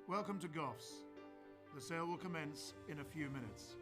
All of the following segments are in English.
Welcome to Goffs. The sale will commence in a few minutes.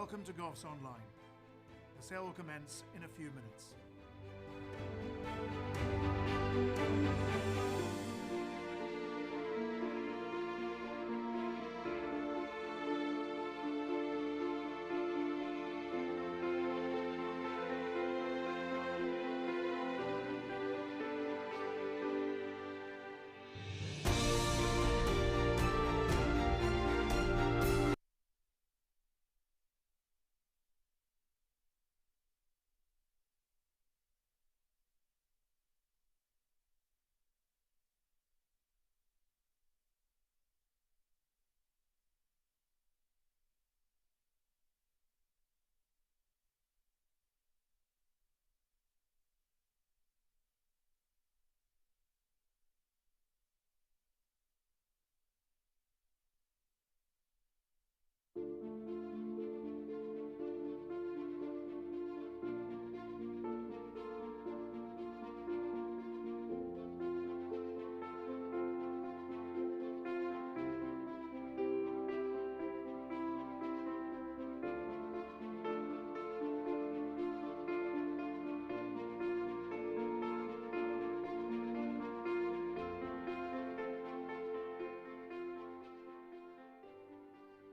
Welcome to Goffs Online. The sale will commence in a few minutes.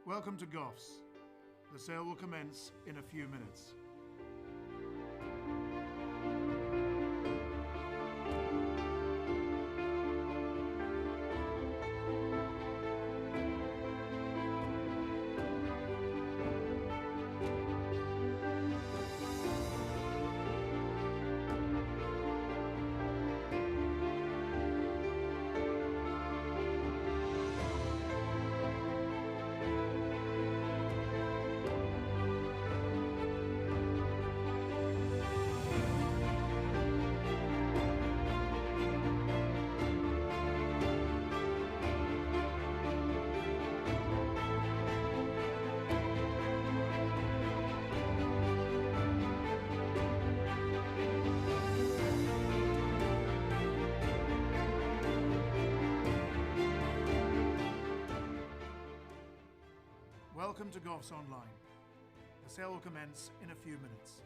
Welcome to Goffs. The sale will commence in a few minutes. Welcome to Goffs Online. The sale will commence in a few minutes.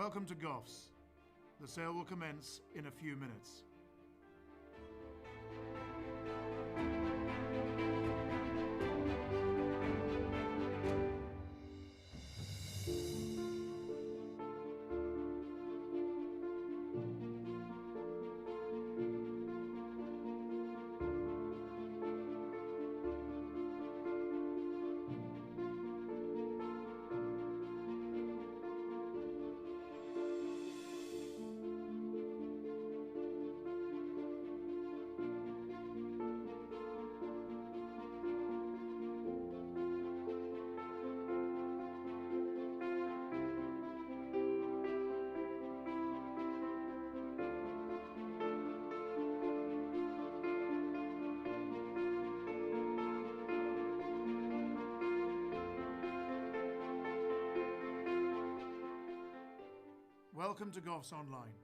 Welcome to Goffs. The sale will commence in a few minutes. Welcome to Golfs Online.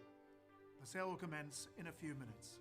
The sale will commence in a few minutes.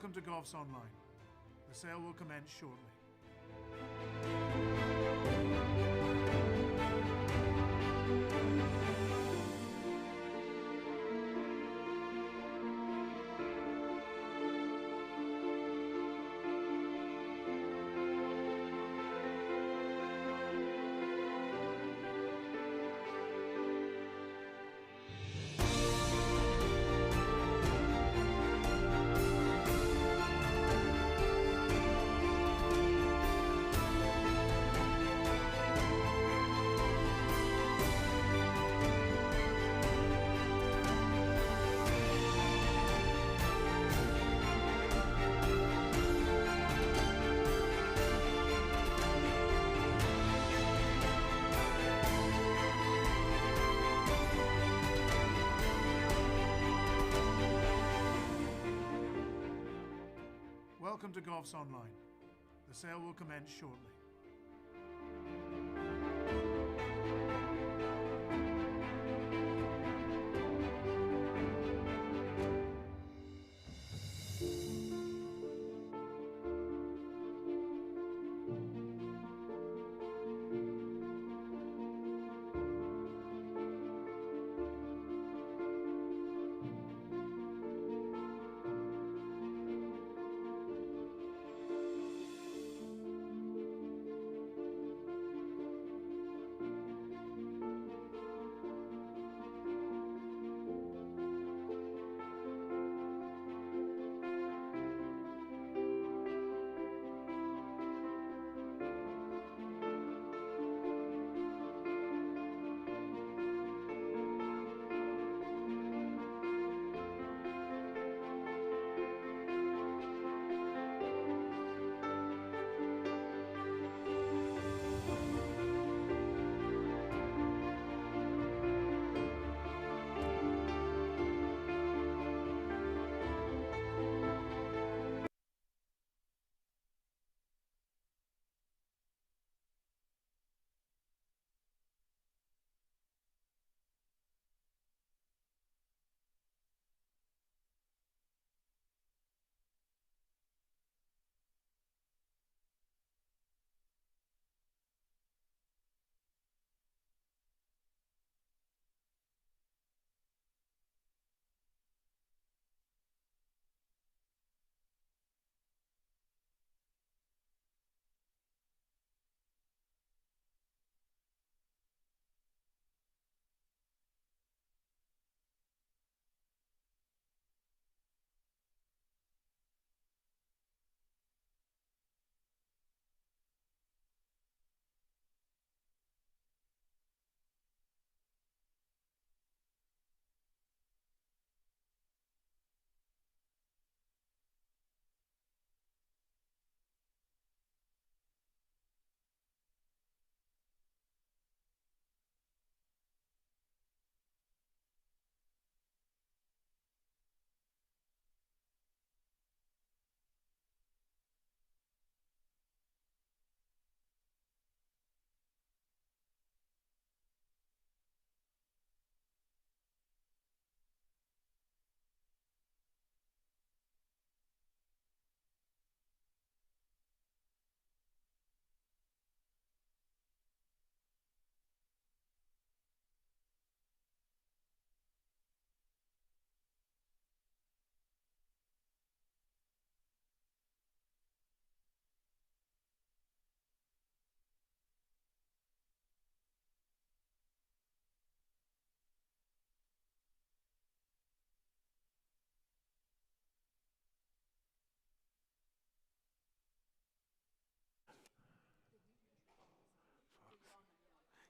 Welcome to Golfs Online. The sale will commence shortly. Welcome to Golfs Online. The sale will commence shortly.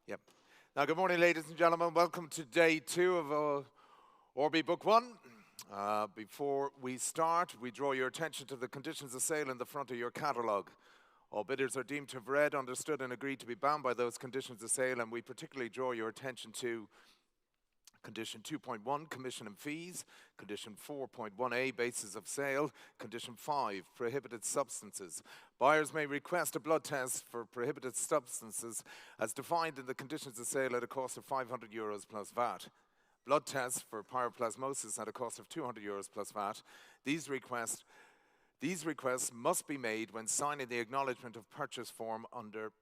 Yep. Now, good morning, ladies and gentlemen. Welcome to day 2 of Orby Book 1. Before we start, we draw your attention to the conditions of sale in the front of your catalogue. All bidders are deemed to have read, understood, and agreed to be bound by those conditions of sale, and we particularly draw your attention to Condition 2.1, Commission and Fees. Condition 4.1a, Basis of Sale. Condition 5, Prohibited Substances. Buyers may request a blood test for prohibited substances as defined in the conditions of sale at a cost of €500 plus VAT. Blood tests for pyroplasmosis at a cost of €200 plus VAT. These requests must be made when signing the acknowledgement of purchase form under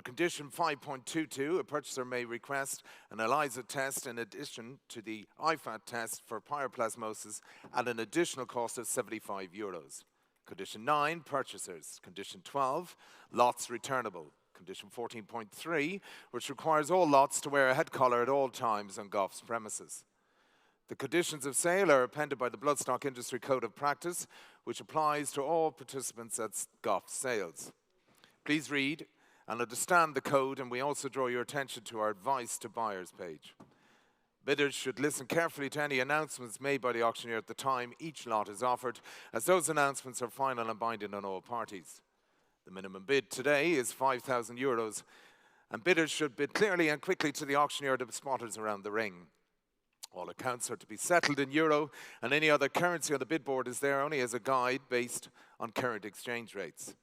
Condition 5.22, a purchaser may request an ELISA test in addition to the IFAT test for pyroplasmosis at an additional cost of €75. Condition 9, purchasers. Condition 12, lots returnable. Condition 14.3, which requires all lots to wear a head collar at all times on Goff's premises. The conditions of sale are appended by the Bloodstock Industry Code of Practice, which applies to all participants at Goff's sales. Please read and understand the code, and we also draw your attention to our advice to buyers page. Bidders should listen carefully to any announcements made by the auctioneer at the time each lot is offered, as those announcements are final and binding on all parties. The minimum bid today is €5,000, and bidders should bid clearly and quickly to the auctioneer to the spotters around the ring. All accounts are to be settled in euro, and any other currency on the bid board is there only as a guide based on current exchange rates.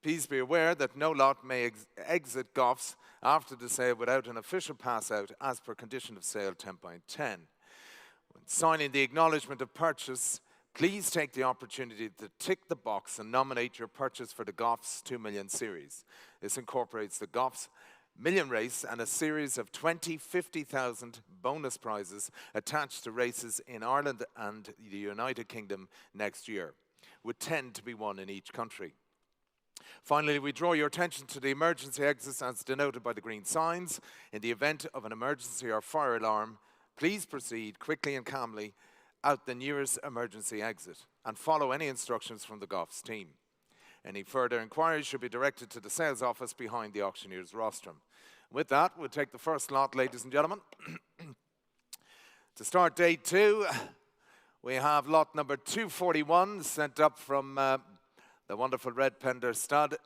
Please be aware that no lot may exit Goff's after the sale without an official pass-out as per condition of sale 10.10. When signing the acknowledgement of purchase, please take the opportunity to tick the box and nominate your purchase for the Goff's 2 Million series. This incorporates the Goff's Million Race and a series of 20 50,000 bonus prizes attached to races in Ireland and the United Kingdom next year, with 10 to be won in each country. Finally, we draw your attention to the emergency exits as denoted by the green signs. In the event of an emergency or fire alarm, please proceed quickly and calmly out the nearest emergency exit and follow any instructions from the Goff's team. Any further inquiries should be directed to the sales office behind the auctioneer's rostrum. With that, we'll take the first lot, ladies and gentlemen. To start day 2, we have lot number 241 sent up from the wonderful Red Pender stud.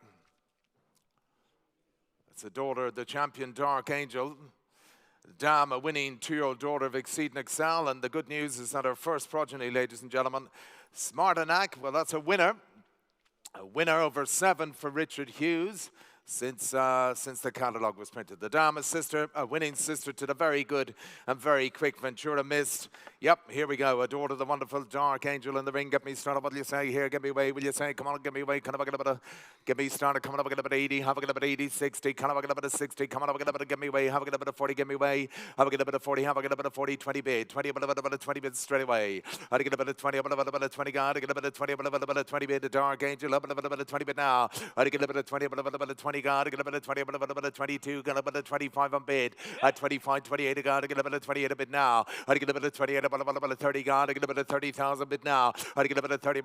It's a daughter of the champion Dark Angel. Dam, a winning 2-year-old daughter of Exceed and Excel. And the good news is that her first progeny, ladies and gentlemen, Smartanac, well, that's a winner. A winner over 7 for Richard Hughes since the catalogue was printed. The dam, a winning sister to the very good and very quick Ventura Mist. Yep, here we go. Adored of the wonderful Dark Angel in the ring. Get me started. What do you say here? Get me away. Will you say? Come on, get me away. Kind of get me started. Coming up, get about 80. Have a get about 80, 60. Kind of get about 60. Come on, get about get me away. Have a get about 40. Get me away. Have a get about 40. Have a get about 40. 20 bid. 20 about 20 bid straight away. I get about 20. About 20 guard. I get about 20. About 20 bid. The Dark Angel. About 20 bid now. I get about 20. About 20 guard. I get about 20. About 22. Get about 25 on bid. At 25, 28 guard. I get about 28 a bid now. I get about 28. About 30 guard. I get about 30,000 bid now. I get about 30.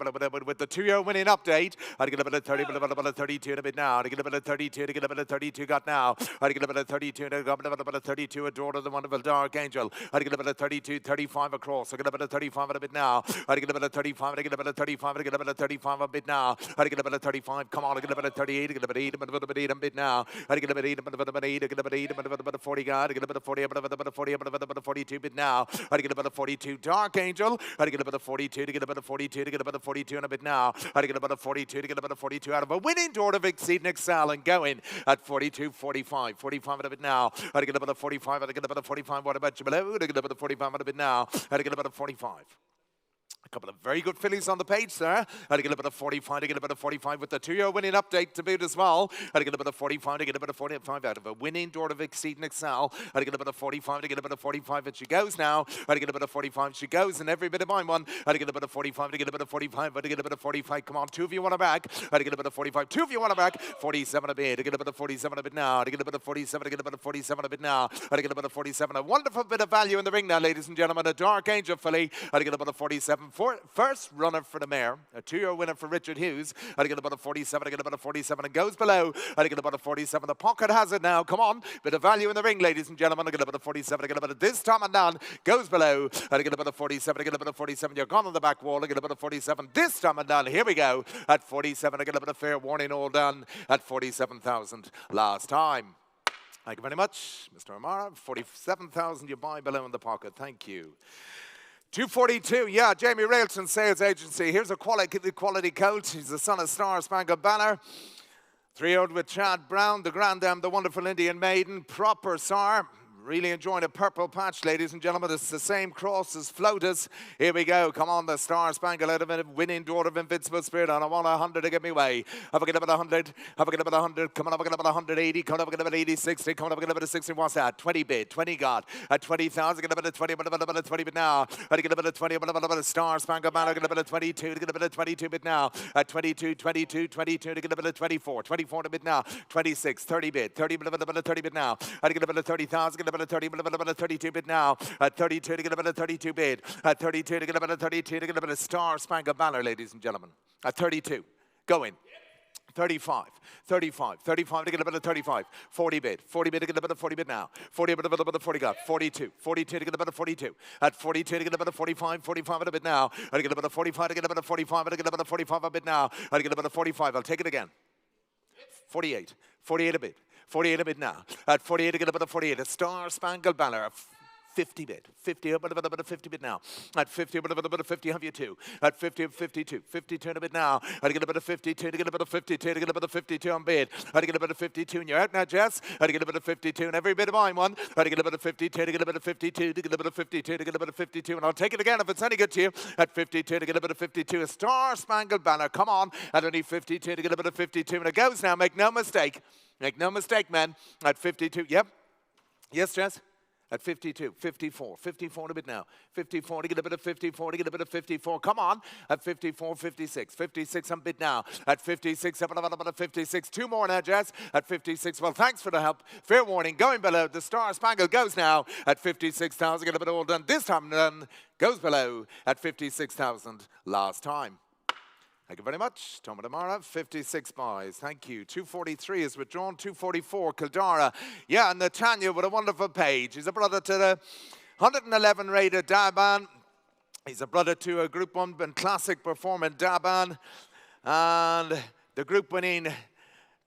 With the 2-year winning update. I get about 30. About 32 in a bid now. I get about 32. I get about 32 got now. I get about 32. I got about 32. Adored of the wonderful Dark Angel. I get about 32. 35 across. I get about 35 in a bid now. I get about 35. I get about 35. I get about 35 a bid now. I get about 35. Come on. I get about 38. I get about 8. About 8 a bid now. I get about 8. About 8. I get about 8. About 40 guard. I get about 40. About 40. About 42 bid now. I get about 42. Dark Angel. I get about a 42 to get about a 42 to get about a 42 and a bit now. I get about a 42 to get about a 42 out of a winning daughter of Exceed and Excel and going at 42, 45, 45 and a bit now. I get about a 45. I get about a 45. What about you below? I get about a 45 and a bit now. I get about a 45. A couple of very good fillies on the page, sir. I'd get about a 45 to get about a 45 with the 2-year winning update to boot as well. I'd get about a 45 to get about a 45 out of a winning daughter of Exceed and Excel. I'd get about a 45 to get about a 45 and she goes now. I'd get about a 45, she goes and every bit of mine one. I'd get about a 45 to get about a 45. I'd get about a 45. Come on, 2 of you want to back. I'd get about a 45. 2 of you want to back. 47 a bit. I'd get about a 47 a bit now. I'd get about a 47. I'd get about a 47 a bit now. I'd get about a 47. A wonderful bit of value in the ring now, ladies and gentlemen. A Dark Angel filly. I'd get about a 47. First runner for the mare, a 2-year winner for Richard Hughes. I get about a 47, I get about a 47, and goes below. I get about a 47. The pocket has it now. Come on, bit of value in the ring, ladies and gentlemen. I get about a 47, I get about a this time and down. Goes below. I get about a 47, I get about a 47. You're gone on the back wall. I get about a 47. This time and down. Here we go. At 47, I get about a fair warning all done at 47,000 last time. Thank you very much, Mr. O'Mara. 47,000 you buy below in the pocket. Thank you. 242, yeah, Jamie Railton Sales Agency. Here's a quality colt. He's the son of Star Spangled Banner. 3-year-old with Chad Brown, the Grandam, the wonderful Indian Maiden. Proper sire. Really enjoying a purple patch, ladies and gentlemen. It's the same cross as Flotus. Here we go. Come on, the Star Spangled out of it. Winning daughter of Invincible Spirit. And I want 100 to give me away. Have a get about 100. Have a get about 100. Come on, have a get about 180. Come on, have a get about 80, 60. Come on, have a get about 60. What's that? 20 bid. 20 got. At 20,000, get about a 20. About a 20 bid now. I get about a 20. About a Star Spangled Banner. Get about a 22. To get about a 22 bid now. At 22, 22, 22 to get about a 24. 24 to bid now. 26, 30 bid. 30 about a 30 bid now. I get about a 30,000. Get about a 30 bid. About a 32 bid now. At 32 to get about a 32 bid. At 32 to get about a 32 to get about a Star Spangled Banner, ladies and gentlemen. At 32. Going. 35, 35, 35 to get about a 35, 40 bid, 40 bid to get about a 40 bid now, 40 bid about a 40 got, 42, 42 to get about a 42, at 42 to get about a 45, 45 at a bid now, I get about a 45 to get about a 45, I get about a 45 a bid now, I get about a 45, I'll take it again, 48, 48 a bid. 48 a bid now. At 48 to get about a 48. A Star Spangled Banner. 50 bid. 50 about a 50 bid now. At 50 about a 50 have you two. At 50 52. 52 in a bid now. I'd get about a 52 to get about a 52 to get about a 52 on bid. I'd get about a 52 and you're out now, Jess. I'd get about a 52 and every bit of mine one. I'd get about a 52 to get about a 52 to get about a 52 to get about a 52 and I'll take it again if it's any good to you. At 52 to get about a 52. A Star Spangled Banner. Come on. At only 52 to get about a 52 and it goes now. Make no mistake. Make no mistake, man. At 52. Yep. Yes, Jess? At 52, 54, 54 to bid now. 54 to get a bit of 54 to get a bit of 54. Come on. At 54, 56. 56 on bid now. At 56, up about 56. Two more now, Jess. At 56. Well, thanks for the help. Fair warning. Going below. The Star Spangled goes now at 56,000. Get a bit all done. This time done. Goes below at 56,000 last time. Thank you very much. Tom O'Mara, 56 buys. Thank you. 243 is withdrawn. 244, Kildara. Yeah, and Natanya with a wonderful page. He's a brother to the 111 rated Daban. He's a brother to a Group 1 and classic performer Daban. And the group winning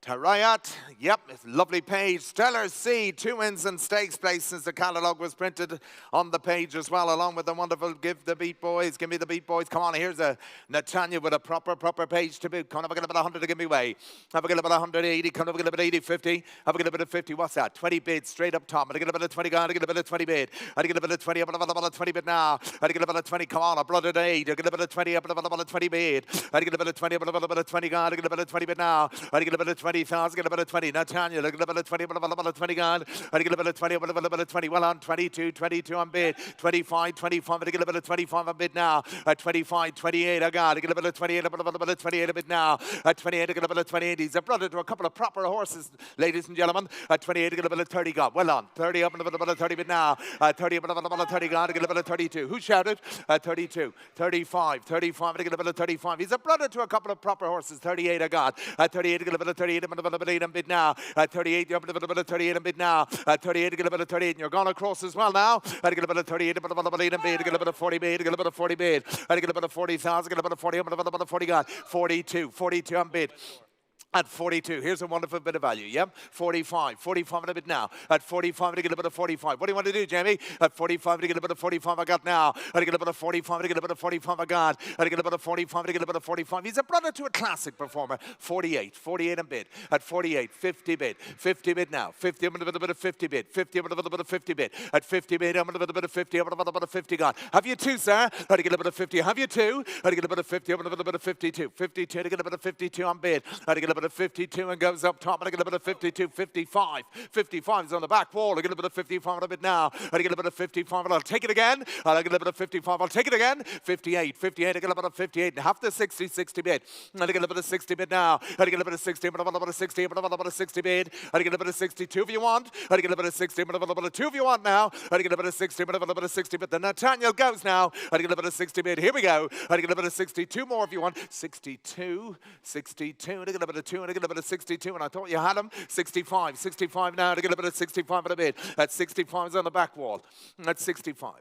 Tarayat, yep, it's a lovely page. Stellar C, 2 wins and stakes place since the catalogue was printed on the page as well, along with the wonderful Give the Beat Boys, Give Me the Beat Boys. Come on, here's a Natanya with a proper page to boot. Come on, have a get about 100 to give me away. Have a get about 180, come on, have a get about 80, 50. Have a get about a 50, what's that? 20 bids straight up top. I'd get about a 20 guy, I'd get about a 20 bid. I'd get about a 20, about a 20 bid now. I'd get about a 20, come on, a brother to 8. I'd get about a 20, about a 20 bid. I'd get about a 20, about a 20 guy, I'd get about a 20 bid now. I'd get about a 20,000, get about a 20. Natanya, look at about a 20, about a 20 gone. I get about a 20, about a 20. Well on 22, 22 on bid. 25, 25. I get about a 25 on bid now. At 25, 28 I got. I get about a 28, about a 28 a bid now. At 28, I get about a 28. He's a brother to a couple of proper horses, ladies and gentlemen. At 28, I get about a 30 got. Well on 30 up and about a 30 bid now. At 30, about a 30 got. I get about a 32. Who shouted? At 32, 35, 35. I get about a 35. He's a brother to a couple of proper horses. 38 I got. At 38, I get about a 38 and about a 8 on bid now. At 38, you're up about a 38 and bid now. At 38, you get about a 38, and you're gone across as well now. I get about a 38, about a 8 and bid. I get about a 40 bid. I get about a 40 bid. I get about a 40,000. Get about a 40, about a 40 got. 42, 42 on bid. At 42, here's a wonderful bit of value, yep? 45, 45 and a bit now. At 45, to get about a 45. What do you want to do, Jamie? At 45, to get about a 45 I got now. I get about a 45, to get about a 45 I got. I get about a 45, to get about a 45. He's a brother to a classic performer. 48, 48 and bid. At 48, 50 bid. 50 bid now. 50, I'm about a bit of 50 bid. 50, I'm about a 50 bid. At 50 bid, I'm about a bit of 50. I'm about a 50 got. Have you two, sir? I get about a 50. Have you two? I get about a 50. I'm about a 52. 52 to get about a 52 on bid. I get about bit of 52 and goes up top. And I get a bit of 52, 55. 55 is on the back wall. I get a bit of 55 a bit now. I get a bit of 55 and I'll take it again. I get a bit of 55. I'll take it again. 58, 58. I get a bit of 58 and half the 60, 60 bit. And I get a bit of 60 bit now. I get a bit of 60, but a bit of 60, but a bit of 60 bit. I get a bit of 62 if you want. I get a bit of 60, but a bit of 2 if you want now. I get a bit of 60, but a bit of 60 bit. Then Nathaniel goes now. I get a bit of 60 bit. Here we go. I get a bit of 62 more if you want. 62, 62. And I get a bit of 2 and I get a bit of 62. And I thought you had them. 65, 65 now. And I get a bit of 65 and a bit. That 65 is on the back wall. That's 65.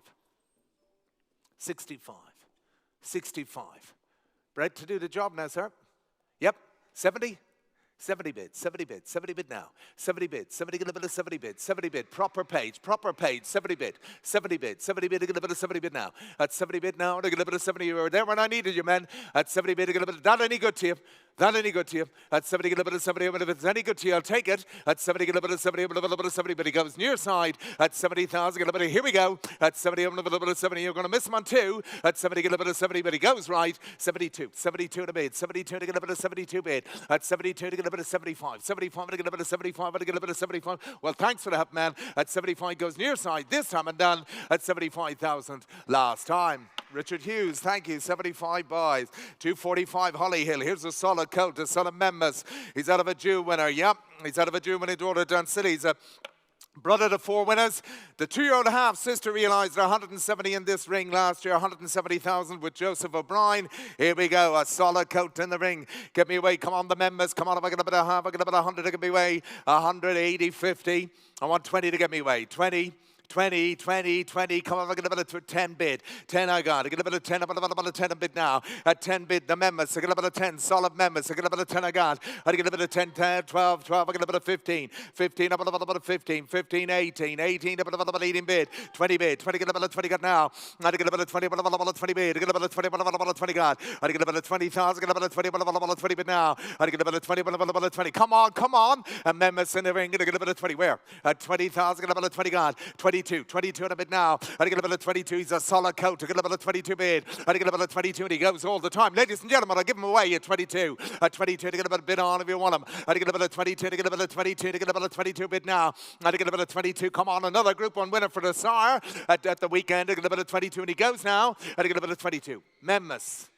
65. 65. Bread to do the job now, sir. Yep. 70. 70 bid, 70 bid, 70 bid now. 70 bid, 70 get a bit of 70 bid, 70 bid, proper page, 70 bid, 70 bid, 70 bid, get a bit of 70 bid now. At 70 bid now, to get a bit of 70, you were there when I needed you, man. At 70 bid, get a bit of, that any good to you. That any good to you. At 70, get a bit of 70, but if it's any good to you, I'll take it. At 70, get a bit of 70, but a bit of 70, but he goes near side. At 70,000, get a bit of, here we go. At 70, a bit of 70, you're going to miss him on 2. At 70, get a bit of 70, but he goes right. 72, 72 to bid, 72 to get a bit of 72 bid. At 72 to get a bit of 75, 75 to get a bit of 75, to get a bit of 75. Well, thanks for the help, man. At 75 goes near side this time and done. At 75,000 last time. Richard Hughes, thank you. 75 buys. 245 Hollyhill. Here's a solid colt, a solid members. He's out of a Jew winner. Yep, he's out of a Jew winner. Daughter Dun City. He's a brother to 4 winners. The 2-year-old half sister realised 170 in this ring last year, 170,000 with Joseph O'Brien. Here we go, a solid coat in the ring. Get me away, come on the members, come on, if I get a bit of half, I get a bit of 100 to get me away, 180, 50. I want 20 to get me away, 20. 20, 20, 20, come on, I get a bit of 10 bid. 10 I got, I get a bit of 10, I get a bit of 10 a bid now. At 10 bid, the members, I get a bit of 10, solid members, I get a bit of 10 I got. I get a bit of 10, 10, 12, 12, I get a bit of 15. 15, I get a bit of 15, 15, 18, 18, I get a bit of 18 bid. 20 bid, 20, get a bit of 20 got now. I get a bit of 20, but a bit of 20 bid. I get a bit of 20, but a bit of 20 got. I get a bit of 20,000, I get a bit of 20, but a bit of 20 bid now. I get a bit of 20, but a bit of 20. Come on, come on. And members in the ring, I get a bit of 20. Where? At 20,000, get a bit of 20 got. 22, 22 and a bit now. I get a bit of 22. He's a solid coat. I get a bit of 22 bid. I get a bit of 22 and he goes all the time. Ladies and gentlemen, I give him away at 22. At 22 to get a bit of bid on if you want him. I get a bit of 22 to get a bit of 22 to get a bit of 22 bid now. I get a bit of 22. Come on, another Group 1 winner for the Sire at the weekend. I get a bit of 22 and he goes now. I get a bit of 22. Memmus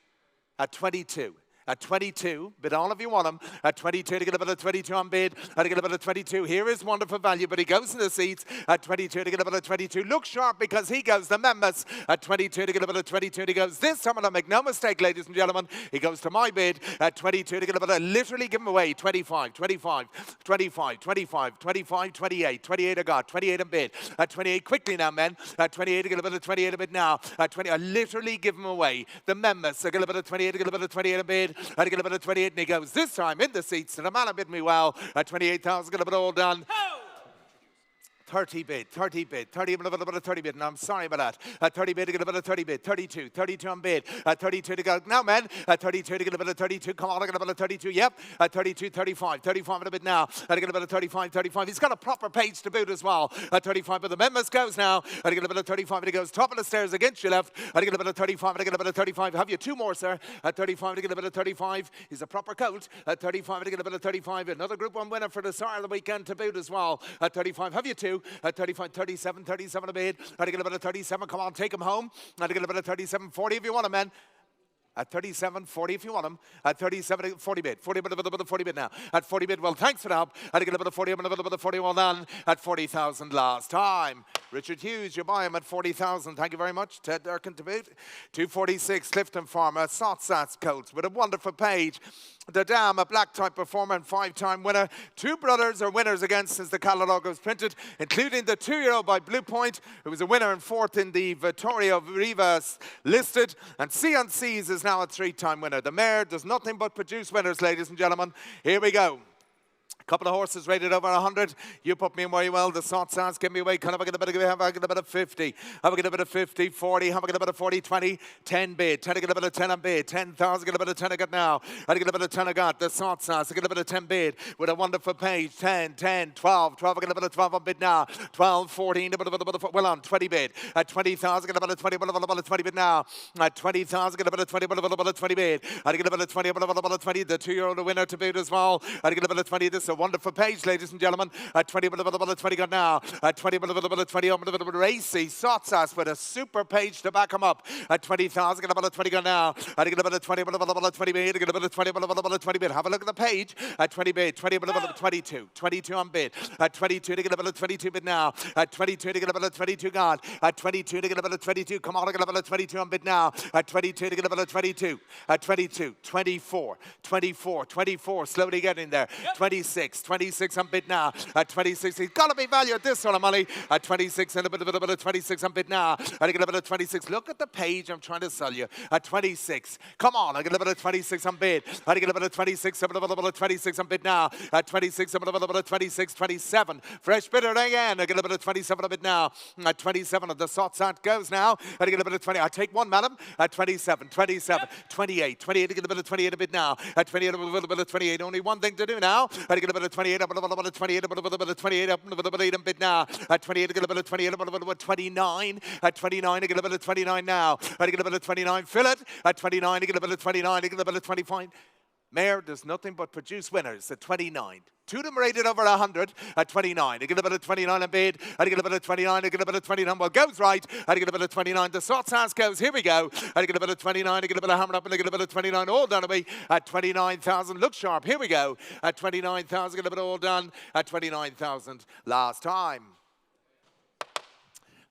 at 22. At 22, bid all if you want him. At 22 to get a bit of 22 on bid. To get a bit of 22. Here is wonderful value, but he goes in the seats. At 22 to get a bit of 22. Look sharp because he goes the members. At 22 to get a bit of 22. He goes this time, and I make no mistake, ladies and gentlemen. He goes to my bid. At 22 to get a bit of, literally give him away. 25, 25, 25, 25, 25, 28. 28 I got. 28 on bid. At 28, quickly now, men. At 28 to get a bit of 28 a bid now. At 20, I literally give him away. The members. I get a bit of 28 to get a bit of 28 a bid. I get a bit of 28 and he goes this time in the seats and the man bid me well at 28,000, get a bit all done. 30 bid, 30 bid, 30 bid, a bit of 30 bid, and I'm sorry about that. At 30 bid to get a bit of 30 bid, 32, 32 on bid. At 32 to go, now men, at 32 to get a bit of 32, come on, I get a bit of 32, yep. At 32, 35, 35 and a bit now. I get a bit of 35, 35. He's got a proper page to boot as well. At 35, but the members goes now. I get a bit of 35 and he goes top of the stairs against your left. I get a bit of 35 and I get a bit of 35. Have you 2 more, sir? At 35 to get a bit of 35. He's a proper colt. At 35 to get a bit of 35. Another Group 1 winner for the Sire of the weekend to boot as well. At 35, have you 2? At 35, 37, 37 a bid. I get a bit of 37. Come on, take him home. I get a bit of 37, 40 if you want him, man. At 37, 40 if you want him. At 37, 40 bid. 40 bid, a bit of 40 bid now. At 40 bid, well, thanks for the help. I get a bit of 40, a bit of 40, well done. At 40,000 last time. Richard Hughes, you buy him at 40,000. Thank you very much. Ted Durkin to boot. 246, Clifton Farmer, Sotsats Colts with a wonderful page. The Dam, a black type performer and 5-time winner. 2 brothers are winners again since the catalogue was printed, including the 2-year-old by Blue Point, who was a winner and 4th in the Vittorio Rivas listed. And C&C's is now a 3-time winner. The mare does nothing but produce winners, ladies and gentlemen. Here we go. Couple of horses rated over 100. You put me in very well. The Sot Sans, give me away. Kind of, I get a bit of 50. Have a get a bit of 50, 40. Have a get a bit of 40, 20, 10 bid. 10 to get a bit of 10 on bid. 10,000, get a bit of 10 I got now. I get a bit of 10 I got. The Sot Sans, I get a bit of 10 bid with a wonderful page. 10, 10, 12, 12. I get a bit of 12 on bid now. 12, 14, a bit of, well on, 20 bid. At 20,000, get a bit of 20, a bit of 20 bid now. At 20,000, get a bit of 20, a bit of 20 bid. I get a bit of 20, a bit of 20. The 2-year-old winner to bid as well. I get a bit of 20. This is a wonderful page, ladies and gentlemen. At 20, 20 got now. At 20, 20, racy Sotsas with a super page to back him up. At 20,000, get about 20 got now. I get about 20, 20 bid. Get about 20, 20 bid. Have a look at the page. At 20 bid, 20, 22, 22 on bid. At 22 to get about 22 bid now. At 22 to get about 22 got. At 22 to get about 22. Come on, I get about 22 on bid now. At 22 to get about 22. At 22, 24, 24, 24. Slowly getting there. 26, 26 on bid now. At 26, he's got to be value at this sort of money. At 26 and a bit of 26 on bid now. I get a bit of 26. Look at the page I'm trying to sell you. At 26, come on, I get a bit of 26 on bid. I get a bit of 26, a bit of 26 on bid now. At 26, a bit of 26, 27. Fresh bidder again. I get a bit of 27 on bid now. At 27, the Sotsat goes now. I get a bit of 20. I take one, madam. At 27, 27, 28, 28. I get a bit of 28 a bit now. At 28, a bit of 28. Only one thing to do now. I get a bit of 28, a bit of 28, a bit of 28, up a bit of 8 a bit now. At 28, I get a bit of 28, a bit of 29. At 29, I get a bit of 29 now. I get a bit of 29, fill it. At 29, I get a bit of 29, I get a bit of 25. Mayor does nothing but produce winners at 29. Two of them rated over 100 at 29. I get a bit of 29 on bid. I get a bit of 29. I get a bit of 29. Well, goes right. I get a bit of 29. The Sots House goes. Here we go. I get a bit of 29. I get a bit of hammer up and I get a bit of 29. All done away at 29,000. Look sharp. Here we go. At 29,000. Get a bit all done at 29,000 last time.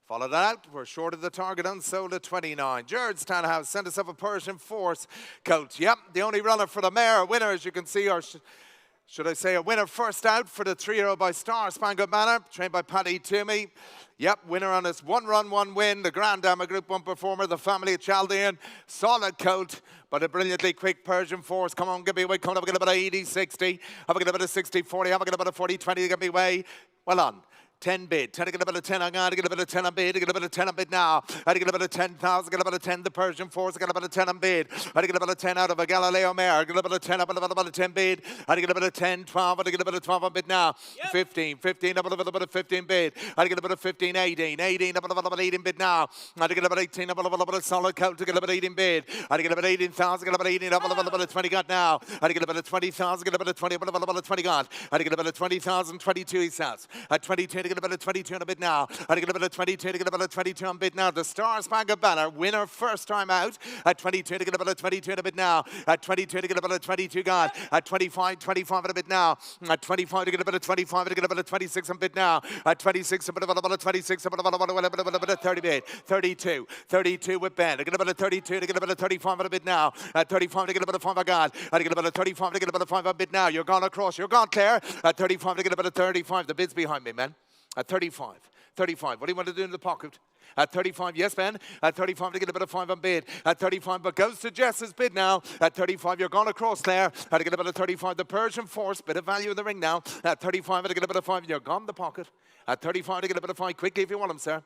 Follow that out. We're short of the target, unsold at 29. Jared Stanhouse sent us up a Persian Force coach. Yep, the only runner for the mare. Winner, as you can see, or should I say a winner first out for the 3-year-old by Star Spangled Banner, trained by Paddy Toomey. Yep, winner on his 1 run, 1 win. The Grand Dame, a Group 1 performer. The family of Chaldean. Solid colt, but a brilliantly quick Persian Force. Come on, give me away. Come on, have a get about 80, 60. Have a get about a 60, 40. Have a get about a 40, 20. Give me away. Well on. 10 bid. 10 to get a bit of 10 on God. Get a bit of 10 on bid. Get a bit of 10 on bid now. I get a bit of 10,000. Get a bit of 10. The Persian Force. Get a bit of 10 on bid. I get a bit of 10 out of a Galileo mare. Get a bit of 10 up and a bit of 10 bid. I get a bit of 10, 12. I get a bit of 12 on bid now. Yep. 15, 15. Up and a bit of 15 bid. I get a bit of 15, 18, 18. Up and a bit of 18 bid now. I get a bit of 18. Up and a bit of solid coat to get a bit of 18 bid. I get a bit of 18,000. Get a bit of 18. Up and a bit of 20 got now. I get a bit of 20,000. Get a bit of 20. Up and a bit of 20 got. I get a bit of 20,000. 22 he says. At 22 to get a bit of 22 on a bid now. I get a bit of 22 to get a bit of 22 on bid now. The Star Spangled Banner winner first time out. At 22 to get a bit of 22 on a bid now. At 22 to get a bit of 22 gone. At 25, 25 on a bid now. At 25 to get a bit of 25 to get a bit of 26 on bid now. At 26 a bit of 26 a bit of 30 bid. 32, 32 with Ben. I get a bit of 32 to get a bit of 35 on a bid now. At 35 to get a bit of 5 on God. I get a bit of 35 to get a bit of 5 on bid now. You're gone across. You're gone, Claire. At 35 to get a bit of 35. The bid's behind me, man. At 35. 35. What do you want to do in the pocket? At 35, yes, Ben. At 35 to get a bit of 5 on bid. At 35, but goes to Jess's bid now. At 35, you're gone across there. Had to get a bit of 35. The Persian Force, bit of value in the ring now. At 35, to get a bit of 5, you're gone the pocket. At 35 to get a bit of 5, quickly if you want them, sir.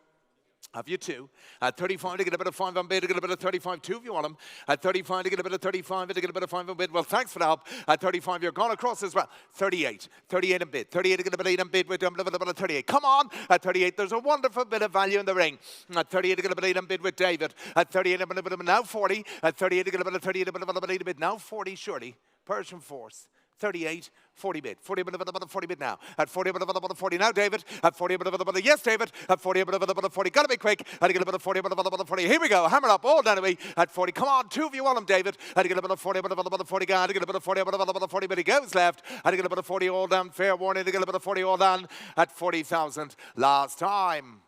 Have you 2? At 35 to get a bit of 5 on bid, to get a bit of 35, 2 if you want them. At 35 to get a bit of 35, to get a bit of 5 on bid. Well, thanks for the help. At 35, you're gone across as well. 38, 38 on bid. 38 to get a bit of 8 on bid with a bit of 38. Come on. At 38, there's a wonderful bit of value in the ring. At 38 to get a bit of 8 on bid with David. At 38, a bit of now 40. At 38 to get a bit of 38, a bit of 8 on bid. Now 40, surely. Persian Force. 38, 40 bid. 40 bit of 40 bid now. At 40 bit of 40 now, David. At 40 bit of yes, David. At 40 bit of 40. Gotta be quick. Had to get a bit of 40 bit of 40. Here we go. Hammer up. All down away. At 40. Come on, 2 of you want him, David. Had to get a bit of 40 bit of 40. Had to get a bit of 40 bit of 40. But he goes left. Had to get a bit of 40 all down. Fair warning to get a bit of 40 all down at 40,000 last time.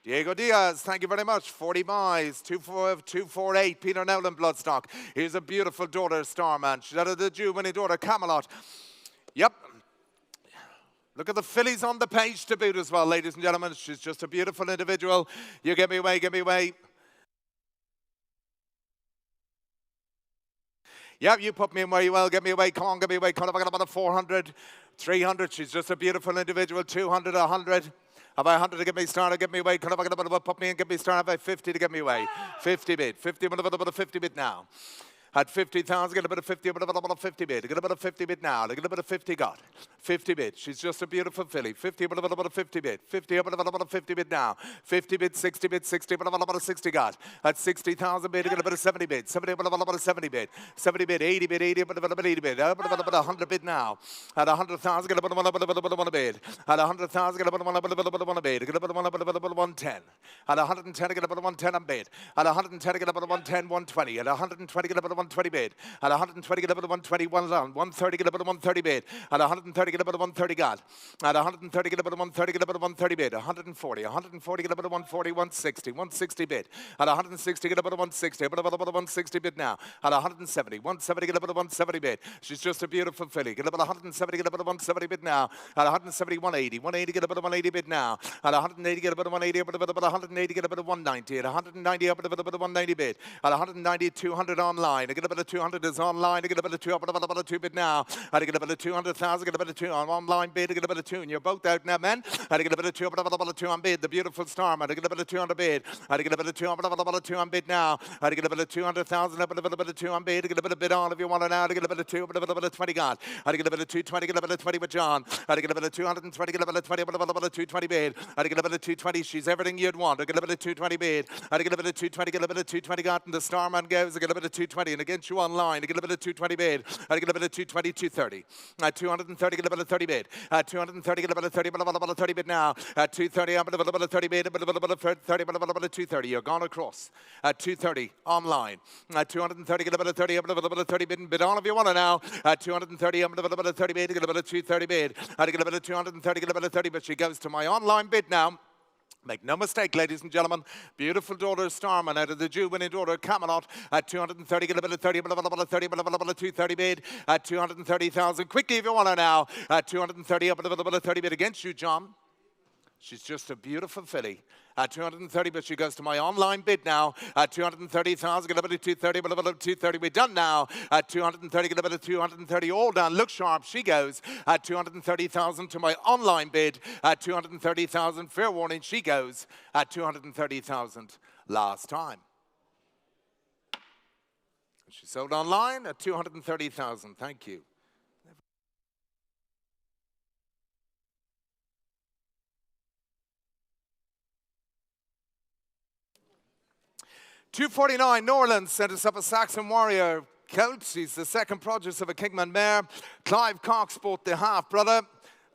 Diego Diaz, thank you very much. 40 buys, 248. Peter Nolan Bloodstock. Here's a beautiful daughter, Starman. She's out of the Jubilee daughter, Camelot. Yep. Look at the fillies on the page to boot as well, ladies and gentlemen. She's just a beautiful individual. You get me away, get me away. Yep, you put me in where you will. Get me away. Come on, get me away. Come on, I got about a 400. 300, she's just a beautiful individual. 200, 100. Have I 100 to get me started, get me away? Can I get a pop me and get me started? Have I 50 to get me away? 50 bid. 50, a bit of 50 bid now. At 50,000, get a bit of 50, a bit of 50 bid. Get a bit of 50 bid now. Get a bit of 50 got. 50 bid. She's just a beautiful filly. 50, a bit of 50 bid. 50, a bit of 50 bid now. 50 bid, 60 bid, 60, a bit of 60 got. At 60,000 bid, get a bit of 70 bid. 70, a bit of 70 bid. 70 bid, 80 bid, 80, a bit of 80 bid. A bit of 100 bid now. At 100,000, get a bit of 1 bid. At 100,000, get a bit of 1 bid. Get a bit of 110. At 110, get a bit of 110 on bid. At 110, get a bit of 110, 120. At 120, get a bit of 120 bid. At 120, get a bit of 120, 130, get a bit of 130 bid. At 130, get a bit of 130 got. At 130, get a bit of 130, get a bit of 130 bid. 140, 140, get a bit of 140, 160, 160 bid. At 160, get a bit of 160, a bit of 160 bid now. At 170, 170, get a bit of 170 bid. She's just a beautiful filly. Get a bit of 170, get a bit of 170 bid now. At 170, 180, 180, get a bit of 180 bid now. At 180, get a bit of 180, a bit of 180, get a bit of 190. At 190, up a bit of 190 bid. At 190, 200 online. Get a bit of 200 is online. Get a bit of 2 up, a bit of 2 bid now. I get a bit of 200,000, get a bit of 2 on online bid, get a bit of 2, and you're both out now, men. I get a bit of 2 up, a bit of 2 on bid. The beautiful star, man. I get a bit of 200 bid. I get a bit of 2 up, a bit of 2 on bid now. I get a bit of 200,000 up, a bit of 2 on bid. I get a bit of bid on if you want it now. I get a bit of 2, a bit of 20 got. I get a bit of 220, get a bit of 20 with John. I get a bit of 220, get a bit of 20, a bit of 220 bid. I get a bit of 220. She's everything you'd want. I get a bit of 220 bid. I get a bit of 220, get a bit of 220 got, and the Starman goes. I get a bit of 220, and against you online, I get a bit of 220 bid. I get a bit of 220, 230. 230, get a bit of 30 bid. 230, get a bit of 30, but a bit of 30 bid now. 230, a bit of 30 bid, a bit of 30, but a bit of 230. You're gone across. 230 online. 230, get a bit of 30, a bit of 30 bid, and bid on if you want it now. 230, a bit of 30 bid, get a bit of 230 bid. I get a bit of 230, get a bit of 30, but she goes to my online bid now. Make no mistake, ladies and gentlemen, beautiful daughter Starman out of the Jew-winning daughter Camelot at 230, get a bit of 30, but a bit of 30, but a bit of 230 bid at 230,000. Quickly if you want her now at 230, up a bit of 30 bid against you, John. She's just a beautiful filly. At 230, but she goes to my online bid now. At 230,000, get a bit of 230, but a bit of 230. We're done now. At 230, get a bit of 230. All done. Look sharp. She goes at 230,000 to my online bid. At 230,000. Fair warning. She goes at 230,000 last time. She sold online at 230,000. Thank you. 249, Norland sent us up a Saxon Warrior colt. He's the second produce of a Kingman mare. Clive Cox bought the half brother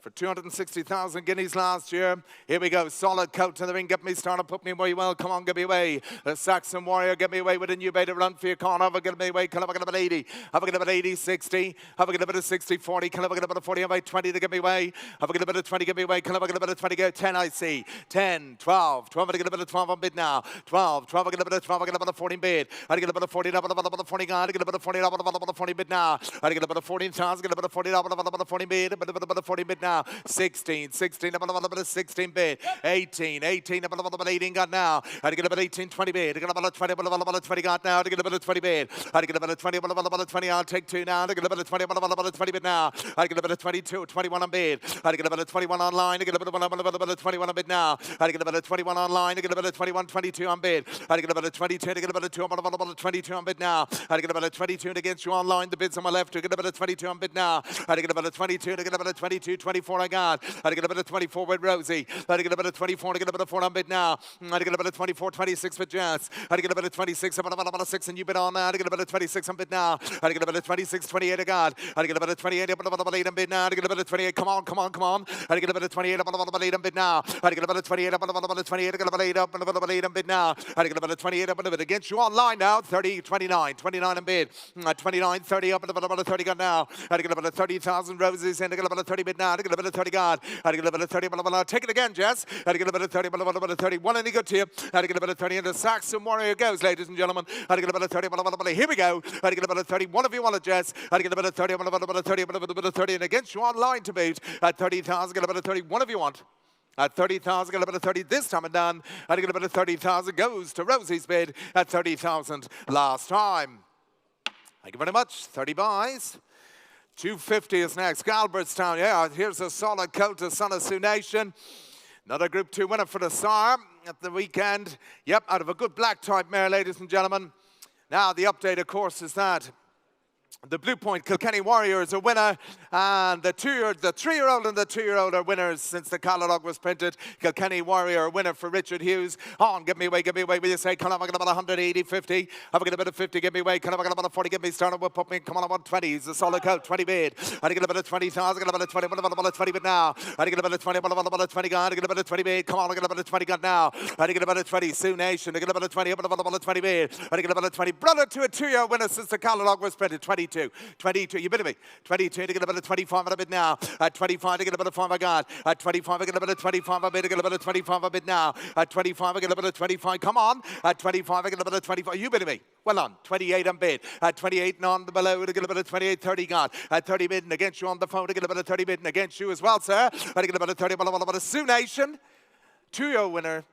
for 260,000 guineas last year. Here we go, solid coat to the ring. Get me started, put me away well. Come on, get me away. The Saxon Warrior, get me away with a new bait to run for your corner. Have a get me away. Can I get a bit 80? Have a get a bit 80, 60. Have a get a bit of 60, 40. Can I get a bit of 40? Have I 20 to get me away? Have a get a bit of 20, get me away. Can I get a bit of 20? Go 10, I see. 10, 12. 12, I get a bit of 12 on bid now. 12, 12, I get a bit of 12. I get a bit of 14 bid. I get a bit of 40, up, a bit of 40 gone. I get a bit of 40, up, a bit of 40 bid now. I get a bit of 14,000, get a bit of 40, up, a bit of 40 bid. A bit of 40 bid now. 16, 16, a bit of 16 bid. 18, 18, a bit of 18 got now. I get a bit of 18, 20 bid. I get a bit of 20, a bit of 20 got now. I get a bit of 20 bid. I get a bit of 20, a bit of 20. I'll take 2 now. I get a bit of 20, a bit of 20 bid now. I get a bit of 22, 21 on bid. I get a bit of 21 online. I get a bit of 21 on bid now. I get a bit of 21 online. I get a bit of 21, 22 on bid. I get a bit of 22. I get a bit of 2, a bit of 22 on bid now. I get a bit of 22 against you online. The bids on my left. I get a bit of 22 on bid now. I get a bit of 22. I get a bit of 22, 24 I got. I get a bit of 24 with Rosie. I get a bit of 24. I get a bit of 4 on bid now. I get a bit of 24, 26 with Jess. I get a bit of 26. A bit of 6 and you bid on now. I get a bit of 26 on bid now. I get a bit of 26, 28 I got. I get a bit of 28. A bit of 8 on bid now. I get a bit of 28. Come on, come on, come on. I get a bit of 28. A bit of 8 on bid now. I get a bit of 28. A bit of 28. I get a bit of 8 up. A bit of 8 on bid now. I get a bit of 28. A bit of it against you online now. 30, 29. 29 on bid. 29, 30 up. A bit of 30 got now. I get a bit of 30,000 roses in. I get a bit of 30 bid now. I get a bit of 30 got. I get a bit of 30. Take it again, Jess. I get a bit of 30. A bit of 30. One any good to you. I get a bit of 30. And the Saxon Warrior goes, ladies and gentlemen. I get a bit of 30. Here we go. I get a bit of 30. One of you want it, Jess. I get a bit of 30. A bit of 30. A bit of 30. And against you online to beat at 30,000. Get a bit of 30. One of you want. At 30,000, get a bit of 30 this time and done. I get a bit of 30,000 goes to Rosie's bid at 30,000 last time. Thank you very much. 30 buys. 250 is next. Galbertstown, yeah, here's a solid colt, the Son of Sioux Nation. Another Group 2 winner for the SAR at the weekend. Yep, out of a good black type mare, ladies and gentlemen. Now, the update, of course, is that the Blue Point Kilkenny Warrior is a winner, and the 3-year-old and the 2-year-old are winners since the catalogue was printed. Kilkenny Warrior, a winner for Richard Hughes. On, give me away, will you say? Come on, I'm going to about 180, 50. Have a get a bit of 50, give me away. Come on, I'm going to about 40, give me started with put me. Come on, I'm 120. He's a solid coat, 20 bid. I get a bit of 20,000, get a bit of 20, about a 20 bid now. I get a bit of 20, about a 20 gun, I get a bit of 20 bid. Come on, I get a bit of 20 gun now. I get a bit of 20, Sioux Nation. I get a bit of 20, about a 20 bid. I get a bit of 20. Brother to a 2-year winner since the catalogue was printed, 22. 22, you bit of me. 22 to get a bit of 25 a bit now. At 25 to get a bit of 5 I got. At 25 I get a bit of 25 a bit, I get a bit of 25 a bit now. At 25 I get a bit of 25, come on. At 25 I get a bit of 25, you bit of me. Well on, 28 on bid. At 28 and on the below to get a bit of 28, 30 got. At 30 bidding against you on the phone to get a bit of 30 bidding against you as well, sir. I get a bit of 30, but a Sioux Nation. 2-year winner.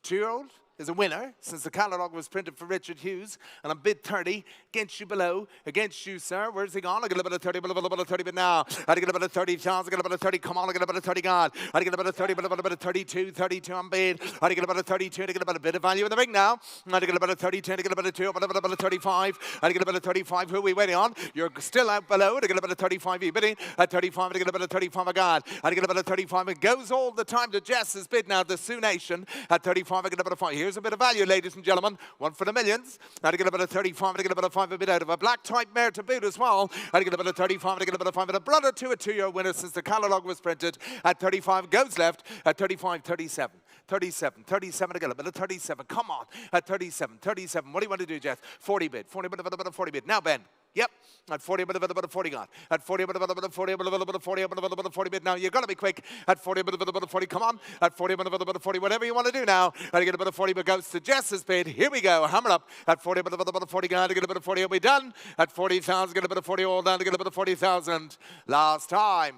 2-year-old is a winner since the catalogue was printed for Richard Hughes. And I'm bid 30 against you below. Against you, sir. Where's he gone? I get a bit of 30, but a bit of 30 bid now. I get a bit of 30 chance. I get a bit of 30. Come on, I get a bit of 30 gone. I get a bit of 30, but a bit of 32. 32 on bid. I get a bit of 32 to get a bit of value in the ring now. I get a bit of 32 to get a bit of 2, but a bit of 35. I get a bit of 35. Who are we waiting on? You're still out below. I get a bit of 35. You bidding at 35. I get a bit of 35. I got. I get a bit of 35. It goes all the time to Jess's bid now. The Sioux Nation at 35. I get a bit of 5. Here's a bit of value, ladies and gentlemen. One for the millions. I get a bit of 35. I get a bit of 5 a bit out of a black type mare to boot as well. I get a bit of 35. I get a bit of 5 and a brother to a 2-year winner since the catalogue was printed. At 35 goes left. At 35, 37. 37, 37 again, a bit of 37. Come on. At 37, 37. What do you want to do, Jess? 40 bid. 40 bid, a bit of 40 bid. Now, Ben. Yep. At 40, a bit of 40 gone. At 40, a bit of 40, a bit of 40, a bit of 40, a bit of 40 bid. Now, you've got to be quick. At 40, a bit of 40. Come on. At 40, a bit of 40. Whatever you want to do now. I get a bit of 40, but goes to Jess's bid. Here we go. Hammer up. At 40, a bit of 40 gone. To get a bit of 40. It'll be done. At 40,000, get a bit of 40 all done. To get a bit of 40,000. Last time.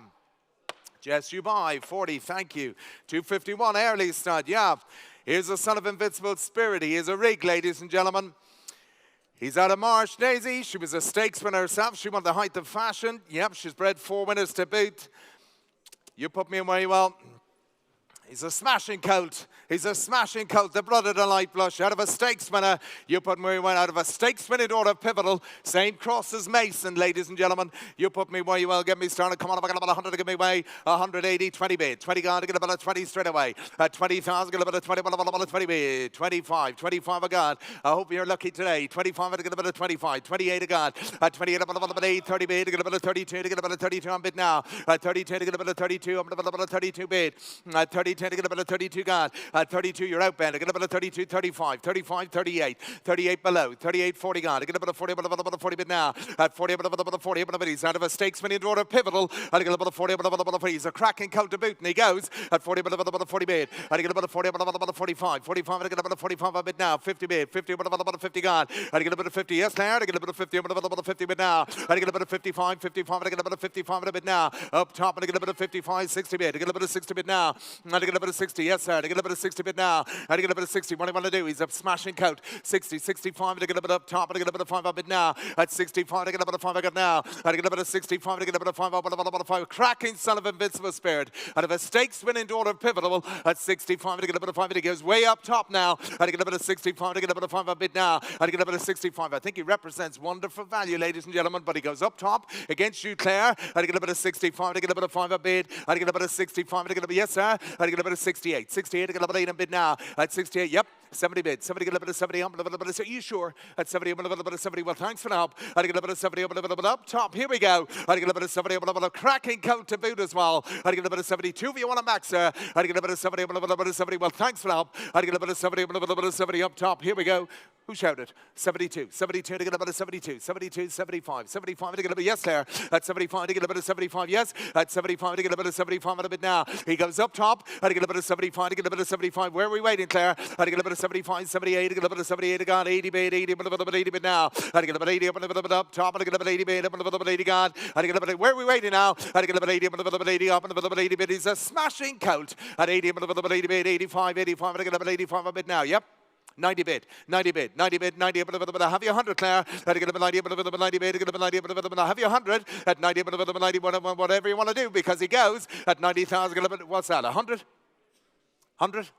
Jess, you buy 40. Thank you. 251 early stud. Yeah. Here's the son of Invincible Spirit. He is a rig, ladies and gentlemen. He's out of Marsh Daisy. She was a stakes winner herself. She won the height of fashion. Yep, she's bred 4 winners to boot. You put me in very well. He's a smashing colt. He's a smashing colt. The brother to Light Blush. Out of a stakes winner. You put me well. Out of a stakes winning order Pivotal. Same cross as Mason, ladies and gentlemen. You put me very well. Get me started. Come on, if I got about 100 to give me away. 180, 20 bid. 20 gone to get about a 20 straight away. At 20,000, get about a 20, about a 20 bid. 25, 25 a god. I hope you're lucky today. 25 to get about a 25. 28 a god. At 28, about 8, 30 bid. To get about a 32, to get about a 32 on bid now. At 32, to get about a 32, about a 32 bid. At 32, to get about a 32 gone. At 32, you're out, Ben. To get about a 32, 35, 35, 38. 38 below. 38, 40 gone. To get about a 40, about a 40 bid now. At 40, about a 40, about a bid. He's out of a stakes winning order Pivotal. I get about a 40, about a 40. He's a cracking coat to boot, and he goes at 40, about a 40 bid. I get about a 40, about a 45. 45, I get about a 45 a bid now. 50 bid. 50, about a 50 gone. I get about a 50. Yes, there. I get about a 50, about a 50 bid now. I get about a 55, 55. I get about a 55 a bid now. Up top, and I get about a 55, 60 bid. I get about a 60 bid now. I get about a 60. Yes, sir. I get about a 60 bid now. I get about a 60. What do you want to do? He's a smashing coat. 60, 65. I get about up top, and I get about a 5 a bid now. At 65, I get about a 5 I got now. I get about a 65. I get about a 5 up, about a 5. Cracking son of Invincible Spirit. Out of a stakes winning order Pivotal. At 65, I get about a 5. He goes way up top now. I get about a 65. I get about a 5 a bid now. I get about a 65. I think he represents wonderful value, ladies and gentlemen. But he goes up top against you, Claire. I get about a 65. I get about a 5 a bid. I get about a 65. I get about yes, sir. I get about a 68. 68. I get about 8 a bid now. At 68, yep. 70 bid. 70 get a bit of 70 up, a little bit of, are you sure? At 70 up, a little bit of 70. Well, thanks for the help. I get a bit of 70 up, a little bit up top. Here we go. I get a bit of 70 up, a little bit of cracking coat to boot as well. I get a bit of 72 if you want them back, sir. I get a bit of 70 up, a little bit of 70. Well, thanks for the help. I get a bit of 70 up, a little bit of 70 up top. Here we go. Who shouted? 72. 72 to get a bit of 72. 72, 75. 75 to get a bit, yes, there. At 75 to get a bit of 75, yes. At 75 to get a bit of 75 and a bit now. He goes up top. I get a bit of 75 to get a bit of 75. Where are we waiting, Claire? I get a bit of 75, 78. I get a bit of 78 again. 80 bid, 80, but a bit of 80 bid now. I get a bit of 80 up and a bit up top. I get a bit of 80 bid, up and a bit of 80 gone. I get a bit of, where are we waiting now? I get a bit of 80 up and a bit of 80 up and a bit of 80 bid. He's a smashing colt. At 80 up and a bit of 80 bid, 85, 85. I get a bit of 85 a bit now. Yep. 90 bid, 90 bid, 90 bid, 90 bid, have you 100, Claire? Have you 90 bid, 90 bid, have you 100? At 90 bid, 90, whatever you want to do, because he goes at 90,000, what's that, 100? 100?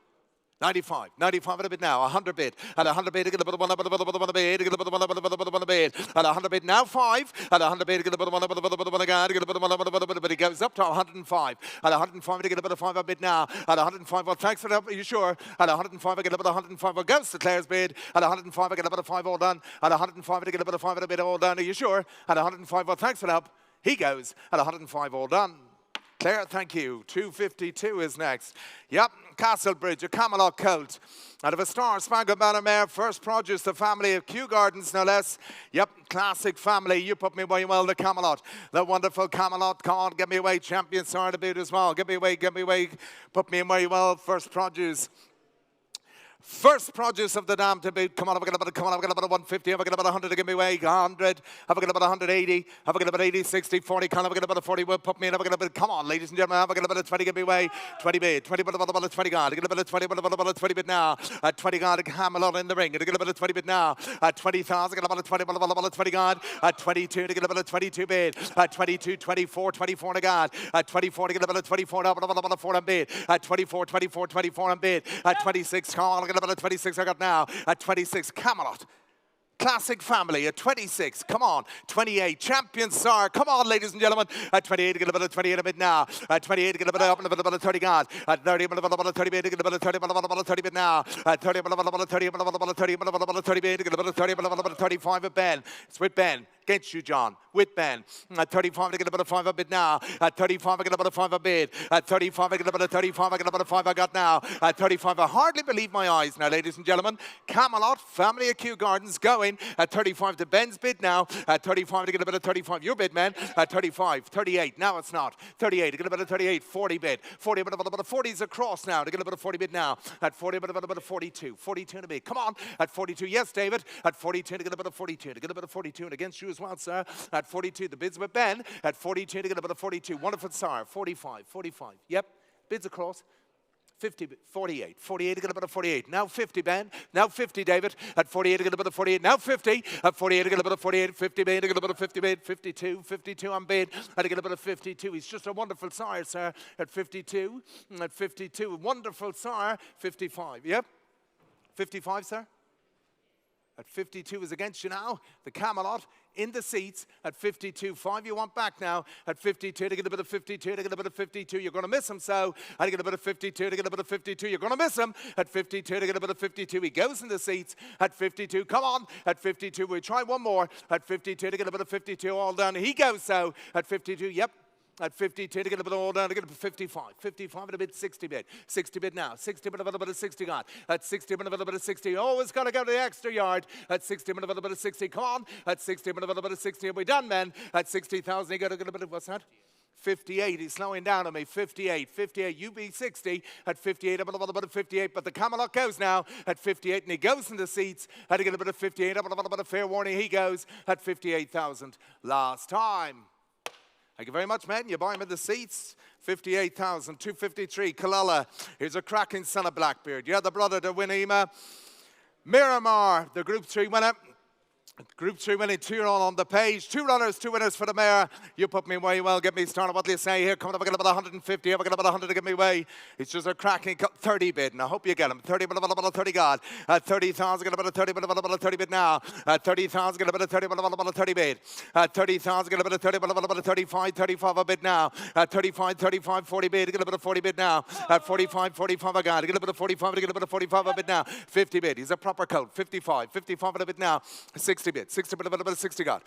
95, 95 at a bit now, 100 bid, at 100 bid, get a bit of one bid, get a bit of one bid, at 100 bid now 5, at 100 bid, get a bit of one again, get a bit of one, but he goes up to 105, at 105 to get a bit of 5 a bid now, at 105, well thanks for that, are you sure? At 105 I get a bit of 105, well goes to Claire's bid, at 105 I get a bit of 5 all done, at 105 to get a bit of 5 at a bid all done, are you sure? At 105, well thanks for that, he goes at 105 all done. Claire, thank you. 252 is next. Yep, Castlebridge, a Camelot colt. Out of a Star Spangled Banner mare, first produce, the family of Kew Gardens, no less. Yep, classic family. You put me away well, the Camelot. The wonderful Camelot. Come on, get me away. Champion Star to boot as well. Get me away, get me away. Put me away well, first produce. First produce of the dam to boot. Come on, have I got about 150, have I got about 100 to give me away, 100, have I got about 180, have I got about 80, 60, 40, have I got about 40, will put me in, have I got about, come on, ladies and gentlemen, have I got about 20, give me away, 20 bid, 20 bid, about 20 gone, I get about 20, about 20 bid now, 20 gone, Camelot in the ring, I get about 20 bid now, 20,000, I get about 20, about 20 gone, 22 to get about 22 bid, 22, 24, 24 to gone, 24 to get about 24, about 4 on bid, 24, 24, 24 on bid, 26, come on, about 26 I got now. At 26, Camelot. Classic family at 26. Come on. 28, Champion Star. Come on, ladies and gentlemen. At 28, get a bit of 28 a bit now. At 28, get a bit up and a bit of 30 gone. At 30, get a bit of 30 bit, get a bit of 30, about 30 bit now. At 30, about 30, about 30, about 30 bit, get a bit of 30, about 35 at Ben. It's with Ben. Against you, John. With Ben. At 35, I get a bit of 5 a bit now. At 35, I get a bit of 5 a bit. At 35, I get a bit of 35, I get a bit of 5 I got now. At 35, I hardly believe my eyes now, ladies and gentlemen. Camelot, family of Kew Gardens, going at 35 to Ben's bid now. At 35, to get a bit of 35. Your bid, man. At 35, 38. Now it's not. 38, to get a bit of 38. 40 bid. 40, a bit of 40 is across now. To get a bit of 40 bid now. At 40, a bit of 42. 42 to bid. Come on. At 42, yes, David. At 42, to get a bit of 42. To get a bit of 42. And against you as well, sir. At 42, the bids with Ben. At 42, to get a bit of 42. Wonderful sire. 45, 45. Yep. Bids across. 50, 48, 48 to get a bit of 48. Now 50, Ben. Now 50, David. At 48 to get a bit of 48. Now 50. At 48 to get a bit of 48. 50 bid to get a bit of 50 bid. 52, 52 on bid. And to get a bit of 52. He's just a wonderful sire, sir. At 52. At 52. Wonderful sire. 55. Yep. 55, sir. At 52 is against you now. The Camelot in the seats at 52. 5 you want back now. At 52 to get a bit of 52 to get a bit of 52. You're going to miss him, so. And to get a bit of 52 to get a bit of 52. You're going to miss him. At 52 to get a bit of 52. He goes in the seats at 52. Come on. At 52. We'll try one more. At 52 to get a bit of 52. All done. He goes, so. At 52. Yep. At 52 to get a bit all down to get a 55. 55 at a bit, 60 bit. 60 bit now. 60 bit of a little bit of 60 gone. At 60 bit of a little bit of 60. Always got to go to the extra yard. At 60 bit of a little bit of 60. Come on. At 60 bit of a little bit of 60. We're done, men. At 60,000, you got to get a bit of, what's that? 58. He's slowing down on me. 58. 58. You be 60. At 58, a little bit of 58. But the Camelot goes now at 58. And he goes in the seats. Had to get a bit of 58. A little bit of fair warning. He goes at 58,000. Last time. Thank you very much, man. You buy him in the seats. 58,000, 253. Kalala. Here's a cracking son of Blackbeard. You're the brother to Winema. Miramar, the Group 3 winner. Group 3 winning, 2 on the page. 2 runners, 2 winners for the mare. You put me away well, get me started. What do you say here? Coming up, I got about 150. I've got about 100 to get me away. It's just a cracking 30 bid, and I hope you get him. 30 bid, about 30 God. 30,000, get about a 30 bid, about 30 bid now. 30,000, get about a 30 bid, about 30 bid. 30,000, get about a 30 bid, about a 35, 35 a bid now. 35, 35, 40 bid, get about a 40 bid now. 45, 45 a God. Get about a 45, get about a 45 a bid now. 50 bid, he's a proper coat. 55, 55 a bid now. 60 bid, 60 bid, about 60 God.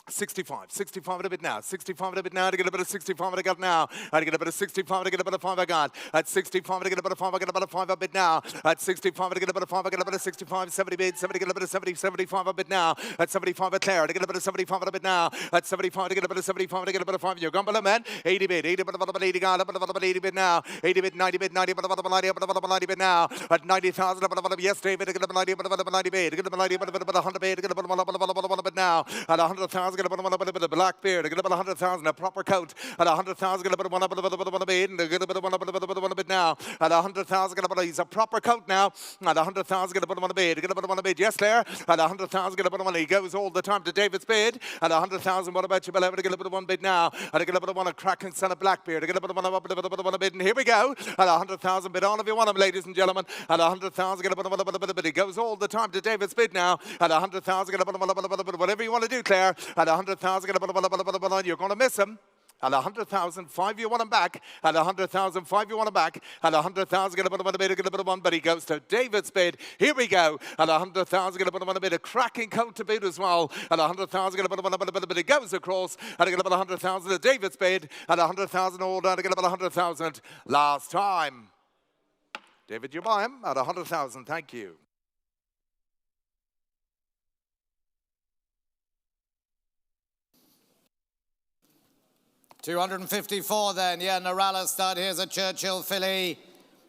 65, 65 a bit now, 65 a bit now, to get a bit of 65 I got now, I get a bit of 65 to get a bit of 5 I got, at 65 to get a bit of 5 I get a bit of 5 a bit now, at 65 to get a bit of 5 I get a bit of 65, 70 bid, 70 get a bit of 70, 75 a bit now, at 75 at Claire to get a bit of 75 a bit now, at 75 to get a bit of 75 to get a bit of 5, you're gone below man, 80 bid, 80 bit, about 80 got, about 80 bid now, 80 bid, 90 bid, 90 bit, about 90, about 90 bid now, at 90,000, about yes David, to get a bit 90, about 90 bid, to get a bit 90 bid, to get a bit 90 bit, about 100 bid, to get a bit 1 bit now. At 100,000, going to put one up a bit of black beard. Going to put 100,000 a proper coat. At 100,000, going to put one up a bit going to put one up a bit now. At 100,000, going to put he's a proper coat now. At 100,000, going to put one a bit. Going to put one a bit. Yes, Claire. At 100,000, going to put one. He goes all the time to David's bid. At 100,000, what about you, beloved? Going to put one bid now. And going to put one a cracking son of Blackbeard. Going to put one up a bit. And here we go. At 100,000 bid on if you want him, ladies and gentlemen. At 100,000, going to put one up a bit. He goes all the time to David's bid now. At 100,000, going to put one up a bit. Whatever you want to do, Claire. At 100,000, going to put one up a bit. You're going to miss him. At 100,000, 5 you want him back. At 100,000, 5 you want him back. At 100,000, going to put him on a bid, going to put him on, but he goes to David's bid. Here we go. At 100,000, going to put him on a bid, a cracking coat to boot as well. At 100,000, going to put him on a bid, but he goes across. And going to put 100,000 to David's bid. At 100,000 all down, going to put 100,000 last time. David, you buy him at 100,000. Thank you. $254 then. Yeah, Narala stud. Here's a Churchill filly.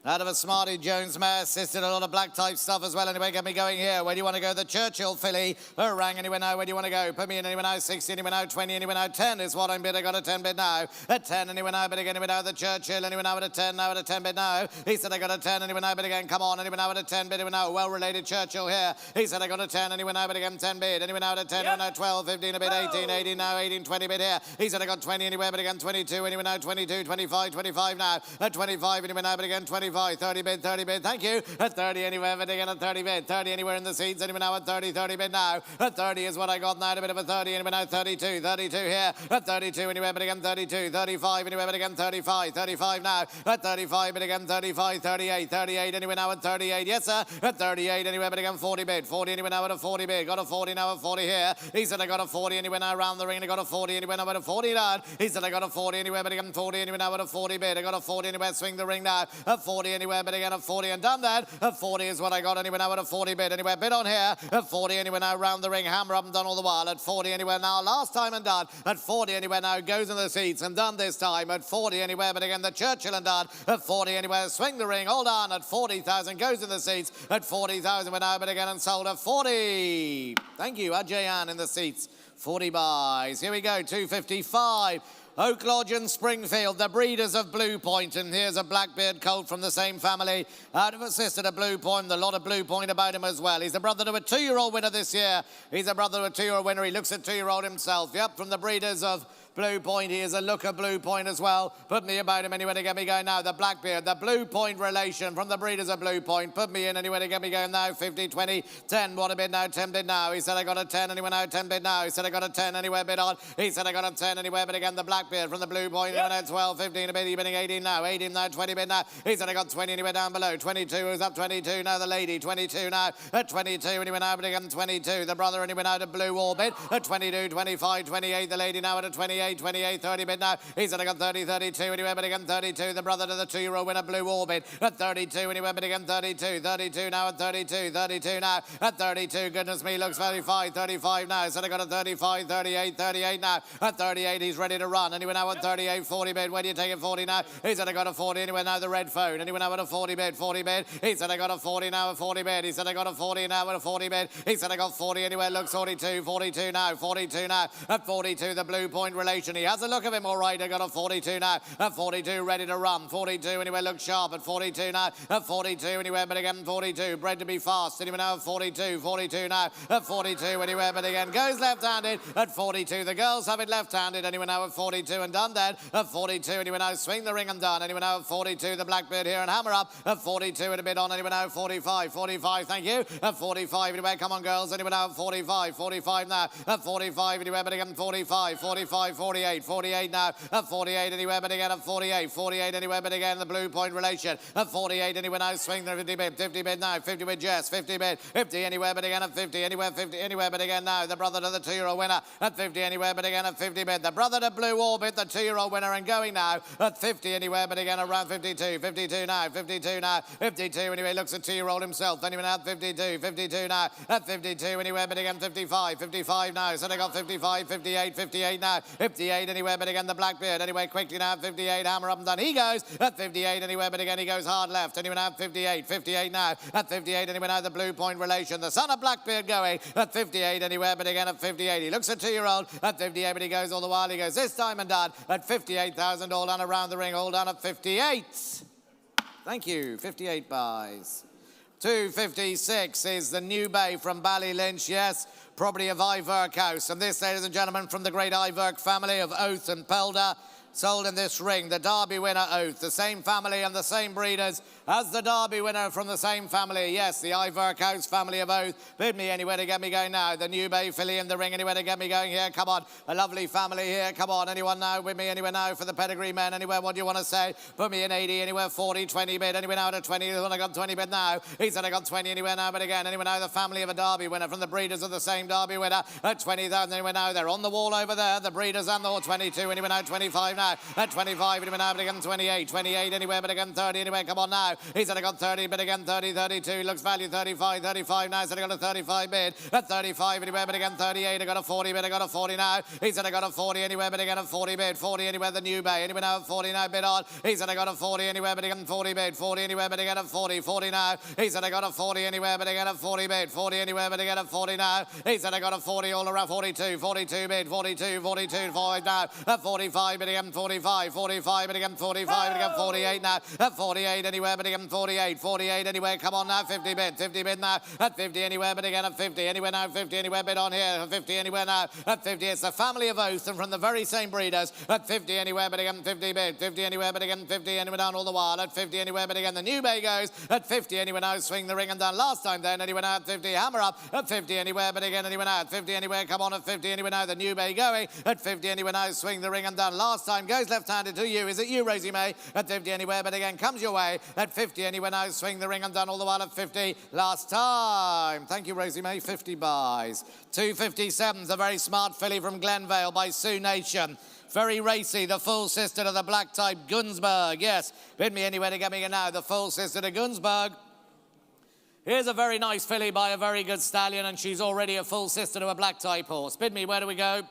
Out of a Smarty Jones mare, assisted a lot of black type stuff as well. Anyway, get me going here. Where do you want to go? The Churchill filly. Her rang anywhere now. Where do you want to go? Put me in anywhere now. 60 anywhere now. 20 anywhere now. 10 is what I'm bid. I got a 10 bid now. At 10 anywhere now. Bid again anywhere now. The Churchill anywhere now at a 10 now. At a 10 bid now. He said I got a 10 anywhere now. Bid again. Come on anywhere now at a 10 bid anywhere now. Well related Churchill here. He said I got a 10 anywhere now. Bid again 10 bid. Anywhere now at a 10 now. 12, 15 a bid. 18, 18 now. 18, 20 bid here. He said I got 20 anywhere. Bid again 22 anywhere now. 22, 25, 25 now. At 25 anywhere now. Bid again 25, 30 bid. 30 bid, thank you. At 30 anywhere, but again at 30 bid. 30 anywhere in the seats, anywhere now at 30, 30 bid now. At 30 is what I got now, a bit of a 30, anywhere now 32, 32 here. At 32 anywhere, but again 32, 35 anywhere, but again 35, 35 now. At 35, but again 35, 38, 38 anywhere now at 38, yes sir. At 38 anywhere, but again 40 bid. 40 anywhere now at a 40 bid. Got a 40 now at 40 here. He said I got a 40 anywhere now around the ring, and I got a 40 anywhere now at a 40 down. He said I got a 40 anywhere, but again 40 anywhere now at a 40 bid. I got a 40 anywhere, swing the ring now. At 40 anywhere, but again at 40 and done that. At 40 is what I got anywhere now at a 40 bid. Anywhere bid on here. At 40 anywhere now round the ring. Hammer up and done all the while. At 40 anywhere now last time and done. At 40 anywhere now goes in the seats and done this time. At 40 anywhere, but again the Churchill and done. At 40 anywhere, swing the ring. Hold on. At 40,000 goes in the seats. At 40,000 went out, but again and sold at 40. Thank you. Ajay Ann in the seats. 40 buys. Here we go. 255. Oak Lodge and Springfield, the breeders of Blue Point, and here's a Blackbeard colt from the same family. Out of a sister to Blue Point, a lot of Blue Point about him as well. He's a brother to a 2-year-old winner this year. He's a brother to a 2-year-old winner. He looks at 2-year-old himself. Yep, from the breeders of Blue Point. He is a look of Blue Point as well. Put me about him anywhere to get me going now. The Blackbeard, the Blue Point relation from the breeders of Blue Point. Put me in anywhere to get me going now. 50, 20, 10. What a bid now? 10 bid now. He said I got a 10 anywhere now. 10 bid now. He said I got a 10 anywhere bid on. He said I got a 10 anywhere, but again the Blackbeard from the Blue Point. Anywhere now 12, 15 a bid. He's bidding 18 now. 18 now. 20 bid now. He said I got 20 anywhere down below. 22 is up. 22 now. The lady. 22 now. At 22 anywhere now, but again 22. The brother anywhere now to Blue Orbit. At 22, 25, 28. The lady now at a 28, 28, 30. Bid now. He said I got 30, 32 anywhere, but again 32. The brother to the 2-year-old winner, Blue Orbit. At 32 anywhere, but again 32. 32 now at 32. 32 now at 32. Goodness me, looks 35. 35 now. Said I got a 35, 38, 38 now. At 38, he's ready to run. Anywhere now at 38, 40 bid. Where do you take it? 40 now. He said I got a 40 anywhere now. The red phone. Anywhere now at a 40 bid. 40 bid. He said I got a 40 now at 40 bid. He said I got a 40 now at a 40 bid. He said I got 40 anywhere. Looks 42. 42 now. 42 now. At 42, the Blue Point relation. He has a look of him all right. I got a 42 now. At 42, ready to run. 42 anywhere, looks sharp. At 42 now. At 42 anywhere, but again 42. Bred to be fast. Anywhere now at 42. 42 now. At 42 anywhere, but again goes left-handed. At 42, the girls have it left-handed. Anywhere now at 42 and done then. At 42 anywhere now, swing the ring and done. Anywhere now at 42, the Blackbeard here and hammer up. At 42 and a bit on. Anywhere now at 45. 45, thank you. At 45 anywhere, come on girls. Anywhere now at 45. 45 now. At 45 anywhere, but again 45. 45, 48. 48 now. At 48 anywhere, but again at 48. 48 anywhere, but again the Blue Point relation. At 48 anywhere now, swing the 50 bid. 50 bid now. 50 bid Jess. 50 bid. 50 anywhere, but again at 50. Anywhere 50 anywhere, but again now. The brother to the 2-year-old winner. At 50 anywhere, but again at 50 bid. The brother to Blue Orbit, the 2-year-old winner, and going now. At 50 anywhere, but again around 52. 52 now. 52 now. 52 anyway, looks at 2-year-old himself. Anywhere now at 52. 52 now. At 52 anywhere, but again 55. 55 now. So they got 55. 58. 58 now. 58 anywhere, but again the Blackbeard. Anyway, quickly now, 58, hammer up and done. He goes at 58 anywhere, but again he goes hard left. Anyway now, 58, 58 now. At 58 anyway now, the Blue Point relation. The son of Blackbeard going at 58 anywhere, but again at 58. He looks a 2-year-old at 58, but he goes all the while. He goes this time and done at 58,000, all done around the ring, all done at 58. Thank you, 58 buys. 256 is the New Bay from Ballylynch, yes, property of Iverk House. And this, ladies and gentlemen, from the great Iverk family of Oath and Pelder, sold in this ring. The Derby winner, Oath, the same family and the same breeders as the Derby winner from the same family. Yes, the Iverk House family of Oath. Bid me anywhere to get me going now. The New Bay filly in the ring, anywhere to get me going here. Come on, a lovely family here. Come on, anyone now? With me anywhere now for the pedigree men. Anywhere, what do you want to say? Put me in 80, anywhere 40, 20 bid. Anywhere now to 20. This one I got 20 bid now. He said I got 20 anywhere now, but again, anywhere now the family of a Derby winner from the breeders of the same Derby winner at 20,000. Anywhere now, they're on the wall over there. The breeders and the 22. Anywhere now, 25 now. At 25, anywhere now, but again 28. 28 anywhere, but again 30 anywhere. Come on now. He said I got 30, but again 30, 32. Looks value 35, 35 now. Said I got a 35 bid. At 35 anywhere, but again 38. I got a 40 bid. I got a 40 now. He said I got a 40 anywhere, but again a 40 bid. 40 anywhere, the New Bay. Anywhere now, 40 now bid on. He said I got a 40 anywhere, but again 40 bid. 40 anywhere, but again a 40. 40 now. He said I got a 40 anywhere, but again a 40 bid. 40 anywhere, but again a 40 now. He said I got a 40 all around. 42, 42 bid. 42, 42, 5 now. At 45, but again 45. 45, but again 45, but again 48 now. At 48 anywhere, but again 48. 48 anywhere. Come on now. 50 bid. 50 bid now. At 50 anywhere, but again at 50. Anywhere now. 50 anywhere bid on here. 50 anywhere now. At 50. It's the family of Oath and from the very same breeders. At 50 anywhere, but again 50 bid. 50 anywhere, but again 50 anywhere down all the while. At 50 anywhere, but again the New Bay goes. At 50 anywhere now. Swing the ring and down last time then. Anywhere now at 50. Hammer up. At 50 anywhere, but again anywhere now. At 50 anywhere. Come on at 50 anywhere now. The New Bay going. At 50 anywhere now. Swing the ring and down last time. Goes left-handed to you. Is it you, Rosie May? At 50 anywhere, but again comes your way. At 50 anywhere now. Swing the ring and down all the while at 50. Last time. Thank you, Rosie May. 50 buys. 257's a very smart filly from Glenvale by Sioux Nation. Very racy, the full sister to the black type Gunsberg. Yes, bid me anywhere to get me in now. The full sister to Gunsberg. Here's a very nice filly by a very good stallion, and she's already a full sister to a black type horse. Bid me, where do we go?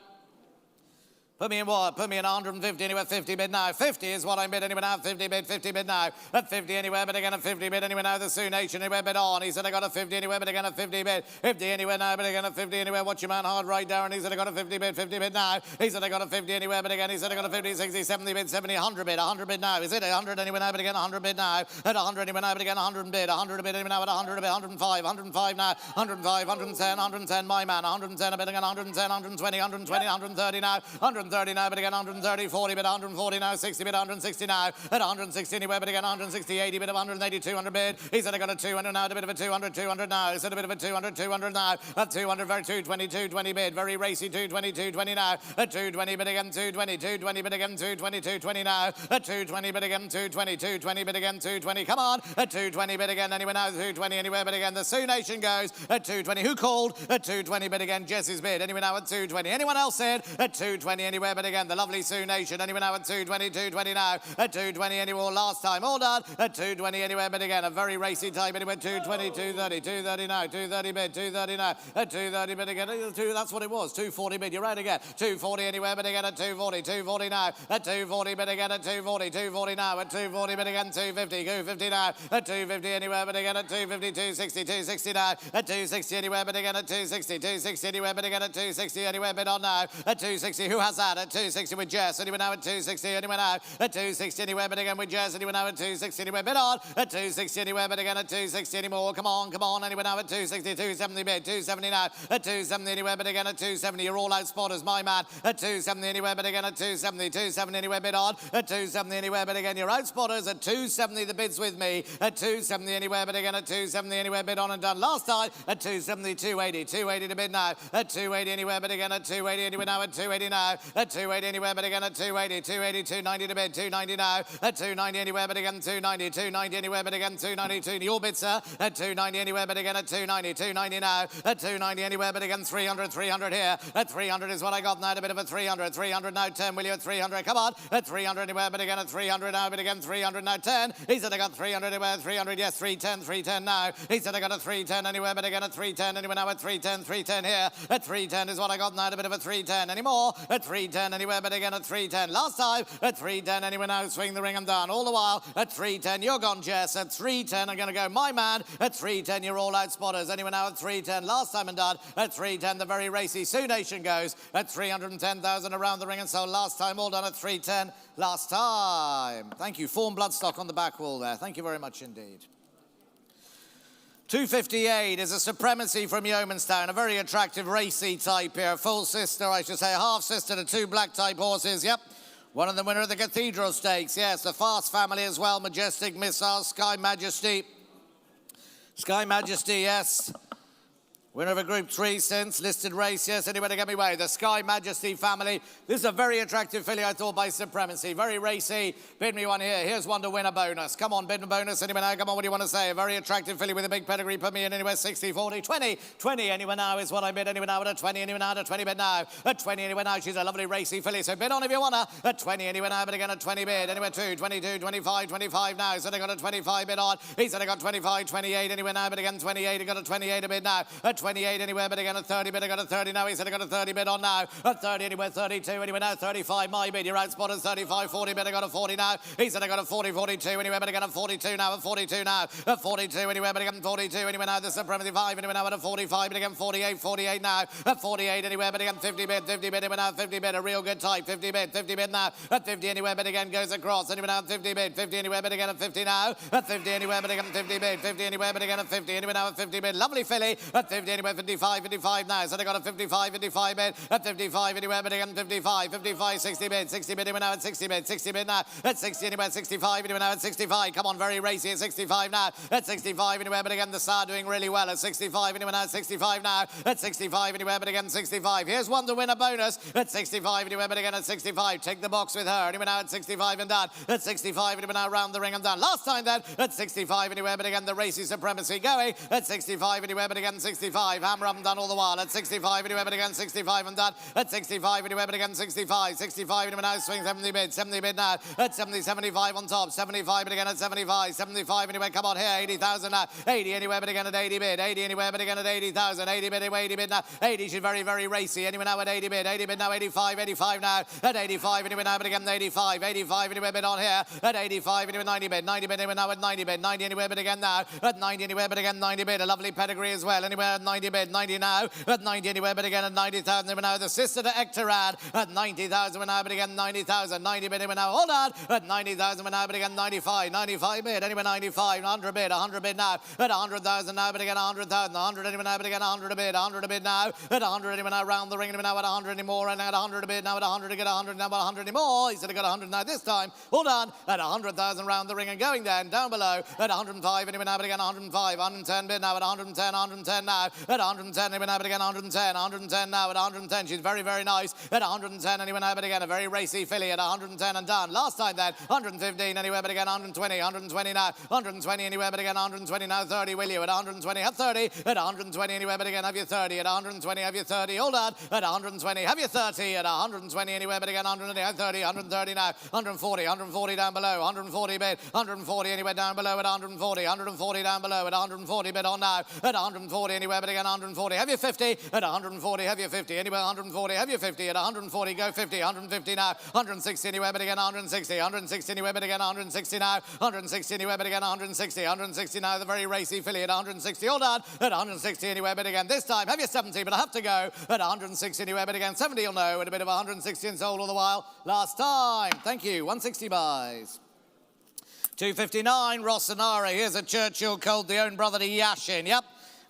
Put me in what? Put me in 150 anywhere, 50 bid now. 50 is what I'm bid anywhere now, 50 bid now. At 50 anywhere, but again a 50 bid anywhere now. The Sioux Nation anywhere bid on. He said I got a 50 anywhere, but again a 50 bid. 50 anywhere now, but again a 50 anywhere. Watch your man hard right down. He said I got a 50 bid now. He said I got a 50 anywhere, but again he said I got a 50, 60, 70 bid, 70, 100 bid, 100 bid now. Is it 100 anywhere now, but again 100 bid now. At 100 anywhere now, but again 100 bid, 100 bid anywhere now. At 100 bid, 105, 105 now. 105, 110, 110 my man. 110 a bit again, 110, 120, 120, 130 now. 130 now, but again 130, 40 bid, 140 now, 60 bid, 160 now. At 160 anywhere, but again 160, 80 bid of 180, 200 bid. He said I got a 200 now, a bit of a 200, 200 now. He said a bit of a 200, 200 now. At 200, very 220, 220 bid. Very racy, 220, 220 now. At 220 bid again, 220, 220 bid again, 220, 220 now. At 220 bid again, 220, 220 bid again, 220. Come on. At 220 bid again, anywhere now, 220 anywhere, but again the Sioux Nation goes. At 220, who called? At 220 bid again, Jess's bid. Anywhere now at 220. Anyone else said? At 220 anywhere, but again the lovely Sioux Nation. Anywhere now at 220, 220 now. At 220 anywhere last time. All done. At 220 anywhere, but again a very racy type. Anywhere 220, 230, 230 now. 230 bid, 230 now. At 230 bid again. That's what it was. 240 bid. You're right again. 240 anywhere, but again at 240, 240 now. At 240 bid again at 240, 240 now. At 240 bid again 250, 250 now. At 250 anywhere, but again at 250, 260, 260 now. At 260 anywhere, but again at 260, 260 anywhere, but again at 260 anywhere, bid on now. At 260, who has that? At 260 with Jess. Anywhere now at 260 anywhere now. At 260 anywhere, but again with Jess. Anywhere now at 260 anywhere, bid on. At 260 anywhere, but again at 260 anymore. Come on, come on. Anywhere now at 260, 270 bid. 270 now. At 270 anywhere, but again at 270. You're all out spotters, my man. At 270 anywhere, but again at 270. 270 anywhere, bid on. At 270 anywhere, but again you're out spotters. At 270 the bid's with me. At 270 anywhere, but again at 270 anywhere, bid on and done last time. At 270, 280. 280 to bid now. At 280 anywhere, but again at 280 anywhere now. At 280 now. At 280 anywhere, but again at 280. 280, 290 to bid. 290 now. At 290 anywhere, but again 290. 290 anywhere, but again 292. Your bid, sir. At 290 anywhere, but again at 290. 290 now. At 290 anywhere, but again 300. 300 here. At 300 is what I got now. A bit of a 300. 300 now. 10 will you at 300? Come on. At 300 anywhere, but again at 300 now. But again 300 now. 10. He said I got 300 anywhere. 300. Yes. 310. 310 now. He said I got a 310 anywhere, but again at 310 anywhere now. At 310. 310 here. At 310 is what I got now. A bit of a 310 anymore. At 310 310 anywhere, but again at 310. Last time at 310 anywhere now, swing the ring and down. All the while at 310, you're gone, Jess. At 310, I'm going to go my man. At 310, you're all out spotters. Anyone now at 310, last time and done. At 310, the very racy Sioux Nation goes. At 310,000 around the ring, and so last time, all done at 310. Last time. Thank you. Form bloodstock on the back wall there. Thank you very much indeed. 258 is a Supremacy from Yeomanstown, a very attractive racy type here. Full sister, I should say, half sister to two black type horses. Yep. One of them winner of the Cathedral Stakes. Yes, the Fast family as well. Majestic Missile, Sky Majesty. Sky Majesty, yes. Winner of a Group 3 since, listed race, yes, anywhere to get me way. The Sky Majesty family. This is a very attractive filly, I thought, by Supremacy. Very racy. Bid me one here. Here's one to win a bonus. Come on, bid me bonus. Anywhere now, come on, what do you want to say? A very attractive filly with a big pedigree. Put me in anywhere, 60, 40, 20. 20 anywhere now is what I bid. Anywhere now at a 20, anywhere now at a 20 bid now. At 20 anywhere now, she's a lovely racy filly. So bid on if you want her. At 20 anywhere now, but again at 20 bid. Anywhere 2, 22, 25, 25 now. So they got a 25 bid on. He said I got 25, 28 anywhere now, but again 28. He got a 28 a bid now. At 28 anywhere, but again a 30 bid, I got a 30 now, he said I got a 30 bid on now, at 30 anywhere, 32 anywhere now, 35 my bid, you're out spotters, 35, 40 bid, I got a 40 now, he said I got a 40, 42 anywhere, but I got a 42 now, at 42 now, at 42 anywhere, but again 42 anywhere now, the Supremacy 5 anywhere now, at a 45, but again 48, 48 now, at 48 anywhere, but again 50 bid, anywhere now, 50 bid, a real good type, 50 bid now, at 50 anywhere, but again goes across, anywhere now, 50 bid, 50 anywhere, but again at 50 now, at 50 anywhere, but again 50 bid, 50 anywhere, but again at 50 anywhere now, at 50 bid, lovely filly, at 50 anywhere, 55, 55 now, so they got a 55, 55 bid, at 55 anywhere, but again 55, 55, 60 bid, 60 bid anywhere now at 60 bid, 60 bid now, at 60 anywhere, 65 anywhere now at 65, come on, very racy at 65 now, at 65 anywhere, but again the Star doing really well at 65 anywhere now, at 65 now, at 65 anywhere, but again 65, here's one to win a bonus, at 65 anywhere, but again at 65, take the box with her, anywhere now at 65 and done, at 65 anywhere now round the ring and done, last time then, at 65 anywhere, but again the racy Supremacy going, at 65 anywhere, but again 65, hammer up and done all the while, at 65 anywhere, but again 65 and done, at 65 anywhere, but again 65, 65 anywhere now, swing 70 bid now, at 70, 75 on top, 75 but again at 75, 75 anywhere, come on here, 80,000 now, 80 anywhere, but again at 80 bid, 80 anywhere, but again at 80,000, 80 bid, 80 bid now, 80, she's very, very racy, anywhere now at 80 bid now, 85, 85 now, at 85 anywhere now, but again 85, 85 anywhere, bid on here, at 85 anywhere, 90 bid anywhere now at 90 bid, 90 anywhere, but again now, at 90 anywhere, but again 90 bid, a lovely pedigree as well, anywhere at 90 bid, 90 now, at 90 anywhere, but again at 90,000, we're now the sister to Ectorad, at 90,000, we're now, but again 90,000, 90 bid, we're now, hold on, at 90,000, we're now, but again 95, 95 bid, anywhere 95, 100 bid now, at 100,000 now, but again 100,000, 100 anywhere now, but again 100 a bid now, at 100 anywhere now, round the ring, anywhere now at 100 anymore, and at 100 a bid now, at 100 to get 100, now at 100 anymore, he said he got 100 now this time, hold on, at 100,000 round the ring and going then, down below, at 105 anywhere now, but again 105, 110 bid now, at 110, 110 now, at 110 anywhere now, but again 110, 110 now, at 110, she's very, very nice, at 110 anywhere now, but again a very racy filly, at 110 and done, last time then, 115 anywhere, but again 120, 120 now, 120 anywhere, but again 120 now, 30 will you, at 120, have 30, at 120 anywhere, but again have your 30, at 120 have your 30, hold on, at 120 have your 30, at 120 anywhere, but again 120 have 30, 130 now, 140, 140 down below, 140 bid, 140 anywhere down below, at 140, 140 down below, at 140 bid on now, at 140 anywhere, but again 140 have your 50, at 140 have your 50, anywhere 140 have your 50, at 140 go 50, 150 now, 160 anywhere, but again 160, 160 anywhere, but again 160 now, 160 anywhere, but again 160, 160 now, the very racy filly at 160, hold on, at 160 anywhere, but again this time have your 70, but I have to go at 160 anywhere, but again 70 you'll know, at a bit of 160 and sold all the while, last time, thank you, 160 buys. 259, Rossonara, here's a Churchill colt, the own brother to Yashin, yep.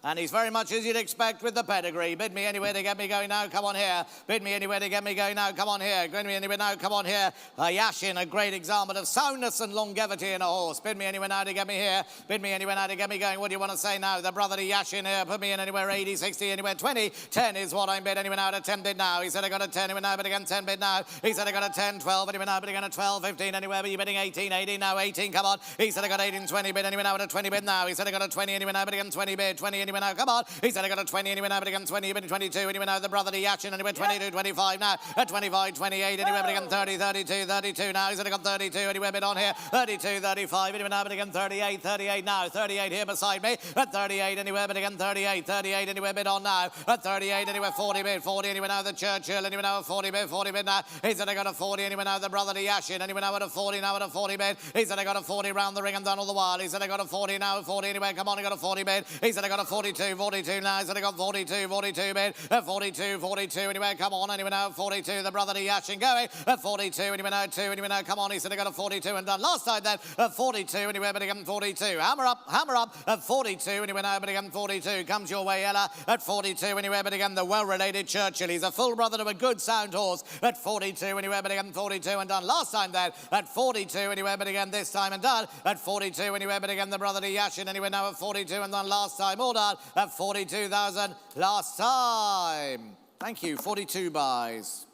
And he's very much as you'd expect with the pedigree. Bid me anywhere to get me going now, come on here. Bid me anywhere to get me going now, come on here. Bid me anywhere now, come on here. Yashin, a great example of soundness and longevity in a horse. Bid me anywhere now to get me here. Bid me anywhere now to get me going. What do you want to say now? The brother to Yashin here. Put me in anywhere 80, 60, anywhere 20. 10 is what I'm bid anywhere now at 10 bid now. He said I got a 10 anywhere now, but again 10 bid now. He said I got a 10, 12 anywhere now, but again a 12, 15 anywhere, but you're bidding 18, 18 now, 18, come on. He said I got 18, 20 bid anywhere now at a 20 bid now. He said I got a 20 anywhere now, but again 20 bid, 20 anywhere anyway now, come on. He said I got a 20 anyway now, but again 20, but 22 anyway now, the brother to Yashin anyway, 22, 25 now, at 25, 28 anyway, but again 30, 32, 32 now, he said I got 32 anyway, but on here, 32, 35 anyway now, but again 38, 38 now, 38 here beside me, at 38 anyway, but again 38, 38 anyway, bit on now, at 38 anyway, 40 bit, 40 anyway now, the Churchill anyway now, 40 bit now, he said I got a 40 anyway now, the brother to Yashin anyway now, at a 40 now, at a 40 bit, he said I got a 40 round the ring and done all the while, he said I got a 40 now, 40 anyway, come on, I got a 40 bit, he said I got a 42, 42 now, he said I got 42, 42 bit, 42, 42 anyway, come on, anyway now, 42, the brother to Yashin going, 42 anyway now, 2 anyway now, come on, he said I got a 42 and done last time then, 42 anyway, but again 42, hammer up, at 42 anyway now, but again 42, comes your way, Ella, at 42 anyway, but again the well-related Churchill, he's a full brother to a good sound horse, at 42 anyway, but again 42 and done last time then, at 42 anyway, but again this time and done, at 42 anyway, but again the brother to Yashin anyway now at 42 and done last time, all done, at 42,000 last time. Thank you, 42 buys.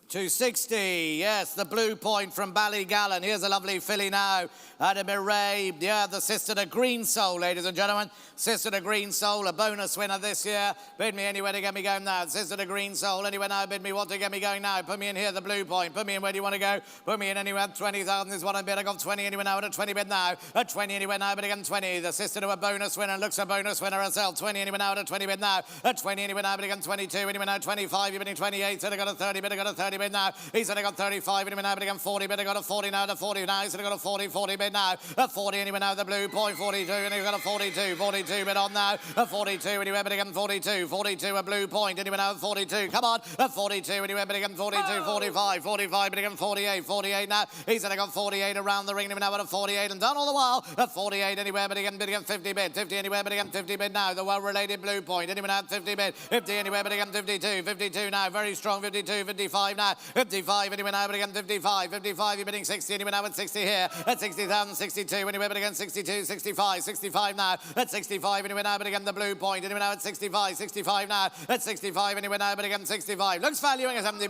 260, yes, the blue point from Ballygallen. Here's a lovely filly now. Adam Ray, yeah, the sister to Green Soul, ladies and gentlemen. Sister to Green Soul, a bonus winner this year. Bid me anywhere to get me going now. Sister to Green Soul, anywhere now, bid me what to get me going now. Put me in here, the blue point. Put me in where do you want to go? Put me in anywhere, 20,000 is what I bid. I got 20 anywhere now, at a 20 bid now. At 20 anywhere now, but again 20. The sister to a bonus winner, looks a bonus winner herself. 20 anywhere now, at a 20 bid now. At 20 anywhere now, but again 22 anywhere now, 25. You're bidding 28, said I got a 30 bid, I got a 30 bid now. He said I got 35 anyway now, but again 40 bid, I got a 40 now, to 40 now. He said I got a 40, 40 bid now. At 40 anyway now, the blue point, 42, and he got a 42, 42 bid on now. At 42 anyway, but again 42, 42 a blue point anyway now, 42, come on. At 42 anyway, but again 42, 45, 45, but again 48, 48 now. He said I got 48 around the ring anyway now, at a 48 and done all the while. At 48 anyway, but again 50 bid, 50 anyway, but again 50 bid now. The well-related blue point anyway now, 50 bid, 50 anyway, but again 52, 52 now, very strong 52, 55 now, 55 anyway now, but again 55, 55, you're bidding 60 anyway now, at 60 here, at 60,000, 62 anyway, but again 62, 65, 65 now, at 65 anyway now, but again the blue point anyway now, at 65, 65 now, at 65 anyway now, but again 65, looks valuing at 70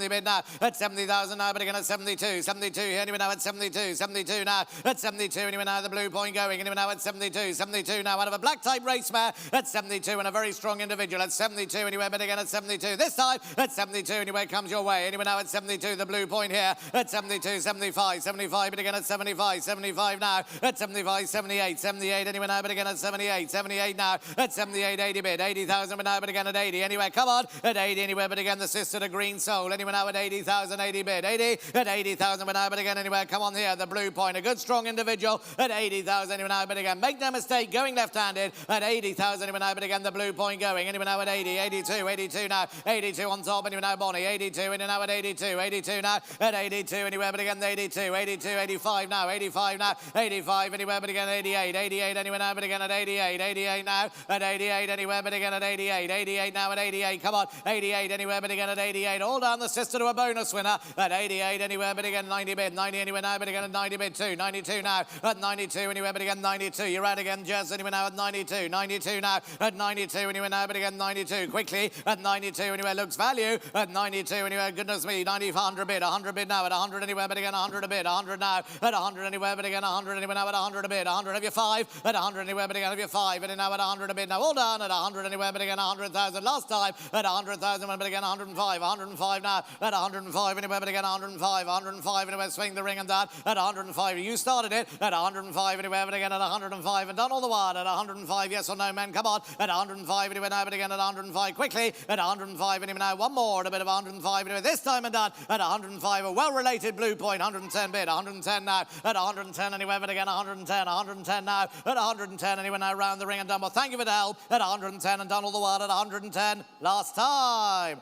bid now, at 70,000 now, but again at 72, 72 here anyway now, at 72, 72 now, at 72 anyway now, the blue point going anyway now, at 72, 72 now, out of a black type race mare, at 72 and a very strong individual, at 72 anyway, but again at 72, this time, at 72 anyway, comes your way, anyway now at 72, the blue point here, at 72, 75, 75, but again at 75, 75 now, at 75, 78, 78 anyway now, but again at 78, 78 now, at 78, 80 bid, 80,000 but now, but again at 80, anyway, come on, at 80 anyway, but again the sister to Green Soul, anyway now at 80,000, 80 bid, 80, at 80,000 but now, but again anyway, come on here, the blue point, a good strong individual, at 80,000 anyway now, but again, make no mistake, going left-handed, at 80,000 anyway now, but again the blue point going, anyway now at 80, 82, 82 now, 82 on top, anyway now Bonnie, 82, anyway now at 82, 82 now, at 82 anyway, but again the 82, 82, 85 now, 85 now, 85 anyway, but again 88, 88 anyway now, but again at 88, 88 now, at 88 anyway, but again at 88, 88 now at 88, come on, 88 anyway, but again at 88, all down the sister to a bonus winner, at 88 anyway, but again 90 bid, 90 anyway now, but again at 90 bid 2, 92 now, at 92 anyway, but again 92, you're out again, Jess anyway now at 92, 92 now, at 92 anyway now, but again 92, quickly, at 92 anyway, looks value, at 92 anyway, goodness me, 90, 100 bid now, at 100 anyway, but again 100 a bid, 100 now, at 100 anyway, but again 100 anyway now, at 100 a bid, 100 of your 5, at 100 anyway, but again of your 5, and now at 100 a bid, now all done, at 100 anyway, but again 100,000 last time, at 100,000, but again 105, 105 now, at 105 anyway, but again 105, 105 anyway, swing the ring and done, at 105, you started it, at 105 anyway, but again at 105, and done all the while, at 105, yes or no, men, come on, at 105 anyway now, but again at 105, quickly, at 105 anyway now, one more, a bit of 105 anyway, this time and done, at 105, a well-related blue point, 110 bid, 110 now, at 110 anyway, but again 110, 110 now, at 110 anyway now, round the ring and done, well, thank you for the help, at 110 and done all the while, at 110, last time.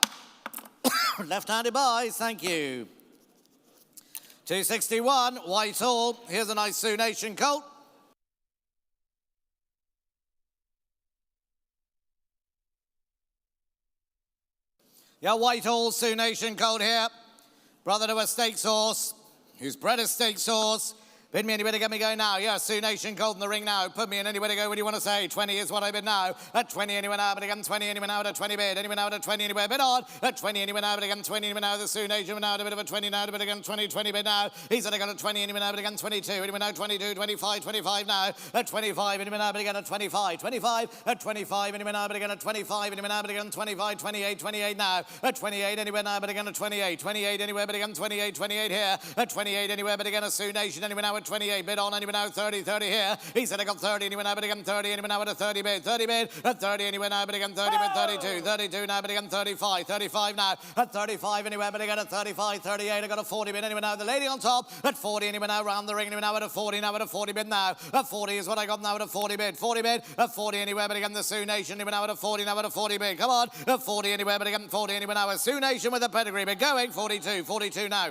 Left-handed buys, thank you. 261, Whitehall, here's a nice Sioux Nation colt. Yeah, Whitehall, Sioux Nation colt here. Brother to a stakes horse, who's bred a stakes horse. Bid me anywhere to get me going now. Yes, Sioux Nation, Gold in the ring now. Put me in anywhere to go. What do you want to say? 20 is what I bid now. At 20 anywhere now, but again 20 anywhere now. At 20 bid. Anywhere now at 20 anywhere bid on. At 20 anywhere now, but again 20 anywhere now. The Sioux Nation now. A bit of a 20 now. A bit again 20 bid now. He's at a 20 anywhere now, but again 22. Anywhere now 22, 25, 25 now. At 25 anywhere now, but again at 25. 25 at 25 anywhere now, but again at 25 anywhere now, but again 25, 28, 28 now. At 28 anywhere now, but again at 28. 28 anywhere, but again 28, 28 here. At 28 anywhere, but again a Sioux Nation anywhere now at 28. Bid on anywhere now 30, 30 here. He said I got 30 anywhere now, but again 30 anywhere now at a 30 bid. 30 bid at 30 anywhere now, but again 30 bid. 32. 32 now, but again 35. 35 now at 35 anywhere, but again at 35. 38 I got a 40 bid anywhere now. The lady on top at 40 anywhere now, round the ring anywhere now at a 40 now at a 40 bid now. At 40 is what I got now at a 40 bid. 40 bid at 40 anywhere, but again the Sioux Nation anywhere now at a 40 now at a 40 bid. Come on at 40 anywhere, but again 40 anywhere now. A Sioux Nation with a pedigree, but going 42. 42 now.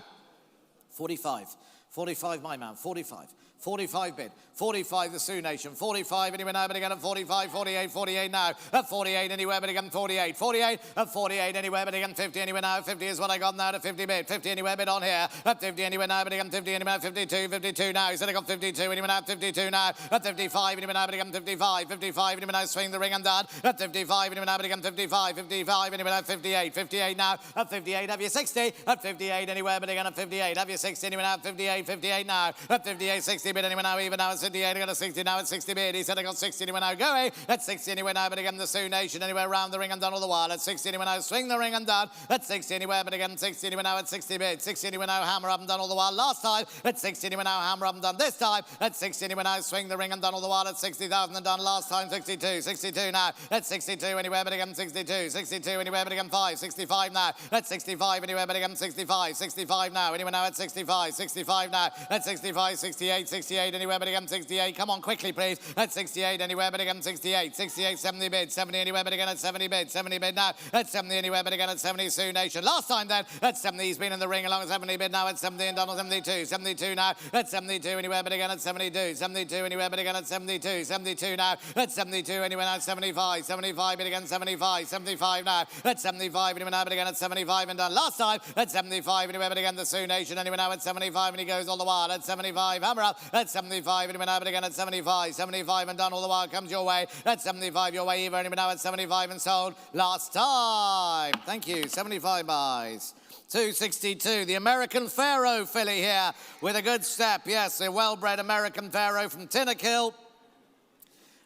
45. 45 my man. 45. 45 bid. 45 the Sioux Nation. 45 anywhere now, but again at 45, 48, 48 now. At 48 anywhere, but again 48. 48 at 48 anywhere, but again 50 anywhere now. 50 is what I got now at 50 bid. 50 anywhere bid on here. At 50 anywhere now, but again 50 anywhere. 52, 52 now. He said I got 52 anywhere now. 52 now. At 55 anywhere now, but again 55. 55 anywhere now. Swing the ring and done. At 55 anywhere now, but again 55. 55 anywhere now. 58. 58 now. At 58 have you 60. At 58 anywhere, but again at 58 have you 60 anywhere now. 58. 58 now. At 58 60 bid anywhere now. Even now at 58 I got a 60 now at 60 bid. He said I got 60 anywhere now. Going at 60 anywhere now, but again the Sioux Nation anywhere round the ring and done all the while. At 60 anywhere now. Swing the ring and done. At 60 anywhere, but again 60 anywhere now at 60 bid. 60 anywhere now. Hammer up and done all the while. Last time at 60 anywhere now. Hammer up and done this time. At 60 anywhere now. Swing the ring and done all the while. At 60,000 and done last time. 62. 62 now. At 62 anywhere, but again 62. 62 anywhere, but again 5. 65 now. At 65 anywhere, but again 65. 65 now. Anywhere now at 65. 65 now. At 65. 68. 68 anywhere, but again 68. Come on quickly please. At 68 anywhere, but again 68. 68 70 bid. 70 anywhere, but again at 70 bid. 70 bid now. At 70 anywhere, but again at 70 Sioux Nation. Last time then at 70 he's been in the ring along at 70 bid now. At 70 and Donald 72. 72 now. At 72 anywhere, but again at 72. 72 anywhere, but again at 72. 72 now. At 72 anywhere now. 75. 75 bid again 75. 75 now. At 75 anywhere now, but again at 75 and done last time. At 75 anywhere, but again the Sioux Nation anywhere now at 75 and he goes all the while. At 75 hammer up. At 75 anywhere now, but again at 75. 75 and done all the while comes your way. At 75 your way even anywhere now at 75 and sold last time. Thank you. 75 buys. 262, the American Pharaoh filly here with a good step. Yes, a well-bred American Pharaoh from Tinnakill.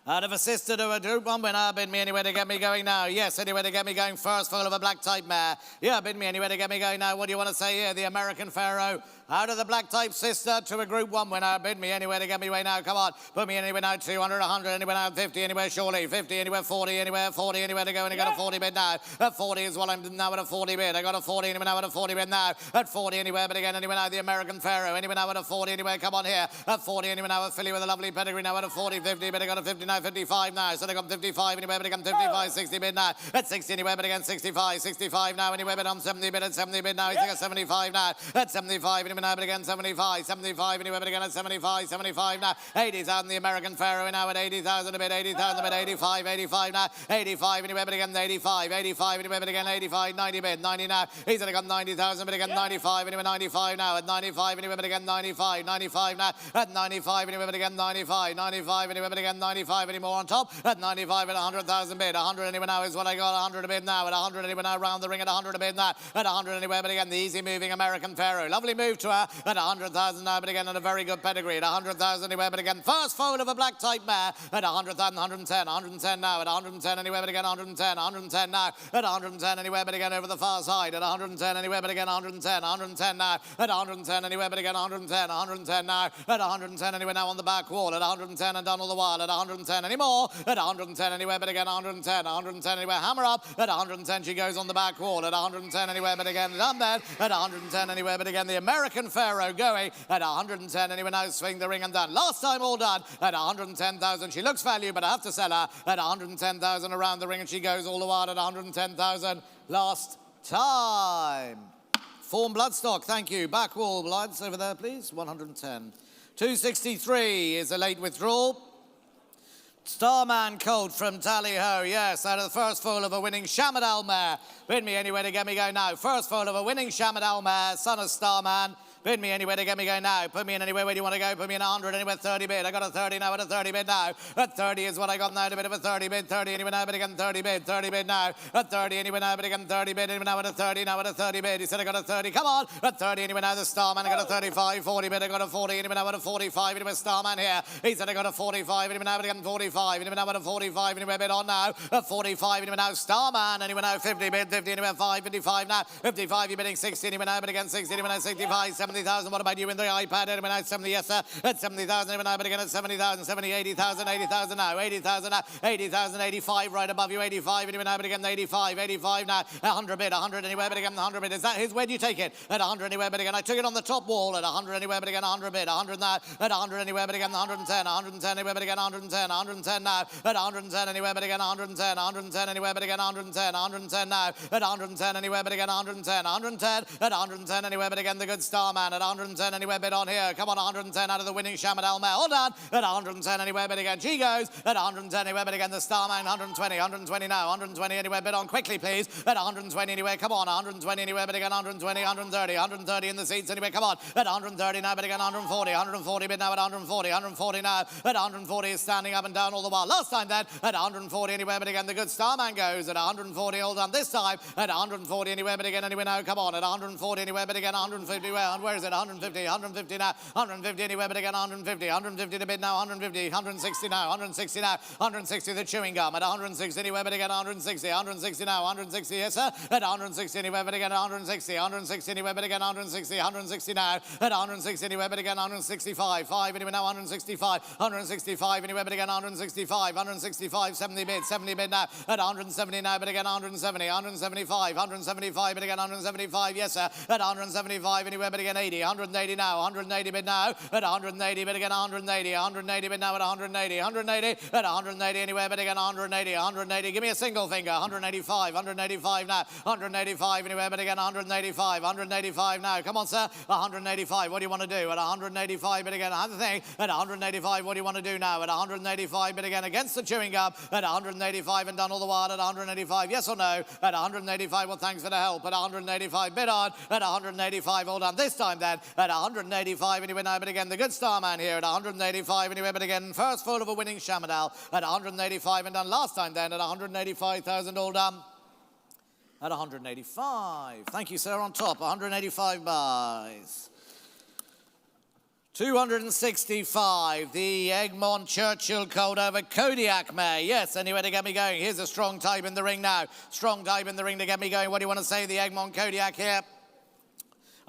I'd have assisted to a Group 1 winner. Bid me anywhere to get me going now. Yes, anywhere to get me going first, full of a black type mare. Yeah, bid me anywhere to get me going now. What do you want to say here? The American Pharaoh out of the black type sister to a Group 1 winner. Bid me anywhere to get me away now. Come on. Put me anywhere now. 200, 100, anywhere now. 50, anywhere surely. 50, anywhere 40, anywhere 40, anywhere to go. And I got a 40 bid now. At 40 is what I'm now at a 40 bid. I got a 40 anywhere now at a 40 bid now. At 40 anywhere, but again anywhere now. The American Pharaoh. Anywhere now at a 40 anywhere. Come on here. At 40 anywhere now. A filly with a lovely pedigree now at a 40, 50, but I got a 59, 55 now. So I got 55 anywhere, but again 55, 60 bid now. At 60 anywhere, but again 65, 65 now. Anywhere, but I'm 70 bid at 70 bid now. He's got 75 now. At 75 anywhere now, but again 75, 75 anywhere, but again at 75, 75 now. 80,000 the American Pharaoh now at 80,000 a bit, 80,000 a bit, 85, 85 now. 85 anywhere, but again 85, 85 anywhere, but again 85, 90 bid, 90 now. He's got 90,000, but again 95 anywhere, 95 now. At 95 anywhere, but again 95, 95 now. At 95 anywhere, but again 95, 95 anywhere, but again 95 anymore on top. At 95 at 100,000 bid. 100 anywhere now is what I got. 100 a bid now. At 100 anywhere now round the ring at 100 a bid now. At 100 anywhere, but again the easy moving American Pharaoh. Lovely move to her. At 100,000 now, but again at a very good pedigree. At 100,000 anywhere, but again first foal of a black type mare. At 100,000, 110, 110 now. At 110 anywhere, but again 110, 110 now. At 110 anywhere, but again over the far side. At 110 anywhere, but again 110, 110 now. At 110 anywhere, but again 110, 110 now. At 110 anywhere now on the back wall. At 110 and done all the while. At 110 anymore. At 110 anywhere, but again 110, 110 anywhere, hammer up. At 110 she goes on the back wall. At 110 anywhere, but again done then. At 110 anywhere, but again the American Pharaoh going. At 110 anywhere now, swing the ring and done. Last time all done. At 110,000 she looks value, but I have to sell her. At 110,000 around the ring and she goes all the while at 110,000 last time. Form bloodstock, thank you. Back wall bloods over there please. 110. 263 is a late withdrawal. Starman Colt from Tally-Ho, yes, out of the first foal of a winning Shamadal mare. Bid me anywhere to get me going now. First foal of a winning Shamadal mare, son of Starman. Bid me anywhere to get me going now. Put me in anywhere where you want to go. Put me in 100 anywhere 30 bid. I got a 30 now at a 30 bid now. At 30 is what I got now. A bit of a 30 bid. 30 anywhere now. But again 30 bid. 30 bid now. At 30 anywhere now. But again 30 bid. Anywhere now at a 30. Now at a 30 bid. He said I got a 30. Come on. At 30 anywhere now. The Starman. I got a 35. 40 bid. I got a 40. Anywhere now at a 45. Anywhere Starman here. He said I got a 45. Anywhere now. But again 45. Anywhere now at a 45. Anywhere bid on now. At 45. Anywhere now. Starman. Anywhere now 50 bid. 50 anywhere 5. 55 now. 55. You're bidding 60. Anywhere now. But again 60. Anywhere now 65. 70,000. What about you in the iPad? Anywhere now 70. Yes sir. At 70,000. Anywhere now. But again at 70,000. 70. 80,000. 80,000 now. 80,000 now. 80,000. 85 right above you. 85. Anywhere now. But again 85. 85 now. 100 bid. 100 anywhere. But again 100 bid. Is that his? Where do you take it? At 100 anywhere. But again I took it on the top wall at 100 anywhere. But again 100 bid. 100 now. At 100 anywhere. But again 110. 110 anywhere. But again 110. 110 now. At 110 anywhere. But again 110. 110 anywhere. But again 110. 110 now. At 110 anywhere. But again 110. 110 at 110 anywhere. But again the good Starman at 110 anywhere. Bid on here. Come on 110 out of the winning Shaman Elmer. Hold on. At 110 anywhere. But again she goes at 110 anywhere. But again the Starman 120. 120 now. 120 anywhere. Bid on quickly please. At 120 anywhere. Come on 120 anywhere. But again 120. 130. 130 in the seats anyway. Come on at 130 now. But again 140. 140 bid now at 140. 140 now. At 140 is standing up and down all the while. Last time then at 140 anywhere. But again the good Starman goes at 140. Hold on this time at 140 anywhere. But again anywhere now. Come on at 140 anywhere. But again 150. Where is it? 150. 150 now. 150 anywhere. But again 150. 150 to bid now. 150. 160 now. 160 now. 160 the chewing gum at 160 anywhere. But again 160. 160 now. 160 yes sir. At 160 anywhere. But again 160. 160 anywhere. But again 160. 160 now. At 160 anywhere. But again 165. 5 anywhere now. 165. 165 anywhere. But again 165. 165. 70 bid. 70 bid now. At 170 now. But again 170. 175. 175. But again 175 yes sir. At 175 anywhere. But again 80. 180 now. 180 bid now. At 180 but again 180. 180 bid now at 180. 180 at 180 anywhere. But again 180. 180. Give me a single finger. 185. 185 now. 185 anywhere. But again 185. 185 now. Come on sir. 185. What do you want to do? At 185 but again another thing. At 185 what do you want to do now? At 185 but again against the chewing gum. At 185 and done all the while at 185. Yes or no? At 185. Well thanks for the help. At 185 bid on. At 185 all done. This time then at 185 anywhere now. But again the good Starman here at 185 anywhere. But again first full of a winning Shamadal at 185 and done last time then at 185,000 all done. At 185. Thank you sir on top. 185 buys. 265, the Egmont Churchill code over Kodiak May. Yes, anywhere to get me going. Here's a strong type in the ring now. Strong type in the ring to get me going. What do you want to say? The Egmont Kodiak here.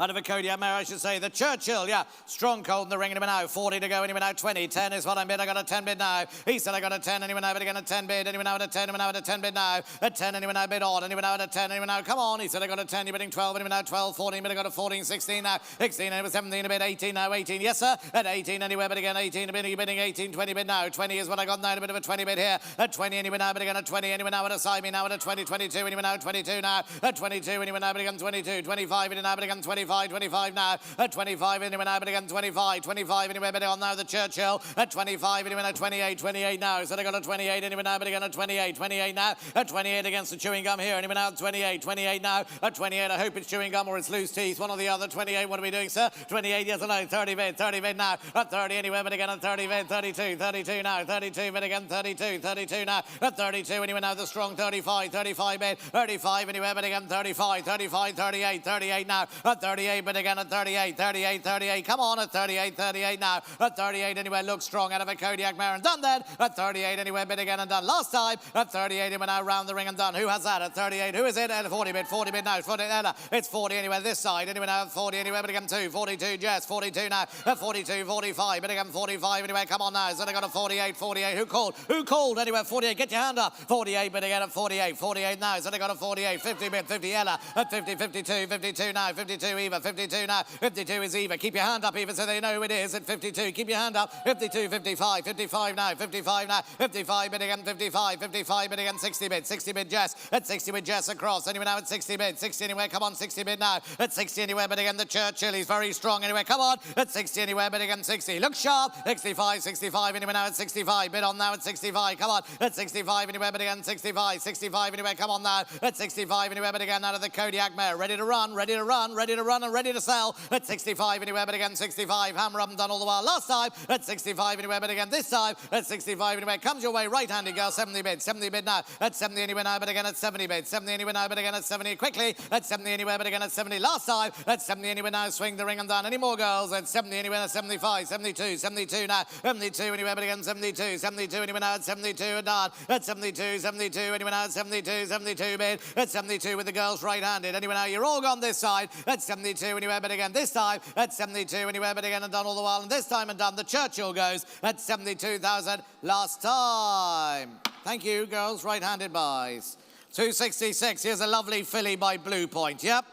Out of a Kodiak mare, I should say. The Churchill, yeah. Strong cold in the ring. Anyway now. 40 to go. Anyway now. 20. 10 is what I'm bid. I got a 10 bid now. He said I got a 10. Anyway now. But again a 10 bid. Anyway now at a 10. Anyway now at a 10 bid now. At 10. Anyway now bid on. Anyway now at a 10. Anyway now. Come on. He said I got a 10. You're bidding 12. Anyway now 12. 14. But I got a 14. 16 now. 16. Anyway 17. A bid 18 now. 18. Yes sir. At 18 anywhere. But again 18. A bid. You're bidding 18. 20 bid now. 20 is what I got now. A bit of a 20 bid here. At 20. Anyway now. But again at 20. Anyway now at a side me now at a 20. 22. Anyway now 22 now. At 22. Anyway now. But again 22. 25. Anyway now. But again 25. 25 now. At 25 anyway now, but again 25, 25 anyway, but on now the Churchill. At 25 anyway now, 28, 28 now. So they got a 28 anyway now, but again at 28, 28 now. At 28 against the chewing gum here, anyway now 28, 28 now. At 28, I hope it's chewing gum or it's loose teeth, one or the other. 28, what are we doing, sir? 28, yes or no? 30 bid now. At 30 anyway, but again at 30 bid, 32, 32 now. 32 but again 32, 32 now. At 32 anyway now, the strong 35, 35 bid, 35 anyway, but again 35, 35, 38, 38 now. At 38 but again at 38, 38, 38. Come on at 38, 38 now. At 38 anyway, looks strong out of a Kodiak mare and done that. At 38 anyway, bid again and done. Last time at 38 anyway now round the ring and done. Who has that at 38? Who is it? At 40 bid now. 40, it's 40 anyway this side. Anyway now at 40 anyway, but again 2, 42 Jess, 42 now. At 42, 45, but again 45 anyway. Come on now. So they got a 48, 48. Who called? Who called anyway? 48. Get your hand up. 48, but again at 48, 48 now. So they got a 48, 50 bid, 50 Ella. At 50, 52, 52 now. 52 Eva, 52 now. 52 is Eva. Keep your hand up, Eva, so they know who it is. At 52, keep your hand up. 52, 55, 55 now. 55 now. 55 bid again, 55, 55 bid again, 60 bid, 60 bid Jess. At 60 bid Jess across. Anyway now at 60 bid, 60 anyway. Come on, 60 bid now. At 60 anyway, but again the Churchill, he's very strong anyway. Come on, at 60 anyway, but again 60. Look sharp. 65, 65 anyway now at 65. Bid on now at 65. Come on, at 65 anyway, but again 65, 65 anyway. Come on now at 65 anyway, but again out of the Kodiak mare. Ready to run, ready to run, ready to run. run and ready to sell at 65 anywhere but again 65. Hammer up and done all the while last time at 65 anywhere but again this time at 65 anywhere. Comes your way right-handed girl, 70 bid. 70 bid now at 70 anywhere now but again at 70 bid. 70 anywhere now but again at 70 quickly at 70 anywhere but again at 70 last time at 70 anywhere now. Swing the ring and down. Any more girls at 70 anywhere at 75, 72, 72 now. 72 anywhere but again 72, 72 anywhere now at 72 and down at 72, 72 anywhere now at 72, 72 bid at 72 with the girls right-handed. Anywhere now you're all gone this side at 72 anywhere but again this time at 72 anywhere but again and done all the while and this time and done. The Churchill goes at 72,000 last time. Thank you, girls, right-handed buys. 266. Here's a lovely filly by Blue Point. Yep.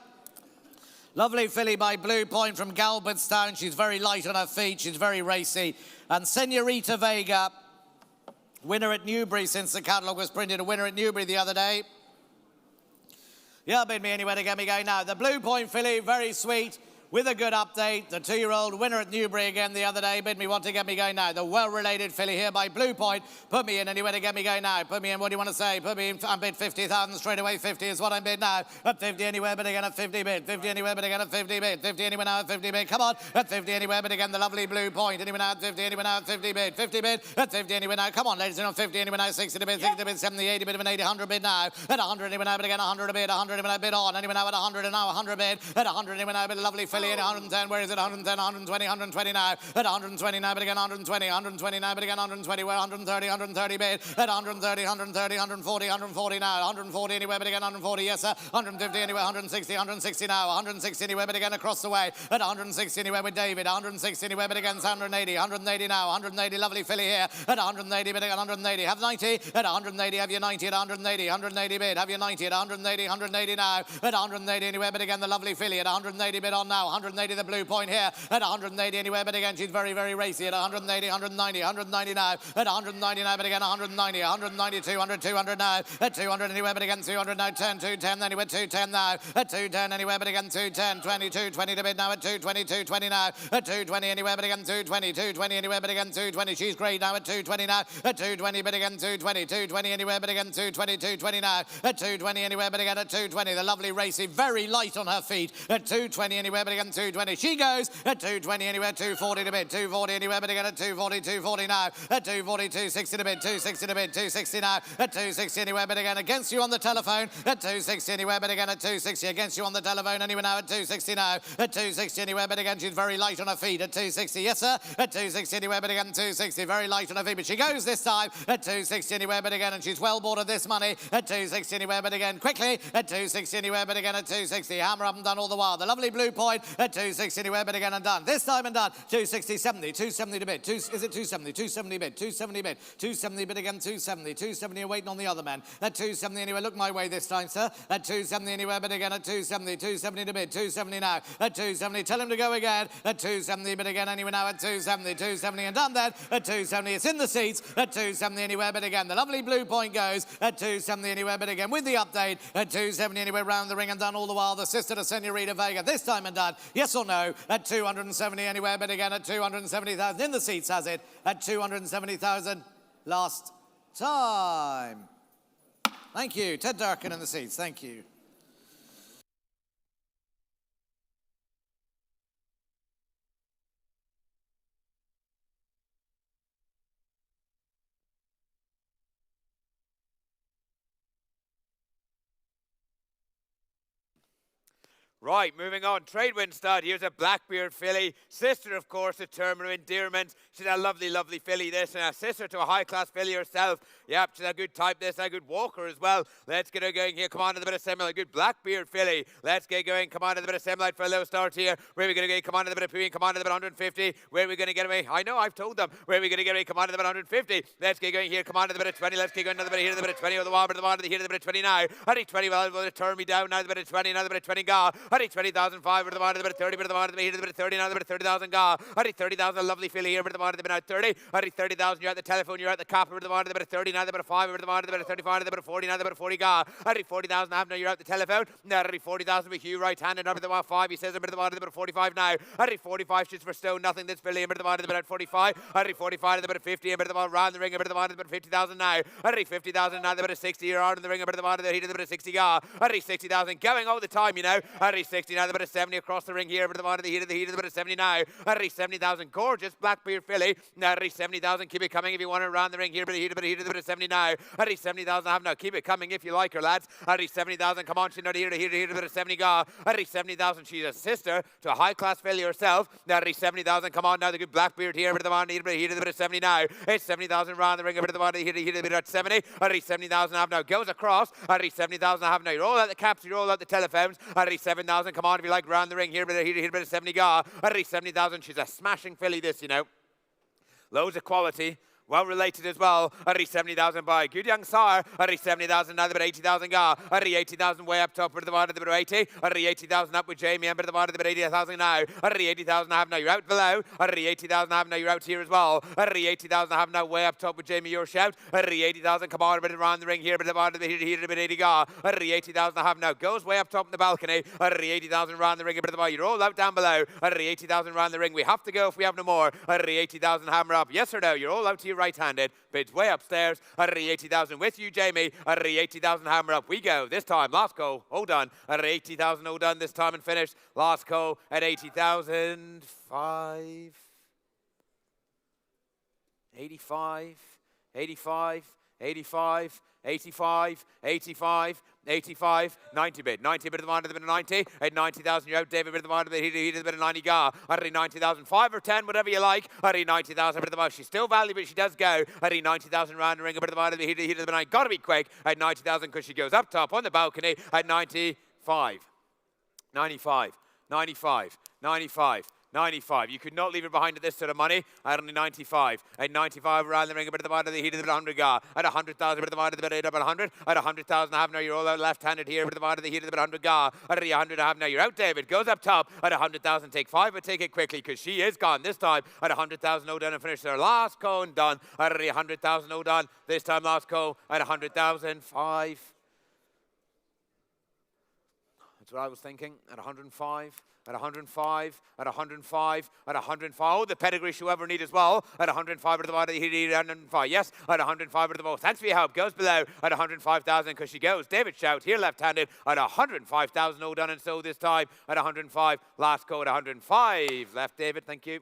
Lovely filly by Blue Point from Galbardstown. She's very light on her feet. She's very racy. And Senorita Vega, winner at Newbury since the catalogue was printed. A winner at Newbury the other day. Yeah, bid me anywhere to get me going now. The Blue Point filly, very sweet. With a good update, the 2-year-old winner at Newbury again the other day. Bid me want to get me going now. The well-related filly here by Blue Point. Put me in anywhere to get me going now. Put me in, what do you want to say? Put me in, I'm bid 50,000 straight away. 50 is what I'm bid now. At 50 anywhere but again at 50 bid. 50 anywhere but again at 50 bid. 50 anywhere now at 50 bid. Come on. At 50 anywhere but again the lovely Blue Point. Anywhere now at 50, anywhere now at 50 bid. 50 bid. At 50 anywhere now. Come on, ladies and gentlemen. 50 anywhere now. 60 bid. 60 bid. 70, 80 bid of an 80, 100 bid now. At 100 anywhere now but again 100 a bid. 100 anywhere now bid on. Anywhere now at 100 and now 100 bid. At 100 anywhere now bid. Lovely filly at 110. Where is it? 110, 120, 120 now. At 120 now, but again 120, 120 now, but again 120. Where 130, 130 bid. At 130, 130, 140, 140 now. 140 anywhere, but again 140, yes sir. 150 anywhere, 160, 160 now. 160 anywhere, but again across the way. At 160 anywhere with David. 160 anywhere, but again 180, 180 now. 180, lovely filly here. At 180, but again 180. Have 90. At 180, have your 90. At 180, 180 bid. Have your 90. At 180, 180 now. At 180 anywhere, but again the lovely filly. At 180 bid on now. 180 the Blue Point here. At 180 anywhere, but again she's very, very racy. At 180, 190, 190 now. At 190 now, but again 190, 190, 200, 200 now. At 200 anywhere, but again 200 now. 10, 210 anywhere, 210 now. At 210 anywhere, but again 210, 22, 20 to bid now. At 220, 220 now. At 220 anywhere, but again 220, 220 anywhere, but again 220. She's great now. At 220 now. At 220, but again 220, 220 anywhere, but again 220, 220 now. At 220 anywhere, but again at 220. The lovely racy, very light on her feet. At 220 anywhere, but again 220. She goes at 220 anywhere, 240 to bid. 240 anywhere, but again at 240, 240 now. At 240, 260 to bid. 260 to bid. 260 now. At 260 anywhere, but again against you on the telephone. At 260 anywhere, but again at 260 against you on the telephone. Anywhere now at 260 now. At 260 anywhere, but again she's very light on her feet. At 260, yes sir. At 260 anywhere, but again 260, very light on her feet. But she goes this time at 260 anywhere, but again, and she's well boarded this money. At 260 anywhere, but again quickly. At 260 anywhere, but again at 260. Hammer up and done all the while. The lovely Blue Point at 260 anywhere, but again and done. This time and done. 260, 70, 270 to bid. Is it 270? 270 bid. 270 bid. 270 bid again. 270. 270 waiting on the other man. At 270 anywhere. Look my way this time, sir. At 270 anywhere, but again at 270. 270 to bid. 270 now. At 270. Tell him to go again. At 270, but again anywhere now at 270. 270 and done then. At 270. It's in the seats. At 270 anywhere, but again. The lovely Blue Point goes at 270 anywhere, but again with the update. At 270 anywhere round the ring and done all the while. The sister to Senorita Vega. This time and done. Yes or no? At 270 anywhere, but again at 270,000 in the seats has it. At 270,000 last time. Thank you. Ted Durkin in the seats. Thank you. Right, moving on. Tradewind stud. Here's a Blackbeard filly. Sister, of course, to Terminal Endearment. She's a lovely, lovely filly, this. And a sister to a high-class filly herself. Yep, she's a good type, this. A good walker as well. Let's get her going here. Come on to the bit of semi. A good Blackbeard filly. Let's get going. Come on to the bit of semi for a low start here. Where are we going to go? Come on to the bit of Pooing. Come on to the bit of 150. Where are we going to get away? I know, I've told them. Where are we going to get away? Come on to the bit of 150. Let's get going here. Come on to the bit of 20. Let's get going to the bit of here. The bit of 20 over the wall. But the one to the here. The bit of 20 now. I think 20 will turn me down. Now the bit of 20. Now the bit of 20 go. I think 20,005. But the one to the bit of 30. But the one to the here. The bit of 30. Now the bit of 30,000 go. I think 30,000. A lovely filly here. But the one to the bit of 30. I think 30,000. You're at the telephone. You're at the copper. But the one to the bit of 30. Now the bit of 5. But the one to the bit of 35. Now the bit of 40. Now the bit of 40 go. I think 40,000. I have now. You're at the telephone. Now I think 40,000 with Hugh right handed. Number the one 5. He says a bit of the one to the bit of 45 now. I think 45 shoots for stone. Nothing. This filly. A bit of the one to the bit of 45. I think 45 to the bit of 50. A bit of the one round the ring. A bit of the one to the bit of 50,000 now. I think 50,000 now. The bit of 60. You're out in the ring. A bit of the one to the heat. A bit of 60 go. I think 60,000 going all the time. You know. I Harry 60 now, the bit of 70 across the ring here, but the bottom of the heat of the bit of 70 now. Harry 70,000, gorgeous Blackbeard filly. Now Harry 70,000, keep it coming if you want it around the ring here, but the heat of the bit of 70 now. Harry 70,000, have now, keep it coming if you like her, lads. Harry 70,000, come on, she's not here, the bit of 70 ga. Harry 70,000, she's a sister to a high-class filly herself. Now Harry 70,000, come on now, the good Blackbeard here, but the bottom of the heat of the bit of 70 now. It's 70,000 round the ring, but the bottom of the heat of the bit at 70. Harry 70,000, have now, goes across. Harry 70,000, have now, you roll out the caps, you roll out the telephones. Harry 7,000, come on if you like round the ring here, but the bit of 70 ga. Harry 70,000, she's a smashing filly this, you know. Loads of quality. Well related as well. Harry 70,000 by good young sire. Harry 70,000 now, the bit 80,000 ga. Harry 80,000 way up top with the bottom of the bit of 80. Harry 80,000 up with Jamie and the bottom of the bit 80,000 now. Harry 80,000 I have now, you're out below. Harry 80,000 I have now, you're out here as well. Harry 80,000 I have now, way up top with Jamie, your shout. Harry 80,000, come on a bit around the ring here, but the bottom of the here a bit 80 ga. Harry 80,000 I have now, goes way up top in the balcony. Harry 80,000 around the ring, a bit of the bottom. You're all out down below. Harry 80,000 around the ring. We have to go if we have no more. Harry 80,000 hammer up. Yes or no? You're all out to your right-handed. Bids way upstairs. Harry 80,000 with you, Jamie. Harry 80,000 hammer up. We go. This time, last go. All done. Harry 80,000 all done this time and finished. Last go at 80,000. 85, 85, 85, 85, 85, 85, 90 bid. 90 bid of the mind of the bit of 90. At 90,000, you're out, David, bid of the mind of the heat of the bit of 90 ga. Harry 90,000, 5 or 10, whatever you like. Harry 90,000, bit of the mind. She's still valuable, but she does go. Harry 90,000 round the ring, a bit of the mind of the heat of the bit of 90. Gotta be quick. At 90,000, because she goes up top on the balcony. At 95, 95, 95, 95. 95. You could not leave it behind at this sort of money. At only 95. At 95 around the ring, a bit of the bottom of the heat of the 100 ga. At 100,000, a bit of the bottom of the bit of 100. At 100,000, I have now, you're all out left-handed here, a bit of the bottom of the heat of the 100 ga. At 100, I have now, you're out, David. Goes up top. At 100,000, take 5, but take it quickly, because she is gone this time. At 100,000, no done and finished their last cone done. At 100,000, no done. This time, last cone. At 100,000, 5. That's what I was thinking. At 105. At 105, at 105, at 105. Oh, the pedigree she'll ever need as well. At 105 at the bottom, he need 105. Yes, at 105 at the most. Thanks for your help. Goes below at 105,000 because she goes. David shout here left-handed at 105,000. All done and so this time at 105. Last go at 105. Left, David. Thank you.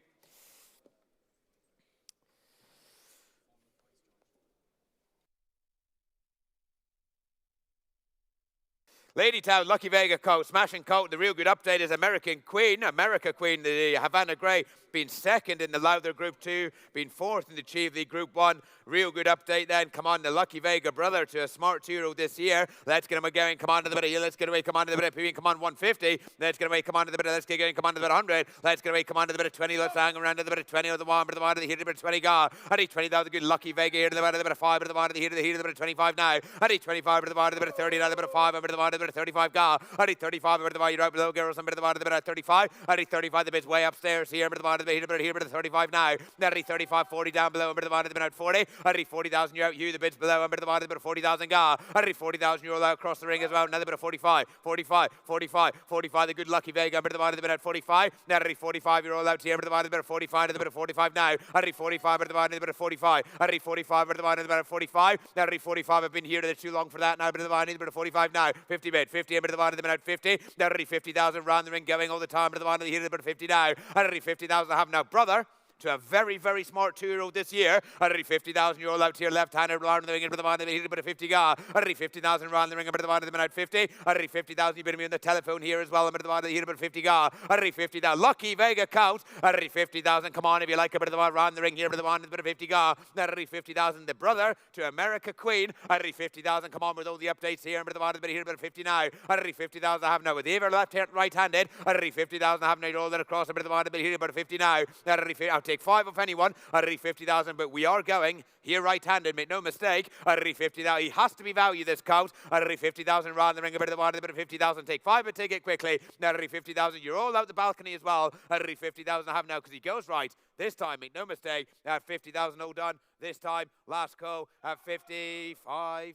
Ladytown, Lucky Vega coat, smashing coat. The real good update is America Queen, the Havana Grey, being second in the Lowther Group 2, being fourth in the Chief League Group 1. Real good update then. Come on, the Lucky Vega brother to a smart 2-year-old this year. Let's get him going. Come on to the bit of here. Let's get away. Come on to the bit of come on 150. Let's get away. Come on to the bit of let's get going. Come on to the bit of 100. Let's get away. Come on to the bit of 20. Let's hang around to the bit of 20 of the one. But the one of the heat of the bit of 20 ga. I need 20 now. The good Lucky Vega here to the bit of 5. But the one of the heat of the bit of 25 now. I need 25 but the one of the bit of 30 now. The bit of 5. But the one of the bit of 35 ga. I need 35 but the one you're out below girls. And bit of the one of the bit of 35. I need 35. The bit's way upstairs here. But the one of the bit here. But the 35 now. I need 35, 40 down below. And bit of the one of the bit out 40. I need 40,000. You're out. You the bid's below. And bit of the one of the bit of 40,000 ga. I need 40,000. You're all out across the ring as well. Another bit of 45, 45, 45, 45. The good Lucky Vega. Bit of the one of the bit at 45. Now I need 45. You're all out here. Bit of the one of the bit of 45. To the bit of 45 now. I need 45. Bit of the one of the bit of 45. I need 45. Bit of the one of the bit of 45. Now I need 45. I've been here too long for that. Now bit of the one of the bit of 45 now. 50 bid. 50. Bit of the one of the bit at 50. Now I need 50,000 round the ring going all the time. Bit of the one of the here. Bit of 50 now. I need 50,000. I have now brother. To a very, very smart 2-year-old this year. I need 50,000. You're all out here left-handed round the ring. A bit of one of the bit of 50 ga. I need 50,000 round the ring. A bit of one of the minute 50. I need 50,000. You've been me on the telephone here as well. A bit of one of the here. A bit of 50 ga. I need 50,000. Lucky Vega count. I need 50,000. Come on if you like a bit of the one round the ring here. A bit of one of the bit of 50 ga. I need 50,000. The brother to America Queen. I need 50,000. Come on with all the updates here. A bit of one of the bit here. A bit of 50 now. I need 50,000. I have now with either left-hand, right-handed. I need 50,000. I have now all that across. A bit of the one of the bit here. A bit of 50 now. I'll take 5 of anyone. I need 50,000, but we are going here right-handed, make no mistake. I need 50,000. He has to be valued, this count. I need 50,000 round the ring, a bit of the one, a bit of 50,000. Take 5, but take it quickly. Now I need 50,000. You're all out the balcony as well. I need 50,000 I have now because he goes right. This time, make no mistake. 50,000 all done. This time, last go at 55.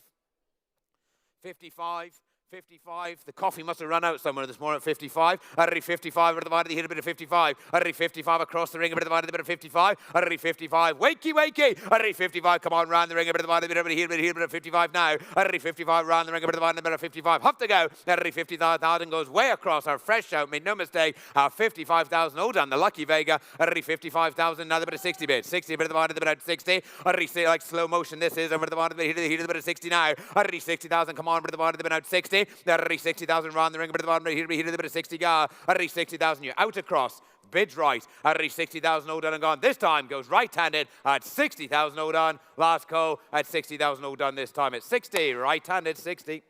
55. 55. The coffee must have run out somewhere this morning at 55. Arry 55 over the body, hit a bit of 55. Arry 55 across the ring, a bit of the body, a bit of 55. Arry 55, wakey, wakey. Arry 55, come on, round the ring, a bit of the body, a bit of here, a bit of 55 now. Arry 55, round the ring, a bit of the body, a bit of 55. Up to go. Arry 50,000 goes way across. Our fresh out, made no mistake. Our 55,000 old on the Lucky Vega. Arry 55,000, another bit of 60 bit. 60, a bit of the body, a bit of 60. Arry, like slow motion, this is over the body, hit a bit of 60 now. Arry 60,000, come on, a bit of the body, a bit of 60. Arry 60,000 round the ring, a bit of the bottom, hit a bit of 60 ga. Arry 60,000, you're out across. Bids right. Arry 60,000 all done and gone. This time goes right-handed at 60,000 all done. Last call at 60,000 all done this time at 60. Right-handed 60.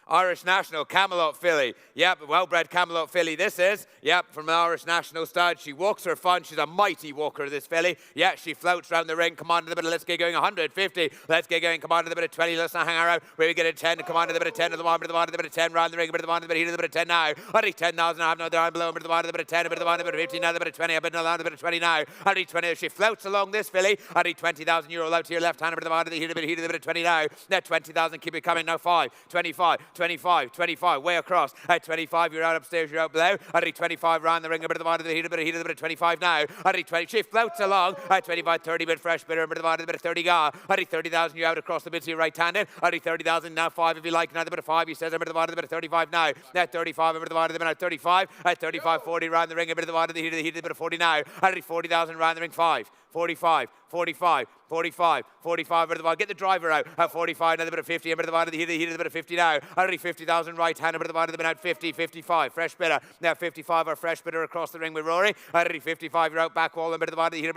Irish National, Camelot filly. Yep, well-bred Camelot filly this is. Yep, from the Irish National stud. She walks her fun. She's a mighty walker, this filly. Yeah, she floats around the ring. Come on to the bit of, let's get going, 150. Let's get going, come on to the bit of 20. Let's not hang around. Where we get a 10, come on to the bit of 10 to the bottom, to the bottom, to the bit of 10, round the ring, a bit of the bottom, to the bit of, the bit of 10 now. Already 10,000, I have no down below, a bit of the bottom, a bit of 10, a bit of the bottom, a bit of 15, now the bit of 20, a bit of the bit of 20 now. Already 20, she floats along this filly. Already 20,000 euro out to your left hand, a bit of the bottom, a bit of 20 now. Now 20,000, keep it coming, now 5, 25, 25, 25. Way across. At 25, you're out upstairs, you're out below. At 25, round the ring, a bit of the bottom, a bit of the bit of 25 now. At 20, she floats along. At 25, 30, bit fresh, bit of the bottom, a bit of 30 ga. At 30,000, you're out across the bit to your right-handed. At 30,000, now 5 if you like. Now the bit of 5, he says, a bit of the bottom, a bit of 35 now. At 35, a bit of the bottom, a bit of 35. At 35, 40, round the ring, a bit of the bottom, the bit of 40 now. At 40,000, round the ring, 5. 45, 45, 45, 45, bit of the bottom. Get the driver out. At 45, another bit of 50, a bit of the bottom, the bit of 50 now. Already 50,000 right hand, a bit of the bottom, the bit out 50, 55, fresh bitter. Now 55, our fresh bitter across the ring with Rory. Already 55, you're out back wall, a bit of the bottom, the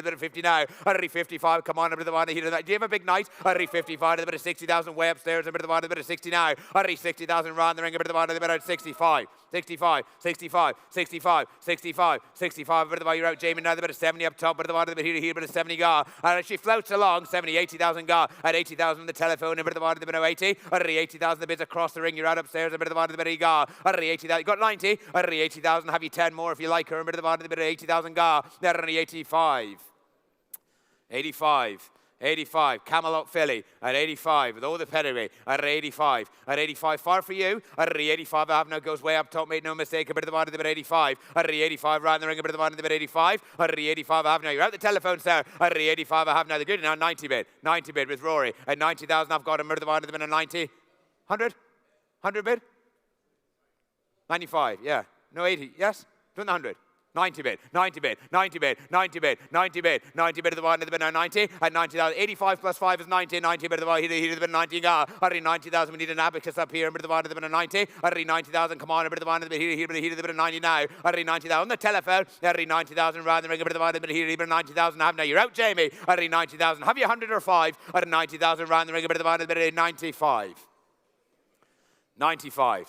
bit of 50 now. Already 55, come on, a bit of the bottom, do you have a big night? Already 55, a bit of 60,000 way upstairs, a bit of the bottom, a bit of 60 now. Already 60,000 round the ring, a bit of the bottom, a bit out 65, 65, 65, 65, 65, 65, a bit of the bottom, you're out Jamie now, a bit of 70 up top, a bit of the bottom, a bit here, a bit of 70 ga. And she floats along, 70, 80,000 ga. At 80,000 on the telephone, a bit of the bottom, a bit of 80. At 80,000, the bids across the ring, you're out upstairs, a bit of the bottom, a bit of ga. At 80,000, you got 90. At 80,000, have you 10 more if you like her, a bit of the bottom, a bit of 80,000 ga. They're only 85. 85. 85, Camelot filly at 85 with all the pedigree at 85. At 85, far for you. At 85, Avno goes way up top, made no mistake, a bit of the bottom, a bit 85. At 85, round the ring, a bit of the bottom, a bit 85. At 85, Avno, you're out the telephone, sir. At 85, I have now the good now 90 bid. 90 bid with Rory. At 90,000, I've got a bit of the bottom, a bit of 90. 100? 100 bid? 95, yeah. No 80, yes? Doing the 100. 90 bid, 90 bid, 90 bid, 90 bid, 90 bid, 90 bid of the bottom of the bid now 90, at 90,000, 85 plus 5 is 90, 90 bid of the bottom, he did the bid 90 ga, at 90,000, we need an abacus up here, a bit of the bottom of the bid 90, at 90,000, come on, a bit of the bottom of the bid, he did the bid 90 now, at 90,000, on the telephone, at 90,000, round the ring, a bit of the bottom of the bid, he did 90,000, have now, you're out, Jamie, at 90,000, have you 100 or 5, at 90,000, round the ring, a bit of the bottom of the bid, 95, 95,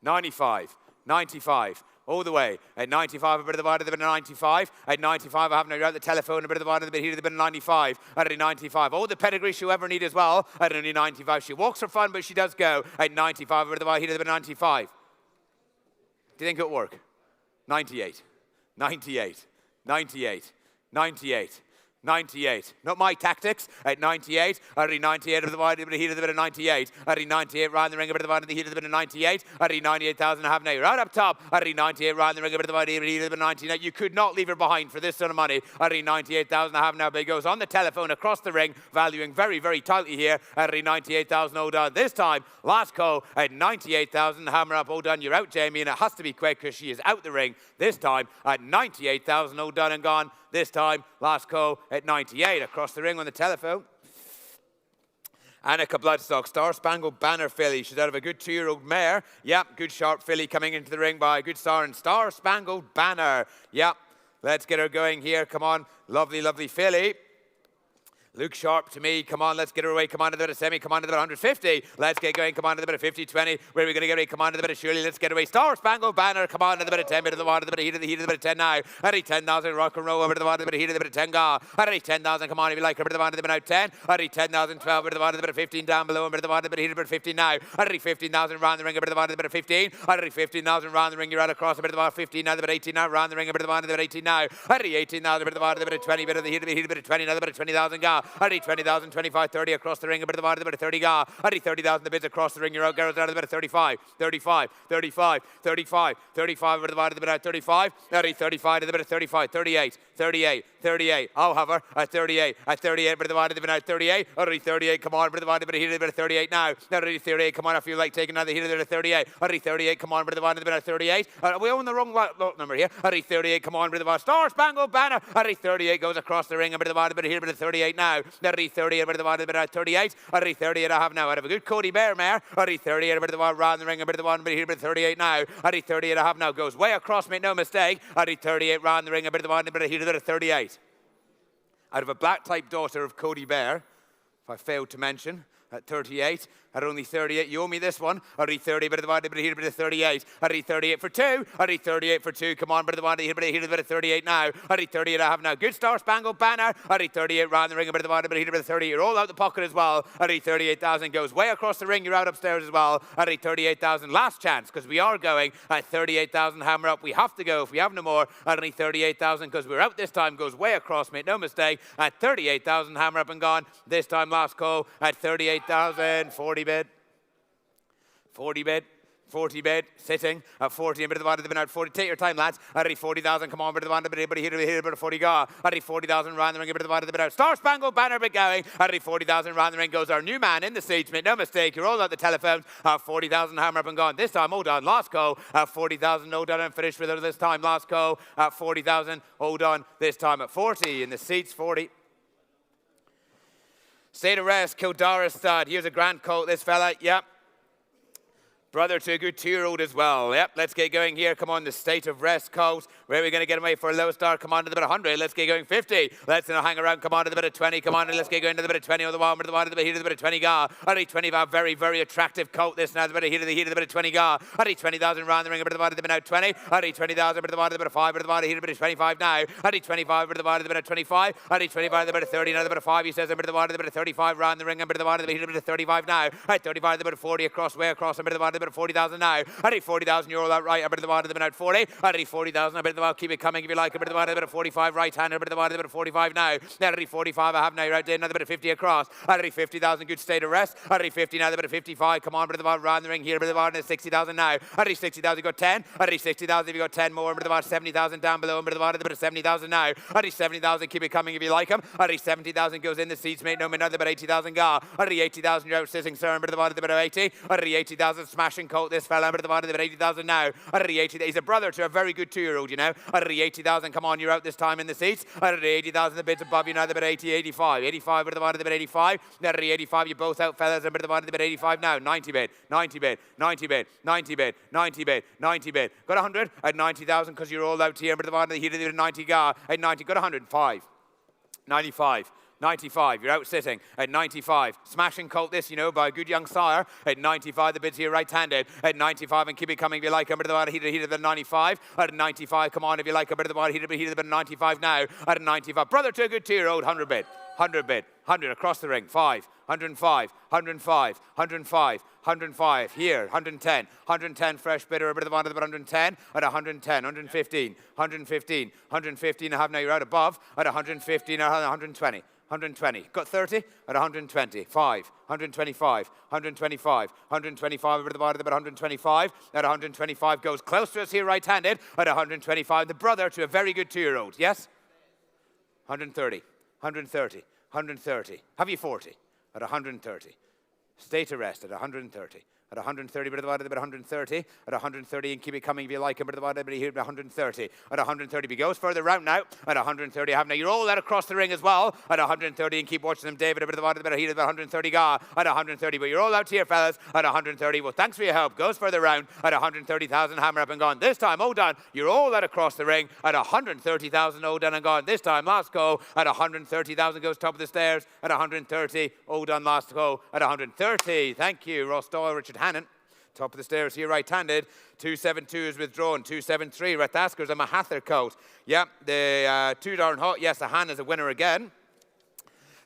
95, 95, all the way. At 95, a bit of the bottom, a bit of 95. At 95, I have no doubt the telephone, a bit of the bottom, a bit here, a bit of 95. At 95, all the pedigree she'll ever need as well. At only 95, she walks for fun, but she does go. At 95, a bit of the bottom, here, a bit of 95. Do you think it'll work? 98, 98, 98, 98. 98. Not my tactics. At 98. At 98 of the wide, a bit of heat of the bit of 98. At 98, round the ring, a bit of the wide, the heat of the bit of 98. At 98,000, I have now. Right up top. At 98, round the ring, a bit of the wide, the heat of the bit of 98. You could not leave her behind for this sort of money. At 98,000, I have now. But it goes on the telephone across the ring, valuing very, very tightly here. At 98,000, all done. This time, last call at 98,000. Hammer up, all done. You're out, Jamie, and it has to be quick because she is out the ring. This time at 98,000, all done and gone. This time, last call at 98 across the ring on the telephone. Annika Bloodstock, Star Spangled Banner filly. She's out of a good 2-year-old mare. Yep, good sharp filly coming into the ring by a good star and Star Spangled Banner. Yep, let's get her going here. Come on, lovely, lovely filly. Luke Sharp to me. Come on, let's get her away. Come on to the bit of semi. Come on to the bit of 150. Let's get going. Come on to the bit of 50, 20. Where are we going to get away? Come on to the bit of Shirley. Let's get away. Star Spangled Banner. Come on to the bit of 10. Bit of the water. The bit of heat of the heat of the bit of 10 now. At 10,000. Rock and roll. Over to the water. The bit of heat of the bit of 10 ga. At 10,000. Come on if you like. Over to the water. The bit of 10. At 10,000. 12. Bit of the water. The bit of 15 down below. A bit of the water. The bit of heat of the bit of 15 now. At 15,000. Round the ring. A bit of the water. The bit of 15. At 15,000. Round the ring. You're out across. A bit of the water. 15 now. The bit of 18 now. Round the ring. A bit of the water. The bit of 18 now. At 18,000. A bit of the water. The bit of 20. Bit of the heat of the heat. A bit of 20. Another bit of 20,000 ga. Already 20,000, 25, 30 across the ring, a bit of the bottom, a bit of 30 ga. Already 30,000 the bids across the ring. You're out, girls down to a bit of 35, 35, 35, 35, 35 over the bottom, a bit of 35. Already 35 to the bit of 35, 38, 38, 38. I'll hover at 38, at 38, but the bottom, a bit of 38. Already 38, come on, but the bottom, a bit of heat, a bit of 38 now. Already 38, come on, I feel like taking another heat, a bit of 38. Already 38, come on, but the bottom, a bit of 38. We own the wrong lot number here. Already 38, come on, bit of a Star Spangled Banner. Already 38 goes across the ring, a bit of the bottom, a bit of here, a bit of 38 now. Already 38, a bit of the bottom, a bit of 38. Already 38 I have now. I have a good Cody Bear mare. Already 38, a bit of the bottom, round the ring, a bit of the bottom, a bit of here, a bit of 38 now. Already 38 I have now. Goes way across, make no mistake. Already 38 round the ring, a bit of the bottom, a bit of here, a bit of 38. Out of a black type daughter of Cody Bear, if I failed to mention, at 38, at only 38, you owe me this one. Already 30, bit of the body, bit of here, bit of 38. Already 38 for 2. Already 38 for 2. Come on, bit of the body, here, bit of here, bit of 38 now. Already 38 I have now. Good Star Spangled Banner. Already 38 round the ring, a bit of the body, bit of here, bit of 30. You're all out the pocket as well. Already 38,000 goes way across the ring. You're out upstairs as well. Already 38,000. Last chance, because we are going at 38,000. Hammer up. We have to go if we have no more. Already 38,000 because we're out this time. Goes way across, make no mistake. At 38,000. Hammer up and gone. This time last call at 38,000. 40 bid. 40 bid. 40 bid, sitting at 40, a bit of the bottom, they've been out 40. Take your time, lads. Already 40,000, come on, bit of the bottom, a bit here, a bit of 40 ga. Already 40,000 round the ring, a bit of the bottom, a bit out. Star Spangled Banner bit going. Already 40,000 round the ring goes our new man in the seats. Make no mistake, you're all at the telephones. 40,000 hammer up and gone. This time, hold on, last go. 40,000, hold on and finish with her this time. Last go at 40,000, hold on. This time at 40 in the seats, 40. State of Rest, Kildara stud. Here's a grand colt, this fella. Yep. Brother to a good 2-year-old as well. Yep, let's get going here. Come on, the State of Rest colt. Where are we going to get away for a low start? Come on to the bit of 100. Let's get going 50. Let's now hang around. Come on to the bit of 20. Come on, and let's get going to the bit of 20 on the wall. To the bit here to the bit of 20 ga. Already 25, very, very attractive colt. This now the bit of here to the bit of 20 ga. Already 20,000 round the ring. A bit of the bottom, the bit out 20. Already 20,000, bit of the bottom, the bit of 5. Bit of the bottom here, a bit of 25 now. Already 25, bit of the bottom, the bit of 25. Already 25, the bit of 30. Now the bit of 5. He says a bit of the bottom, the bit of 35 round the ring. A bit of the bottom, the bit here, a bit of 35 now. Already 35, the bit of 40 across, way across. A bit of the bottom, the bit of 40,000 now. Already 40,000, you're all out right. A bit of the bottom, the bit out 40. Already 40,000, a bit of the bottom, keep it coming if you like. A bit of the bottom, a bit of 45 right hand. A bit of the bottom, a bit of 45 now. Already 45, I have now. You're out there. Another bit of 50 across. Already 50,000, good State of Rest. Already 50 now, the bit of 55. Come on, a bit of the bottom, round the ring here. A bit of the bottom, 60,000 now. Already 60,000, you got 10. Already 60,000, if you got 10 more. A bit of the bottom, 70,000 down below. A bit of the bottom, a bit of 70,000 now. Already 70,000, keep it coming if you like them. Already 70,000 goes in the seats, mate. No, another bit 80,000 ga. Already 80,000, you're out sitting, sir. A bit of the bottom, a bit of 80. Already 80,000, smashing colt, this fella. A bit of the bottom, a bit of 80,000 now. Already 80,000, he's a brother to a very good 2-year-old, you know. Already 80,000, come on, you're out this time in the seats. Already 80,000, the bids above you now, the bit 80, 85. 85, bit of the bottom, the bit 85. Already 85, you're both out, fellas. A bit of the bottom, the bit 85 now. 90 bid, 90 bid, 90 bid, 90 bid, 90 bid, 90 bid. Got 100 at 90,000 because you're all out here. A bit of the bottom, the heat of the 90 ga. At 90, got 105. 95. 95, you're out sitting at 95. Smashing colt this, you know, by a good young sire. At 95, the bids here right-handed. At 95, and keep it coming if you like. A bit of the bottom, heat of the 95. At 95, come on if you like. A bit of the bottom, heat of the bit of 95 now. At 95, brother to a good 2-year-old, 100 bid. 100 bid. 100 across the ring. 5. 105. 105. 105. 105. Here. 110. 110 fresh bidder. A bit of the bottom, 110. At 110. 115. 115. 115. I have now. You're out above. At 115. At 120. 120. Got 30 at 120. 5. 125. 125. 125 over the bottom, about 125. At 125 goes close to us here right-handed. At 125, the brother to a very good 2-year-old. Yes? 130. 130. 130. Have you 40? At 130. State of Rest at 130. At 130, bit of the bottom, about 130. At 130, and keep it coming if you like. A bit of the bottom, here, 130. At 130, he goes further round now. At 130, I have now. You're all out across the ring as well. At 130, and keep watching them, David. A bit of the bottom, a bit of heat, about 130 ga. At 130, but you're all out here, fellas. At 130, well, thanks for your help. Goes further round. At 130,000, hammer up and gone. This time, all done. You're all out across the ring. At 130,000, all done and gone. This time, last go. At 130,000, goes top of the stairs. At 130, all done, last go. At 130, thank you, Ross Doyle, Richard Hannon. Top of the stairs here, right-handed. 272 is withdrawn. 273, Rathasker's a Mahathir coat. Yep, the too darn hot. Yes, the Han is a winner again.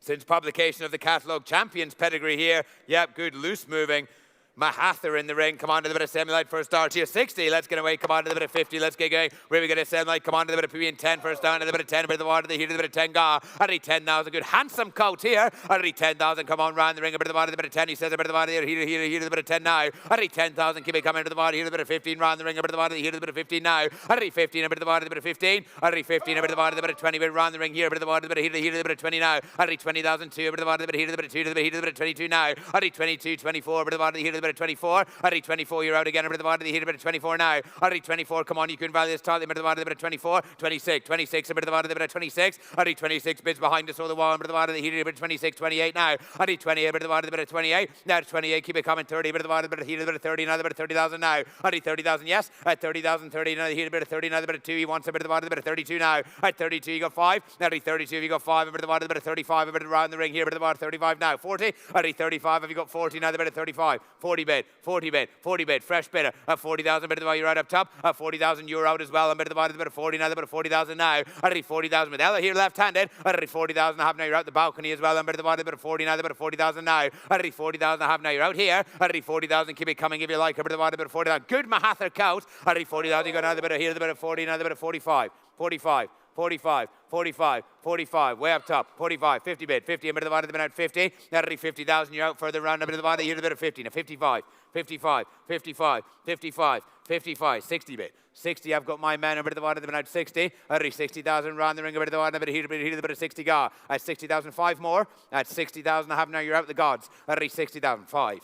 Since publication of the catalogue, champions pedigree here. Yep, good loose moving. Mahather in the ring. Come on to the bit of semi-light first start here. 60. Let's get away. Come on to the bit of 50. Let's get going. Where we get a semi-light. Come on to the bit of PB 10 first down. To the bit of 10. A bit of the water. The heat of the bit of 10. Ga. At 10,000. Good handsome coat here. At 10,000. Come on round the ring. A bit of the water. The bit of 10. He says a bit of the water here. Heat of the bit of 10 now. At 10,000. Keep it coming to the water. Here the bit of 15. Round the ring. A bit of the water. The heat of the bit of 15 now. At 15. A bit of the water. The bit of 15. At 15. A bit of the water. The bit of 20. Bit round the ring here. A bit of the water. The bit of heat of the bit of 20 now. At 20,000. 2. A bit of the water. The bit of heat of the bit of 2. The heat of the bit of 22 now. At 22. 24. A bit of the water. The heat of the bit of 24. At 24, you're out again. A bit of the water, the heat, a bit of 24 now. At 24, come on, you can value this top. A bit of the water, a bit of 24. 26, 26, a bit of the water, a bit of 26. At 26, bits behind us, all the wall. A bit of the water, the heat, a bit of 26, 28 now. At 28, a bit of the water, a bit of 28. Now at 28, keep it coming. 30, a bit of the water, a bit of heat, a bit of 30 now. A bit of 30,000 now. At 30,000, yes. At 30,000, 30 now. The heat, a bit of 30 now. A bit of 2. He wants a bit of the water, a bit of 32 now. At 32, you got 5. Now at 32, you got 5. A bit of the water, a bit of 35. A bit around the ring here. A bit of the water, 35 now. 40. At 35, have you got 40 now? A bit of 35. 40 bid. 40 bid. 40 bid. Fresh bidder. At 40,000, bit of the water, you're right up top. At 40,000, you're out as well. A bit of the water, a bit of 40 now. A bit of 40,000 now. At 40,000 with Ella here left-handed. At 40,000 half now, you're out the balcony as well. A bit of the water, a bit of 40 now. A bit of 40,000 now. At 40,000 half now, you're out here. At 40,000, keep it coming if you like. A bit of the water, a bit of 40,000. Good Mahather coat. At 40,000, you got another bit of here, a bit of 40 now. A bit of 45. 45. 45, 45, 45, way up top, 45, 50 bid, 50, a bit of the water, the bit out 50, that'll be 50,000, you're out further round, a bit of the water, here's a bit of 50, now 55, 55, 55, 55, 55, 60 bid, 60, I've got my man, a bit of the water, the bit out 60, that'll be 60,000, round the ring, a bit of the water, a bit of here, a bit of 60 gar, at 60,000, 5 more, at 60,000, I have now, you're out the gods, that'll be 60,000, 5,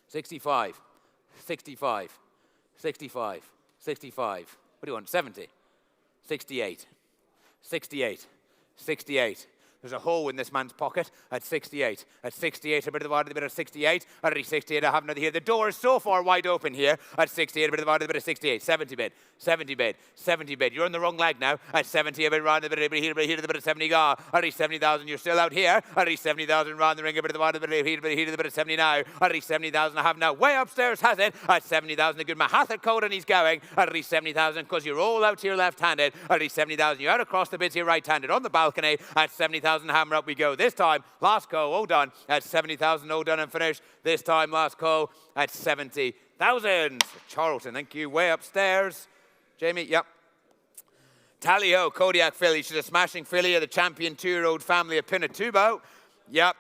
65, 65, 65, 65, what do you want, 70? 68, 68, 68. There's a hole in this man's pocket at 68. At 68, a bit of the water, a bit of 68. At 68, I have another here. The door is so far wide open here. At 68, a bit of the water, a bit of 68. 70 bid, 70 bid, 70 bid. You're on the wrong leg now. At 70, a bit round, a bit here, a bit of 70 ga. At 70,000, you're still out here. At 70,000, round the ring, a bit of the water, a bit here, a bit of 70 now. At 70,000, I have now. Way upstairs has it. At 70,000, a good Mahather coat, and he's going. At 70,000, because you're all out here left-handed. At 70,000, you're out across the bids here right-handed on the balcony. At 70,000, hammer up we go. This time, last go, all done. At 70,000, all done and finished. This time, last go at 70,000. Charlton, thank you. Way upstairs. Jamie, yep. Tally-ho, Kodiak filly. She's a smashing filly of the champion 2-year-old family of Pinatubo. Yep.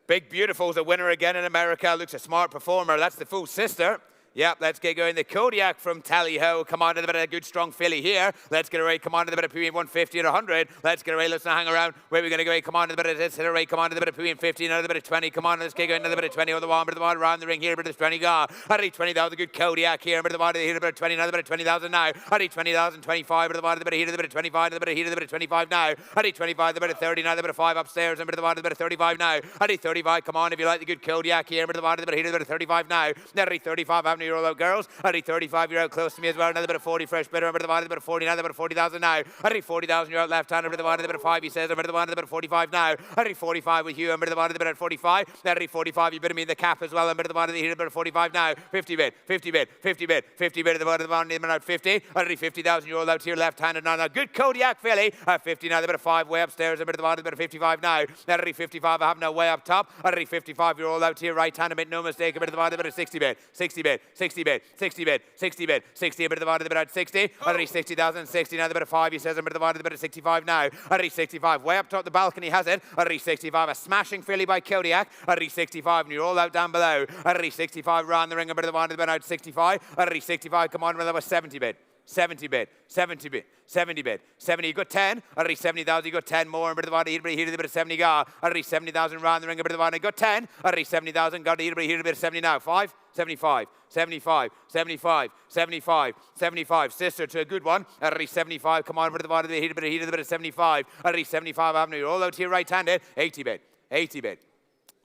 Big Beautiful's a winner again in America. Looks a smart performer. That's the full sister. Yep, let's get going. The Kodiak from Tally-ho. Come on to the bit of a good strong filly here. Let's get away. Come on to the bit of between 150 and 100. Let's get away. Let's not hang around. Where are we going to go? Come on to the bit of this. Hit away. Come on to the bit of between 50 and another bit of 20. Come on, let's get going. Another bit of 20 on the wall. Bit of the water around the ring here. Bit of 20 gar. At 20,000, good Kodiak here. Bit of the water here. Bit of 20. Another bit of 20,000 now. At 20,000, 25. Bit of the water. The bit of here. The bit of 25. The bit of here. The bit of 25 now. At 25. The bit of 30 now. The bit of 5 upstairs. And bit of the water. The bit of 35 now. At 35. Come on, if you like the good Kodiak here. Bit of the water. The bit of here. The bit of 35 now. At 35, having to roll out girls. At 35, you're out close to me as well. Another bit of 40 fresh bidder. A bit of the water, a bit of 40 now. A bit of 40,000 now. At 40,000, you're out left hand. A bit of the water, a bit of 5, he says. A bit of the water, a bit of 45 now. At 45 with you. A bit of the water, a bit of 45. At 45, you bit of me in the cap as well. A bit of the water, here, a bit of 45 now. 50 bid, 50 bid, 50 bid, 50 bid of the water, the water, out 50. At 50,000, you're all out here left handed now. Now, good Kodiak filly. At 50 now, a bit of 5 way upstairs. A bit of the water, a bit of 55 now. At 55, I have no way up top. At 55, you're all out here right hand. Make no mistake. A bit of the water, a bit of 60 bid, 60 bid, 60 bid, 60 bid, 60 bid, 60, a bit of the water, a bit out 60. At 60,000, 60 now, a bit of 5, he says. A bit of the water, a bit of 65 now. At 65, way up top the balcony has it. At 65, a smashing filly by Kodiak. At 65, and you're all out down below. At 65, round the ring, a bit of the water, a bit out 65. At 65, come on, that was 70 bid. 70 bid, 70 bid, 70 bid, 70, you got 10, at 70,000, you got 10 more, a bit of the water, here, a bit of 70 gar, at 70,000, round the ring, a bit of the water, you got 10, at 70,000, got here, a bit of 70 now, 5, 75, 75, 75, 75, 75, sister to a good one, at 75, come on, a bit of the water, here, a bit of 75, at 75, Avenue, you're all out here right-handed, 80 bid, 80 bid,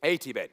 80 bid,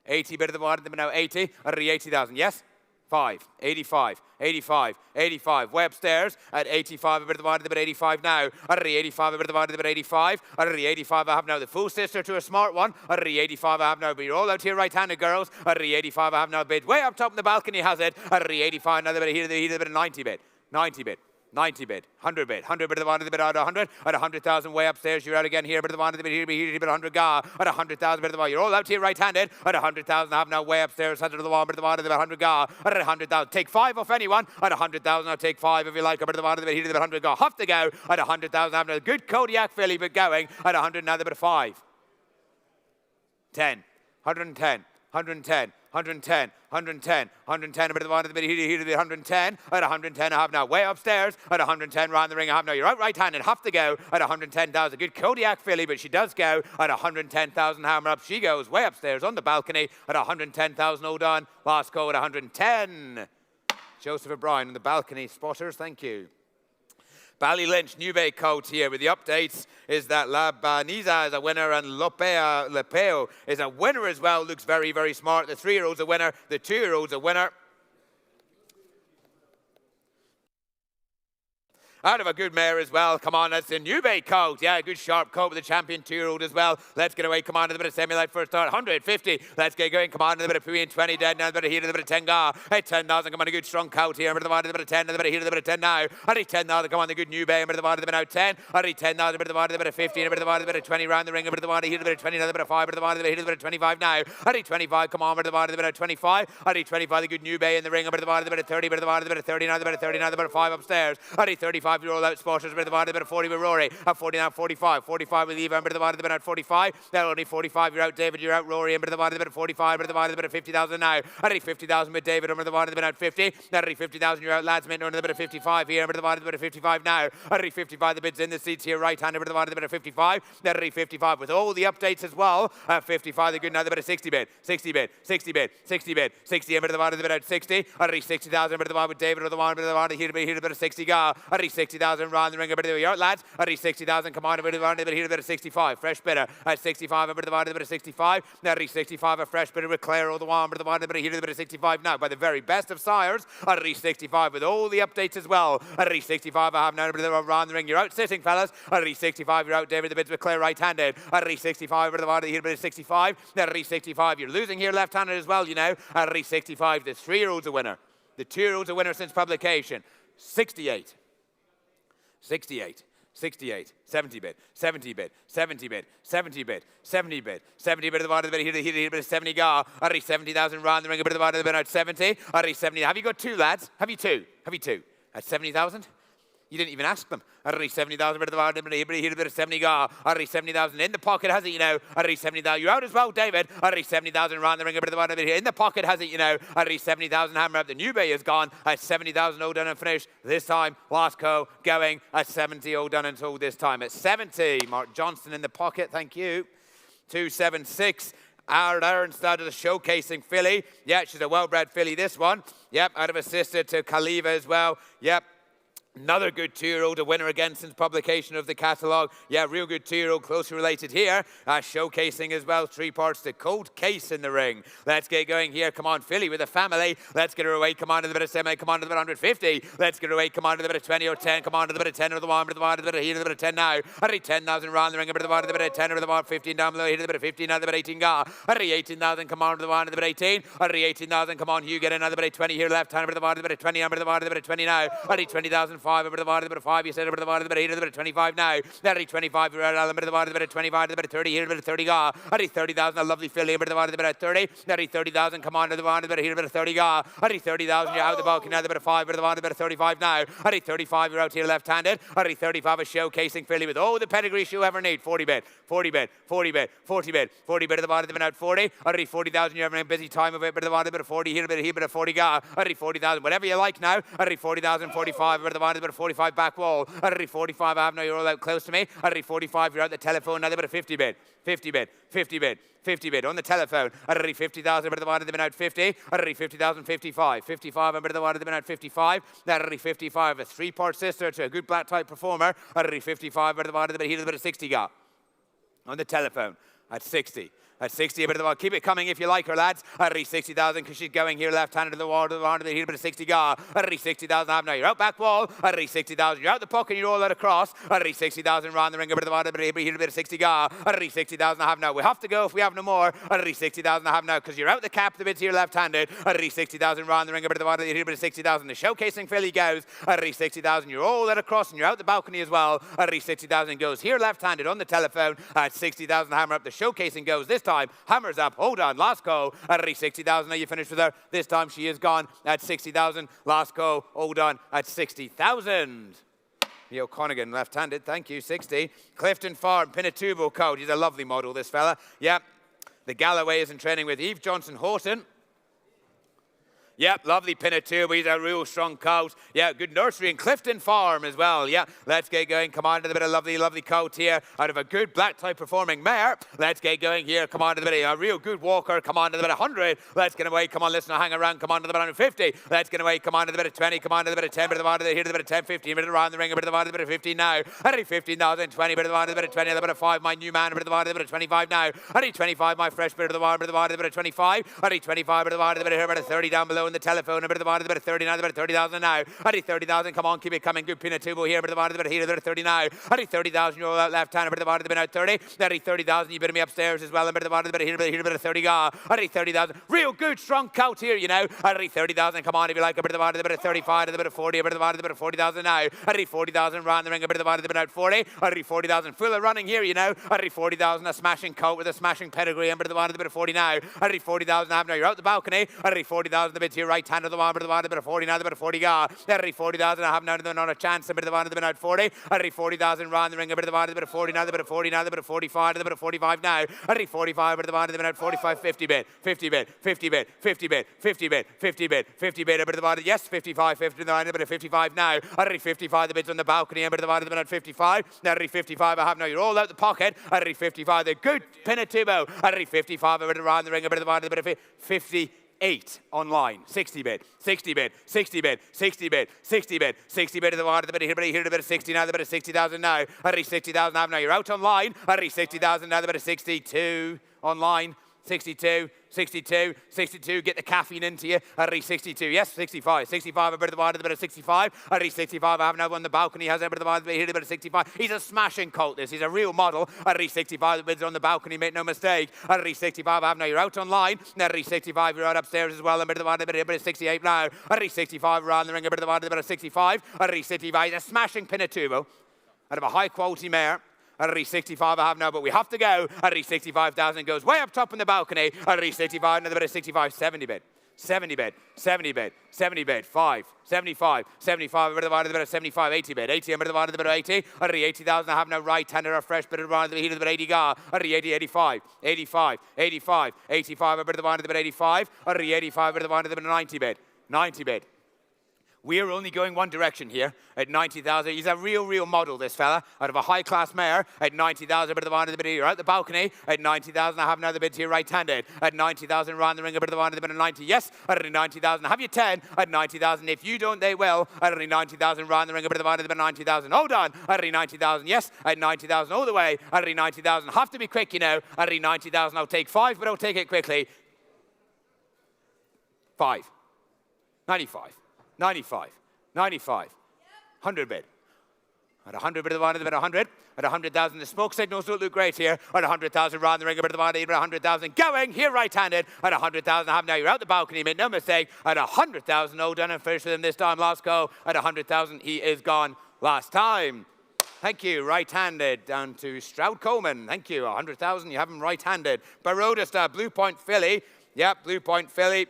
80 bid of the water, now 80, at 80,000, yes? 5, 85, 85, 85, way upstairs at 85, a bit of the water, a bit 85 now. At 85, a bit of the water, a bit 85. At 85, I have now the full sister to a smart one. At 85, I have now, but you're all out here right-handed, girls. At 85, I have now a bid way up top in the balcony has it. At 85, another bit of here, a bit of 90 bid, 90 bid. 90 bid, 100 bid, 100 bid at the bottom of the bid out 100, at 100,000 way upstairs, you're out again here, but at the bottom of the bid, here, but 100 ga, at 100,000 bid at the bottom, you're all out here right-handed, at 100,000, have now way upstairs, 100 to the wall, but at the bottom of the bid, 100 ga, at 100,000, take 5 off anyone, at 100,000, I'll take 5 if you like, but at the bottom of the bid, here to the bid, 100 ga, have to go, at 100,000, have a good Kodiak filly, but going, at 100, now the bid of 5. 10, 110, 110, 110, 110, 110, a bit of the one at the bit, here to the 110, at 110, I have now way upstairs, at 110, round the ring, I have now, you're out right-handed, have to go, at 110,000, good Kodiak filly, but she does go, at 110,000, hammer up, she goes way upstairs on the balcony, at 110,000, all done, last go at 110. Joseph O'Brien on the balcony, spotters, thank you. Ballylynch, New Bay coat here with the updates is that La Baniza is a winner and Lepeo is a winner as well. Looks very, very smart. The 3-year-old's a winner. The 2-year-old's a winner. Out of a good mare as well. Come on, that's the New Bay coat. Yeah, good sharp coat with the champion 2-year-old as well. Let's get away. Come on, a bit of semi-light first start. 150. Let's get going. Come on, a bit of Pui and 20 dead. Now a bit of here, a bit of 10 ga. Hey, 10,000. Come on, a good strong coat here. A bit of 10, a bit of here, a bit of 10 now. A bit of 10,000. Come on, the good New Bay. A bit of the out 10. A bit of 10,000. A bit of 15. A bit of 20 round the ring. A bit of here, a bit of 20. Another bit of 5. A bit of here, a bit of 25 now. A bit of 25. Come on, a bit of 25. A bit of 25. The good New Bay in the ring. A bit of 30. A bit of 30 now. A bit of 30 now. A bit of 5 upstairs. A bit of 35. You're all out spotters. A bit of 40 with Rory, at 40 now, 45, 45 with Eva, and bit of the bottom, at 45, then only 45, you're out David, you're out Rory, and bit of the bottom, at 45, bit of the bottom, at 50,000 now, at 50,000 with David, and bit of the bottom, at 50, then at 50,000, you're out lads, and a bit of 55 here, and bit of the bottom, at 55 now, at 55, the bids in the seats here, right hand, and bit of the bottom, at 55, then at 55, with all the updates as well, at 55, the good now, the bit of 60 bid, 60 bid, 60 bid, 60 bid, 60, and bit of the bottom, the bit at 60, at 60,000, bit of the bottom with David, or the one, bit of the bottom, here a bit of 60 ga, at 60,000, round the ring, a bit of the lads, at 60,000, come on, a bit of here, a bit of 65, fresh bidder, at 65, a bit of 65, now at 65, a fresh bidder with Claire, or the one, bit of a bit of here, a bit of 65 now, by the very best of sires, at 65, with all the updates as well, at 65, I have now a bit of around the ring, you're out sitting, fellas, at 65, you're out David, the bids with Claire right-handed, at 65, a bit of here, a bit of 65, now at 65, you're losing here left-handed as well, you know, at 65, the 3-year-old's a winner, the 2-year-old's a winner since publication, 68, 68, 68, 70 bid, 70 bid, 70 bid, 70 bid, 70 bid, 70 bid at the bottom of the bid, here, a bit of 70 ga, at 70,000 round the ring, a bit at the bottom of the bid, at 70, at 70. Have you got 2 lads? Have you 2? Have you 2? At 70,000? You didn't even ask them. At 70,000, bit of the bottom, here, a bit of 70 ga, at 70,000 in the pocket, has it, you know, at 70,000. You're out as well, David, at 70,000 round the ring, a bit of the bottom, here in the pocket, has it, you know, at 70,000 hammer up. The New Bay is gone at 70,000, all done and finished. This time, Wasco going at 70, all done until this time. At 70, Mark Johnston in the pocket, thank you. 276. Aaron started the showcasing filly. Yeah, she's a well-bred filly, this one. Yep, out of a sister to Kaliva as well. Yep. Another good 2-year-old, a winner again since publication of the catalogue. Yeah, real good 2-year-old, closely related here. Showcasing as well, 3 parts to Cold Case in the ring. Let's get going here. Come on, filly with a family. Let's get her away. Come on to the bit of semi. Come on to the bit of 150. Let's get her away. Come on to the bit of 20 or 10. Come on to the bit of 10 or the 1. Bit of the 1, bit of here, the bit of 10 now. At 10,000 round the ring. A bit of the 1, the bit of 10 or the 1, 15 down below. Here to the bit of 15. Now the bit of 18 ga. At 18,000. Come on to the 1, the bit of 18. At 18,000. Come on, Hugh. Get another bit of 20 here left hand. A bit of the 1, the bit of 20. A bit of the 1, the bit of 20 now. At 20,005. A bit of the 1, the bit of 5. You said a bit of the 1, the bit of 8, a bit of 25 now. At 25. You're out a bit of the 1, the bit of 25. A bit of 30 here. A bit of 30 ga. At 30,000. A lovely filly. A bit of the 1, the bit of 30. At 30,000. Come on to the 1, the bit of here. A bit of 30 ga. At 30,000. You're out the balcony. Now the bit of 5. A bit of the 1, the bit of 35 now. At 35. You're out here left-handed. At 35. A showcasing filly with all the pedigree you ever need. 40 bid. 40 bid. 40 bid. 40 bid. 40 bid at the bottom. They've been out 40. At 40,000. You're having a busy time of it. Bit of the 1, a bit of 40 here. A bit of here. A bit of 40 ga. At 40,000. Whatever you like now. At 40,000. 45. A bit of the 1, a bit of 45 back wall. At 45. I have no. You're all out close to me. At 45. You're out the telephone. Now they've been a 50 bid. 50 bid. 50 bid. 50 bid on the telephone. At 50,000, a bit of the 1, they've been out 50. At 50,000, 55. 55, a bit of the 1, they've been out 55. At 55, a 3-part sister to a good black type performer. At 55, a bit of the 1, they've been here, a bit of 60 got on the telephone. At 60. At 60, a bit of the wall. Keep it coming if you like her, lads. At 60,000, because she's going here left-handed to the wall, a bit of 60 gar. At 60,000, have now. You're out back wall. At 60,000, you're out the puck and you roll that across. At 60,000, round the ring, a bit of the water, but here a bit of 60 gar. At 60,000, have now. We have to go if we have no more. At 60,000, have now, because you're out the cap, the bits here left-handed. At 60,000, round the ring, a bit of the water, here a bit of 60,000. The showcasing filly goes. At 60,000, you roll that across and you're out the balcony as well. At 60,000 goes here left-handed on the telephone. At 60,000, hammer up. The showcasing goes this time. Hammers up. Hold on. Last go. At 60,000. Now you finish with her. This time she is gone at 60,000. Last go. Hold on at 60,000. Leo Connigan, left-handed. Thank you. 60. Clifton Farm, Pinatubo coat. He's a lovely model, this fella. Yep. The Galloway is in training with Eve Johnson Horton. Yep, lovely Pinatubo. He's a real strong coat. Yeah, good nursery in Clifton Farm as well. Yeah, let's get going. Come on to the bit of lovely, lovely coat here out of a good black type performing mare. Let's get going here. Come on to the bit of a real good walker. Come on to the bit of 100. Let's get away. Come on, listen, hang around. Come on to the bit of 150. Let's get away. Come on to the bit of 20. Come on to the bit of 10. Bit of the bit of here to the bit of 10, 15. Bit around the ring. A bit of the bit of 15 now. I need 15,000, 20. Bit of the bit of 20. A bit of 5. My new man. A bit of the bit of 25 now. I need 25. My fresh bit of the bit of the bit of 25. I need 25. Bit of the bit of here. Bit of 30 down below in the telephone. A bit of the bit of 30 now, the bit of 30,000 now. I need 30,000, come on, keep it coming. Good Pinatubo here, bit of the bit of here, the bit of 30 now. I need 30,000, you're out left hand, a bit of the bit out 30. I need 30,000, you bit of me upstairs as well, a bit of the bit of here, a bit of 30 gar. I need 30,000, real good, strong coat here, you know. I need 30,000, come on, if you like, a bit of the bit of 35, a bit of 40, a bit of the bit of 40,000 now. I need 40,000, round the ring, a bit of the bit out 40. I need 40,000, full of running here, you know. I need 40,000, a smashing coat with a smashing pedigree, and a bit of the bit of 40 now. I need 40,000, now you're out the balcony. I need 40,000, the bit here, right hand of the one, bit of the bit of 40 now. The bit of 40 gar. I need 40,000. I have now not a chance. A bit of the one, the bit out 40. I need 40,000 round the ring. A bit of the one, the bit of 40 now. The bit of 40 now. The bit of 45. The bit of 45 now. I need 45. A bit of the one, the bit out 45. 50 bit. 50 bit. 50 bit. 50 bit. 50 bit. 50 bit. 50 bit. A bit of the one. Yes, 55. 59. A bit of 55 now. I need 55. The bits on the balcony. A bit of the one, the bit out 55. Now I need 55. I have now. You're all out the pocket. I need 55. The good Pinatubo. I need 55. A bit around the ring. A bit of the one, the bit of 50. 8 online, 60 bit, 60 bit, 60 bit, 60 bit, 60 bit, 60 bit of the water, the bit here, the bit of 60 now, the bit of 60,000 now. I reach 60,000 now. You're out online. I reach 60,000 now, the bit of 62 online. 62, 62, 62, get the caffeine into you. I reach 62, yes, 65, 65, a bit of the water, a bit of 65. I reach 65, I have another one on the balcony, has a bit of the water, here, a bit of 65. He's a smashing colt, this, he's a real model. I reach 65, the bits on the balcony, make no mistake. I reach 65, I have now, you're out online. I reach 65, you're out upstairs as well, a bit of the water, a bit of 68 now. I reach 65, around the ring, a bit of the water, a bit of 65. I reach 65, he's a smashing Pinatubo out of a high quality mare. I reach 65 I have now, but we have to go. I reach 65,000, goes way up top in the balcony. I reach 65, another bit of 65, 70 bit. 70 bit, 70 bit, 70 bit, 5, 75, 75, a bit of the bit of 75, 80 bit, 80, a bit of the bit of 80. I reach 80,000, I have no right-hander, a fresh bit of the heat of the bit 80 gar. I reach 80, 85, 85, 85, 85, a bit of the bit 85. I reach 85, a bit of the bit 90 bit, 90 bit. We are only going one direction here at 90,000. He's a real model, this fella, out of a high-class mare at 90,000. A bit of the one, a bit here, out the balcony at 90,000. I have another bit here right-handed at 90,000. Round the ring, a bit of the one, a bit of 90. Yes, at 90,000. Have you 10 at 90,000? If you don't, they will. At 90,000. Round the ring, a bit of the one, a bit of 90,000. Hold on. At 90,000. Yes, at 90,000. All the way. At 90,000. Have to be quick, you know. At 90,000. I'll take 5, but I'll take it quickly. 5. 95. 95, 95, 100 bit. At 100 bit of the one, a bit of 100. At 100,000, the smoke signals don't look great here. At 100,000, round the ring, a bit of the one, at 100,000, going here right-handed. At 100,000, I have now, you're out the balcony, made no mistake. At 100,000, all done and finished with him this time. Last go. At 100,000, he is gone last time. Thank you, right-handed, down to Stroud Coleman. Thank you, 100,000, you have him right-handed. Baroda Star, Blue Point filly. Yep, Blue Point filly.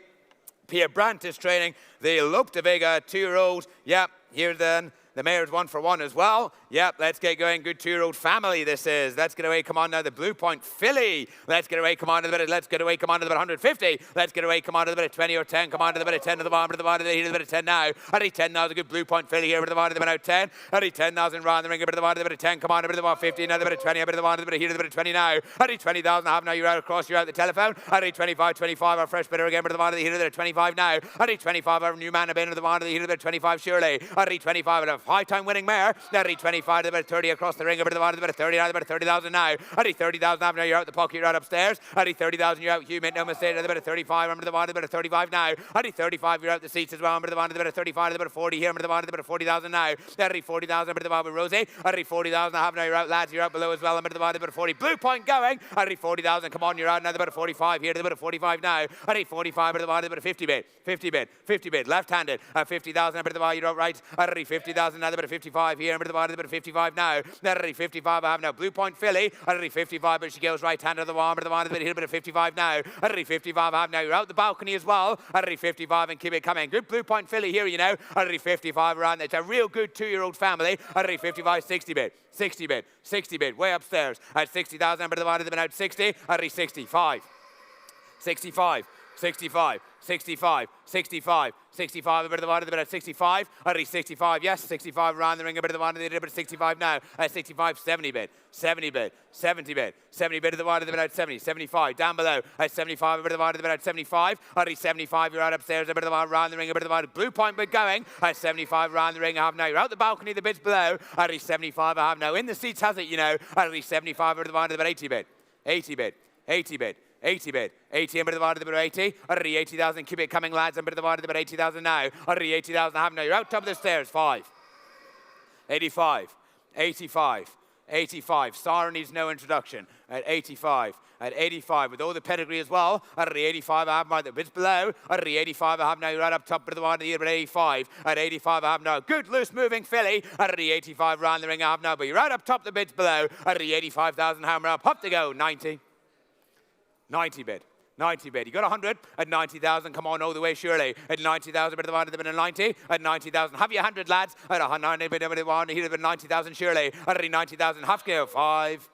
Pierre Brandt is training the Lope de Vega 2-year-old. Yep, here then. The mare's 1 for 1 as well. Yep, let's get going. Good 2-year-old family this is. Let's get away. Come on now, the Blue Point filly. Let's get away. Come on to the bit. Let's get away. Come on to the bit 150. Let's get away. Come on to the bit of 20 or 10. Come on to the bit of 10 to the bottom, to the bottom, to the bit of 10 now. I need 10 now. It's a good Blue Point filly here. With the bottom, the bit out 10. I need 10,000 round the ring. A bit of the bottom, the bit of 10. Come on, a bit of the bottom 50. Now the bit of 20. A bit of the bottom, the bit of here, the bit of 20 now. I need 20,000. I have now. You're out across. You're out the telephone. I need 25, 25. Our fresh bidder again. Bit of the bottom, the here, the bit of 25 now. I need 25. Our new man a bit of the bottom, the here, the bit of 25 surely. I need 25 and a high time winning mare. Nearly 25 to the bit of 30 across the ring, a bit of the bottom, a bit of 30 now, a bit of 30,000 now. Nearly 30,000 now, you're out the pocket, you're out upstairs. Nearly 30,000, you're out, Hugh, make no mistake, a bit of 35, remember the bottom, a bit of 35 now. Nearly 35, you're out the seats as well, remember the bottom, a bit of 35, a bit of 40 here, remember the bottom, a bit of 40,000 now. Nearly 40,000, a bit of the bottom with Rosie. Nearly 40,000, I have now, you're out, lads, you're out below as well, a bit of the bottom, a bit of 40. Blue Point going, nearly 40,000, come on, you're out now, a bit of 45 here, a bit of 45 now. Nearly 45, a bit of the bottom, a bit of 50 bid, 50 bid, 50 bid, left-handed, 50,000, a bit of the bottom, you're out right. Nearly 50,000 now, a bit of 55 here, a bit of the bottom, a bit of 55 now. Nearly 55, I have now, Blue Point filly, nearly 55, but she goes right-handed to the wall, a bit of the bottom, a bit of 55 now. Nearly 55, I have now, you're out the balcony as well. Nearly 55 and keep it coming. Good Blue Point filly here, you know. Nearly 55 around. It's a real good 2-year-old family. Nearly 55, 60 bid, 60 bid, 60 bid, way upstairs. At 60,000, but the bottom, they've been out 60. Nearly 65, 65. 65, 65, 65, 65, a bit of the bottom, a bit of 65, nearly 65, yes, 65 around the ring, a bit of the bottom, a bit of 65 now, 65, 70 bid, 70 bid, 70 bid, 70 bid of the bottom, a bit of 70, 75, down below, 75, a bit of the bottom, a bit of 75, nearly 75, you're out upstairs, a bit of the bottom, around the ring, a bit of the bottom, Blue Point bid going, 75 around the ring, I have now, you're out the balcony, the bids below, nearly 75, I have now, in the seats has it, you know, nearly 75, a bit of the bottom, about 80 bid, 80 bid, 80 bid. 80 bid, 80 and bit of the bottom, a bit of 80, already 80,000, keep it coming lads, and bit of the bottom, about 80,000 now, already 80,000, I have now, you're out top of the stairs, 5, 85, 85, 85, Star needs no introduction, at 85, at 85, with all the pedigree as well, already 85, I have now, the bits below, already 85, I have now, you're right up top, bit of the bottom, about 85, at 85, I have now, good loose moving filly, already 85 round the ring, I have now, but you're right up top, the bits below, already 85,000, hammer up, up to go, 90. 90 bid, 90 bid. You got 100 at 90,000. Come on, all the way, surely. At 90,000, bit of the bottom, bit of 90. At 90,000, have your 100, lads. At 190, bit of 1, he'd have been 90,000, surely. At 90,000, half scale, 5,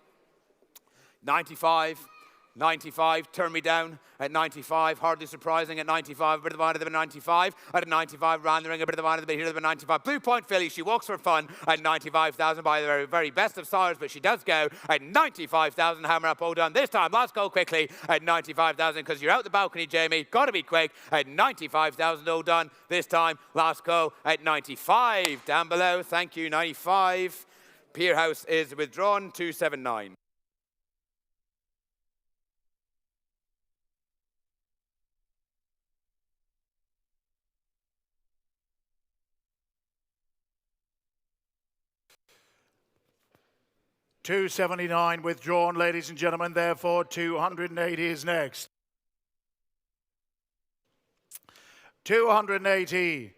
95. 95, turn me down at 95, hardly surprising at 95, a bit of the bottom, a bit of 95, at 95, round the ring, a bit of the bottom, a bit here, a bit of 95. Blue Point filly, she walks for fun at 95,000 by the very, very best of sires, but she does go at 95,000, hammer up, all done. This time, last goal quickly at 95,000, because you're out the balcony, Jamie, got to be quick, at 95,000, all done. This time, last goal at 95, down below, thank you, 95. Pierhouse is withdrawn, 279. $279 withdrawn, ladies and gentlemen. Therefore, 280 is next. 280.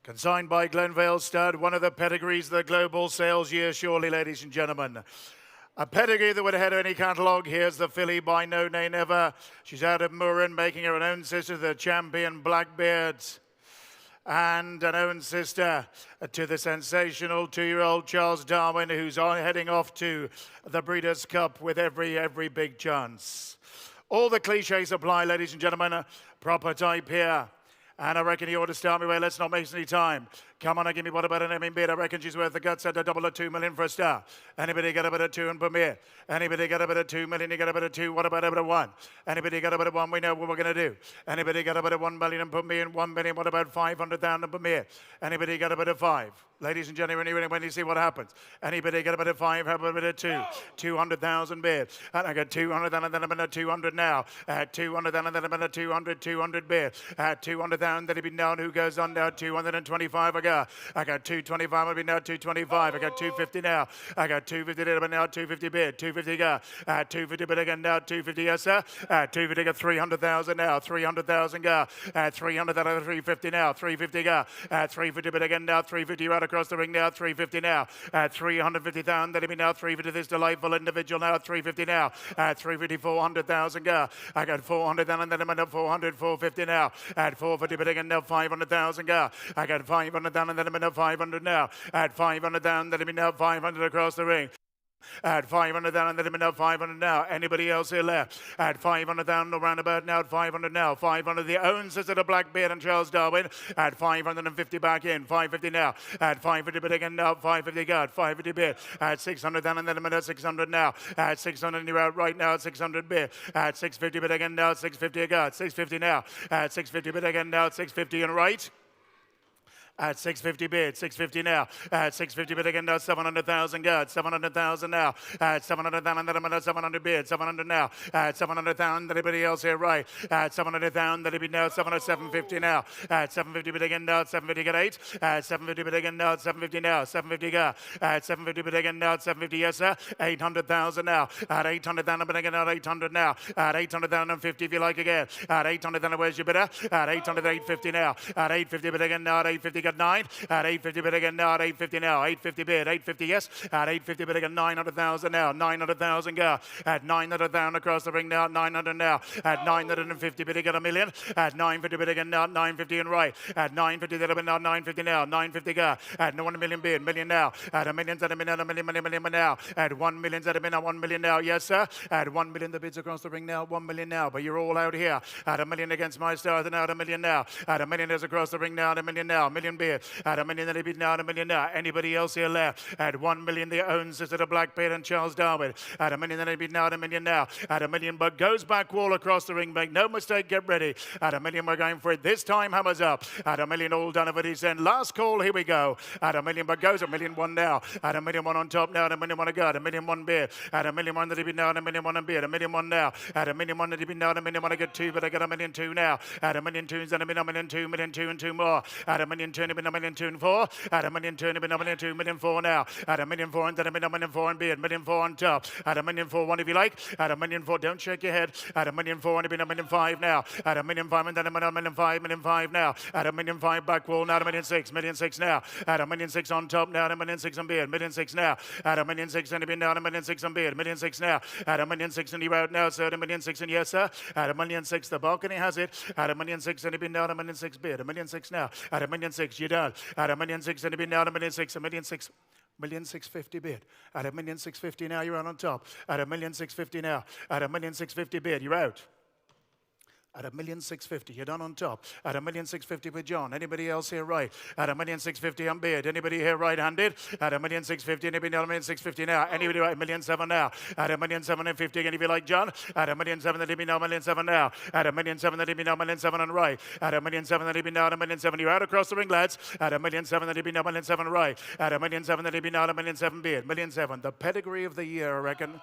Consigned by Glenvale Stud, one of the pedigrees of the global sales year, surely, ladies and gentlemen. A pedigree that would head any catalogue. Here's the filly by No Nay Never. She's out of Murren, making her an own sister to the champion Blackbeards. And an own sister to the sensational 2-year-old Charles Darwin, who's heading off to the Breeders' Cup with every big chance. All the cliches apply, ladies and gentlemen. Proper type here. And I reckon you ought to start me away. Let's not waste any time. Come on and give me what about an Emin bid. I reckon she's worth the guts at a double of 2 million for a star. Anybody got a bit of 2 and Premier? Anybody got a bit of 2 million? You got a bit of 2. What about a bit of 1? Anybody got a bit of 1? We know what we're going to do. Anybody got a bit of 1 million and put me in 1 million? What about 500,000 and put me in? Anybody got a bit of 5? Ladies and gentlemen, when you see what happens. Anybody got a bit of 5? Have a bit of 2. 200,000 bid. And I got 200 and then I'm in a 200 now. 200 and then I'm in a 200 bid. 200,000, then he be down. Who goes on now? 225 I got 225, I'll be now 225. I got 250 now. I got 250 there, but now 250 bid. 250 got 250 bid again now. 250, yes sir. 250 got 300,000 now. 300,000 got 300 out of 350 now. 350 got 350 bid again now. 350 right across the ring now. 350 now. 350,000. That'll be now 350. This delightful individual now. 350 now. 350, 400,000 got. I got 400 down and then I'm at 400, 450 now. At 450 bid again now. 500,000 got. I got 500 down and then I'm at 500 now. At 500 down, that'll be now 500 across the ring. At 500 down, and that'll be now 500 now. Anybody else here left? At 500 down, around about now. At 500 now. 500 the own sister to Blackbeard and Charles Darwin. At 550 back in. 550 now. At 550 bid again now. 550 got. 550 bid. At 600 down, and then I'm at 600 now. At 600 you're out right now. At 600 bid. At 650 bid again now. 650 got. 650 now. At 650 bid again now. 650 and right. At 650 bid, 650 now. At 650 bid again now, 700,000 good, 700,000 now. At 700,000, 700 bid, 700 now. At 700,000, anybody else here right? At 700,000, that'll be now, 750 now. At 750 bid again now, 750 get 8. At 750 bid again now, 750 now, 750 go. At 750 bid again now, 750 yes sir. 800,000 now. At 800,000 bid again now, 800 now. At 800,050 if you like again. At 800,000 where's your bidder? At 800, 850 now. At 850 bid again now, at 850 got 9. At 850 bid again now, at 850 now. 850 bid, 850 yes. At 850 bid again, 900,000 now. 900,000 go. At 900,000 across the ring now, 900 now. At 950 bid again, a million. At 950 bid again now, 950 and right. At 950 that'll be now, 950 now. 950 go. At 1 million bid, million now. At a million's at a million, a million now. At 1 million's at a million, 1 million now. Yes, sir. At 1 million, the bids across the ring now, 1 million now. But you're all out here. At a million against my stars, and now at a million now. At a million is across the ring now, at a million now. A million bid. At a million, that bid now, at a million now. Anybody else here left? At 1 million, the owns is at a Blackbeard and Charles Darwin. At a million, that bid now, at a million now. At a million, but goes back wall across the ring. Make no mistake, get ready. At a million, we're going for it. This time, hammers up. At a million, all done over his end. Last call, here we go. At a million, but goes a million one now. At a million one on top now, at a million one to go. At a million one beer. At a million one that he bid now, at a million one and beer. At a million one now. At a million one that he bid now, at a million one I get 2, but I got a million 2 now. At a million 2's and a million 2, million 2 and 2 more. At a million 2 and a million 2 and 4. At a million 2 and a million 2, million 4 now. At a million 4 and then a million 4 and beer. Million 4 on top. At a million 4, one if you like. At a million 4, don't shake your head. At a million 4 and a million 5 now. At a million 5 and then a million 5, million 5 now. At a million 5 back wall now. At a million 6 now. At a million 6 on top now. At a million 6 and beer. Million 6 now. At a million 6 and a million now. At a million 6 and beer. Million 6 now. At a million 6 and you out now, sir. At a million 6 and yes, sir. At a million 6, the balcony has it. At a million 6 and a bid now. At a million 6 bid. A million 6 now. At a million 6, you're done. At a million 6 and a bid now. At a million 6, a million 6. 1,650,000 bid. At a 1,650,000 now, you're on top. At a 1,650,000 now. At a 1,650,000 bid, you're out. At a 1,650,000, you're done on top. At a 1,650,000 with John. Anybody else here right? At a 1,650,000 on bid. Anybody here right-handed? At a 1,650,000, anybody at a 1,650,000 now? Anybody right? 1,700,000 now. At a 1,750,000 again, if you like John. At a 1,700,000, that be now 1,700,000 now. At a 1,700,000, that be now 1,700,000 on right. At a 1,700,000, that be now at a 1,700,000. You're out across the ring, lads. At a 1,700,000, that be now 1,700,000 right. At a 1,700,000, that be now at a 1,700,000 bid. 1,700,000. The pedigree of the year, I reckon.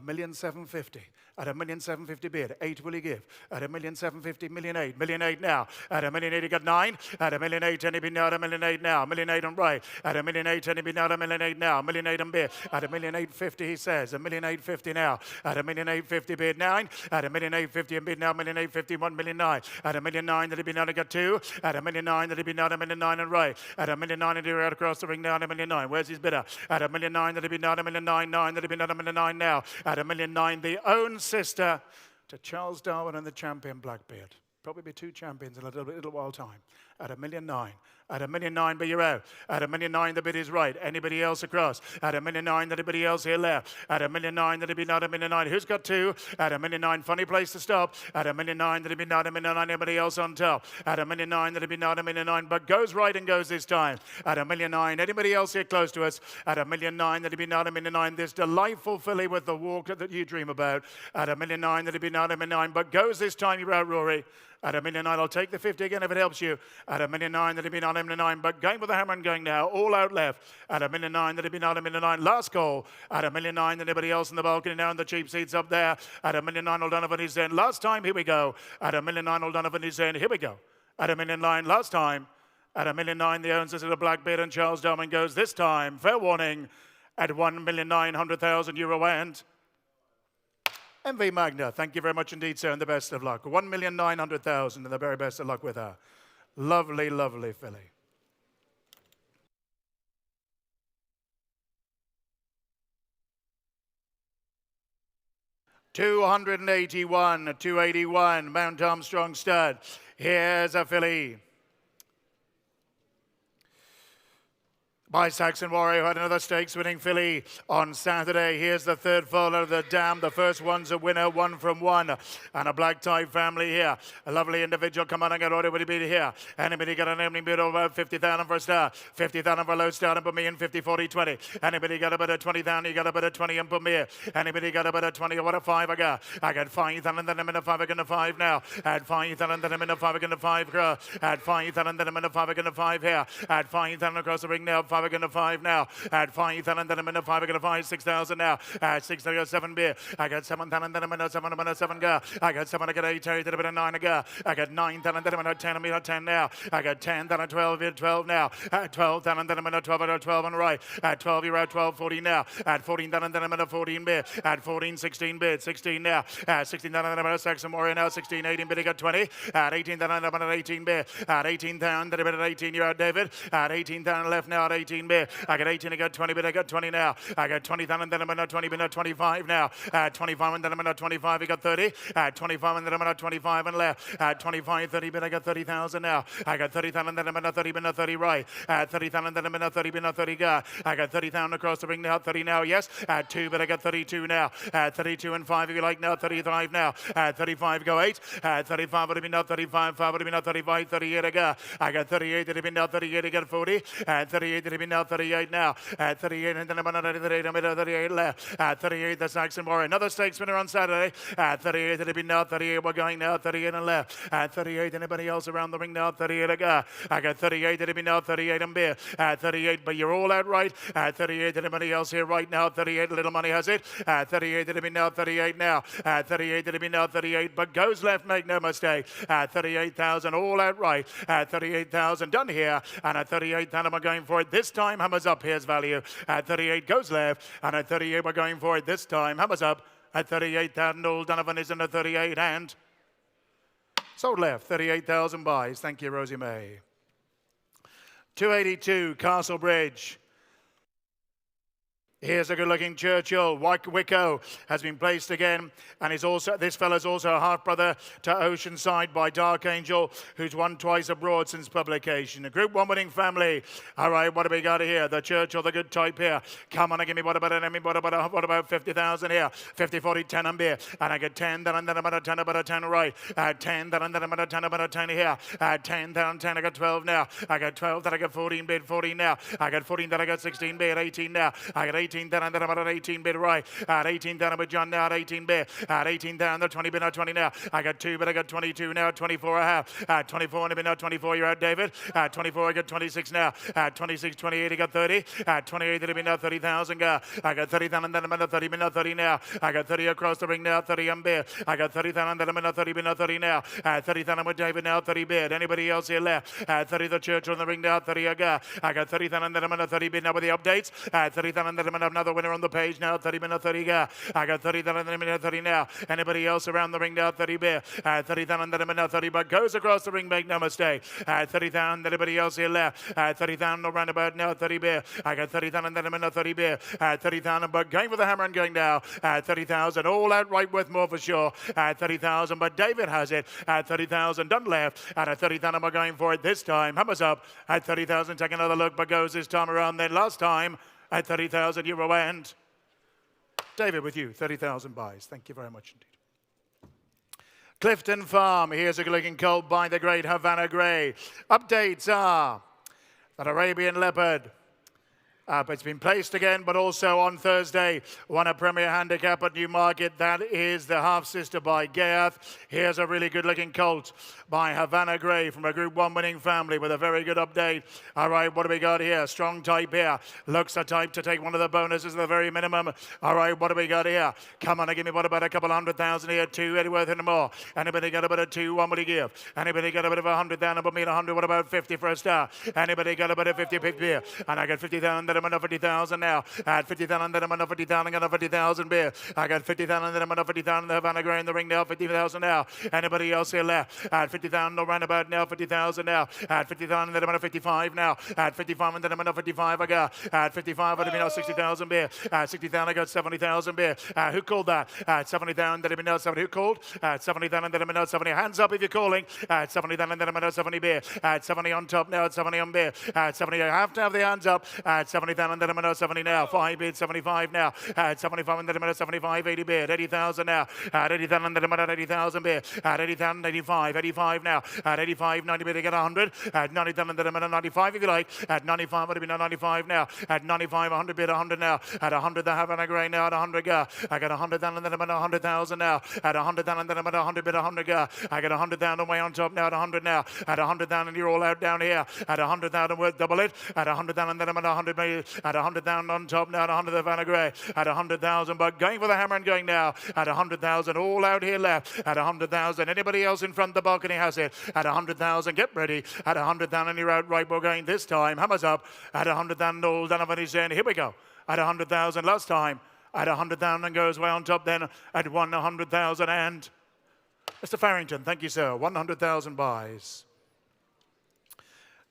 1,750,000. At a 1,750,000 bid, 8 will he give? At a 1,750,000, 1,800,000. 1,800,000 now. At a 1,800,000 he got 9. At a 1,800,000 he bid now at a 1,800,000 now. 1,800,000 on right. At a 1,800,000 he bid now at a 1,800,000 now. 1,800,000 on bid. At a 1,850,000 he says. A 1,850,000 now. At a 1,850,000 bid 9. At a 1,850,000 and bid now 1,850,000, 1,900,000. At a 1,900,000 that he bid now to get 2. At a 1,900,000 that he bid now at a 1,900,000 on right. At a 1,900,000 he right across the ring now at a 1,900,000. Where's his bidder? At a 1,900,000 that he bid now at a 1,900,000 that he bid now at a 1,900,000 now. At a 1,900,000 the own sister to Charles Darwin and the champion Blackbeard. Probably be 2 champions in a little while time. At a 1,900,000. At a 1,900,000, but you're out. At a 1,900,000, the bid is right. Anybody else across? At a 1,900,000, anybody else here left? At a 1,900,000, that'd be not a 1,900,000. Who's got 2? At a 1,900,000, funny place to stop. At a 1,900,000, that'd be not a 1,900,000. Anybody else on top? At a 1,900,000, that'd be not a 1,900,000, but goes right and goes this time. At a 1,900,000, anybody else here close to us? At a 1,900,000, that'd be not a 1,900,000. This delightful filly with the walk that you dream about. At a 1,900,000, that'd be not a 1,900,000, but goes this time. You're out, Rory. At a 1,900,000, I'll take the 50 again if it helps you. At a 1,900,000, that'd be not a 1,900,000, but going with the hammer and going now, all out left. At a 1,900,000, that'd be not a 1,900,000. Last call. At a 1,900,000, anybody else in the balcony now in the cheap seats up there. At a 1,900,000, all Donovan is in. Last time, here we go. At a 1,900,000, all Donovan is in. Here we go. At a 1,900,000, last time. At a 1,900,000, the owns is at a Blackbeard and Charles Darwin goes this time. Fair warning. At 1,900,000 euro and MV Magna, thank you very much indeed, sir, and the best of luck. 1,900,000 and the very best of luck with her. Lovely, lovely filly. $281, Mount Armstrong stud. Here's a filly. by Saxon Warrior, who had another stakes-winning filly on Saturday. Here's the third foaler of the dam. The first one's a winner, 1 from 1. And a black tie family here. A lovely individual. Come on and get order. Would he be here? Anybody got an opening bid of about 50,000 for a star? 50,000 for a low start and put me in 50, 40, 20. Anybody got a bit of 20,000? You got a bit of 20 and put me in. Anybody got a bit of 20? What a 5 I got. I got 5,000, then I'm in a 5, I got a 5 now. At 5,000, then I'm in a 5, I got a 5. At 5,000, then I'm in a 5, I got a 5 here. At 5,000 across the ring now. 5, I got a 5 now. At 5,000, then I'm in a 5, I got a 5, 6,000 now. At 6, I got 7 beer. I got 7,000, then I'm in a 7, I'm in a 7 go. I got 7, I got 8, I got a bit of 9 I go. I got 9,000, then I'm in a 10, I'm in a 10 now. I got 10, then a 12, you're 12 now. At 12,000, then I'm in a 12, I got 12 on the right. At 12, you're at 12, 14 now. At 14,000, then I'm in a 14 bid. At 14, 16 bid, 16 now. At 16,000, then I'm in a Saxon Warrior now. 16, 18 bid, I got 20. At 18,000, I'm in an 18 bid. At 18,000, then I'm in an 18, you're out, David. At 18,000 left now. At 18 bid. I got 18, I got 20 bid, I got 20 now. I got 20,000, then I'm in a 20 bid, 25 now. At 25, and then I'm in a 25, I got 30. At 25, and then I'm in a 25 and left. At 25, 30 bid, I got 30,000 now. I got 30,000, then I'm in a 30 bid, 30 right. At 30,000, then I'm in a 30 bid, 30 go. I got 30,000 across the ring now. 30 now, yes. At 2 bid, I got 32 now. At 32 and 5 if you like now. 35 now. At 35 go 8. At 35 would have been now 35. 5 would have been now 35. 38 I got. I got 38. Would have been now 38. I got 40. At 38 would have been now 38 now. At 38 and then I'm on 38. I'm at 38 left. At 38 the Saxon Warrior. Another stakes winner on Saturday. At 38 would have been now 38. We're going now 38 and left. At 38 anybody else around the ring now? 38 I got. I got 38. Would have been now 38 and beer. At 38 but you're all out right. At 38 anybody else here right now? 38 little money has it. At 38 would have been now 38 now. At 38 would have been now 38 but goes left, make no mistake. At 38,000 all out right. At 38,000 done here. And at 38,000 we're going for it this time. Hammers up, here's value. At 38 goes left. And at 38 we're going for it this time. Hammers up. At 38,000 old Donovan is in the 38 and sold left. 38,000 buys. Thank you, Rosie May. 282 Castle Bridge. Here's a good-looking Churchill. Wicko has been placed again, and this fella's also a half-brother to Oceanside by Dark Angel, who's won twice abroad since publication. A Group 1 winning family. All right, what do we got here? The Churchill, the good type here. Come on and give me what about 50,000 here? 50, 40, 10 and beer. And I get 10, then I'm at a 10, about a 10 right. 10, then I'm at a 10, about a 10 here. 10, then 10, I got 12 now. I got 12, then I got 14 bid, 14 now. I got 14, then I got 16 bid, 18 now. I got 18 down, and then I'm at 18 bid right. At 18 down with John now at 18 bid. At 18 down, the 20 bid now 20 now. I got 2, but I got 22 now. 24 I have. At 24 and now 24 you're out, David. At 24 I got 26 now. At 26, 28 I got 30. At 28 it'll be now 30,000 go. I got 30,000 and then I'm at 30 bid now 30 now. I got 30 across the ring now 30 and bid. I got 30,000 and then I'm at 30 bid now 30 now. At 30,000 with David now 30 bid. Anybody else here left? At 30 the Churchill on the ring now 30 I got. I got 30,000 and then I'm at 30 bid now with the updates. At 30,000 and then I'm at another winner on the page now 30 bid now 30 go. I got 30,000 and then I'm at 30 now. Anybody else around the ring now 30 bid. At 30,000 and then I'm at 30 but goes across the ring, make no mistake. At 30,000 anybody else here left? At 30,000 no roundabout now 30 bid. I got 30,000 and then I'm at 30 bid. At 30,000 but going for the hammer and going down. At 30,000 all outright worth more for sure. At 30,000 but David has it. At 30,000 done left. And at 30,000 we're going for it this time. Hammers up. At 30,000 take another look but goes this time around. Then last time at 30,000 euro and David with you 30,000 buys. Thank you very much indeed. Clifton Farm. Here's a good-looking colt by the great Havana Grey. Updates are that Arabian Leopard. It's been placed again, but also on Thursday, won a Premier Handicap at Newmarket. That is the half-sister by Gayeth. Here's a really good-looking colt by Havana Grey from a Group 1 winning family with a very good update. All right, what do we got here? Strong type here. Looks a type to take one of the bonuses at the very minimum. All right, what do we got here? Come on, give me what about a couple 100,000 here? 2, any worth any more? Anybody got a bit of 2? What would he give? Anybody got a bit of 100 down and put me at 100? What about 50 for a star? Anybody got a bit of 50 pick here? And I got 50,000. then I'm on 50,000 now. At 50,000, then I'm on 50,000, got 50,000 beer. I got 50,000, then I'm on 50,000, the Havana Grey in the ring now, 50,000 now. Anybody else here left? At 50,000, no roundabout now, 50,000 now. At 50,000, then I'm on 55 now. At 55, and then I'm on 55 I got. At 55, would have been now 60,000 beer. At 60,000, I got 70,000 beer. Who called that? At 70,000, then I'm now 70. Who called? At 70,000, then I'm now 70. Hands up if you're calling. At 70,000, then I'm now 70 beer. At 70 on top now, at 70 on beer. At 70, I have to have the hands up. At 70,000, then I'm now 70 now. 5 beer, 75 now. At 75, and then I'm now 75, 80 beer. 80,000 now. At 80,000, then I'm now 80,000 beer. At 80,000, 85. 85 now. At 85, 90 beer to get 100. At 90,000, then I'm now 95 if you like. At 95, would have been now 95 now. At 95, 100 beer, 100 now. At 100, the Havana Grey now. At 100 go. I got 100,000, then I'm at 100,000 now. At 100,000, then I'm at 100 bit, 100 go. I got 100,000 way on top now. At 100 now. At 100,000, you're all out down here. At 100,000, worth double it. At 100,000, then I'm at 100 million. At 100,000 on top now. At 100, the Havana Grey. At 100,000, but going for the hammer and going now. At 100,000, all out here left. At 100,000, anybody else in front of the balcony has it. At 100,000, get ready. At 100,000, you're out right. We're going this time. Hammers up. At 100,000, all done up, he's in. Here we go. At 100,000 last time. At 100,000 goes way on top then at 100,000 and Mr. Farrington, thank you, sir. 100,000 buys.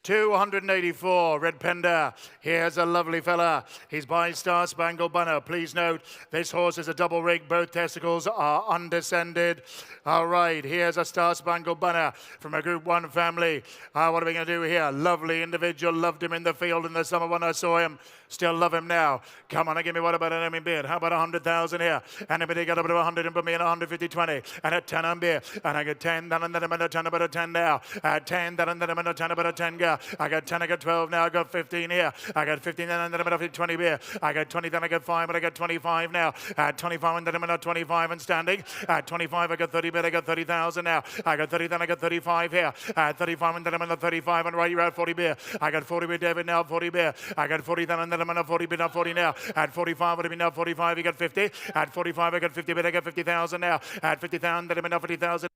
284, Red Pender. Here's a lovely fella. He's by Star Spangled Banner. Please note, this horse is a double rig. Both testicles are undescended. All right, here's a Star Spangled Banner from a Group 1 family. What are we going to do here? Lovely individual. Loved him in the field in the summer when I saw him. Still love him now. Come on, give me what about an enemy bid? How about 100,000 here? Anybody got up to 100 and put me in 150, 20. And at 10 on beer. And I get 10, then and then I'm at a 10, about a 10 now. At 10, then and then I'm at a 10, about a 10 go. I got 10, I got 12 now, I got 15 here. I got 15, then I'm at 20 beer. I got 20, then I got 5, but I got 25 now. At 25, and then I'm at 25 and standing. At 25, I got 30 beer, I got 30,000 now. I got 30, then I got 35 here. At 35, and then I'm at 35, and right, you're at 40 beer. I got 40 beer, David, now 40 beer. I got 40, then and then I'm at 40 beer, now 40 now. At 45, would have been now 45, you got 50. At 45, I got 50 beer, I got 50,000 now. At 50,000, then I'm at 50,000.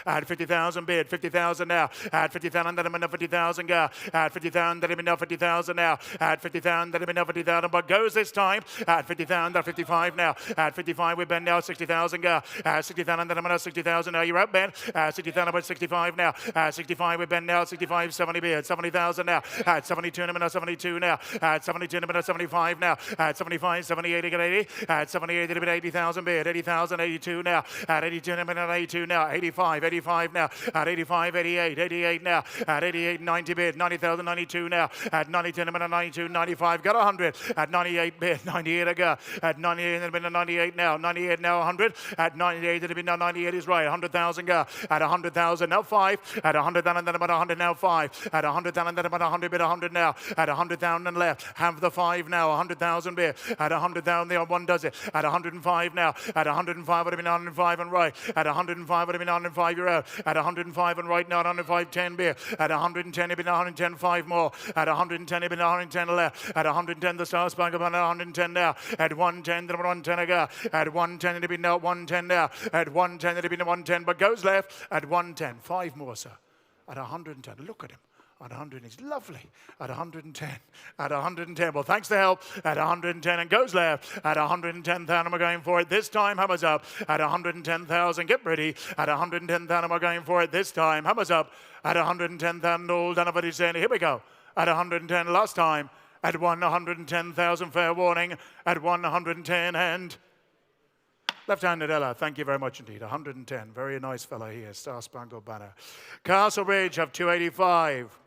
At 50,000 bid, 50,000 now. At 50,000, then I'm enough 50,000 go. At 50,000, then I'm enough 50,000 now. At 50,000, then I'm enough 50,000, but goes this time. At 50,000, at 55 now. At 55, we bend now 60,000 go. At 60,000, then I'm enough 60,000 now. You're out, Ben. At 60,000, about 65 now. At 65, we bend now 65, 70 bid, 70,000 now. At 72, I'm enough 72 now. At 72, I'm enough 75 now. At 75, 78, I got 80. At 78, it'll be 80,000 bid, 80,000, 82 now. At 82, I'm enough 82 now. 85. 85 now. At 85, 88, 88 now. At 88, 90 bid, 90,000, 92 now. At 92, I'm at 92, 95, got 100. At 98 bid, 98 I got. At 98, it'll be 98 now. 98 now, 100. At 98, it'll be now 98 is right. 100,000 go. At 100,000 now 5. At 100,000, then I'm at 100 now 5. At 100,000, then I'm at 100 bid, 100 now. At 100,000 and left. Have the 5 now. 100,000 bid. At 100,000, the one does it. At 105 now. At 105, would have been 105 and right. At 105, would have been 105. You're out. At 105 and right now at 105, 10 beer. At 110, it'd been 110, 5 more. At 110, it'd been 110 left. At 110, the Star Spangled Banner, 110 now. At 110, then 110 again. At 110, it'd been now 110 now. At 110, it'd been 110, but goes left. At 110, 5 more, sir. At 110, look at him. At 100, he's lovely. At 110. At 110. Well, thanks to help. At 110 and goes left. At 110,000, we're going for it. This time, hammers up. At 110,000, get ready. At 110,000, we're going for it. This time, hammers up. At 110,000, all done over his end. Here we go. At 110 last time. At 110,000, fair warning. At 110 and... Left-handed Ella, thank you very much indeed. 110, very nice fellow here, Star Spangled Banner. Castlebridge have 285.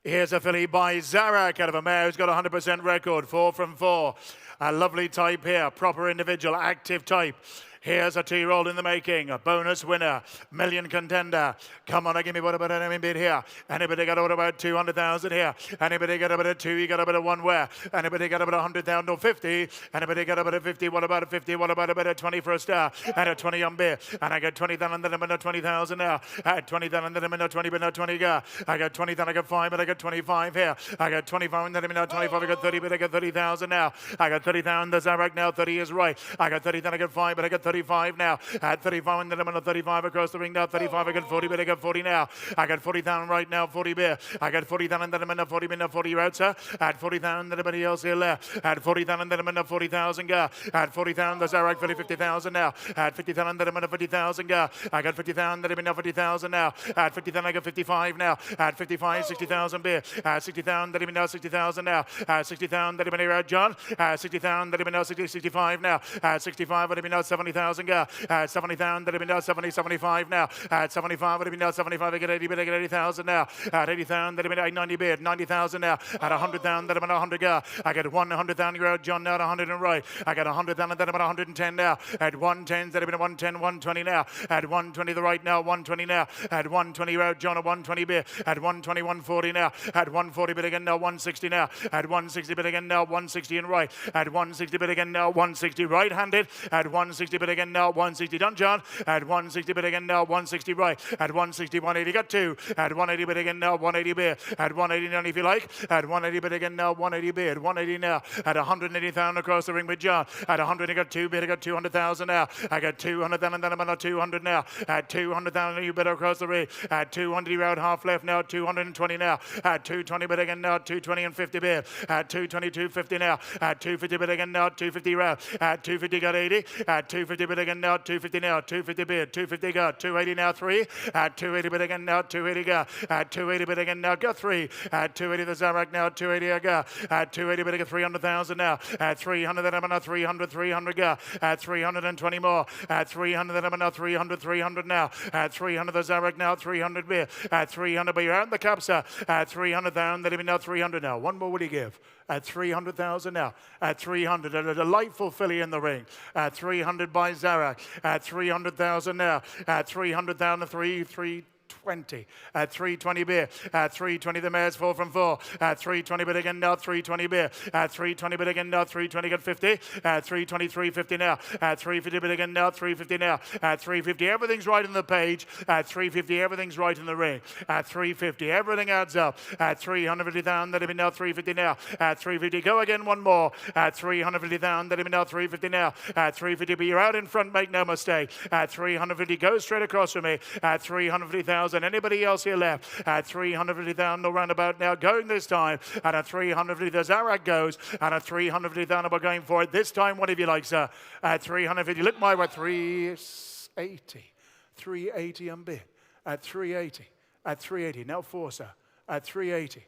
Here's a filly by Zarak out of a mare who's got a 100% record, 4 from 4. A lovely type here, proper individual, active type. Here's a T-roll in the making, a bonus winner, million contender. Come on, give me what about an bid here. Anybody got about 200,000 here? Anybody got about a 2? You got about a 1 where? Anybody got about 100,000 or 50? Anybody got about a 50? What about a 50? What about a 20 for a star? And a 20 on beer. And I got 20,000, then I'm in a 20,000 now. I had 20,000, then I'm in a 20, but not 20 go. I got 20,000, I got 5, but I got 25 here. I got 25, and then I'm in a 25, I got 30, but I got 30,000 now. I got 30,000, the Zarak now, 30 is right. I got 30,000, I got 5, but I got 30. 35 now. At 35 and then I'm on 35 across the ring now. 35, I got 40, but I got 40 now. I got 40,000 right now, 40 beer. I got 40,000 and then I'm in 40 minute 40 out, sir. At 40,000, then anybody else here left. At 40,000, then I'm in 40,000 go. At 40,000, there's Zarek 50,000 now. At 50,000, then I'm in 50,000 go. I got 50,000, then I'm in 50,000 now. At 50,000, I got 55 now. At 55, 60,000 beer. At 60,000, then I'm in 60,000 now. At 60,000, then I'm in here out, John. At 60,000, then I'm in 65 now. At 65, then I'm in 70,000 go. At 70,000, then I'm in 75 now. At 75, then I'm in 75, I get 80 bid, I get 80,000 now. At 80,000, then I'm in 90 bid, 90,000 now. At 100,000, then I'm in 100 go. I get 100,000 go out, John now at 100 and right. I got 100,000, then I'm at 110 now. At 110, then I'm in 110, 120 now. At 120 the right now, 120 now. At 120 out, John at 120 bid. At 120, 140 now. At 140 bid again now, 160 now. At 160 bid again now, 160 and right. At 160 bid again now, 160 right-handed. At 160 bid again now, 160 done, John. At 160 bid again now, 160 right. At 160, 180 got 2. At 180 bid again now, 180 bid. At 180 none if you like. At 180 bid again now, 180 bid. 180 now. At 180,000 across the ring with John. At 100 I got 2 bid, I got 200,000 now. I got 200,000 and then I'm on 200 now. At 200,000 you bid across the ring. At 200 you're out half left now, 220 now. At 220 bid again now, 220 and 50 bid. At 220, 250 now. At 250 bid again now, 250 round. At 250 got 80. At 250 bid again now, 250 now. 250 bid, 250 got 280 now 3. At 280 bid again now, 280 got. At 280 bid again now, got 3. At 280 the Zarak now, 280 I got. At 280 bid I got 300,000 now. At 300 then I'm on 300, 300 got. At 320 more. At 300 then I'm on 300, 300 now. At 300 the Zarak now, 300 bid. At 300 but you're out in the cap, sir. At 300,000 then I'm now 300 now. One more will you give? At 300,000 now. At 300, a delightful filly in the ring. At 300 by Zarak. At 300,000 now. At 300,000, 320. At 320 beer. At 320 the mares 4 from 4. At 320 bid again now 320 beer. At 320 bid again now 320 got 50. At 320 350 now. At 350 bid again now 350 now. At 350 everything's right on the page. At 350 everything's right in the ring. At 350 everything adds up. At 350,000 that'll be now 350 now. At 350 go again one more. At 350,000 that'll be now 350 now. At 350 but you're out in front, make no mistake. At 350 go straight across from me. At 350,000 anybody else here left? At 350,000 no roundabout now going this time. And at 350 the Zarak goes. And at 350,000 we're going for it this time. What if you like, sir? At 350 look my way. 380. 380 and bid. At 380. At 380 now 4, sir. At 380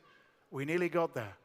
we nearly got there.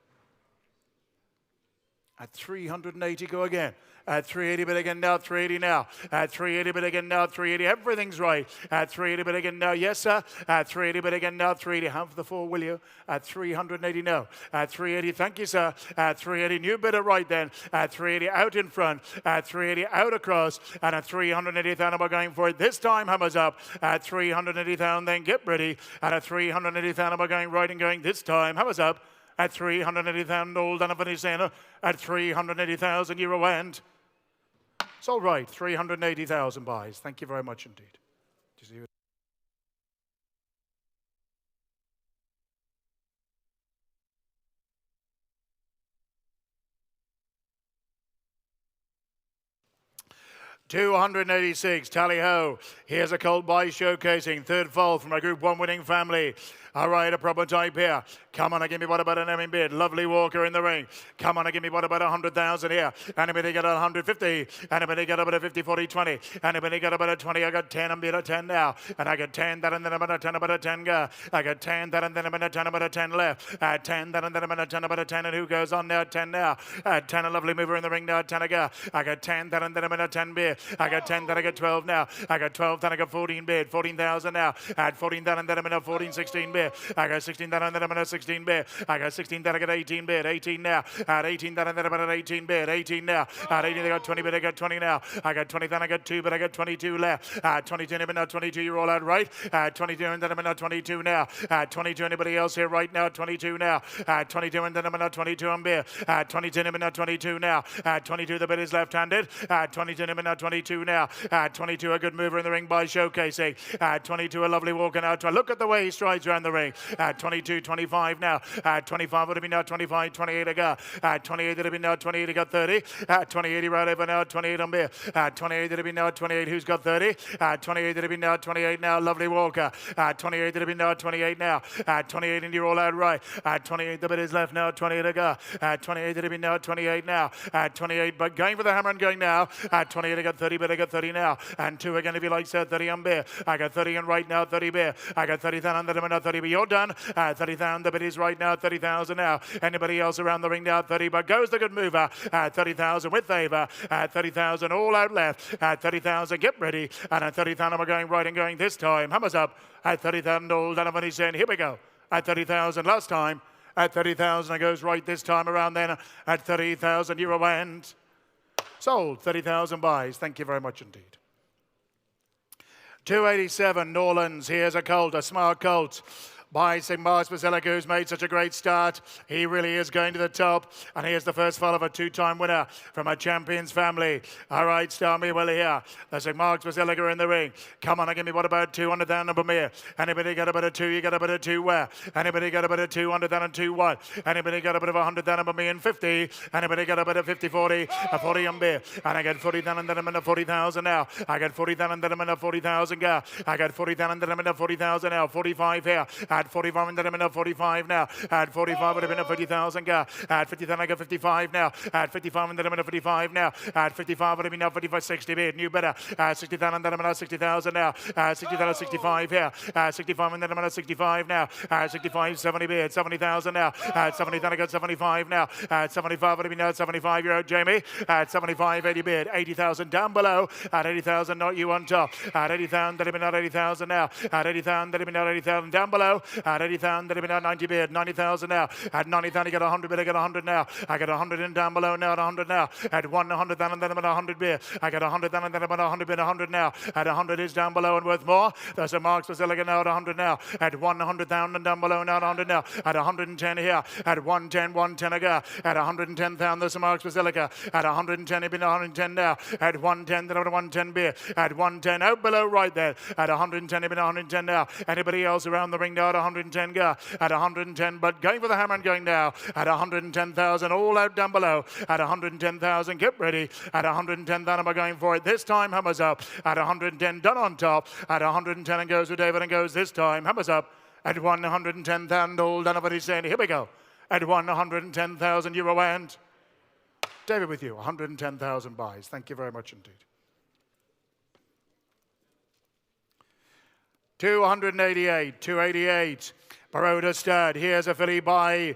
At 380 go again. At 380 bid again now, 380 now. At 380 bid again now, 380. Everything's right. At 380 bid again now, yes sir. At 380 bid again now, 380. Have the 4, will you? At 380 no. At 380, thank you sir. At 380, new bidder right then. At 380 out in front. At 380 out across. And at 380,000 we're going for it. This time hammers up. At 380,000 then get ready. And at 380,000 we're going right and going this time. Hammers up. At 380,000 old Donovan Center. At 380,000 euro and it's all right. 380,000 buys. Thank you very much indeed. Do you see it? $286, tally ho. Here's a colt buy showcasing third foal from a Group 1 winning family. All right, a proper type here. Come on, give me what about an Emin bid. Lovely Walker in the ring. Come on, give me what about 100,000 here. Anybody got 150? Anybody got about a 50, 40, 20? Anybody got about a 20? I got 10, I'm bid a 10 now. And I got 10, that and then I'm about a 10 go. I got 10, that and then I'm about a 10 left. At 10, that and then I'm about a 10 and who goes on now? 10 now. At 10, a lovely mover in the ring now. At 10 I go. I got 10, that and then I'm at 10 bid. I got 10, then I got 12 now. I got 12, then I got 14 bid. 14,000 now. At 14, then and then I'm in a 14, 16 bid. I got 16 then and then I'm in a 16 bid. I got 16 then I got 18 bid. 18 now. At 18 then and then I'm at 18 bid. 18 now. At 18 I got 20 bid. I got 20 now. I got 20 then I got 2 but I got 22 left. At 22 I'm in a 22 you're all out right. At 22 and then I'm in a 22 now. At 22 anybody else here right now? 22 now. At 22 and then I'm in a 22 on bid. At 22 I'm in a 22 now. At 22 the bid is left-handed. At 22 I'm in a 22 22 now. 22 a good mover in the ring by showcasing. 22 a lovely walker now. Look at the way he strides around the ring. 22, 25 now. 25 would have been now 25, 28 to go. 28 would have been now 28 to go 30. 28 right over now. 28 on beer. 28 would have been now 28. Who's got 30? 28 would have been now 28 now. Lovely walker. 28 would have been now 28 now. 28 and you roll out right. 28 the bit is left now. 28 to go. 28 would have been now 28 now. 28 but going for the hammer and going now. 28 I got 30 but I got 30 now. And 2 again if you like sir. 30 on beer. I got 30 and right now. 30 beer. I got 30,000 under them and 30 but you're done. 30,000 the bit is right now. 30,000 now. Anybody else around the ring now? 30 but goes the good mover. 30,000 with favor. 30,000 all out left. 30,000 get ready. And at 30,000 we're going right and going this time. Hammers up. At 30,000 all Donovan is saying here we go. At 30,000 last time. At 30,000 it goes right this time around then. At 30,000 euro and sold. 30,000 buys. Thank you very much indeed. 287 Norlands. Here's a colt, a smart colt. By St. Mark's Basilica, who's made such a great start. He really is going to the top. And here's the first fall of a two-time winner from a champions family. All right, start me well here. The St. Mark's Basilica in the ring. Come on, and give me what about 200 down number mere. Anybody got a bit of 2? You got a bit of 2 where? Anybody got a bit of 200 down and 2 1? Anybody got a bit of 100 down number me and 50? Anybody got a bit of 50 40? A 40 on beer. And I got 40 down and then I'm in a 40,000 now. I got 40 down and then I'm in a 40,000 go. I got 40 down and then I'm in a 40,000 now. 45 here. At 45 and then I'm in a 45 now. At 45 would have been a 50,000 go. At 50,000 I got 55 now. At 55 and then I'm in a 55 now. At 55 would have been now 55, 60 bid. New better. 60,000 and then I'm in a 60,000 now. 60,000 65 here. 65 and then I'm in a 65 now. 65 70 bid. 70,000 now. At 70,000 I got 75 now. At 75 would have been now 75-year-old Jamie. At 75 80 bid. 80,000 down below. At 80,000 not you on top. At 80,000 that have been out 80,000 now. At 80,000 that have been out 80,000 down below. At 80,000 that have been out 90 bid. 90,000 now. At 90,000 you got 100 bid. I got 100 now. I got 100 in down below now. At 100 now. At 100 down and then I'm at 100 bid. I got 100 down and then I'm at 100 bid. 100 now. At 100 is down below and worth more. There's a Mark's Basilica now at 100 now. At 100 down and down below now at 100 now. At 110 here. At 110, 110 again. At 110,000 there's a Mark's Basilica. At 110 it been 110 now. At 110 then I'm at 110 beer. At 110 out below right there. At 110 it been 110 now. Anybody else around the ring now at 110 go. At 110 but going for the hammer and going now. At 110,000 all out down below. At 110,000 get ready. At 110,000 am I going for it. This time hammers up. At 110 done on top. At 110 and goes with David and goes this time. Hammers up. At 110,000 all done. Nobody's saying here we go. At 110,000 euro and David with you. 110,000 buys. Thank you very much indeed. 288, 288. Baroda Stud. Here's a filly by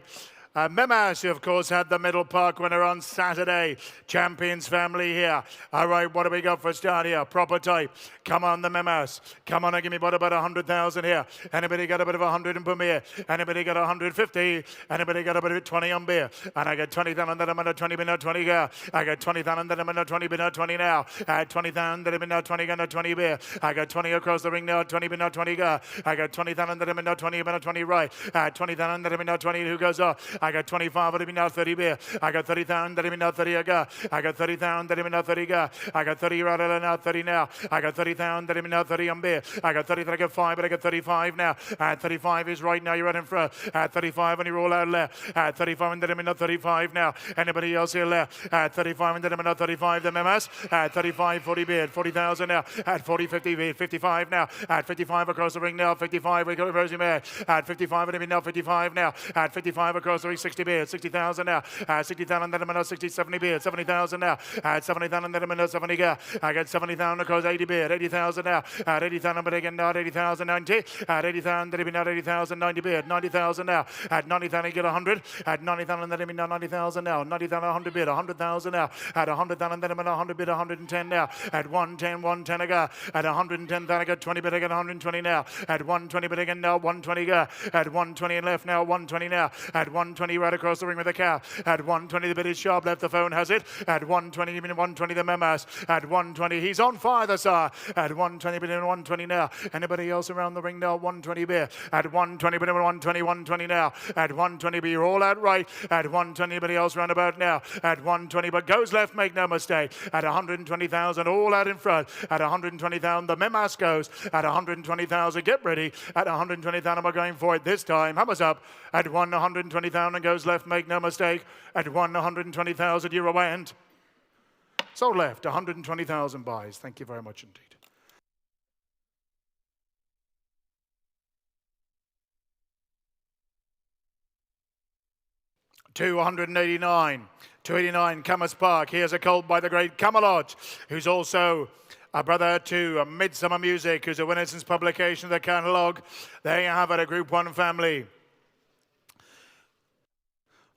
Memas, who of course had the Middle Park winner on Saturday. Champions family here. All right, what do we got for a start here? Proper type. Come on, the Memas. Come on and give me what about 100,000 here? Anybody got a bit of 100 in Premier? Anybody got 150? Anybody got a bit of 20 on beer? And I got 20,000 that I'm in a 20 bin 20 go. I got 20,000 that I'm in a 20 bin 20 now. I had 20,000 that I'm in a 20 gun 20 beer. I got 20 across the ring now, 20 bin 20 go. I got 20,000 that I'm in a 20 bin 20 right. I had 20,000 that I'm in a 20 who goes off. I got 25 that I'm in a 30 beer. I got 30,000 that I'm in a 30 go. I got 30,000 that I'm in a 30 go. I got 30 right now, 30 now. I got 30,000 that I'm in a 30 on beer. I got 30 that I got 5, but I got 35 now. 35 is right now, you're right in front. 35 and you roll out left. 35 and then I'm in a 35 now. Anybody else here left? 35 and then I'm in a 35, the MS. 35, 40 beard, 40,000 now. At 40, 50 beard, 55 now. At 55 across the ring now, 55 we got Rosie May. At 55 and I'm in now, 55 now. At 55 across the ring, 60 beard. 60,000 now. 60,000 then I'm in a 60, 70 beard. 70,000 now. At 70,000 then I'm in a 70 go. I got 70,000 across 80 beard. 80,000 now. At 80,000 but again now at 80,000 90. At 80,000 then I'm in 80,000 90 beard. 90,000 now. At 90,000 you get 100. At 90,000 then I'm in 90,000 now. 90,000 100 beard. 100,000 now. At 100,000 then I'm in 100 beard. 110 now. At 110 110 I go. At 110 then I got 20 beard. I got 120 now. At 120 but again now 120 go. At 120 left now 120 now. At 120 120 right across the ring with the cap. At 120 the bid is sharp left, the phone has it. At 120 120 the Memas. At 120 he's on fire the Tsar. At 120 bid in 120 now. Anybody else around the ring now? 120 beer. At 120 bid in 120 120 now. At 120 be all out right. At 120 anybody else round about now. At 120 but goes left, make no mistake. At 120,000 all out in front. At 120,000 the Memas goes. At 120,000 get ready. At 120,000 we're going for it this time. Hammers up. At 120,000 goes left, make no mistake. At 120,000 euro went. So left, 120,000 buys. Thank you very much indeed. $289. 289, Camas Park. Here's a colt by the great Camelot, who's also a brother to Midsummer Music, who's a winner since publication of the catalogue. There you have it, a Group 1 family.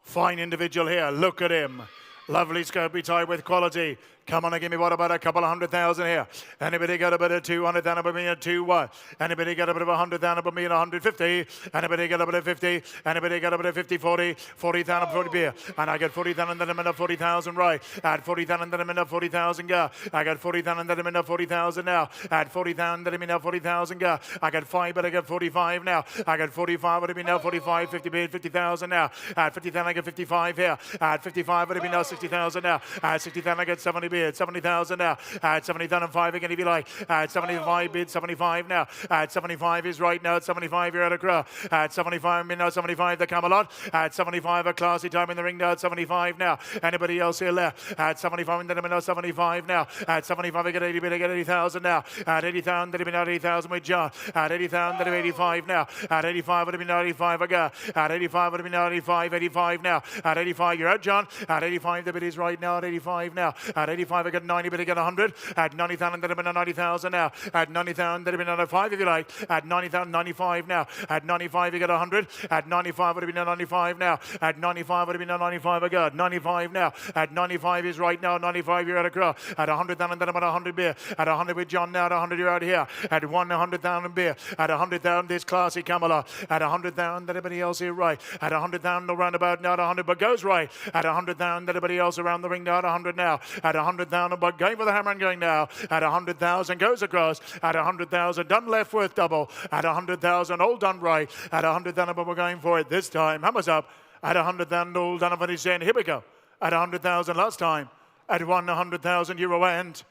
Fine individual here. Look at him. Lovely scopy tie with quality. Come on and give me what about a couple of 100,000 here. Anybody got a bit of 200 down above me at 2-1? Anybody got a bit of 100 down above me at 150? Anybody got a bit of 50? Anybody got a bit of 50, 40? 40,000, 40 beer. And I got 40,000 then I'm in a 40,000 right. At 40,000 then I'm in a 40,000 go. I got 40,000 then I'm in a 40,000 now. At 40,000 then I'm in a 40,000 go. I got 5 but I got 45 now. I got 45 but I'm now 45, 50 bid, 50,000 now. At 50,000 I got 55 here. At 55 but I'm now 60,000 now. At 60,000 I got 70 bid. 70,000 now. At 70,005 again if you like. At 75 bid, 75 now. At 75 is right now. At 75 you're at a crow. At 75 I'm in now. 75 the Camelot. At 75 a classy time in the ring now. At 75 now. Anybody else here left? At 75 and then I'm in now. 75 now. At 75 I get 80 bid. I get 80,000 now. At 80,000 then I'm in now. 80,000 with John. At 80,000 then I'm 85 now. At 85 would have been 85 I got. At 85 would have been 85. 85 now. At 85 you're out John. At 85 the bid is right now. At 85 now. At 85 I got 90 but I got 100. At 90,000 then I'm in 90,000 now. At 90,000 then I'm in 95 if you like. At 90,000 95 now. At 95 you got 100. At 95 would have been 95 now. At 95 would have been 95 I got. 95 now. At 95 is right now. 95 you're at a crow. At 100,000 then I'm at 100 beer. At 100 with John now. At 100 you're out here. At 100,000 beer. At 100,000 this classy Camelot. At 100,000 anybody else here right. At 100,000 no roundabout now. At 100 but goes right. At 100,000 anybody else around the ring now. At 100 now. At 100,000 but going for the hammer and going now. At 100,000 goes across. At 100,000 done left with double. At 100,000 all done right. At 100,000 but we're going for it this time. Hammers up. At 100,000 all done what he's saying. Here we go. At 100,000 last time. At 100,000 euro end.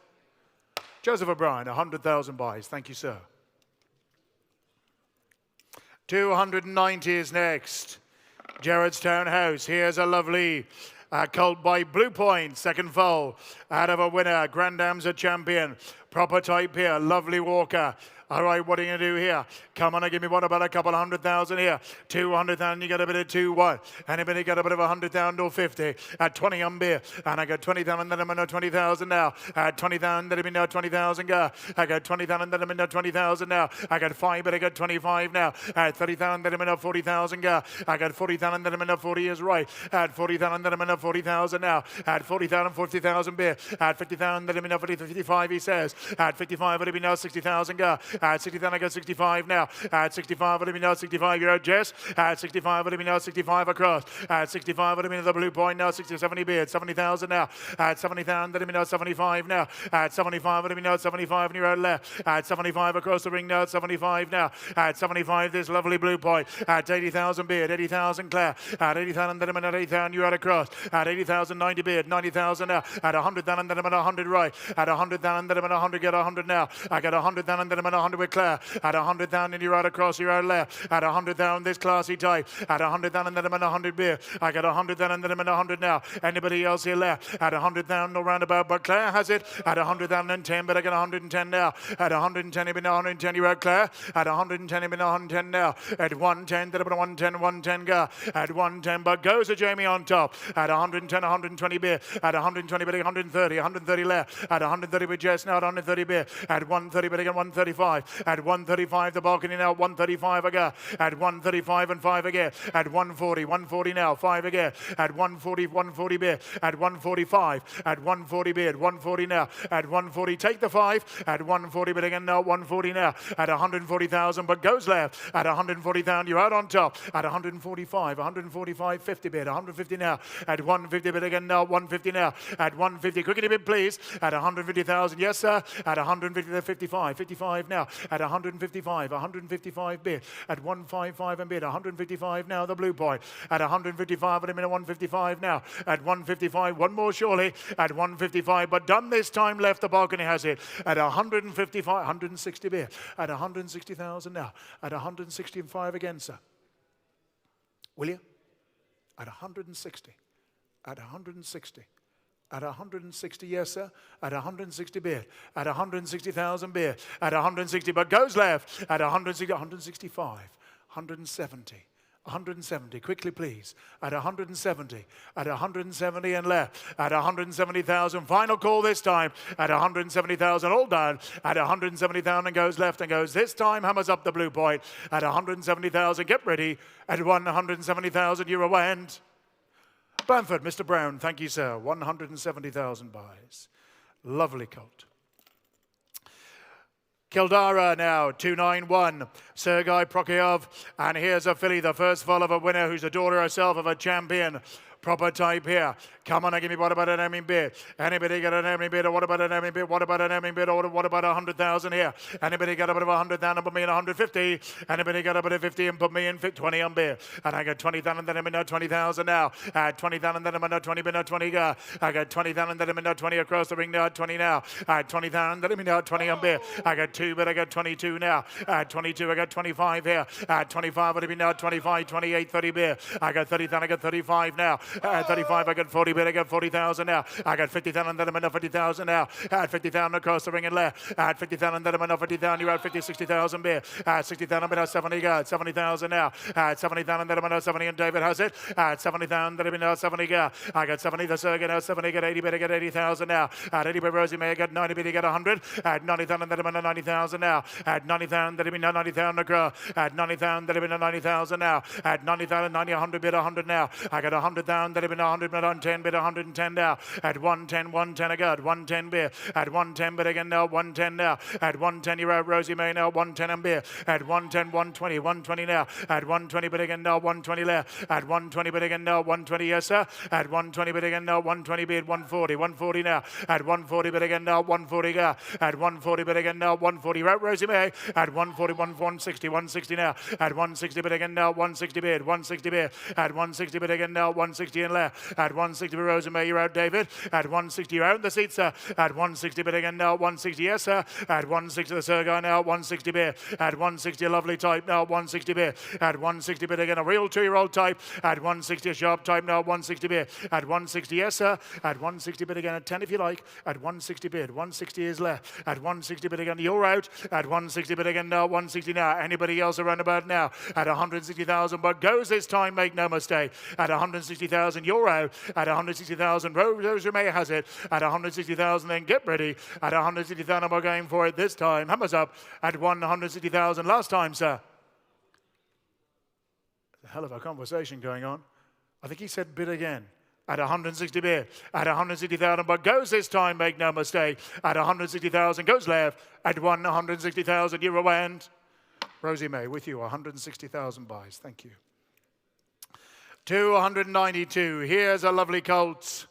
Joseph O'Brien, 100,000 buys. Thank you, sir. 290 is next. Gerardstown House. Here's a lovely colt by Blue Point. Second foal. Out of a winner. Grand Dam's a champion. Proper type here. Lovely walker. All right, what are you going to do here? Come on and give me what about a couple of 100,000 here? 200,000, you got a bit of 2-1. Anybody got a bit of 100,000 or 50? At 20 on beer. And I got 20,000, then I'm in 20,000 now. At 20,000, then I'm in now 20,000 go. I got 20,000, then I'm in now 20,000 now. I got 5, but I got 25 now. At 30,000, then I'm in now 40,000 go. I got 40,000, then I'm in now 40 is right. At 40,000, then I'm in now 40,000 now. At 40,000, 50,000 beer. At 50,000, then I'm in now 55, he says. At 55, it'll be now 60,000 go. At 60,000, I got 65 now. At 65, it'll be now 65. You're out, Jess. At 65, it'll be now 65 across. At 65, it'll be the Blue Point now. 60, 70 beard. 70,000 now. At 70,000, it'll be now 75 now. At 75, it'll be now 75 and you're out left. At 75 across the ring now. At 75 now. At 75, this lovely Blue Point. At 80,000 beard. 80,000 Claire. At 80,000, then I'm at 80,000. You're out across. At 80,000, 90 beard. 90,000 now. At 100,000, then I'm at 100 right. At 100,000, then I'm at 100. Get 100 now. I got 100,000, then I'm at 100 with Claire. At 100,000 and you're out across, you're out left. At 100,000 this classy type. At 100,000 then I'm at 100 beer. I got 100,000 then I'm at 100 now. Anybody else here left? At 100,000 no roundabout, but Claire has it. At 100,010, but I got 110 now. At 110, you've been 110, you're out Claire. At 110, you've been 110 now. At 110, then I'm at 110, 110 go. At 110, but goes a Jamie on top. At 110, 120 beer. At 120, but I got 130, 130 left. At 130 with Jess now at 130 beer. At 130, but I got 135. 135. At 135, the balcony now, 135 again. At 135 and 5 again. At 140 now, 5 again. At 140 bid. At 145. At 140 bid. 140 now. At 140, take the 5. At 140 bid again now, 140 now. At 140,000, but goes left. At 140,000, you're out on top. At 145, 50 bid. 150 now. At 150 bid again now, 150 now. At 150, quickly bid please. At 150,000, yes sir. At 150 to 55 now. At 155 bid. At 155 and bid. 155 now, the blue point. At 155 and a minute, 155 now. At 155, one more surely. At 155, but done this time left, the balcony has it. At 155, 160 bid. At 160,000 now. At 165 again, sir. Will you? At 160. At 160. At 160, yes, sir. At 160 bid. At 160,000 bid. At 160, but goes left. At 160, 165. 170. 170, quickly please. At 170. At 170 and left. At 170,000, final call this time. At 170,000, all down. At 170,000 and goes left and goes this time. Hammers up the blue point. At 170,000, get ready. At 170,000, you're away and Bamford, Mr. Brown, thank you, sir. 170,000 buys. Lovely colt. Kildara now, 291. Sergei Prokofiev. And here's a filly, the first foal of a winner who's the daughter herself of a champion. Proper type here. Come on and give me what about an naming bid? Anybody got a naming bid? Or what about a naming bid? What about a naming bid? Or what about 100,000 here? Anybody got a bit of 100,000 and put me in 150? Anybody got a bit of 50 and put me in 20 on bid? And I got 20,000 then I'm in 20,000 now. 20,000 then I'm in 20 bid 20 go. I got 20,000 then I'm in 20 across the ring now 20 now. 20,000 then I'm in 20 on bid. I got 2 but I got 22 now. 22 I got 25 here. 25 would have been now 25, 28, 30 bid. I got 30,000 I got 35 now. 35 I got 40 bid I got 40,000 now. I got 50,000 then I'm in 50,000 now. 50,000 across the ring and left. 50,000 then I'm in 50,000. You're at 50, 60,000 bid. 60,000 bid 70 go. 70,000 now. 70,000 then I'm in 70 and David has it. 70,000 then I'm in 70 go. I got 70 the Sergei now 70 got 80 bid I got 80,000 now. 80 bid Rosie May I got 90 bid he got 100. 90,000 then I'm in 90,000 now. 90,000 then I'm in 90,000 across. 90,000 then I'm in 90,000 now. 90,000 90 100 bid 100 now. I got 100,000 then I'm in 100 bid on 10 bid 110 now. At 110 I got 110 bid. At 110 bid again now 110 now. At 110 you're out Rosie May now 110 and bid. At 110 120 now. At 120 bid again now 120 left. At 120 bid again now 120 yes sir. At 120 bid again now 120 bid 140 now. At 140 bid again now 140 go. At 140 bid again now 140 right Rosie May. At 140 160 now. At 160 bid again now 160 bid 160 bid. At 160 bid again now 160 and left. At 160 bid Rosie May you're out David. At 160 you're out in the seat sir. At 160 bid again now 160 yes sir. At 160 the Sergei now 160 bid. At 160 a lovely type now 160 bid. At 160 bid again a real 2-year-old type. At 160 a sharp type now 160 bid. At 160 yes sir. At 160 bid again at 10 if you like. At 160 bid 160 is left. At 160 bid again you're out. At 160 bid again now 160 now. Anybody else around about now? At 160,000 but goes this time make no mistake. At 160,000 you're out. At 160,000 Rosie May has it. At 160,000 then get ready. At 160,000 we're going for it this time. Hammers up at 160,000 last time sir. A hell of a conversation going on. I think he said bid again. At 160 bid. At 160,000 but goes this time make no mistake. At 160,000 goes left. At 160,000 you're away and Rosie May with you 160,000 buys. Thank you. 292. Here's a lovely colt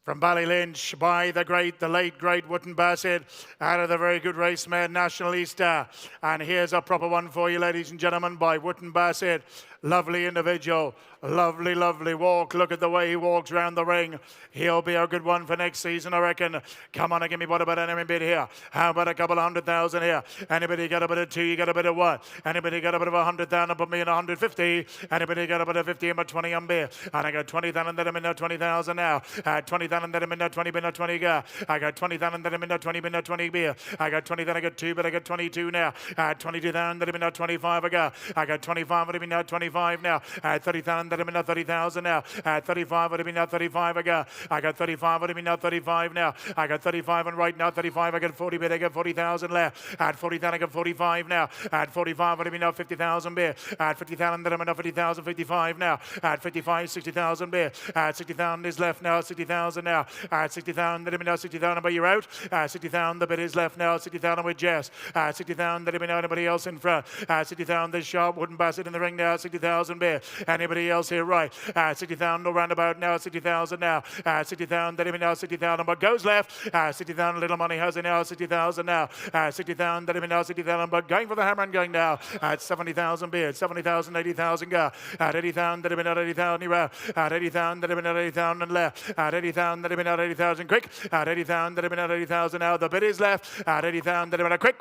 from Ballylynch by the late great Wootton Bassett out of the very good race mare Nationalista. And here's a proper one for you, ladies and gentlemen, by Wootton Bassett. Lovely individual, lovely, lovely walk. Look at the way he walks around the ring. He'll be a good one for next season, I reckon. Come on and give me what about any bid here? How about a couple of 100,000 here? Anybody got a bit of 2? You got a bit of 1? Anybody got a bit of 100,000? Put me in 150. Anybody got a bit of 50 and a 20 on beer? And I got 20,000 then I'm in 20,000 now. 20,000 20,000 that I'm in 20 bin 20 go. I got 20,000 that I'm in 20 bin 20 beer. I got 20 that I got 2, but I got 22 now. 22,000 that I'm in 25 ago. I got 25 that I'm in 25 now. 30,000 that I'm in 30,000 now. 35 that I'm in 35 ago. I got 35 that I'm in 35 now. I got 35 and right now 35. I got 40 bid. I got 40,000 left. At 40,000 I got 45 now. At 45 that I'm in 50,000 beer. At 50,000 that I'm in 50,000 55 now. At 55 60,000 beer. At 60,000 is left now. 60,000 now. At 60,000 that I'm in 60,000 but you're out. 60,000 the bid is left now. 60,000 with Jess. 60,000 that I'm in anybody else in front. 60,000 this sharp wooden basket in the ring now. 60,000 beer. Anybody else here right? 60,000 no roundabout now. 60,000 now. 60,000 that I'm in now. 60,000 but goes left. 60,000 little money has it now. 60,000 now. 60,000 that I'm in now. 60,000 but going for the hammer and going now. At 70,000 beer. 70,000 80,000 go. At 80,000 that I'm in at 80,000 you're at 80,000 that I'm in at 80,000 and left. At 80,000 that I'm in at 80,000 quick. At 80,000 that I'm in at 80,000 now. The bid is left. At 80,000 that I'm in a quick.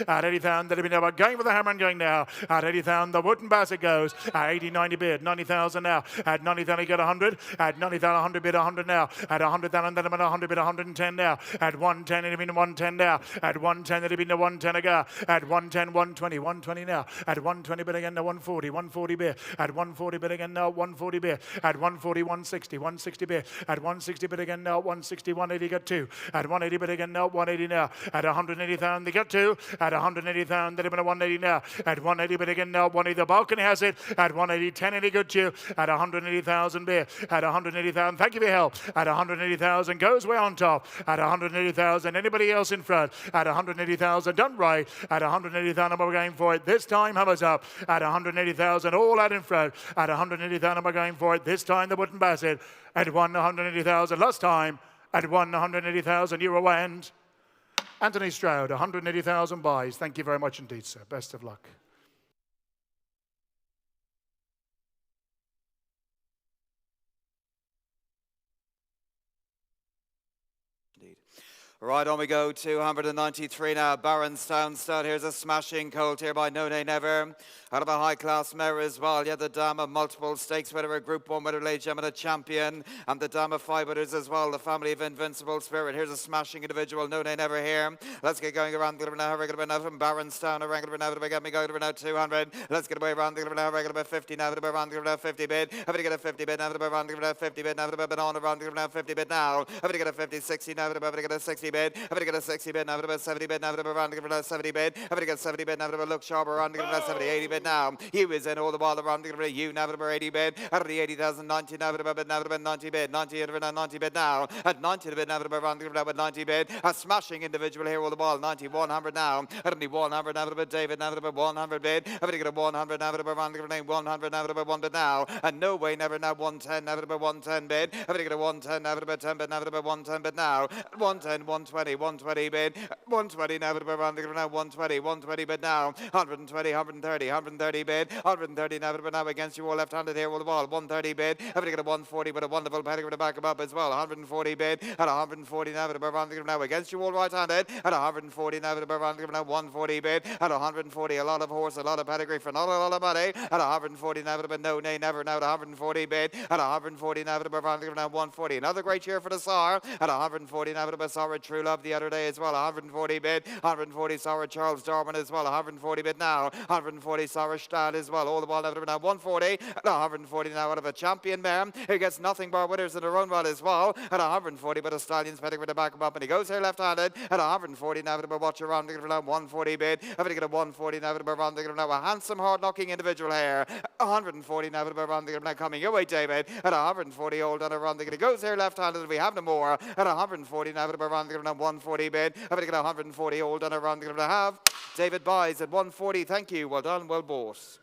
At 80,000 that I'm in now. Going for the hammer and going now. At 80,000 the wooden basket goes. At 80, 90 bid. 90,000 now. At 90,000 you get 100. At 90,000 100 bid 100 now. At 100,000 that I'm in 100 bid 110 now. At 110 it'll be 110 now. At 110 it'll be 110 ago. At 110 120 120 now. At 120 bid again now 140 140 bid. At 140 bid again now 140 bid. At 140 160 160 bid. At 160 bid again now 160 180 get 2. At 180 bid again now 180 now. At 180,000 they get 2. At 180,000 they're in a 180 now. At 180 bid again now 180 the balcony has it. At 180 10 80 good 2. At 180,000 bid. At 180,000 thank you for your help. At 180,000 goes way on top. At 180,000 anybody else in front. At 180,000 done right. At 180,000 we're going for it. This time hammers up. At 180,000 all out in front. At 180,000 we're going for it. This time the wooden basket. At 180,000 last time. At 180,000 euro end. Anthony Stroud, 180,000 buys. Thank you very much indeed, sir. Best of luck. Right, on we go, 293 now. Baronstown stud. Here's a smashing colt here by No Nay Never. Out of a high-class mare as well. Yeah, the dam of multiple stakes winner, a Group 1 winner, ladies and gentlemen, a champion. And the dam of 5 winners as well, the family of Invincible Spirit. Here's a smashing individual, No Nay Never here. Let's get going around the now. Regular now from Baronstown. A regular now to get me going to now 200. Let's get away around the now. Regular 50 now to around the now 50 bid. Have to get a 50 bid now to around the now 50 bid. Now to be on around the now 50 bid now. Have to get a 50, 60 now to get a 60 bid. Have to get a 60 bid now to 70 bid. Now to around the 70 bid. Have to get 70 bid now to look sharp around the 70, 80 bid now. He was in all the while around the you now to 80 bid. Out of the 80,000, 90 now to 90 bid. 90 to 90 bid now. At 90 bid now to around the 90 bid. A smashing individual here all the while. 90, 100 now. At only 100 now to David now to 100 bid. Have to get a 100 now to around the 100 now to 1 bid now. And no way never now 110 now to 110 bid. Have to get a 110 now to 10 bid now to 110 bid now. 110, 120, 120 bid. 120 now to around the 120, 120 bid now. 120, 130, 130 bid. 130 now against you all left-handed here all the ball. 130 bid. Have to get a 140 with a wonderful pedigree to back him up as well. 140 bid. At 140 now against you all right-handed. At 140 now 140 bid. At 140 a lot of horse, a lot of pedigree for not a lot of money. At 140 now No Nay Never now at 140 bid. At 140 now 140. Another great cheer for the Tsar. At 140 now Sarah True Love the other day as well. 140 bid. 140 Sarah Charles Darwin as well. 140 bid now. 140 Sarah Stad as well. All the ball now 140. At 140 now out of a champion mare who gets nothing but winners in her own run as well. At 140 but a stallion's pedigree to back him up and he goes here left-handed. At 140 now to watch around the 140 bid. Having to get a 140 now to around the now a handsome hard-knocking individual here. 140 now to around the now coming your way, David. At 140 old and around the he goes here left-handed and we have no more. At 140 now to around the 140 bid. Having to get a 140 old and around the have. David buys at 140. Thank you. Well done. Well bought.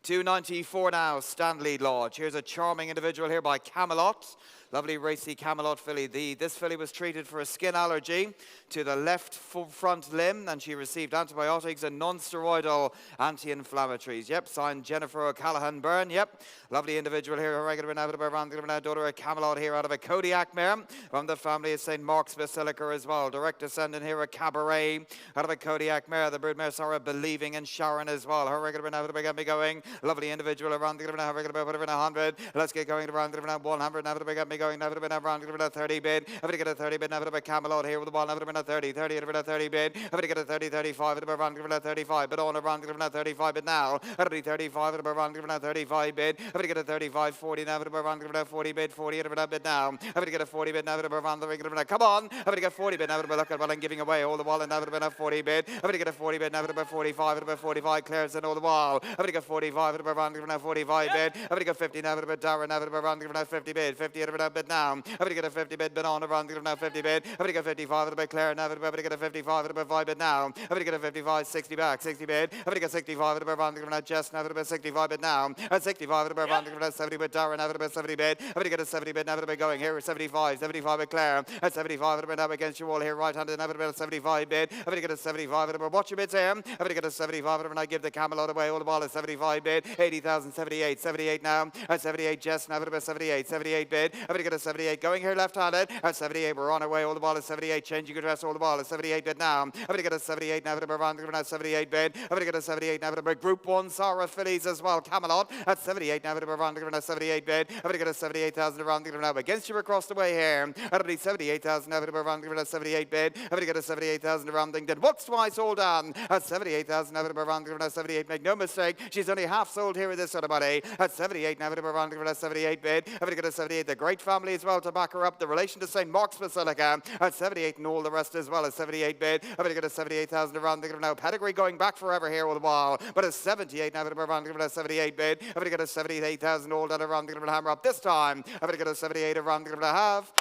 294 now, Stanley Lodge. Here's a charming individual here by Camelot. Lovely racy Camelot filly. This filly was treated for a skin allergy to the left front limb, and she received antibiotics and non-steroidal anti-inflammatories. Yep, signed Jennifer O'Callaghan Byrne. Yep, lovely individual here. Her regular daughter of Camelot here out of a Kodiak mare from the family of St. Mark's Basilica as well. Direct descendant here, a Cabaret out of a Kodiak mare. The broodmare Sarah Believing in Sharon as well. Her regular get me going. Lovely individual around the regular put her in 100. Let's get going around the 100 now to get me going, never been around a 30 bid. Have to get a 30 bid, never been Camelot here with the ball, never been a 30, 30, never been a 30 bid. Have to get a 30, 35, never been around a 35, but on around a 35 bid now. Have to 35, never around a 35 bid. Have to get a 35, 40, never been around a 40 bid, 40, never been a bid now. Have to get a 40 bid, never been around the ring. Come on, have to get 40 bid, never been looking well and giving away all the wall, and never been a 40 bid. Have to get a 40 bid, never been 45, never been 45, clears in all the wall. Have to get 45, never been around a 45 bid. Have to get 50, never been Darren, never been around a 50 bid. 50, never been a bid now. Have to get a 50 bid, but on around a 50 bid. Have to get 55, never been Claire, never been get a 55, never been 5 bid now. Have to get a 55, 60 back, 60 bid. Have to get 65, never been around a Jess, never been 65 bid now. At 65, never been around a 70 bid Darren, never been 70 bid. Have to get a 70 bid, never been going here. 75, 75 bid Claire. At 75, never been up against you all here, right-handed, never been a 75 bid. Have to get a 75, never watch your bids here. Have to get a 75, never I give the Camelot away, all the ball is 75 bid. 80,000, 78, 78 now. At 78, Jess, never been 78, 78 bid. Have to get a 78 going here left-handed. At 78, we're on our way, all the ball is 78, changing address, all the ball is 78 bid now. Have to get a 78, never been around, 78 bid. Have to get a 78, never been Group 1, Sarah fillies as well, Camelot. At 78, never been around, 78 bid. Have to get a 78,000 around, now against you across the way here. At 78,000, never been around, 78 bid. Have to get a 78,000 around, then what's twice all done? At 78,000, never been around, 78, make no mistake, she's only half sold here with this sort of money. At 78, never been around, 78 bid. Have to get a 78, the great family as well to back her up, the relation to St. Mark's Basilica. At 78 and all the rest as well as 78 bid. Have to get a 78,000 around, now pedigree going back forever here with the ball. But a 78, never been around, 78 bid. Have to get a 78,000 all done around, hammer up this time. Have to get a 78 around, have.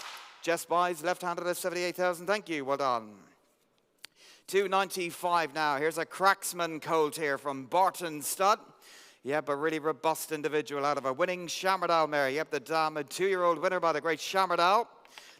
Jess buys left-handed at 78,000. Thank you. Well done. 295 now. Here's a Cracksman colt here from Barton Stud. Yep, a really robust individual out of a winning Shamardal mare. Yep, the dam, a 2-year-old winner by the great Shamardal.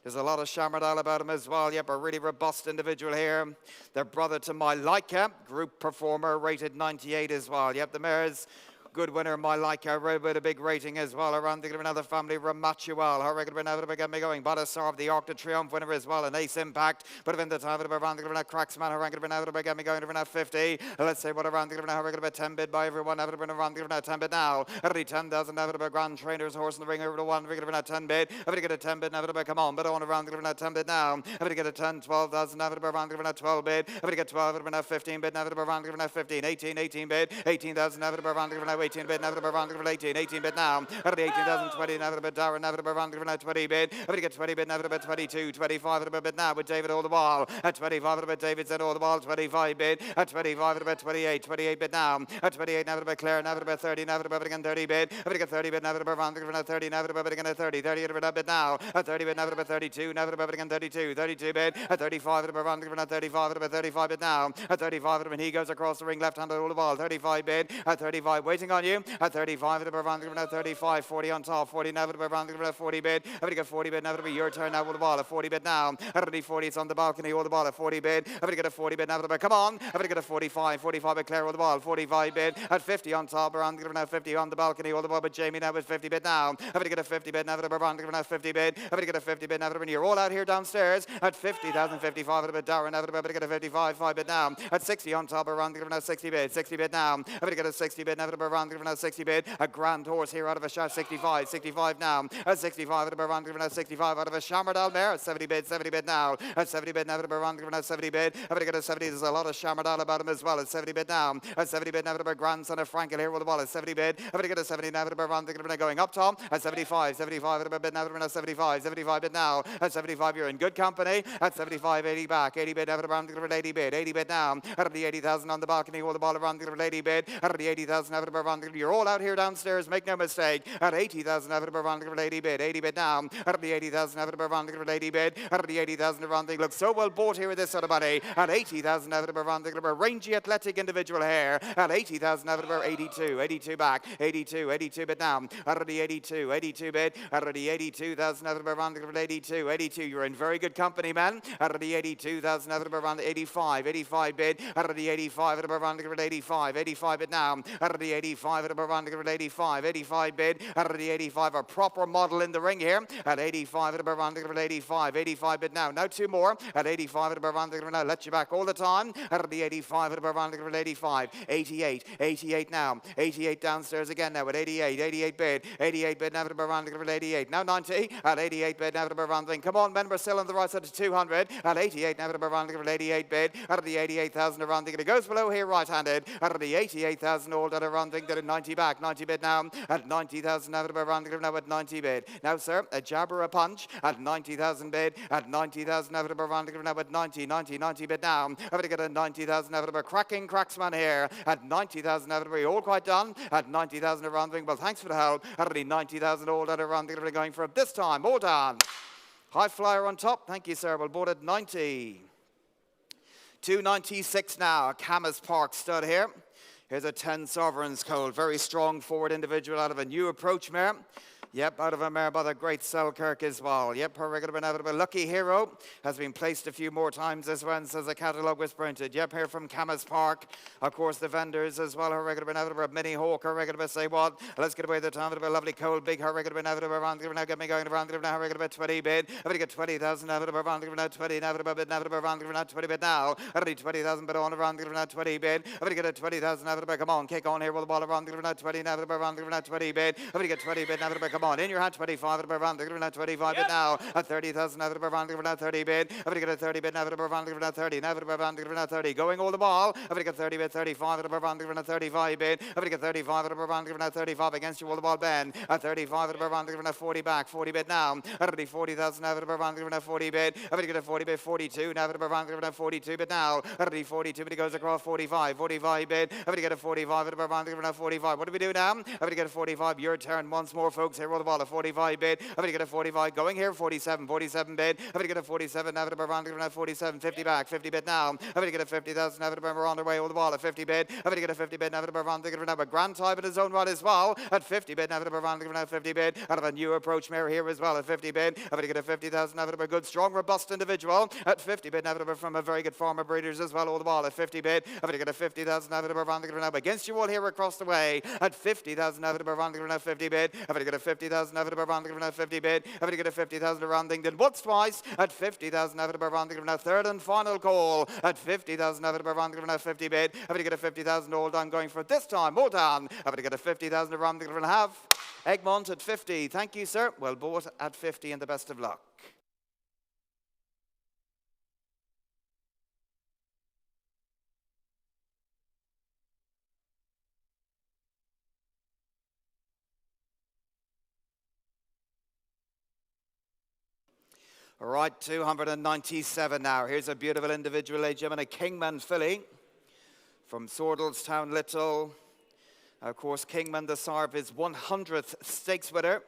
There's a lot of Shamardal about him as well. Yep, a really robust individual here. Their brother to my Leica, group performer, rated 98 as well. Yep, the mare's good winner, my Leica, with a big rating as well. Around the another family, Ramatual. Her regular never to get me going. Badasar, the Arc de Triomphe winner as well. An ace impact. But in the time of around the Cracksman, her regular never to get me going. Around 50. Let's say what around the her regular 10 bid by everyone. Never been around the 10 bid now. Already 10,000 never to Grand Trainers, horse in the ring over to one. Regular 10 bid. Have to get a 10 bid, never to come on. But on around the 10 bid now. Have to get a 10, 12,000 never to around the 12 bid. Have to get 12, never to 15 bid, never to around the 15. 18, 18 bid. 18,000 never to around the 18 bid, never to around 18 bid now. Out of the 18,020, never a bit Darren, never a round 20 bid. Have to get 20 bid, never a bit 22, 25 at a bit now with David all the ball. At 25 at a bit, David's at all the ball, 25 bid. At 25 at a bit, 28, 28 bid now. At 28, never a bit Claire, never a bit 30, never a bit again 30 bid. Have to get 30 bid, never a bit round 30, never a bit again 30, 30 at a bit now. At 30 bid, never a bit 32, never a bit again 32, 32 bid. At 35 at a bit round 35 at a bit 35 bid now. At 35 at a bit, he goes across the ring, left-handed all the ball, 35 bid. At 35, waiting on you. At 35 at a bit round 35, 40 on top, 40 never to be around 40 bid. Have to get 40 bid, never to be your turn now with the ball. A 40 bid now. Have to be 40, it's on the balcony, all the ball. A 40 bid. Have to get a 40 bid, never to be. Come on. Have to get a 45, 45 bid, Claire with the ball. 45 bid. At 50 on top, around 50 on the balcony, all the ball. But Jamie now with 50 bid now. Have to get a 50 bid, never to be around 50 bid. Have to get a 50 bid, never to be. You're all out here downstairs. At 50,000, 55 at a bit, Darren, never to be get a 55, 5 bid now. At 60 on top, around 60 bid, 60 bid now. Have to get a 60 bid, never to be around 60 bid. A grand horse here out of a shot, 65, 65 now. At 65 at a around 65 out of a Shamardal mare. At 70 bid now. At 70 bid, never to be around 70 bid. Have to get a 70. There's a lot of Shamardal about him as well. At 70 bid now. At 70 bid, never to be grandson of Frankel here with the ball. At 70 bid. Have to get a 70, never to be around going up top. At 75, 75 at a bid, never to be 75, 75 bid now. At 75, you're in good company. At 75, 80 back. 80 bid, never to be around 80 bid. 80 bid now. Out of the 80,000 on the balcony, all the ball around 80 bid. Out of the 80,000, never to be around. You're all out here downstairs. Make no mistake. At 80,000, never to be around 80 bid. 80 bid now. Out of the 80,000, never to be around 80 bid. Out of the 80,000 around the looks so well bought here with this sort of money. At 80,000, never to be around a rangy athletic individual here. At 80,000, never to be 82, 82 back. 82, 82 bid now. Out of the 82, 82 bid. Out of the 82,000, never to be around 82, 82. You're in very good company, man. Out of the 82,000, never to be around 85, 85 bid. Out of the 85, never to be around 85, 85 bid now. Out of the 85, 85 at around 85. 85 bid out of the 85. A proper model in the ring here at 85 at around 85. 85 bid now. Now two more at 85 at around now. Let you back all the time out of the 85 at around 85. 88. 88 now. 88 downstairs again now at 88. 88 bid. 88 bid now at around 88. Now 90 at 88 bid now at around thing. Come on, men, we're still on the right side of 200 at 88 now at around 88 bid out of the 88,000 around thing. It goes below here right-handed out of the 88,000 all at around thing. 90 back. 90 bid now at 90,000 now at around now at 90 bid. Now, sir, a jab or a punch at 90,000 bid at 90,000 now at around now at 90 bid now. I'm going to get a 90,000 out of a cracking cracksman here at 90,000 out of a all quite done at 90,000 around thing. Well, thanks for the help. Out of the 90,000 all at around thing going for this time. All done. High flyer on top. Thank you, sir. We'll board at 90. 296 now. Camas Park stud here. Here's a 10 Sovereigns colt. Very strong forward individual out of a new approach mare. Yep, out of a mare by the great Selkirk as well. Yep, her regular been out of a Lucky Hero has been placed a few more times as well since the catalogue was printed. Yep, here from Camas Park. Of course, the vendors as well. Her regular been out of a Mini Hawk. Her regular say what? Let's get away the time of a lovely cold big. Her regular been out of a round. Now get me going around. Now her regular 20 bid. I'm going to get 20,000 out of a round. Now 20 now out of a bid. Now out of a round. Now 20 bid now. I need 20,000 bid on around. Now 20 bid. I'm going to get a 20,000 out of a. Come on, kick on here. Roll the ball around. Now 20 now out of a round. Now 20 bid. I'm going to get 20 bid now out of a. Come on, in your hand 25 out of a round. Now 25 bid now. At 30,000 out of a round. Now 30 bid. I'm going to get a 30 bid now out of a round. Now 30 now out of a round. Now 30 going all the ball. I'm going to get 30 bid. 35 out of a round. Now 35 bid. I'm going to get 35 out of a round. Now 35 against you all the ball Ben. At 35 out of a round. Now 40 back. 40 bid now. Already 40,000 out of a round. Now 40 bid. I'm going to get a 40 bid. 42 now out of a round. Now 42 bid now. Already 42 bid. He goes across 45. 45 bid. I'm going to get a 45 out of a round. Now 45. What do we do now? I'm going to get a 45. Your turn once more, folks. Here roll the ball. A 45 bid. I'm going to get a 45 going here. 47. 47 bid. I'm going to get a 47 out of a round. Now 47. 50 back. 50 bid now. I'm going to get a 50,000 out of a round. We're on the way all the ball. A 50 bid. I'm going to get a 50 bid out of a round. Now a grand time in his own right as well. At 50 bid. Out of a round. Now 50 bid. Out of a new approach mare here as well. At 50 bid. I'm going to get a 50,000 out of a good, strong, robust individual. At 50 bid. Out of a from a very good farmer breeders as well. All the ball. At 50 bid. I'm going to get a 50,000 out of a round. Now against you all here across the way. At 50,000 out of a round. Now 50 bid. I'm going to get a 50,000 out of a round. Now 50 bid. I'm going to get a 50,000 rounding. Then once twice. At 50,000 out of a round. Now third and final call. At 50,000 out of a round. Now 50 bid. I'm going to get a 50,000 all done going for this time. All done. I'm going to get a 50,000 round. And have Egmont at 50. Thank you, sir. Well bought at 50 and the best of luck. All right, 297 now. Here's a beautiful individual age gem and a Kingman filly from Swordlestown Little. Of course, Kingman, the sire of his 100th stakes winner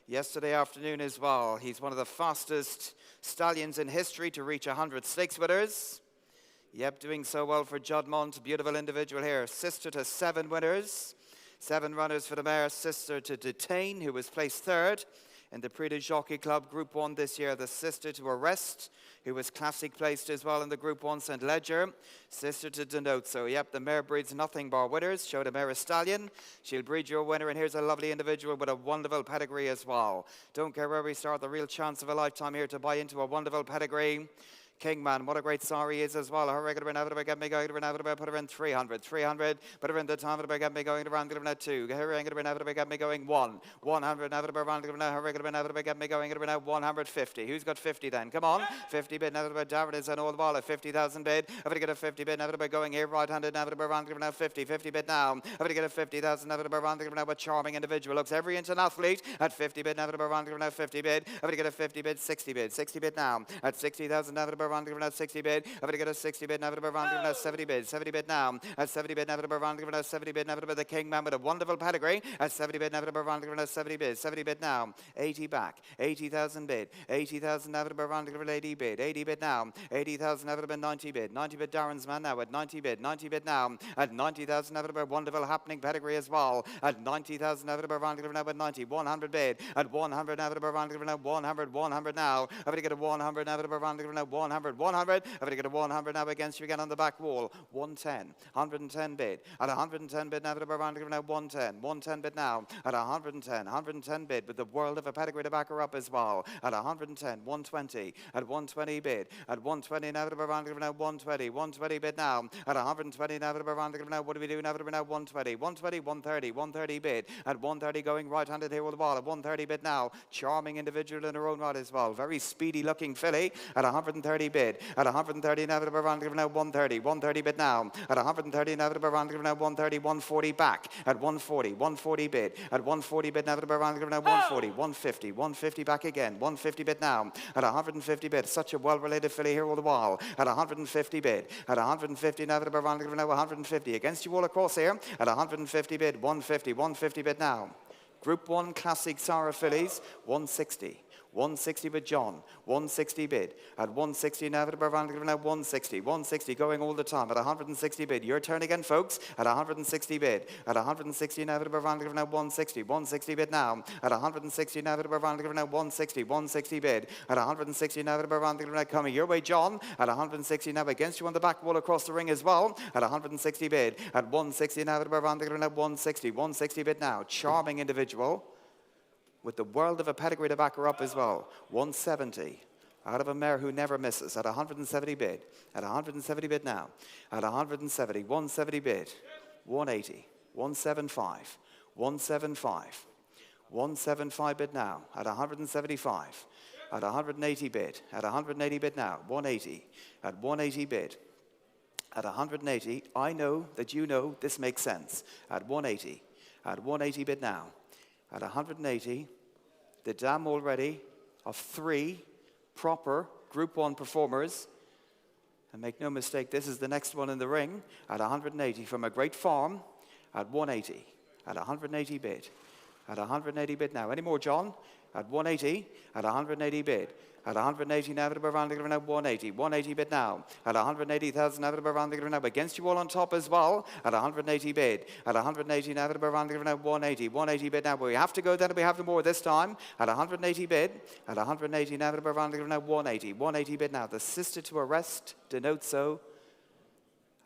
yesterday afternoon as well. He's one of the fastest stallions in history to reach 100 stakes winners. Yep, doing so well for Judmont. Beautiful individual here. Sister to 7 winners. 7 runners for the mare. Sister to Detain, who was placed 3rd. In the Prix de Jockey Club Group 1 this year, the sister to Arrest, who was classic placed as well in the Group 1 St. Ledger. Sister to Denote. So, yep, the mare breeds nothing bar winners. Show the mare a stallion. She'll breed your winner. And here's a lovely individual with a wonderful pedigree as well. Don't care where we start. The real chance of a lifetime here to buy into a wonderful pedigree. Kingman, what a great sire he is as well. Her regular inevitable get me going to inevitable, put her in 300, put her in the time of get me going to round of 2. Her regular inevitable get me going 100 inevitable round of her regular inevitable get me going to 150. Who's got 50 then? Come on, 50 bid inevitable. Darren is an all the ball at 50,000 bid. I'm going to get a 50 bid inevitable going here, right-handed inevitable round of now 50 bid now. I'm going to get a 50,000 inevitable round of now. A charming individual, looks every inch an athlete at 50 bid inevitable round of now 50 bid. I'm going to get a 50 bid, 60 bid now at 60,000 inevitable round of now 60 bid. I'm going to get a 60 bid inevitable round of now 70 bid now at 70 bid inevitable round of now 70 bid inevitable. The Kingman with a wonderful pedigree at 70 bid inevitable round of now 70 bid now 80 back 80,000 bid 80,000 inevitable round of 80 bid now 80,000 inevitable 90 bid Darren's man now at 90 bid now at 90,000 inevitable wonderful happening pedigree as well at 90,000 inevitable round of now at 90 100 bid at 100 inevitable round of now 100 now I'm going to get a 100 inevitable round of now 100 100, 100. Have to get a 100 now against you again on the back wall. 110, 110 bid. At 110 bid now, around now 110, 110 bid now. At 110, 110 bid with the world of a pedigree to back her up as well. At 110, 120, at 120 bid. At 120 now, around now 120, 120 bid now. At 120 now, around now, what do we do now? 120, 120, 130, 130 bid. At 130 going right-handed here with the ball. At 130 bid now. Charming individual in her own right as well. Very speedy looking filly. At 130 bid. At 130 now, around now 130, 130 bid now. At 130 now, around now 130, 140 back. At 140, 140 bid. At 140 bid now, around now 140, 150, 150 back again. 150 bid now. At 150 bid. Such a well-related filly here all the while. At 150 bid. At 150 now, around now 150. Against you all across here. At 150 bid. 150, 150 bid now. Group 1 Classic Sarah fillies. 160. 160 with John, 160 bid. At 160 now, around now 160, 160 going all the time. At 160 bid. Your turn again, folks. At 160 bid. At 160 now, around now 160, 160 bid now. At 160 now, around now 160, 160 bid. At 160 now, around now coming your way, John. At 160 now against you on the back wall across the ring as well. At 160 bid. At 160 now, around now 160, 160 bid now. Charming individual. With the world of a pedigree to back her up as well. 170. Out of a mare who never misses. At 170 bid. At 170 bid now. At 170. 170 bid. 180. 175. 175. 175 bid now. At 175. At 180 bid. At 180 bid now. 180. At 180 bid. At 180. I know that you know this makes sense. At 180. At 180 bid now. At 180, the dam already of 3 proper Group 1 performers. And make no mistake, this is the next one in the ring. At 180 from a great farm. At 180. At 180 bid. At 180 bid now. Any more, John? At 180. At 180 bid. At 180 now, around now 180. 180 bid now. At 180,000 now, around now against you all on top as well. At 180 bid. At 180 now, around now 180. 180 bid now. But we have to go then. We have more this time. At 180 bid. At 180 now, around now 180. 180 bid now. The sister to arrest denotes so.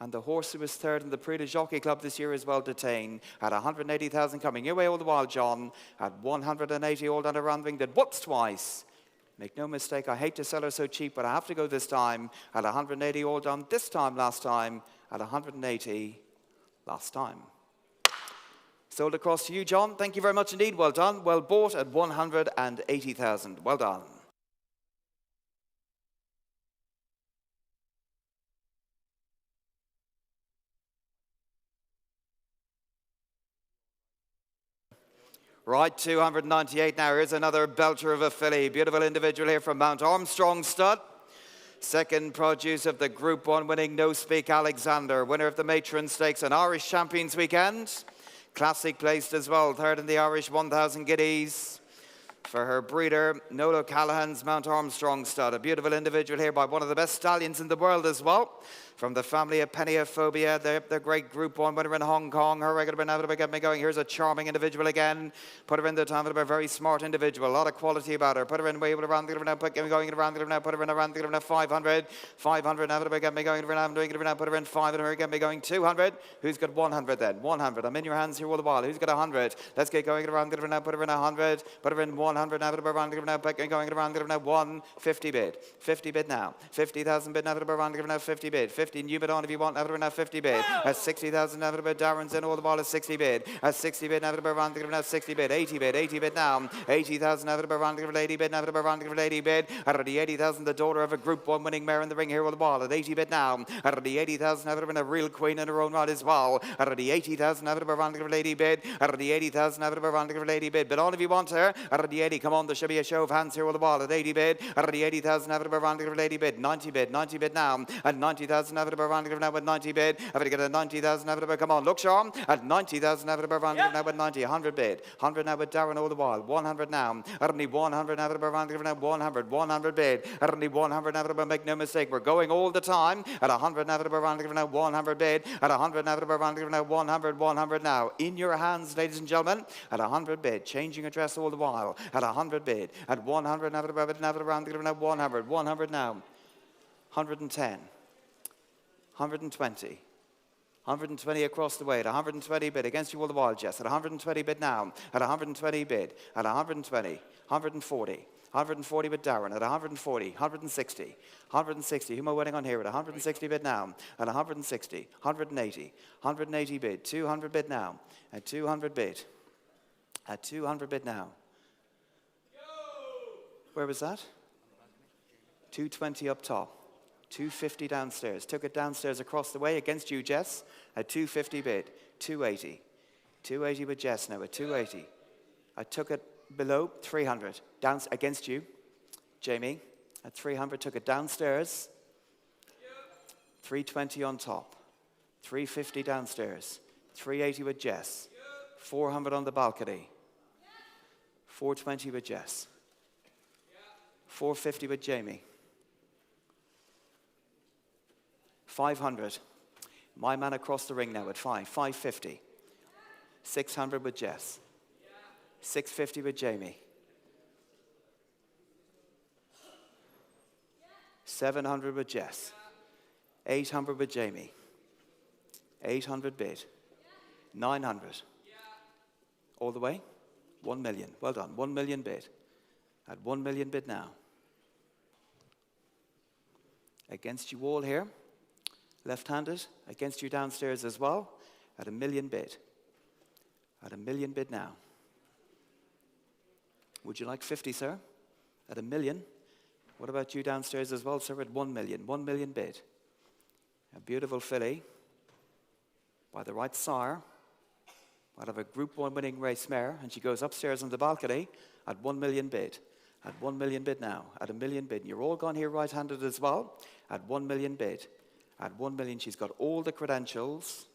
And the horse who was third in the Prix de Jockey Club this year is well detained. At 180,000 coming your way all the while, John. At 180 all down around the ring. Did whoops twice. Make no mistake, I hate to sell her so cheap, but I have to go this time. At 180 all done this time, last time. At 180 last time. Sold across to you, John. Thank you very much indeed. Well done. Well bought at 180,000. Well done. Right, 298 now. Here's another belter of a filly. Beautiful individual here from Mount Armstrong stud. Second produce of the Group 1 winning No Speak Alexander. Winner of the Matron Stakes and Irish Champions Weekend. Classic placed as well. Third in the Irish 1,000 guineas. For her breeder, Nola Callahan's Mount Armstrong stud. A beautiful individual here by one of the best stallions in the world as well. From the family of Peniophobia, they're great Group 1 winner in Hong Kong. Her regular now to get me going. Here's a charming individual again. Put her in the time of a very smart individual. A lot of quality about her. Put her in way around the now. Put me going around the now. Put her in around the now. 500. 500 now to get me going around. I'm doing it now. Put her in 500. Get me going 200. Who's got 100 then? 100. I'm in your hands here all the while. Who's got 100? Let's get going around the now. Put her in 100. Put her in 100 now. Put her around the now. Put her going around the now. 150 bid. 50 bid now. 50,000 bid now. Put her around the now. 50 bid. 50 new bid on if you want. Now now 50 bid. At 60,000 now bid. Darren's in all the ball at 60 bid. At 60 bid now around now 60 bid. 80 bid. 80 bid now. 80,000 now around 80 bid now around 80 bid. At the 80,000 the daughter of a Group 1 winning mare in the ring here with the ball at 80 bid now. At the 80,000 now been a real queen in her own right as well. At the 80,000 now around 80 bid. At the 80,000 now around 80 bid. But on if you want her. At the 80 come on there should be a show of hands here with the ball at 80 bid. At the 80,000 now around 80 bid. 90 bid. 90 bid now. At 90,000 now around now with 90 bid. I'm going to get a 90,000 now. Come on, look, Sean. At 90,000 now around now with 90. 100 bid. 100 now with Darren all the while. 100 now. At only 100 now around now 100. 100 bid. At only 100 now. Make no mistake. We're going all the time. At 100 now around now 100 bid. At 100 now around now 100. 100 now. In your hands, ladies and gentlemen. At 100 bid. Changing address all the while. At 100 bid. At 100 now around now 100. 100 now. 110, 120, 120 across the way at 120 bid. Against you all the while, Jess. At 120 bid now. At 120 bid. At 120, 140. 140 bid Darren at 140, 160, 160. Who am I winning on here at 160 bid now? At 160, 180, 180 bid, 200 bid now. At 200 bid. At 200 bid now. Where was that? 220 up top. 250 downstairs. Took it downstairs across the way against you, Jess. At 250 bid. 280. 280 with Jess now at 280. I took it below 300. Down against you, Jamie. At 300, took it downstairs. 320 on top. 350 downstairs. 380 with Jess. 400 on the balcony. 420 with Jess. 450 with Jamie. 500. My man across the ring now at 550. 600 with Jess. 650 with Jamie. 700 with Jess. 800 with Jamie. 800 bid. 900. All the way? 1 million. Well done. 1 million bid. At 1 million bid now. Against you all here. Left-handed. Against you downstairs as well. At 1 million bid. At 1 million bid now. Would you like 50, sir? At 1 million. What about you downstairs as well, sir? At 1 million. 1 million bid. A beautiful filly by the right sire out of a Group 1 winning race mare, and she goes upstairs on the balcony at 1 million bid. At 1 million bid now. At 1 million bid. And you're all gone here right-handed as well. At 1 million bid. At 1 million, she's got all the credentials.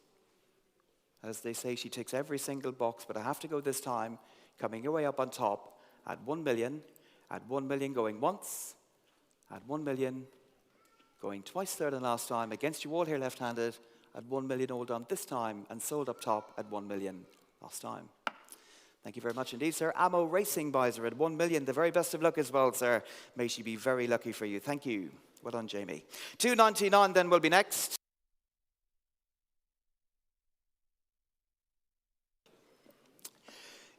As they say, she ticks every single box, but I have to go this time, coming your way up on top. At 1 million, at 1 million going once, at 1 million going twice, third and last time, against you all here left-handed, at 1 million all done this time, and sold up top at 1 million last time. Thank you very much indeed, sir. Ammo Racing buys her at 1 million. The very best of luck as well, sir. May she be very lucky for you. Thank you. Well done, Jamie. 299 then will be next.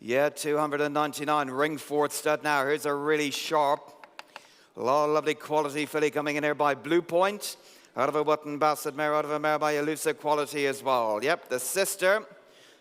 Yeah, 299, ring fourth stud now. Here's a really sharp, a lot of lovely quality filly coming in here by Blue Point. Out of a Wotton Basset mare, out of a mare by Elusive Quality as well. Yep, the sister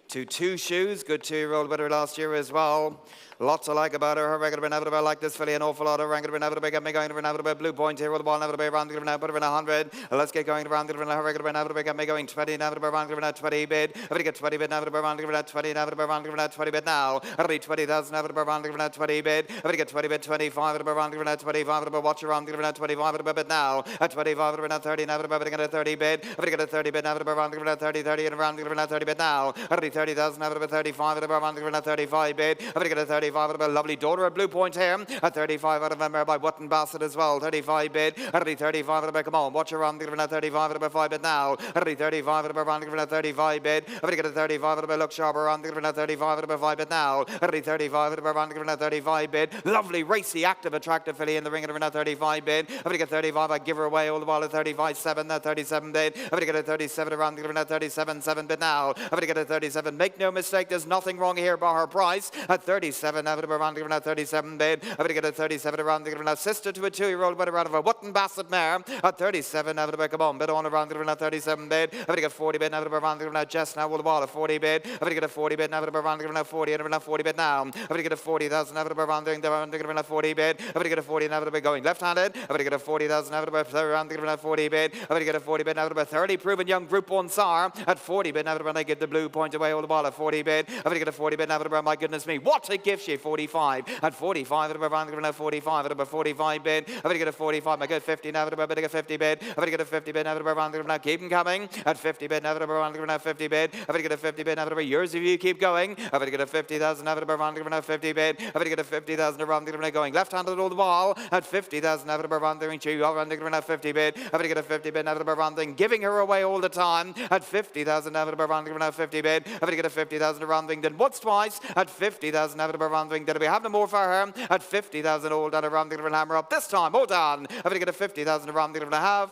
to Two Shoes. Good 2-year-old winner last year as well. Lots to like about her. Her regular inevitable like this filly an awful lot. Her regular inevitable get me going to inevitable Blue Point here with the ball inevitable around the now put her in 100. Let's get going around the her regular inevitable get me going 20 inevitable around the 20 bid. If we get 20 bid inevitable around the 20 inevitable around the 20 bid now. It'll be 20,000 inevitable around the 20 bid. If we get 20 bid 25 around the 25 watch around the 25 bid now. At 25 around 30 inevitable get a 30 bid. If we get a 30 bid inevitable around the 30 and around the 30 bid now. It'll be 30,000 inevitable 35 around the 35 bid. If we get a 35 of a lovely daughter at Blue Point here. At 35 out of a mare by Wotton Basset as well. 35 bid. It'll be 35 out of a come on. Watch around the 35 out of a 5 bid now. It'll be 35 out of a around the 35 bid. If we get a 35 out of a look sharp around the 35 out of a 5 bid now. It'll be 35 out of a around the 35 bid. Lovely, racy, active, attractive filly in the ring at a 35 bid. If we get 35, I give her away all the while at 35-7. That 37 bid. If we get a 37 around the 37-7 bid now. If we get a 37, make no mistake, there's nothing wrong here by her price. At 37 out of a around the 37 bid. If we get a 37 around the sister to a 2-year-old winner out of a Wotton Basset mare. At 37 out of a come on, bid on around the 37 bid. If we get 40 bid out of around the just now all the while at 40 bid. If we get a 40 bid out of around the 40 and around 40 bid now. If we get a 40,000 out of around the 40 bid. If we get a 40 out of a going left-handed. If we get a 40,000 out of around the 40 bid. If we get a 40 bid out of a 30 proven young Group 1 sire. At 40 bid out of I give the Blue Point away all the while at 40 bid. If we get a 40 bid out of my goodness me, what a gift she 45. At 45 out of around the 45 out of a 45 bid. If we get a 45, I get 50 now out of a 50 bid. If we get a 50 bid out of around the now keep them coming. At 50 bid out of around the 50 bid. If we get a 50 bid out of yours if you keep going. If we get a 50,000 out of around the 50 bid. If we get a 50,000 around the going left-handed all the wall. At 50,000 out of around the two around the 50 bid. If we get a 50 bid out of around the giving her away all the time. At 50,000 out of around the 50 bid. If Have to get a 50,000 around the ring, then once, twice, at 50,000 have to around the ring, then we have no more for her, at 50,000 all done around the ring, hammer up this time, all done. Have to get a 50,000 around the ring, have,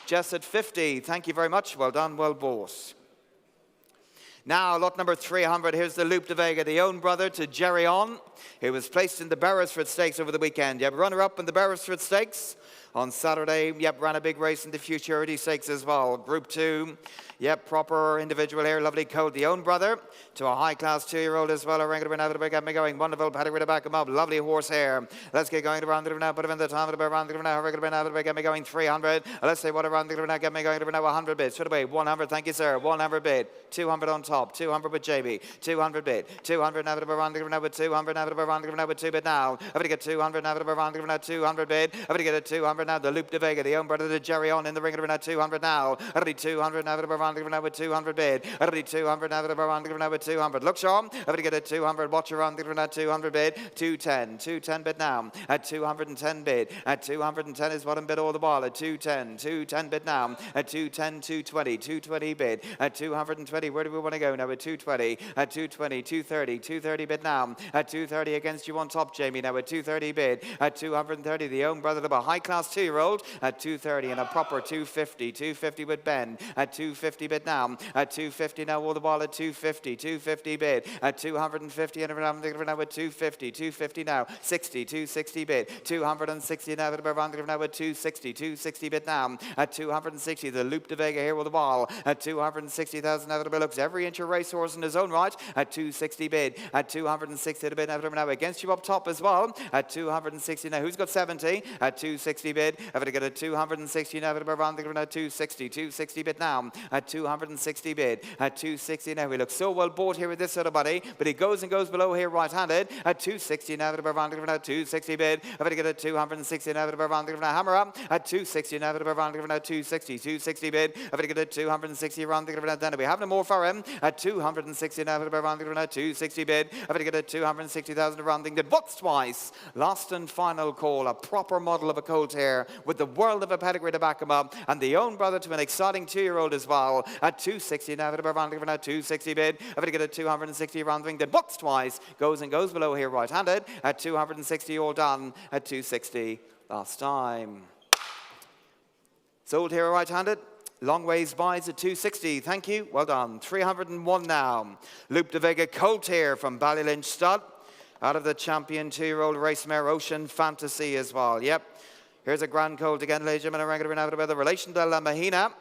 just at 50. Thank you very much, well done, well bought. Now, lot number 300, here's the Loup de Vega, the own brother to Jerry On, who was placed in the Beresford Stakes over the weekend. Yep, runner-up in the Beresford Stakes. On Saturday, yep, ran a big race in the Futurity Stakes as well. Group 2, yep, proper individual here, lovely coat. The own brother to a high-class 2-year-old as well. A regular out of the get me going. Wonderful pedigree to back him up. Lovely horse here. Let's get going around the now. Put him in the time of the around the now. Regular out of the get me going. 300. Let's say what around the now. Get me going now. 100 bid. Straight away. 100. Thank you, sir. 100 bid. 200 on top. 200 with JB. 200 bid. 200 now around the now with 200 now around the now with 2 bid now. I'm going to get 200 now around the now. 200 bid. I'm going to get a 200 now. The Loup de Vega. The own brother to Jerry On in the ring now. 200 now. I'll be 200 now around the now with 200 bid. I'll be 200 now around the now with 200. Look, Sean. I'm going to get a 200. Watch around the now. 200 bid. 210. 210 bid now. At 210 bid. At 210 is what I'm bid all the while. At 210. 210 bid now. At 210. 220. 220 bid. At 220. Where do we want to go now? At 220. At 220. 230. 230 bid now. At 230 against you on top, Jamie. Now at 230 bid. At 230. The own brother of a high-class 2-year-old. At 230 and a proper 250. 250 with Ben. At 250 bid now. At 250 now all the while at 250. 250 bid. At 250 and around now at 250. 250 now. 60. 260 bid. 260 now around now at 260. 260 bid now. At 260 the Loup de Vega here with the ball. At 260,000 now looks every inch a racehorse in his own right. At 260 bid. At 260 the bid now against you up top as well. At 260 now who's got 70? At 260 bid. I'm going to get a 260 now around the now 260. 260 bid now. At 260 bid. At 260 now. He looks so well bought here with this sort of body, but he goes and goes below here right-handed. At 260 now around the now 260 bid. I'm going to get a 260 now around the now hammer up. At 260 now around the now 260. 260 bid. I'm going to get a 260 around the now. Then we have no more for him. At 260 now around the now 260 bid. I'm going to get a 260,000 around the once, twice. Last and final call. A proper model of a colt here with the world of a pedigree to back him up, and the own brother to an exciting 2-year-old as well. At 260 now around the now 260 bid. I'm going to get a 260 around the ring. Then once, twice. Goes and goes below here right-handed. At 260 all done. At 260 last time. Sold here right-handed. Long ways buys at 260. Thank you. Well done. 301 now. Loup de Vega colt here from Ballylynch Stud. Out of the champion 2-year-old race mare Ocean Fantasy as well. Yep. Here's a grand colt again, ladies and gentlemen. Out of the relation to La Mahina.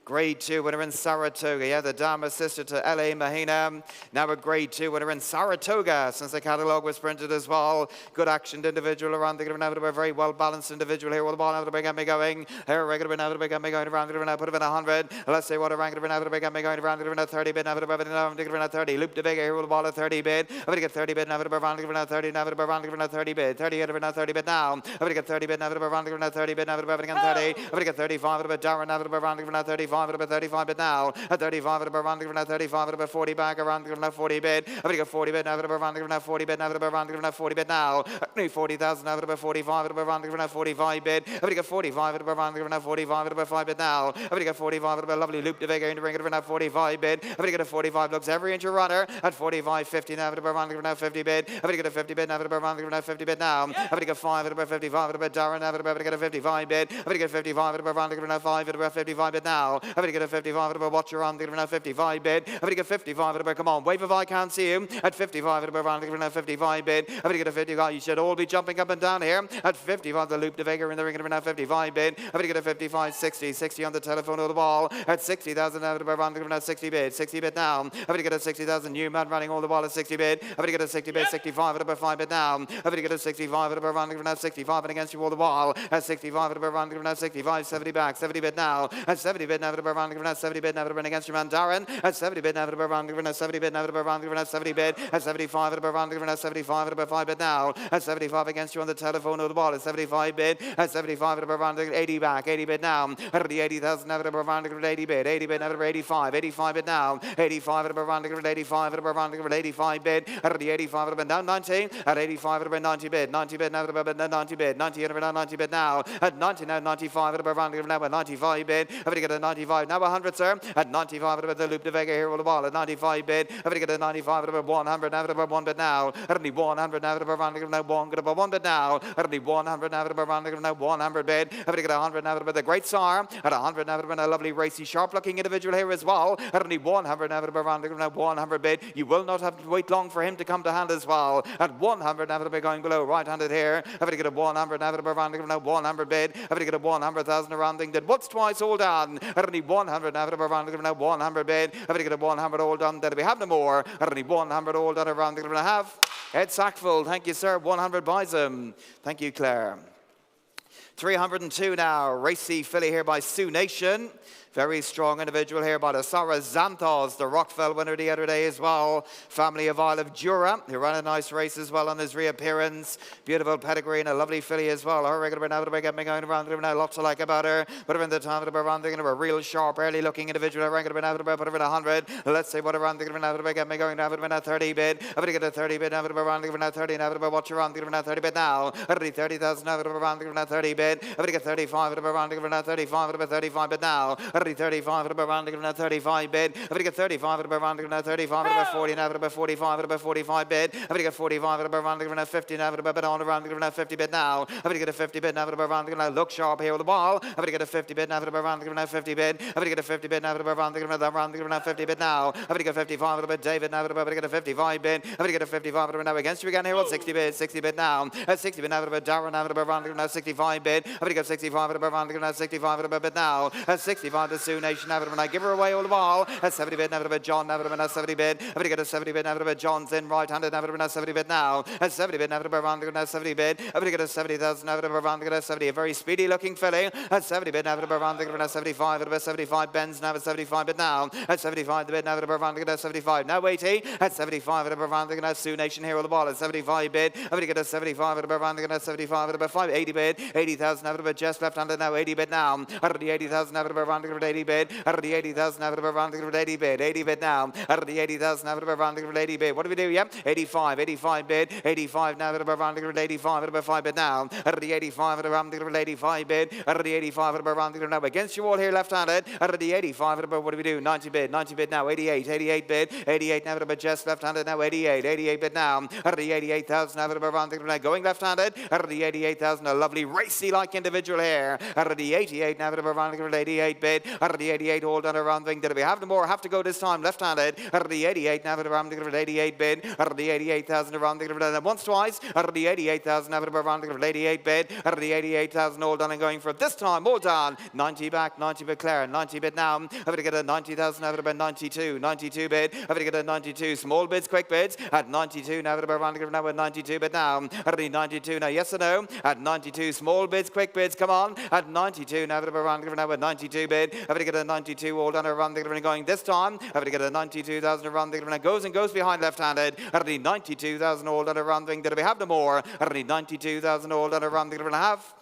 Grade 2 winner in Saratoga. Yeah, the Dama sister to L.A. Mahina. Now a Grade 2 winner in Saratoga since the catalogue was printed as well. Good actioned individual around the now a very well balanced individual here with the ball out of the big me going. Here regular out of the big me going around the now put him in 100. Let's see what a rank out of the big me going around the 30 bid out of the 30. Loup de Vega here with the ball at 30 bid. I'm going to get 30 bid out of the around the 30 now around the 30 bid. 30 out of the 30 bid now. I'm going to get 30 bid out of around the 30 bid out of the 30. I'm going to get 35 out of Darren out of around the 35. About 35 bid now. At 35 at around the 35 at about 40 back around the 40 bid. I'm going to get 40 bid now at around the 40 bid now at around the 40 bid now. 40,000 out of about 45 at around the 45 bid. I'm going to get 45 at around the 45 at about 5 bid now. I'm going to get 45 at about lovely Loup de Vega in the ring at around 45 bid. I'm going to get a 45 looks every inch a runner at 45 50 now at around the 50 bid. I'm going to get a 50 bid now at around the 50 bid now. I'm going to get 5 at about 55 at about Darren now at about to get a 55 bid. I'm going to get 55 at around the 5 at about 55 bid now. I'm going to get a 55 at about watch around the 55 bid. I'm going to get 55 at about come on wave if I can't see you at 55 at about around the 55 bid. I'm going to get a 55. You should all be jumping up and down here at 55. The Loup de Vega in the ring at 55 bid. I'm going to get a 55 60 on the telephone or the ball at 60,000 out of around the 60 bid. 60 bid now. I'm going to get a 60,000 new man running all the ball at 60 bid. I'm going to get a 60 bid 65 at about 5 bid now. I'm going to get a 65 at about around the 65 and against you all the ball at 65 at about around the 65 70 back 70 bid now at 70 bid now at about around the 70 bid now against your man Darren at 70 bid now at about around the 70 bid now at about around the 70 bid at 75 at about around the 75 at about 5 bid now at 75 against you on the telephone or the ball at 75 bid at 75 at about around the 80 back 80 bid now at about the 80,000 now at about around the 80 bid 80 bid now at about 85 85 bid now 85 at about around the 85 at about around the 85 bid at about the 85 at about down 90 at 85 at about 90 bid 90 bid now at about 90 bid 90 at about 90 bid now at 90 now 95 at about around the now at 95 bid I'm going to get a 95 95, now 100, sir. At 95, at the Loop de Vega here, all the ball. At 95 bid, I'm going to get a 95, at 100, now at 1 bid now. At 100, now at 100, now 1, get a 1 bid now. At 100, now at 100, now 100 bid. I'm going to get 100, now at the Great Sire. At 100, now at a lovely, racy, sharp-looking individual here as well. At 100, now at 100, now 100 bid. You will not have to wait long for him to come to hand as well. At 100, now at going below, right-handed here. I'm going to get a 100, now at 100 bid. I'm going to get a 100,000 around thing. Did once, twice, all done. At 100, now at 100 bid. I'm going to get a 100 all done. That we have no more. At 100 all done around thing. Have Ed Sackville. Thank you, sir. 100 buys him. Thank you, Claire. 302 now. Racy filly here by Sioux Nation. Very strong individual here by the Sarah Xanthos, the Rockfell winner the other day as well. Family of Isle of Jura, who ran a nice race as well on his reappearance. Beautiful pedigree and a lovely filly as well. Her regular now to get me going around now, lots to like about her. But in the time of the around thinking of a real sharp, early looking individual. Regular now to put her in 100. Let's see what around thinking now to get me going now to a 30 bid. I'm going to get a 30 bid now to around thinking now 30 now to watch around thinking now 30 bid now. 30,000 now to around thinking now 30 bid. I'm going to get 35 around thinking now 35 35 bid now. 35 at about rounding now 35 bid. I'm going to get 35 at about rounding now 35 at about 40 now at about 45 at about 45 bid. I'm going to get 45 at about rounding now 50 now at about on rounding now 50 bid now. I'm going to get a 50 bid now at about rounding now. Look sharp here with the ball. I'm going to get a 50 bid now at about rounding now 50 bid. I'm going to get a 50 bid now at about rounding now 50 bid now. I'm going to get 55 at about David now at about get a 55 bid. I'm going to get a 55 at about now against you again here with 60 bid now. At 60 bid now at about Darren now at about rounding now 65 bid. I'm going to get 65 at about rounding now 65 at about bid now. At 65 to Sioux Nation now when I give her away all the ball. At 70 bid now at about John now at 70 bid. I'm going to get a 70 bid now at about John's in right-handed now at 70 bid now. At 70 bid now at about rounding now 70 bid. I'm going to get a 70,000 now at about rounding now 70. A very speedy looking filly. At 70 bid now at about rounding now 75 at about 75 Benz now at 75 bid now. At 75 the bid now at about rounding now 75. Now 80 at 75 at about rounding now Sioux Nation here on the ball at 75 bid. I'm going to get a 75 at about rounding now 75 at about 5 80 bid. 80,000 out of about just left-handed now 80 bid now. Out of the 80,000 out of about rounding about 80 bid. Out of the 80,000 out of about rounding about 80 bid. 80 bid now. Out of the 80,000 out of about rounding about 80 bid. What do we do? Yep. 85 bid. 85 now out of about rounding about 85 at about 5 bid now. Out of the 85 at about rounding about 85 bid. Out of the 85 at about rounding about now against you all here left-handed. Out of the 85 at about what do we do? 90 bid now. 88 bid. 88 now at about just left-handed now. 88 bid now. Out of the 88,000 out of about rounding about now going left-handed. Out of the 88,000 a lovely racy-like individual here. Out of the 88 now at about rounding about 88 bid. Out of the 88 all done around thing. Did we have no more? Have to go this time left-handed. Out of the 88 now at rounding about 88 bid. Out of the 88,000 around thing about once twice. Out of the 88,000 now at about rounding about 88 bid. Out of the 88,000 all done and going for this time all done. 90 back, 90 bid Claire, 90 bid now. I'm going to get a 90,000 out of about 92 bid. I'm going to get a 92 small bids, quick bids at 92 now at about rounding about now at 92 bid now. Out of the 92 now, yes or no? At 92 small bids, quick bids, come on. At 92 now at about rounding about now at 92 bid. I'm going to get a 92 all done around the going this time. I'm going to get a 92,000 around the goes behind left-handed. Out of the 92,000 all done around the did we have no more? Out of the 92,000 all done around the have.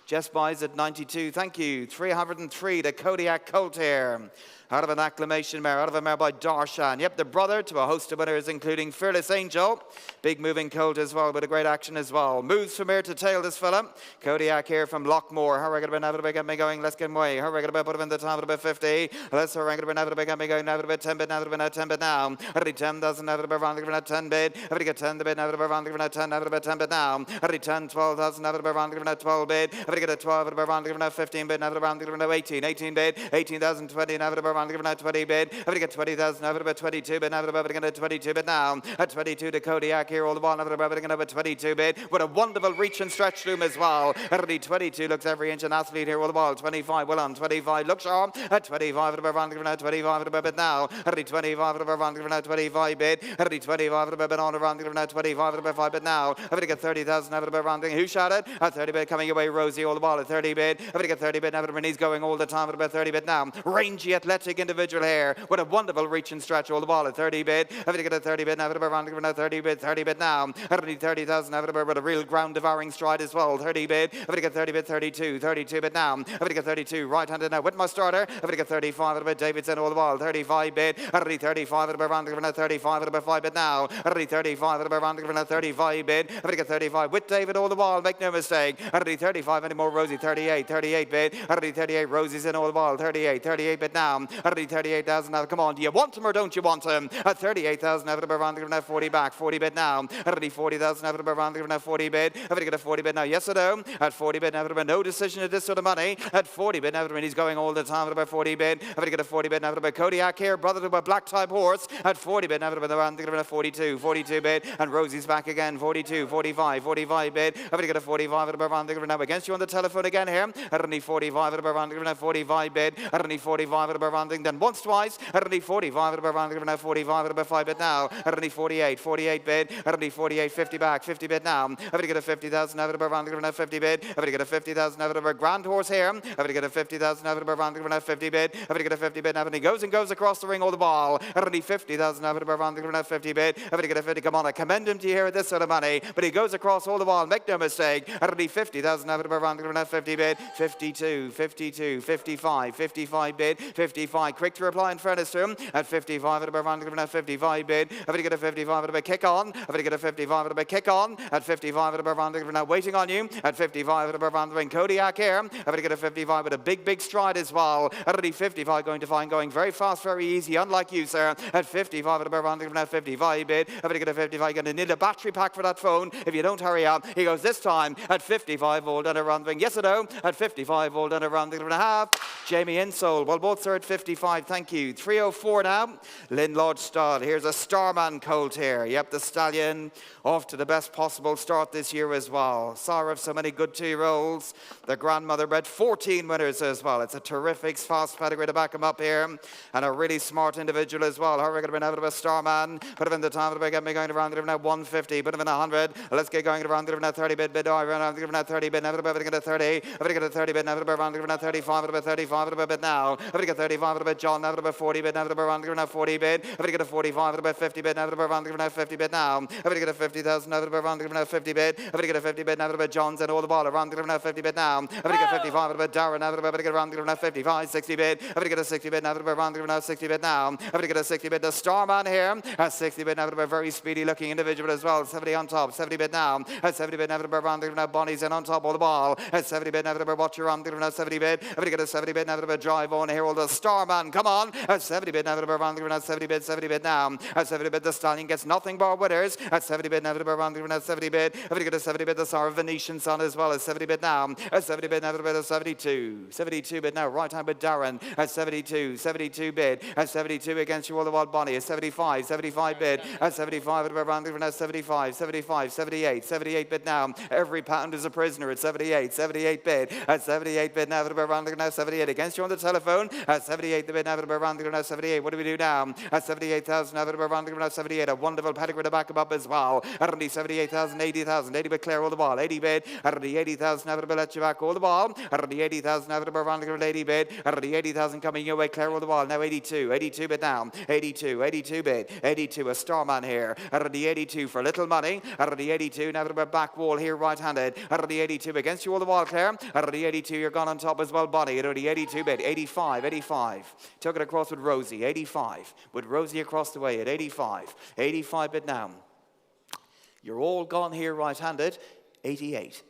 Just buys at 92. Thank you. 303 to Kodiak Colt here. Out of an acclamation mare, out of a mare by Darshan. Yep, the brother to a host of winners, including Fearless Angel. Big moving colt as well, with a great action as well. Moves from ear to tail, this fella. Kodiak here from Lockmore. How are we going to get me going? Let's get him away. How are we going to put him in the top of about 50? Let's hurry going to get me going. Now about 10 bid, now about 10 bid now. Out of the 10,000, now about rounding about 10 bid. Out of the 10 bid, now about rounding about 10, now about 10 bid now. Out of the 10, 12,000, now about rounding about 12 bid. Out of the 12, about rounding about 15 bid, now about rounding about 18 bid. 18,000, 20, now about rounding about 20 bid. I'm going to get 20,000 now about 22 bid. Now about going to 22 bid now. At 22 to Kodiak here all the ball. Now about going to 22 bid. With a wonderful reach and stretch to him as well. At 22 looks every inch an athlete here all the ball. 25 well on. 25 looks sharp. At 25 at about rounding now. 25 at about bid now. At 25 at about rounding now. 25 bid. At 25 at about on rounding now. 25 at about 5 bid now. I'm going to get 30,000 now about rounding. Who shouted? At 30 bid coming away Rosie all the ball. At 30 bid. I'm going to get 30 bid now when he's going all the time at about 30 bid now. Rangy athletic gigantic individual here with a wonderful reach and stretch all the ball at 30 bid. Have to get a 30 bid now, around 30 bid now. Have to 30,000 with a real ground devouring stride as well. 30 bid. Have to get 30 bid, 32 bid now. Have to get 32 right-handed now with my starter. Have to get 35 at a bit. Davidson all the ball. 35 bid. Have to 35 at around 35 at about 5 bid now. Have to 35 at around 35 bid. Have to get 35 with David all the ball. Make no mistake. Have to 35 anymore. Rosie 38 bid. Have to 38 Rosie's in all the ball. 38 bid now. Have to 38,000 now. Come on, do you want him or don't you want him? At 38,000 have to around 40 back. 40 bid now. Have to 40,000 have to around 40 bid. Have to get a 40 bid now. Yes or no? At 40 bid have to no decision at this sort of money. At 40 bid have to he's going all the time at about 40 bid. Have to get a 40 bid have to Kodiak here, brother to a black type horse. At 40 bid have to around 42 bid. And Rosie's back again. 42, 45 bid. Have to get a 45 at around now against you on the telephone again here. At only 45 at around 45 bid. At only 45 at around then once twice. At only 45 at around 45 at about 5 bid now. At only 48 bid. At only 48, 50 back, 50 bid now. Have to get a 50,000 out of around 50 bid. Have to get a 50,000 out of a grand horse here. Have to get a 50,000 out of around 50 bid. Have to get a 50 bid. Have and goes across the ring all the ball. At only 50,000 out of around 50 bid. Have to get a 50. Come on, I commend him to you here at this sort of money. But he goes across all the ball. Make no mistake. At only 50,000 out of around 50 bid. 52, 55 bid. 55. Quick to reply in fairness to him. At 55 at around 55 bid. Have to get a 55 at a kick on. Have to get a 55 at a kick on. At 55 at around now waiting on you. At 55 at around the ring. Kodiak here. Have to get a 55 with a big stride as well. At only 55 going to find going very fast, very easy, unlike you, sir. At 55 at around 55 bid. Have to get a 55. You're going to need a battery pack for that phone if you don't hurry up. He goes this time at 55 all done around the ring. Yes or no? At 55 all done around the ring and a half. Jamie Insole. Well, both are at 55. Thank you. 304 now. Lynn Lodge stud. Here's a Starman colt here. Yep, the stallion off to the best possible start this year as well. Sire of so many good 2-year-olds. The grandmother bred 14 winners as well. It's a terrific fast pedigree to back him up here. And a really smart individual as well. Her going to be out of a Starman. Put him in the time to get me going around now 150. Put him in 100. Let's get going around now 30 bid around now 30 bid. Never to get a 30. Never to get a 30 bid. Never to around now 35 about 35 about now. Never to get 35 about John. Never to about 40 bid. Never to around now 40 bid. Never to get a 45 about 50 bid. Never to around now 50 bid now. Never to get a 50,000. Never to around now 50 bid. Never to get a 50 bid. Never to about John's and all the ball around now 50 bid now. Never to get 55 about Darren. Never to get around now 55, 60 bid. Never to get a 60 bid. Never to around now 60 bid now. Never to get a 60 bid. The Starman here at 60 bid. Never to be a very speedy looking individual as well. 70 on top. 70 bid now. At 70 bid. Never to be around now. Bonnie's in on top of the ball. At 70 bid. Never to be watch around now 70 bid. Never to get a 70 bid. Never to be drive on here. All the Starman. Come on. At 70 bid. Never to be around now 70 bid. 70 bid now. At 70 bid. The stallion gets nothing but winners. At 70 bid. Never to be around now 70 bid. Never to get a 70 bid. The Star of Venetian Sun as well as 70 bid now. At 70 bid. Never to be a 72. 72 bid now. Right hand with Darren. At 72 bid. At 72 against you all the wild Bonnie. At 75 bid. At 75 at around now 75, 78 bid now. Every pound is a prisoner at 78 bid. At 78 bid now, around now 78 against you on the telephone. At 78 the bid now, around now 78. What do we do now? At 78,000 now, around now 78. A wonderful pedigree to back him up as well. At only 78,000, 80,000. 80 bid clear all the ball. 80 bid. At only 80,000 now, let you back all the ball. At only 80,000 now, around now 80 bid. At only 80,000 coming your way, clear all the ball. Now 82 bid now. 82 bid. 82 a Starman here. At only 82 for little money. At only 82 now, back wall here right-handed. At only 82 against you all the ball, Claire. At only 82 you're gone on top as well, Bonnie. At only 82 bid. 85. Took it across with Rosie. 85. With Rosie across the way at 85. 85 bid now. You're all gone here right-handed. 88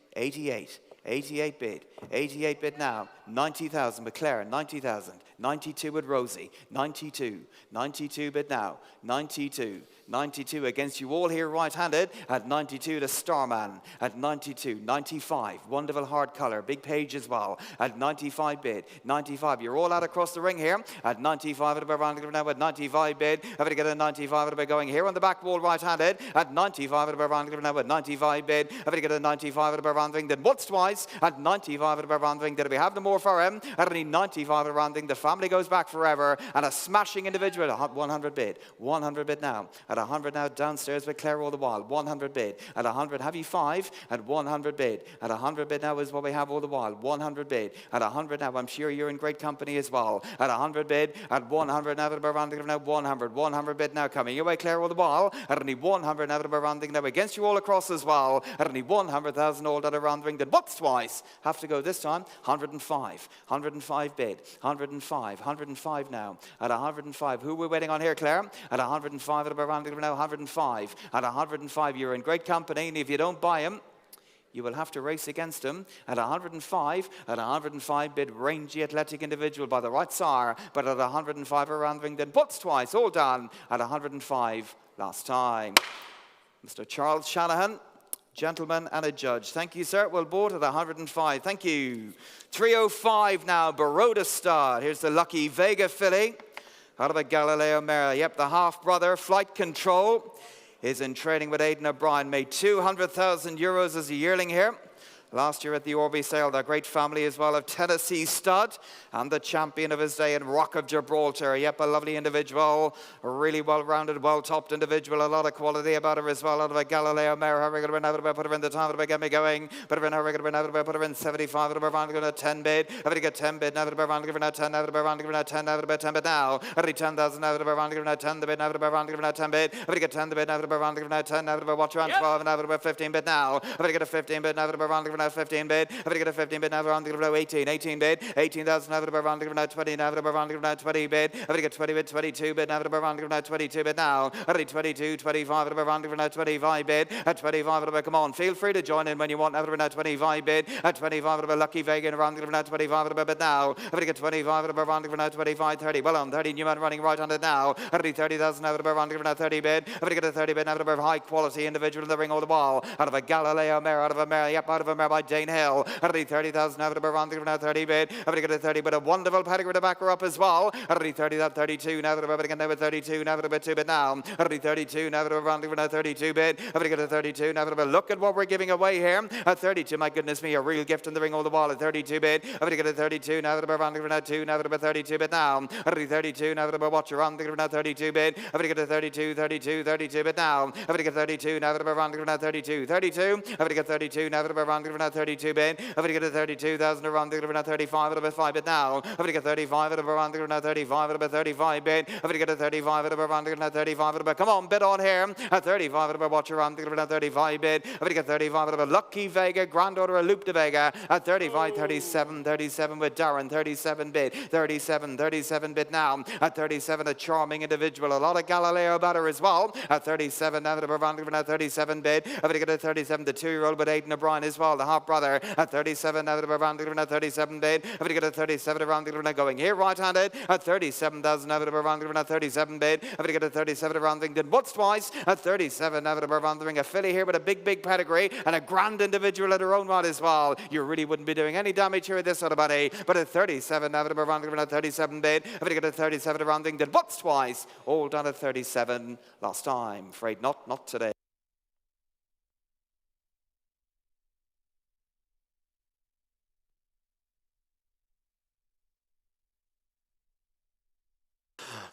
bid. 88 bid now. 90,000 McLaren. 90,000. 92 with Rosie. 92 bid now. 92 against you all here right-handed. At 92 the Starman. At 92, 95. Wonderful hard colour. Big page as well. At 95 bid. 95. You're all out across the ring here. At 95 at around now at 95 bid. Having to get a 95 at going here on the back wall right-handed. At 95 at around now at 95 bid. Having to get a 95 at around ring. Then once twice at 95 at around ring. Did we have no more more for him. At only 95 rounding, the family goes back forever. And a smashing individual, 100 bid. 100 bid now. At 100 now, downstairs with Claire all the while. 100 bid. At 100, have you 5? At 100 bid. At 100 bid now is what we have all the while. 100 bid. At 100 now, I'm sure you're in great company as well. At 100 bid. At 100 now, now 100. 100 bid now coming your way, Claire all the while. At only 100 now, rounding now against you all across as well. At only 100,000 all that are rounding. Then what's twice? Have to go this time. 105. 105 bid. 105. 105 now. At 105. Who are we waiting on here, Claire? At 105 at rounding now. 105. At 105, you're in great company. And if you don't buy him, you will have to race against him. At 105, at 105 bid, rangy athletic individual by the right sire, but at 105 around ring, then butts twice, all done at 105 last time. Mr. Charles Shanahan, gentleman and a judge. Thank you, sir. Well bought at 105. Thank you. 305 now, Baroda Star. Here's the Lucky Vega filly. Out of a Galileo mare. Yep, the half-brother, Flight Control, is in training with Aidan O'Brien. Made 200,000 euros as a yearling here. Last year at the Orby sale, the great family as well of Tennessee Stud and the champion of his day in Rock of Gibraltar. Yep, a lovely individual, a really well-rounded, well-topped individual, a lot of quality about her as well. Out of a Galileo mare, how are we going to win out of her? Put her in the time, get me going. Put her in, how are we going to win out of her? Put her in 75, out of her round, going to 10 bid. How to get 10 bid, now out of her round, give her now 10, out of her round, give her now 10, out of her 10 bid now. Already 10,000, out of her round, give her now 10 the bid, out of her round, give her now 10 bid. How to get 10 the bid, out of her round, give her now 10, out of her watch around 12, and out of her 15 bid now. How to get a 15 bid, out of her round, give her now 15 bid. If I get a 15 bid, now around the 18, 18 bid, 18,000, now around the 20, now around the 20 bid. If I get 20 bid, 22 bid, now around the 22 bid now. Already 22, 25, around the 25 bid. At 25, come on, feel free to join in when you want. Around 25 bid. At 25, Lucky Vega around the 25 bid now. If I get 25, around the 25, 30. Well on 30, Newman running right on it now. Already 30,000, now around the 30 bid. If I get a 30 bid, now around high quality individual in the ring all the wall. Out of a Galileo mare, out of a mare, yep, out of a mare by Jane Hill. Already 30,000 out of around the 30 bid. I've got a 30, but a wonderful pedigree to back her up as well. Already 30, that 32, now that again now with 32, now that a bit 2 bid now. Already 32, now that around the 32 bid. I've got a 32, now that look at what we're giving away here. At 32, my goodness me, a real gift in the ring all the wall at 32 bid. I've got a 32, now that around the 2, now that about 32 bid now. Already 32, now that about watch around the 32 bid. I've got a 32, 32, 32 bid now. I've got a 32, now that around the 32, 32. I've got a 32, now that around the 32 bid. I've got a 32,000 around the 35 at about 5 bid now. I've got a 35 at around the 35 at about 35 bid. I've got a 35 at around the 35 at about, come on, bid on here. At 35 at about watch around the 35 bid. I've got a 35 at about Lucky Vega, granddaughter of Loop de Vega. At 35, 37, 37 with Darren, 37 bid. 37, 37 bid now. At 37, a charming individual, a lot of Galileo about her as well. At 37, now that around the 37 bid. I've got a 37, the 2-year-old with Aidan O'Brien as well, the half brother. At 37, now that around the 37 bid. I've got a 37 around the going here right-handed. At 37,000, now that around the 37 bid. I've got a 37 around the did what's twice. At 37, now that around the ring, a filly here with a big pedigree and a grand individual at her own right as well. You really wouldn't be doing any damage here with this sort of money. But at 37, now that around the 37 bid. I've got a 37 around the did what's twice. All done at 37 last time. Afraid not today.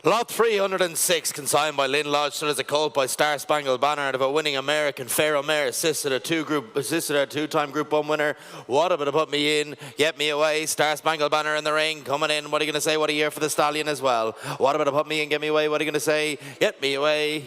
Lot 306, consigned by Lynn Lodge, still as a colt by Star Spangled Banner out of a winning American Pharaoh mare, assisted a two-time Group 1 winner. What a bit to put me in, get me away. Star Spangled Banner in the ring, coming in. What are you going to say? What a year for the stallion as well. What a bit to put me in, get me away. What are you going to say? Get me away.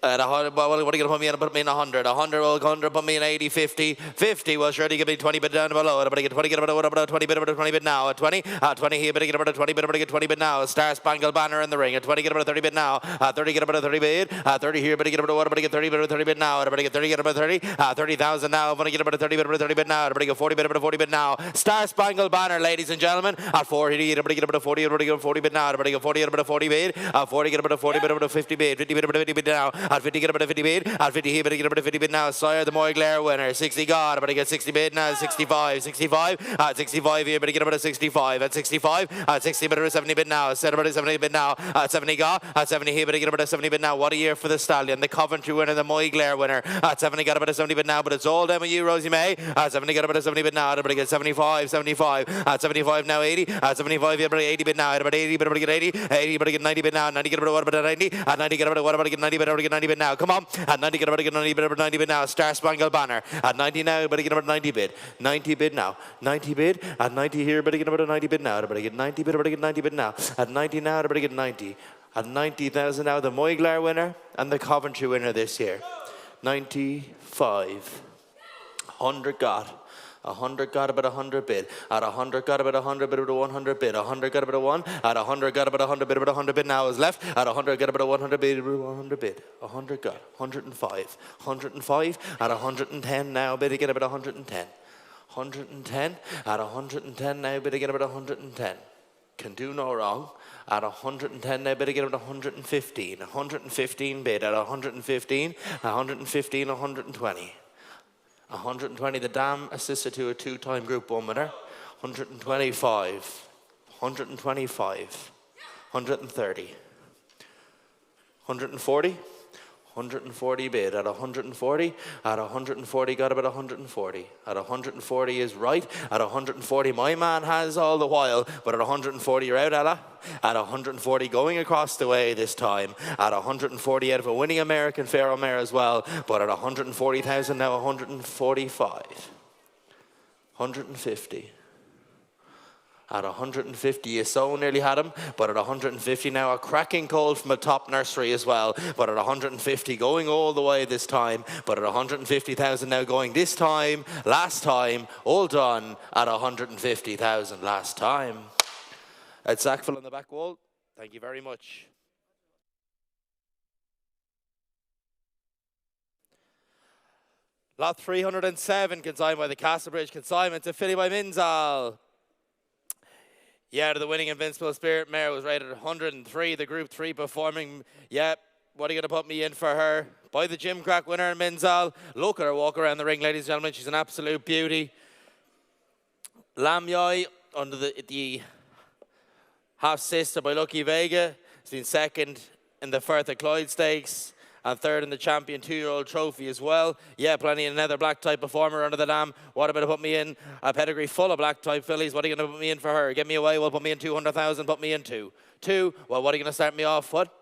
At 100, well, what are you going to put me in? Put me in 100. 100 will 100, put me in 80, 50. 50, well, sure, you give me 20 bid down below. But I get 20, get about 20 bid, about 20 bid now. At 20, 20 here, but I get about 20 bid, but I get 20 bid now. Star Spangled Banner in the ring. At 20, get about 30 bid now. 30, get about 30 bid. 30 here, but I get about what? But I get 30 bid, 30 bid now. But I get 30, get about 30. 30,000 now. But I get about 30 bid, about 30 bid now. But I get 40 bid, about 40 bid now. Star Spangled Banner, ladies and gentlemen. At 40, but I get about 40, but I get 40 bid now. But I get 40, get about 40 bid. 40, get about 40 bid, about 50 bid. 50 bid, about 50 bid now. At 50, get up at 50 bid. At 50 here, better get up at 50 bid now. Sire, the Moyglare winner. 60 God, better get 60 bid now. 65, 65. At 65 here, better get up at 65. At 65, at 60, better at 70 bid now. Set up at 70 bid now. At 70 God, at 70 here, better get up at 70 bid now. What a year for the Stallion. The Coventry winner, the Moyglare winner. At 70, got up at 70 bid now, but it's all down with you, Rosie May. At 70, got up at 70 bid now. Better get 75, 75. At 75 now, 80. At 75, yeah, better 80 bid now. At about 80, better get 80. 80, better get 90 bid now. 90, get up at what about 90? At 90, get up at what about get 90, better get 90 bid now. Come on. At 90, get up at 90, better 90 bid now. Star Spangled Banner. At 90 now, better get up at 90 bid. 90 bid now. 90 bid. At 90 here, better get up at 90 bid now. Better get 90 bid, better get 90 bid now. At 90 now, better get 90. At 90,000 now, the Moyglare winner and the Coventry winner this year. 95. 100 got. 100 got about 100 bid. At 100 got about 100 bid, about 100 bid. 100 got about a 1. At 100 got about 100 bid, about 100 bid now is left. At 100 got about 100 bid, 100 bid. 100 got. 105. 105. At 110 now, bid again about 110. 110. At 110 now, bid again about 110. Can do no wrong. At 110 now, bid again about 115. 115 bid. At 115. 115, 120. 120, the Dam assisted to a two-time Group 1 winner. 125, 125, 130, 140, 140 bid. At 140, at 140 got about 140. At 140 is right. At 140 my man has all the while, but at 140 you're out, Ella. At 140 going across the way this time. At 140 out of a winning American Pharaoh mare as well, but at 140,000 now 145. 150. At 150, you so nearly had him, but at 150 now, a cracking colt from a top nursery as well. But at 150, going all the way this time, but at 150,000 now going this time, last time, all done at 150,000 last time. At Sackville on the back wall, thank you very much. Lot 307, consigned by the Castlebridge consignment to Philly by Minzal. Yeah, to the winning Invincible Spirit mare was rated at 103. The Group 3 performing. Yep. What are you going to put me in for her? By the Gym Crack winner in Minzal. Look at her walk around the ring, ladies and gentlemen. She's an absolute beauty. Lamyoy under the half sister by Lucky Vega. Has been second in the Firth of Clyde Stakes. And third in the champion 2-year-old trophy as well. Yeah, plenty of another black type performer under the dam. What about to put me in a pedigree full of black type fillies? What are you going to put me in for her? Get me away. Well, put me in 200,000. Put me in two. Well, what are you going to start me off? What?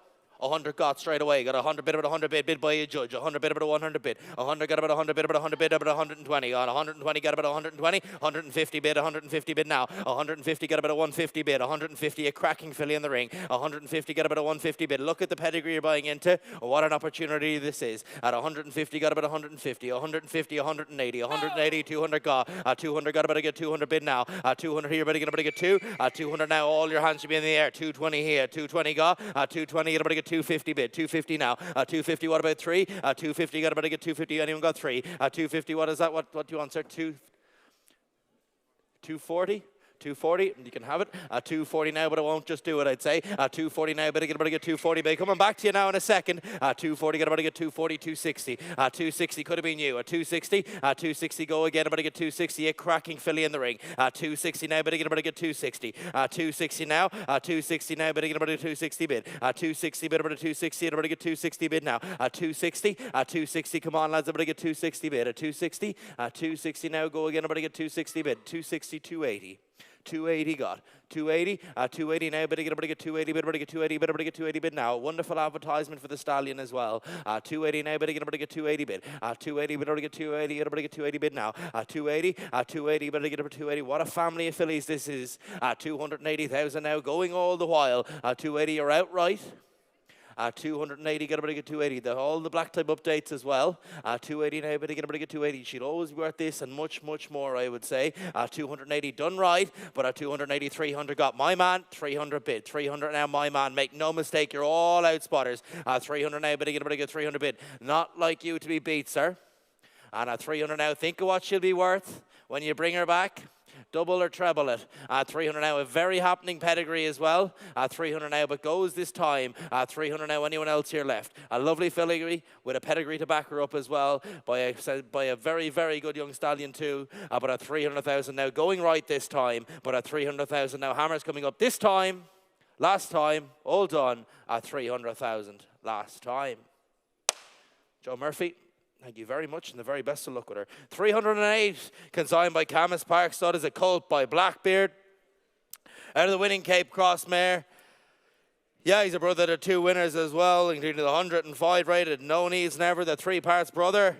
100 got straight away. Got 100 bid about 100 bid by a judge. 100 bid about 100 bid. 100 got about 100 bid about 100 bid about 120. On 120 got about 120. 150 bid. 150 bid now. 150 got about a 150 bid. 150 a cracking filly in the ring. 150 got about a 150 bid. Look at the pedigree you're buying into. What an opportunity this is. At 150 got about 150. 150 180. 180 200 got. At 200 got about to get 200 bid now. At 200 here better get 2. At 200 now all your hands should be in the air. 220 here. 220 got. At 220 you got to get 250 bid. 250 now. 250, what about 3? 250, got about to get 250. Anyone got 3? 250, what is that? What do you want, sir? 240? 240, you can have it. 240 now, but I won't just do it, I'd say. 240 now, better get 240, babe. Coming back to you now in a second. 240, got about to get 240, 260. 260 could have been you. 260, 260 go again, about to get 260. A cracking filly in the ring. 260 now, better get about to get 260. 260 now, 260 now, better get about to 260 bid. 260 bid, about to 260, about to get 260 bid now. 260, 260, come on lads, about to get 260 bid. 260, 260 now, go again, about to get 260 bid. 260, 280. 280 got. 280, 280 now, better get 280 bid, better get 280 bid, better get 280 bid now. Wonderful advertisement for the Stallion as well. 280 now, better get 280 bid. 280, better get 280, better get 280 bid now. 280, 280, better get 280. What a family of fillies this is. 280,000 now, going all the while. 280, you're outright. 280, get about to get 280. All the black type updates as well. 280 now, better get about to get 280. She'd always be worth this and much, much more, I would say. 280 done right, but at 280, 300 got my man. 300 bid. 300 now, my man. Make no mistake, you're all out spotters. 300 now, better get about to get 300 bid. Not like you to be beat, sir. And at 300 now, think of what she'll be worth when you bring her back. double or treble it. 300 now, a very happening pedigree as well. 300 now, but goes this time. 300 now, anyone else here left? A lovely filigree with a pedigree to back her up as well by a very, very good young stallion too. But at 300,000 now, going right this time. But at 300,000 now, Hammer's coming up this time. Last time, all done at 300,000 last time. Joe Murphy, thank you very much, and the very best of luck with her. 308, consigned by Camas Park Stud, is a colt by Blackbeard. Out of the winning Cape Cross mare. Yeah, he's a brother to 2 winners as well, including the 105 rated No Needs Never, the 3 parts brother.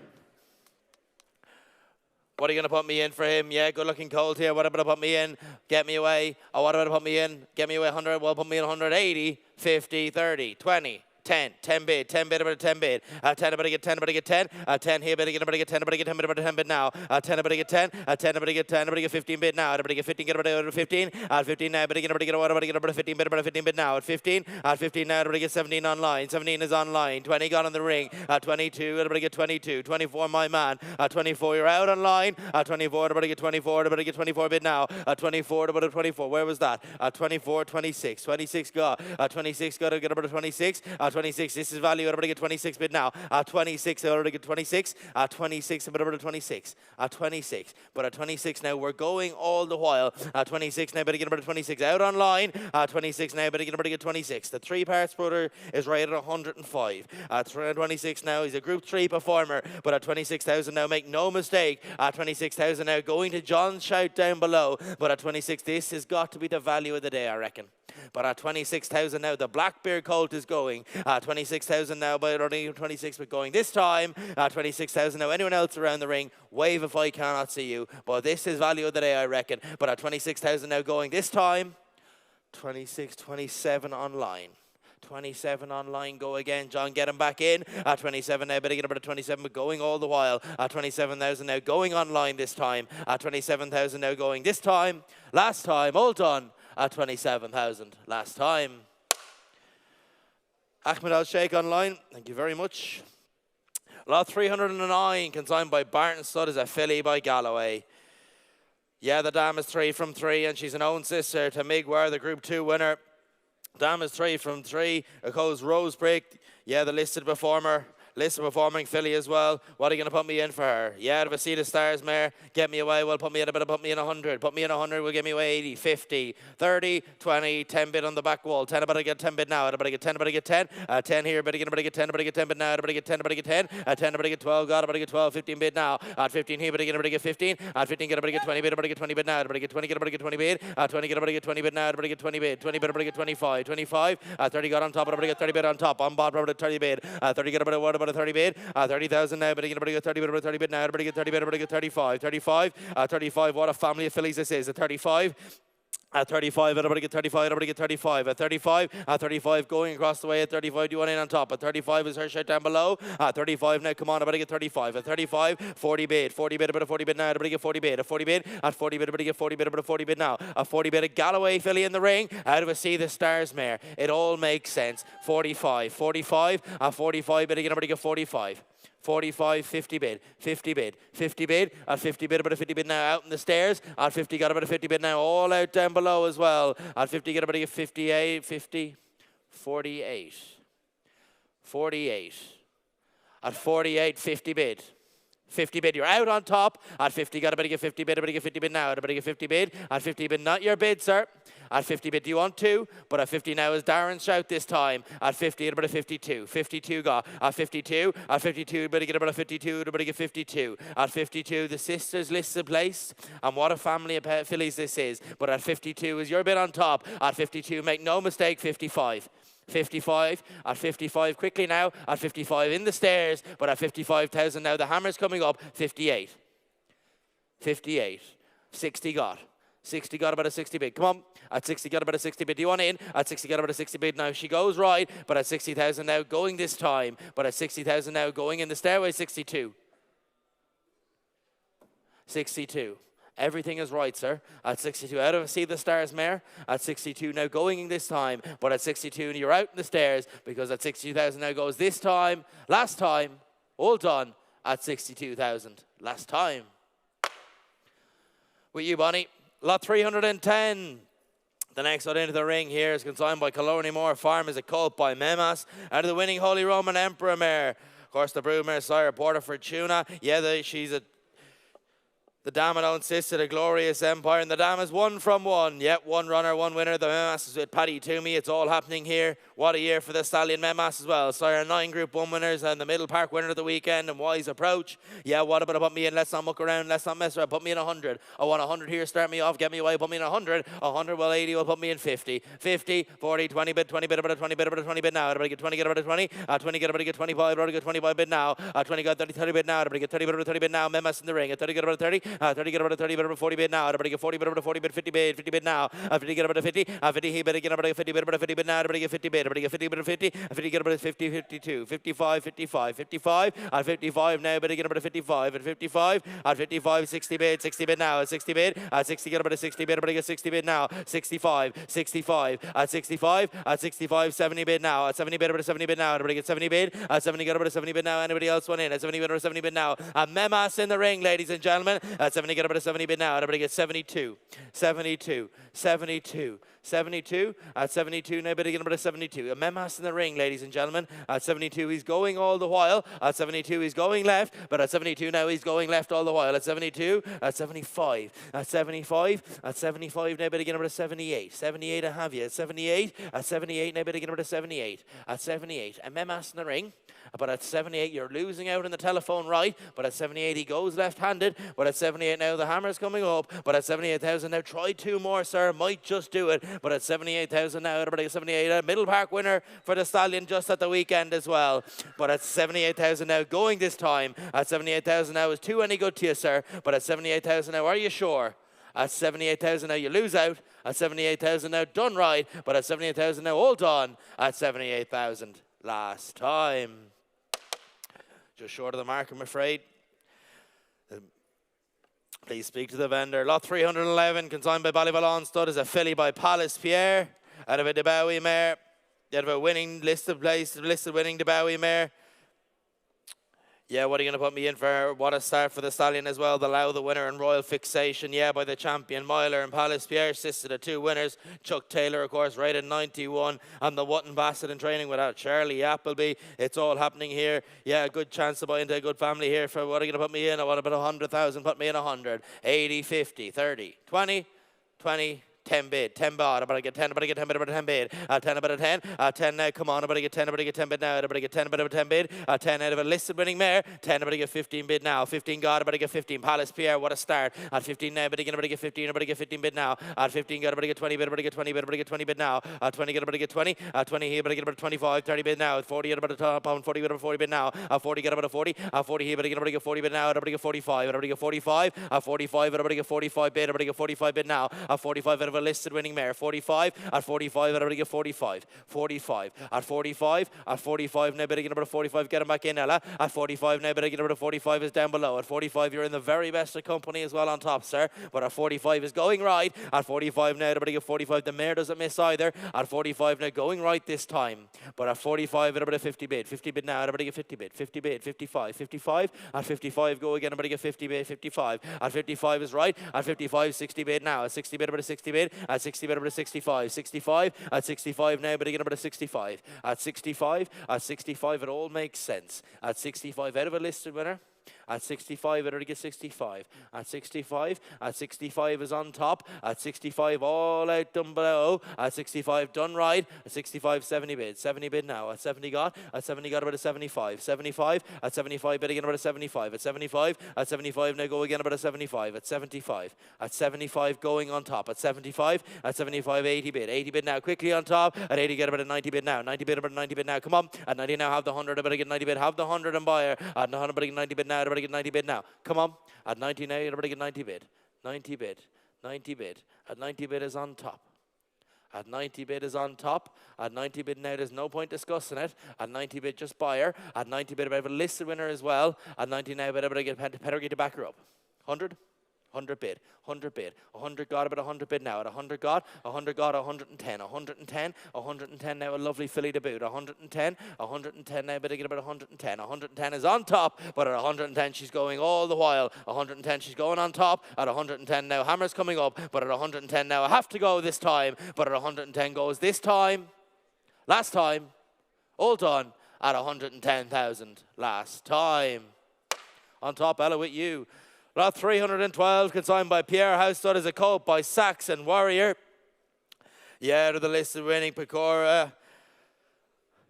What are you going to put me in for him? Yeah, good looking colt here. What about to put me in? Get me away. Oh, what about to put me in? Get me away 100. Well, put me in 180, 50, 30, 20. 10 bid, 10 bid, about a 10 bid. 10 about to get 10, about to get 10. 10 here, about to get 10, about to get 10, about to 10 bid now. 10 about to get 10, 10 about to get 10, about to get 15 bid now. About to get 15, get about to 15. 15 now, about to get about to get about to 15 bid, about to 15 bid now. At 15, 15 now, about to get 17 online. 17 is online. 20 gone on the ring. 22, about to get 22. 24, my man. 24, you're out online. 24, about to get 24, about to get 24 bid now. 24, about to 24. Where was that? 24, 26. 26 got. 26 got to get about to 26. 26, this is value, I'm going to get 26 bid now. 26, I'm going to get 26. 26, I'm going to get 26. 26, but at 26 now, we're going all the while. 26 now, better get about 26 out online. 26 now, better get about to get 26. The 3 parts brother is rated 105. 26 now, he's a Group 3 performer, but at 26,000 now, make no mistake. 26,000 now, going to John's shout down below. But at 26, this has got to be the value of the day, I reckon. But at 26,000 now, the Blackbeard colt is going. 26,000 now, but only 26, but going this time. 26,000 now. Anyone else around the ring, wave if I cannot see you. But this is value of the day, I reckon. But at 26,000 now, going this time. 26, 27 online. 27 online, go again. John, get him back in. 27 now, better get about 27, but going all the while. 27,000 now, going online this time. 27,000 now, going this time. Last time, all done. 27,000 last time. Ahmed Al-Sheikh online, thank you very much. Lot 309, consigned by Barton Stud, is a filly by Galloway. Yeah, the dam is 3 from 3, and she's an own sister to Migwar, the Group 2 winner. Dam is 3 from 3. It goes Rosebrick. Yeah, the listed performer. Listed performing filly as well. What are you going to put me in for her? Yeah, if I see the stars mare, get me away. Well, put me in a bit, put me in 100. Put me in 100, will give me away 80, 50, 30, 20, 10 bid on the back wall. 10, about to get 10 bid now. About to get 10, about to get 10. 10 here, about to get 10, about to get 10 bid now. About to get 10, about to get 10. 10, about to get 12, got about to get 12, 15 bid now. At 15 here, about to get 15. At 15, get about to get 20 bid, about to get 20 bid now. About to get 20, get about to get 20 bid. 20, get about to get 20 bid now. About to get 20 bid. 20 bid, about to get 25. 25, 30 got on top, about to get 30 bid on top. On bottom, about to 30 bid. 30 get about a 30 bid. 30,000 now, but you get 30 bid, about 30 bid now, everybody get 30 bid, everybody get 35, 35, 35, what a family of fillies this is, a 35, at 35, everybody get 35, everybody get 35, at 35, at 35, going across the way, at 35, do you want in on top, at 35 is her shot down below, at 35 now, come on, everybody get 35, at 35, 40 bid, about a 40 bid now, everybody get 40 bid, at 40 bid, at 40 bid, everybody get 40 bid, about a 40 bid now, at 40 bid, a Galloway filly in the ring, out of a See the Stars mare, it all makes sense, 45, 45, at 45 bid, again, everybody get 45. 45, 50 bid, 50 bid, 50 bid, at 50 bid, about a 50 bid now out in the stairs, at 50 got about a 50 bid now, all out down below as well, at 50 get about a 58, 50, 48, 48, at 48, 50 bid. 50 bid, you're out on top. At 50, got to get 50 bid, about to get 50 bid now. About to get 50 bid. At 50 bid, not your bid, sir. At 50 bid, do you want to? But at 50 now is Darren's shout this time. At 50, about a 52. 52 got. At 52, better get about a 52, about to get 52. At 52, the sisters listed place. And what a family of fillies this is. But at 52 is your bid on top. At 52, make no mistake, 55. 55, at 55 quickly now, at 55 in the stairs, but at 55,000 now, the hammer's coming up, 58, 58, 60 got. 60 got about a 60 bid. Come on. At 60 got about a 60 bid. Do you want in? At 60 got about a 60 bid. Now she goes right, but at 60,000 now going this time. But at 60,000 now going in the stairway, 62. 62. Everything is right, sir. At 62, out of See the Stars mare. At 62 now going in this time. But at 62, you're out in the stairs because at 62,000 now goes this time. Last time, all done at 62,000. Last time. With you, Bonnie. Lot 310. The next one into the ring here is consigned by Colony Moore Farm, is a colt by Memas. Out of the winning Holy Roman Emperor mare. Of course, the broodmare sire, Porter Fortuna. Yeah, she's the dam alone sits at a glorious empire, and the dam is 1 from 1. Yep, 1 runner, 1 winner. The Memas is with Paddy Toomey. It's all happening here. What a year for the stallion Memas as well. Sire, 9 Group 1 winners and the Middle Park winner of the weekend, and Wise Approach. Yeah, what about put me in? Let's not muck around. Let's not mess around. Put me in 100. I want 100 here. Start me off. Get me away. Put me in 100. 100 will 80 will put me in 50. 50, 40, 20 bid, 20 bid, about a 20 bid, about a 20 bid now. Everybody get 20, get about a 20. 20 get about to get 25. Everybody get 25 bid now. 20 got 30, 30 bid now. Everybody get 30 bid, about a 30 bid now. Memas in the ring. 30 get about a 30. 30 get about a 30 bid, about a 40 bid now. Everybody get 40 bid, about a 40 bid, 50 bid, 50 bid now. 50 get about a 50. 50 he bid, get about a 50 bid, about a 50 bid now. Everybody get 50 bid. Everybody get 50 bid, 50. 50 get about a 50, 52. 55, 55, 55. At 55 now. Everybody get about a 55. At 55. At 55, 60 bid, 60 bid now. At 60 bid. At 60 get about a 60 bid. Everybody get 60 bid now. 65, 65. At 65. At 65, 70 bid now. At 70 bid, about a 70 bid now. Everybody get 70 bid. At 70 get about a 70 bid now. Anybody else want in? At 70 bid or 70 bid now. At Memas in the ring, ladies and gentlemen. At 70 get about a 70 bid now. Everybody get 72, 72, 72. 72, at 72, now better get about a 72. A Memas in the ring, ladies and gentlemen. At 72, he's going all the while. At 72, he's going left, but at 72 now, he's going left all the while. At 72, at 75, at 75, at 75, now better get about a 78. 78, I have you. At 78, at 78, now better get about a 78. At 78, a Memas in the ring. But at 78, you're losing out in the telephone right. But at 78, he goes left-handed. But at 78 now, the hammer's coming up. But at 78,000 now, try 2 more, sir. Might just do it. But at 78,000 now, everybody at 78, a Middle Park winner for the stallion just at the weekend as well. But at 78,000 now, going this time. At 78,000 now, is 2 any good to you, sir? But at 78,000 now, are you sure? At 78,000 now, you lose out. At 78,000 now, done right. But at 78,000 now, all done. At 78,000 last time. Just short of the mark, I'm afraid. Please speak to the vendor. Lot 311, consigned by Ballyvalon Stud, is a filly by Palace Pierre. Out of a DeBowie mare. Out of a winning listed winning DeBowie mare. Yeah, what are you going to put me in for? What a start for the stallion as well. The Low, the winner, and Royal Fixation. Yeah, by the champion Myler and Palace Pierre. Assisted the 2 winners. Chuck Taylor, of course, rated 91. And the Wotton Bassett in training without Charlie Appleby. It's all happening here. Yeah, a good chance to buy into a good family here. For what are you going to put me in? I want about 100,000. Put me in 100. 80, 50, 30, 20, 20. 10 bid, 10 baud, about to get 10, about to get 10 bid, about 10 bid, 10 about a 10, 10 now, come on, about to get 10, about to get 10 bid now, about to get 10, about a 10 bid, 10 out of a listed winning mare, 10 about to get 15 bid now, 15 God, about to get 15, Palace Pierre, what a start, at 15 now, about to get 15, about to get 15 bid now, at 15 God, about to get 20 bid, about to get 20 bid, about to get 20 bid now, at 20 God, about to get 20, at 20 here, about to get about 25, 30 bid now, at 40 about a top on 40 about 40 bid now, at 40 get about a 40, at 40 here, about to get 40 bid now, about to get 45, about to get 45, at 45, about to get 45 bid, about to get 45 bid now, at 45 out of a listed winning mare, 45, at 45, everybody get 45, 45, at 45, at 45, now better get about a 45, get him back in, Ella, at 45, now better get about a 45 is down below, at 45, you're in the very best of company as well on top, sir, but at 45 is going right, at 45 now, everybody get 45, the mare doesn't miss either, at 45 now, going right this time, but at 45, everybody 50 bid now, everybody get 50 bid, 50 bid, 55, 55, at 55, go again, everybody get 50 bid, 55, at 55 is right, at 55, 60 bid now, at 60 bid, everybody 60 bid, at 60 bid, 65, 65, at 65 now, but again about a 65, at 65, at 65, it all makes sense, at 65, out of a listed winner, at 65, it already gets 65. At 65, at 65 is on top. At 65, all out down below. At 65, done right. At 65, 70 bid. 70 bid now. At 70 got. At 70 got about a 75. 75, at 75, bid again about a 75. At 75, at 75, now go again about a 75. At 75, at 75, going on top. At 75, at 75, 80 bid. 80 bid now, quickly on top. At 80, get about a 90 bid now. 90 bid, about a 90 bid now. Come on. At 90 now, have the 100. About to get 90 bid. Have the 100 and buyer. At 100, about to get 90 bid now. About to get 90 bid now. Come on. At 90 now, you're about to get 90 bid. 90 bid. 90 bid. At 90 bid is on top. At 90 bid is on top. At 90 bid now, there's no point discussing it. At 90 bid, just buyer. At 90 bid, about a listed winner as well. At 90 now, better get Pedigree to back her up. 100. 100 bid, 100 bid, 100 got, about 100 bid now, at 100 got, 100 got, 110, 110, 110 now, a lovely filly to boot, 110, 110 now, bidding about 110, 110 is on top, but at 110 she's going all the while, 110 she's going on top, at 110 now, hammer's coming up, but at 110 now, I have to go this time, but at 110 goes this time, last time, all done, at 110,000 last time. On top, Ella with you. Lot 312, consigned by Pierre Housestud as a colt by Saxon Warrior. Yeah, to the list of winning Pecora.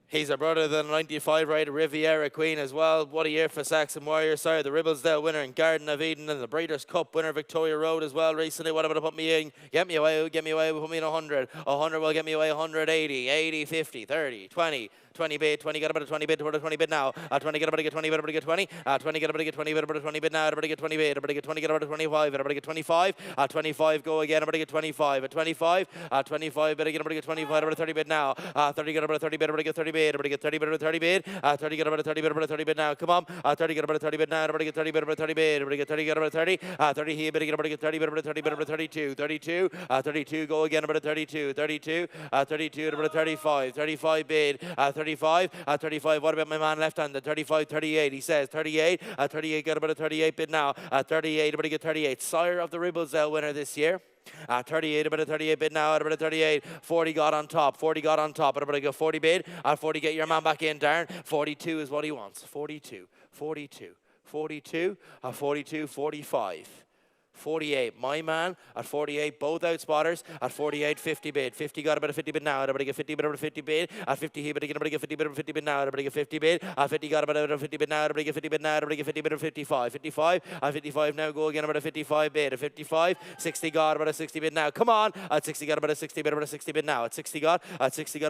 He's a brother of the 95 rider Riviera Queen as well. What a year for Saxon Warrior. Sorry, the Ribblesdale winner in Garden of Eden and the Breeders' Cup winner Victoria Road as well recently. What about to put me in? Get me away, put me in 100. 100 will get me away 180, 80, 50, 30, 20. 20 bid, 20 got about a 20 bid, toward a 20 bid now. 20 got about to get 20 bid, about to get 20. 20 got about to get 20 bid, about a 20 bid now. About to get 20 bid, about to get 20, get about a 25. About to get 25. 25 go again, about to get 25. At 25, 25 bid again, about to get 25. About a 30 bid now. 30 got about a 30 bid, about to get 30 bid. About to get 30 bid, about a 30 bid. 30 got about a 30 bid, about a 30 bid now. Come on. 30 got about a 30 bid now. About to get 30 bid, about a 30 bid. About to get 30, got about a 30. 30 here, bid, about to get 30 bid, about a 30 bid, about a 32. 32. 32 go again, about a 32. 32. 32 about a 35. 35 bid. 35. 35, what about my man left-handed? 35, 38, he says. 38, 38, got about a 38 bid now. 38, about to get 38. Sire of the Ribblesdale winner this year. 38, about a 38 bid now, about a 38. 40 got on top, 40 got on top. About to go 40 bid. 40, get your man back in, Darren. 42 is what he wants. 42, 42, 42, 42, 45. 48, my man, at 48, both out spotters, at 48, 50 bid. 50 got about a 50 bid now, everybody get 50 bid, about a 50 bid. At 50, he better get 50 bid, 50 bid now, everybody get 50 bid. At 50 got about a 50 bid now, everybody get 50 bid now, everybody get 50 bid, 55. 55, at 55 now, go again about a 55 bid. At 55, 60 got about a 60 bid now, come on. At 60 got about a 60 bid, about a 60 bid now. At 60 got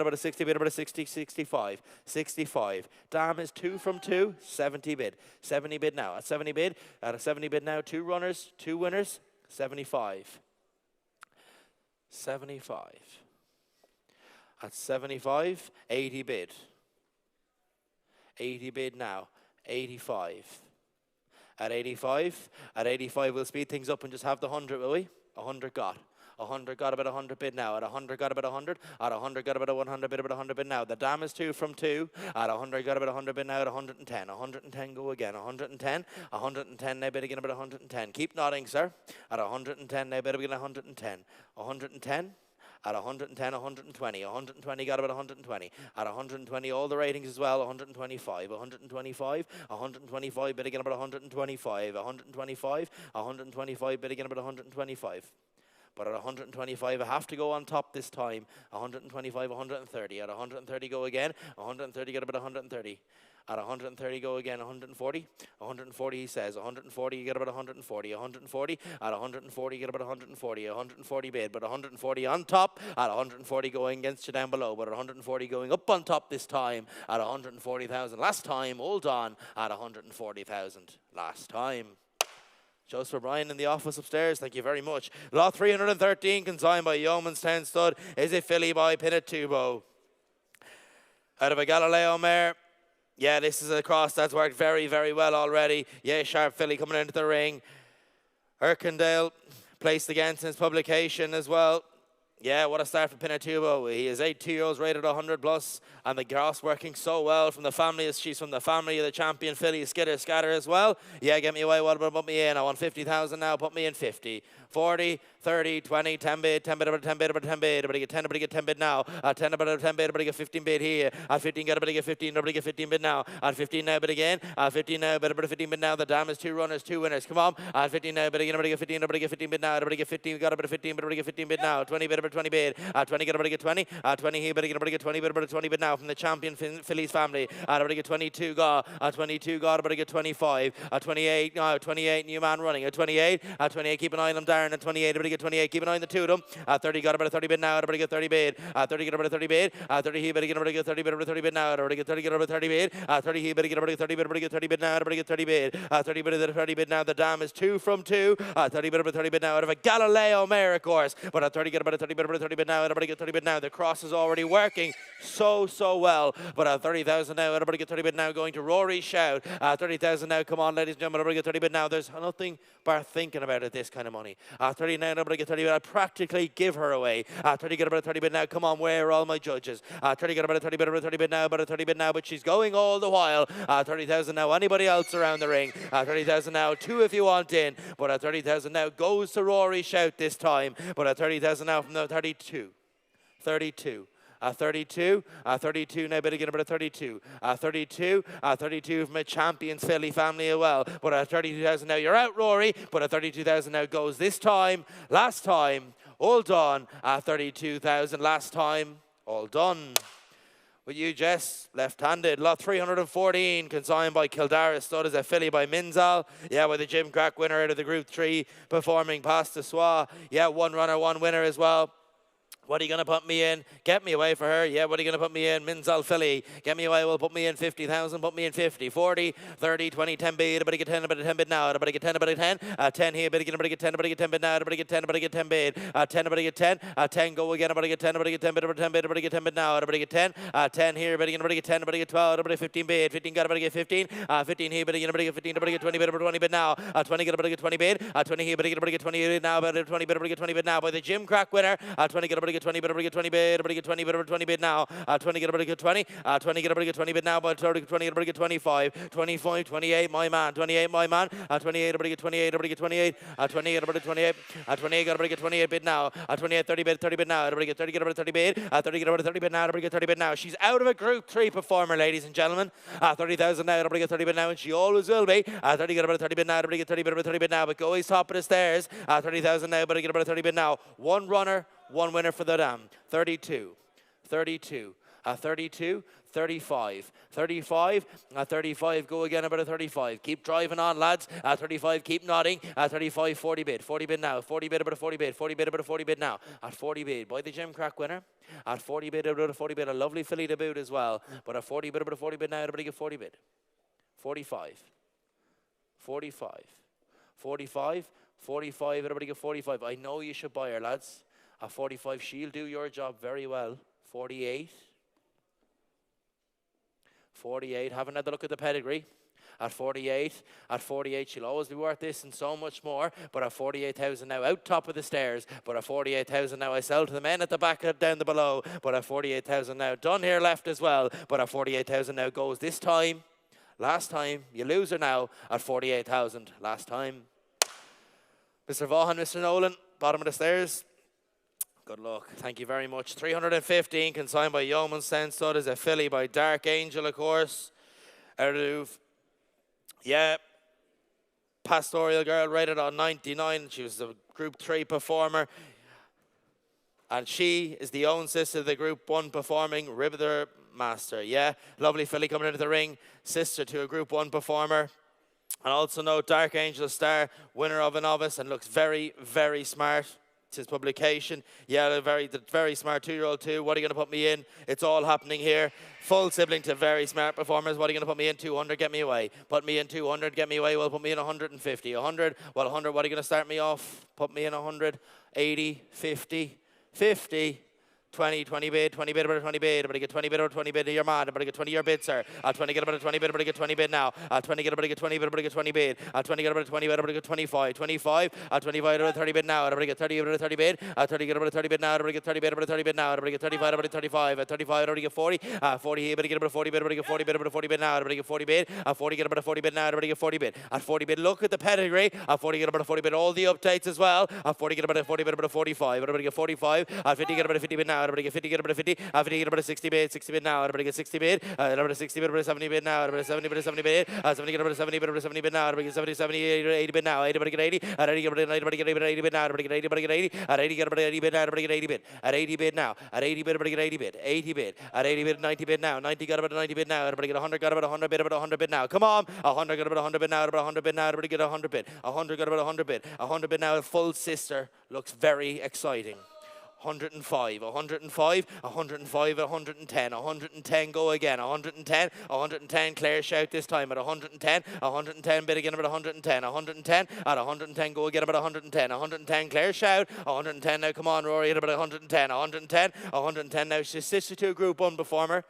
about a 60 bid, about a 60, 65. 65, damn is 2 from 2, 70 bid. 70 bid now, at 70 bid, at a 70 bid now, 2 runners, 2 winners. 75. 75. At 75, 80 bid. 80 bid now. 85. At 85, we'll speed things up and just have the 100, will we? 100 got. 100 got about 100 bid now. At 100 got about 100. At 100 got about a 100 bid, about 100 bid now. The dam is 2 from 2. At 100 got about 100 bid now. At 110. 110 go again. 110. 110 now bid again about 110. Keep nodding, sir. At 110 now bid again 110. 110. At 110, 120. 120 got about 120. At 120, all the ratings as well. 125. 125. 125 bid again about 125. 125. 125 bid again about 125. But at 125, I have to go on top this time. 125, 130. At 130, go again. 130, get about 130. At 130, go again. 140. 140, he says. 140, you get about 140. 140. At 140, get about 140. 140 bid, but 140 on top. At 140, going against you down below. But at 140, going up on top this time. At 140,000. Last time, hold on. At 140,000. Last time. Joseph O'Brien in the office upstairs, thank you very much. Lot 313, consigned by Yeomanstown Stud, is a filly by Pinatubo. Out of a Galileo mare. Yeah, this is a cross that's worked very, very well already. Yeah, sharp filly coming into the ring. Erkendale placed against his publication as well. Yeah, what a start for Pinatubo. He is 8 2-year-olds rated 100 plus, and the cross working so well from the family. She's from the family of the champion filly Skitter Scatter as well. Yeah, get me away. What about put me in? I want 50,000 now. Put me in 50. 40, 30, 20, 10 bid, 10 bid, about 10 bid, about 10 bid, about to get 10, about to get 10 bid now. At 10, about 10 bid, about to get 15 bid here. At 15, got about to get 15, about to get 15 bid now. At 15 now, bid again. At 15 now, about to 15 bid now. The dam is 2 runners, 2 winners. Come on. At 15 now, bid again, about to get 15, about to get 15 bid now. About to get 15, got about to 15, about to get 15 bid now. 20 bid, about 20 bid. At 20, got about to get 20. At 20 here, about to get 20 bid, about to 20 bid now from the champion fillies family. At about to get 22, got. At 22, got about to get 25. At 28, 28, new man running. At 28, keep an eye on them, Darren. At 28, about to get 28, keep an eye on the two of them. At 30, got about a 30 bid now. About to get 30 bid. At 30, get about a 30 bid. At 30, he better get about to get 30 bid, about a 30 bid now. About to get 30, get about a 30 bid. At 30, he better get about to get 30 bid, about to get 30 bid now. About to get 30 bid. At 30 bid, at 30 bid now. The dam is 2 from 2. At 30 bid, about 30 bid now. Out of a Galileo mare, of course. But at 30, get about a 30 bid, about a 30 bid now, everybody get 30 bid now. The cross is already working so well. But at 30,000 now, everybody get 30 bid now, going to Rory Shout. 30,000 now, come on, ladies and gentlemen, everybody get 30 bid now. There's nothing but thinking about it, this kind of money. 30 now, everybody get 30 bid. I practically give her away. 30 get about a 30 bid now, come on, where are all my judges? 30 get about a 30 bid, about a 30 bid now, about a 30 bid now, but she's going all the while. 30,000 now, anybody else around the ring? 30,000 now, 2 if you want in. But at 30,000 now, goes to Rory Shout this time. But at 30,000 now from the 32. 32. 32 now, better get about a 32. 32 from a Champions Philly family as well. But at 32,000 now, you're out, Rory. But at 32,000 now goes this time. Last time, all done. At 32,000 last time, all done. With you, Jess, left-handed. Lot 314, consigned by Kildare. Stud is a filly by Minzal. Yeah, with the Jim Crack winner out of the Group 3, performing past the Swa. Yeah, 1 runner, 1 winner as well. What are you going to put me in? Get me away for her. Yeah, what are you going to put me in? Minzal Philly. Get me away. Well, put me in 50,000. Put me in 50, 40, 30, 20, 10 bid. Everybody get 10, everybody get 10 bid now. Everybody get 10, everybody get 10. 10 here. Everybody get 10, everybody get 10 bid now. Everybody get 10, everybody get 10 bid. 10, everybody get 10. 10 go again. Everybody get 10, everybody get 10 bid. Everybody 10 bid. Everybody get 10 bid now. Everybody get 10. 10 here. Everybody get 10. Everybody get 12. Everybody 15 bid. 15 got everybody get 15. 15 here. Everybody get 15. Everybody get 20 bid. Everybody 20 bid now. 20 get everybody get 20 bid. 20 here. Everybody get 20 bid now. Everybody 20 bid. Everybody get 20 bid now. By the Jim Crack winner. 20 get everybody get 20 bid. Everybody get 20 bid. Everybody get 20 bid. Everybody 20 bid now. 20 get everybody get 20. 20 get everybody get 20 bid now. By 30 get 20. Everybody get 25. 25. 28. My man. 28. My man. 28. Everybody get 28. Everybody get 28. 28. Everybody 28. 28 get everybody get 28 bid now. 28. 30 bid. 30 bid now. Everybody get 30. Get everybody 30 bid. 30 get everybody 30 bid now. Everybody get 30 bid now. She's out of a Group 3 performer, ladies and gentlemen. 30,000 now. Everybody get 30 bid now, and she always will be. 30 get everybody 30 bid now. Everybody get 30 bid. Everybody 30 bid now. But go always top of the stairs. 30,000 now. Everybody get everybody 30 bid now. 1 runner, 1 winner for the dam. 32. 32, 32, 35, 35, 35, go again about a 35. Keep driving on, lads. 35, keep nodding. 35, 40 bid. 40 bid now. 40 bid about a 40 bid. 40 bid about a 40 bid now. At 40 bid, by the Jim Crack winner. At 40 bid about a 40 bid. A lovely filly to boot as well. But at 40 bid about a 40 bid now, everybody get 40 bid. 45, 45, 45, 45, everybody get 45. I know you should buy her, lads. At 45, she'll do your job very well. 48. 48. Have another look at the pedigree. At 48. At 48, she'll always be worth this and so much more. But at 48,000 now, out top of the stairs. But at 48,000 now, I sell to the men at the back down the below. But at 48,000 now, done here left as well. But at 48,000 now goes this time. Last time, you lose her now at 48,000. Last time. Mr. Vaughan, Mr. Nolan, bottom of the stairs. Good luck. Thank you very much. 315 consigned by Yeoman's Sound Stud is a filly by Dark Angel, of course. Out of, yeah, Pastoral Girl rated on 99. She was a Group 3 performer. And she is the own sister of the Group 1 performing Riveter Master. Yeah, lovely filly coming into the ring. Sister to a Group 1 performer. And also note Dark Angel Star, winner of a novice, and looks very, very smart. His publication. Yeah, the very smart 2-year-old too. What are you going to put me in? It's all happening here. Full sibling to very smart performers. What are you going to put me in? 200, get me away. Put me in 200, get me away. Well, put me in 150. 100, well, 100, what are you going to start me off? Put me in 100, 80, 50, 50. 20 bid, 20 bid, about a 20 bid. Everybody get 20 bid or 20 bid. You're mad. Everybody get 20 your bid, sir. 20 get about a 20 bid. Everybody get 20 bid now. 20 get everybody get 20 bid. Everybody get 20 bid. 20 get about a 20 bid. Everybody get 25. 25. 25 about a 30 bid now. Everybody get 30 about a 30 bid. 30 get about a 30 bid now. Everybody get 30 bid. About a 30 bid now. Everybody get 35. Everybody 35. 35. Everybody get 40. 40 here. Everybody get about a 40 bid. Everybody get 40 bid. About a 40 bid now. Everybody get 40 bid. 40 get about a 40 bid now. Everybody get 40 bid. At 40 bid, look at the pedigree. 40 get about a 40 bid. All the updates as well. 40 get about a 40 bid. About a 45. Everybody get 45. 50 get about a 50 bid now. Everybody get 50 get about a 50. 50 get about a 60 bid. 60 bid now. Everybody get 60 bid. About a 60 bid. About a 70 bid now. About a 70 bid. 70 bid. 70 get about a 70 bid. About a 70 bid now. Everybody get 70, 70, 80 bid now. 80 get 80. At 80 get about 80. Everybody get 80 bid now. Everybody get 80. Everybody get 80. At 80 get about 80 bid now. Everybody get 80 bid. At 80 bid now. At 80 bid. Everybody get 80 bid. 80 bid. At 80 bid. 90 bid now. 90 got about 90 bid now. Everybody get 100. Got about 100 bid. About 100 bid now. Come on. 100 got about 100 bid now. About 100 bid now. Everybody get 100 bid. 100 got about 100 bid. 100 bid now. Full sister looks very exciting. 105, 105, 105, 110, 110 go again, 110, 110 clear shout this time at 110, 110 bid again about 110, 110, at 110 go again about 110, 110 clear shout, 110 now come on Rory at about 110, 110, 110 now she's sister to a Group 1 performer.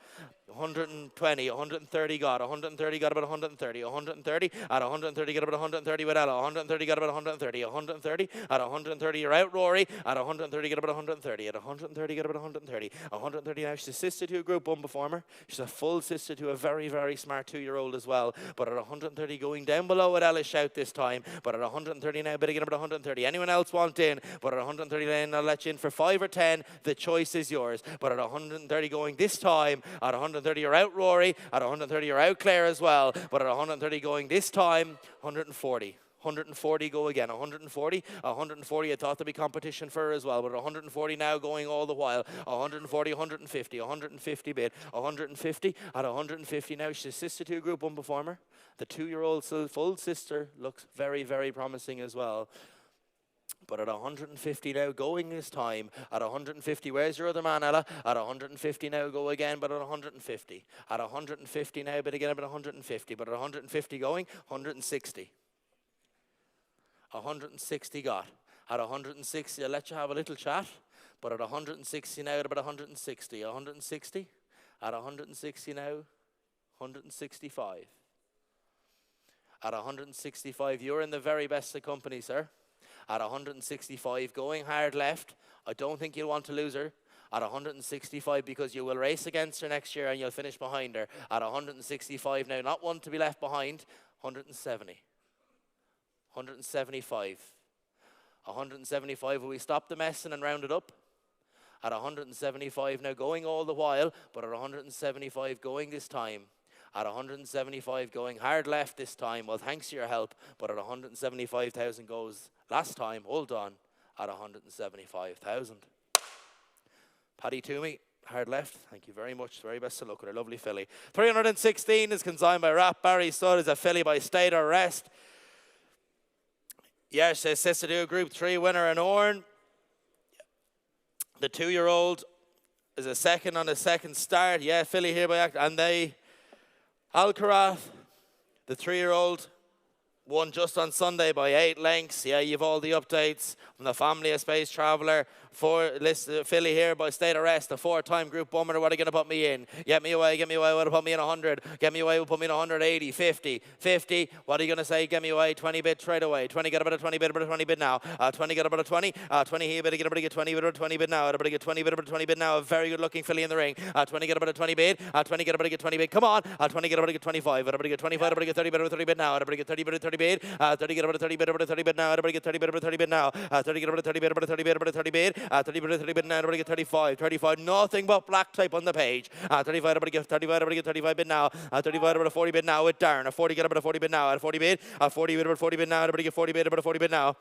120, 130 got, 130 got about 130, 130, at 130 got about 130 with Ella, 130 got about 130, 130, at 130 you're out Rory, at 130 got about 130, at 130 got about 130, 130 now she's a sister to a Group 1 performer, she's a full sister to a very, very smart 2-year-old as well, but at 130 going down below with Ella shout this time, but at 130 now bidding about 130, anyone else want in, but at 130 then I'll let you in for 5 or 10, the choice is yours, but at 130 going this time, at 130 you're out Rory, at 130 you're out Claire as well, but at 130 going this time, 140. 140 go again, 140, 140 I thought there'd be competition for her as well, but 140 now going all the while, 140, 150, 150 bid, 150, at 150 now she's sister to a Group 1 performer, the 2-year-old full sister looks very, very promising as well. But at 150 now going this time, at 150, where's your other man, Ella? At 150 now go again, but at 150. At 150 now, but again, about 150. But at 150 going, 160. 160 got. At 160, I'll let you have a little chat. But at 160 now, at about 160. 160. At 160 now, 165. At 165, you're in the very best of company, sir. At 165, going hard left. I don't think you'll want to lose her. At 165, because you will race against her next year and you'll finish behind her. At 165 now, not one to be left behind. 170. 175. 175, will we stop the messing and round it up? At 175 now, going all the while, but at 175 going this time. At 175 going hard left this time, well thanks to your help, but at 175,000 goes last time, hold on, at 175,000. Paddy Toomey, hard left, thank you very much, very best of luck with a lovely filly. 316 is consigned by Rap Barry Stud, is a filly by State or Rest. Yes, says sister to a Group 3 winner in Orne. The 2-year-old is a second on the second start, yeah, filly here by Act, and they Alcaraz, the 3-year-old, won just on Sunday by 8 lengths. Yeah, you've all the updates from the family of Space Traveller. Filly here by State Arrest, a 4-time Group 1 winner. What are you going to put me in? Get me away, what to put me in 100? Get me away, we'll put me in 180, 50, 50. What are you going to say? Get me away, 20 bid, trade away. 20, get about a 20 bid, about a 20 bid now. 20, get about a 20. 20 here, better get about a 20 bid, about a 20 bid now. Better get 20 bid, about a 20 bid now. A very good looking filly in the ring. 20, get about a 20 bid. 20, get about a 20 bid. Come on. 20, get about a 25. About a get 25, about a get 30 bid, about a 30 bid now. About a get 30 bid, about a 30 bid. 30, get about a 30 bid, about a 30 bid now. About a get 30 bid, about a 30 bid now. 30, get about a 30 bid, about a 30 bid, about a 30 bid. 30 bid, 30 bid now. About a get 35, 35. Nothing but black type on the page. 35, about a get 35, about a get 35 bid now. 35, about a 40 bid now with Darren. A 40, get about a 40 bid now. At a 40 bid. 40 bid, about a 40 bid now. About a get 40 bid, about a 40 bid now.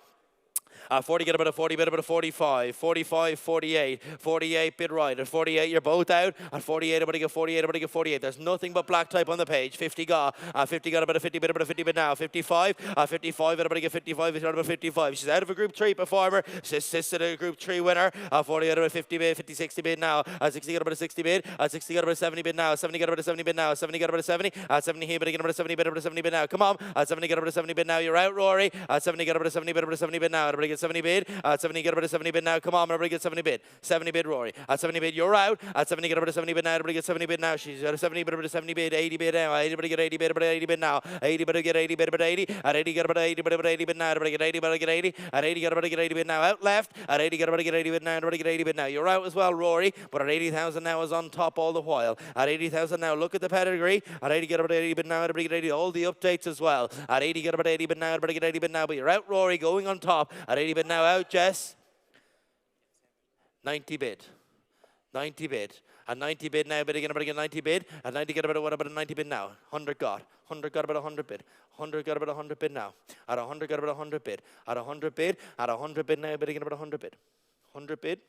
40, get about a 40 bid, about a 45, 45, 48, 48 bid right. At 48, you're both out. At 48, about to get 48, about to get 48. There's nothing but black type on the page. 50 got. 50 got about a 50 bid, about a 50 bid now. 55, 55, about to get 55. She's out of a 55. She's out of a Group 3 performer. She's sister to a Group 3 winner. 40 got about a 50 bid, 50, 60 bid now. 60 got about a 60 bid. 60 got about a 70 bid now. 70 got about a 70 bid now. 70 got about a 70. 70 here, but get about a 70 bid, about a 70 bid now. Come on. 70 got about a 70 bid now. You're out, Rory. 70 got about a 70 bid, about a 70 bid now. About to get 70 bid. 70, get about a 70 bid now. Come on, everybody get 70 bid. 70 bid, Rory. At 70 bid, you're out. At 70, get about a 70 bid now. Everybody get 70 bid now. She's at a 70 bid, about a 70 bid. 80 bid now. 80 bid, get 80 bid, about 80 bid now. 80 bid, get 80 bid, about 80. At 80, get about 80 bid, about 80 bid now. Everybody get 80, about get 80. At 80, get about get 80 bid now. Out left. At 80, get about get 80 bid now. Everybody get 80 bid now. You're out as well, Rory. But at 80,000 now is on top all the while. At 80,000 now, look at the pedigree. At 80, get about 80 bid now. Everybody get 80. All the updates as well. At 80, get about 80 bid now. Everybody get 80 bid now. But you're out, Rory, going on top. At 80 bid now, out, Jess. 90 bid. 90 bid. At 90 bid now, bid again, about get 90 bid. At 90, get about what about a 90 bid now? 100 got. 100 got about 100 bid. 100 got about 100 bid now. At 100 got about 100 bid. At 100 bid. At 100 bid now, bid again about 100 bid. 100 bid.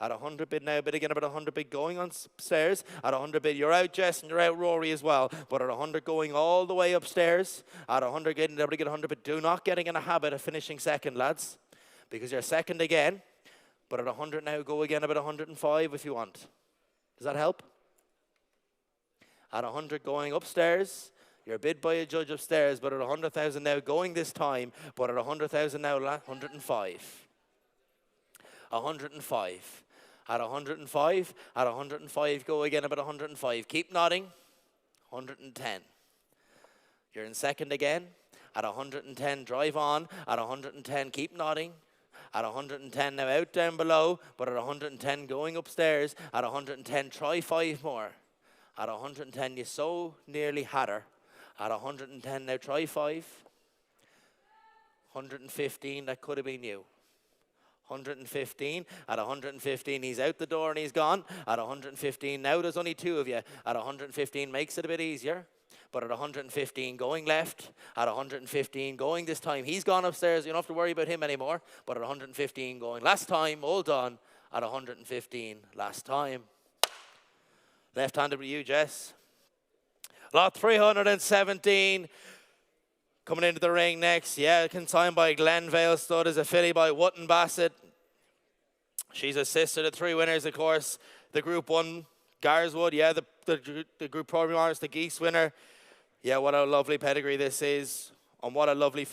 At 100 bid now, bid again about 100 bid going on stairs. At 100 bid, you're out, Jess, and you're out, Rory, as well. But at 100 going all the way upstairs. At 100 getting, everybody get 100 bid. Do not getting in a habit of finishing second, lads. Because you're second again. But at 100 now, go again about 105 if you want. Does that help? At 100 going upstairs. You're bid by a judge upstairs, but at 100,000 now going this time, but at 100,000 now, 105. 105. At 105, at 105, go again about 105. Keep nodding. 110. You're in second again. At 110, drive on. At 110, keep nodding. At 110, now out down below, but at 110, going upstairs. At 110, try 5 more. At 110, you so nearly had her. At 110, now try 5. 115, that could have been you. 115. At 115, he's out the door and he's gone. At 115, now there's only 2 of you. At 115, makes it a bit easier. But at 115, going left. At 115, going this time. He's gone upstairs. You don't have to worry about him anymore. But at 115, going last time. Hold on. At 115, last time. Left-handed with you, Jess. Lot 317. Coming into the ring next. Yeah, consigned by Glenvale Stud as a filly by Wootton Bassett. She's assisted at 3 winners, of course. The Group 1, Garswood. Yeah, the Group Pro the Geese winner. Yeah, what a lovely pedigree this is. And what a lovely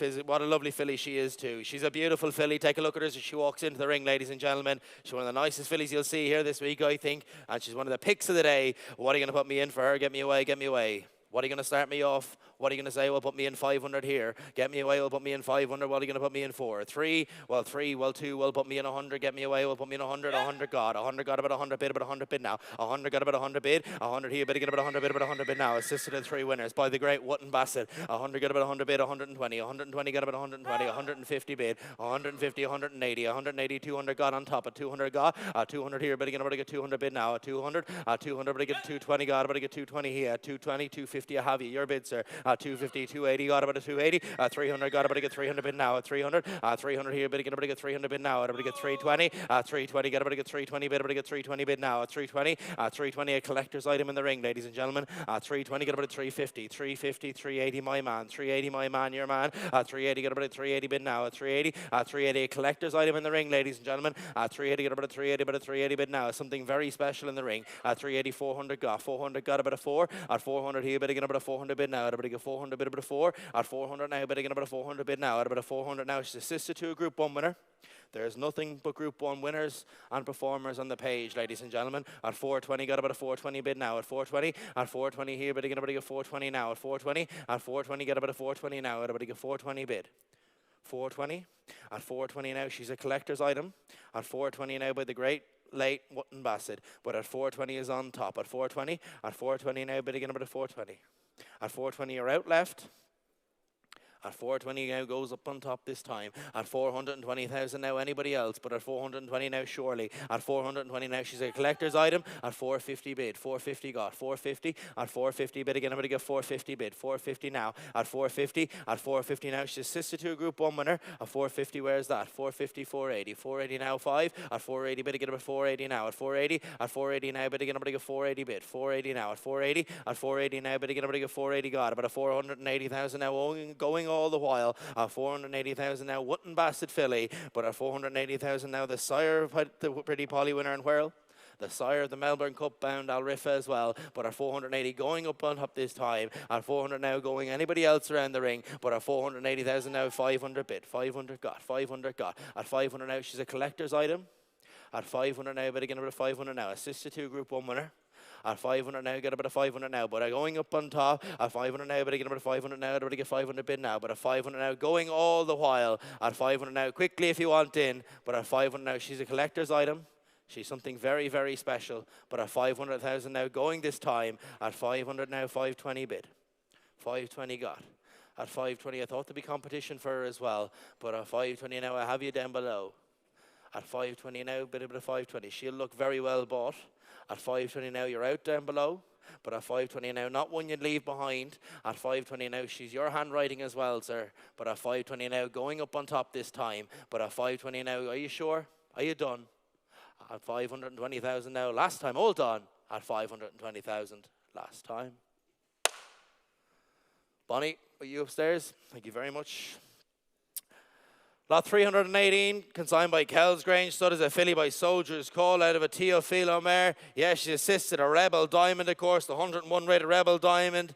filly she is too. She's a beautiful filly. Take a look at her as she walks into the ring, ladies and gentlemen. She's one of the nicest fillies you'll see here this week, I think. And she's one of the picks of the day. What are you going to put me in for her? Get me away, get me away. What are you going to start me off? What are you going to say? Well, put me in 500 here. Get me away, well, put me in 500. What are you going to put me in for? 3? Well, 3. Well, 2. Well, put me in 100. Get me away, well, put me in 100. 100 got. 100 got about 100 bid, about 100 bid now. 100 got about 100 bid. 100 here, bidding about 100 bid, about 100 bid now. Assisted at 3 winners by the great Wootton Bassett. 100 got about 100 bid, 120. 120 got about 120. 150 bid. 150, 180. 180, 200 got on top. At 200 got. 200 here, bidding about to get 200 bid now. At 200. 200, but to get 220 got. About to get 220 here. 220, 250, I have you. Your bid, sir. 250, 280 got about a 280. 300 got about to get 300 bid now. At 300. 300 here, bidding about to get 300 bid now. About to get 320. 320 got about to get 320 bid. About to get 320 bid now. At 320. 320 a collector's item in the ring, ladies and gentlemen. 320 got about a 350. 350, 380 my man. 380 my man, your man. 380 got about a 380 bid now. At 380. 380 a collector's item in the ring, ladies and gentlemen. 380 got about a 380, about a 380 bid now. Something very special in the ring. 380, 400 got. 400 got about a 4. At 400 here, bidding about a 400 bid now. At about a 400 bid, about a 4. At 400 now, bidding about a 400 bid now. At about a 400 now, she's assisted to a Group 1 winner. There's nothing but Group 1 winners and performers on the page, ladies and gentlemen. At 420, got about a 420 bid now. At 420, at 420 here, bidding about a 420 now. At 420, at 420, get about a 420 now. At about a 420 bid. 420, at 420 now, she's a collector's item. At 420 now, by the great late Wootton Bassett. But at 420 is on top. At 420, now, bidding about a 420. At 420, you're out left. At 420 now goes up on top this time. At 420,000 now, anybody else? But at 420 now, surely. At 420 now, she's a collector's item. At 450 bid. 450 got. 450. At 450 bid again. I'm going to get 450 bid. 450 now. At 450. At 450 now, she's assisted to a Group 1 winner. At 450, where's that? 450, 480. 480 now, 5. At 480 bid again. About 480 now. At 480. At 480 now, bid again. I'm going to get 480 bid. 480 now. At 480. At 480 now, bid again. I'm going to get 480 got. About a 480,000 now, going all the while. 480,000 now, Wootton Bassett filly. But at 480,000 now, the sire of the Pretty Polly winner in Whirl. The sire of the Melbourne Cup bound Alrifa as well. But at 480 going up on top this time. At 400 now going anybody else around the ring. But at 480,000 now, 500 bid. 500 got. 500 got. At 500 now, she's a collector's item. At 500 now, but again about a 500 now. Assisted to a Group 1 winner. At 500 now, get about a 500 now. But going up on top. At 500 now, but again about a 500 now. But I get 500 bid now. But at 500 now, going all the while. At 500 now, quickly if you want in. But at 500 now, she's a collector's item. She's something very, very special. But at 500,000 now, going this time. At 500 now, 520 bid. 520 got. At 520, I thought there'd be competition for her as well. But at 520 now, I have you down below. At 520 now, bit of 520. She'll look very well bought. At 520 now, you're out down below. But at 520 now, not one you'd leave behind. At 520 now, she's your handwriting as well, sir. But at 520 now, going up on top this time. But at 520 now, are you sure? Are you done? At 520,000 now, last time, hold on. At 520,000 last time. Bonnie, are you upstairs? Thank you very much. Lot 318, consigned by Kells Grange, stud is a filly by Soldier's Call out of a Teofilo mare. Yes, she assisted a Rebel Diamond, of course, the 101 rated Rebel Diamond.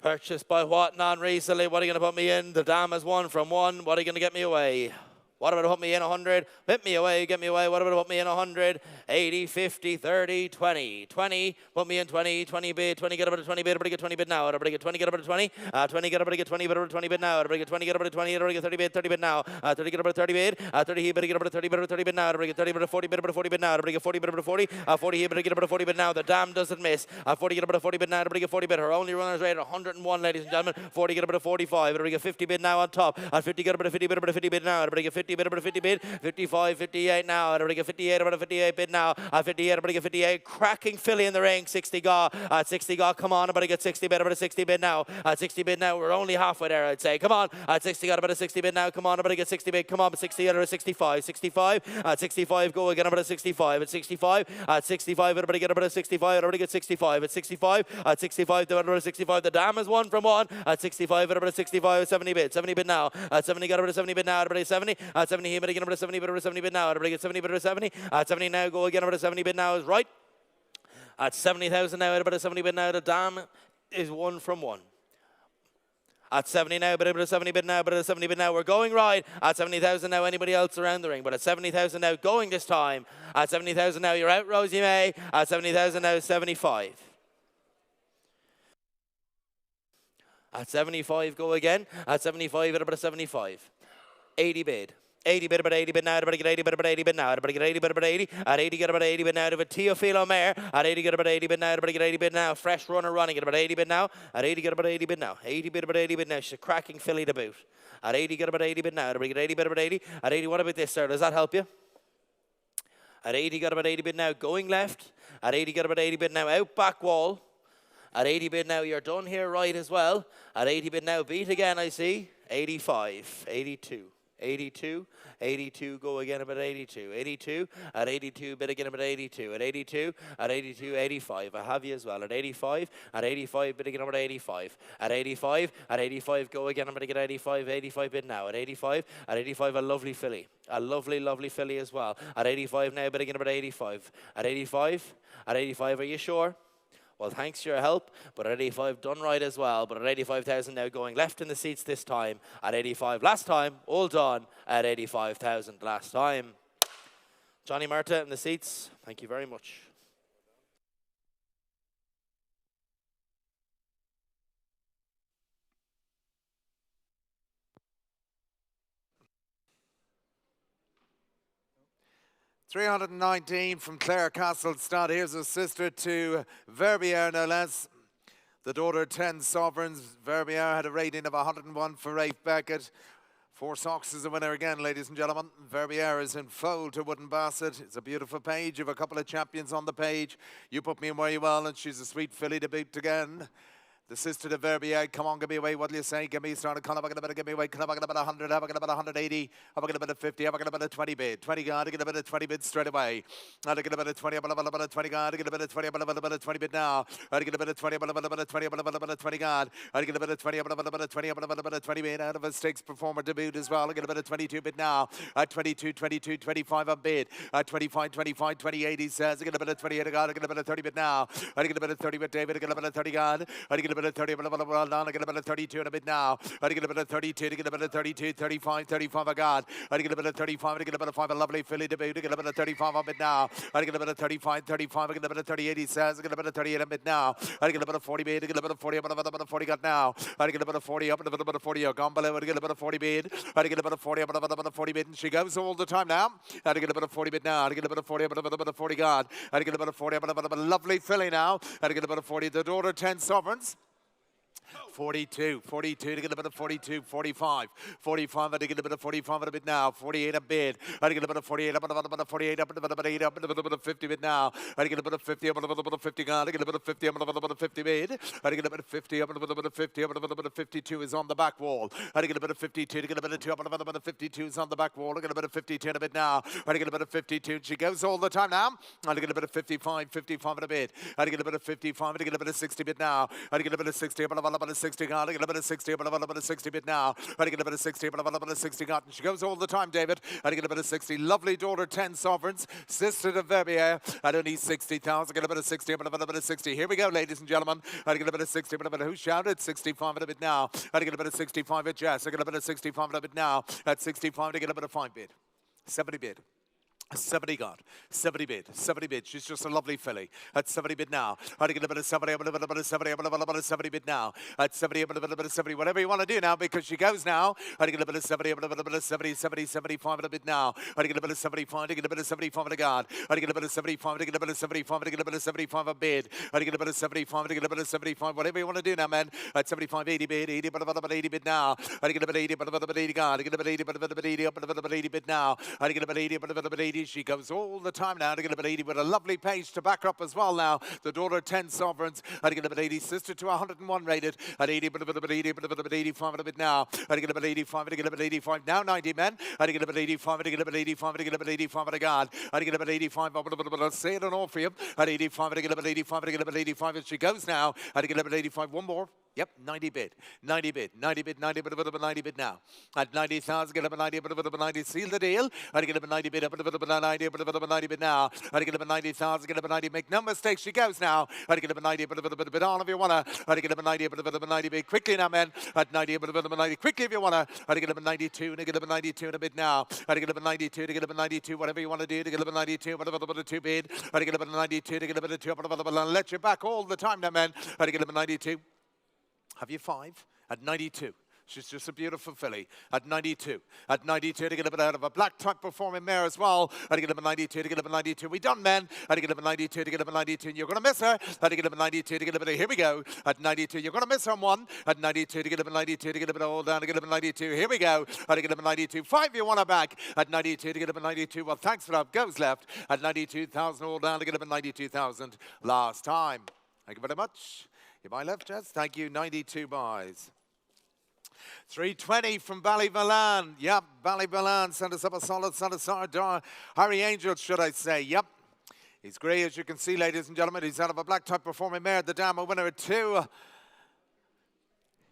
Purchased by Whatnon recently. What are you going to put me in? The dam has 1 from 1. What are you going to get me away? What about put me in 100? Hit me away, get me away. What about put me in 100? 80, 50, 30, 20. 20, put me in 20, 20 bid, 20, get up to 20 bid, everybody get 20 bid now. Everybody get 20, get up to 20. 20, get up to get 20 bid, 20 bid now. Everybody get 20, get up to 20, everybody get 30 bid, 30 bid now. 30, get up to 30 bid. 30, he better get up to 30 bid, 30 bid now. Everybody get 30 bid, 40 bid, 40 bid now. Everybody get 40 bid, 40. 40, he better get up to 40 bid now. The dam doesn't miss. 40, get up to 40 bid now. Everybody get 40 bid. Her only runner's rate 101, ladies and gentlemen. 40, get up to 45. Everybody get 50 bid now on top. 50, get up to 50 bid, 50 bid now. Everybody get 50 bid, 50 bid. 55, 58 now. Everybody get 58, about a 58 bid now. 58, everybody get 58. Cracking filly in the ring. 60 ga. 60 ga. Come on, everybody get 60 bid, about a 60 bid now. 60 bid now. We're only halfway there, I'd say. Come on. 60 got about a 60 bid now. Come on, everybody get 60 bid. Come on, 60 out of 65. 65. 65 go again, about a 65. At 65. 65, everybody get about a 65. Everybody get 65. At 65. 65 to about a 65. The dam is 1 from 1. At 65, everybody 65. 70 bid. 70 bid now. 70 got about a 70 bid now. Everybody 70. 70 here, everybody get about a 70 bid, over 70 bid now. Everybody get 70 bid, over 70. 70 now. Go again, about a 70 bid now is right. At 70,000 now, about a 70 bid now. The dam is 1 from 1. At 70 now, but at 70 bid now, but at 70 bid now, we're going right. At 70,000 now, anybody else around the ring, but at 70,000 now, going this time. At 70,000 now, you're out, Rosie May. At 70,000 now, 75. At 75, go again. At 75, at about a 75. 80 bid. 80 bid, about 80 bid now. Everybody get 80 bid, about 80 bid now. Everybody get 80 bid, about 80. At 80, get about 80 bid now. Out of a Teofilo mare. At 80, get about 80 bid now. Everybody get 80 bid now. Fresh runner running. Get about 80 bid now. At 80, get about 80 bid now. 80 bid, about 80 bid now. She's a cracking filly to boot. At 80, get about 80 bid now. Everybody get 80 bid, about 80. At 80, what about this, sir? Does that help you? At 80, got about 80 bid now. Going left. At 80, got about 80 bid now. Out back wall. At 80 bid now, you're done here right as well. At 80 bid now, beat again, I see. 85, 82, 82, 82, go again about 82, 82, at 82, bid again about 82, at 82, at 82, 85, I have you as well, at 85, bid again about 85, at 85, go again, I'm going to get 85, 85 bid now, at 85, a lovely filly, a lovely filly as well, at 85 now, bid again about 85, at 85, are you sure? Well, thanks for your help, but at 85, done right as well. But at 85,000 now, going left in the seats this time. At 85, last time, all done at 85,000 last time. Johnny Marta in the seats, thank you very much. $319 from Clare Castle Stud. Here's a sister to Verbier, no less. The daughter, 10 Sovereigns. Verbier had a rating of 101 for Rafe Beckett. 4 Socks is the winner again, ladies and gentlemen. Verbier is in foal to Wooden Basset. It's a beautiful page. You have a couple of champions on the page. You put me in where you will, and she's a sweet filly to beat again. The sister to Verbier, come on, give me away. What do you say? Give me started. Have I got about give me away? Have I got about 100? Have I got about 180? Have I got about a 50? Have I got about a 20 bid? 20 guard, I get about a 20 bid straight away. I get about a 20, about a 20 guard, I get about a 20, about a 20 bid now. I get about a 20, about a 20, about a 20 guard. I get about a 20, about a 20, about a 20 bid out of a stakes performer debut as well. I get about a 22 bid now. At 22, 22, 25 a bid. At 25, 25, 28 he says. I get about a 28 a guard. I get about a 30 bid now. I get about a 30 bid David. I get about a 30 guard. I get about a 30, well done. I get about a 32 and a bit now. I get about a 32, I get about a 32, 35, 35 a guard. I get about a 35, I get about a 5, a lovely filly debut. I get about a 35 a bit now. I get about a 35, 35, I get about a 38 he says. I get about a 38 a bit now. I get about a 40 bid, I get about a 40, about a 40 got now. I get about a 40 up and about a 40 up. Gone below, I get about a 40 bid. I get about a 40 up and about a 40 bid, and she goes all the time now. I get about a 40 bid now. I get about a 40 up and about a 40 guard. I get about a 40 up and about a lovely filly now. I get about a 40, the daughter, 10 Sovereigns. 42 to get a bit of 42, 45, 45, to get a bit of 45 a bit now, 48 a bid, I get a bit of 48 up, about a 48 up, about 8 up, about a 50 bit now, I get a bit of 50 up, about a 50 guard, I get a bit of 50 up, about a 50 bid, I get a bit of 50 up, about a 50 up, about a 52 is on the back wall, I get a bit of 52 to get a bit of 2 up, about a 52 is on the back wall, I get a bit of 52 in a bit now, I get a bit of 52, she goes all the time now, I get a bit of 55 in a bit, I get a bit of 55, I get a bit of 60 bit now, I get a bit of 60 up, about a 60 gone. I get a bit of 60, but a bit of 60 bit now. I get a bit of 60, but a bit of 60 gone. And she goes all the time, David. I get a bit of 60. Lovely daughter, 10 sovereigns. Sister to Verbier. I don't need 60,000. Get a bit of 60, but a bit of 60. Here we go, ladies and gentlemen. I get a bit of 60, but a bit of who shouted? 65 and a bit now. I get a bit of 65 at Jess. I get a bit of 65 and a bit now. At 65, I get a bit of 5 bid. 70 bid. 70 God, 70 bid, 70 bid. She's just a lovely filly. At 70 bid now. I get a bit of 70, a bit of 70, a bit of 70 bid now. At 70, a bit of 70, whatever you want to do now, because she goes now. I get a bit of 70, a bit of 70, 70, 75 and a bit now. I get a bit of 75, I get a bit of 75 and a God. I get a bit of 75, I get a bit of 75, I get a bit of 75 a bid. I get a bit of 75, I get a bit of 75, whatever you want to do now, man. At 75, 80 bid, 80, but about 80 bid now. I get a bit 80, but about 80 God. I get a bit 80, but about 80, but about 80 bid now. I get a bit 80, but about 80. She goes all the time now to get a bit 80 with a lovely page to back her up as well now. The daughter 10 sovereigns. I get a bit 80. Sister to 101 rated at 80, but a bit 80, but a bit 85 and a bit now. I get a bit 85, I get a bit 85 now 90 men. I get a bit 85, I get a bit 85, I get a bit 85 and a God. I get a bit 85, but I'll say it on all for you. At 85, I get a bit 85, I get a bit 85 as she goes now. I get a bit 85, one more. Yep, 90 bid, 90 bid, 90 bid, 90 bid, a bit of a 90 bid now. At 90,000, get up a 90, a bit of a 90, seal the deal. I get up a 90 bid, a bit of a 90, a bit of a 90 bid now. I get up a 90,000, get up a 90, make no mistake, she goes now. I get up a 90, a bit of a bit on if you wanna. I get up a 90, a bit of a 90 bid, quickly now, men. At 90, a bit of a 90, quickly if you wanna. I get up a 92, and I get up a 92 and a bit now. I get up a 92, to get up a 92, whatever you want to do, to get up a 92, but a bit of a 2 bid. I get up a 92, to get up a 2, but I'll let you back all the time now, men. I get up a 92. Have you 5? At 92. She's just a beautiful filly. At 92. At 92 to get a bit out of a black type performing mare as well. I to get up a 92 to get up a 92. We done, men. I to get up a 92 to get up a 92. And you're going to miss her. I to get up a 92 to get up a... Here we go. At 92. You're going to miss her on 1. At 92 to get up a 92 to get up a all down to get up a 92. Here we go. I to get up a 92. 5 you want her back. At 92 to get up a 92. Well, thanks for that. Goes left. At 92,000 all down to get up a 92,000 last time. Thank you very much. You buy left, Jess? Thank you. 92 buys. 320 from Ballyvalan. Yep, Ballyvalan sent us up a solid Harry Angel, should I say. Yep. He's grey, as you can see, ladies and gentlemen. He's out of a black type performing mare. The dam, a winner at 2.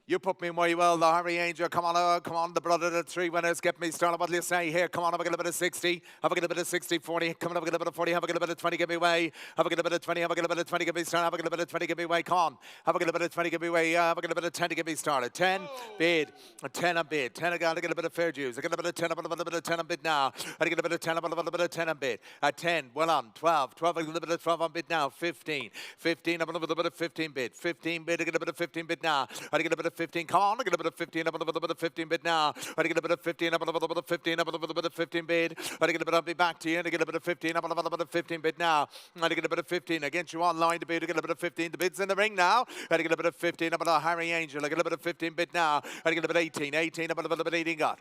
You put me in where you will, the Harry Angel. Come on, the brother, the 3 winners. Get me started. What do you say here? Come on, have a bit of 60. Have a bit of 60, 40. Come on, have a bit of 40. Have a bit of 20, give me away. Have a bit of 20. Have a bit of 20, give me started. Have a bit of 20, give me away. Come on. Have a bit of 20, give me away. Have a bit of 10 to get me started. 10, bid. 10 a bid. 10 again. I get a bit of fair dues. I get a bit of 10, a bit of 10 a bid now. I get a bit of 10, a bit of 10 a bid. At 10, well on. 12, 12, a little bit of 12 on bid now. 15, 15, a bit of 15 bid. 15 bid, I get a bit of 15 bid now. I get a bit of 15. Come on, I get a bit of 15, up a bit of 15 bid now. I get a bit of 15, up a bit of 15, up a bit of 15 bid. I get a bit of back to you, and I get a bit of 15, up a bit of 15 bid now. I get a bit of 15 against you online to bid. I get a bit of 15. The bid's in the ring now. I get a bit of 15, up a Harry Angel. I get a bit of 15 bid now. I get a bit of 18, 18, up a bit of 18 got.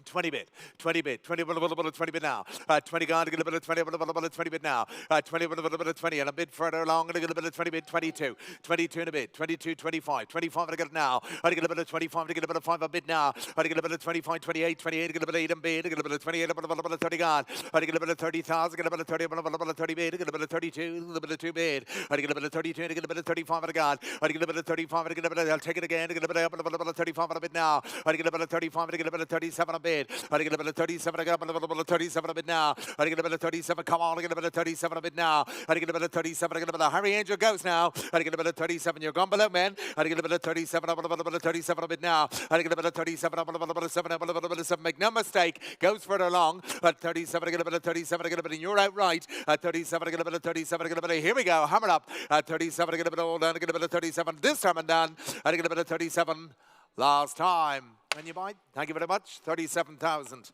20 bid, 20 bid, 20 bid now. 20 gone to get a bit of 20, a bit of 20 bid now. 20 a bit of 20, and a bid further along, and I get a bit of 20 bid, 22. 22 in a bid, 22, 25. 25 I get it now. I get a bit of 25 to get a bit of 5 a bid now. I get a bit of 25, 28, 28, I get a bit of 8 in bid. I get a bit of 28, a bit of 30 gone. I get a bit of 30,000, get a bit of 30, a bit of 30 bid. I get a bit of 32, a bit of 2 bid. I get a bit of 32, I get a bit of 35 at a god. I get a bit of 35, I get a bit of, I'll take it again. I get a bit of 35 at a bid now. I get a bit of 35, I get a bit of 37 a bid. I get a bit of 37, I get a bit of 37 a bit now. I get a bit of 37, come on, I get a bit of 37 a bit now. I get a bit of 37, I get a bit of Harry Angel goes now. I get a bit of 37, you're gone below, man. I get a bit of 37, a bit of 37 a bit now. I get a bit of 37, a bit of 7, a bit of 7, make no mistake, goes further along. At 37, I get a bit of 37, I get a bit of, you're outright. At 37, I get a bit of 37, I get a bit of, here we go, hammer up. At 37, I get a bit of all down, I get a bit of 37, this time and done. I get a bit of 37 last time. And you buy? Thank you very much. 37,000.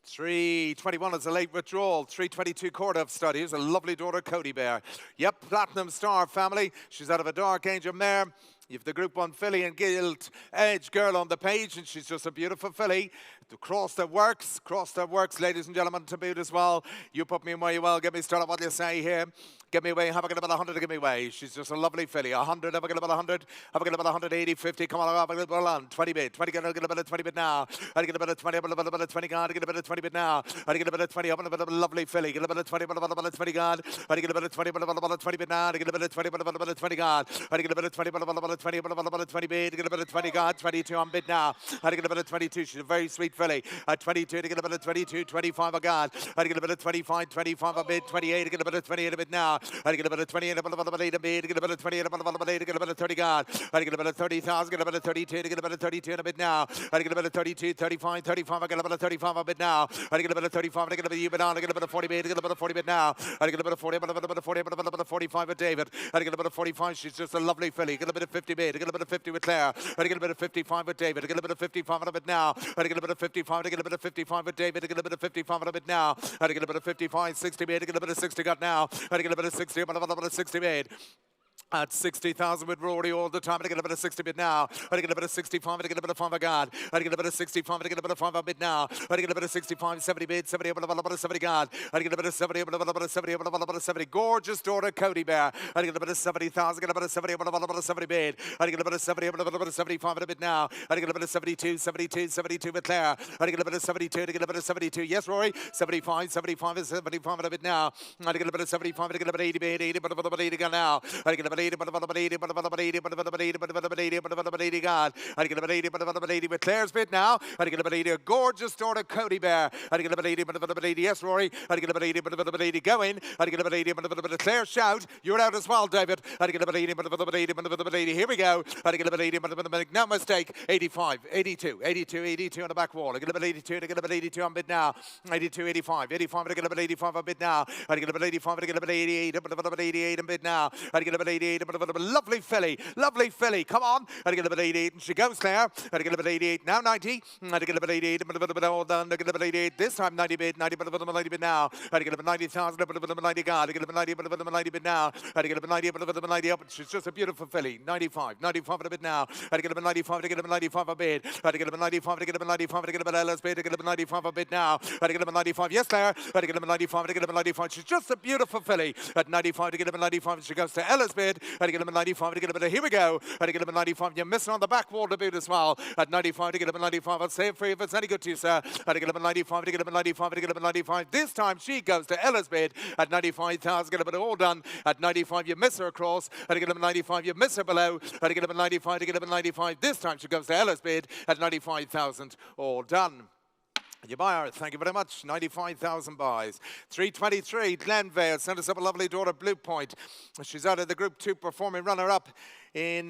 321 is a late withdrawal. 322 quarter of study. Here's a lovely daughter, Cody Bear. Yep, Platinum Star family. She's out of a Dark Angel mare. You've the Group 1 filly and Gilt Edge girl on the page, and she's just a beautiful filly. To cross the works, ladies and gentlemen, to boot as well. You put me in where you will. Get me started. What do you say here? Get me away. Have a get about 100 to give me away. She's just a lovely filly. 100. Have a get about 100. Have a get about 180, 50. Come on, have a get about 20 bid. 20 get about a 20 bid now. I get about a 20. About a 20 guard. Get about a 20 bid now. I get about a 20. Up and about a lovely filly. Get about a 20. About a 20 guard. I get about a 20. About a 20 bid now. I get about a 20. About a 20 guard. I get about a 20. About a 20. About a 20 bid. Get about a 20 guard. 22 on bid now. I get about a 22. She's a very sweet filly. At 22 to get about a 22. 25 a guard. I get about a 25. 25 a bid. 28 to get about a 28 a bid now. I get about a 28 about 8 a bid. Get about a 28 about 8 to get about a 30 guard. I get about a 30,000. Get about a 32 to get about a 32 a bid now. I get about a 32. 35. 35. I get about a 35 a bid now. I get about a 35. I get about a bid on. I get about a 40 bid. I get about a 40 bid now. I get about a 40. About a 40. About a 45 with David. I get about a 45. She's just a lovely filly. Get a bit of 50 bid. I get about a 50 with Claire. I get a bit of 55 with David. I get a bit of 55 a bit now. I get a bit of 55. I get a bit of 55 with David. I get a bit of 55 a bit now. I get a bit of 55. 60 bid. I get a bit of 60 got now. I get a bit of 60. About a 60 bid. At 60,000 with Rory all the time. I get a bit of 60 bid now. I get a bit of 65. I get a bit of 5 a guard. I get a bit of 65. I get a bit of 5 a bid now. I get a bit of 65, 70 bid, 70, a bit of 70 guard. I get a bit of 70, a bit of 70, a bit of 70. Gorgeous daughter, Cody Bear. I get a bit of 70,000. I get a bit of 70, a bit of 70 bid. I get a bit of 70, a bit of 75 a bit now. I get a bit of 72, 72, 72 with Claire. I get a bit of 72. I get a bit of 72. Yes, Rory. 75, 75 is 75 a bit now. I get a bit of 75. I get a bit of 80 bid, 80, but about 80 got now. I get a bit of 80, but about 80. But about 80 guard. I get about 80 with Claire's bid now. I get about 80 a gorgeous daughter Cody Bear. I get about 80 but about 80 yes Rory. I get about 80 but about 80 going. I get about 80 but about Claire shout. You're out as well David. I get about 80 but about 80 but about 80. Here we go. I get about 80 but about no mistake. 85, 82, 82, 82 on the back wall. I get about 82. I get about 82 on bid now. 82, 85, 85. I get about 85 on bid now. I get about 85. I get about 88. About 88 on bid now. I get about 88. About lovely filly, lovely filly. Come on. I get about 88 and she goes there. I get about 88 now 90. I get about 88 but all done. I get about 88 this time 90 bid. 90 but 90 bid now. I get about 90,000 but 90 guard. I get about 90 but 90 bid now. I get about 90 but 90 up. She's just a beautiful filly. 95, 95 a bid now. I get about 95. I get about 95 a bid. I get about 95. I get about 95. I get about Ella's bid. I get about 95 a bid now. I get about 95. Yes, Claire. I get about 95. I get about 95. She's just a beautiful filly. At 95 to get about 95. She goes to Ella's bid. I get about 95 to get about here we go. I get about 95. You're missing on the back wall to boot as well. At 95 to get about 95. I'll say it for you if it's any good to you, sir. I get about 95 to get about 95 to get about 95. This time she goes to Ella's bid at 95,000. Get about all done. At 95 you miss her across. I get about 95 you miss her below. I get about 95 to get about 95. This time she goes to Ella's bid at 95,000. All done. You buyer, thank you very much. 95,000 buys. 323, Glenvale sent us up a lovely daughter, Blue Point. She's out of the Group 2 performing runner-up in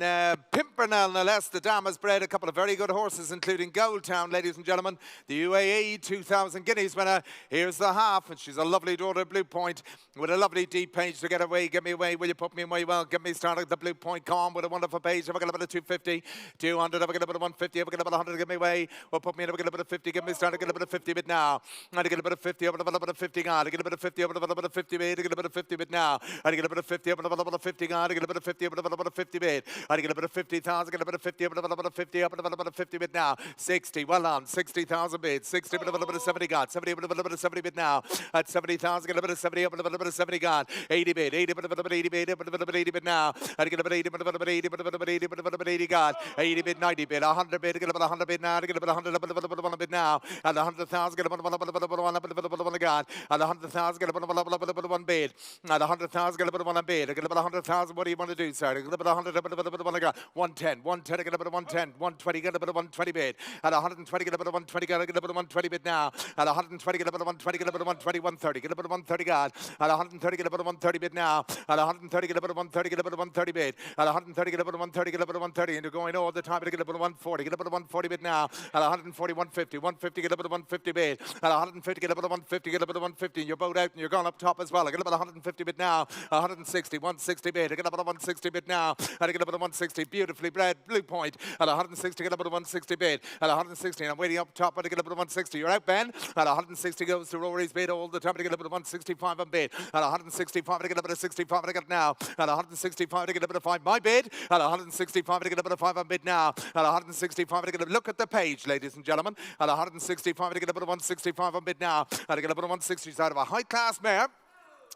Pimpernel, no less. The dam has bred a couple of very good horses, including Gold Town, ladies and gentlemen. The UAE 2,000 guineas winner. Here's the half, and she's a lovely daughter, Blue Point, with a lovely deep page to get away. Get me away. Will you put me away? Well, get me started. The Blue Point, come on with a wonderful page. Have I got about a 250, 200? Have I got about a 150? Have I got about 100? Get me away. Well, put me in. Have I got about a 50? Get me started. Get a bit of 50 bit now. I get a bit of 50. Up about a 50 guard. I get a bit of 50. Up about a 50 bit. I get a bit of 50 bit now. I get a bit of 50. Up about a 50 guard. I get a bit of 50. Up about a 50 bit. I get a bit of 50,000, get a bit of 50, about a 50, up about a 50 bid now. 60, well on, 60,000 bids. 60, but a bit of 70 got. 70, but a bit of 70 bid now. At 70,000, get a bit of 70, up about a bit of 70 got. 80 bid, 80, but a bit of 80 bid, but a bit of 80 bid now. I get a bit 80, but a bit of 80, but a bit of 80, but a bit of 80 got. 80 bid, 90 bid, 100 bid, get about 100 bid now. Get about 100, but a bit of 1 bid now. And 100,000, get about 1 got. And 100,000, get about 1 bid. And 100,000, get about 1 bid. Get about 100,000, what do you want to do, sir? Get about 100, but 1 got. 110, 110, get about 110, 120, get about 120 bid. At 120, get about 120, get about 120 bid now. At 120, get about 120, get about 120, 130, get about 130 guard. At 130, get about 130 bid now. At 130, get about 130, get about 130 bid. At 130, get about 130, get about 130, and you're going all the time to get about 140, get about 140 bid now. At 140, 150, 150, get about 150 bid. At 150, get about 150, get about 150, and you're both out and you're going up top as well. I get about 150 bid now. 160, 160 bid. I get about 160 bid now. I get about 160, beautifully bred Blue Point. At 160, get about 160 bid. At 160, and I'm waiting up top, but I get about 160. You're out, Ben. At 160 goes to Rory's bid all the time to get about 165 on bid. At 165, I get about 65, I get now. At 165, I get about 5 my bid. At 165, I get about 5 on bid now. At 165, I get a look at the page, ladies and gentlemen. At 165, I get about 165 on bid now. I get about 160. She's out of a high class mare.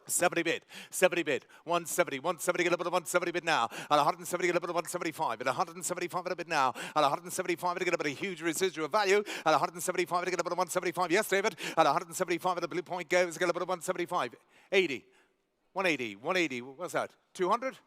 70 bid, 170, 170, get a bit of 170 bid now, at 170, get a bit of 175, at 175 at a bid now, at 175 to get a bit of huge residual value, at 175 to get a bit of 175, yes David, at 175 at the blue point goes, get a bit of 175, 80, 180, 180, what's that, 200?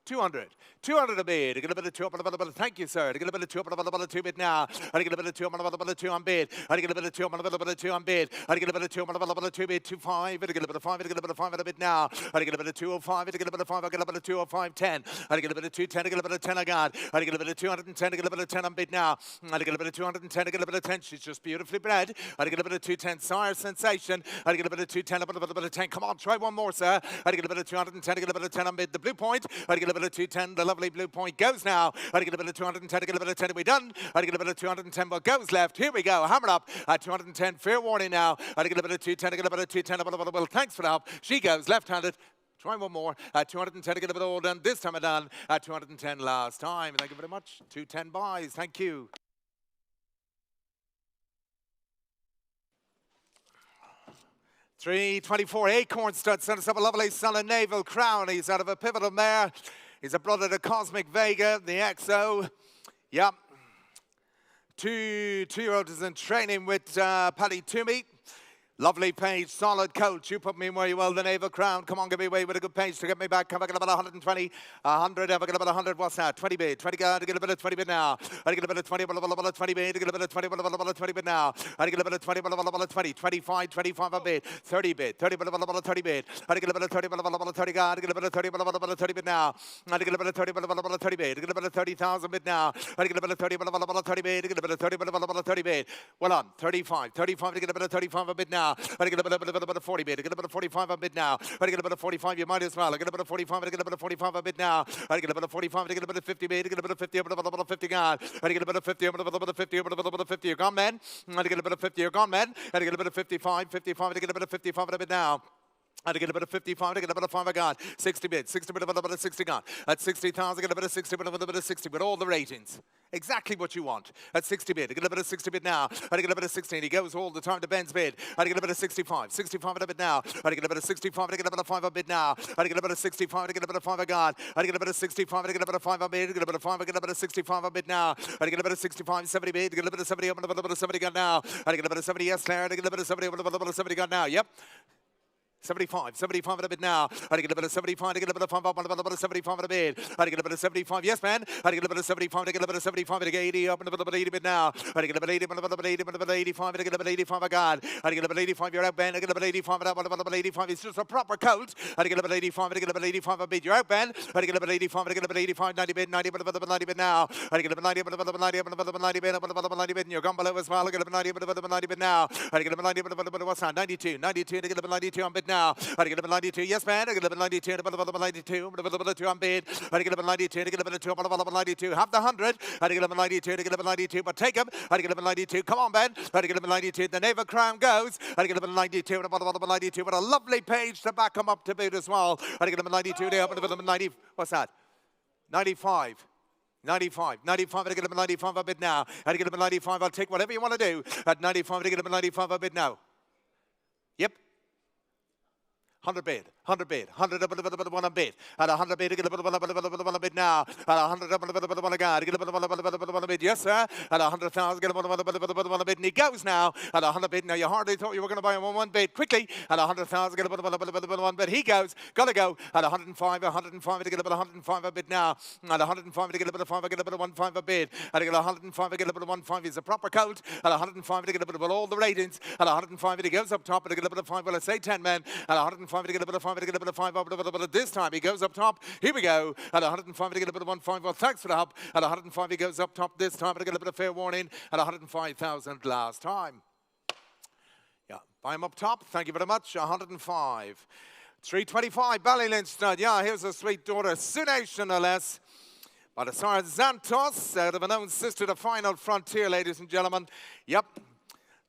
200. 200 a bid. To get a bit of 2 up on a bit of thank you, sir. To get a bit of 2 up on a bit of 2 bid now. I get a bit of 2 up on a bit of 2 on bid. I get a bit of 2 up on a bit of 2 on bid. I get a bit of 2 up on a bit of 2 bid. 25. I get a bit of 5. I get a bit of 5 on a bid now. I get a bit of 205. I get a bit of 5. I get a bit of 205. 10. I get a bit of 210. I get a bit of 10 I got. I get a bit of 210. I get a bit of 10 on bid now. I get a bit of 210. I get a bit of 10. She's just beautifully bred. I get a bit of 210. Sire Sensation. I get a bit of 210. A bit of 10. Come on, try one more, sir. I get a bit of 210. I get a bit of 10 on bid. The blue point. I get a bit of 210. The lovely blue point goes now. I get a bit of 210. I get a bit of 10. Are we done? I get a bit of 210. What goes left? Here we go. Hammer up at 210. Fair warning now. I get a bit of 210. I get a bit of 210. Well, thanks for the help. She goes left-handed. Try one more at 210 to get a bit all done. This time I done at 210 last time. Thank you very much. 210 buys. Thank you. $3.24 Acorn Stud sent us up a lovely son of Naval Crown. He's out of a pivotal mare. He's a brother to Cosmic Vega, the XO. Yep. Two-year-old is in training with Paddy Toomey. Lovely page, solid coach. You put me in where you will, the Naval Crown. Come on, give me away with a good page to get me back. Come back at about 120, 100. Have I got about 100? What's that? 20 bid. 20 guard to get a bit of 20 bid now. I get a bit of 20, but a 20 bid. To get a bit of 20, but a 20 bid now. I get a bit of 20, but a 20. 25, 25 a bid. 30 bid. 30, but a 30 bid. I get a bit of 30, but a 30 guard. I get a bit of 30, but a 30 bid now. I get a bit of 30, but a 30 bid. I get a bit of 30,000 bid now. I get a bit of 30, but a 30 bid. I get a bit of 30, but a 30 bid. Well on. 35. 35 to get a bit of 35 a bid now. I get a bit of a bit of 40 bid. I get a bit of 45 a bid now. I get a bit of 45. You might as well. I get a bit of 45. I get a bit of 45 a bid now. I get a bit of 45. I get a bit of 50 bid. I get a bit of 50. A bit of 50 gone. I get a bit of 50. A bit of 50. A bit of 50. You're gone, man. I get a bit of 50. You're gone, man. I get a bit of 55. 55. I get a bit of 55 a bid now. I get a bit of 55, I get a bit of 5 I got. 60 bid, 60 bid, a bit of 60 gone. At 60,000, I get a bit of 60 bid, a bit of 60 with all the ratings. Exactly what you want. At 60 bid, I get a bit of 60 bid now. I get a bit of 16. He goes all the time to Ben's bid. I get a bit of 65. 65 at a bid now. I get a bit of 65. I get a bit of 5 a bid now. I get a bit of 65. I get a bit of 5 I got. I get a bit of 65. I get a bit of 5 a bid. I get a bit of 5. I get a bit of 65 a bid now. I get a bit of 65. 70 bid. I get a bit of 70. I'm a bit of 70 got now. I get a bit of 70. Yes, Claire. I get a bit of 70. I'm a bit of 70 got now. Yep. 75 at a bit now. I get a bit of 75, I get a bit of 5 up, a bit of 75 at a bid. I get a bit of 75, yes man. I get a bit of 75, I get a bit of 75, I get 80 up, and a bit of 80 bit now. I get a bit of 80, a bit of 80, a bit of 85, I get a bit of 85 I got. I get a bit of 85, you're out Ben. I get a bit of 85, a bit of 85, it's just a proper coat. I get a bit of 85, I get a bit of 85 a bid. You're out Ben. I get a bit of 85, I get a bit of 85, 90 bid, 90 bit, a bit of 90 bid now. I get a bit of 90, a bit of 90, a bit of 90 bid, a bit of 90 bid, and you're gone below as well. I get a bit of 90, a bit of 90 bid now. I get a bit of 90, a bit of what's that? 92, 92, I get a bit of 92 on bid now. I get a bit of 92, yes man. I get a bit of 92, a bit of 92, a bit of 2 on bid. I get a bit of 92, I get a bit of 2, a bit of 92. Have the 100. I get a bit of 92, I get a bit of 92, but take him. I get a bit of 92. Come on, Ben. I get a bit of 92. The Naval Crown goes. I get a bit of 92 and a bit of 92, but a lovely page to back him up to boot as well. I get a bit of 92 there, but a bit of 90. What's that? 95. 95, I get a bit of 95 a bid now. I get a bit of 95. I'll take whatever you want to do. At 95, I get a bit of 95 a bid now. Yep. 100 bid, 100 bid, 100 a bit of 1 a bid. At 100 bid, I get a bit of 1 a bid now. At 100 a bit of 1 a guard, I get a bit of 1 a bid. Yes, sir. At 100,000, get a bit of 1 a bid. And he goes now. At 100 bid. Now, you hardly thought you were going to buy him on 1 bid. Quickly. At 100,000, get a bit of 1 bid. He goes. Got to go. At 105, to get a bit of 105 a bid now. At 105, to get a bit of 5, I get a bit of 1.5 a bid. At 105, I get a bit of 1.5. He's a proper coat. At 105, to get a bit of all the ratings. At 105, he goes up top. And I get a bit of 5. Well, I say 10 men. At 105, to get a bit of 5, to get a bit of 5 up, but this time he goes up top. Here we go. At 105 to get a bit of 1.5. Well, thanks for the help. At 105 he goes up top this time to get a bit of fair warning. At 105,000 last time. Yeah, buy him up top. Thank you very much. 105. 325 Ballylynch stud. Yeah, here's a sweet daughter, Sunation no less. But as far as Xantos, out of an own sister, the final frontier, ladies and gentlemen. Yep.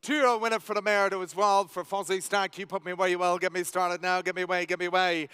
2-year winner for the mare as well for Fozzie Stack. You put me where you will. Get me started now. Get me away. Get me away.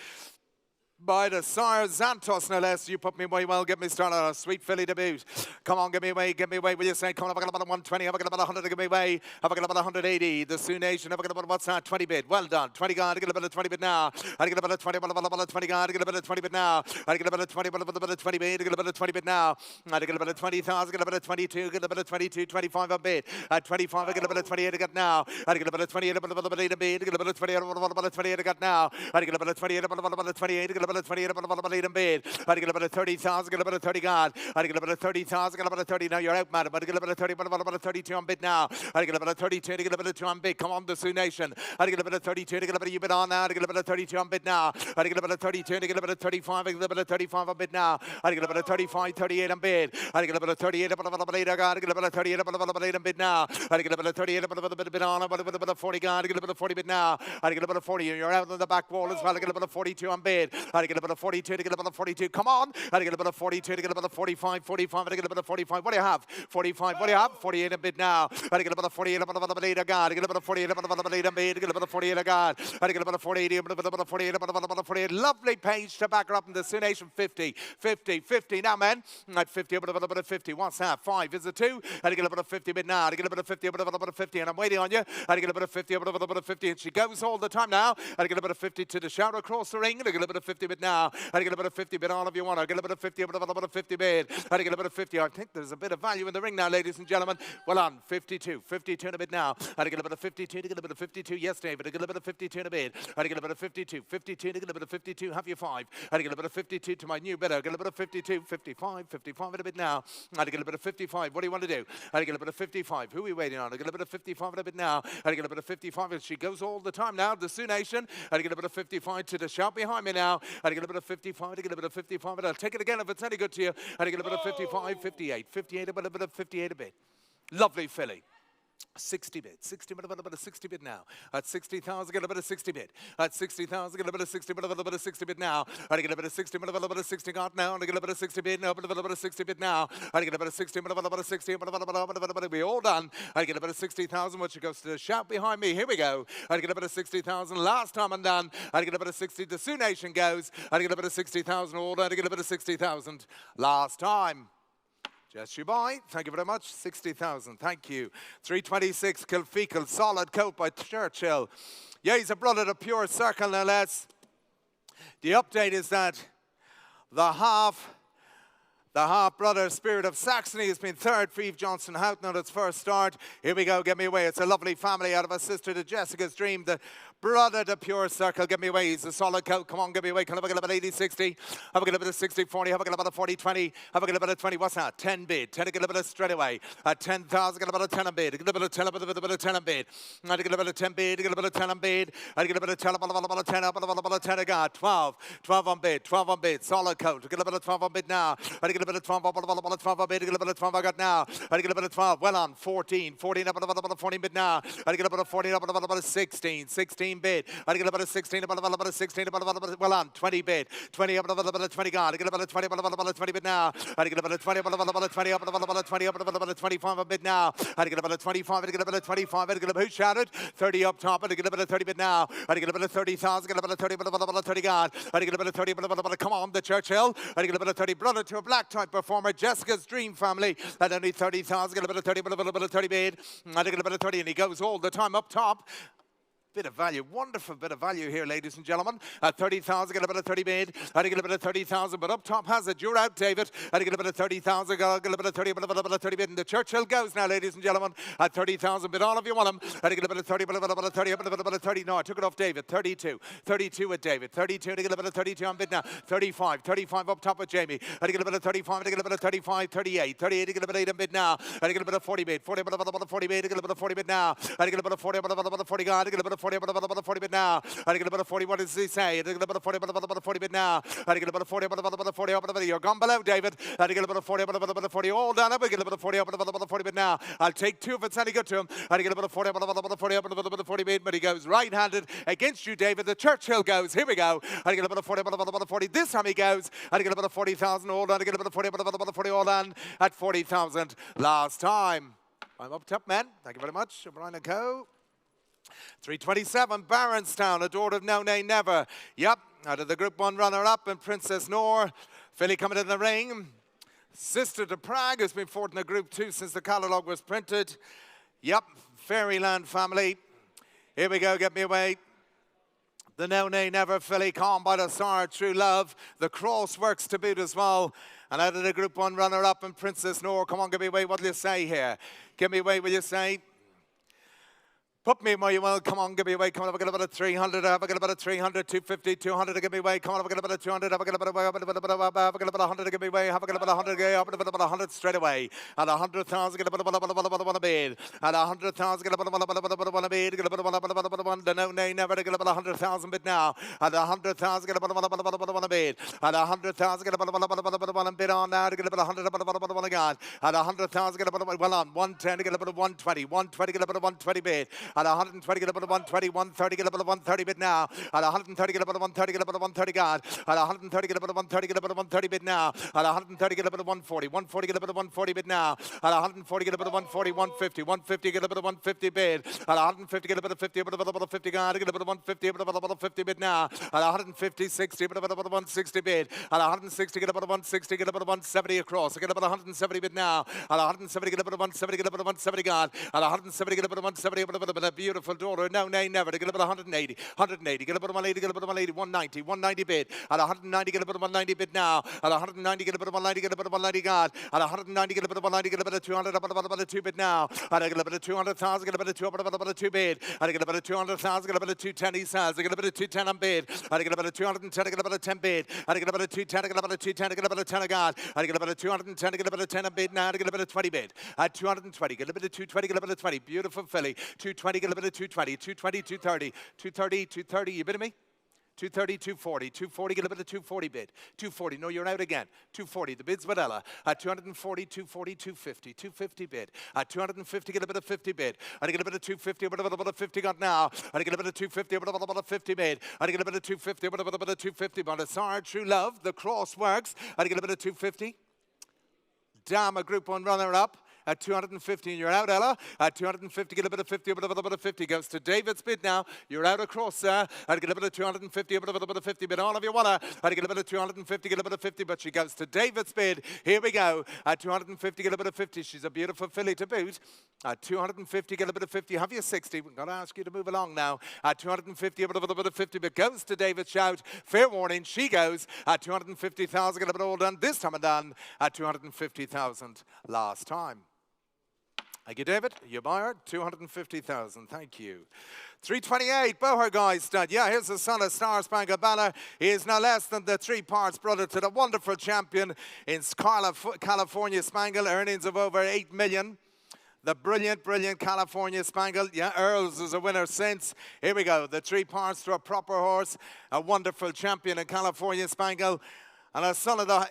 by the Sire Xantos, no less. You put me away well, get me started on a sweet filly debut. Come on, give me away, will you say? Come on, have I got about 120, have I got about 100 to give me away, have I got about 180, the Sioux Nation, have I got about, what's that, 20 bid, well done, 20 guard, I get about a 20 bid now, I get about a 20, about a 20 guard, I get about a 20 bid now, I get about a 20, about a 20 bid, I get about a 20 bid now, I get about a 20,000, I get about a 22, get about a 22, 25 on bid, at 25, I get about a 28 I got now, I get about a 28, about a bid, I get about a 28, about a 28 I got now, I get about a 28, about a 28, I get about a 28, about a bid, I get about a 30,000, get about a 30 guard, I get about a 30,000, get about a 30, now you're out, madam, I get about a 30, about a 32 on bid now, I get about a 32, I get about a 2 on bid, come on, the Sioux Nation, I get about a 32, I get about a bid on now, I get about a 32 on bid now, I get about a 32, I get about a 35, I get about a 35 on bid now, I get about a 35, 38 on bid, I get about a 38, about a 8 I got, I get about a 38, about a 8 on bid now, I get about a 38, about a bid on, about a 40 guard, I get about a 40 bid now, I get about a 40, you're out on the back wall as well, I get about a 42 on bid, I get about a 42, I get about a 42, come on, I get about a 42, I get about a 45, 45, I get about a 45, what do you have? 45, what do you have? 48 on bid now, I get about a 48, about a 8 I got, I get about a 48, about a 8 on bid, I get about a 48 I got, I get about a 48, about a 48, about a 48, lovely page to back her up in the Sioux Nation, 50, 50, 50, now men, at 50, about a 50, what's that? 5, is it 2? I get about a 50 bid now, I get about a 50, about a 50, and I'm waiting on you, I get about a 50, about a 50, and she goes all the time now, I get about a 50 to the shout across the ring, I get about a 50 bid now, I get about a 50 bid all of you want, I get about a 50, about a 50 bid, I get about a 50, I think there's a bit of value in the ring now, ladies and gentlemen, well on, 52, 52 in a bid now, I get about a 52, to get about a 52, yes David, I get about a 52 in a bid, I get about a 52, 52 to get about a 52, have you 5, I get about a 52 to my new bidder, I get about a 52, 55, 55 in a bid now, I get about a 55, what do you want to do? I get about a 55, who are we waiting on? I get about a 55 in a bid now, I get about a 55, and she goes all the time now, the Sioux Nation, I get about a 55 to the shout behind me now, I get about a 55, I get about a 55, and I'll take it again if it's any good to you, I get about a 55, 58, 58, about a bit of 58 a bit. Lovely filly. 60 bid, 60 bid, about a 60 bid now. At 60,000, get a bit of 60 bid. At 60,000, get a bit of 60 bid, about a 60 bid now. I get a bit of 60 bid, about a 60 got now. And I get a bit of 60 bid now, about a 60 bid now. I get a bit of 60 bid, about a 60, about we all done. I get a bit of 60,000, which goes to the shout behind me. Here we go. I get a bit of 60,000 last time I'm done. I get a bit of 60, the Sioux Nation goes. I get a bit of 60,000 all done. I get a bit of 60,000 last time. Just you buy. Thank you very much. 60,000. Thank you. 326 Kilfeacle. Solid coat by Churchill. Yeah, he's a brother to Pure Circle, no less. The update is that the half brother Spirit of Saxony has been third for Eve Johnson Houghton on its first start. Here we go. Get me away. It's a lovely family out of a sister to Jessica's Dream. The brother to Pure Circle. Get me away. He's a solid coat. Come on, get me away. Can I get about 80, 60? Have I got a bit of 60, 40? Have I got about a 40, 20? Have I got about a 20? What's that? 10 bid. 10 to get a bit of straight away. At 10,000, get about a 10 bid. Get a bit of 10, a bit of 10 bid. I get a bit of 10 bid. Get a bit of 10 bid. I get a bit of 10, about a 10, about a 10 I got. 12. 12 on bid. 12 on bid. Solid coat. Get a bit of 12 on bid now. I get a bit of 12, about a 12 on bid. Get a bit of 12 I got now. I get a bit of 12. Well on. 14. 14 about a 14 bid now. I get a bit of 14 about a 16. 16 bid. I get about a 16 about a 16 about well on. 20 bid. 20 about a 20 gone. I get about a 20 about a 20 bid now. I get about a 20 about a 20 about a 20 about a 25 a bid now. I get about a 25. I get about a 25. I get about who shouted 30 up top. I get about a 30 bid now. I get about a 30,000. Get about a 30 about a 30 gone. I get about a 30 about a come on the Churchill. I get about a 30 brother to a black type performer. Jessica's Dream family at only 30,000. Get about a 30 about a 30 bid. I get about a 30 and he goes all the time up top. Bit of value, wonderful bit of value here, ladies and gentlemen. At 30,000, get a bit of 30 bid. I get a bit of 30,000, but up top has it. You're out, David. I get a bit of 30,000, get a bit of 30, a bit of 30 bid. And the Churchill goes now, ladies and gentlemen. At 30,000, bid all of you want them. I get a bit of 30, but a bit of 30, a bit of 30. No, I took it off David. 32. 32 with David. 32 to get a bit of 32 on bid now. 35. 35 up top with Jamie. I get a bit of 35, I get a bit of 35, 38. 38 to get a bit of 8 on bid now. I get a bit of 40 bid. 40, but a 40 bid. I get a bit of 40 bid now. I get a bit of 40, but a 40 guard. I get a bit of 40, but a 40 bid now. I get a bit of 40. What does he say? I get a bit of 40, but a 40 bid now. I get a bit of 40, but a 40. You're gone below, David. I get a bit of 40, but a 40. All done up. I get a bit of 40, but a 40 bid now. I'll take 2 if it's any good to him. I get a bit of 40, but a 40, but a 40 bid. But he goes right-handed against you, David. The Churchill goes. Here we go. I get a bit of 40, but a 40. This time he goes. I get a bit of 40,000. All done. I get a bit of 40, but a 40. All done at 40,000 last time. I'm up top, men. Thank you very much. O'Brien and Co. 327, Barronstown, adored of No Nay Never. Yep, Out of the Group 1 runner-up, and Princess Noor. Filly coming in the ring. Sister to Prague, who's been fourth in the Group 2 since the catalogue was printed. Yep, Fairyland family. Here we go, get me away. The No Nay Never filly, Calm by the Star, True Love. The Cross works to boot as well. And out of the Group 1 runner-up, and Princess Noor. Come on, give me away. What will you say here? Give me away, will you say? Put me where you will. Come on, give me away. Come on, I've got about a 300. I've got about a 300, 250, 200 to give me away. Come on, I've got about a 200. I've got about a 100 to give me away. I've got about 100. I've got about 100 straight away. At 100,000, get about a bid. At 100,000, get about a bid. Get about one. The No Nay Never to get about 100,000 bid now. At 100,000, get about a bid. At 100,000, get about one bid on now to get about 100 again. At 100,000, get about well on 110 to get about 120. 120 get about a 120 bid. At 120, get up at 120, 130, get up at 130 bid now. At 130, get up at 130, get up at 130 guard. At 130, get up at 130, get up at 130 bid now. At 130, get up at 140, 140, get up at 140 bid now. At 140, get up at 140, 150, 150, get up at 150 bid. At 150, get up at 50, up at 50 guard, get up at 150, up at 50 bid now. At 150, 60, up at 160 bid. At 160, get up at 160, get up at 170 across. Get up at 170 bid now. At 170, get up at 170, get up at 170 guard. At 170, get up at 170, up at a beautiful daughter. No Nay Never to get up at 180, 180, get up at 180, get up at 180, 190, 190 bid. At 190, get up at 190 bid now. At 190, get up at 190, get up at 190 guard. At 190, get up at 190, get up at 200, up at a 2 bid now. At get up at 200,000, get up at a 2, up at a 2 bid. At get up at 200,000, get up at a 210 he sells. Get up at a 210 on bid. At get up at 210, get up at a 10 bid. At get up at 210, get up at 210, get up at 10 a guard. At get up at 210, get up at 10 a bid now. Get up at 20 bid. At 220, get up at 220, get up at 20. Beautiful filly. 220, get up at 220. 220, 230, 230, 230, you bidding me? 230, 240, 240, get up at a 240 bid. 240, no, you're out again. 240, the bid's Vanilla. At 240, 240, 250, 250 bid. At 250, get up at a 50 bid. I get up at a 250, about a 50 got now. I get up at a 250, about a 50 bid. I get up at a 250, about a 250, but a Sard, True Love, the Cross works. I get up at a 250. Damn, a Group 1 runner-up. At 250, and you're out, Ella. At 250, get a bit of 50, a bit of 50. Goes to David's bid now. You're out across there. I'd get a bit of 250, a bit of 50, but all of you wanna. I'd get a bit of 250, get a bit of 50, but she goes to David's bid. Here we go. At 250, get a bit of 50. She's a beautiful filly to boot. At 250, get a bit of 50. Have you 60? We've got to ask you to move along now. At 250, a bit of 50, but goes to David's shout. Fair warning, she goes at 250,000, get a bit all done. This time and done at 250,000 last time. Thank you, David. Your buyer, 250,000. Thank you. 328, Boher Guy stud. Yeah, here's the son of Star Spangled Banner. He is no less than the 3 parts brother to the wonderful champion in California Spangle. Earnings of over 8 million. The brilliant, brilliant California Spangle. Yeah, Earls is a winner since. Here we go. The 3 parts to a proper horse. A wonderful champion in California Spangle. And a son of the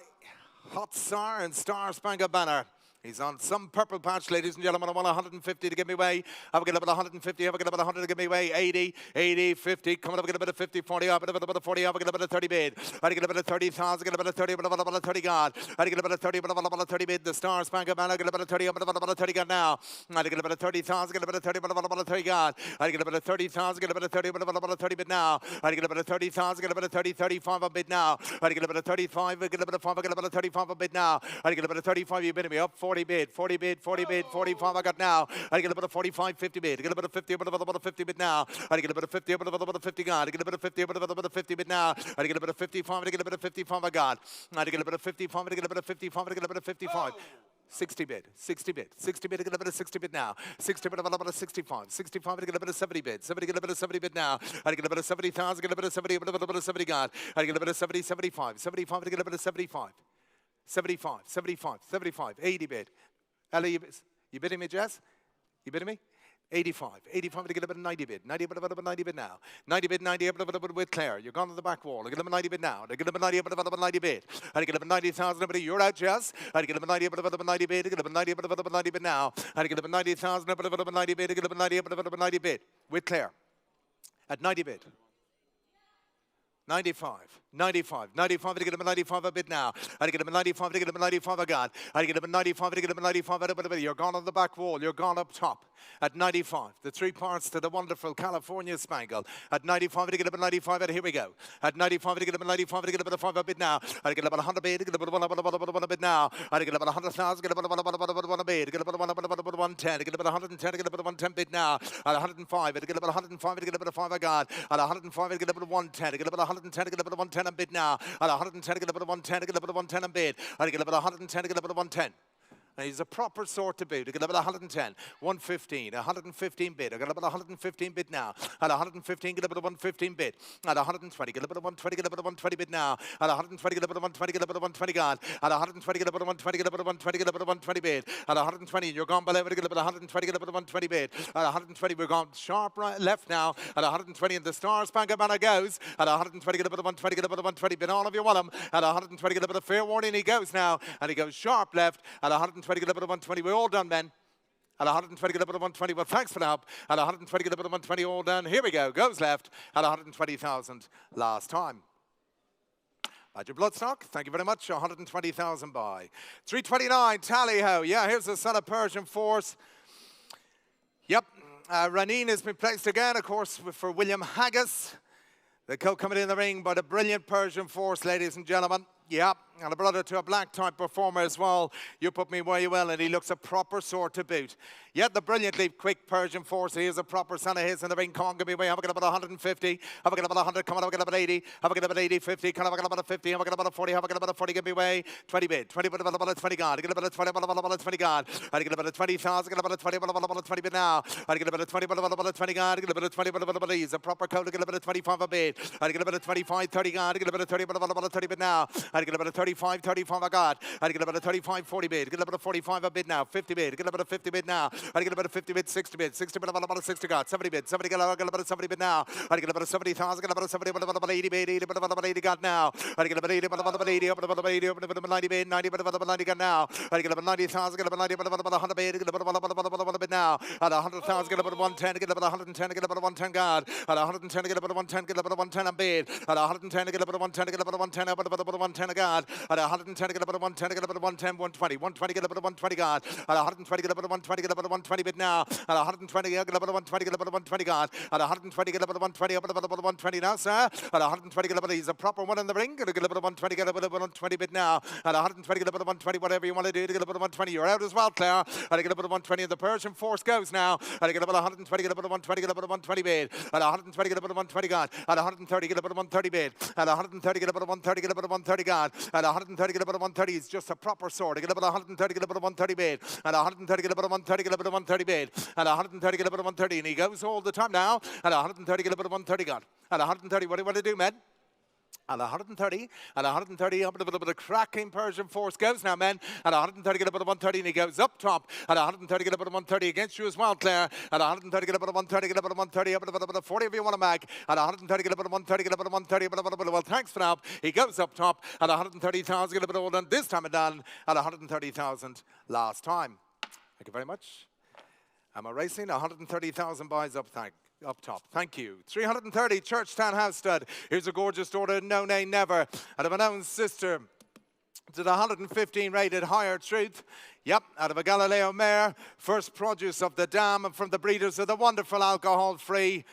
Hot Star and Star Spangled Banner. He's on some purple patch, ladies and gentlemen. I want 150 to give me away. I've got about 150. I've got about 100 to give me away. 80, 80, 50. Coming up, I've got about a 50, 40. I've got about a 40. I've got about a 30 bid. I get about a 30,000. I get about a 30. About a 30 guard. I get about a 30. About a 30 bid. The Star Spangled Banner. I get about a 30. About a 30 guard now. I get about a 30,000. Get about a 30. About a 30 guard. I get about a 30,000. Get about a 30. About a 30 bid now. I get about a 30,000. Get about a 30, 35 a bid now. I get about a 35. I get about a 5. I get about a 35 a bid now. I get about a 35. You bid me up 40 bid. 40 bid. 40 bid, 45 I got now. I get about a 45, 50 bid. I get about a 50, about a 50 bid now. I get about a 50, about a 50 guard. I get about a 50, about a 50 bid now. I get about a 55, I get about a 55 I got. I get about a 55, I get about a 55, I get about a 55. 60 bid, 60 bid, 60 bid, I get about a 60 bid now. 60 bid, about a 65. 65, I get about a 70 bid. 70, get about a 70 bid now. I get about a 70,000, get about a 70, about a 70 guard. I get about a 70, 75. 75, I get about a 75. 75, 75, 75, 80 bid. Ellie, you bidding me, Jess? You bidding me? 85. 85 to get about a 90 bid. 90 about a 90 bid now. 90 bid, 90 with Claire. You're gone to the back wall. I get about 90 bid now. I get about 90 about a 90 bid. I get about 90,000. You're out, Jess. I get about 90 about a 90 bid. I get about 90 about a 90 bid now. I get about 90,000 about a 90 bid. I get about 90 about a 90 bid with Claire. At 90 bid. 95, 95, 95 to get him a 95 a bit now. I get him a 95 to get him a 95 a god. I get him a 95 to get him a 95 a bit. You're gone on the back wall. You're gone up top at 95. The 3 parts to the wonderful California Spangle. At 95 to get him a 95 and here we go. At 95 to get him a 95 to get him a 5 a bit now. I get him a 100 bit to get him a bit now. I get him a 100,000 get him a bit. Get him a 110 to get him a 110 to get him a 110 bit now. At 105 to get him a 105 to get him a 5 a god. At 105 to get him a 110 to get him a 110 to get him a 110 and bid now. At 110 to get him a 110 to get him a 110 and bid. I get him a 110 to get him a 110. And he's a proper sort to boot. I got about 110, 115, 115 bid. I got about 115 bid now. At 115, get about 115 bid. At 120, get about 120, get about 120 bid now. At 120, get about 120, get about 120 gone. At 120, get about 120, get about 120, get about 120 bid. At 120, you're gone below it, get about 120, get about 120 bid. At 120, we're gone sharp right left now. At 120, and the Star Spangled Banner goes. At 120, get about 120, get about 120 bid. All of you want him. At 120, get about a fair warning. He goes now, and he goes sharp left. At 120, get about 120. We're all done, men. At 120, get about 120. Well, thanks for the help. At 120, get about 120. All done. Here we go. Goes left. At 120,000 last time. At your bloodstock, thank you very much. 120,000 by 329. Tally ho. Yeah, here's the son of Persian Force. Yep. Ranin has been placed again, of course, for William Haggis. The coat coming in the ring by the brilliant Persian Force, ladies and gentlemen. Yeah, and a brother to a black-type performer as well. You put me where you will, and he looks a proper sword to boot. Yet the brilliantly quick Persian Force, he is a proper son of his in the ring. Come on, give me away. Have a get about 150. Have a get about 100. Come on, have a get about 80. Have a get about 80, 50. Come on, have a get about 50. Have a get about 40. Have a get about 40. Give me away. 20 bid. 20 bid about 20 guard. Get about 20 about 20 guard. I get about 20,000. Get about 20 about 20 bid now. I get about 20 about 20 guard. Get about 20 about he's a proper code. Get about 25 a bid. I get about 25, 30 guard. Get about 30 about 30 bid now. I get about 35, 35 a god. I get about a 35, 40 bid. Get about a 45 a bid now. 50 bid. Get about a 50 bid now. I get about a 50 bid, 60 bid. 60 bid about a 60 god. 70 bid. 70 get about a 70 bid now. I get about a 70,000. Get about a 70 bid about 80 bid. 80 bid about 80 god now. I get about 80 bid about 80. About 80. About 90 bid. 90 bid about 90 god now. I get about 90,000. Get about 90 bid about 100 bid. Get about a bid now. At 100,000. Get about 110. Get about 110. Get about 110 god. At 110. Get about 110. Get about 110 a bid. At 110. Get about 110. Get about 110. About 110 a god. At 110. Get about 110, get about 110, 120, 120, get about 120 guard. At 120, get about 120, get about 120 bid now. At 120, get about 120, get about 120 guard. At 120, get about 120, about 120 now, sir. At 120, get about he's a proper one in the ring. Get about 120, get about 120 bid now. At 120, get about 120, whatever you want to do to get about 120. You're out as well, Claire. At get about 120, and the Persian Force goes now. At get about 120, get about 120, get about 120 bid. At 120, get about 120 guard. At 130, get about 130 bid. At 130, get about 130, get about 130 guard. At 130, get about 130. He's just a proper sword. Get about 130, get about 130 bid. At 130, get about 130, get about 130 bid. At 130, get about 130, and he goes all the time now. At 130, get about 130 gun. At 130, what do you want to do, men? At 130, up a bit of a cracking Persian Force goes now, men. At 130, get about 130, and he goes up top. At 130, get about 130 against you as well, Claire. At 130, get about 130, get about 130, up about 40 if you want to mag. At 130, get about 130, get about 130, well, thanks for now. He goes up top. At 130,000, get a bit all done. This time it done. At 130,000 last time. Thank you very much. Am I racing? 130,000 buys up, up top. Thank you. 330, Churchtown House Stud. Here's a gorgeous daughter, No Nay Never, out of an own sister to the 115 rated Higher Truth. Yep, out of a Galileo mare, first produce of the dam and from the breeders of the wonderful alcohol-free.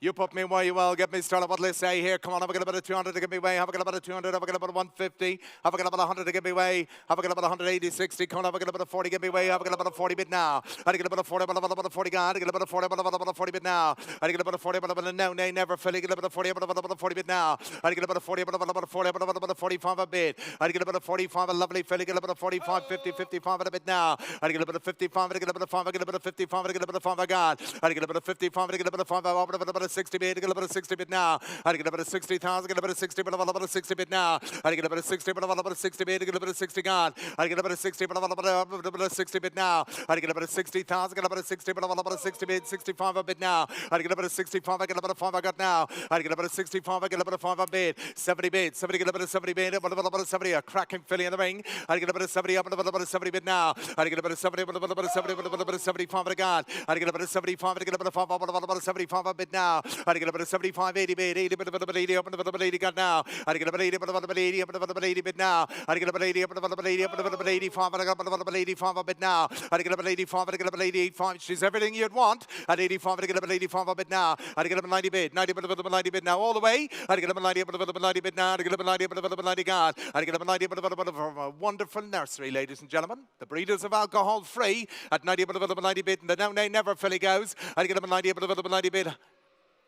You put me where you will. Get me started. What let's say here. Come on, have a get about a 200 to give me away. Have a get about a 200. Have a get about a 150. Have a get about a 100 to give me away. Have a get about a 180, 60. Come on, have a get about a 40. Give me away. Have a get about a 40 bit now. I get about a 40. About a 40 guard. I get about a 40. About a 40 bit now. I get about a 40. About a no, nay, never filly. Get about a 40. About a 40 bit now. I get about a 40. About a 40. About a 45 a bit. I get about a 45. A lovely filly. Get about a 45, 50, 55 a bit now. I get about a 55. I get about a 5. I get about a 55. I get about a 5 a guard. I get about a 55. I get about a 5. About a 60 bit. I get about a 60 bit now. I get about a 60,000. Get about a 60 bit. About a 60 bit now. I get about a 60 bit. About a 60 bit. Get about a 60 guard. I get about a 60 bit. About a 60 bit now. I get about a 60,000. Get about a 60 bit. About a 60 bit. 65 a bit now. I get about a 65. I get about a 5 I got now. I get about a 65. I get about a 5 a bit. 70 bit. 70 get about a 70 bit. About a 70. A cracking filly in the ring. I get about a 70 up. About a 70 bit now. I get about a 70. About a 70. About a 75 a guard. I get about a 75. I get about a 5. About a 75 a bit now. now. I get about a 75, 80 bid, 80 bid, 80 up, 80 got now. I get about 80, 80 up, 80 bid now. I get about 80 up, 80 up, 85, I got about 85 a bit now. I get about 85, I get about 85. She's everything you'd want. At 85, I get about 85 a bit now. I get about 90 bid, 90 bid, 90 bid now all the way. I get about 90 up, 90 bid now. I get about 90 up, 90 God. I get about 90 up, from a wonderful nursery, ladies and gentlemen. The breeders of alcohol free at 90 up, 90 bid, and the now nay never filly goes. I get about 90 up, 90 bid.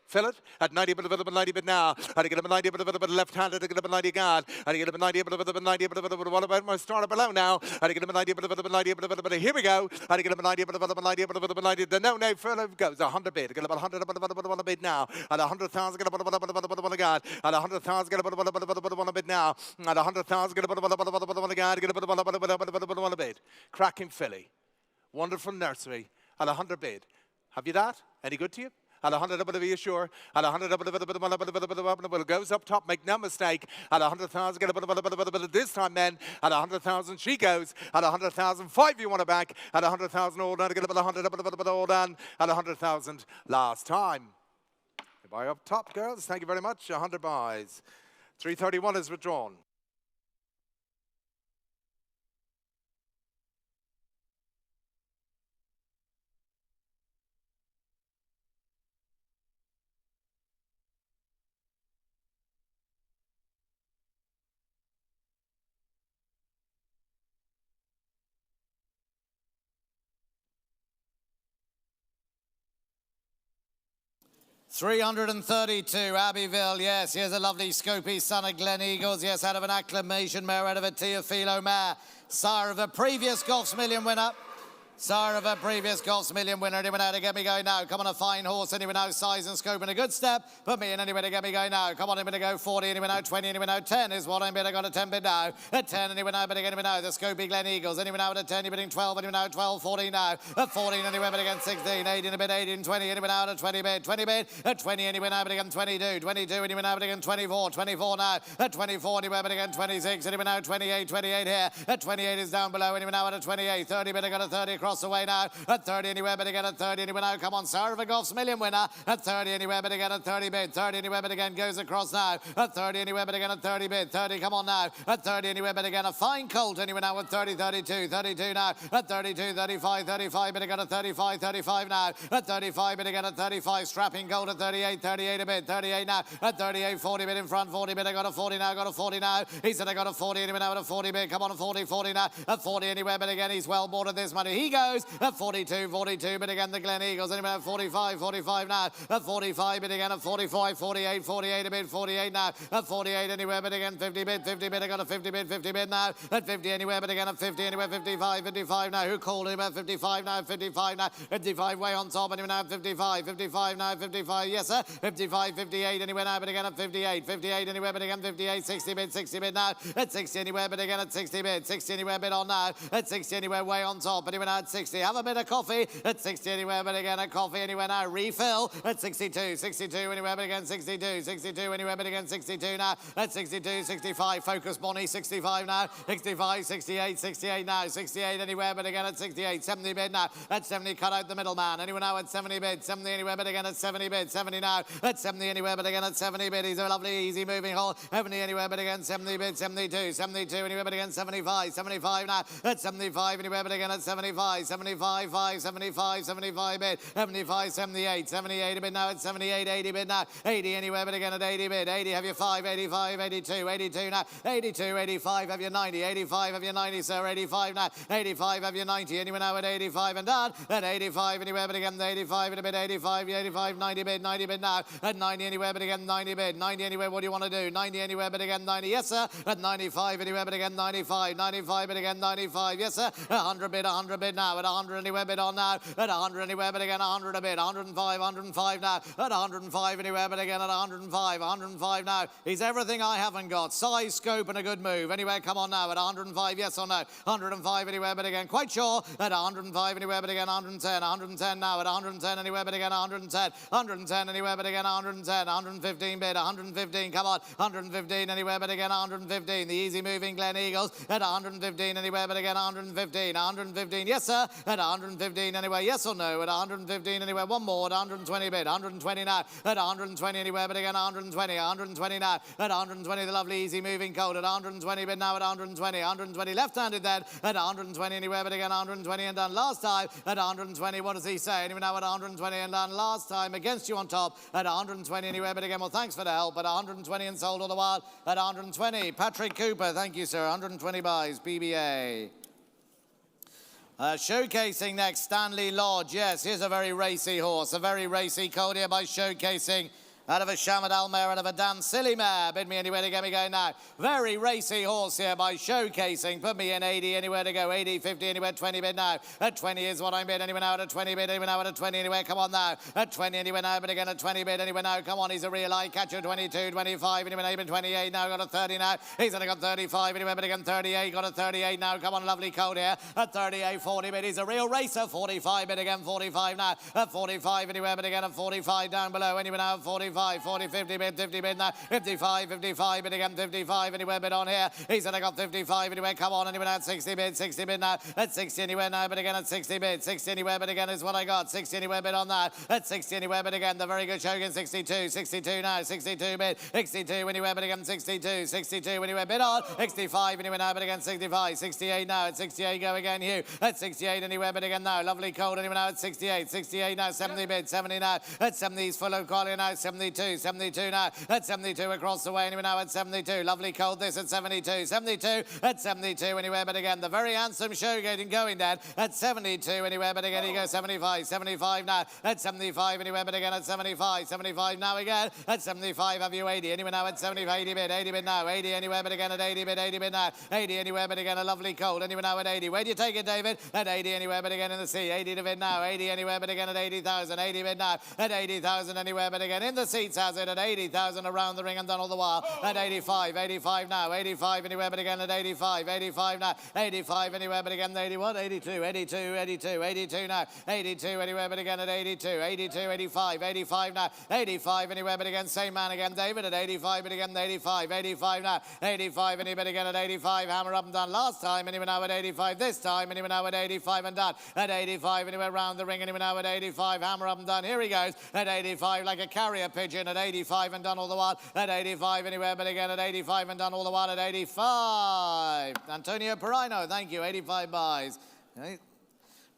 Fill it at 90 bit 90 bit now. I get up 90 bit left-handed. I get up 90 guard. I get up 90 bit 90 bit. What about my starter below now? I get up 90 bit 90 bit. Here we go. I get up 90 bit 90 bit 90. The no fellow goes 100 bit. I get up 100 bit now. At 100,000 get up a guard. At 100,000 get up a bit now. At 100,000 get up a guard. Get up a bit. Cracking filly. Wonderful nursery. At 100 bid. Have you that? Any good to you? At 100 up, are you sure? At 100 up, goes up top, make no mistake. At 100,000, get up, this time then. At 100,000, she goes. At 100,000, 5 you want her back. At 100,000, all done, get up 100 up, all done. At 100,000, last time. Buy up top, girls. Thank you very much. 100 buys. 331 is withdrawn. $332, Abbeville, yes. Here's a lovely Scopy son of Glen Eagles, yes, out of an acclamation mare, out of a Teofilo mare. Sire of a previous Golf's Million winner. Sire of a previous Golf's Million winner. Anyone out to get me going now? Come on, a fine horse. Anyone out, size and scope and a good step. Put me in anywhere to get me going now. Come on, anyone to go 40. Anyone out 20. Anyone out 10 is what I'm bidding. I got a 10 bid now. At 10, anyone out bidding. Anyone out. The Scopy Glen Eagles. Anyone out at 10. You're bidding 12. Anyone out 12. 14 now. At 14, anyone bidding against 16. 18 a bid. 18, 20. Anyone out at 20 bid. 20 bid. At 20, anyone out bidding against 22. 22, anyone out bidding against 24. 24 now. At 24, anyone bidding against 26. Anyone out 28. 28 here. At 28 is down below. Anyone out at 28. 30 bid. I got a 30 across the way now. At 30 anywhere but again at 30 anyone out. Come on, Sire of a Golf's Million winner. At 30 anywhere but again at 30 bid. 30 anywhere but again goes across now. At 30 anywhere but again at 30 bid. 30, come on now. At 30 anywhere but again a fine colt. Anyone now at 30, 32. 32 now. At 32, 35, 35 but again at 35, 35 now. At 35 but again at 35. Strapping gold at 38, 38 a bid. 38 now. At 38, 40 bid in front. 40 bid. I got a 40 now. Got a 40 now. He said I got a 40. Anyone now at a 40 bid. Come on, a 40, 40 now. At 40 anywhere but again he's well bored of this money. He goes at 42, 42 but again the Glen Eagles. Anyone at 45, 45 now. At 45 bid again at 45, 48, 48 a bid. 48 now. At 48 anywhere but again 50 bid, 50 bid. I got a 50 bid, 50 bid now. At 50 anywhere but again at 50 anywhere 55, 55 now. Who called him at 55 now? 55 now. 55 way on top. Anyone now at 55, 55 now. 55 yes sir. 55, 58 anywhere now but again at 58, 58 anywhere but again 58, 60 bid, 60 bid now. At 60 anywhere but again at 60 bid, 60 anywhere bid on now. At 60 anywhere way on top. Anyone now at 60. Have a bit of coffee. At 60 anywhere but again a coffee anywhere now. Refill at 62, 62 anywhere but again 62, 62 anywhere but again 62 now. At 62, 65. Focus Bonnie 65 now. 65, 68, 68 now. 68 anywhere but again at 68. 70 bid now. At 70 cut out the middleman. Anyone now at 70 bid. 70 anywhere but again at 70 bid. 70 now. At 70 anywhere but again at 70 bid. He's a lovely easy moving hole. 70 anywhere but again 70 bid. 72, 72 anywhere but again 75. 75 now. At 75 anywhere but again at 75. 75, 5, 75, 75 bid. 75, 78, 78 a bid now at 78, 80 bid now. 80 anywhere but again at 80 bid. 80 have your 5, 85, 82, 82 now. 82, 85 have your 90, 85 have your 90 sir. 85 now. 85 have your 90. Anyone now at 85 and done. At 85 anywhere but again 85 in a bid. 85, 85, 90 bid, 90 bid now. At 90 anywhere but again 90 bid. 90 anywhere, what do you want to do? 90 anywhere but again 90, yes sir. At 95 anywhere but again 95. 95 but again 95, yes sir. 100 bid now. At 100 anywhere bid on now. At 100 anywhere but again 100 a bid. 105, 105 now. At 105 anywhere but again at 105. 105 now. He's everything I haven't got. Size, scope and a good move. Anywhere, come on now. At 105, yes or no? 105 anywhere but again. Quite sure. At 105 anywhere but again 110. 110 now. At 110 anywhere but again 110. 110 anywhere but again 110. 115 bid. 115, come on. 115 anywhere but again 115. The easy moving Glen Eagles. At 115 anywhere but again 115. 115, yes sir. answer. At 115 anyway, yes or no? At 115 anyway, one more. At 120 bid, 120 now. At 120 anywhere, but again 120, 120 now. At 120 the lovely easy moving colt. At 120 bid now. At 120, 120 left-handed then. At 120 anywhere, but again 120 and done last time. At 120, what does he say? Anyway now at 120 and done last time. Against you on top. At 120 anywhere, but again, well, thanks for the help. At 120 and sold all the while. At 120, Patrick Cooper, thank you, sir. 120 buys, PBA. Showcasing next, Stanley Lodge. Yes, here's a very racy horse, a very racy colt here by Showcasing. Out of a Shamadal mare, out of a Dan Silly mare. Bid me anywhere to get me going now. Very racy horse here by Showcasing. Put me in 80, anywhere to go. 80, 50, anywhere, 20 bid now. At 20 is what I'm bid. Anywhere now at a 20 bid. Anywhere now at a 20, anywhere. Come on now. At 20, anywhere now, but again at 20 bid. Anywhere now. Come on, he's a real eye catcher. 22, 25, anywhere now, even 28 now. Got a 30 now. He's only got 35, anywhere, but again 38. Got a 38 now. Come on, lovely coat here. At 38, 40 bid. He's a real racer. 45 bid again, 45 now. At 45, anywhere, but again at 45 down below. Anywhere now at 45, 40, 50 bid, 50 bid now. 55, 55 bid again, 55 anywhere bid on here. He's only got 55 anywhere. Come on, anywhere now at 60 bid now. At 60 anywhere now, but again at 60 bid. 60 anywhere, but again is what I got. 60 anywhere bid on that. At 60 anywhere, but again, the very good Shogun. 62, 62 now. 62 bid. 62 anywhere, but again 62. 62 anywhere bid on. 65 anywhere now, but again 65. 68 now. At 68 go again, Hugh. At 68 anywhere, but again now. Lovely cold anywhere now at 68. 68 now. 70 bid. 70 now. At 70 is full of quality now. 72. 72 now. At 72 across the way anywhere now at 72. Lovely cold this at 72. 72 at 72 anywhere, but again the very handsome Showgating going then at 72 anywhere, but again he goes 75. 75 now. At 75 anywhere, but again at 75. 75 now again. At 75 have you 80 anywhere now at 75. 80 bid. 80 bid now. 80 anywhere, but again at 80 bid. 80 bid now. 80 anywhere, but again a lovely cold anywhere now at 80. Where do you take it, David? At 80 anywhere, but again in the sea. 80 to bid now. 80 anywhere, but again at 80,000. 80 bid now. At 80,000 anywhere, but again in the seats has it at 80,000 around the ring and done all the while. At 85. 85 now. 85 anywhere, but again at 85. 85 now. 85 anywhere, but again 81. 82. 82. 82. 82 now. 82 anywhere, but again at 82. 82. 85. 85 now. 85 anywhere, but again same man again, David at 85, but again 85. 85 now. 85 anywhere, but again at 85. Hammer up and done last time. Anywhere now at 85 this time. Anywhere now at 85 and done. At 85 anywhere round the ring. Anywhere now at 85. Hammer up and done. Here he goes. At 85 like a carrier pigeon. At 85 and done all the while. At 85 anywhere, but again at 85 and done all the while at 85. Antonio Perino, thank you. 85 buys.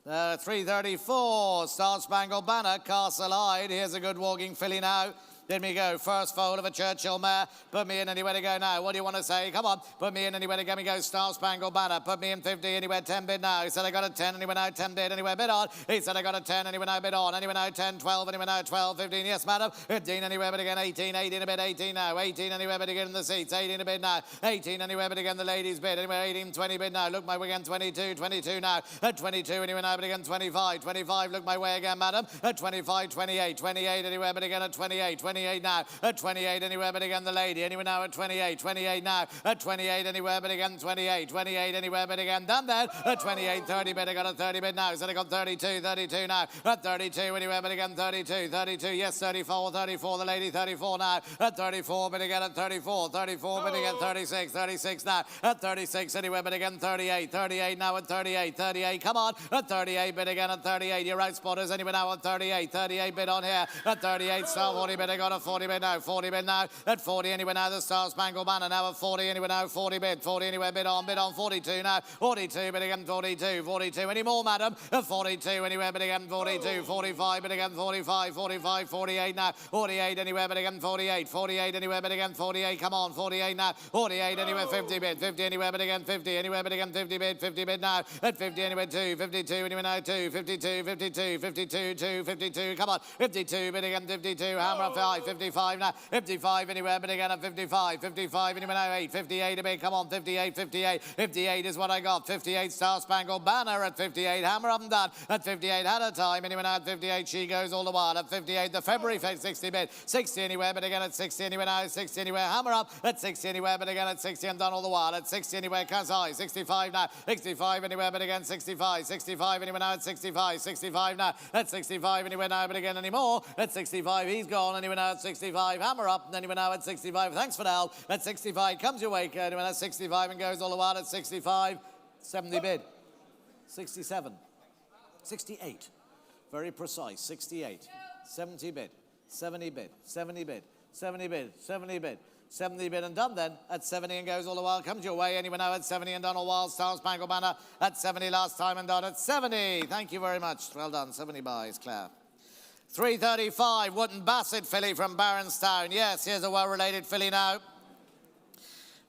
334. Star Spangled Banner, Castle Hyde. Here's a good walking filly now. Let me go. First foal of a Churchill mare. Put me in anywhere to go now. What do you want to say? Come on. Put me in anywhere to get me go. Star Spangled Banner. Put me in 50 anywhere. 10 bid now. He said I got a 10 anywhere now. 10 bid anywhere bid on. He said I got a 10 anywhere now bid on. Anywhere now 10, 12 anywhere now 12, 15. Yes, madam. 15 anywhere but again 18. 18 a bid. 18 now. 18 anywhere but again in the seats. 18 a bid now. 18 anywhere but again the ladies bid. Anywhere 18, 20 bid now. Look my way again 22. 22 now. At 22 anywhere now but again 25. 25 look my way again, madam. At 25, 28. 28 anywhere but again at 28. 28 now. At 28 anywhere but again the lady. Anywhere now at 28. 28 now. At 28 anywhere but again 28. 28 anywhere but again done that. At 28, 30 bid. I got a 30 bid now. So I got 32. 32 now. At 32 anywhere but again 32. 32. Yes, 34. 34 the lady. 34 now. At 34 but again at 34. 34 but again 36. 36 now. At 36 anywhere but again 38. 38 now at 38. 38. Come on. At 38 bid again at 38. You're out spotters anywhere now at 38. 38 bid on here. At 38 star 40 bid. I got a 40 bid now. 40 bid now. At 40 anywhere now the Star Spangled Banner now at 40 anywhere now 40 bid. 40 anywhere bid on 42 now. 42 bid again 42. 42 any more, madam? At 42 anywhere but again 42. 45 but again 45. 45 48 now. 48 anywhere but again 48. 48 anywhere but again 48. Come on 48 now. 48 anywhere 50 bid. 50 anywhere but again 50 anywhere but again 50 bid. 50 bid now. At 50 anywhere 2. 52 anywhere now 2. 52 52 52 2 52. Come on 52 bid again 52. Hammer up 5. 55 now. 55 anywhere but again at 55. 55 anywhere now 8. 58 a bit. Come on 58 58. 58 is what I got. 58 Star Spangled Banner at 58. Hammer up and done. At 58 had a time. Anywhere now at 58 she goes all the while. At 58 the February 60 bid. 60 anywhere but again at 60 anywhere now. 60 anywhere. Hammer up. At 60 anywhere but again at 60 and done all the while. At 60 anywhere Kazai. 65 now. 65 anywhere but again 65. 65 anywhere now at 65. 65 now. At 65 anywhere now but again anymore. At 65 he's gone. Anywhere now at 65. Hammer up. And anywhere now at 65. Thanks for the help. At 65 comes your way. Anywhere at 65 and goes all the while at 65. 70 bid. 67. 68. Very precise, 68. 70 bid, 70 bid, 70 bid, 70 bid, 70 bid. 70 bid and done then. At 70 and goes all the while. Comes your way. Anyone now at 70 and done all while. Star Spangled Banner at 70 last time and done at 70. Thank you very much. Well done. 70 buys, Claire. 335, Wooden Basset filly from Barronstown. Yes, here's a well-related filly now.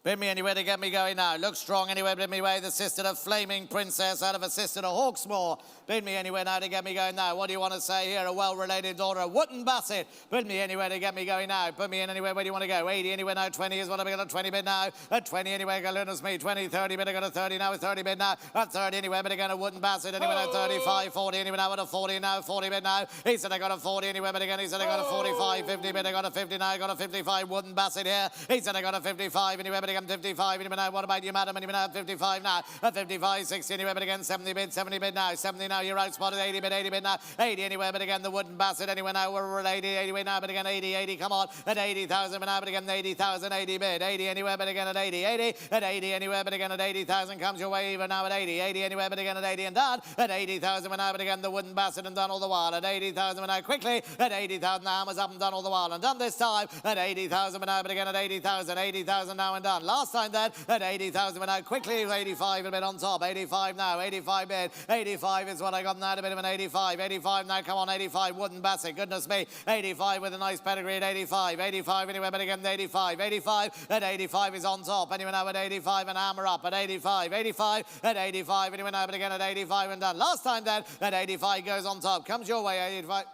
Bid me anywhere to get me going now. Look strong anywhere, bid me away. The sister of Flaming Princess out of a sister to Hawksmoor. Bid me anywhere now to get me going now. What do you want to say here? A well-related daughter of Wooden Basset. Bid me anywhere to get me going now. Put me in anywhere. Where do you want to go? 80 anywhere now. 20 is what I'm going to 20 bid now. At 20 anywhere, go Lunas me. 20, 30 bid. I got a 30 now. At 30 bid now. At 30 anywhere, but again a Wooden Basset. Anywhere now. 35, 40 anywhere now. At a 40 now. 40 bid now. He said I got a 40 anywhere, but again he said I got a 45, 50 bid. I got a 50 now. I got a 55 Wooden Basset here. He said I got a 55 anywhere, but again 55 anywhere now. What about you, madam? Anywhere now. 55 now. At 55, 60 anywhere, but again 70 bid now. 70 now. You're outspotted. 80 bid now. 80 anywhere, but again the Wooden Basset anywhere now. We're at 80 anywhere now, but again 80, come on. At 80,000 but now, but again 80,000, 80 bid. 80 anywhere, but again at 80, at 80 anywhere, but again at 80,000 comes your way even now at 80, anywhere, but again at 80 and done. At 80,000 but now, but again the Wooden Basset and done all the while. At 80,000 but now quickly. At 80,000 the Hammers up and done all the while and done this time. At 80,000 but now, but again at 80,000, 80,000 now and done. Last time then at 80,000 but now quickly 85 a bit on top. 85 now, 85 bid. 85 is what I got now, a bit of an 85. 85 now, come on, 85 Wooden Basset. Goodness me. 85 with a nice pedigree at 85. 85 anywhere, but again 85. 85 at 85 is on top. Anyway now at 85 and Hammer up at 85. 85 at 85 anyway now, but again at 85 and done. Last time then at 85 goes on top. Comes your way, 85.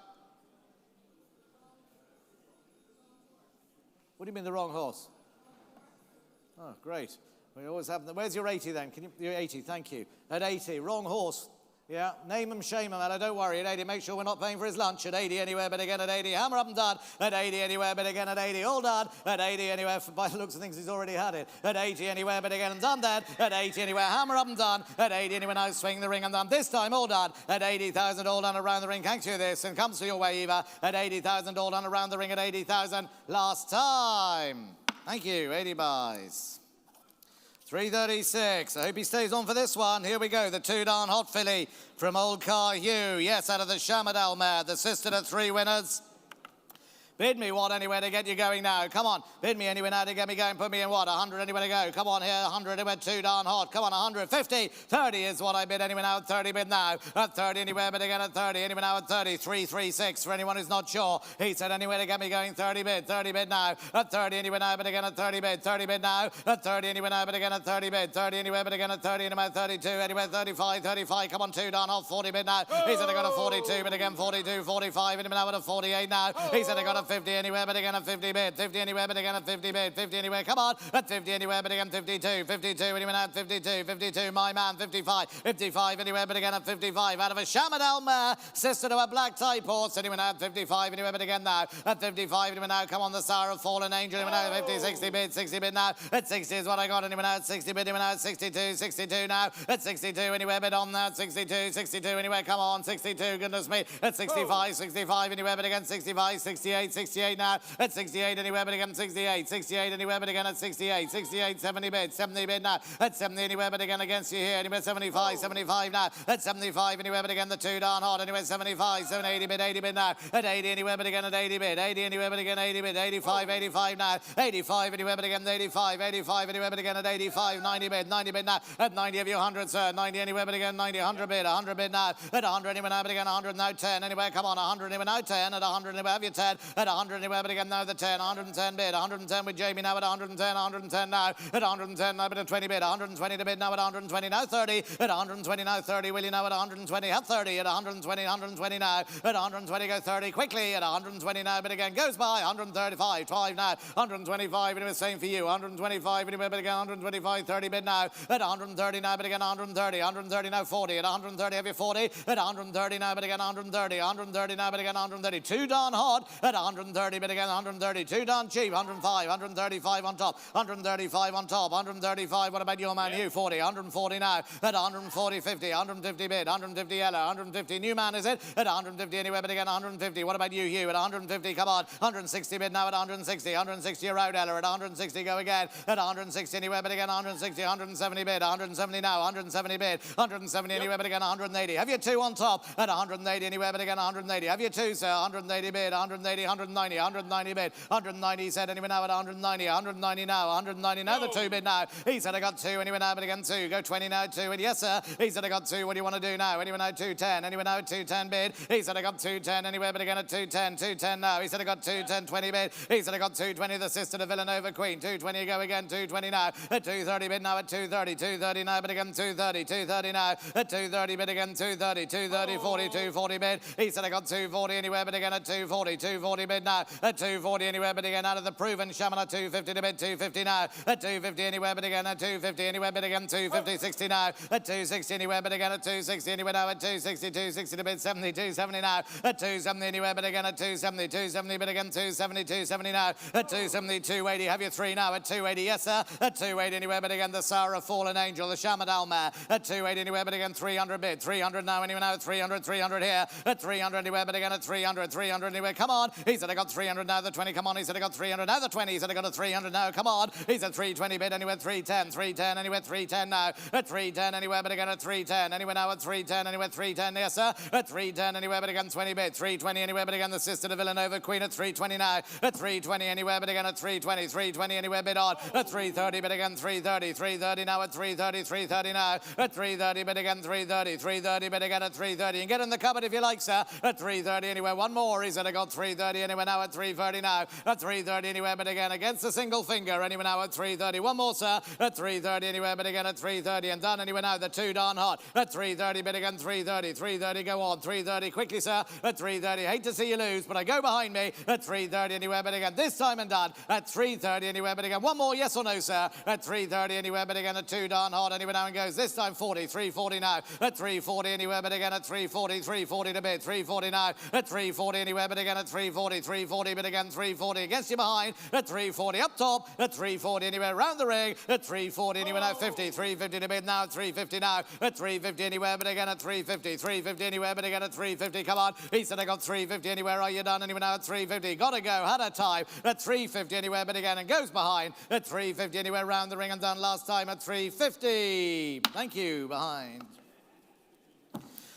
What do you mean the wrong horse? Oh, great. We always have them. Where's your 80 then? Can you, your 80, thank you. At 80, wrong horse. Yeah, name him, shame him, and don't worry, at 80, make sure we're not paying for his lunch. At 80 anywhere, but again at 80, Hammer up and done. At 80 anywhere, but again at 80, all done. At 80 anywhere, by the looks of things, he's already had it. At 80 anywhere, but again and done that. At 80 anywhere, Hammer up and done. At 80 anywhere, now swing the ring and done. This time, all done. At 80,000, all done around the ring. Thanks you this, and comes to your way, Eva. At 80,000, all done around the ring. At 80,000, last time. Thank you, 80 buys. 336. I hope he stays on for this one. Here we go. The 2 darn hot filly from Old Car Hugh. Yes, out of the Shamadal mare. The sister to 3 winners. Bid me what anywhere to get you going now. Come on. Bid me anywhere now to get me going. Put me in what? 100 anywhere to go. Come on here. 100 anywhere. 2 darn hot. Come on. 100. 50. 30 is what I bid anywhere now. 30 bid now. At 30 anywhere, but again at 30. Anywhere now at 30. 336 for anyone who's not sure. He said anywhere to get me going. 30 bid. 30 bid now. At 30 anywhere now, but again at 30 bid. 30 bid now. At 30 anywhere now, but again at 30 bid. 30 anywhere, but again at 30. Anywhere 32. Anywhere 35. 35. Come on. 2 darn hot. 40 bid now. He said I got a 42, but again 42. 45. Anywhere now at a 48 now. He said I got a 50 anywhere, but again at 50 bid. 50 anywhere, but again at 50 bid. 50 anywhere, come on. At 50 anywhere, but again 52. 52 anywhere now at 52. 52, my man. 55. 55 anywhere, but again at 55. Out of a Shamadal mare, sister to a black type horse. Anywhere now at 55 anywhere, but again now. At 55 anywhere now, come on, the Star of Fallen Angel. Anywhere now at 50, 60 bid. 60 bid now. At 60 is what I got. Anywhere now at 60 bid. Anywhere now at 62. 62 now. At 62 anywhere, bid on that. 62. 62 anywhere, come on. 62, goodness me. At 65. 65 anywhere, but again 65. 68. 68 now. At 68 anywhere, but again 68. 68 anywhere, but again at 68. 68, 70 bid. 70 bid now. At 70 anywhere, but again against you here. Anywhere 75. 75 now. At 75 anywhere, but again the 2 darn hot. Anywhere 75. 70, 80 bid. 80 bid now. At 80 anywhere, but again at 80 bid. 80 anywhere, but again 80 bid. 85. 85 now. 85 anywhere, but again 85. 85 anywhere, but again at 85. 90 bid. 90 bid now. At 90 of you 100, sir. 90 anywhere, but again 90. 100 bid. 100 bid now. At 100 anywhere now, but again 100 now. 10 anywhere. Come on. 100 anywhere now. 10. At 100 anywhere, have you 10. At 100 anywhere, but again now the 10. 110 bid. 110 with Jamie now at 110. 110 now. At 110 now, but at 20 bid. 120 to bid now at 120 now. 30. At 120 now. 30 will you now at 120. At 30. At 120. 120 now. At 120 go 30 quickly. At 120 now, but again goes by. 135. 5 now. 125 anyway, same for you. 125 anyway, but again 125. 30 bid now. At 130 now, but again 130. 130 now. 40. At 130 have you 40. At 130 now, but again 130. 130 now, but again 130. 2 darn hot. At 130 130 bid again, 130, too darn cheap, 105, 135 on top, 135 on top, 135, what about your man, you, 40, 140 now, at 140, 50, 150 bid, 150 yellow, 150, new man is it, at 150 anywhere but again, 150, what about you, Hugh, at 150, come on, 160 bid now at 160, 160 a road Ella, at 160 go again, at 160 anywhere but again, 160, 170 bid, 170 now, 170 bid, 170 anywhere but again, 180, have you two on top, at 180 anywhere but again, 180, have you two, sir, 180 bid, 180, 190, 190 bid, 190 he said anyway now at 190, 190 now, 190 now, the two bid now, he said I got two, anyway now but again two, go 20 now, two, and yes sir, he said I got two, what do you want to do now, anyway now 210, anyway now 210 bid, he said I got 210 anywhere but again at 210, 210 now, he said I got 210, 20 bid, he said I got 220, the sister to Villanova Queen, 220 go again, 220 now, at 230 bid now at 230, 230 now but again 230, 230 now, at 230 bid again 230, 230, 40, 240 bid, he said I got 240 anywhere but again at 240, 240 bid now, at 240 anywhere but again out of the proven Shamana 250 to bid, 250 now, at 250 anywhere but again at 250 anywhere but again 250, 60 now, at 260 anywhere but again at 260 anywhere now at 260, 260 to bid, 70, 270 now, at 270 anywhere but again at 270, 270 but again 270, 270 now, at 270, 280, have you three now at 280, yes sir, at 280 anywhere but again the Sarah Fallen Angel, the Shamad Almare, at 280 anywhere but again 300 bid, 300 now anywhere now at 300, 300 here, at 300 anywhere but again at 300, 300 anywhere, come on, he said I got 300 now, the 20, come on, he said I got 300 now, the 20, he said I got a 300 now, come on, he said 320 bid, anywhere 310, 310 anywhere 310 now, at 310 anywhere but again at 310, anywhere now at 310, anywhere 310, yes sir, at 310 anywhere but again 20 bid, 320 anywhere but again the sister to Villanova Queen at 320 now, at 320 anywhere but again at 320, 320 anywhere bid on, at 330 but again 330, 330 now at 330, 330 now, at 330 but again 330, 330 but again at 330, and get in the cupboard if you like sir, at 330 anywhere, one more, he said I got 330 anywhere now at 330 now, at 330 anywhere but again against a single finger, anywhere now at 330, one more sir, at 330 anywhere but again at 330, and done anywhere now, the two darn hot, at 330 but again 330, 330 go on, 330 quickly sir, at 330, hate to see you lose, but I go behind me, at 330 anywhere but again, this time and done, at 330 anywhere but again, one more yes or no sir, at 330 anywhere but again, at two darn hot, anywhere now and goes, this time 40, 340 now, at 340 anywhere but again, at 340, 340 to bid, 340 now, at 340 anywhere but again, at 340, 340 but again, 340 against you behind, at 340 up top, at 340 anywhere round the ring, at 340 anywhere now, 50, 350 to bid now, at 350 now, at 350 anywhere but again, at 350, 350 anywhere but again, at 350, come on, he said I got 350 anywhere, are you done anywhere now, at 350, gotta go, had a time, at 350 anywhere but again, and goes behind, at 350 anywhere round the ring, and done last time at 350, thank you, behind.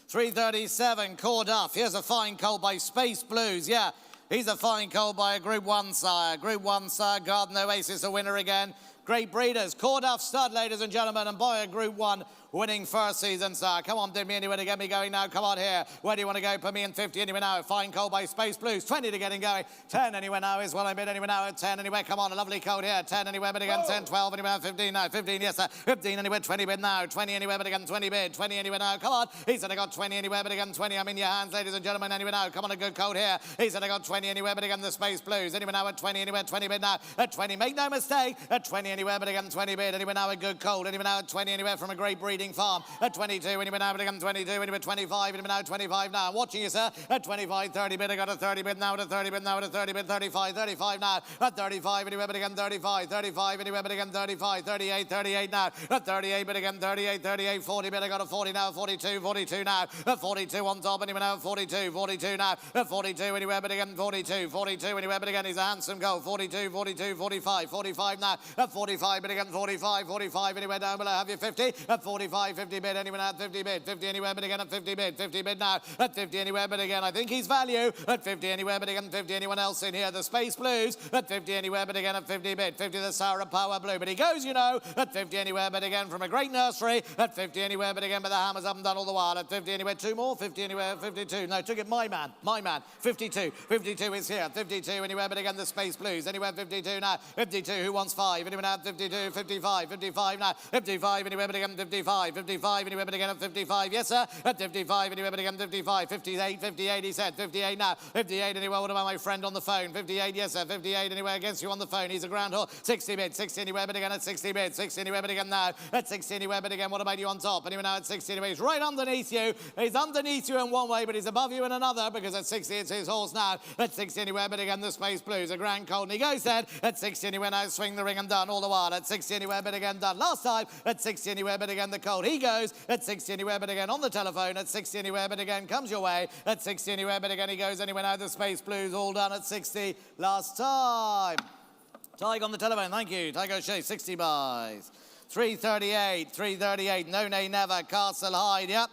337, Cord Duff. Here's a fine colt by Space Blues. Yeah, he's a fine colt by a Group 1 sire. Group 1 sire, Garden Oasis, a winner again. Great breeders. Cord Duff stud, ladies and gentlemen, and by a Group 1 winning first season, sir. Come on, did me anywhere to get me going now. Come on here. Where do you want to go? Put me in 50 anywhere now. Fine colt by Space Blues. 20 to getting going. 10 anywhere now is what I bid anywhere now. At 10 anywhere. Come on, a lovely colt here. 10 anywhere, but again 10, 12 anywhere. 15 now. 15, yes, sir. 15 anywhere. 20 bid now. 20 anywhere, but again 20 bid. 20 anywhere now. Come on. He said I got 20 anywhere, but again 20. I'm in your hands, ladies and gentlemen. Anywhere now. Come on, a good colt here. He said I got 20 anywhere, but again the Space Blues. Anywhere now at 20 anywhere. 20 bid now. At 20, make no mistake. At 20 anywhere, but again 20 bid. Anywhere now a good colt. Anywhere now at 20 anywhere from a great breeding farm. At 22 anywhere now, but again 22. Anywhere 25. Anywhere now 25 now. I'm watching you, sir. At 25, 30 bid. I got a 30 bid now. At a 30 bid now. At a 30 bid. 35. 35 now. At 35 anywhere, but again 35. 35 anywhere, but again 35. 38. 38 now. At 38, but again 38. 38. 40 bid. I got a 40 now. 42. 42 now. At 42 on top. Anywhere now. 42. 42 now. At 42 anywhere, but again 42. 42 anywhere, but again he's a handsome goal. 42. 42. 45. 45 now. At 45, but again 45. 45 anywhere down below. Have you 50? At 45. 50 bid. Anywhere now. 50 bid. 50 anywhere, but again at 50 bid. 50 bid now. At 50 anywhere, but again I think he's value. At 50 anywhere, but again 50. Anyone else in here? The Space Blues. At 50 anywhere, but again at 50 bid. 50 the Sarah Power Blue. But he goes, you know, at 50 anywhere, but again from a great nursery. At 50 anywhere, but again, but the hammers haven't done all the while. At 50 anywhere, two more. 50 anywhere, 52. No, took it my man. 52. 52 is here. 52 anywhere, but again the Space Blues. Anywhere 52 now. 52, who wants 5? Anyone out 52, 55. 55 now. 55 anywhere, but again 55. 55, 55, anywhere but again at 55, yes sir, at 55, anywhere but again 55, 58, 58, he said, 58 now, 58, anywhere, what about my friend on the phone, 58, yes sir, 58, anywhere against you on the phone, he's a ground horse, 60 bid, 60 anywhere but again at 60 bid, 60 anywhere but again now, at 60 anywhere but again, what about you on top, anywhere now at 60 anywhere, he's right underneath you, he's underneath you in one way, but he's above you in another, because at 60 it's his horse now, at 60 anywhere but again the Space Blues, a grand colt, and he goes then, at 60 anywhere now, swing the ring and done all the while, at 60 anywhere but again done, last time, at 60 anywhere but again the colt, he goes, at 60 anywhere but again on the telephone, at 60 anywhere but again comes your way, at 60 anywhere but again he goes anywhere now, the Space Blues all done at 60, last time. Tig on the telephone, thank you, Tig O'Shea, 60 buys. 338, no nay never, Castle Hyde, yep.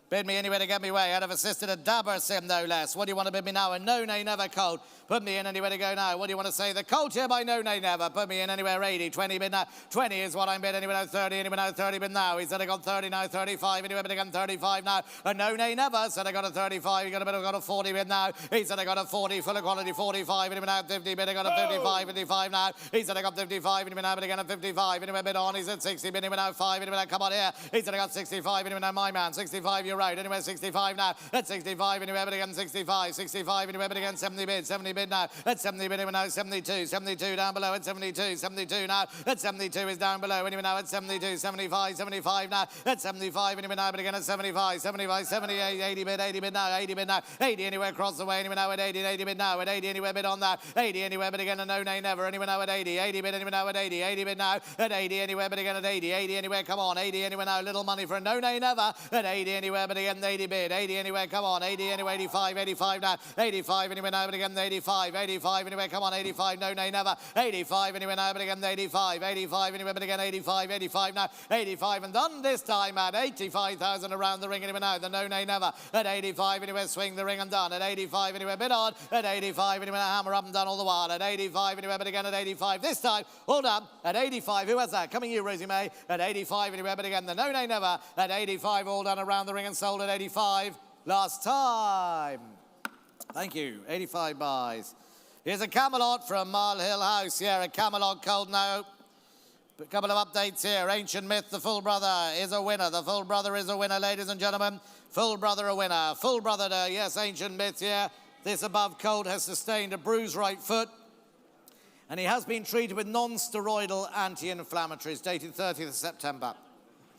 Bid me anywhere to get me way. I'd have assisted a dabber sim, no less. What do you want to bid me now? A no nay never colt. Put me in anywhere to go now. What do you want to say? The colt here by no nay never. Put me in anywhere 80, 20 bid now. 20 is what I'm bid. Anywhere now 30, anywhere now 30 bid now. He said I got 30 now, 35. Anywhere bid again 35 now. A no nay never. Said I got a 35. He got a bit. I got a 40 bid now. He said I got a 40 full of quality 45. Anywhere now 50 bid. I got a 55, 55 now. He said I got 55. Anywhere now bid again a 55. Anywhere bid on. He said 60 bid. Anywhere now 5. Anywhere now come on here. He said I got 65. Anywhere now my man 65. You're right. Anywhere 65 now. At 65 anywhere but again 65. 65 anywhere but again 70 bid. 70 bid now. At 70 bid anywhere now 72. 72 down below at 72. 72 now. At 72 is down below. Anywhere now at 72. 75. 75 now. At 75 anywhere now but again at 75. 75. 78. 80 bid. 80 bid now. 80 bid now. 80 anywhere across the way. Anywhere now at 80. 80 bid now. At 80 anywhere bid on that. 80 anywhere but again a no nay never. Anywhere now at 80. 80 bid anywhere now at 80. 80 bid now. At 80 anywhere but again at 80. 80 anywhere come on. 80 anywhere now. Little money for a no nay never. At 80 anywhere but again 80 bid. 80 anywhere come on. 80 anywhere 85. 85 now. 85 anywhere now but again 85. 85 anywhere come on. 85 no nay never. 85 anywhere now but again 85. 85 anywhere but again 85. 85 now. 85 and done this time at 85,000 around the ring anywhere now. The no nay never. At 85 anywhere swing the ring and done. At 85 anywhere bid on. At 85 anywhere hammer up and done all the while. At 85 anywhere but again at 85 this time. Hold up. At 85 who has that? Coming you Rosie May. At 85 anywhere but again the no nay never. At 85 all done around the ring and sold at 85. Last time. Thank you. 85 buys. Here's a Camelot from Mile Hill House. Yeah, a Camelot colt now. A couple of updates here. Ancient Myth, the full brother, is a winner. The full brother is a winner, ladies and gentlemen. Full brother a winner. Full brother, yes, Ancient Myth, yeah. This above colt has sustained a bruised right foot. And he has been treated with non-steroidal anti-inflammatories, dated 30th of September.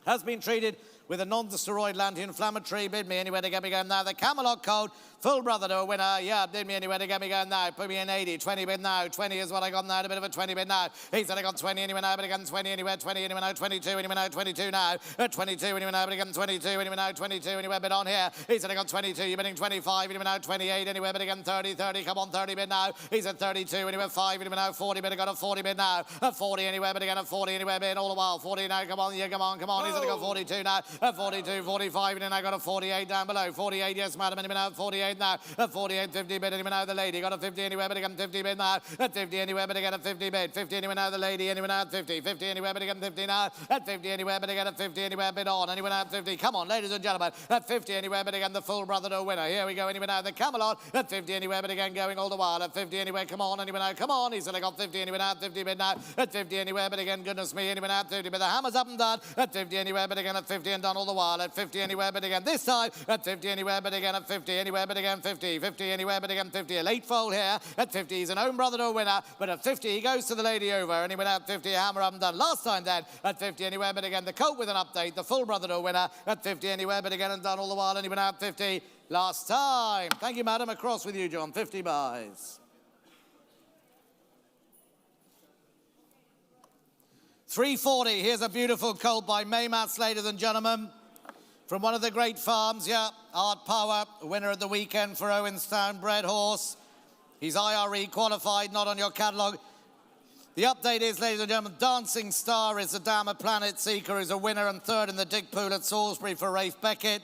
Has been treated with a non-steroidal anti-inflammatory. Bid me anywhere to get me going now. The Camelot colt, full brother to a winner. Yeah, bid me anywhere to get me going now. Put me in 80, 20 bid now. 20 is what I got now, a bit of a 20 bid now. He said I got 20 anywhere now, but again 20 anywhere, 20 anywhere now, 22 anywhere now, 22 now. 22 anywhere now, but again 22 anywhere now, 22 anywhere bid on here. He said I got 22, you're bidding 25 anywhere now, 28 anywhere, but again 30, 30, come on 30 bid now. He said 32 anywhere, 5 anywhere now, 40 bid, I got a 40 bid now. A 40 anywhere, but again a 40 anywhere bid all the while. 40 now, come on, yeah, come on, come on. He said I got 42 now, a 42, 45, and then I got a 48 down below. 48, yes, madam, anywhere now, 48 now. A 48, 50 bid, anywhere now, the lady. Got a 50 anywhere, but again 50 bid now. At 50 anywhere, but again a 50 bid. 50 anywhere now, the lady, anywhere now, 50. 50 anywhere, but again 50 now. At 50 anywhere, but again a 50 anywhere, bid on. Anywhere now, 50. Come on, ladies and gentlemen. At 50 anywhere, but again the full brother to a winner. Here we go, anywhere now, the Camelot. At 50 anywhere, but again going all the while. At 50 anywhere, come on, anywhere now, come on. He said I got 50 anywhere now, 50 bid now. At 50 anywhere, but again, goodness me, anywhere now, 50. But the hammer's up and done. At 50 anywhere, but again at 50 and done all the while. At 50 anywhere, but again this time. At 50 anywhere, but again at 50. Anywhere, but again 50. 50 anywhere, but again 50. A late foal here. At 50, he's an own brother to a winner. But at 50, he goes to the lady over. And he went out 50, a hammer up and done. Last time then, at 50 anywhere, but again the colt with an update. The full brother to a winner. At 50 anywhere, but again and done all the while. And he went out 50 last time. Thank you, madam. Across with you, John. 50 buys. 340. Here's a beautiful colt by Maymas, ladies and gentlemen. From one of the great farms, yeah, Art Power, winner of the weekend for Owenstown, bred horse. He's IRE qualified, not on your catalogue. The update is, ladies and gentlemen, Dancing Star is the dam of Planet Seeker, who's a winner and third in the Dick Pool at Salisbury for Rafe Beckett.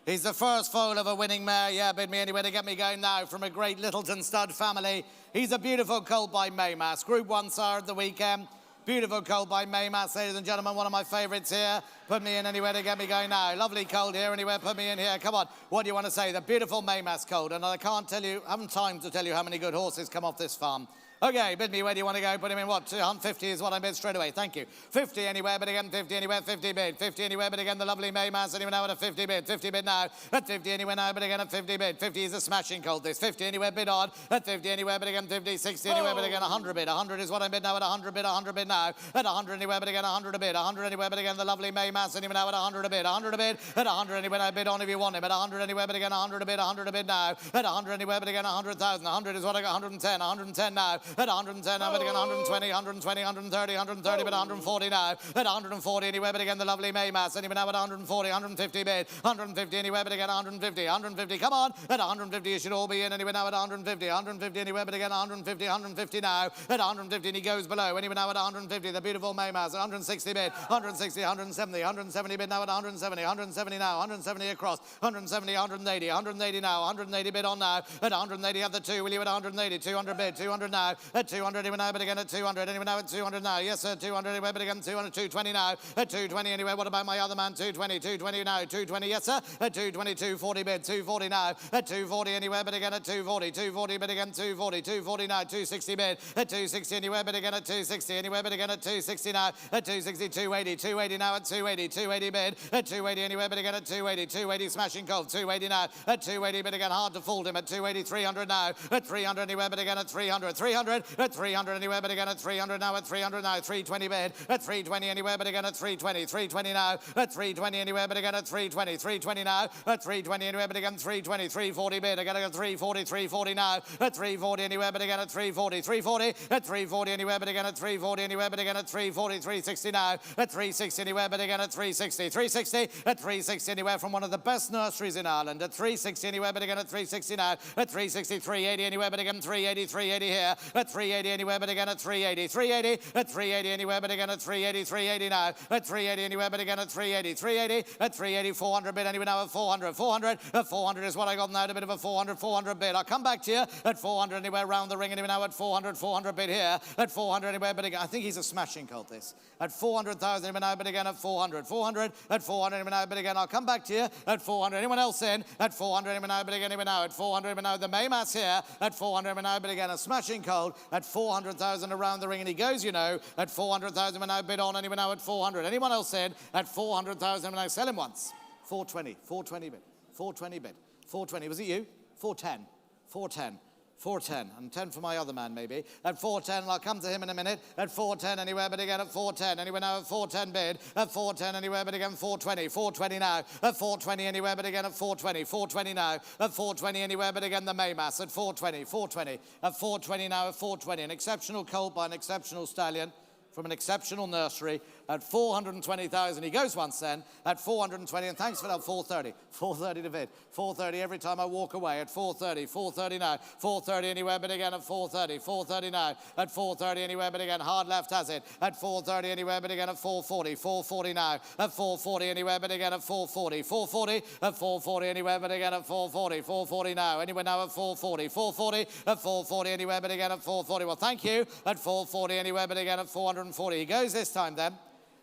He's the first foal of a winning mare. Yeah, bid me anywhere to get me going now from a great Littleton stud family. He's a beautiful colt by Maymas. Group 1 sire of the weekend. Beautiful colt by Maymas, ladies and gentlemen, one of my favourites here. Put me in anywhere to get me going now. Lovely colt here, anywhere, put me in here. Come on, what do you want to say? The beautiful Maymas colt, and I can't tell you, I haven't time to tell you how many good horses come off this farm. Okay, bid me where do you want to go? Put him in what? 250 is what I bid straight away. Thank you. 50 anywhere, but again 50 anywhere, 50 bid. 50 anywhere, but again the lovely May Mass anywhere now at a 50 bid. 50 bid now. At 50 anywhere now, but again at 50 bid. 50 is a smashing colt this. 50 anywhere bid on. At 50 anywhere, but again 50. 60 anywhere, but again 100 bid. 100 is what I bid now at 100 bid. 100 bid now. At 100 anywhere, but again 100 a bid. 100 anywhere, but again the lovely May Mass anywhere now at 100 a bid. 100 a bid. At 100 anywhere I bid on if you want him. At 100 anywhere, but again 100 a bid. 100 a bid now. At 100 anywhere, but again 100,000. 100 is what I got. 110. 110 now. At 110 now, but again 120, 120, 130, 130, but 140 now. At 140 anywhere, but again the lovely May Mass. Anywhere now at 140, 150 bid. 150 anywhere, but again 150, 150. Come on. At 150 you should all be in. Anywhere now at 150, 150 anywhere, but again 150, 150 now. At 150 and he goes below. Anywhere now at 150, the beautiful May Mass. 160 bid. 160, 170, 170 bid now at 170, 170 now. 170 across. 170, 180, 180 now. 180 bid on now. At 180 at the two. Will you at 180? 200 bid. 200 now. At 200 anywhere now, but again at 200. Anywhere now at 200 now. Yes, sir. 200 anywhere, but again 200. 220 now. At 220 anywhere. What about my other man? 220. 220 now. 220. Yes, sir. At 220. 240 bid. 240 now. At 240 anywhere, but again at 240. 240 but again 240. 240 now. 260 bid. At 260 anywhere, but again at 260. Anywhere, but again at 260 now. At 260. 280. 280 now at 280. 280 bid. At 280 anywhere, but again at 280. 280 smashing cold. 280 now. At 280 but again hard to fold him. At 280. 300 now. At 300 anywhere, but again at 300. 300. At 300 anywhere, but again at 300 now. At 300 now. 320 bid. At 320 anywhere, but again at 320. 320 now. At 320 anywhere, but again at 320. 320 now. At 320 anywhere, but again 320. 340 bid. Again at 340. 340 now. At 340 anywhere, but again at 340. 340. At 340 anywhere, but again at 340 anywhere, but again at 340. 360 now. At 360 anywhere, but again at 360. 360. At 360 anywhere from one of the best nurseries in Ireland. At 360 anywhere, but again at 360 now. At 360. 380 anywhere, but again 380. 380 here. At 380 anywhere, but again at 380. 380. At 380 anywhere, but again at 380. 380 now. At 380 anywhere, but again at 380. 380. At 380. 400 bid anywhere now at 400. 400. At 400 is what I got now. A bit of a 400. 400 bid. I'll come back to you at 400 anywhere round the ring anywhere now at 400. 400 bid here. At 400 anywhere, but again I think he's a smashing colt this. At 400,000 anywhere now, but again at 400. 400. At 400 anywhere now, but again I'll come back to you at 400. Anyone else in? At 400 anywhere now, but again anywhere now at 400 anywhere now. The May Mass here at 400 anywhere now, but again a smashing colt at 400,000 around the ring, and he goes, you know, at 400,000 anywhere now, bid on anywhere now at 400. Anyone else in? At 400,000 anywhere now, sell him once. 420. 420 bid. 420 bid. 420. Was it you? 410. 410. 410, and 10 for my other man maybe. At 410, and I'll come to him in a minute. At 410 anywhere, but again at 410. Anywhere now at 410 bid. At 410 anywhere, but again 420. 420 now. At 420 anywhere, but again at 420. 420 now. At 420 anywhere, but again the May Mass. At 420. 420. At 420 now. At 420. An exceptional colt by an exceptional stallion from an exceptional nursery at 420,000. He goes once then at 420, and thanks for that 430. 430 to bid. 430 every time I walk away at 430. 430 now. 430 anywhere but again at 430. 430 now. At 430 anywhere but again hard left has it. At 430 anywhere but again at 440. 440 now. At 440 anywhere but again at 440. 440 at 440 anywhere but again at 440. 440 now. Anywhere now at 440. 440 at 440 anywhere but again at 440. Well, thank you. At 440 anywhere but again at 440. He goes this time then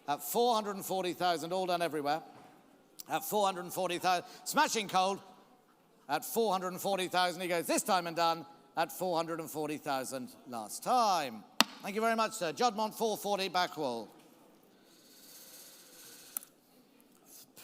at 440,000, all done everywhere. At 440,000, smashing cold. At 440,000, he goes this time and done at 440,000 last time. Thank you very much, sir. Judmont 440 back wall.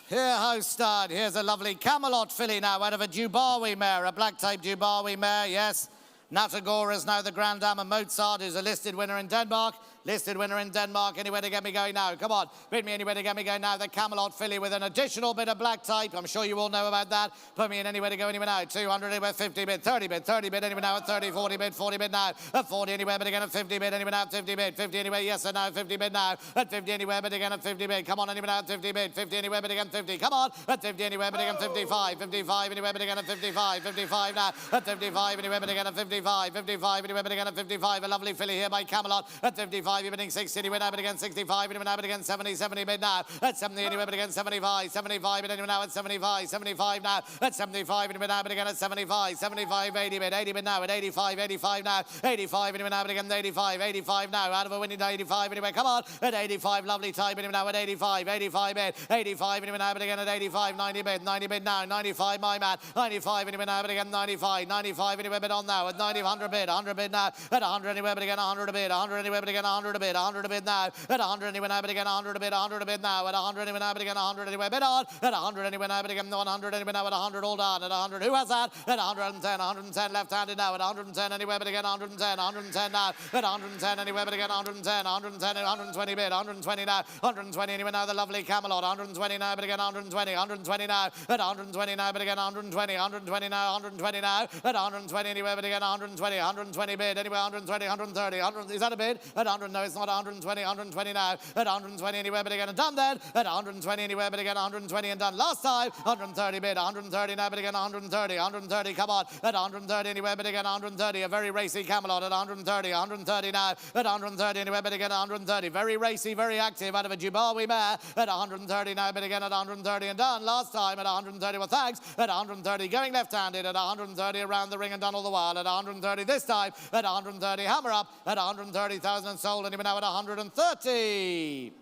Here, house stud. Here's a lovely Camelot filly now out of a Dubawi mare, a black type Dubawi mare, yes. Natagora is now the Grand Dame of Mozart, who's a listed winner in Denmark. Listed winner in Denmark. Anywhere to get me going now. Come on. Bid me anywhere to get me going now. The Camelot filly with an additional bit of black type. I'm sure you all know about that. Put me in anywhere to go anywhere now. 200 anywhere, 50 bid, 30 bid, 30 bid anywhere now at 30, 40 bid, 40 bid now. At 40 anywhere, but again at 50 bid anywhere now at 50 bid, 50 anywhere, yes and now, 50 bid now. At 50 anywhere, but again at 50 bid. Come on, anywhere now at 50 bid, 50 anywhere, but again 50. Come on. At 50 anywhere, but again 55, 55 anywhere, but again at 55, 55 now. At 55 anywhere, but again at 55, 55 anywhere, but again at 55. A lovely filly here by Camelot. At 55. 65, you're bidding 60, anywhere now, bid again 65, anywhere now, bid again 70, 70 bid now, at 70, anywhere bid again 75, 75 bid anywhere now at 75, 75 now, at 75, anywhere now, bid again at 75, 75, 80 bid now, at 85, 85 now, 85, anywhere now, bid again 85, 85 now, out of a winning to 85, anywhere, come on, at 85, lovely time, anywhere now, at 85, 85 bid, 85, anywhere now, bid again at 85, 90 bid now, 95, my man, 95, anywhere now, bid again 95, 95, anywhere bid on now, at 90, 100 bid now, at 100, anywhere bid again 100 a bid, 100, anywhere bid again 100 a bid, 100 a bid now, at 100, anywhere now, bid again 100 a bid, 100 a bid now, at 100, anywhere now, bid again 100, anywhere bid on, at 100, anywhere now, bid again 100, anywhere now, at 100, all done, at 100, who has that? At 110, 110 left-handed now, at 110, anywhere bid again 110, 110 now, at 110, anywhere bid again 110, 110, 120 bid, 120 now, 120, anywhere now, the lovely Camelot, 120 now, bid again 120, 120 now, at 120 now, bid again 120, 120 now, 120 now, at 120, anywhere bid again 120, 120 bid, anywhere 120, 130, 100, is that a bid? At 100, no, it's not 120, 120 now, at 120, anywhere bid again and done then, at 120, anywhere bid again 120 and done last time, 130 bid, 130 now, bid again 130, 130, come on, at 130, anywhere bid again 130, a very racy Camelot at 130, 130 now, at 130, anywhere bid again 130, very racy, very active, out of a Jubawi mare, at 130 now, bid again at 130 and done last time at 130, well thanks, at 130, going left-handed at 130 around the ring and done all the while, at 130 this time, at 130, hammer up, at 130,000 and sold, and even now at 130.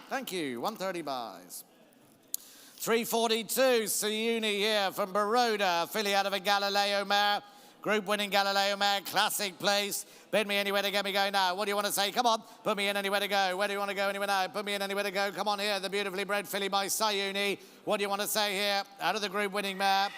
Thank you, 130 buys. 342, Siuni here from Baroda, filly out of a Galileo mare. Group winning Galileo mare, classic place. Bid me anywhere to get me going now. What do you want to say? Come on, put me in anywhere to go. Where do you want to go anywhere now? Put me in anywhere to go. Come on here, the beautifully bred filly by Siuni. What do you want to say here? Out of the group winning mare.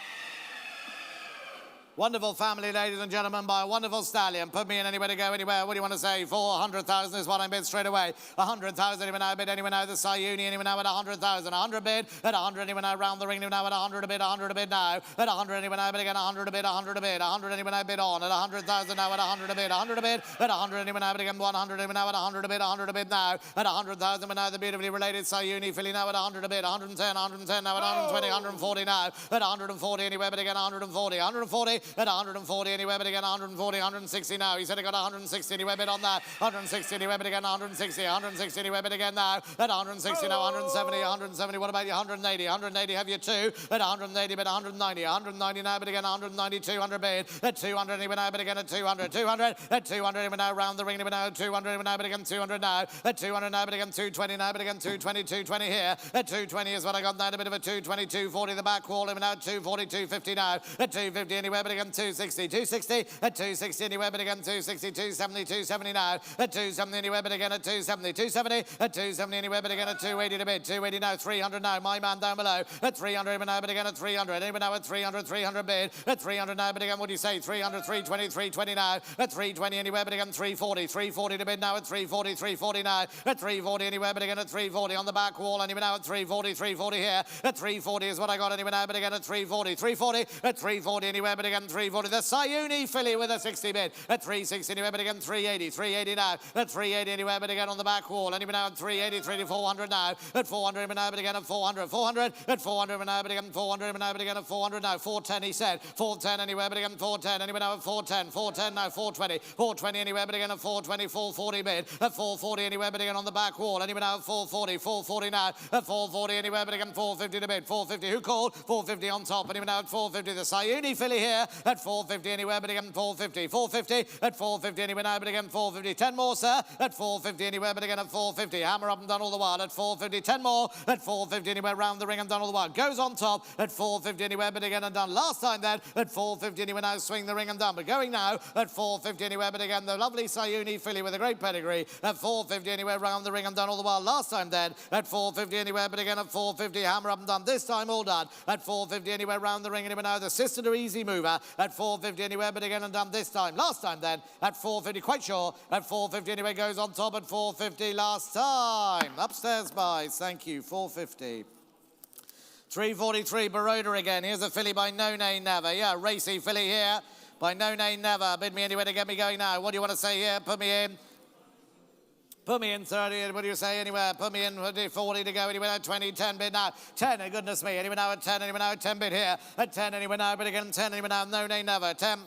Wonderful family, ladies and gentlemen, by a wonderful stallion. Put me in anywhere to go, anywhere. What do you want to say? 400,000 is what I bid straight away. 100,000, anyone now bid, anyone now the Siuni, anyone now at 100,000. 100 bid, at 100, anyone now round the ring, anyone now at 100 a bid, 100 a bid now. At 100, anyone now bid again, 100 a bid, 100 a bid. 100, anyone now bid on. At 100,000 now at 100 a bid, 100 a bid. At 100, anyone now bid again, 100, anyone now at 100 a bid, 100 a bid now. At 100,000, now the beautifully related Siuni filly now at 100 a bid, 110, 110 now at 120, 140 now. At 140, anywhere but again 140, 140, at 140. Anywhere but again 140, 160 now. He said he got 160 anywhere but on that. 160 anywhere but again 160, 160 anywhere but again now. At 160 now, 170, 170. What about you? 180, 180 have you two. At 180 but 190, 190 now but again 190, 200 bid. At 200 anywhere now but again at 200, 200. At 200 anywhere now round the ring anywhere now 200 anywhere now but again 200 now. At 200 now but again 220 now but again 220, 220 here. At 220 is what I got now, a bit of a 220, 240 the back wall anywhere now 240, 250 now. At 250 anywhere but again 260, 260 at 260 anywhere but again 260, 270, 270 now. At 270 anywhere but again at 270, 270 at 270 anywhere but again at 280 to bid, 280 now, 300 now, my man down below. At 300 now but again at 300, anywhere now at 300, 300 bid. At 300 now but again, what do you say? 300, 320, 320 now. At 320 anywhere but again 340, 340 to bid now at 340, 340 now. At 340 anywhere but again at 340 on the back wall, anywhere now at 340, 340 here. At 340 is what I got anywhere now but again at 340, 340 at 340 anywhere but again 340. The Siuni filly with a 60 bid. At 360 anywhere but again 380, 380 now. At 380 anywhere but again on the back wall, anywhere now at 380, 3 to 400 now. At 400 now but again at 400, 400 at 400 now but again 400 now but again at 400 now. 410 he said. 410 anywhere but again 410 anywhere now at 410, 410 now 420, 420 anywhere but again at 420, 440 bid. At 440 anywhere but again on the back wall, anywhere now at 440, 440 now. At 440 anywhere but again 450 to bid. 450 who called? 450 on top, anywhere now at 450 the Siuni filly here. At 450 anywhere but again 450, 450 at 450 anywhere now but again 450. 10 more sir. At 450 anywhere but again at 450. Hammer up and done all the while. At 450 10 more. At 450 anywhere round the ring and done all the while. Goes on top at 450 anywhere but again and done last time then. At 450 anywhere now swing the ring and done. But going now at 450 anywhere but again the lovely Siuni filly with a great pedigree. At 450 anywhere round the ring and done all the while last time then. At 450 anywhere but again at 450 hammer up and done. This time all done. At 450 anywhere round the ring anywhere now the sister to Easy Mover. At 450 anywhere but again and done this time. Last time then at 450 quite sure. At 450 anyway goes on top at 450 last time. Upstairs buys. Thank you. 450. 343 Baroda again. Here's a filly by No Name Never. Yeah, racy filly here by No Name Never. Bid me anywhere to get me going now. What do you want to say here? Put me in. Put me in 30, what do you say anywhere? Put me in 40 to go, anywhere now 20, 10 bid now. 10, goodness me, anywhere now at 10, anywhere now at 10 bid here. At 10, anywhere now, but again 10, anywhere now, No Name Never. 10.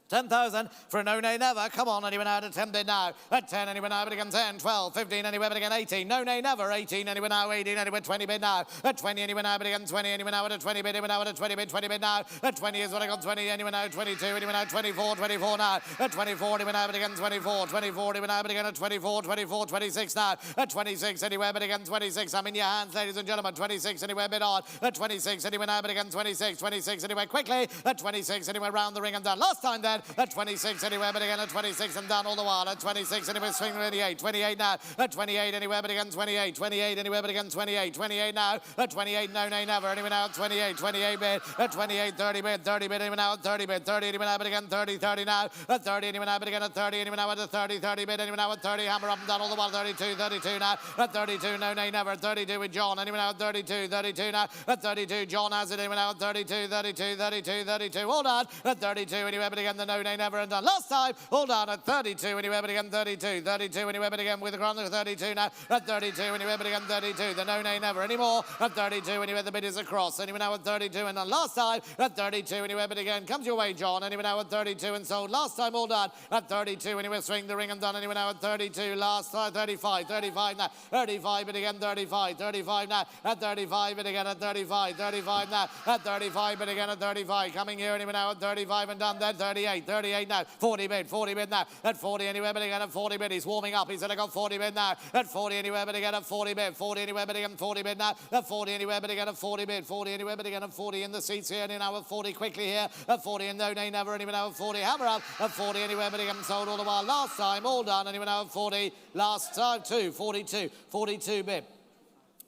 10,000 for a no nay never. Come on, anywhere now at 10 bid now. At 10, anywhere now, but again 10, 12, 15, anywhere but again 18. No nay never. 18, anywhere now, 18, anywhere 20 bid now. At 20, anywhere now, but again 20, anywhere now at a 20 bid, anywhere now at a 20 bid, 20 bid now. At 20 is what I got 20, anywhere now 22, anywhere now 24, 24 now. At 24, anywhere now, but again 24, 24, anywhere now, but again at 24, 24, 26 now. At 26, anywhere but again 26. I'm in your hands, ladies and gentlemen. 26, anywhere bid on. At 26, anywhere now, but again 26, 26, anywhere quickly. At 26, anywhere round the ring and done. Last time then, at 26, anywhere but again at 26 and done all the while. At 26 anywhere swing 28, 28 now. At 28 anywhere but again 28, 28 anywhere but again 28, 28 now. At 28 no nay never anywhere now at 28, 28 bid. At 28 30 bid, 30 bid anywhere now at 30 bid, 30 anywhere now but again 30, 30 now. At 30 anywhere now but again at 30 anywhere now at a 30, 30 bid anywhere now at 30 hammer up and down all the while. 32, 32 now. At 32 no nay never. 32 with John anywhere now at 32, 32 now. At 32 John has it anywhere now at 32, 32, 32, 32. Hold on. At 32 anywhere but again the no nay never and done. Last time, hold on, at 32, anywhere but again 32, 32, anywhere but again with the ground at 32 now, at 32, anywhere but again 32, the no nay never anymore, at 32, anywhere the bid is across, anywhere now at 32, and then last time, at 32, anywhere but again, comes your way, John, anywhere now at 32, and sold, last time, all done, at 32, anywhere swing the ring and done, anywhere now at 32, last time, 35, 35 now, 35, but again 35, 35 now, at 35, but again at 35, 35 now, at 35, but again at 35, coming here, anywhere now at 35, and done then 38, 38 now, 40 bid now. At 40 anywhere but again at 40 bid. He's warming up. He's only got 40 bid now. At 40 anywhere but again at 40 bid. 40 anywhere but again 40 bid now. At 40 anywhere but again at 40 bid. 40 anywhere but again at 40 in the seats here. And now at 40 quickly here. At 40 and no nay never anywhere now at 40. Hammer up. At 40 anywhere but again sold all the while. Last time all done anywhere now at 40. Last time 42. 42 bid.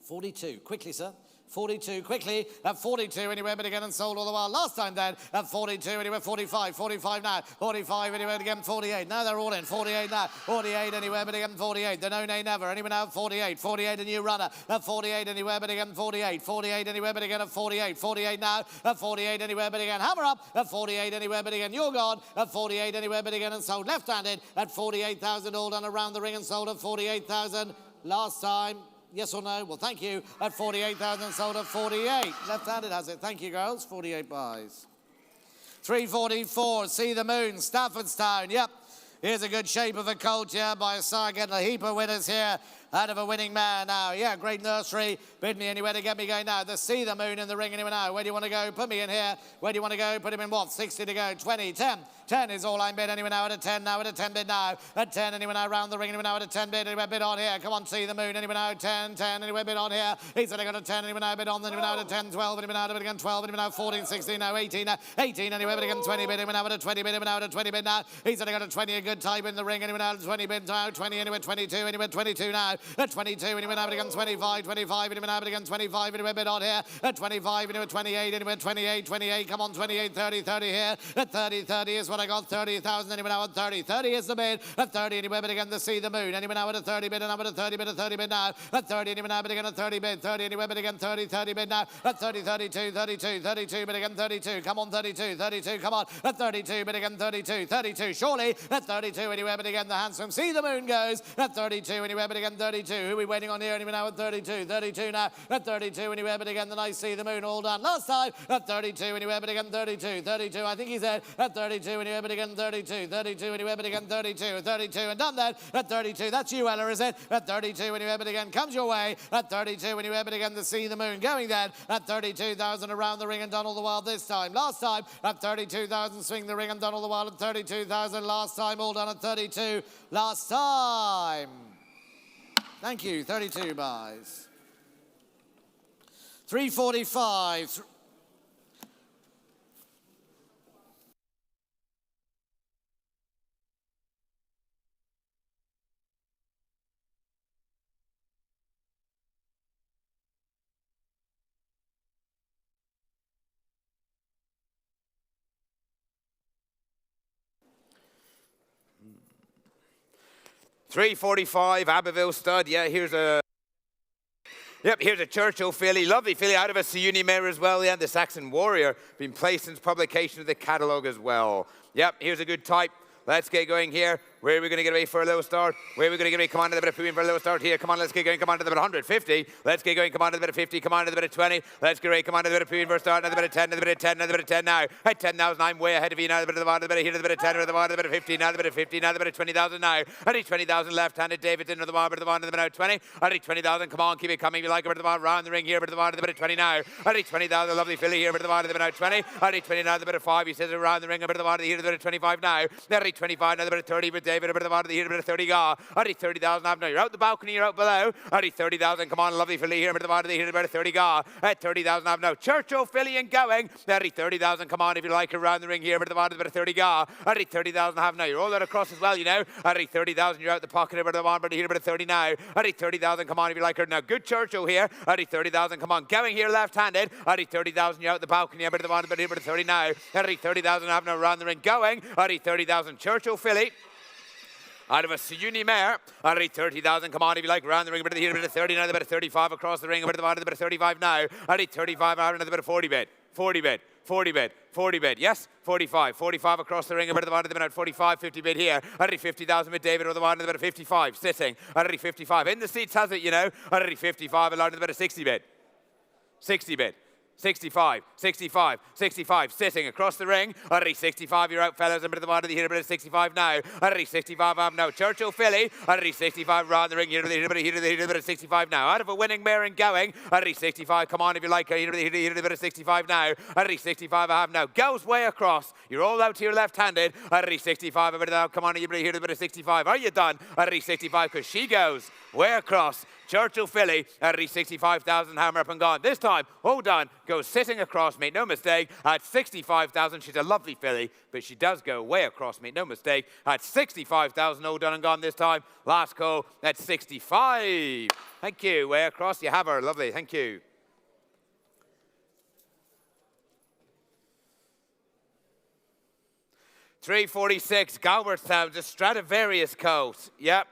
42 quickly, sir. 42 quickly at 42 anywhere but again and sold all the while last time then at 42 anywhere 45 45 now 45 anywhere again 48 now they're all in 48 now 48 anywhere but again 48 the no nay never anywhere now 48 48 a new runner at 48 anywhere but again 48 48 anywhere but again at 48 48 now at 48 anywhere but again hammer up at 48 anywhere but again you're gone at 48 anywhere but again and sold left-handed at 48,000 all done around the ring and sold at 48,000 last time. Yes or no? Well, thank you. At 48,000, sold at 48. Left-handed has it. Thank you, girls. 48 buys. 344, See the Moon, Staffordstown. Yep. Here's a good shape of a colt here by a sire getting a heap of winners here. Out of a winning man now. Yeah, great nursery. Bid me anywhere to get me going now. The See the Moon in the ring anywhere now. Where do you want to go? Put me in here. Where do you want to go? Put him in what? 60 to go. 20, 10. 10 is all I'm bid anywhere now at a 10 now at a 10 bid now. At 10 anywhere now round the ring anywhere now at a 10 bid anywhere bid on here. Come on, See the Moon anywhere now 10, 10 anywhere bid on here. He's only got a 10 anywhere now bid on anywhere now at a 10, 12 anywhere now bid again 12 anywhere now 14, 16 now 18 now 18 anywhere bid again 20 bid anywhere now at a 20 bid anywhere now at a 20 bid now. He's only got a 20 a good type in the ring anywhere now at a 20 bid now 20 anywhere 22 anywhere 22 now at 22 anywhere now bid again 25 25 anywhere now bid again 25 anywhere bid on here at 25 anywhere 28 anywhere 28 28 come on 28 30 30 here at 30 30 is what I got 30,000 anywhere now at 30 30 is the bid at 30 anywhere bid again to See the Moon anywhere now at a 30 bid and now at a 30 bid a 30 bid now at 30 anywhere now bid again a 30 bid 30 anywhere bid again 30 30 bid now at 30 32 32 32 bid again 32 come on 32 32 come on at 32 bid again 32 32 surely at 32 anywhere bid again the handsome See the Moon goes at 32 anywhere bid again 32 who are we waiting on here anywhere now at 32 32 now at 32 anywhere bid again the nice See the Moon all done last time at 32 anywhere bid again 32 32 I think he said at 32 anywhere bid again 32 32 anywhere bid again 32 32 and done that at 32 that's you Ella is it at 32 anywhere bid again comes your way at 32 anywhere bid again to See the Moon going then at 32,000 around the ring and done all the while this time last time at 32,000 swing the ring and done all the while at 32,000 last time all done at 32 last time. Thank you. 32 buys. 345. 345, Abbeville stud. Yeah, here's a Churchill filly. Lovely filly out of a Siuni mare as well. Yeah, the Saxon Warrior. Been placed since publication of the catalogue as well. Yep, here's a good type. Let's get going here. Where are we going to get away for a low start? Where are we going to get away? Come on to the bit of pooing for a low start here. Come on, let's get going. Come on to the bit of 150. Let's get going. Come on to the bit of 50. Come on to the bit of 20. Let's get away. Come on to the bit of pooing for a start. Another bit of 10. Another bit of 10. Another bit of 10 now. At 10,000, I'm way ahead of you now. The bit of the bottom, the bit of here, the bit of 10, the bottom, the bit of 15, now the bit of 15, now the bit of 20,000 now. I need 20,000 left-handed. David into the bottom, the bottom, the bit of 20. I need 20,000. Come on, keep it coming. If you like, bit of the bottom, round the ring here, bit of the bottom, the bit of 20 now. I need 20,000. Lovely filly here, bit of the bottom, the bit of 20. I need 20 now, the bit of 5. He says around the ring, a bit of the bottom, here, the bit of 25 now. I need 25 now, the bit of 30 with David, a bit of the bottom, here, the bit of 30 ga. I need 30,000 up now. You're out the balcony, you're out below. I need 30,000. Come on, lovely filly here, a bit of the bottom, here, the bit of 30 ga. At 30,000 up now. Churchill filly and going. I need 30,000. Come on, if you like, around the ring here, bit of the bottom, the bit of 30 ga. I need 30,000 have now. You're all that across as well, you know. I need 30,000. You're out the pocket, a bit of the bottom, but here, a bit of 30 now. I need 30,000. Come on, if you like her now. Good Churchill here. I need 30,000. Come on, going here left-handed. I need 30,000. You're out the balcony, a bit of the bottom, but here, a bit of 30 now. I need 30,000. Have now around the ring going. I need 30,000. Churchill filly. Out of a Suyuni mare, I need 30,000. Come on, if you like, around the ring, a bit of here, a bit of 30 now, a bit of 35 across the ring, a bit of the bottom, a bit of 35 now. I need 35, I have another bit of 40 bid. 40 bid. 40 bid, 40 bid, yes, 45, 45 across the ring, a bit of the bottom of the minute, 45, 50 bid here. I need 50,000 with David, or the bottom of the bit of 55, sitting. I need 55, in the seats has it, you know. I need 55, along to the bit of 60 bid, 60 bid. 65, 65, 65, sitting across the ring. Already 65, you're out, fellas. A bit of the bottom of the here, a bit of 65 now. Already 65, I'm now. Churchill filly. Already 65, round the ring. Here, a bit of 65 now. Out of a winning mare and going. Already 65, come on if you like. Here, a bit of 65 now. Already 65, I have now. Goes way across. You're all out here left-handed. Already 65, a bit of that. Come on, here, a bit of 65. Are you done? Already 65, because she goes way across. Churchill filly, at 65,000, hammer up and gone. This time, hold on, goes sitting across, make no mistake, at 65,000. She's a lovely filly, but she does go way across, make no mistake. At 65,000, all done and gone this time. Last call at 65. Thank you, way across. You have her, lovely, thank you. $3.46, Galbertstown, the Stradivarius coat. Yep.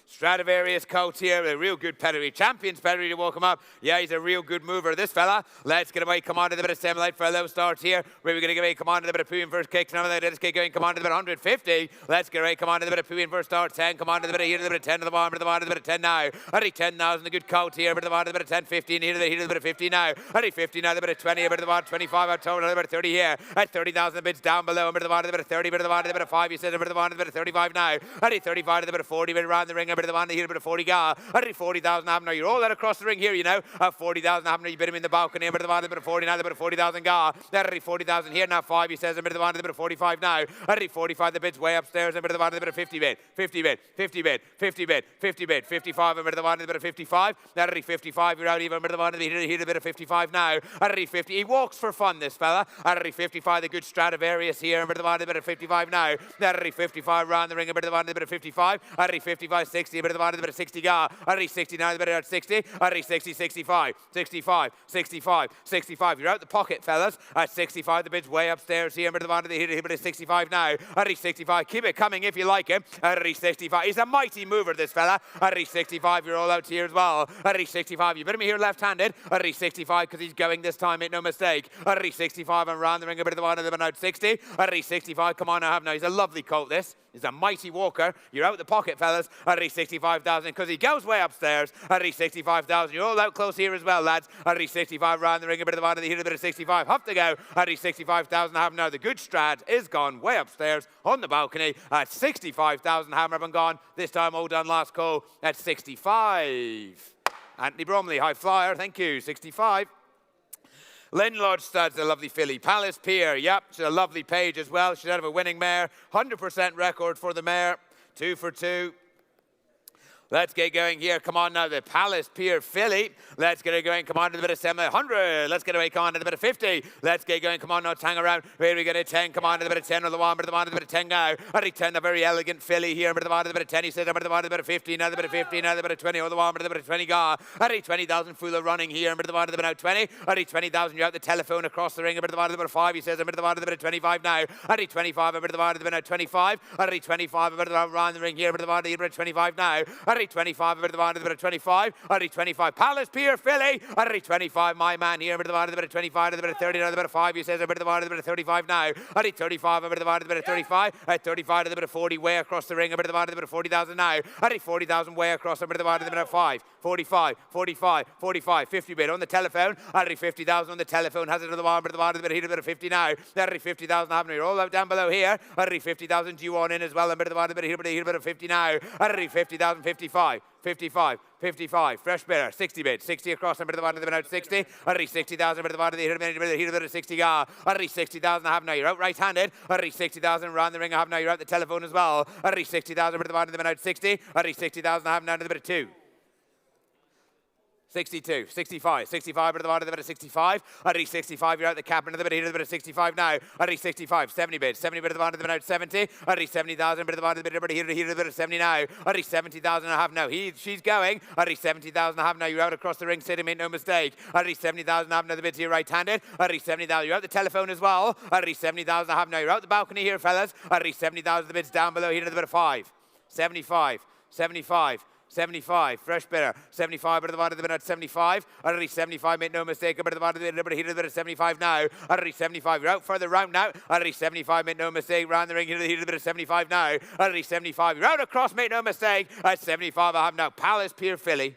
Stradivarius coat here, a real good pedigree. Champions pedigree to walk him up. Yeah, he's a real good mover, this fella. Let's get away. Come on to the bit of semi-light for a low start here. Where are we going to get away? Come on to the bit of pooing first kick. None of that. Let's get going. Come on to the bit of 150. Let's get away. Come on to the bit of pooing first start. 10. Come on to the bit of here, to the bit of 10 to the bottom, to the bottom, to the bit of 10 now. I need 10,000. A good coat here. Bit of the bottom, to the bit of 10, 15. Here to the bit of 50 now. I need 50 now. The bit of 20. A bit of the bottom, 25. Out total. Another bit of 30 here. At 30,000. The bids down below. A bit of the bottom, to the bit of 30. Bit of the bottom, to the bit of 5. He says a bit of the bottom, to the bit of 35 now. I need 35 to the bit of 40. Bit around the ring. A bit of the bottom, here, a bit of 40 ga. I need 40,000 Abner. You're all that across the ring here, you know. 40,000 Abner. You bid him in the balcony. A bit of the bottom, a bit of 40 now. A bit of 40,000 ga. There, I need 40,000 here now. 5. He says a bit of the bottom, a bit of 45 now. I need 45. The bid's way upstairs. A bit of the bottom, a bit of 50 bid. 50 bid. 50 bid. 50 bid. 50 bid. 55. A bit of the bottom, a bit of 55. There, I need 55. You're out even. A bit of the bottom. Here, a bit of 55 now. I need 50. He walks for fun, this fella. I need 55. The good Stradivarius here. A bit of the bottom, a bit of 55 now. There, I need 55. Round the ring. A bit of the bottom, a bit of 55. I need 55. 60. A bit of the bottom, a bit of 60 ga. I need 60 now. A bit of 60. I need 60. 65. 65. 65. 65. You're out the pocket, fellas. At 65. The bid's way upstairs here. A bit of the bottom. Here, a bit of 65 now. I need 65. Keep it coming if you like him. I need 65. He's a mighty mover, this fella. I need 65. You're all out here as well. I need 65. You better be here left-handed. I need 65 because he's going this time. Make no mistake. I need 65. I'm round the ring. A bit of the bottom. Of the out 60. I need 65. Come on, I have now. He's a lovely colt, this. He's a mighty walker. You're out the pocket, fellas. I need 65,000 because he goes way upstairs. I need 65,000. You're all out close here as well, lads. I need 65 round the ring. A bit of the bottom. Here, a bit of 65. Have to go. I need 65,000. I have now. The good Strad is gone way upstairs on the balcony at 65,000. Hammer up and gone. This time all done. Last call at 65. Anthony Bromley, high flyer. Thank you. 65. Lynn Lodge Stud's a lovely filly. Palace Pier, yep, she's a lovely page as well. She's out of a winning mare. 100% record for the mare. 2 for 2. Let's get going here. Come on now, the Palace Pier filly. Let's get it going. Come on to the bit of 700. Let's get away. Come on to the bit of 50. Let's get going. Come on now, hang around. Where we get a 10. Come on to the bit of 10 on the one. Bit of the bit of 10 now. I think 10, a very elegant filly here. Bit of the bit of 10. He says, bit of the bit of 15. Now the bit of 15. Now the bit of 20 on the one. Bit of the bit of 20 ga. I think 20,000 full of running here. Bit of the bit of 20. I think 20,000. You're out the telephone across the ring. A bit of the bit of 5. He says, a bit of the bit of 25 now. I think 25. A bit of the bit of 25. I think 25. A bit of around the ring here. Bit of the bit of 25 now. I Hurry 25 over the bottom, a bit of 25. Hurry 25. Palace Pier filly. Hurry 25. My man here over the bottom, a bit of 25, a bit of 30, a bit of 5. He says a bit of the bottom, a bit of 35 now. Hurry 35 over the bottom, a bit of 35. At 35 to the bit of 40 way across the ring, a bit of the bottom, a bit of 40,000 now. Hurry 40,000 way across, a bit of the bottom, a bit of 5. 45, 45, 45, 50 bid on the telephone. Hurry 50,000 on the telephone. Has it to the bottom, a bit of 50 now. Hurry 50,000 having it all out down below here. Hurry 50,000 due on in as well. A bit of the bottom, a bit of 50 now. Hurry 50,000, 55. 55, 55, fresh bidder, 60 bid, 60 across, a bit of the bottom, a bit out 60, hurry 60,000, a bit of the bottom, a bit of 60 gar, hurry 60,000, I have now, you're out right-handed, hurry 60,000, round the ring, I have now, you're out the telephone as well, hurry 60,000, a bit of the bottom, a bit out 60, hurry 60,000, I have now, a bit of 2. 62, 65, 65 over the bottom, a bit of 65. Hurry 65, you're out the cap, another bit of 65 now. Hurry 65, 70 bid, 70 bid at the bottom, a bit of 70. Hurry 70,000, bit at the bottom, a bit of 70 now. Hurry 70,000 and a half now. She's going. Hurry 70,000 and a half now. You're out across the ring, City, make no mistake. Hurry 70,000 and a half, another bit to your right-handed. Hurry 70,000, you're out the telephone as well. Hurry 70,000 and a half now. You're out the balcony here, fellas. Hurry 70,000, the bid's down below here, another bit of 5. 75, 75. 75, fresh bidder, 75, bit of the bottom, a bit at 75, hurry 75, make no mistake, a bit of the bottom, a bit of 75 now, hurry 75, you're out further round now, hurry 75, make no mistake, round the ring, here a bit of 75 now, hurry 75, you're out across, make no mistake, at 75, I have now Palace Pier filly,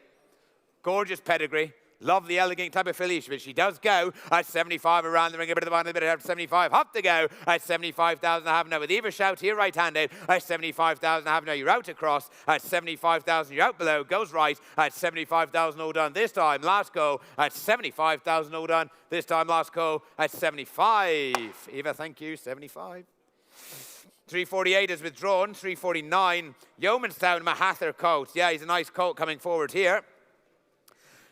gorgeous pedigree. Love the elegant type of filly, but she does go at 75 around the ring, a bit of the bottom, a bit of 75. Hop to go at 75,000 I have now with Eva Shout here right-handed at 75,000 I have now. You're out across at 75,000. You're out below, goes right at 75,000 all done. This time, last go at 75,000 all done. This time, last go at 75. Eva, thank you, 75. 348 is withdrawn, 349. Yeomanstown, Mahather colt. Yeah, he's a nice colt coming forward here.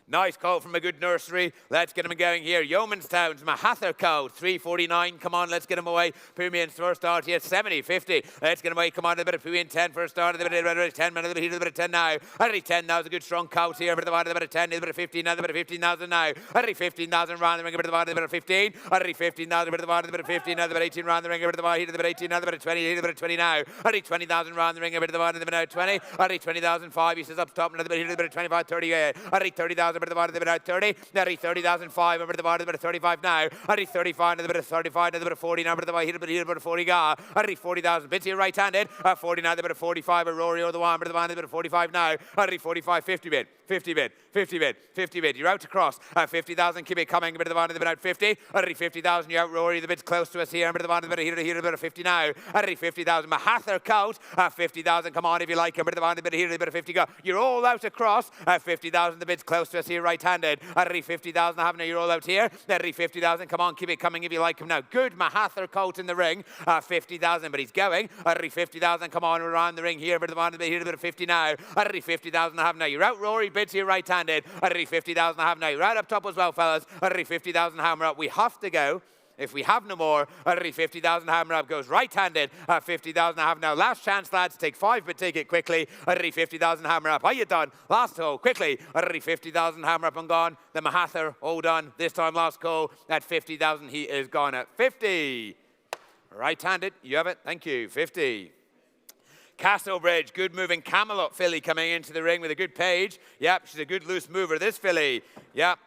Nice colt from a good nursery. Let's get him going here. Yeomanstown's Mahather colt, 349. Come on, let's get him away. Pumian's first start here, 70, 50. Let's get him away. Come on, a bit of Pumian, 10 first start. A bit of 10, a bit of 10 now. Hurry 10 now is a good strong colt here. A bit of 10, a bit of 15 now, a bit of 15,000 now. Hurry 15,000 round the ring, a bit of a bit of 15. Hurry 15,000, a bit of a bit of 15 now, a bit of 18 round the ring, a bit of a bit of 18 now, a bit of 20, a bit of 20 now. Hurry 20,000 round the ring, a bit of a bit of 20. Hurry 20,005, he says up top, another bit of 25, 30. Hurry 30,000, a bit of a bit of 30. Hurry 30,005, over the bottom, a bit of 35 now. Hurry 35, another bit of 35, another bit of 40 now, a bit of 40 gar. Hurry 40,000, bits here right-handed. 40 now, a bit of 45, a Rory or the one, a bit of 45 now. Hurry 45, 50 bid, 50 bid, 50 bid, 50 bid. You're out to cross. 50,000, keep it coming, a bit of the bottom, a bit out 50. Hurry 50,000, you're out Rory, the bit's close to us here, a bit of the bottom, a bit of here, a bit of 50 now. Hurry 50,000, Mahather colt. 50,000, come on if you like, a bit of the bottom, a bit of here, a bit of 50 go. You're all out across. 50,000, the bit's close to us here right-handed. Hurry 50,000, having you're all out here. Hurry 50,000, come on, keep it coming if you like him now. Good Mahather colt in the ring. 50,000, but he's going. Hurry 50,000, come on around the ring here, a bit of the bottom, here, a bit of 50 now. Hurry 50,000, have now. You're out Rory, bids here right-handed. Hurry 50,000, have now. You're right up top as well, fellas. Hurry 50,000, hammer up. We have to go. If we have no more, hurry 50,000 hammer up goes right-handed. 50,000 I have now. Last chance, lads. Take 5, but take it quickly. Hurry 50,000 hammer up. Are you done? Last hole, quickly. Hurry 50,000 hammer up and gone. The Mahather, all done. This time, last call at 50,000. He is gone at 50. Right-handed. You have it. Thank you. 50. Castlebridge, good moving Camelot filly coming into the ring with a good page. Yep, she's a good loose mover, this filly. Yep.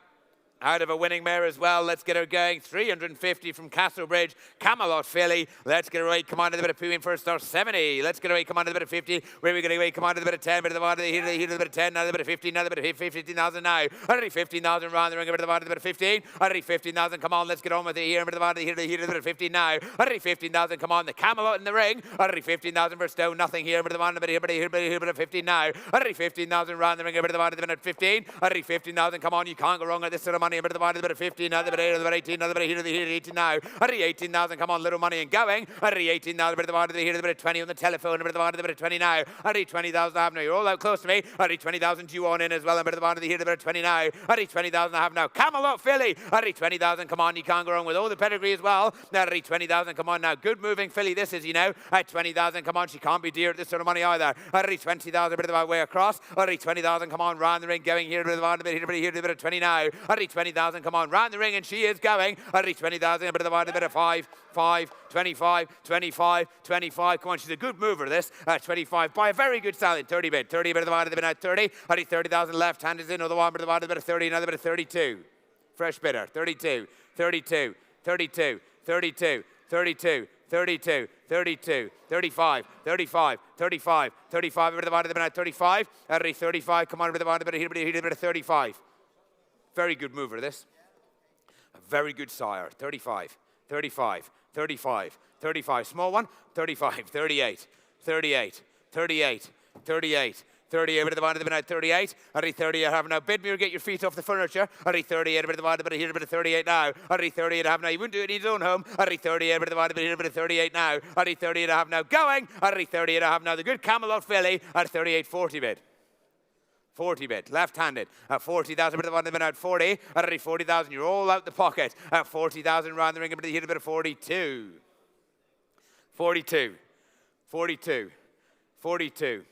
Out of a winning mare as well. Let's get her going. 350 from Castlebridge. Camelot filly. Let's get her away. Come on to the bit of Pumian first start. 70. Let's get her away. Come on to the bit of 50. Where are we going away? Come on to the bit of 10. Bit of the bottom. Here to the bit of 10. Now the bit of 15. Now the bit of 15,000 now. Hurry 15,000 round the ring. A bit of the bottom. The bit of 15. Hurry 15,000. Come on. Let's get on with it here. A bit of the bottom. Here to the bit of 15 now. Hurry 15,000. Come on. The Camelot in the ring. Hurry 15,000 for Stone. Nothing here. A bit of the bottom. A bit of 15 now. Hurry 15,000 round the ring. A bit of the bottom. The bit of 15. Hurry 15,000. Come on. You can't go wrong with this sort of money. A bit of the bottom. A bit of 15. Another bit of 18, another bit of here, 18 now. Hurry 18,000, come on, little money and going. Hurry 18,000, a bit of the bottom, here, a bit of 20 on the telephone, a bit of the bottom, a bit of 20 now. Hurry 20,000, I have now. You're all out close to me. Hurry 20,000, due on in as well, a bit of the bottom, here, a bit of 20 now. Hurry 20,000, I have now. Camelot filly. Hurry 20,000, come on, you can't go wrong with all the pedigree as well. Hurry 20,000, come on now. Good moving filly, this is, you know. At 20,000, come on, she can't be dear at this sort of money either. Hurry 20,000, a bit of the way across. Hurry 20,000, come on, round the ring, going here, a bit of the bottom, here, a bit of 20 now. Hurry 20,000, come on, round the ring, and she is going. 20,000, a bit of the wide, a bit of 5, 25, 25, 25. Come on, she's a good mover, this. 25 by a very good stallion. 30 bid, 30 bit of the wide, a bit of 30. 30,000 left hand is in, another one, bit of the wide, a bit of 30, another bit of 32. Fresh bidder, 32, 32, 32, 32, 32, 32, 32, 35, 35, 35, 35, a bit of the wide, a bit of 35. 35, come on, a bit of the wide, a bit of here, a bit of 35. Very good mover, this. A very good sire. 35, 35, 35, 35. Small one. 35, 38, 38, 38, 38. 38, a bit of the wide, a bit of 38. 30, I have now. Bidmere, get your feet off the furniture. 38, a bit of the wide, a bit of here, a bit of 38 now. 38, I have now. You wouldn't do it in his own home. 38, a bit of the wide, a bit of here, a bit of 38 now. 38, I have now. Going. 38, I have now. The good Camelot filly at 38, 40 bid. 40 bid, left-handed. 40,000, bit of the one, a bit out 40. 40,000, you're all out the pocket. 40,000 round the ring, a bit of hit, a bit of 42. 42, 42, 42,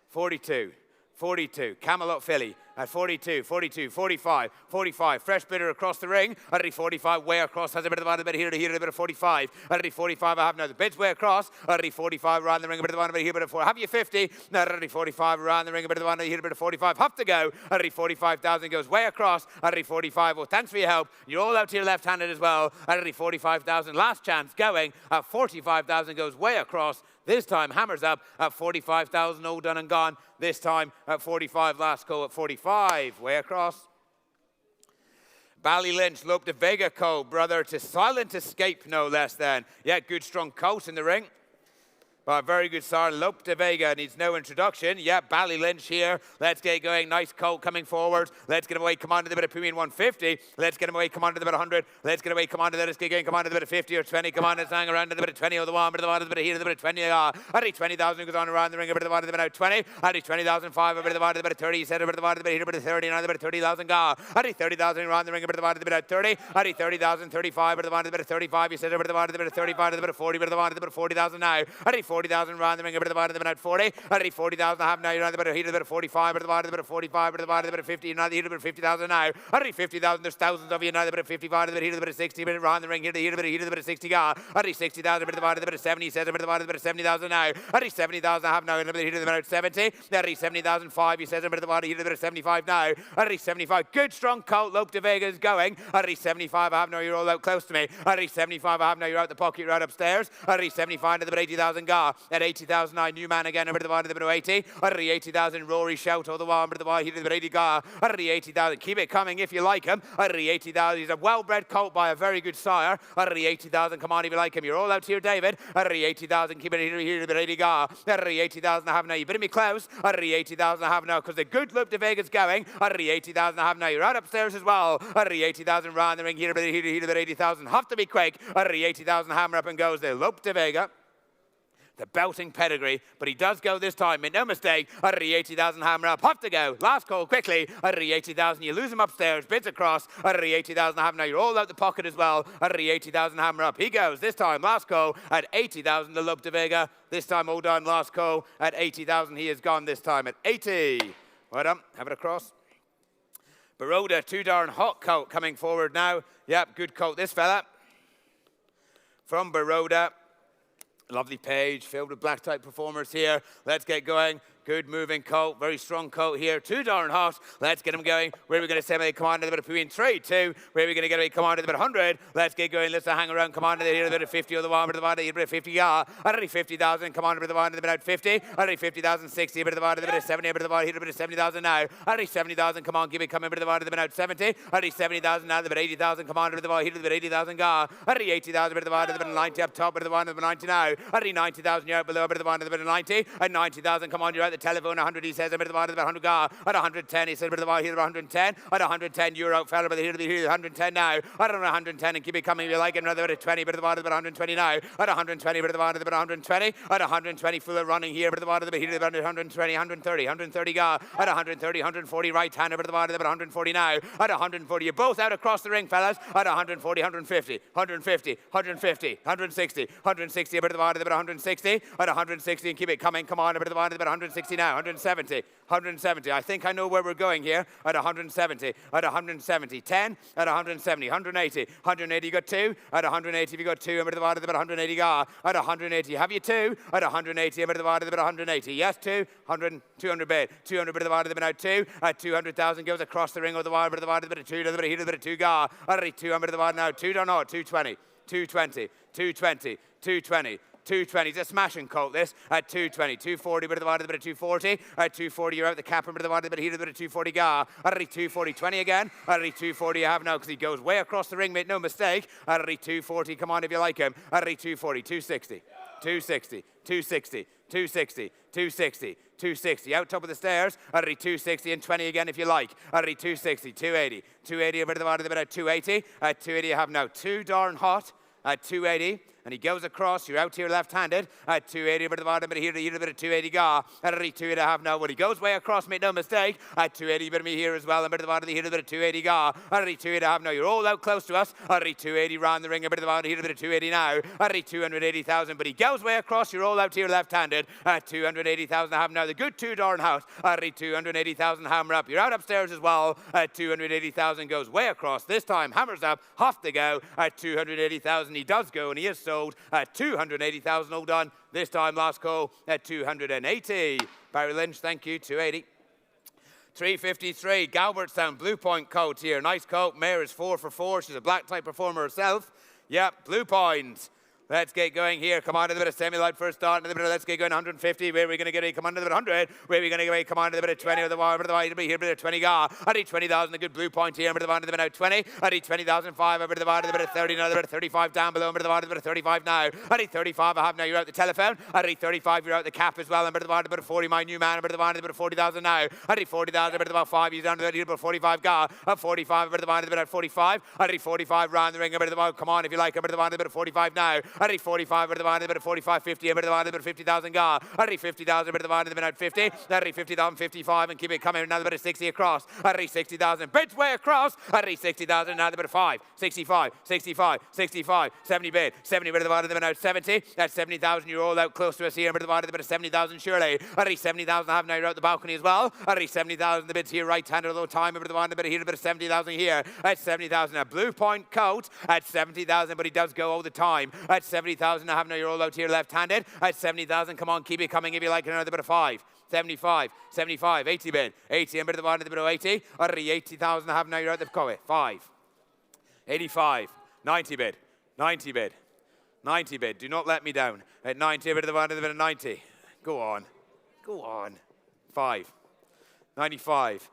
42, 42. Camelot filly at 42, 42, 45, 45. Fresh bidder across the ring. 45 way across. Has a bit of a bit here to here, a bit of 45. 45 I have now. The bid's way across. 45 around the ring, a bit of the one, a bit here, a bit of 4. Have you 50? Now 45 around the ring, a bit of the one, here, a bit of 45. Have to go. 45,000 goes way across. 45. Well, thanks for your help. You're all out here left-handed as well. 45,000. Last chance going. 45,000 goes way across. This time hammers up at 45,000, all done and gone. This time at 45, last call at 45, way across. Ballylynch, Lope de Vega Co, brother to Silent Escape, no less than. Yeah, good strong coat in the ring. But very good sire, Lope de Vega needs no introduction. Yeah, Ballylynch here. Let's get going. Nice colt coming forward. Let's get away. Come on to the bit of premium 150. Let's get him away. Come on to the bit of 100. Let's get away. Come on to the let's get going. Come on to the bit of 50 or 20. Come on, let's hang around to the bit of 20 or the one, bit of the one, a bit of here, the bit of 20. I think 20,000 goes on around the ring. A bit of the one, a bit of 20. I think 20,005. A bit of the one, a bit of 30. He said a bit of the one, a bit here, a bit of 30. Another bit of 30,000. I think 30,000 around the ring. A bit of the one, a bit of 30. I think 30,000, 35. A bit of the one, a bit of 35. He said a bit of the one, a bit of 35. A bit of 40. A bit of the one, a bit of 40,000 now. I think 40,000 around the ring. A bit of the one, a bit of 40. I think 40,000 I have now. You're on the bit of heat, a bit of 45. A bit of the one, a bit of 45. A bit of the one, a bit of 50. Another heat, a bit of 50,000 now. I think 50,000. There's thousands of you now. A bit of 55. A bit of heat, a bit of 60. A bit around the ring here. The heat, a bit of heat, a bit of 60. I think 60,000. A bit of the one, a bit of 70. He says a bit of the one, a bit of 70,000 now. I think 70,000 I have now. A bit of heat, a bit of 70. I think 70,005. He says a bit of the one, a bit of 75 now. I think 75. Good strong colt. Lope de Vega is going. I think 75 I have now. You're all out close to me. I think 75 I have now. You're out the pocket. You're out upstairs. I think 75 at the bit 80,000 Gar. At 80,000 I new man again. A bit of the one, a bit of 80. I think 80,000 Rory shout. All the one, bit of the one. He did the bit 80 Gar. I think 80,000. Keep it coming if you like him. I think 80,000. He's a well-bred colt by a very good sire. I think 80,000. Come on if you like him. You're all out here, David. I think 80,000. Keep it here, a bit 80 Gar. I think 80,000 I have now. You better be close. I think 80,000 I have now because the good Lope de Vega's going. I think 80,000 I have now. You're out upstairs as well. I think 80,000 round the ring here, a bit here, a bit 80,000. Have to be quick. I think 80,000 hammer up and goes there. Lope de Vega. The belting pedigree, but he does go this time. Make no mistake. I think 80,000 hammer up. Have to go. Last call quickly. I think 80,000. You lose him upstairs. Bids across. I think 80,000 hammer. Now you're all out the pocket as well. I think 80,000 hammer up. He goes this time. Last call at 80,000. The Lope de Vega. This time all done. Last call at 80,000. He is gone this time at 80. Well done. Have it across. Baroda, too darn hot coat coming forward now. Yep, good coat. This fella from Baroda. Lovely page, filled with black type performers here. Let's get going. Good moving coat, very strong coat here. Too darn hot. Let's get him going. Where are we going to send him? Come on to the bit of between 3, 2. Where are we going to get him? Come on to the bit of 100. Let's get going. Let's hang around. Come on to the here, a bit of 50 or the one, bit of the one, a bit of 50. Yeah. I think 50,000. Come on to the bit of one, a bit of 50. I think 50,000, 60, a bit of the one, a bit of 70, a bit of the one, here, a bit of 70,000 now. I think 70,000. Come on, give it, come in, a bit of the one, a bit of 70. I think 70,000 now, a bit of 80,000. Come on to the one, here, a bit of 80,000. Yeah. I think 80,000, a bit of the one, a bit of 90 up top, a bit of the one, a bit of 90 now. I think 90,000, you're out below, a bit of the one, a bit of 90. At 90,000, come on, you're out the telephone, 100. He says a bit of the 100 Gar. At 110, he said a bit of the here, 110. At 110, you're out, fella, but here, 110 now. I don't know, 110, and keep it coming if you like it. Another bit of 20, bit of the water, bit 120 now. At 120, bit of the water, bit 120. At 120, full of running here, bit of the water, bit here, 120, 130, 130 Gar. At 130, 140 right hand, bit of the water, bit 140 now. At 140, you're both out across the ring, fellas. At 140, 150, 150, 150, 160, 160, a bit of the water, bit 160. At 160, and keep it coming. Come on, a bit of the water, bit 160. 160 now, 170, 170. I think I know where we're going here. At 170, at 170, 10, at 170, 180, 180, you got 2, at 180, you got 2, and about 180, at 180, have you 2, at 180, about 180, yes, 2, 100, 200 bid, 200 bid about the 2, at 200,000 goes across the ring of the wire, but about 2, the bit of 2 gar, at 200 the wire now, 2 don't know, 220, 220, 220, 220. 220, it's a smashing colt this, at 220, 240, bit of the bit of 240, at 240 you're out the cap, bit of the bit of 240 gar, at 240, 20 again, at 240 you have now because he goes way across the ring, make no mistake, at 240, come on if you like him, at 240, 260, 260, 260, 260, 260, 260, out top of the stairs, at 260 and 20 again if you like, at 260, 280, 280 bit of the bit of 280, at 280 you have now 2 darn hot, at 280, and he goes across, you're out here left-handed, at 280, bit of the bottom, but here, a bit of 280 gar, at 280 a half now, well, he goes way across, make no mistake, at 280, bit of me here as well, and bit of the bottom, here, a bit of 280 gar, at 280 a half now, you're all out close to us, at 280 round the ring, a bit of the bottom, here, a bit of 280 now, at 280,000, but he goes way across, you're all out here left-handed, at 280,000 a half now, the good 2 darn house, at 280,000 hammer up, you're out upstairs as well, at 280,000 goes way across, this time hammers up, half to go, at 280,000 he does go, and he is sold at 280,000 all done. This time last call at 280. Barry Lynch, thank you, 280. 353, Galbertstown, Blue Point coat here. Nice coat. Mare is 4 for 4. She's a black type performer herself. Yep, Blue Point. Let's get going here. Come on to the bit of semi-light first start. And the bit of let's get going 150. Where are we going to get it? Come on to the bit of 100. Where are we going to get? Come on to the bit of 20 of the wire. Bit of the wire. Here, bit of 20 gar. I need 20,000. A good Blue Point here. Bit of the bit of 20. I need 20,005. A bit of the wire. A bit of 30. Another bit of 35 down below. A bit of the wire. A bit of 35 now. I need 35. I have now. You're out the telephone. I need 35. You're out the cap as well. And bit of the wire. A bit of 40. My new man. A bit of the wire. A bit of 40,000 now. I need 40,000. A bit of about 5. He's down to the bit of 45 gar. At 45. A bit of the wire. A bit of 45. I need 45 round the ring. A bit of the wire. Come on if you like. A bit of the wire. A bit of 45 now. I need 45. A bit of 45, 50, a bit of a bit of 50,000 gar. I need 50,000, a bit of a bit of 50. I need 50,000, 55, and keep it coming. Another bit of 60 across. I need 60,000, bids way across. I need 60,000, another bit of 5, 65, 65, 65, 70 bid, 70 bit of a bit of 70. That's 70,000. You're all out close to us here. A bit of 70,000 surely. I need 70,000. I have now. You're out the balcony as well. I need 70,000. The bids here right-handed a little time. A bit of here. A bit of 70,000 here. That's 70,000. A Blue Point coat at 70,000, but he does go all the time. At 70,000. I have now. You're all out here left-handed. At 70,000, come on, keep it coming if you like. Another bit of 5, 75, 75, 80 bid, 80, and bit of the bottom, a bit of 80. Already 80,000, I have now. You're at the cover. 5, 85, 90 bid, 90 bid, 90 bid. Do not let me down. At 90, a bit of the bottom, a bit of 90. Go on, go on. 5, 95.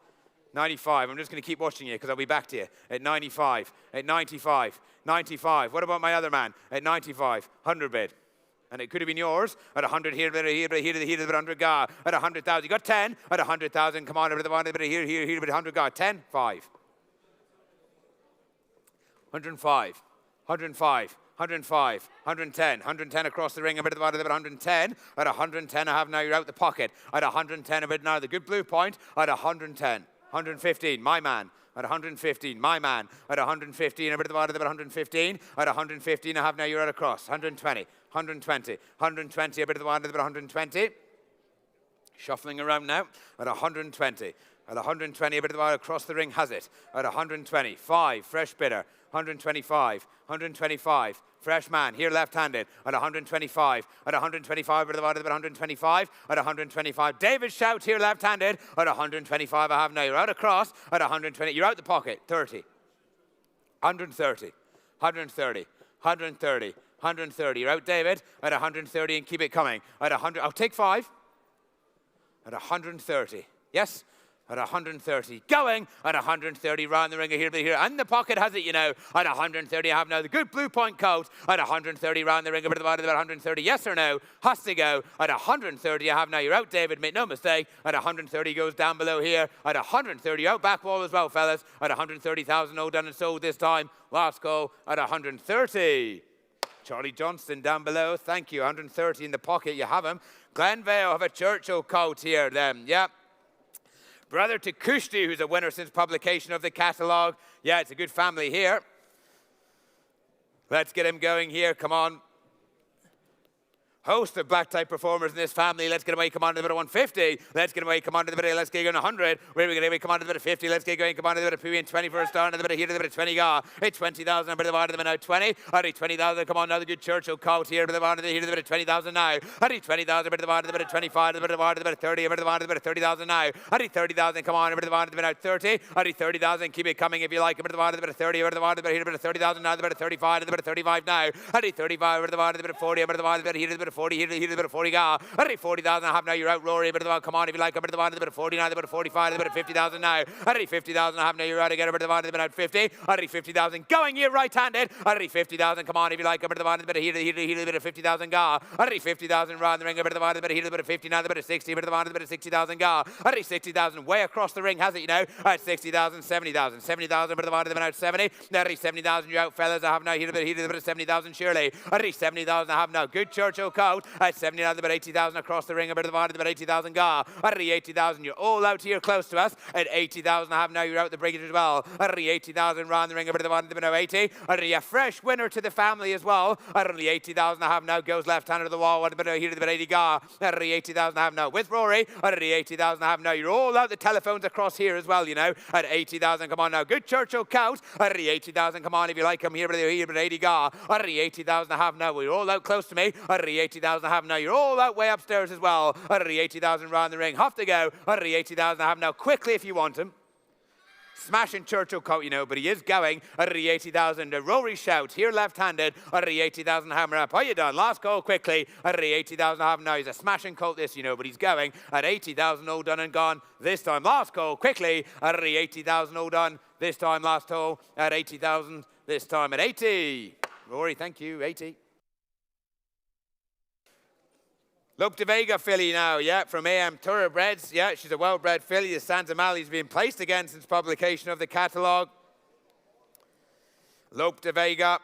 95. I'm just going to keep watching you because I'll be back to you. At 95. At 95. 95. What about my other man? At 95. 100 bid. And it could have been yours. At 100 here, bit here, bit here, bit 100 gar. At 100,000. You got 10. At 100,000. Come on, a bit of here, here, bit 100 gar. 10. 5. 105. 105. 105, 110, 110 across the ring, a bit of the 110. At 110, I have now, you're out the pocket. At 110, a bit now, the good Blue Point. At 110, 115, my man. At 115, my man. At 115, a bit of the 115. At 115, I have now, you're out across. 120, 120, 120, a bit of the 120. Shuffling around now. At 120. At 120, a bit of the across the ring has it. At 120, 5, fresh bidder. 125, 125, fresh man, here left-handed, at 125, at 125, bit of the 125, at 125, David Shout here left-handed, at 125, I have now, you're out across, at 120, you're out the pocket, 30, 130, 130, 130, 130, you're out David, at 130 and keep it coming, at 100, I'll take 5, at 130, yes? At 130, going at 130, round the ring here, and the pocket has it, you know. At 130, I have now the good Blue Point coat. At 130, round the ring, about 130, yes or no, has to go. At 130, I have now, you're out, David, make no mistake. At 130, goes down below here. At 130, out back wall as well, fellas. At 130,000, all done and sold this time. Last call at 130. Charlie Johnston down below, thank you. 130 in the pocket, you have him. Glenvale have a Churchill coat here, then, yep. Brother to Kushti, who's a winner since publication of the catalogue. Yeah, it's a good family here. Let's get him going here. Come on. host of black type performers in this family. Let's get away, come on to the bit of 150. Let's get away, come on to the bit of, let's get going 100. Where are we going to come on to the bit of 50? Let's get going, come on to the bit of 2 and 20 for a start, and the bit of here to the bit of 20 ga. Hey, 20,000, a bit of out of the minute 20. Alright, 20,000, come on now, the good Churchill coat here, a bit of out of the here to the bit of 20,000 now. Alright, 20,000, a bit of out of the bit of 25, a bit of out of the bit of 30, a bit of out of the bit of 30,000 now. Alright, 30,000, come on, a bit of out of the bit of 30. Alright, 30,000, keep it coming if you like, a bit of out of the bit of 30, a bit of out of the bit of here, a bit of 30,000 now, a bit of 35, a bit of 35 now. Alright, 35, a bit of out of the bit of 40, a bit of out of the bit of here, a bit of 40, here to the bit of 40 ga. Alright, 40,000 I have now, you're out, Rory, a bit of the come on if you like, a bit of the bit of 49, a bit of 45, a bit of 50,000 now. Alright, 50,000 I have now, you're out again, a bit of the bit of 50. Alright, 50,000 going here right-handed. Alright, 50,000 come on if you like, a bit of the bit of here, a bit of 50,000 ga. Alright, 50,000 round the ring, a bit of the bit of here, a bit of 50 now, a bit of 60, a bit of the bit of 60,000 ga. Alright, 60,000 way across the ring, has it, you know? Alright, 60,000, 70,000, 70,000, a bit of the out 70. Alright, 70,000 you're out, fellas. I have now here, a bit of 70,000 surely. Alright, 70,000 I have now. Good Churchill coat. Alright, 70,000, about 80,000 across the ring, a bit of about 80,000 ga. Alright, 80,000 you're all out here close to us. At 80,000 I have now, you're out the breakage as well. Alright, 80,000 round the ring, a bit of 80. Alright, a fresh winner to the family as well. Alright, 80,000 I have now, goes left-handed to the wall, a bit of here to the bit 80 ga. Alright, 80,000 I have now with Rory. Alright, 80,000 I have now, you're all out the telephones across here as well, you know. At 80,000, come on now, good Churchill coat. Alright, 80,000, come on if you like, come here, but 80 ga. Alright, 80,000 I have now, well, you're all out close to me. Alright, 80,000 I have now, you're all out way upstairs as well. Alright, 80,000 round the ring, off to go. Alright, 80,000 I have now, quickly if you want him. Smashing Churchill coat, you know, but he is going at the 80,000. Rory shout here left-handed at the 80,000 hammer up. How you done? Last goal quickly at the 80,000 hammer. Now he's a smashing coat this, you know, but he's going at 80,000 all done and gone this time. Last goal quickly at the 80,000 all done this time. Last goal at 80,000 this time at 80. Rory, thank you. 80. Lope de Vega filly now, yeah, from AM Thoroughbreds. Yeah, she's a well-bred filly. The Santa Mali's been placed again since publication of the catalogue. Lope de Vega.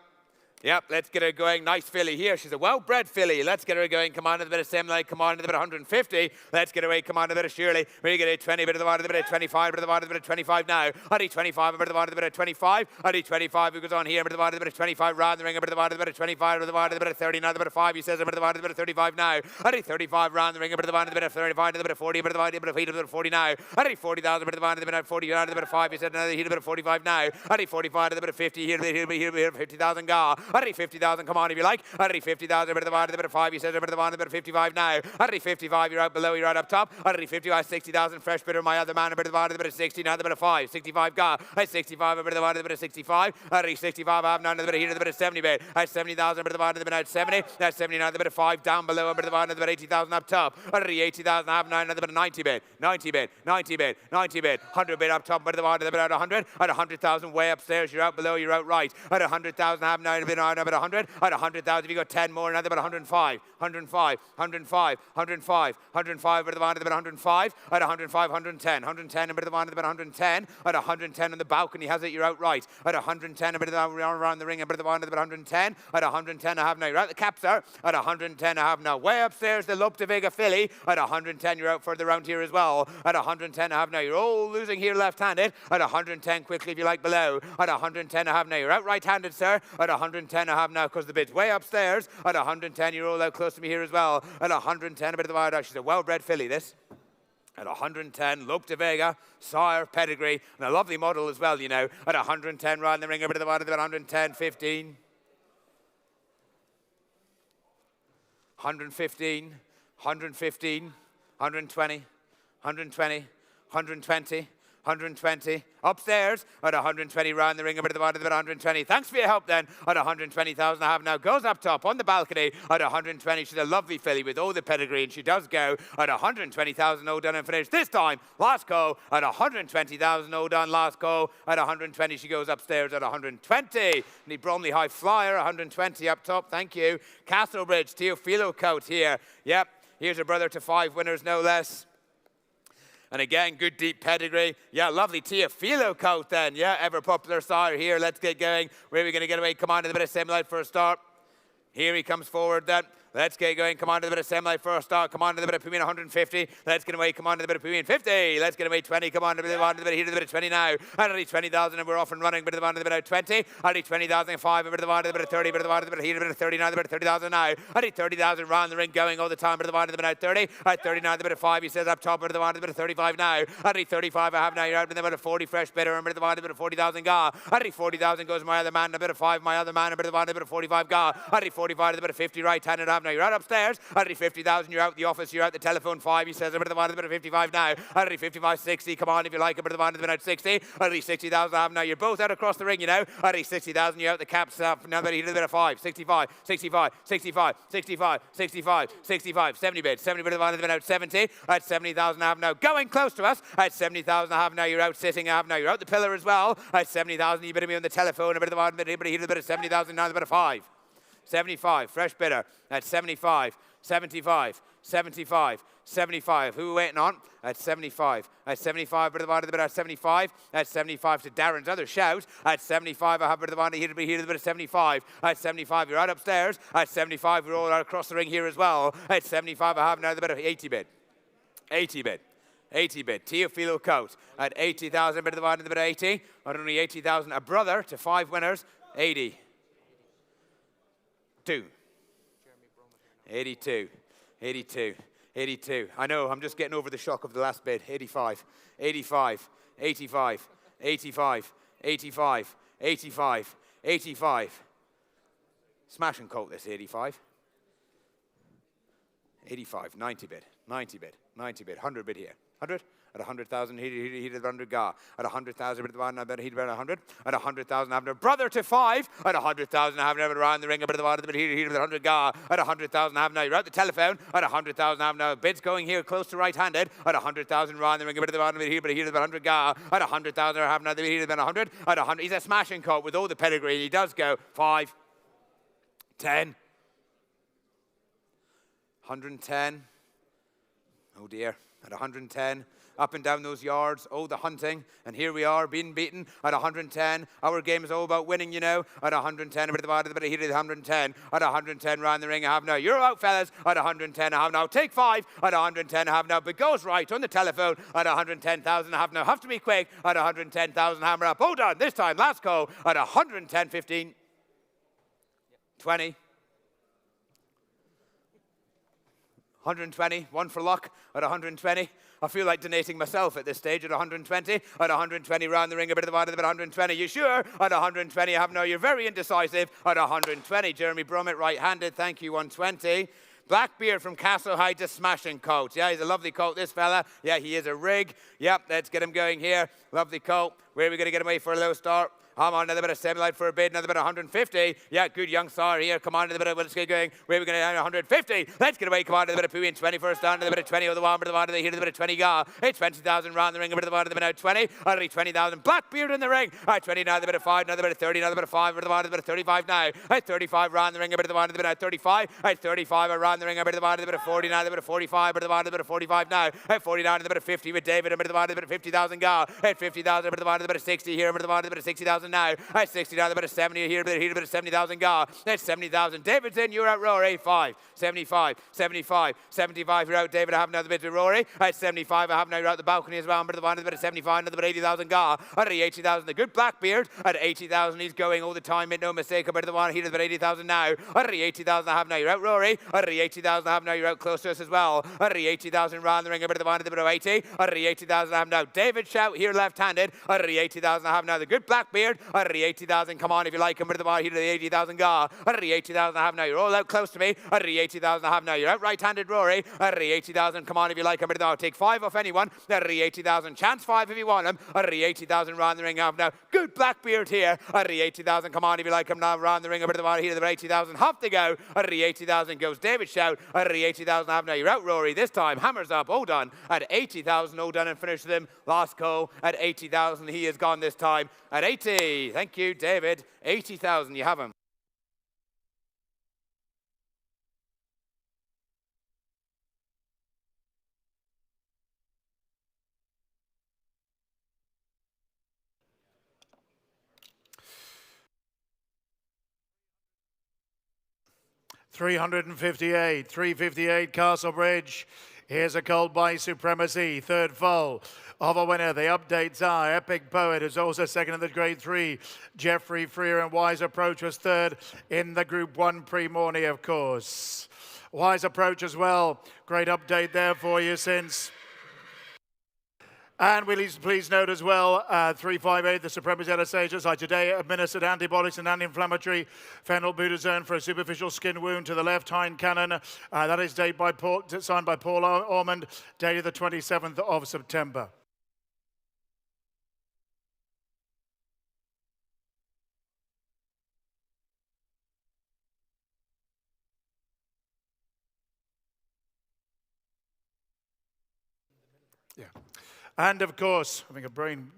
Yep, let's get her going. Nice filly here. She's a well-bred filly. Let's get her going. Come on to the bit of Semlite. Come on to the bit of 150. Let's get away. Come on to the bit of Shirley. We get a 20, bit of the bit of 25, bit of the bit of 25 now. Honey, 25, a bit of the bit of 25. Honey, 25 who goes on here. Bit of the bit of 25 round the ring. A bit of the bit of 25. Bit of the bit of 30 now. The bit of 5. He says a bit of the bit of 35 now. Honey, 35 round the ring. A bit of the bit of 35. A bit of 40. A bit of the bit of 8. A bit of 40 now. Honey, 40,000. Bit of the bit of 40. A bit of 5. He said another here. A bit of 45 now. Honey, 45 to the bit of 50. Here 50,000 ga. Honey, 50,000. Come on if you like. Already 50,000, a bit of 5. He says a bit of 55 now. Already 55, you're out below, you're out up top. Already 55, 60,000, fresh bit of my other man, a bit of 60, now a bit of 5. 65 ga. At 65, a bit of 65. Already 65, I have now a bit of here, a bit of 70 bit. At 70,000, a bit of 70. At 70, now a bit of 5 down below, a bit of 80,000 up top. Already 80,000, I have now another bit of 90 bit. 90 bit, 90 bit, 90 bit. 100 bit up top, a bit of 100. At 100,000 way upstairs, you're out below, you're out right. At 100,000, I have now a bit of 100. At 100,000, if you got 10 more, another about 105, 105, 105, 105, 105, bit of about 105, at 105, 110, a bit of about 110, at 110 on the balcony has it, you're out right, at 110, a bit of around the ring, a bit of 110, at 110 I have now, you're out the cap, sir, at 110 I have now, way upstairs, the Lope de Vega filly, at 110 you're out further round here as well, at 110 I have now, you're all losing here left-handed, at 110 quickly if you like below, at 110 I have now, you're out right-handed, sir, at 110 I have now, because the bid's way upstairs, at 110 you're all out close to me here as well, at 110 a bit of the wire dog, she's a well-bred filly this. At 110, Lope de Vega, sire, pedigree, and a lovely model as well, you know. At 110, round the ring, a bit of the wire, 110, 15. 115, 115, 120, 120, 120, 120. Upstairs at 120 round the ring, a bit of the bottom, 120. Thanks for your help then. At 120,000 I have now. Goes up top on the balcony at 120. She's a lovely filly with all the pedigree, and she does go at 120,000 all done and finished. This time, last go at 120,000 all done, last go at 120. She goes upstairs at 120. The Bromley High Flyer, 120 up top. Thank you. Castlebridge, Teofilo coat here. Yep. Here's a brother to 5 winners, no less. And again, good deep pedigree. Yeah, lovely Teofilo coat then. Yeah, ever popular sire here. Let's get going. Where are we going to get away? Come on, a bit of Semlite for a start. Here he comes forward then. Let's get going. Come on to the bit of semi first start. Come on to the bit of Pumine 150. Let's get away. Come on to the bit of Pumine 50. Let's get away 20. Come on to the bit of here to the bit of 20 now. Already 20,000 and we're off and running. Bit of the bit of 20. Already 20,000 5. Bit of the bit of 30. Bit of the bit of here. Bit of 30 now. The bit of 30,000 now. Already 30,000 round the ring going all the time. Bit of the bit of 30. At 39 the bit of 5. He says up top. Bit of the bit of 35 now. Already 35 I have now. You're out with the bit of 40 fresh bidder. And bit of the bit of 40,000 ga. Already 40,000 goes my other man. A bit of 5 my other man. A bit of the bit of 45 ga. Already 45 to the bit of 50 right handed up now. You're out upstairs. Already 50,000. You're out the office. You're out the telephone 5. He says a bit of the bit of 55 now. Already 55 60. Come on if you like. A bit of the bit of 60. Already 60,000 I have now. You're both out across the ring, you know. Already 60,000. You're out the caps up. Now that he did a bit of 5. 65. 65. 65. 65. 65. 65. 70 bid. 70 bit of the bit out 70. At 70,000 I have now. Going close to us. At 70,000 I have now. You're out sitting. I have now. You're out the pillar as well. At 70,000. You bid me on the telephone. A bit of the bit of 70,000. Now the bit of 5. 75. Fresh bidder. At 75. 75. 75. 75. Who are we waiting on? At 75. At 75, bit of the bit at 75. At 75 to Darren's other shout. At 75, I have bit of the here to be here to the bit of 75. At 75, you're out upstairs. At 75, we're all out across the ring here as well. At 75, I have now the bit of 80 bid. 80 bid. 80 bid. Teofilo Coat at 80,000, bit of the bit of 80. Not only 80,000, a brother to 5 winners. 80. 2. 82. 82. 82. I know, I'm just getting over the shock of the last bid. 85. 85. 85. 85. 85. 85. 85. Smash and Colt this, 85. 85. 90 bid. 90 bid. 90 bid. 100 bid here. 100? At 100,000, he did 100 ga. At 100,000, I bet he'd bet 100. At 100,000, I have no brother to 5. At 100,000, I have never around the ring. A bit of the bottom, he did 100 ga. At 100,000, I have now. You're out the telephone. At 100,000, I have now. Bids going here close to right-handed. At 100,000, around the ring. A bit of the bottom, he did 100 ga. At 100,000, I have now. He did 100. At 100, he's a smashing coat with all the pedigree. He does go 5, 10, 110. Oh dear. At 110. Up and down those yards, oh, the hunting, and here we are, being beaten at 110. Our game is all about winning, you know. At 110, a bit of the bottom, a bit of heat at 110. At 110, round the ring, I have now. You're out, fellas. At 110, I have now. Take 5. At 110, I have now. But goes right on the telephone. At 110,000, I have now. Have to be quick. At 110,000, hammer up. Hold on, this time, last call. At 110, 15, 20. 120, one for luck at 120. I feel like donating myself at this stage at 120. At 120, round the ring, a bit of the bottom, a bit 120. You sure? At 120, I have no. You're very indecisive. At 120, Jeremy Brummett, right-handed. Thank you, 120. Blackbeard from Castlehyde, a smashing coat. Yeah, he's a lovely coat, this fella. Yeah, he is a rig. Yep, let's get him going here. Lovely coat. Where are we going to get away for a low start? Come on, another bit of semi-light for a bid, another bit of 150. Yeah, good young star here. Come on, another bit of, let's get going. Where are we going to 150? Let's get away. Come on, another bit of Pui in 20 first down, another bit of 20 over the one, bit of the one, here, a bit of 20 ga. Hey, 20,000 round the ring, a bit of the one, a bit of 20. Already 20,000. Blackbeard in the ring. All right, 20 now, another bit of 5, another bit of 30, another bit of 5, a bit of the one, a bit of 35 now. At 35 round the ring, a bit of the one, a bit of 35. At 35 around the ring, a bit of the one, a bit of 40 now, a bit of 45, a bit of the one, a bit of 45 now. At 49, a bit of 50 with David, a bit of the one, a bit of 50,000 ga. At 50,000, a bit of the one, a bit of 60 here, a bit of the one, a bit of 60,000 now. At 60 now, a bit of 70 here, a bit of 70,000 ga. That's 70,000. David's in, you're out, Rory. 5, 75, 75, 75, you're out, David. I have another bit to Rory. At 75, I have now, you're out the balcony as well. A bit of the one, a bit of 75, another bit of 80,000 ga. At 80,000, the good Blackbeard. At 80,000, he's going all the time, make no mistake. A bit of the one, he does about 80,000 now. At 80,000, I have now, you're out, Rory. At 80,000, I have now, you're out close to us as well. At 80,000, round the ring, a bit of the one, a bit of 80. At 80,000, I have now, David Shout here left-handed. At 80,000, I have now, the good Blackbeard. At 80,000, come on if you like him, bit of the one, here to the 80,000 ga. At 80,000, I have now, you're all out close to me. At 80,000, I have now, you're out right-handed, Rory. At 80,000, come on if you like him, bit of the one, take 5 off anyone. At 80,000, chance 5 if you want him. At 80,000, round the ring, I have now, good Blackbeard here. At 80,000, come on if you like him now, round the ring, a bit of the one, here to the 80,000, half to go. At 80,000 goes David Shout. At 80,000, I have now, you're out, Rory. This time, hammers up, all done. At 80,000, all done and finished with him. Last call. At 80,000, he is gone this time. At 80, thank you, David. 80,000, you have him. 358, 358 Castlebridge. Here's a Colt by Supremacy, third foal of a winner. The updates are Epic Poet is also second in the grade 3. Jeffrey Freer and Wise Approach was third in the group 1 pre-morning, of course. Wise Approach as well. Great update there for you since. And please note as well, 358, the Supremacy Anastasia are today administered antibiotics and anti-inflammatory phenylbutazone for a superficial skin wound to the left hind cannon. That is signed by Paul Ormond, dated the 27th of September. Yeah. And of course, having a brain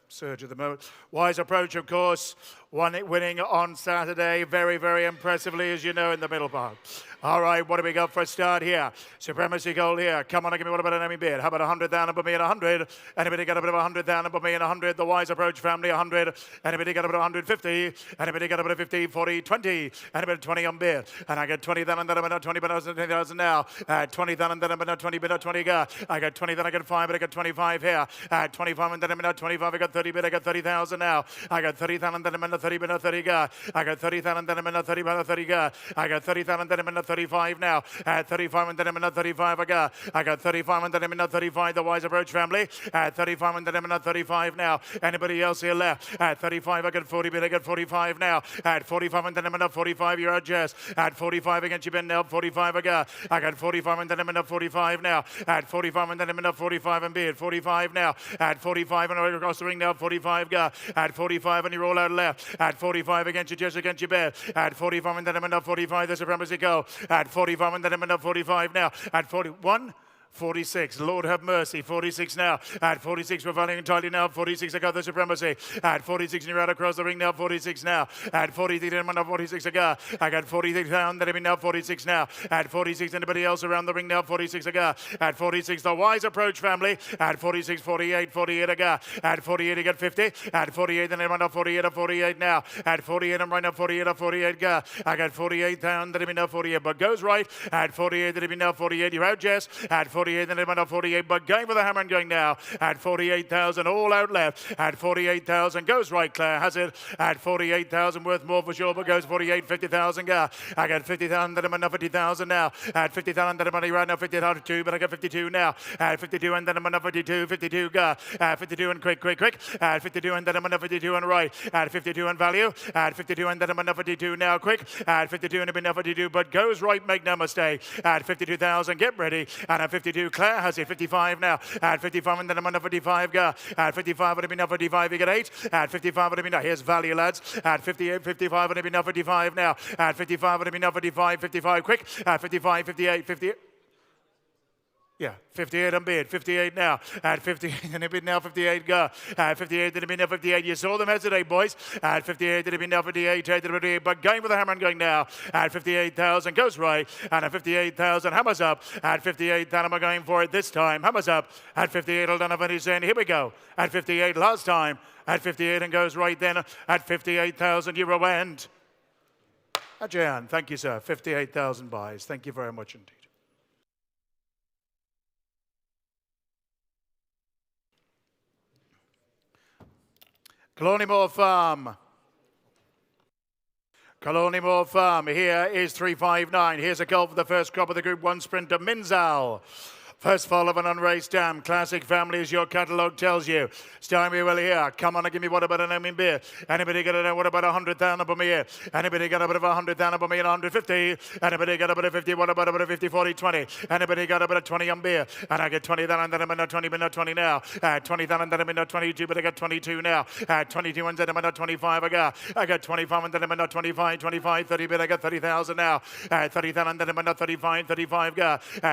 surge at the moment, Wise Approach, of course, winning on Saturday, very, very impressively, as you know, in the middle part. All right, what do we got for a start here? Supremacy Gold here. Come on, give me what about an enemy bid? How about 100,000 for me and 100? Anybody got a bit of 100,000 for me and 100? The Wise Approach family, 100. Anybody got a bit of 150? Anybody got a bit of 50, 40, 20? Anybody 20 on bid? And I get 20,000, then I'm at 20,000 now. 20,000, then I'm at 20, bid at 20 go. I got 20, then I get 5, but I got 25 here. 25, and then I'm at 25, I got 30, bid I got 30,000 now. I got 30,000, then I'm at 30, bid at 30 go. I got 30,000, then I'm at 30, bid at 30 go. I got 30,000, then I'm at 35 now. 35, and then I'm at 35 I got. I got 35, and then I'm at 35, the Wise Approach family. 35, and then I'm at 35 now. Anybody else here left? At 35, I got 40, bid I got 45 now. At 45, and then I'm at 45, you're at Jess. At 45 against you, Ben now. 45 I got. I got 45, and then I'm at 45 now. At 45, and then I'm at 45 and bid. 45 now. At 45, and across the ring now. 45 go. At 45, and you roll out left. At 45 against you, Jess against your bed. At 45, and then I'm at 45, the Supremacy go. At 45, and then I'm at 45 now. At 41. 46, Lord have mercy, 46 now. At 46, we're fighting entirely now. 46, I got the Supremacy. At 46, and you're out across the ring now. 46 now. At 43, I'm on 46, I got. I got 46 down, then I'm now 46 now. At 46, anybody else around the ring now? 46, I got. At 46, the Wise Approach family. At 46, 48, 48, I got. At 48, I got 50. At 48, then I'm on 48, at 48 now. At 48, I'm right now 48, at 48, got. I got 48 down, then I'm now 48, but goes right. At 48, then I'm now 48, you're out, Jess. At 48, then I'm at 48, but going for the hammer and going now. At 48,000, all out left. At 48,000, goes right, Claire has it. At 48,000, worth more for sure, but goes 48, 50,000, go. I got 50,000, then I'm at 50,000 now. At 50,000, then I'm only right now 50,002, but I got 52 now. At 52, and then I'm at 52, 52, go. At 52, and quick. At 52, and then I'm at 52 and right. At 52 and value. At 52, and then I'm at 52 now, quick. At 52, and I'm at 52, but goes right, make no mistake. At 52,000, get ready. And at 52, Claire has it, 55 now. At 55, and then I'm on 55, go. At 55, and I'm now 55, you get 8. At 55, and I'm now, here's value, lads. At 58, 55, and I'm now 55 now. At 55, and I'm now 55, 55, quick. At 55, 58, 58. Yeah, 58 on bid, 58 now. At 58, and a bid now, 58 go. At 58, did it be now 58? You saw them hesitate, boys. At 58, did it be now 58, but going with the hammer and going now. At 58,000, goes right. And at 58,000, hammers up. At 58,000, am I going for it this time? Hammers up. At 58, hold on, here we go. At 58, last time. At 58, and goes right then. At 58,000, euro end. Jan, thank you, sir. 58,000 buys. Thank you very much indeed. Colonymore Farm. Colonymore Farm. Here is 359. Here's a goal for the first crop of the Group 1 sprinter, Minzal. First fall of an unraced dam. Classic family, as your catalogue tells you. Starting me well here. Come on and give me what about an name in beer. Anybody got to know what about 100,000 for me here? Anybody got a bit of 100,000 for me and 150? Anybody got a bit of 50? What about a bit of 50, 40, 20? Anybody got a bit of 20 on beer? And I get 20,000, then I'm in 20, but not 20 now. 20,000, then I'm in 22, but I got 22 now. 22, and then I'm in 25, I got 25, and then I'm in 25, 25, 30, but I got 30,000 now. 30,000, then I'm in 35, 35,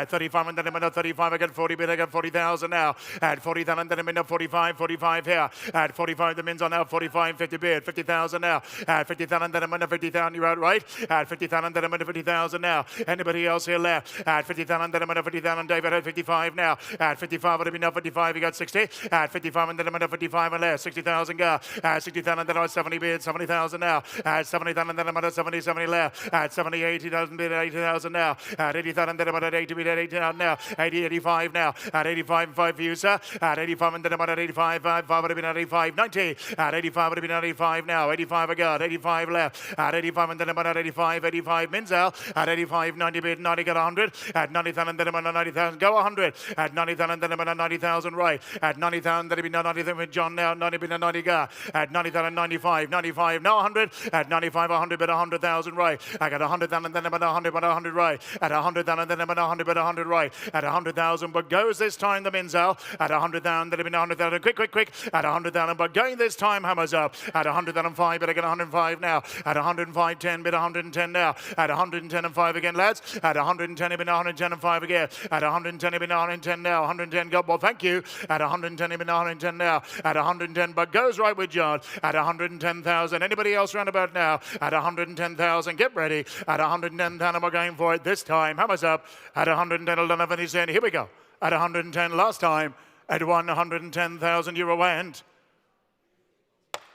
35, and then I'm in 35. 45, I got 40 bid, I got 40,000 now. At 40,000, then I'm in 45, 45 here. At 45, the min's on now, 45, 50 bid, 50,000 now. At 50,000, then I'm under 50,000, you're out right. At 50,000, then I'm under 50,000 now. Anybody else here left? At 50,000, then I'm under 50,000, David at 55 now. At 55, would have been now 55, you got 60. At 55, and then I'm under 55 and less, 60,000 go. At 60,000, then I'm 70 bid, 70,000 now. At 70,000, then I'm under 70, 70 left. At 70, 80,000 bid, 80,000 now. At 80,000, then I'm under 80 bid, 80,000 now. 80, 85 now. At 85 and 5 for you, sir. At 85, and then I'm under 85, 5 would have been at 85, 90. At 85 would have been at 85 now. 85 I got, 85 left. At 85, and then I'm under 85, 85 Minzel. At 85, 90 bid, 90 got 100. At 90,000, then I'm under 90,000, go 100. At 90,000, then I'm under 90,000 right. At 90,000, then it'd be 90,000 with John now. 90 bid, 90 go. At 90,000, 95, 95 now 100. At 95, 100 bid, 100,000 right. I got 100,000, then I'm under 100, but 100 right. At 100,000, then I'm under 100, but 100 right. At 100,000, but goes this time the Minzel. At 100,000, then it'd be 100,000. Quick, quick, quick. At 100,000, but going this time hammers up. At 105, but I get 105 now. At 105, 10 bid, 110 now. At 110 and 5 again, lads. At 110, it'd be 110 and 5 again. At 110, it'd be 110 now. 110, God, well, thank you. At 110, it'd be 110 now. At 110, but goes right with John. At 110,000. Anybody else round about now? At 110,000, get ready. At 110,000, we're going for it this time. Hammers up. At 110, O'Donovan is in. Here we go. At 110 last time. At 110,000 euro went.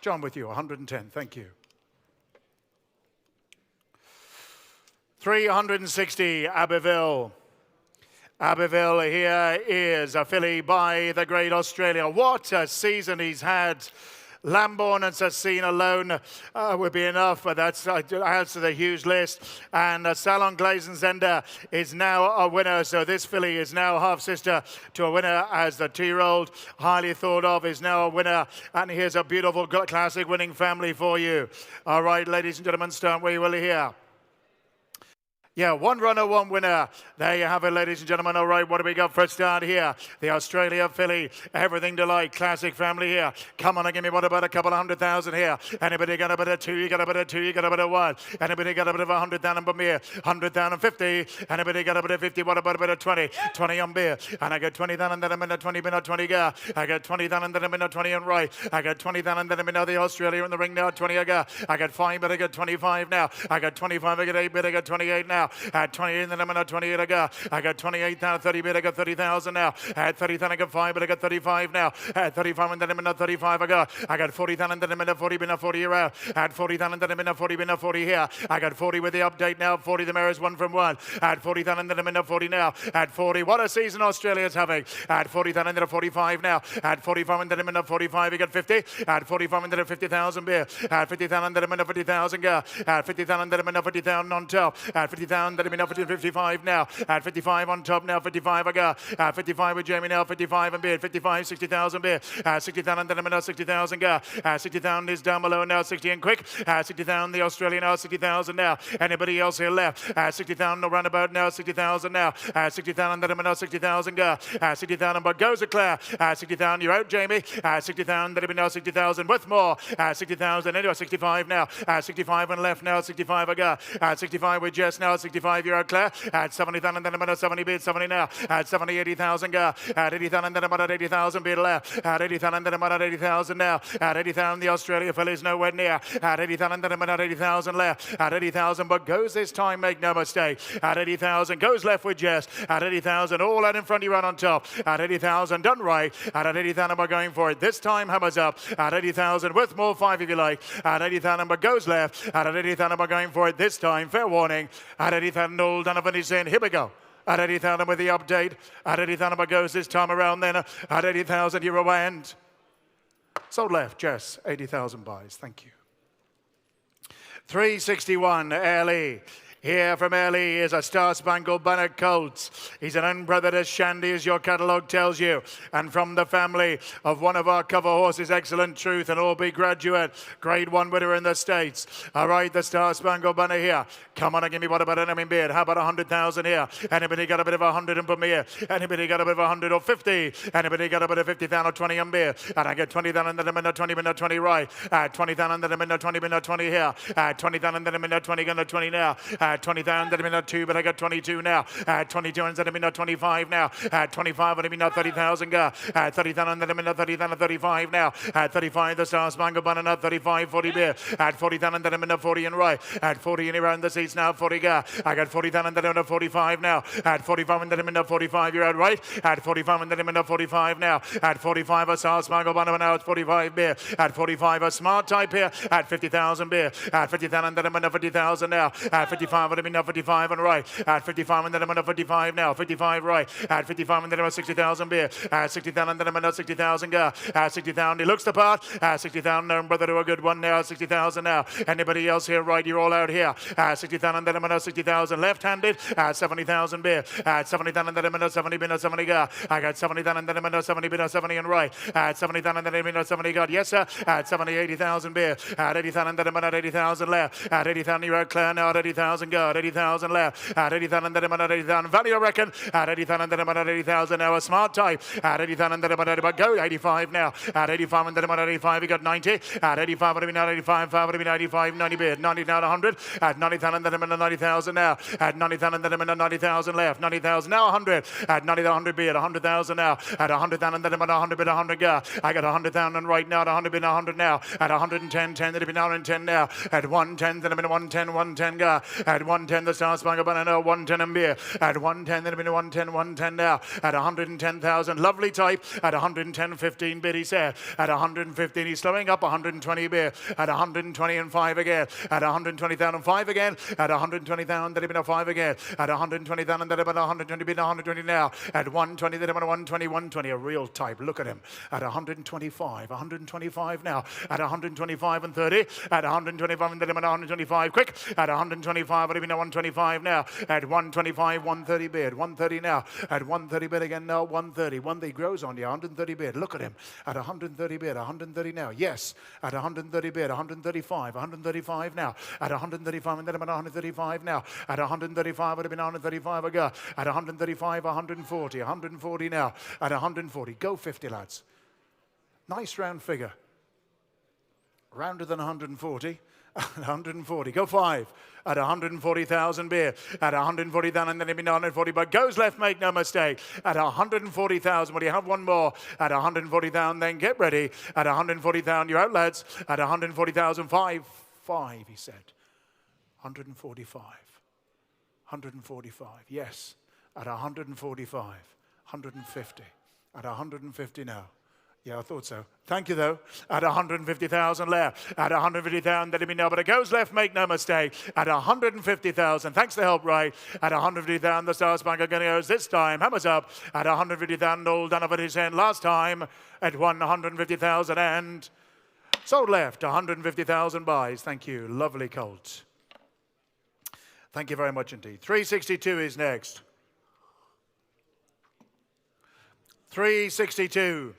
John with you, 110. Thank you. 360, Abbeville. Abbeville here is a filly by the Great Australia. What a season he's had. Lambourne and Sassine alone would be enough, but that's adds to the huge list. And Salon Glazenzender is now a winner, so this filly is now half-sister to a winner as the 2-year-old, highly thought of, is now a winner. And here's a beautiful classic winning family for you. All right, ladies and gentlemen, start where you will here. Yeah, one runner, one winner. There you have it, ladies and gentlemen. All right, what do we got for a start here? The Australia filly, everything to like, classic family here. Come on and give me what about a couple of 100,000 here. Anybody got a bit of 2? You got a bit of 2, you got a bit of 1. Anybody got a bit of 100,000 on beer? 100,000 50. Anybody got a bit of 50? What about a bit of 20? 20 on beer. And I got 20,000 that I'm in a 20 bin or 20 go. I got 20,000 that I'm in a 20 on right. I got 20,000 that I'm in the Australia in the ring now, 20 I go. I got 5, but I got 25 now. I got 25, I got 8, but I got 28 now. At 28, then I'm in a 28 I go. I got 28,000, 30 bid, I got 30,000 now. At 30,000, I got 5, but I got 35 now. At 35, and then I'm in a 35 I go. I got 40,000, then I'm in a 40 bin, a 40 year out. At 40,000, then I'm in a 40 bin, a 40 here. I got 40 with the update now. 40, the mare is 1 from 1. At 40,000, then I'm in a 40 now. At 40, what a season Australia's having. At 40,000, then a 45 now. At 45, and then I'm in a 45, you got 50. At 45, and then a 50,000 beer. At 50,000, then I'm in a 50,000 go. At 50,000, then I'm in a 50,000 on top. At 50,000, then I'm in a 55 now. At 55 on top now. 55 I go. At 55 with Jamie now. 55 and bid. 55, 60,000 bid. At 60,000, then I'm in a 60,000 go. At 60,000 is down below now. 60 and quick. At 60,000, the Australian now. 60,000 now. Anybody else here left? At 60,000, no roundabout now. 60,000 now. At 60,000, then I'm in a 60,000 go. At 60,000, but goes a Claire. At 60,000, you're out, Jamie. At 60,000, then I'm in now. 60,000 with more. At 60,000, anyway, 65 now. At 65 and left now. 65 I go. At 65 with Jess now. 65, you're out, Claire. At 70,000, then I'm at a 70 bid, 70 now. At 70, 80,000 go. At 80,000, then I'm at 80,000 bid left. At 80,000, then I'm at 80,000 now. At 80,000, the Australia filly's nowhere near. At 80,000, then I'm at 80,000 left. At 80,000, but goes this time, make no mistake. At 80,000, goes left with Jess. At 80,000, all out in front, you run on top. At 80,000, done right. At 80,000, we're going for it. This time, hammers up. At 80,000, with more 5 if you like. At 80,000, but goes left. At 80,000, we're going for it. This time, fair warning. At 80,000, all Donovan is in. Here we go. At 80,000 with the update. At 80,000 goes this time around then. At 80,000 euro end. So left, Jess. 80,000 buys. Thank you. 361, Ellie. Here from Ellie is a Star-Spangled Banner colt. He's an unbrothered as Shandy, as your catalogue tells you. And from the family of one of our cover horses, Excellent Truth, an Orby graduate, Grade 1 winner in the States. All right, the Star-Spangled Banner here. Come on and give me what about an enemy bid? How about 100,000 here? Anybody got a bit of 100 and put me here? Anybody got a bit of 100 or 50? Anybody got a bit of 50,000 or 20 on beer? And I get 20,000 and then I'm in a 20 minute 20 right. 20,000 and then I'm in a 20 minute 20 here. 20,000 and then I'm in a 20 gonna 20 now. 20,000, let me know 2, but I got 22 now. 22, and let me know 25 now. 25, let me know 30,000, 30,000, let me know 30,000, 35 now. 35, the Star Spangled Banner, 35, 40 beer. 40,000, let me know 40 and right. 40 in around the seats now, 40 I got 40,000, let me know 45 now. 45, and let me know 45, you're out right. 45, and let me know 45 now. 45, a Star Spangled Banner, now it's 45 beer. 45, a Smart Type here. 50,000 beer. 50,000, let me know 50,000 now. 55, let me know 55 and right. 55, and let me know 55 now. 55 right. 55, and let me know 60,000 beer. 60,000, let me know 60,000 60,000, he looks the part. 60,000, no brother, do a good one now. 60,000 now. Anybody else here right? You're all out here. 60,000, let me know 60,000 left-handed. 70,000 beer. 70,000, let me know 70 bin 70 I got 70,000, let me know 70 bin 70 and right. 70,000, let me know 70 got yes sir. 70, 80,000 beer. 80,000, let me know 80,000 left. 80,000, you're out clear now. 80,000 go. 80,000 left. 80,000, let me know 80,000 value I reckon. 80,000, let me know 80,000 now. A Smart Type. 80,000, let me know go. 85 now. 85, and let me know 85. You got 90. 85, let me know 85. 5, let me know 85. 90 beer. 90 now to 100. 90,000, let me know 90,000 now. 90,000, let me know 90,000 left. 90,000 now 100. 90 to 100 beer. 100,000 now. At 100,000, let me know 100 bid 100 go. I got 100,000 right now. At 100 bid 100 now. At 110, 10, let me know 110 now. At 110, let me know 110, 110 go. At 110, the Star Spangled Banner now. 110 and beer. At 110, let me know 110, 110 now. At 110,000, lovely type. At 110, 15 bid, he said. At 115, he's slowing up. 120 beer. At 120 and 5 again. At 120,000, 5 again. At 120,000, let me know 5 again. At 120,000, let me know 120 bid, 120 now. At 120, let me know 120, 120, a real type. Look at him. At 125 now. At 125 and 30. At 125 and let me know 125 quick. At 125, let me know 125 now. At 125, 130 bid. 130 now. At 130 bid again now. 130. 130 grows on you. 130 bid. Look at him. At 130 bid. 130 now. Yes. At 130 bid. 135. 135 now. At 135 and let me know 135 now. At 135 would have been 135 ago. At 135, 140. 140 now. At 140. Go 50, lads. Nice round figure. Rounder than 140. 140. Go 5. At 140,000 beer. At 140,000 and then it'll be 140. But goes left, make no mistake. At 140,000. Will you have one more? At 140,000, then get ready. At 140,000, you're out, lads. At 140,000, 5, he said. 145. 145. Yes. At 145. 150. At 150 now. Yeah, I thought so. Thank you, though. At 150,000 left. At 150,000, let me know. But it goes left, make no mistake. At 150,000. Thanks for the help, right? At 150,000, the Star Spangled Banner goes this time. Hammers up. At 150,000, all done over his hand last time. At 150,000 and sold left. 150,000 buys. Thank you. Lovely colt. Thank you very much indeed. 362 is next. 362.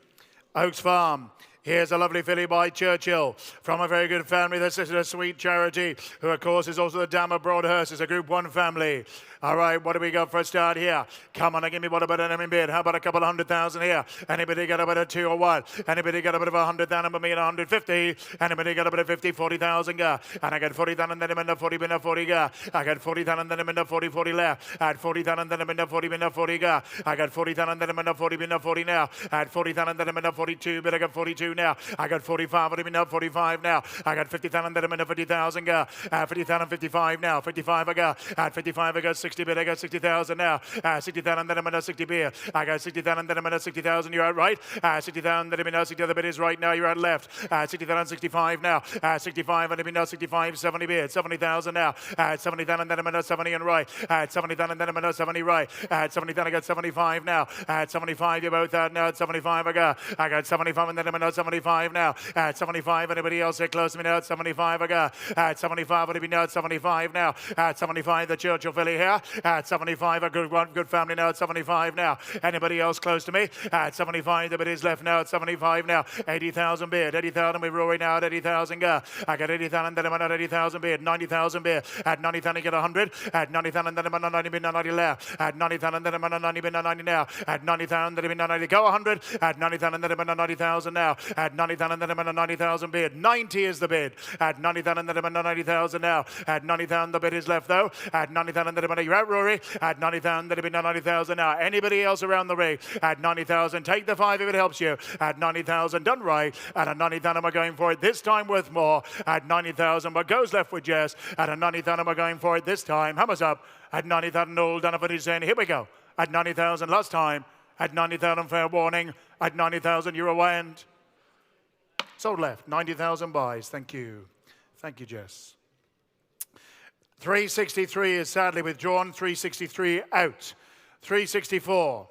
Oaks Farm. Here's a lovely filly by Churchill from a very good family. This is a sweet charity, who of course is also the Dam of Broadhurst. It's a Group 1 family. All right, what do we got for a start here? Come on and give me what about an M bid? How about a couple of 100,000 here? Anybody got about a 2 or what? Anybody got a bit of 100,000 for me and 150? Anybody got a bit of 50, 40,000 go? And I got 40,000 then I'm in the 40 bin 40 go. I got 40,000 then I'm in the 40 40 left. At 40,000 then I'm in the 40 bin 40 go. I got 40,000 then I'm in the 40 bin 40 now. At 40,000 then I'm in the 42, but I got 42 now. I got 45, but I'm in the 45 now. I got 50,000 then I'm in the 50,000 go. 50,000, 55 now. 55 I got. At 55 I got 60, but I got 60,000 now. 60,000 then I'm in the 60 beer. I got 60,000 then I'm in the 60,000. You're out right. 60,000 then I'm in the 60 other bit is right now. You're out left. 60,000, 65 now. 65 and I'm in the 65, 70 beer. 70,000 now. 70,000 then I'm in the 70 and right. 70,000 then I'm in the 70 right. 70,000 I got 75 now. 75 you're both out now. At 75 I got 75 and then I'm in the 75 now. 75 anybody else here close to me now? At 75 I got. 75 would have been now at 75 now. 75 the Churchill filly here. 75 a good one, good family now. At 75 now. Anybody else close to me? 75 the bit is left now. At 75 now. 80,000 bid. 80,000 with Rory now. At 80,000 go. I got 80,000 then I'm at 80,000 bid. 90,000 bid. At 90,000 I get 100. At 90,000 then I'm at 90 bid. 90 left. At 90,000 then I'm at 90 bid. 90 now. At 90,000 then I'm at 90 go 100. At 90,000 then I'm at 90,000 now. At 90,000 and 90,000 bid. 90 is the bid. At 90,000 and 90,000 now. At 90,000 the bid is left though. At 90,000 you're out, Rory. At 90,000 that'll be 90,000 now. Anybody else around the ring? At 90,000, take the 5 if it helps you. At 90,000, done right. And at 90,000 we're going for it this time worth more. At 90,000 but goes left with Jess. At 90,000 we're going for it this time. Hammers up. At 90,000 all done for his end. Here we go. At 90,000 last time. At 90,000 fair warning. At 90,000 you're away and sold left. 90,000 buys. Thank you. Thank you, Jess. 363 is sadly withdrawn. 363 out. 364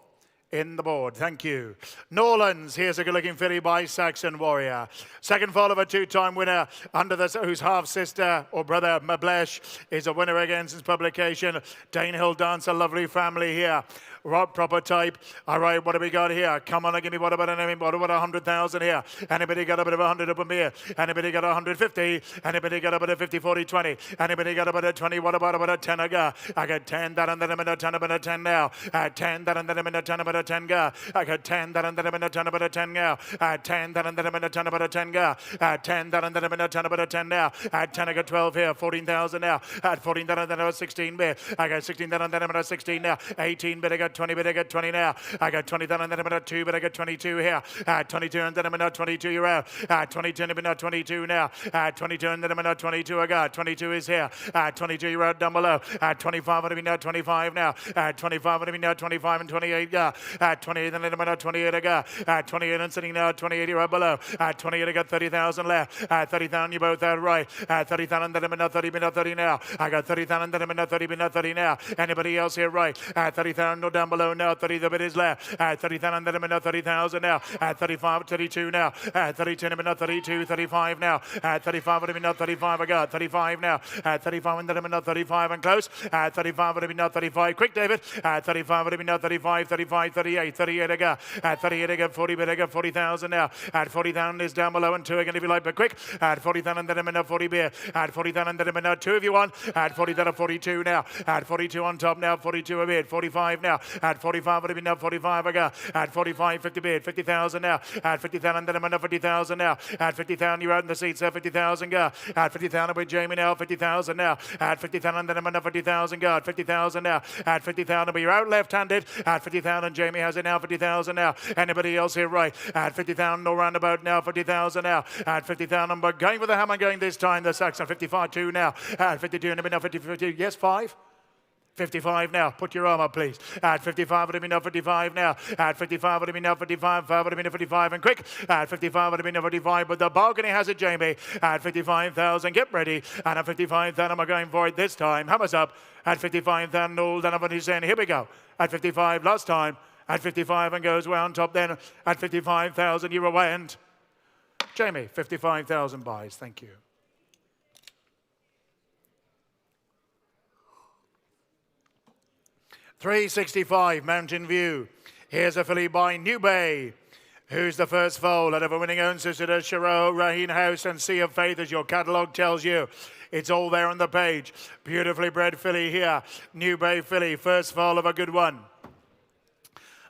in the board. Thank you. Norlands, here's a good-looking filly by Saxon Warrior. Second fall of a two-time winner under whose half-sister or brother, Mablesh, is a winner again since publication. Danehill Dance, a lovely family here. Right, proper type. All right, what have we got here? Come on and give me what about an name? What about 100,000 here? Anybody got a bit of 100 up in here? Anybody got 150? Anybody got about a 50, 40, 20? Anybody got about a 20? What about a 10 I got? I got 10, that and then I'm in a 10, about a 10 now. 10, that and then I'm in a 10, about a 10 go. I got 10, that and then I'm in a 10, about a 10 now. 10, that and then I'm in a 10, about a 10 go. 10, that and then I'm in a 10, about a 10 now. 10, I got 12 here. 14,000 now. 14, that and then I got 16 bit. I got 16, that and then I'm in a 16 now. 18 bit, I got 20 bit, I got 20 now. I got 20 down and then I'm at 2, but I got 22 here. 22 and then I'm at 22, you're out. 22 and I'm at 22 now. 22 and then I'm at 22, I got. 22 is here. 22, you're out down below. 25 and I'm now 25 now. 25 and I'm now 25 and 28, got. 28 and then I'm at 28, I got. 28 and sitting now 28, you're out below. 28, I got 30,000 left. 30,000, you both out right. 30,000 and then I'm at 30, but 30 now. I got 30,000 and then I'm at 30, but 30 now. Anybody else here right? 30,000, no down below now. 30 the bit is left. 30,000 and then I'm at 30,000 now. 35, 32 now. 32 and I'm at 32, 35 now. 35 and I'm at 35, I got 35 now. 35 and then I'm at 35 and close. 35 and I'm at 35. Quick, David. 35 and I'm at 35, 35, 38, 38 I got. 38 I got 40, but I got 40,000 now. At 40,000 is down below and 2 again if you like, but quick. At 40,000 and then I'm at 40 beer. At 40,000 and then I'm at 2 if you want. At 40,000 42 now. At 42 on top now. 42 a bit. 45 now. At 45 would have been now 45 I got. At 45, 50 bid. 50,000 now. At 50,000 then I'm at 50,000 now. At 50,000 you're out in the seats there. 50,000 go. At 50,000 with Jamie now. 50,000 now. At 50,000 then I'm at 50,000 go. At 50,000 now. At 50,000 but you're out left-handed. At 50,000 Jamie has it now. 50,000 now. Anybody else here right? At 50,000 no roundabout now. 50,000 now. At 50,000 but going with the hammer going this time. The Saxon 55 2 now. At 52 and now 50, 50. Yes, 5. 55 now. Put your arm up, please. At 55 would have been now 55 now. At 55 would have been now 55. 5 would have been 55 and quick. At 55 would have been now 55. But the balcony has it, Jamie. At 55,000, get ready. And at 55,000, we're going for it this time. Hammers up. At 55,000, all done up on his end. Here we go. At 55 last time. At 55 and goes way on top then. At 55,000, you're away and Jamie, 55,000 buys. Thank you. $365 Mountain View. Here's a filly by New Bay. Who's the first foal out of a winning own sister to Chiro, Raheen House and Sea of Faith, as your catalogue tells you. It's all there on the page. Beautifully bred filly here. New Bay filly, first foal of a good one.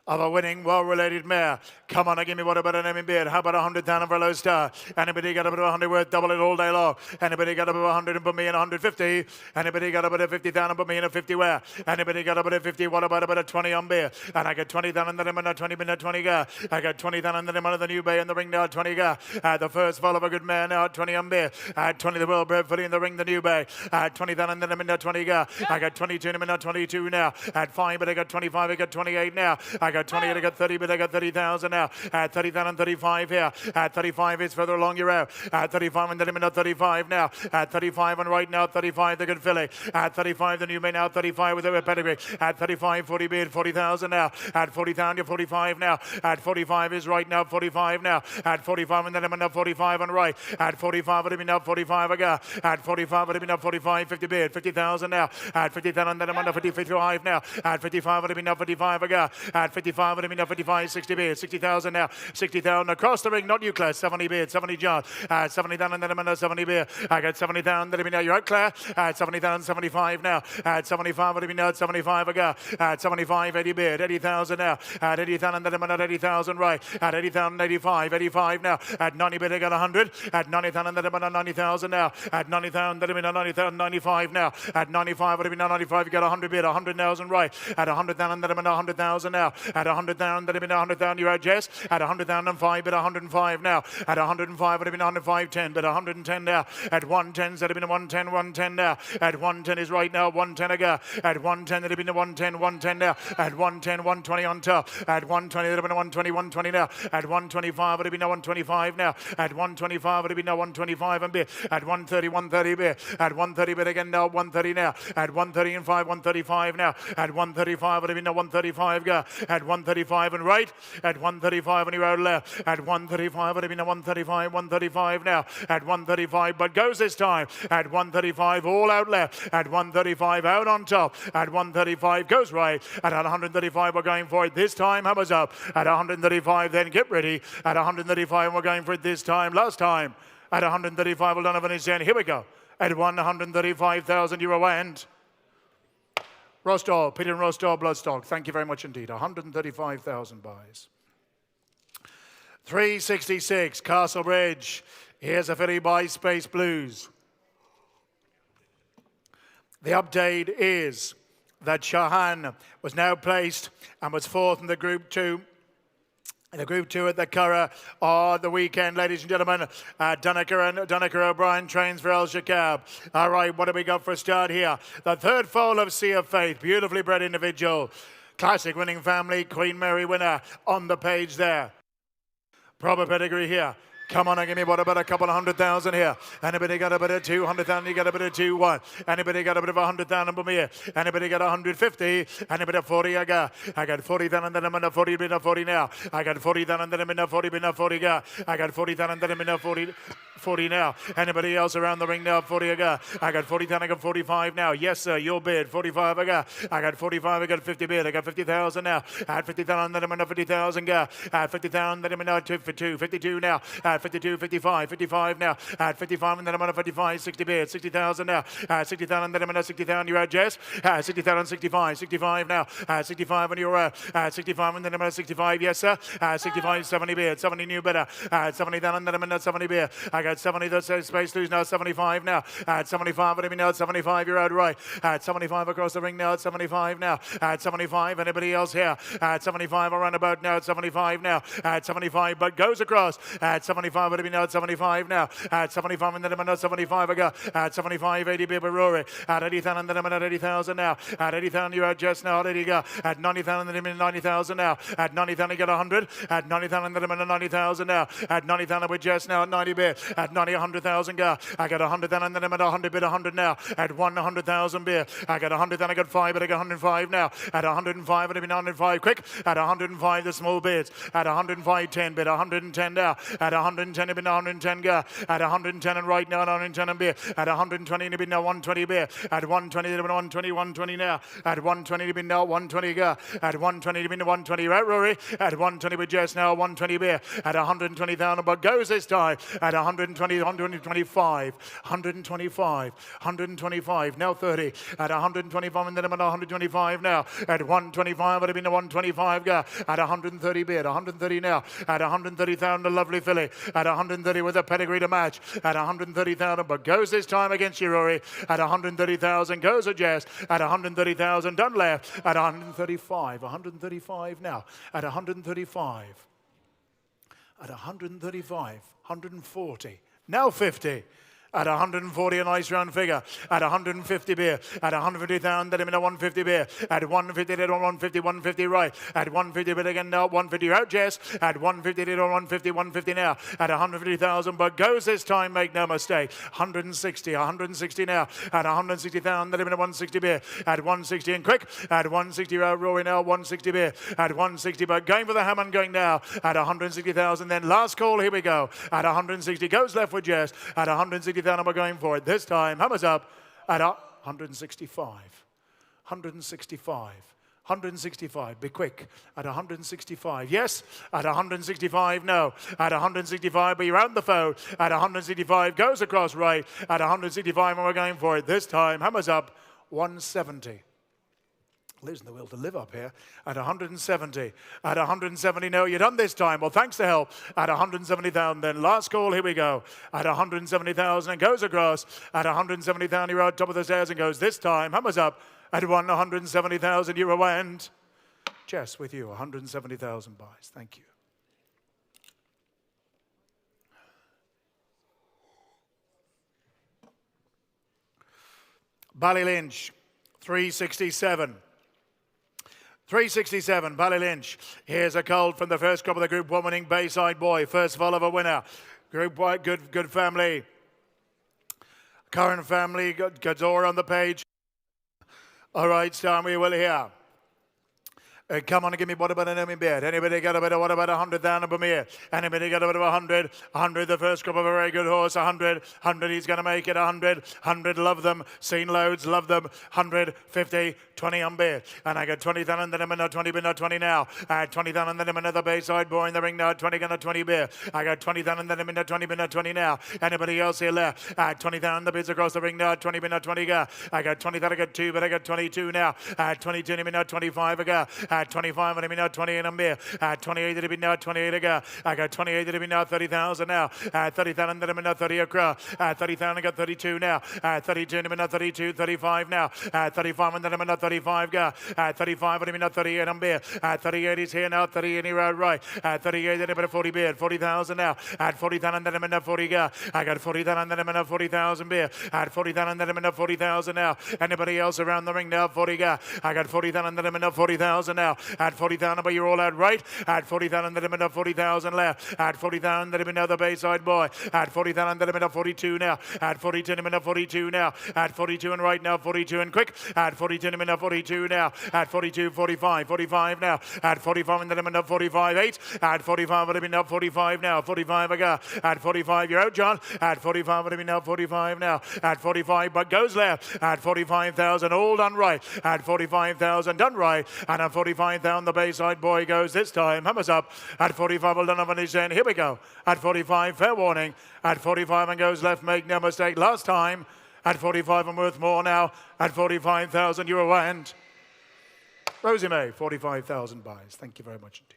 Of a winning, well-related mare. Come on, give me what about an name in beard? How about 100,000 for a low star? Anybody got about 100 worth? Double it all day long. Anybody got about 100 and put me in 150? Anybody got about a 50,000 and put me in a 50 where? Anybody got about a 50? What about a 20 on beer? And I got 20,000 and then I'm in a 20 minute 20 go. I got 20,000 and then I'm on the New Bay in the ring now 20 go. The first fall of a good mare now at 20 on beer. 20 the well-bred filly in the ring, the New Bay. 20,000 and then I'm in a 20 go. I got 22 and I'm in a 22 now. At 5, but I got 25, I got 28 now. I got 20, I got 30, but I got 30,000 now. At 30,000 and 35 here. At 35 is further along your out. At 35 and then I'm in a 35 now. At 35 and right now 35 the good filly. At 35 the New Bay now 35 with a pedigree. At 35 40 bid 40,000 now. At 40,000 you're 45 now. At 45 is right now 45 now. At 45 and then I'm in a 45 and right. At 45 would have been up 45 I got. At 45 would have been up 45 50 bid 50,000 now. At 50,000 then I'm on a 50 55 now. At 55 would have been up 55 I got. At 50 55, would have been 55, 60 beard, 60,000 now, 60,000 across the ring, not you, Claire, 70 beard, 70 John, 70,000 and then I'm 70 beard, I got 70,000, that have been now, you're out, Claire, 70,000, 75 now, 75, would have been now, 75 ago, 75, 80 beard, 80,000 now, 80,000, then I'm at 80,000 right, at 80,000, 85, 85 now, at 90 beard, I got 100, at 90,000, then I'm at 90,000 now, at 90,000, then I'm at 90,000, 95 now, at 95, would have been now 95, you got 100 beard, 100,000 right, at 100,000, then I'm at 100,000 now, at 100,000, then I'm at 100,000, you're out, Jess, at 100,005, but 105 now, at 105, would have been 105, 10, but 110 now, at 110, that'd have been 110, 110 now, at 110 is right now, 110 ago, at 110, that'd have been 110, 110 now, at 110, 120 on top, at 120, that'd have been 120, 120 now, at 125, would have been 125 now, at 125, would have been 125 and bit, at 130, 130 bit, at 130 bit again now, 130 now, at 130 and 5, 135 now, at 135, would have been 135 go, at 135 and right, at 135 and you're out left, at 135, would have been 135, 135 now, at 135, but goes this time, at 135, all out left, at 135, out on top, at 135, goes right, at 135, we're going for it this time, hammers up, at 135, then get ready, at 135, we're going for it this time, last time, at 135, well, Donovan is in, here we go, at 135,000 euro and Rostov, Peter and Rostov, Bloodstock, thank you very much indeed, 135,000 buys. 366, Castle Bridge, here's a filly by Space Blues. The update is that Shahan was now placed and was fourth in the Group 2. The Group 2 at the Curragh on the weekend, ladies and gentlemen. Dunaker O'Brien trains for El Shakab. All right, what do we got for a start here? The third foal of Sea of Faith, beautifully bred individual. Classic winning family, Queen Mary winner on the page there. Proper pedigree here. Come on and give me what about a couple of 100,000 here. Anybody got a bit of 200,000? You got a bit of 2-1. Anybody got a bit of 100,000 from here? Anybody got 150? Anybody 40? I got 40,000 then I'm in a 40 been a 40 now. I got 40,000 then I'm in a 40 been a 40 guy. I got 40,000 then I'm in a 40 now. Anybody else around the ring now? 40 I got 40,000. I got 45 now. Yes sir, your bid. 45 I got 45. I got 50 bid. I got 50,000 now. At 50,000 then I'm in a 50,000 guy. At 50,000 then I'm in a 52 now. 52, 55, 55 now, at 55, and then I'm on a 55, 60 bid, 60,000 now, 60,000, then I'm on a 60,000, you're out, Jess, 60,000, 65, 65 now, 65, and you're out, 65, and then I'm on a 65, yes, sir, 65, 70 bid, 70 new better, 70,000, then I'm in a 70 bid, I got 70, that's Space Blues now, 75 now, at 75, what do you mean now, at 75, you're out, right, at 75 across the ring now, at 75 now, at 75, anybody else here, at 75, around about now, at 75 now, at 75, but goes across, at 75, would have been now at 75 now, at 75, and then I'm at 75, I got, at 75, 80 bid, Rory, at 80,000, and then I'm at 80,000 now, at 80,000, you're out just now, at 80, go, at 90,000, then I'm at 90,000 now, at 90,000, you got 100, at 90,000, then I'm at 90,000 now, at 90,000, we're just now, at 90 bid, at 90, 100,000, go, I got 100,000, and then I'm at 100 bid, 100 now, at 100,000 bid, I got 100,000, I got 5 bid, I got 105 now, at 105, it'll be 105, quick, at 105, the small bids, at 105, 10 bid, 110 now, at 110, it'll be 110 go, at 110 and right now, 110 and beer, at 120, it'll be now 120 beer, at 120, it'll be 120, 120 now, at 120, it'll be now 120 go, at 120, it'll be 120, right, Rory, at 120 with Jess now, 120 beer, at 120,000, but goes this time, at 120, 125, 125, 125, now 30, at 125, and then I'm at 125 now, at 125, it'll be now 125 go, at 130 beer, 130 now, at 130,000, a lovely filly, at 130 with a pedigree to match, at 130,000, but goes this time against you, Rory, at 130,000, goes a Jess, at 130,000, done left, at 135 now, at 135, at 135, 140, now 50, at 140, a nice round figure. At 150 beer. At 150,000, then I'm in a 150 beer. At 150, then 150, 150 right. At 150 bid again now, 150 out, Jess. At 150, then 150, 150 now. At 150,000, but goes this time, make no mistake. 160 now. At 160,000, then I'm in a 160 beer. At 160 and quick. At 160 out, Rory now, 160 beer. At 160, but going for the Hammond going now. At 160,000, then last call, here we go. At 160, goes left with Jess. At 160,000, we're going for it. This time, hammers up at 165, 165, 165. Be quick. At 165. Yes. At 165. No. At 165. But you're on the phone. At 165. Goes across right. At 165. And we're going for it. This time. Hammers up. 170. Losing the will to live up here. At 170. At 170. No, you're done this time. Well, thanks to help. At 170,000 then. Last call. Here we go. At 170,000 and goes across. At 170,000. You're out top of the stairs and goes this time. Hammers up. At 170,000 euro and Jess with you, 170,000 buys. Thank you. Ballylynch, 367. 367, Ballylynch. Here's a cold from the first crop of the Group 1 winning Bayside Boy. First of all of a winner. Group 1, good family. Current family, Gadzor on the page. All right, Star, we will hear. Come on and give me what about an Emmy bid? Anybody got a bit of what about 100,000 per mere? Anybody got a bit of 100? 100, the first crop of a very good horse. 100, 100, he's going to make it. 100, 100, love them. Seen loads, love them. 100, 50, 20 on bid. And I got 20,000, then I'm in 20, but not 20 now. 20,000, then I'm another Bayside Boy in the ring now. 20, gonna 20 beer. I got 20,000, then I'm in 20, but not 20 now. Anybody else here left? 20,000, the bids across the ring now. 20, but not 20 go. I got 20,000, I got 2, but I got 22 now. 22, I'm in 25 ago. 25, and I'm in 20 and I'm here. 28, it'll be now 28 ago. I got 28, it'll be now 30,000 now. 30,000, then I'm in 30 across. 30,000, I got 32 now. 32, I'm in 32, 35 now. 35, and then I'm in 35 go. 35, and I'm in 38, I'm here. 38 is here now. 38, you're out right. 38, then I'm in 40 beer. 40,000 now. 40,000, then I'm in 40 go. I got 40,000, then I'm in 40,000 beer. 40,000, then I'm in 40,000 now. Anybody else around the ring now? 40 go. I got 40,000, then I'm in 40,000 now. At 40,000, but you're all out right. At 40,000, then I'm in 40,000 left. At 40,000, then I'm in the Bayside Boy. At 40,000, then I'm in 42 now. At 42, I'm in 42 now. At 42 and right now, 42 and quick. At 42, I'm in 42 now. At 42, 45, 45 now. At 45, and then I'm in 45, 8. At 45, I'm in 45 now. 45 I go. At 45, you're out, John. At 45, I'm in 45 now. At 45, but goes left. At 45,000, all done right. At 45,000, done right. And at 45,000, the Bayside Boy goes this time. Hammers up. At 45, well done on his end. Here we go. At 45, fair warning. At 45 and goes left, make no mistake. Last time. At 45 and worth more now. At 45,000 euro and Rosie May, 45,000 buys. Thank you very much indeed.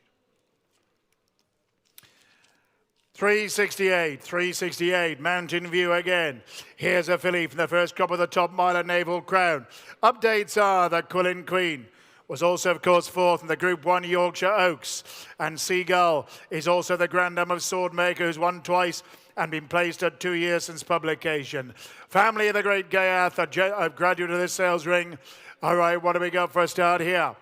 368, 368, Mountain View again. Here's a filly from the first crop of the Top Mile at Naval Crown. Updates are that Quillen Queen was also, of course, fourth in the Group 1 Yorkshire Oaks. And Seagull is also the Grandam of Swordmaker, who's won twice and been placed at 2 years since publication. Family of the great Gay Arthur, a graduate of this sales ring. All right, what do we got for a start here?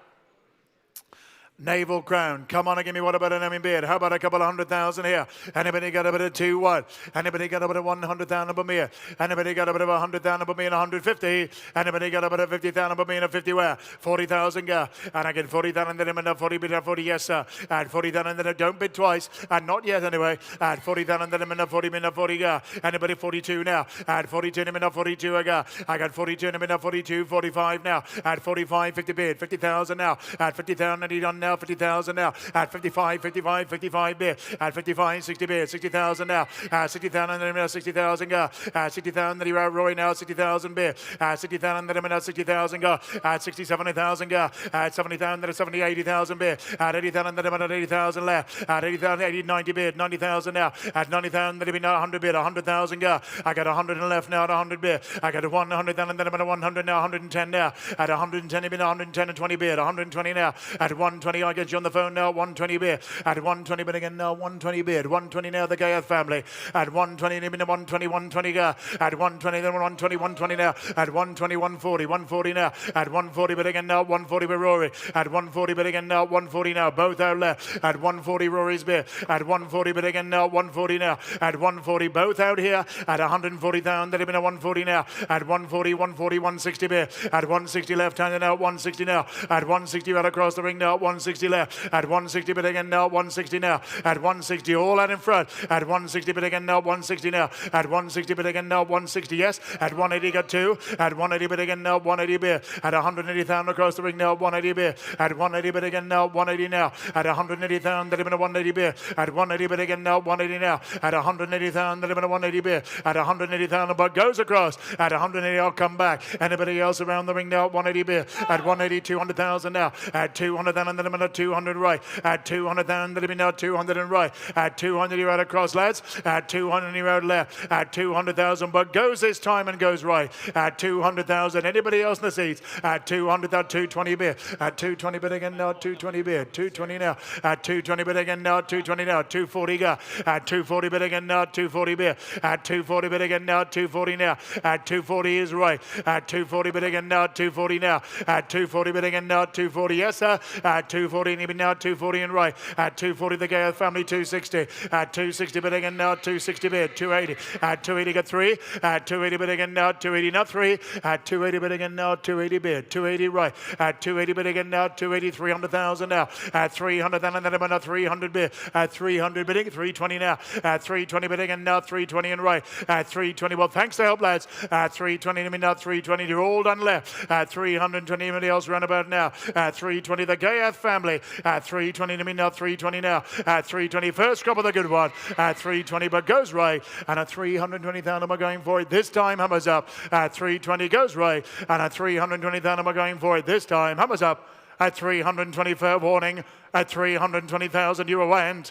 Naval Crown. Come on and give me what about an Emmy bid? How about a couple of 100,000 here? Anybody got a bit of 2-1? Anybody got a bit of 100,000 per me? Anybody got a bit of 100,000 per me and 150? Anybody got a bit of 50,000 per me and a 50 where? 40,000 go. And I get 40,000 then I'm in a 40 bid at 40, yes sir. At 40,000 then I don't bid twice. And not yet anyway. At 40,000 then I'm in a 40 bid at 40 go. Anybody 42 now? At 42 I'm in a 42 I go. I got 42 and I'm in a 42, 45 now. At 45, 50 bid, 50,000 now. At 50,000 and he done now. 50,000 now. At 55, 55, 55 bid. At 55, 60 bid. 60,000 now. At 60,000 then I'm in 60,000 go. At 60,000 then you're out Roy now. 60,000 bid. At 60,000 then I'm in 60,000 go. At 60, 70,000 go. At 70,000 then 70, 80,000 bid. At 80,000 then I'm at 80,000 left. At 80,000, 80, 90 bid. 90,000 now. At 90,000 then I'm 100 bid. 100,000 go. I got 100 and left now at 100 bid. I got 100,000 then I'm at 100 now. 110 now. At 110 I'm in 110 and 20 bid. 120 now. At 120 I get you on the phone now. 120 bid. At 120 bid again now. 120 bid. 120 now the Gayeth family. At 120 I'm in 120, 120 go. At 120 then 120, 120 now. At 120, 140, 140 now. At 140 bid again now. 140 with Rory. At 140 bid again now. 140 now. Both out left. At 140 Rory's bid. At 140 bid again now. 140 now. At 140 both out here. At 140,000 then I'm in 140 now. At 140, 140, 160 bid. At 160 left hand now. 160 now. At 160 right across the ring now. 160 160 left, at 160 bid again now, 160 now, at 160 all out in front, at 160 bid again now, 160 now, at 160 bid again now, 160 yes, at 180 got 2, at 180 bid again now, 180 beer, at 180,000 across the ring now, 180 beer, at 180 bid again now, 180 now, at 180,000 that have been a 180 beer, at 180 bid again now, 180 now, at 180,000 that have been a 180 beer, at 180,000 but goes across, at 180 I'll come back, anybody else around the ring now, 180 beer, at 180 200,000 now, at 200,000 that have been a 200 right, at 200,000 that have been now 200 and right, at 200 you're out across lads, at 200 you're out left, at 200,000 but goes this time and goes right, at 200,000 anybody else in the seats, at 200 that 220 beer, at 220 bid again now, 220 beer, 220 now, at 220 bid again now, 220 now, 240 go, at 240 bid again now, 240 beer, at 240 bid again now, 240 now, at 240 is right, at 240 bid again now, 240 now, at 240 bid again now, 240 yes sir, at 240 and even now 240 and right, at 240 the Gale family 260, at 260 bid again now, 260 bid, 280, at 280 got 3, at 280 bid again now, 280 not 3, at 280 bid again now, 280 bid, 280 right, at 280 bid again now, 280, 300,000 now, at 300,000 and then I'm on 300 bid, at 300 bidding, 320 now, at 320 bid again now, 320 and right, at 320, well thanks to help lads, at 320 to me now, 320, you're all done left, at 320, anybody else round about now, at 320 the Gayath family, at 320 to me now, 320 now, at 320 first crop of the good one, at 320 but goes right, and at 320,000 we're going for it, this time hammers up, at 320 goes right, and at 320,000 we're going for it, this time hammers up, at 320 fair warning, at 320,000 you away.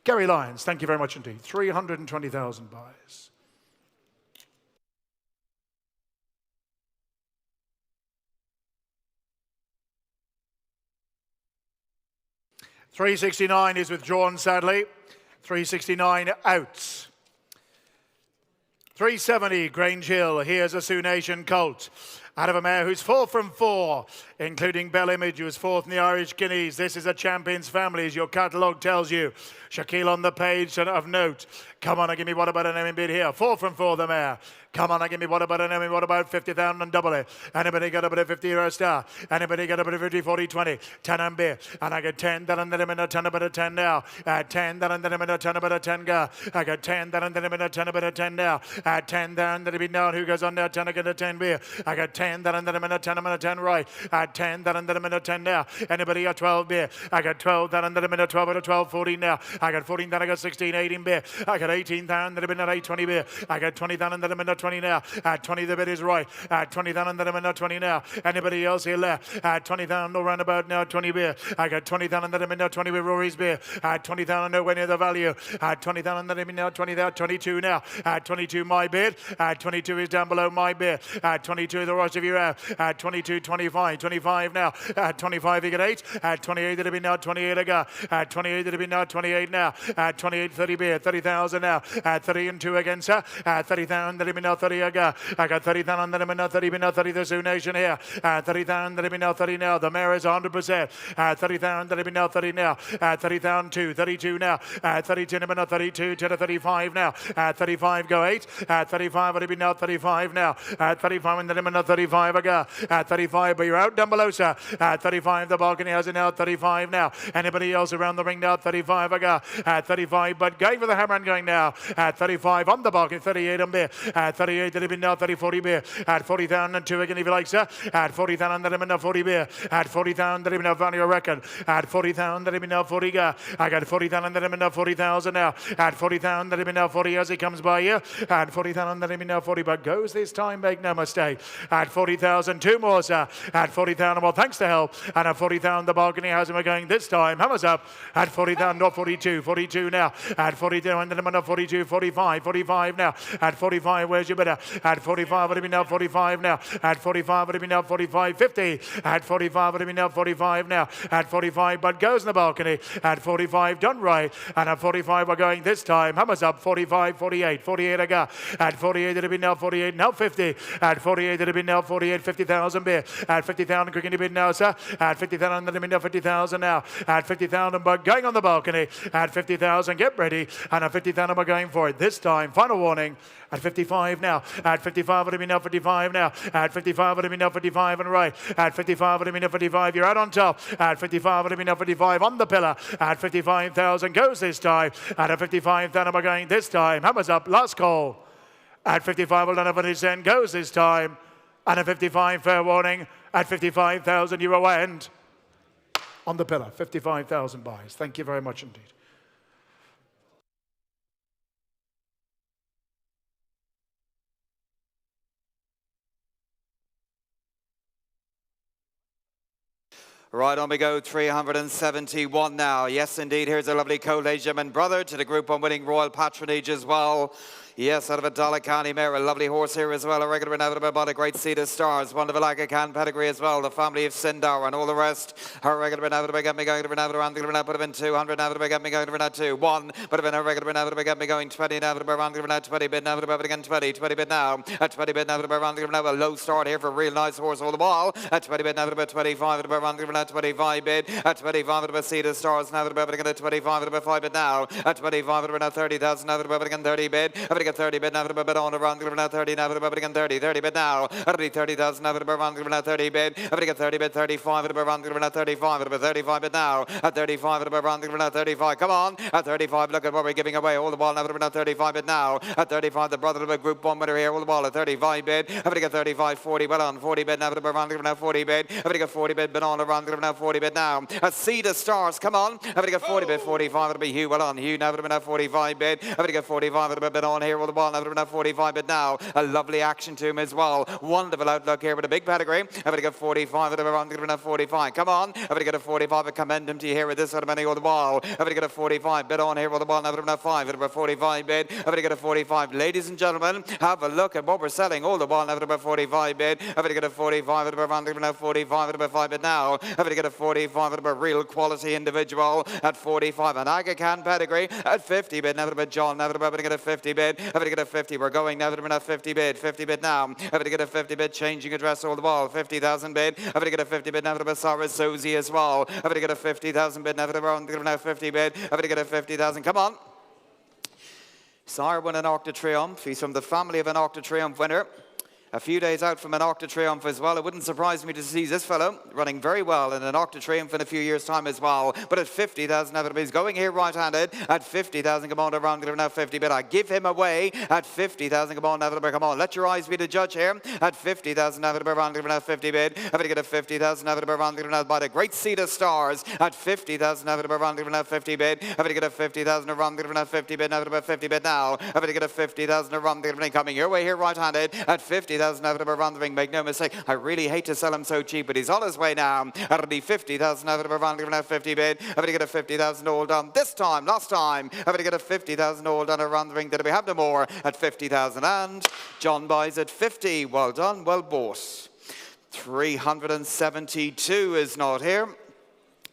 Gary Lyons, thank you very much indeed. 320,000 buys. $369 is withdrawn, sadly. 369 outs. 370 Grange Hill. Here's a Sioux Nation colt. Out of a mare who's 4 from 4, including Bell Image, who was 4th in the Irish Guineas. This is a champion's family, as your catalogue tells you. Shaquille on the page of note. Come on, give me what about an name bid here. 4 from 4, the mare. Come on, give me what about an name, what about 50,000 and double it. Anybody got about a 50 euro star? Anybody got about a 50, 40, 20? 10 and beer. And I get 10, that and then I'm in a 10 about a 10 now. 10, that and then I'm in a 10 about a 10 go. I got 10, that and then I'm in a 10 about a 10 now. 10 down, that'll be now. Who goes on now? 10, I get a 10 beer. I got 10, that and then I'm in a 10, I'm in a 10 right. 10, that and then I'm in a 10 now. Anybody got 12 beer? I got 12, that and then I'm in a 12 out of 12, 14 now. I got 14, that I got 16, 18 beer. I got 18 down, that I've been at 8, 20 beer. I got 20 down and then I'm in a 20 now. 20 the bid is right. 20 down and then I'm in a 20 now. Anybody else here left? 20 down, no roundabout now, 20 beer. I got 20 down and then I'm in a 20 with Rory's beer. 20 down and nowhere near the value. 20 down and then I'm in now, 20 down, 22 now. 22 my bid. 22 is down below my beer. 22 the rest of you have. 22, 25, 25 now. 25 you get 8. 28 that'll be now, 28 I got. 28 that'll be now, 28 now. 28, 30 beer, 30,000 now. 30 and 2 against her. 30,000 that'll be now, 30 I got. I got 30,000 that'll be now, 30 be now, 30 the Sioux Nation here. 30,000 that'll be now, 30 now. The mare is 100%. 30,000 that'll be now, 30 now. 30,000 2, 32 now. 32 now, 32 to 35 now. 35 go 8. 35 that'll be now, 35 now. 35 and then I'm now 35 I got. 35 but you're out down below sir. 35 the balcony has it now, 35 now. Anybody else around the ring now, 35 I got. 35 but going for the hammer and going now. 35 on the balcony, 38 on beer. 38 that'll be now, 30, 40 beer. At 40,000 and 2 again if you like sir. At 40,000 that'll be now 40 beer. At 40,000 that'll be now value record. At 40,000 that'll be now 40 go. I got 40,000 that'll be now 40,000 now. At 40,000 that'll be now 40 as he comes by you. At 40,000 that'll be now 40 but goes this time, make no mistake. At 40,000 2 more sir. At 40,000 well thanks to help. And at 40,000 the balcony has him going this time. Hammers up. At 40,000 not 42. 42 now. At 42 and then I'm on 42. 45. 45 now. At 45 where's your bidder? At 45 it'll be now 45 now. At 45 it'll be now 45. 50. At 45 it'll be now 45 now. At 45 but goes in the balcony. At 45 done right. And at 45 we're going this time. Hammers up. 45. 48. 48 I got. At 48 it'll be now 48. Now 50. At 48 it'll be now now, 48, 50,000 bid. At 50,000, quick in the bid now, sir. At 50,000, let me know 50,000 now. At 50,000, but going on the balcony. At 50,000, get ready. And at 50,000, we're going for it. This time, final warning. At 55 now. At 55, let me know 55 now. At 55, let me know 55 and right. At 55, let me know 55. You're out on top. At 55, let me know 55 on the pillar. At 55,000 goes this time. And at 55,000, we're going this time. Hammers up. Last call. At 55, well done over his end goes this time. And at 55, fair warning. At 55,000, you end on the pillar. 55,000 buys. Thank you very much indeed. Right on we go, 371 now. Yes, indeed, here's a lovely Cold-Age German brother to the Group 1 winning Royal Patronage as well. Yes, out of a Dalakani mare, a lovely horse here as well. A regular inevitable about a great seed of stars. One of a Lagacan pedigree as well. The family of Sindar and all the rest. Her regular inevitable get me going to inevitable. I'm going to put him in 200 inevitable get me going to 2. 1, but if a regular inevitable get me going 20 inevitable around 20 bid inevitable again 20 bid now. At 20 bid inevitable around a low start here for a real nice horse all the ball. At 20 bid inevitable 25 around 25 bid. At 25 about seed of stars inevitable again at 25 about 5 bid now. At 25 about 30,000 inevitable again 30 bid. I'm going to get 30 bid inevitable bid on around 30 inevitable again 30 bid now. At 30,000 inevitable around 30 bid. I'm going to get 30 bid 35 around 35 about 35 bid now. At 35 around 35. Come on. At 35, look at what we're giving away. All the ball inevitable 35 bid now. At 35, the brother of a Group 1 winner here. All the ball at 35 bid. I'm going to get 35, 40 well on 40 bid inevitable around 40 bid. I'm going to get 40 bid on around 40 bid now. A seed of stars, come on. I'm going to get 40 bid, 45, it'll be Hugh, well on. Hugh, now it'll be 45 bid. I'm going to get 45, it'll be on here with the ball, now it'll be 45 bid now. A lovely action to him as well. Wonderful outlook here with a big pedigree. I'm going to get 45, it'll be around 45. Come on. I'm going to get a 45, I commend him to you here with this sort of money on the ball. I'm going to get a 45 bid on here with the ball, now it'll be 5, it'll be 45 bid. I'm going to get a 45. Ladies and gentlemen, have a look at what we're selling. All the ball, now it'll be 45 bid. I'm going to get a 45, it'll be around 45, it'll be 5 bid now. I'm going to get a 45, it'll be real quality individual at 45. An Aga Khan pedigree at 50 bid. Never bid John. Never bid get a 50 bid. Never get a 50. We're going never bid a 50 bid. 50 bid now. Never get a 50 bid. Changing address all the ball. 50,000 bid. Never get a 50 bid. Never bid Sarah Susie as well. Never get a 50,000 bid. Never bid 50 bid. Never get a 50,000. Come on. Sire won an Arc de Triomphe. He's from the family of an Arc de Triomphe winner. A few days out from an Arc de Triomphe as well. It wouldn't surprise me to see this fellow running very well in an Arc de Triomphe in a few years' time as well. But at 50,000, he's going here right-handed. At 50,000, come on, around now 50 bid. I give him away at 50,000. Come on, come on. Let your eyes be the judge here. At 50,000, around now 50 bid. I'm going to get a 50,000 around now by the great seed of stars. At 50,000, around now 50 bid. I'm going to get a 50,000 around now 50 bid. Now about 50 bid now. I'm going to get a 50,000 around coming your way here right-handed. At 50,000 around the ring. Make no mistake. I really hate to sell him so cheap, but he's on his way now. At the 50,000 around now 50 bid. I'm going to get a 50,000 all done. This time, last time, I'm going to get a 50,000 all done around the ring. Did we have no more? At 50,000 and John buys at 50. Well done, well bought. 372 is not here.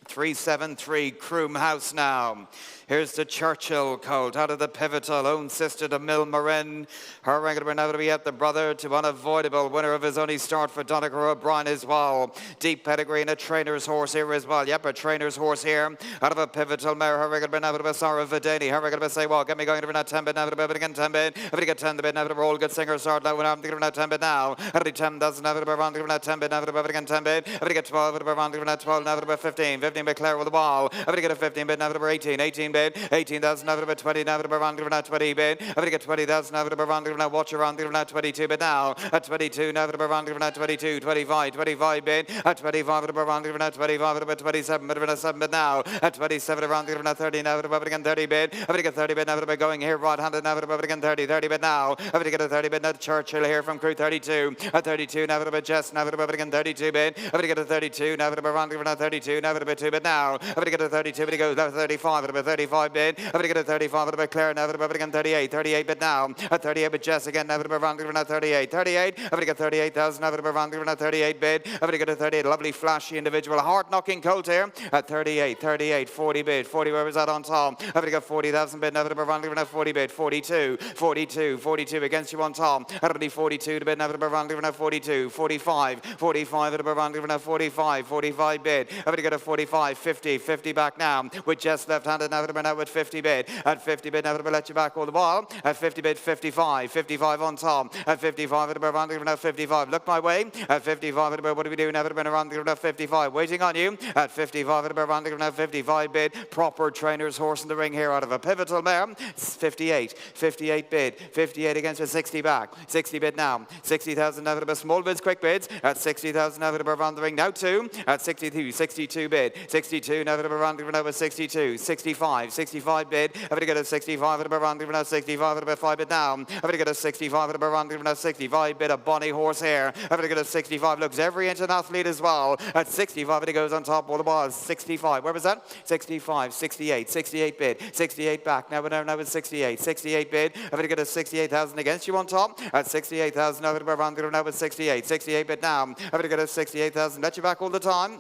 373 Croom House now. Here's the Churchill colt out of the Pivotal, own sister to Mill Marin. Her regular now to be at the brother to unavoidable winner of his only start for Donegal O'Brien as well. Deep pedigree and a trainer's horse here as well. Yep, a trainer's horse here out of a Pivotal mare. Her regular now to be Sarah Vidani. Her regular say, well, get me going to that 10 bid now to be again 10 bid. I'm going to get 10 bid now to be all good singer start now when I'm thinking about 10 bid now. At the 10,000 now to be around 10 bid now to be again 10 bid. I'm going to get 12 to be around 12 now to be 15. 15 bid Claire with the ball. I'm going to get a 15 bid now to be 18. 18 bid. 18,000 now to be 20 now to be around 20 bid. I'm going to get 20,000 now to be around now. Watch around 22 bid now. At 22 now to be around 22. 25 bid. At 25 to be around 25 to be 27 bid. 7 bid now. At 27 around 30 now to be again 30 bid. I'm going to get 30 bid now to be going here right-handed now to be again 30 bid now. I'm going to get a 30 bid now to Churchill here from crew 32. At 32 now to be Jess now to be again 32 bid. I'm going to get a 32 now to be around 32 now to be 2 bid now. I'm going to get a 32 bid to go 35 to be 35 35 bid. Have to get a 35 at Claire now. Have to get 38. 38 bid now. At 38 bid Jess again. Have to be rounding now 38. 38. Have to get 38,000. Have to be rounding now 38 bid. Have to get a 38. Lovely flashy individual. Hard knocking colt here. At 38. 38. 40 bid. 40 where was that on Tom? Have to get 40,000 bid. Have to be rounding now 40 bid. 42. 42. 42 against you on Tom. Have to be 42 to bid. Have to be rounding now 42. 45. 45 at a rounding now 45. 45 bid. Have to get a 45. 50. 50 back now. With Jess left-handed. Have to be now with 50 bid. At 50 bid. Have to be let you back all the ball. At 50 bid. 55. 55 on Tom. At 55 at a rounding now 55. Look my way. At 55 at a what do we do? Never been around now 55. Waiting on you. At 55 at a rounding now 55 bid. Proper trainer's horse in the ring here out of a pivotal mare. 58. 58 bid. 58 against a 60 back. 60 bid now. 60,000 now at a small bids, quick bids. At 60,000 now at a around the ring now 2. At 62. 62 bid. 62 now at a rounding now with 62. 65. 65 bid. Have to get a 65 at a rounding now 65 at a 5 bid now. Have to get a 65 at a rounding now 65 bid. A bonny horse here. Have to get a 65. Looks every inch an athlete as well. At 65 and he goes on top all the balls. 65. Where was that? 65. 68. 68 bid. 68 back. Now with 68. 68 bid. Have to get a 68,000 against you on top. At 68,000 now with 68. 68 bid now. Have to get a 68,000. Let you back all the time.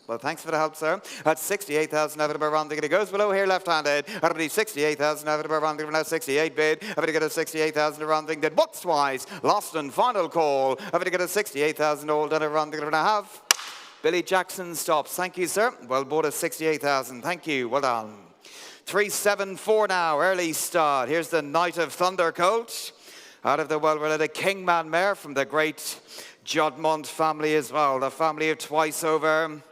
Well, thanks for the help, sir. At 68,000 out of the rounding, it goes below here left-handed. At 68,000 out of the rounding, now 68 bid. I'm going to get a 68,000 rounding, then what's twice? Lost and final call. I'm going to get a 68,000 old and a rounding and a half. Billy Jackson stops. Thank you, sir. Well bought at 68,000. Thank you. Well done. 3-7-4 now. Early start. Here's the Knight of Thunder colt. Out of the well-related Kingman mare from the great Jodmont family as well. The family of Twice Over.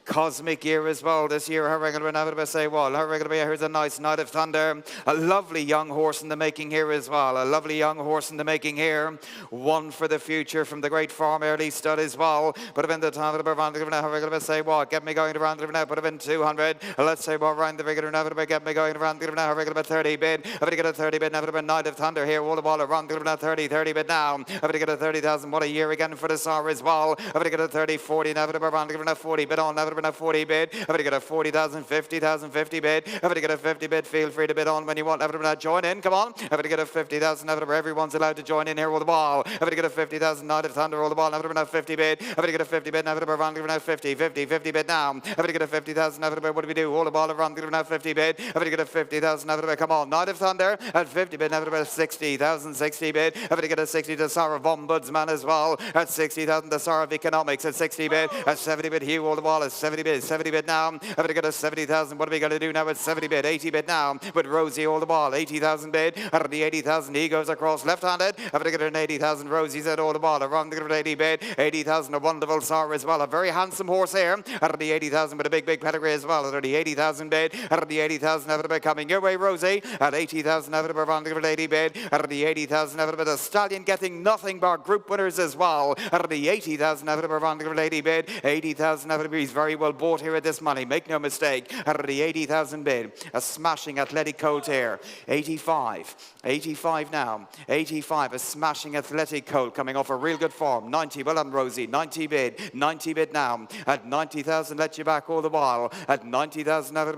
Cosmic year as well this year. Her regular now say well. Her regular here's a nice Knight of Thunder. A lovely young horse in the making here as well. A lovely young horse in the making here. One for the future from the great farm early stud as well. Put him in the time of the round now. Her regular say what? Get me going around now. Put him in 200. Let's say what round the regular now. Get me going around now. Her regular 30 bid. I'm going to get a 30 bid now. Put him in Knight of Thunder here. All the ball around now 30 bid now. I'm going to get a 30,000. What a year again for the SAR as well. I'm going to get a 30 40 now. Around now 40 bid on now. A 40 bid. I'm going to get a 40,000, 50,000, 50 bid. I'm going to get a 50 bid. Feel free to bid on when you want. Everyone join in. Come on. I'm going to get a 50,000. Everyone's allowed to join in here with the ball. I'm going to get a 50,000 Knight of Thunder. All the ball. I'm going to 50 bid. I'm going to get a 50 bid. Around now 50, 50, 50 bid now. I'm going to get a 50,000. What do we do? All the ball around now 50 bid. I'm going to get a 50,000. Come on. Knight of Thunder at 50 bid. 60,000, 60 bid. I'm going to get a 60 to Sarah Ombudsman as well. At 60,000 to Sarah of Economics at 60 bid. At 70 bid. Hugh all the ball at 70 bid. 70 bid now. I'm going to get a 70,000. What are we going to do now with 70 bid? 80 bid now. With Rosie all the ball. 80,000 bid. Out of the 80,000, he goes across left-handed. I'm going to get an 80,000. Rosie's at all the ball. Around the 80 bid. 80,000. A wonderful SAR as well. A very handsome horse here. Out of the 80,000 with a big pedigree as well. Out of the 80,000 bid. Out of the 80,000. Out of the coming your way, Rosie. At 80,000. Out of the around the 80 bid. Out of the 80,000. Out of the stallion getting nothing but group winners as well. Out of the 80,000. Out of the around the 80 bid. 80,000. Out of the he's very well bought here at this money. Make no mistake. Out of the 80,000 bid. A smashing athletic colt here. 85. 85 now. 85. A smashing athletic colt coming off a real good form. 90. Well done, Rosie. 90 bid. 90 bid now. At 90,000. Let you back all the while. At 90,000. Now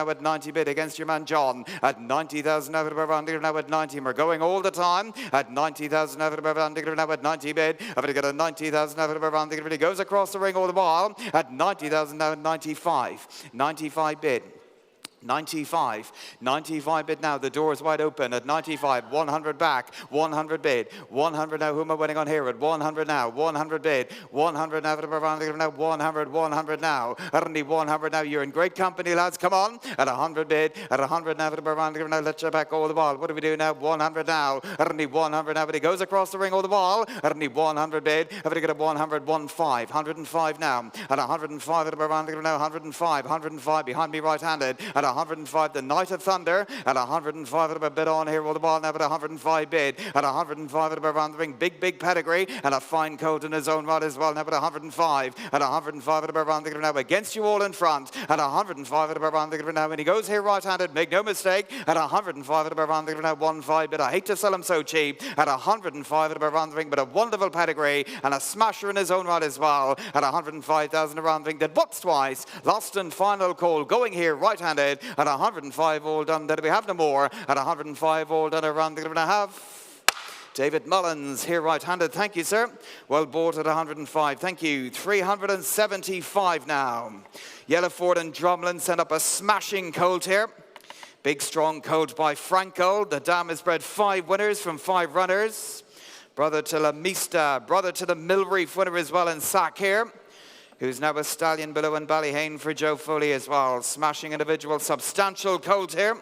at 90 bid against your man John. At 90,000. Now at 90. We're going all the time. At 90,000. Now at 90 bid. I'm going to get a 90,000. He goes across the ring all the while. At 90,000. Now at 95. 95 bid. 95 bid now. The door is wide open at 95. 100 back. 100 bid. 100 now. Who am I winning on here at 100 now? 100 bid. 100 now. 100 now. Only 100 now. You're in great company, lads. Come on. At 100 bid. At 100 now. Now let you back all the ball. What do we do now? 100 now. Only 100 now. But he goes across the ring all the ball. Only 100 bid. I'm going to get a 100. 105 now. At 105 at now. 105 behind me right-handed. At 105, the Knight of Thunder. At 105, at a bid on here, all the ball now at 105 bid. At 105, at around the ring, big pedigree, and a fine coat in his own right as well. Now at 105, at 105, at around the now against you all in front. At 105, at around the now, and he goes here right-handed. Make no mistake. At 105, at around the now, 1-5 bid. I hate to sell him so cheap. At 105, at around the ring, but a wonderful pedigree and a smasher in his own right as well. At 105,000 around the ring, that what's twice. Lost and final call going here right-handed. bid. At 105 all done, then we have no more. At 105 all done, around the 1/2. David Mullins, here right-handed. Thank you, sir. Well bought at 105. Thank you. 375 now. Yellowford and Drumlin sent up a smashing colt here. Big, strong colt by Franco. The dam has bred 5 winners from 5 runners. Brother to La Mista. Brother to the Millreef winner as well in Sack here, who's now a stallion below in Ballyhane for Joe Foley as well. Smashing individual, substantial colt here.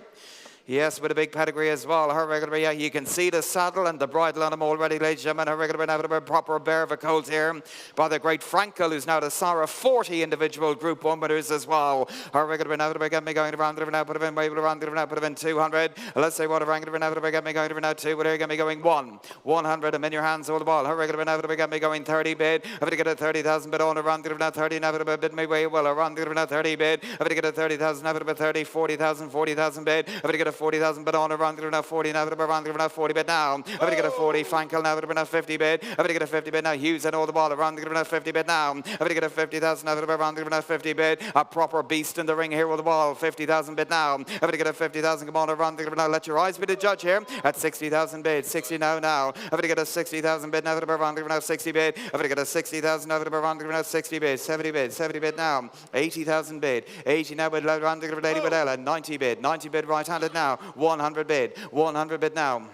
Yes, with a big pedigree as well. Her regular, yeah, you can see the saddle and the bridle on him already, ladies and gentlemen. Her regular, now a proper bear of a colt here by the great Frankel, who's now the Sarah 40 individual Group 1 winners as well. Her regular, now get me going around now, put him in, wave around now, put him in 200. Let's say what around now, get me going now 2. But here, get me going 100. I'm in your hands, all the ball. Her regular, now get me going 30 bid. I'm going to get a 30,000 bid on around now 30. Now bid me way well around now 30 bid. I'm going to get a 30,000, now 30, 40,000 bid. I'm going to get a 40,000 bid on around now 40. Now around now 40 bid now. I'm going to get a 40. Frankel now now 50 bid. I'm going to get a 50 bid now. Hughes and all the ball around now 50 bid now. I'm going to get a 50,000 now around now 50 bid. A proper beast in the ring here with the ball. 50,000 bid now. I'm going to get a 50,000. Come on around now. Let your eyes be the judge here at 60,000 bid. 60 now. I'm going to get a 60,000 bid now around now 60 bid. I'm going to get a 60,000 now around now 60 bid. 70 bid. 70 bid now. 80,000 bid. 80 now with around 80 with Ella. 90 bid. 90 bid right-handed now. 100 bid. 100 bid now.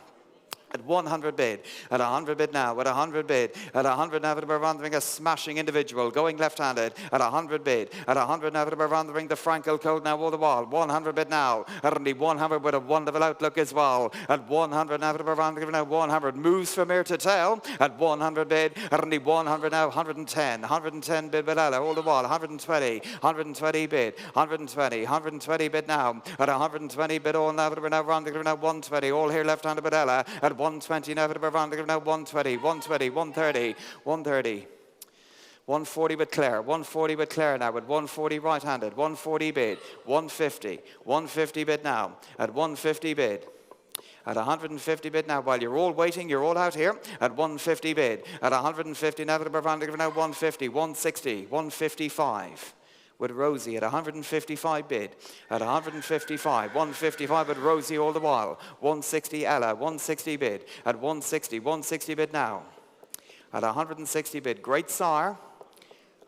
At 100 bid, at 100 bid now, at 100 bid, at 100 now, around the ring, a smashing individual, going left-handed, at 100 bid, at 100 now, around the ring, the Frankel code now, all the wall, 100 bid now, at only 100 with a wonderful outlook as well, at 100 now, around the ring, now 100, moves from ear to tail, at 100 bid, at only 100 now, 110 bid with Ella, all the wall, 120 bid, 120 bid now, at 120 bid all now, around the ring, now 120, all here left-handed with Ella, at 120 now, now 120, 130, 140 with Claire, 140 with Claire now, at 140 right-handed, 140 bid, 150 bid now, at 150 bid. At 150 bid now, while you're all waiting, you're all out here, at 150 bid, at 150 now, now 150, 160, 155. With Rosie at 155 bid, at 155, 155 with Rosie all the while, 160 Ella, 160 bid, at 160 bid now, at 160 bid, Great Sire,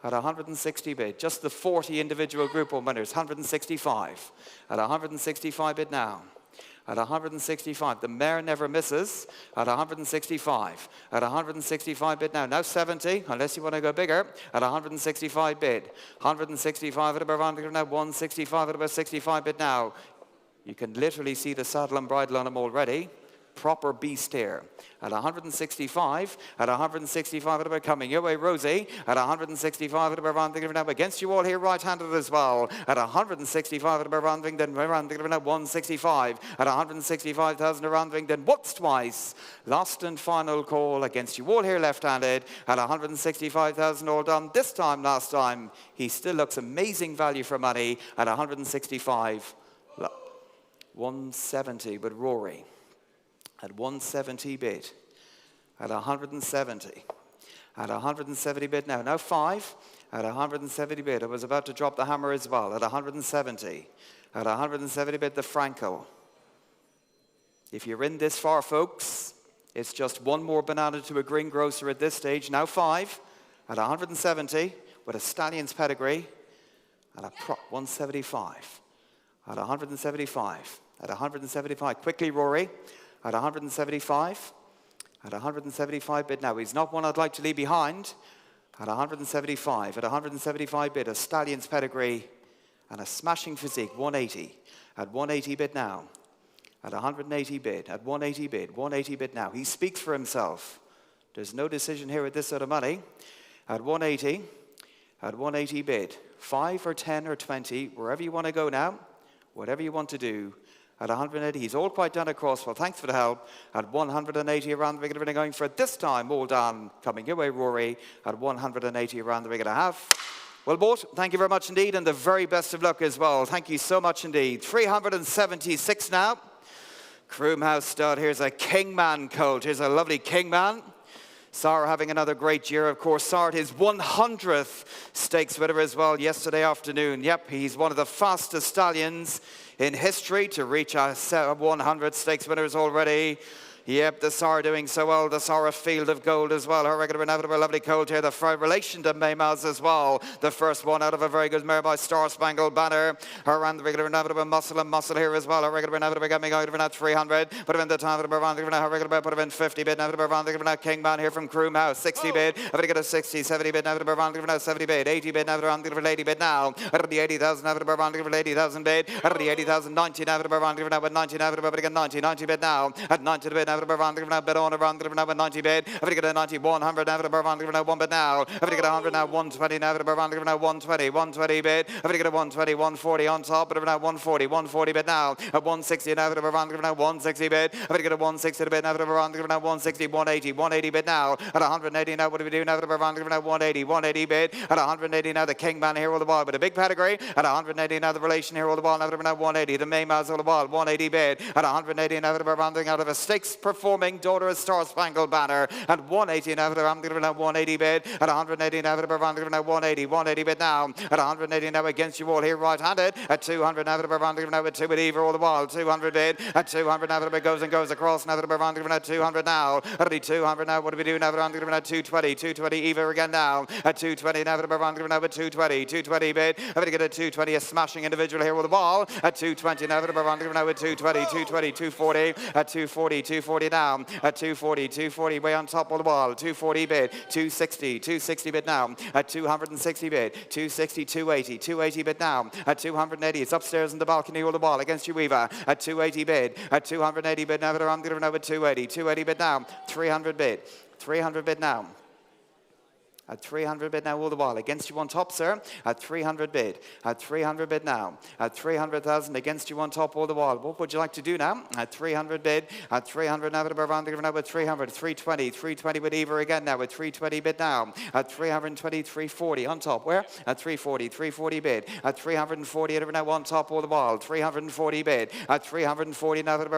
at 160 bid, just the 40 individual Group 1 winners, 165, at 165 bid now. At 165, the mare never misses. At 165, at 165 bid now. Now 70, unless you want to go bigger. At 165 bid, 165 at about now. 165 at about 65 bid now. You can literally see the saddle and bridle on him already. Proper beast here. At 165, at 165 at about coming your way, Rosie. At 165 at about rounding now against you all here, right-handed as well. At 165 at about rounding, then rounding now 165. At 165,000 rounding, then once twice. Last and final call against you all here, left-handed. At 165,000 all done. This time, last time, he still looks amazing value for money. At 165, 170 with Rory. At 170 bid, at 170, at 170 bid now. Now 5, at 170 bid. I was about to drop the hammer as well. At 170, at 170 bid, the Franco. If you're in this far, folks, it's just one more banana to a greengrocer at this stage. Now 5, at 170, with a stallion's pedigree, and a prop 175, at 175, at 175. Quickly, Rory. At 175, at 175 bid now. He's not one I'd like to leave behind. At 175, at 175 bid, a stallion's pedigree and a smashing physique, 180. At 180 bid now. At 180 bid, at 180 bid, 180 bid now. He speaks for himself. There's no decision here with this sort of money. At 180 bid, 5 or 10 or 20, wherever you want to go now, whatever you want to do. At 180, he's all quite done across. Well, thanks for the help. At 180 around the ring, and going for it this time. All done. Coming your way, Rory. At 180 around the ring and a half. Well bought. Thank you very much indeed, and the very best of luck as well. Thank you so much indeed. 376 now. Croomhouse stud. Here's a Kingman colt. Here's a lovely Kingman. Sar having another great year, of course. Sar his 100th stakes winner as well yesterday afternoon. Yep, he's one of the fastest stallions in history to reach a 100 stakes winners already. Yep, the Sar doing so well. The Sar a field of gold as well. Her regular inevitable lovely colt here. The relation to Maymaz as well. The first one out of a very good mare by Star Spangled Banner. Her and the regular inevitable muscle and muscle here as well. Her regular inevitable coming out of at 300. Put him in the time of the Baron. Her regular put him in 50 bid. Inevitable Baron. Kingman here from Croom House. 60 bid. I'm going to get a 60, 70 bid. Inevitable Baron. 70 bid. 80 bid. Inevitable 80 bid now. Out of the 80,000. Inevitable Baron. 80,000 bid. Out of the 80,000. 90 inevitable Baron. With 90 inevitable. But again 90. 90 bid now. At 90 bid. Inevitable Baron. On around the 90 bid. I'm going to get a 90, 100 now, the 1 bid now. I'm going to get a 100 now, 120 now, the 120, 120 bid. I'm going to get a 120, 140 on top, but now 140, 140 bid now. A 160 now, the 160 bid. I'm going to get a 160 bid now, the 160, 180, 180 bid now. At 180 now, what do we do now, the 180, 180 bid. At 180 now, the Kingman here all the ball with a big pedigree. At 180 now, the relation here all the ball now, the 180, the Maymaz all the ball, 180 bid. At 180 now, the rounding out of a stakes performing daughter of Star Spangled Banner. At 180 now, the 180 bid. At 180 now, the 180 bid now. At 180 now against you all here right-handed. At 200 now, the now with 2 with Eva all the ball. 200 bid. At 200 now, the goes and goes across now, the 200 now. At 200 now, what do we do now? The 220, 220 Eva again now. At 220 now, the now with 220, 220 bid. I'm going to get a 220, a smashing individual here with the ball. At 220 now, the now with 220, 220, 240. At 240, 240 now. At 240, 240 way on top of the ball. 240 bid. 260, 260 bid now. At 260 bid. 260, 280, 280 bid now. At 280, it's upstairs in the balcony with the ball against you, Weaver. At 280 bid. At 280 bid now, but I'm going to with 280, 280 bid now. 300 bid. 300 bid now. At 300 bid now all the while. Against you on top, sir. At 300 bid. At 300 bid now. At 300,000 against you on top all the while. What would you like to do now? At 300 bid. At 300 now with 300. 320. 320 with Eva again now with 320 bid now. At 320, 340 on top. Where? At 340. 340 bid. At 340 now on top all the while. 340 bid. At 340 now with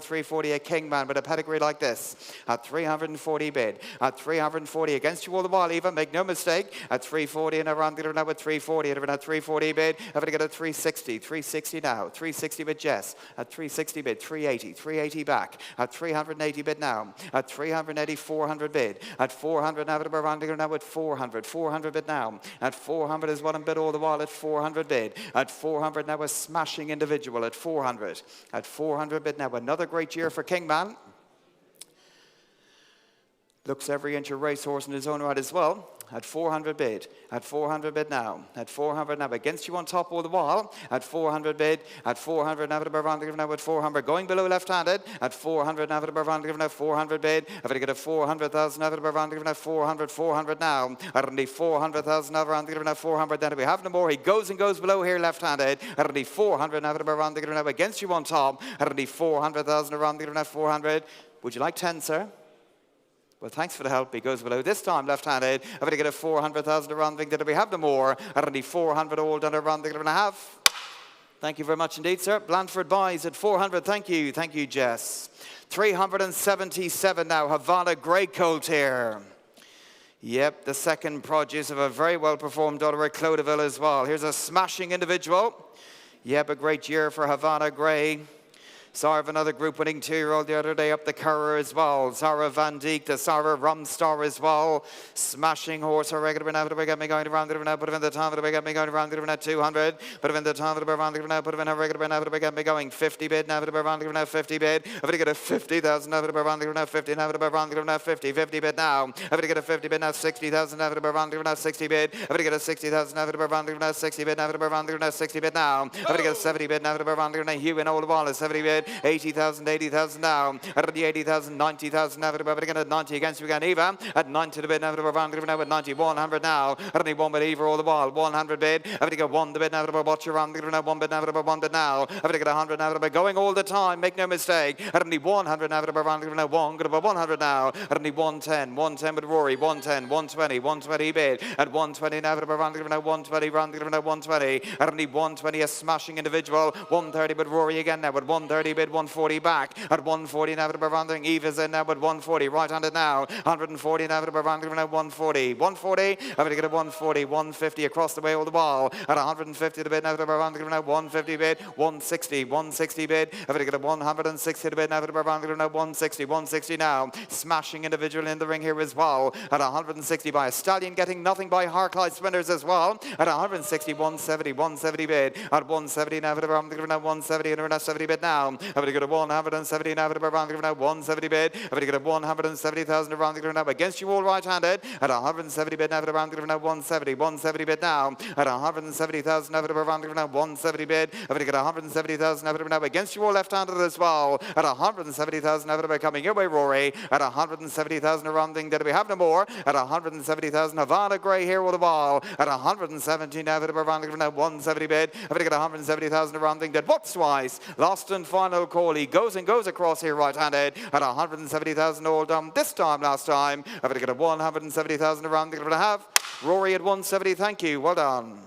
340 a Kingman with a pedigree like this. At 340 bid. At 340 against you all the while. Make no mistake. At 340 and around now with 340 and at 340 bid. I'm going to get a 360. 360 now. 360 bid Jess. At 360 bid. 380. 380 back. At 380 bid now. At 380 400 bid. At 400 now around now with 400. 400 bid now. At 400 is what I'm bid all the while at 400 bid. At 400 now a smashing individual at 400. At 400 bid now another great year for Kingman. Looks every inch a racehorse in his own right as well. At 400 bid. At 400 bid now. At 400 now. Against you on top all the while. At 400 bid. At 400 now. Now at 400. Going below left-handed. At 400 now. Now 400 bid. I'm going to get a 400,000 now. 400. 400 now. At only 400,000 now. 400. Then we have no more. He goes and goes below here left-handed. At only 400 now. Now against you on top. At only 400,000 now. 400. Would you like 10, sir? Well, thanks for the help. He goes below. This time left-handed. I'm going to get a 400,000 around thing. Did we have no more? At only 400 all done around thing and a half. Thank you very much indeed, sir. Blandford buys at 400. Thank you. Thank you, Jess. 377 now. Havana Grey Colt here. Yep, the second produce of a very well-performed daughter at Clodeville as well. Here's a smashing individual. Yep, a great year for Havana Grey. Sarah, another group winning 2-year-old the other day up the Currer as well. Sarah Van Dijk, the Sarah Rumstar as well. Smashing horse, her regular now, but we got me going around it now, put him in the time, but we got me going around it now 200. Put him in the time, but around it now, put him in her regular now, but we got me going 50 bid now, but around it now 50 bid. I'm going to get a 50,000 now, but around it now 50 now, but around it now 50 bid now. I'm going to get a 50 bid now, 60,000 now, but around it now 60 bid. I'm going to get a 60,000 now, but around it now 60 bid now, but around it now 60 bid now. I'm going to get a 70 bid now, but around it now Hugh and all the ball is 70 bid. 80,000, 80,000 now. At the 80,000, 90,000 now. Again at 90 against you again, Eva. At 90 to bid now. Now at 90, 100 now. At only 1 bid Eva all the ball. 100 bid. I'm going to get 1 bid now. Watch around. 1 bid now. 1 bid now. I'm going to get 100 now. Going all the time. Make no mistake. At only 100 now. 100 now. At only 110. 110 with Rory. 110. 120. 120 bid. At 120 now. 120. 120. At only 120. A smashing individual. 130 with Rory again now. At 130 140 bid, 140 back. At 140 now, rounding. Eve is in now at 140. Right-handed now. 140 now, rounding now 140. 140. Having to get a 140. 150 across the way all the ball. At 150 the bid now, rounding now 150 bid. 160. 160 bid. Having to get a 160 the bid now, rounding now 160. 160 now. Smashing individual in the ring here as well. At 160 by a stallion, getting nothing by Harclyde Spinners as well. At 160, 170, 170 bid. At 170 now, now 170 and now 70 bid now. Having to get a 170 now, now 170 bid. Having to get a 170,000 around the now against you all right-handed. At 170 bid now, around now 170, 170 bid now. At 170,000 now, around now 170 bid. Having to get 170,000 now against you all left-handed as well. At 170,000 now coming your way, Rory. At 170,000 around that we have no more. At 170,000 Havana Grey here with the ball. At 170 now, around now 170 bid. Having to get 170,000 around that what's twice. Lost and final call. He goes and goes across here right-handed. At 170,000 all done this time, last time. Having to get a 170,000 around the have. Rory at 170, thank you. Well done.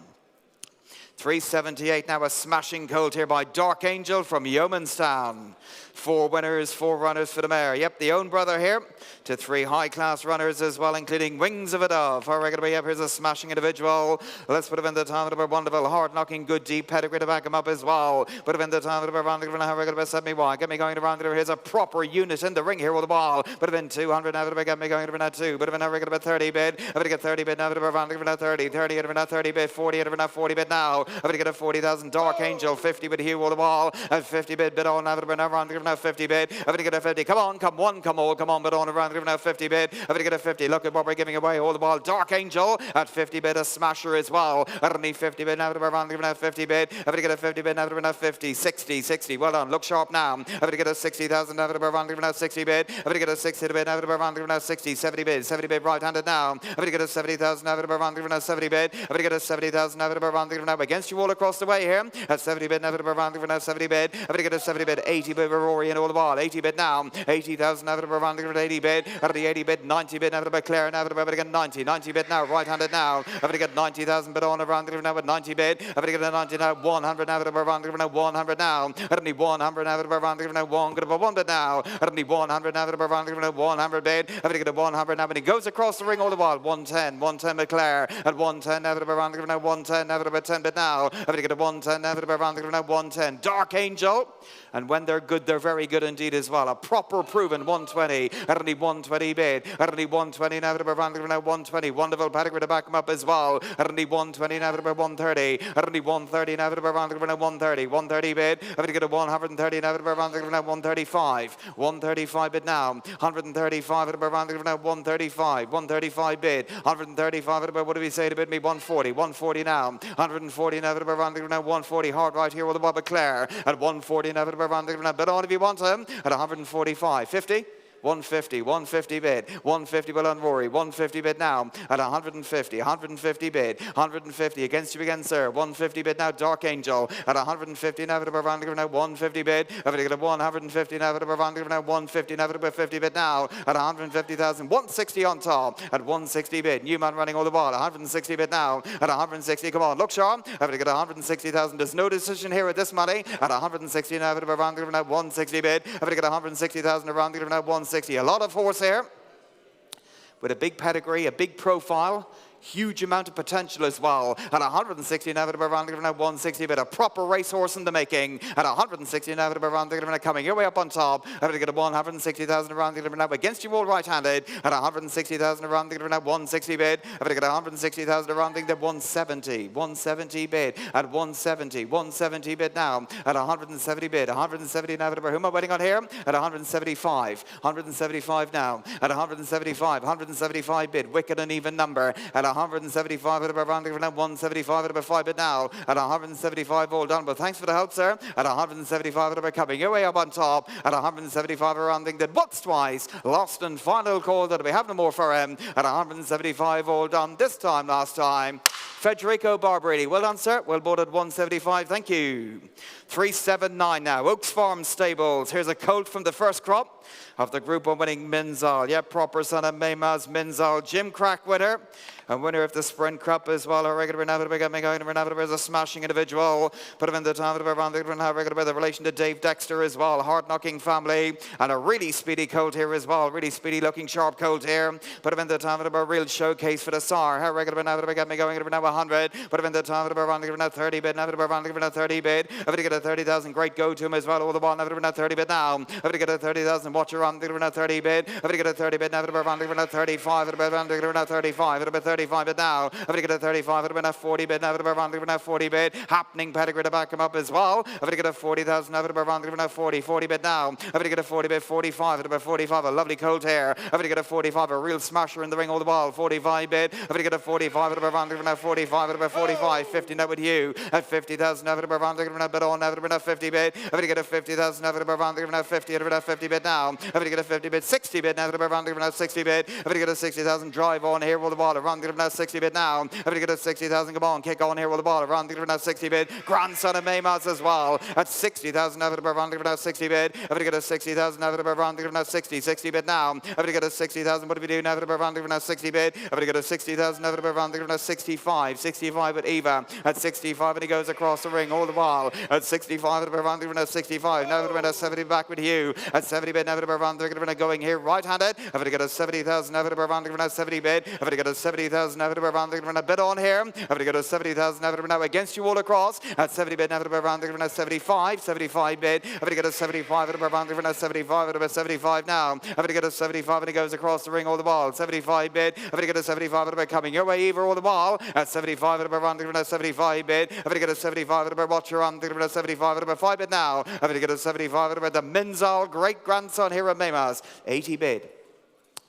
378 now, a smashing colt here by Dark Angel from Yeomanstown. 4 winners, 4 runners for the mare. Yep, the own brother here to 3 high-class runners as well, including Wings of a Dove. All right, going to be up. Here's a smashing individual. Let's put him in the time of a wonderful, hard-knocking, good, deep pedigree to back him up as well. Put him in the time of a round. We're going to set me wide. Get me going around here. Here's a proper unit in the ring here with the ball. Put him in 200 now. Get me going around 2. Put him in now. We're going to 30 bid. I'm going to get 30 bid now. Around 30. 30 at 30 bid. 40 at 40 bid now. I'm going to get a 40,000 Dark Angel. 50 bid here with the ball. At 50 bid on now. Around 50 bid. I'm going to get a 50. Come on, come one, come all, come on, but on around now 50 bid. I'm going to get a 50. Look at what we're giving away. All the ball. Dark Angel at 50 bid, a smasher as well. Only 50 bid now. Around now 50 bid. I'm going to get a 50 bid now. 50, 60, 60. Well done. Look sharp now. I'm going to get a 60,000 now. Around now 60 bid. I'm going to get a 60 bid now. Around now 60, 70 bid. 70 bid right-handed now. I'm going to get a 70,000 now. Around now 70 bid. I'm going to get a 70,000 now. Around now against you all across the way here. At 70 bid now. Around now 70 bid. I'm going to get a 70 bid. 80 bid Rory and all the ball. 80 bid now. 80,000 now. Around 80 bid. Out of the 80 bid. 90 bid now. Claire now. I'm going to get 90. 90 bid now. Right-handed now. I'm going to get 90,000 bid on around now at 90 bid. I'm going to get a 90 now. 100 now. Around now 100 now. I don't need 100 now. Around now 1. Good 1 bid now. I don't need 100 now. Around now 100 bid. I'm going to get a 100 now. And he goes across the ring all the while. 110. 110 with Claire. At 110 now. Around now 110 now. About 10 bid now. I'm going to get a 110 now. Around now 110. Dark Angel. And when they're good, they're very good indeed as well. A proper proven 120. I don't need 120 bid. I don't need 120 now. Around now 120. Wonderful pedigree to back him up as well. I don't need 120 now. 130. I don't need 130 now. Around now 130. 130 bid. I'm going to get a 130 now. Around now 135. 135 bid now. 135 around now 135. 135 bid. 135 what do we say to bid me? 140. 140 now. 140 now. Around now 140. Hard right here with the Bob Claire. At 140 now. Around now bid on if you want him. At 145. 50. 150, 150 bid, 150 well on Rory, 150 bid now, at 150, 150 bid, 150 against you again, sir, 150 bid now, Dark Angel, at 150 now, around now, 150 bid, I'm going to get a 150 now, around now, 150 now, 50 bid now, at 150,000, 160 on top, at 160 bid, Newman running all the ball, 160 bid now, at 160, come on, look sharp, I'm going to get 160,000, there's no decision here at this money, at 160 now, around now, 160 bid, I'm going to get 160,000 around now, 160. A lot of horse here with a big pedigree, a big profile, huge amount of potential as well. At 160 now, around 160, but a proper racehorse in the making. At 160 now, around coming your way up on top. I'm going to get a 160,000 around now against you all right-handed. At 160,000 around 160 bid. I'm going to get 160,000 around 170. 170 bid. At 170. 170 bid now. At 170 bid. 170 now. Who am I waiting on here? At 175. 175 now. At 175. 175 bid. Wicked and even number. At 175 at about 175 at about 5 bid now. At 175 all done. But thanks for the help, sir. At 175 at about coming your way up on top. At 175 around that what's twice. Lost and final call that we have no more for him. At 175 all done. This time, last time. Federico Barbrady. Well done, sir. Well bought at 175. Thank you. 379 now. Oaks Farm Stables. Here's a colt from the first crop of the Group 1 winning Minzal. Yeah, proper son of Maymaz Minzal. Jim Crack winner. And winner of the Sprint Cup as well. Her regular is a smashing individual. Put him in the time of the relation to Dave Dexter as well. Hard-knocking family. And a really speedy colt here as well. Really speedy looking sharp colt here. Put him in the time of a real showcase for the SAR. Her regular got me going now 100. Put him in the time of a 30 bid. Now 30 bid. I'm going to get a 30,000. Great go to him as well. All the ball. Now 30 bid now. I'm going to get a 30,000. Watch her on. 30 bid. I'm going to get a 30 bid. Now 35. I'm going to get a 35. It'll be 35 bid now. I'm going to get a 35. It'll be a 40 bid. Now 40 bid. Happening pedigree to back him up as well. I'm going to get a 40,000. Now 40 bid now. I'm going to get a 40 bid. 45. It'll be 45. A lovely colt here. I'm going to get a 45. A real smasher in the ring. All the ball. 45 bid. I'm going to get a 45. It'll be 45. It'll be 45. 50 now with you. At 50,000. Now 50 bid. I'm going to get a 50,000. Now 50. It'll be 50 bid now. I'm going to get a 50 bid. 60 bid. Now 60 bid. I'm going to get a 60,000. Drive on here with the ball. Around the 60 bid now. I'm going to get a 60,000. Come on. Kick on here with the ball. Around the 60 bid. Grandson of Maymas as well. At 60,000. Now 60 bid. I'm going to get a 60,000. Now 60 bid now. I'm going to get a 60,000. What do we do now? 60 bid. I'm going to get a 60,000. Now 65. 65 with Eva. At 65 and he goes across the ring all the while. At 65. Now 65. Now 70 back with you. At 70 bid. Now going here right-handed. I'm going to get a 70,000. Now 70 bid. I'm going to get a 70,000. Now bid on here. I'm going to get a 70,000. Now against you all across. At 70 bid. Now 75. 75 bid. I'm going to get a 75. Now 75 now. I'm going to get a 75 and he goes across the ring all the ball. 75 bid. I'm going to get a 75 coming your way Eva all the ball. At 75 75 bid. I'm going to get a 75 watch her on 75 5 bid now. I'm going to get a 75 the Minzal great grandson here of Maymas. 80 bid.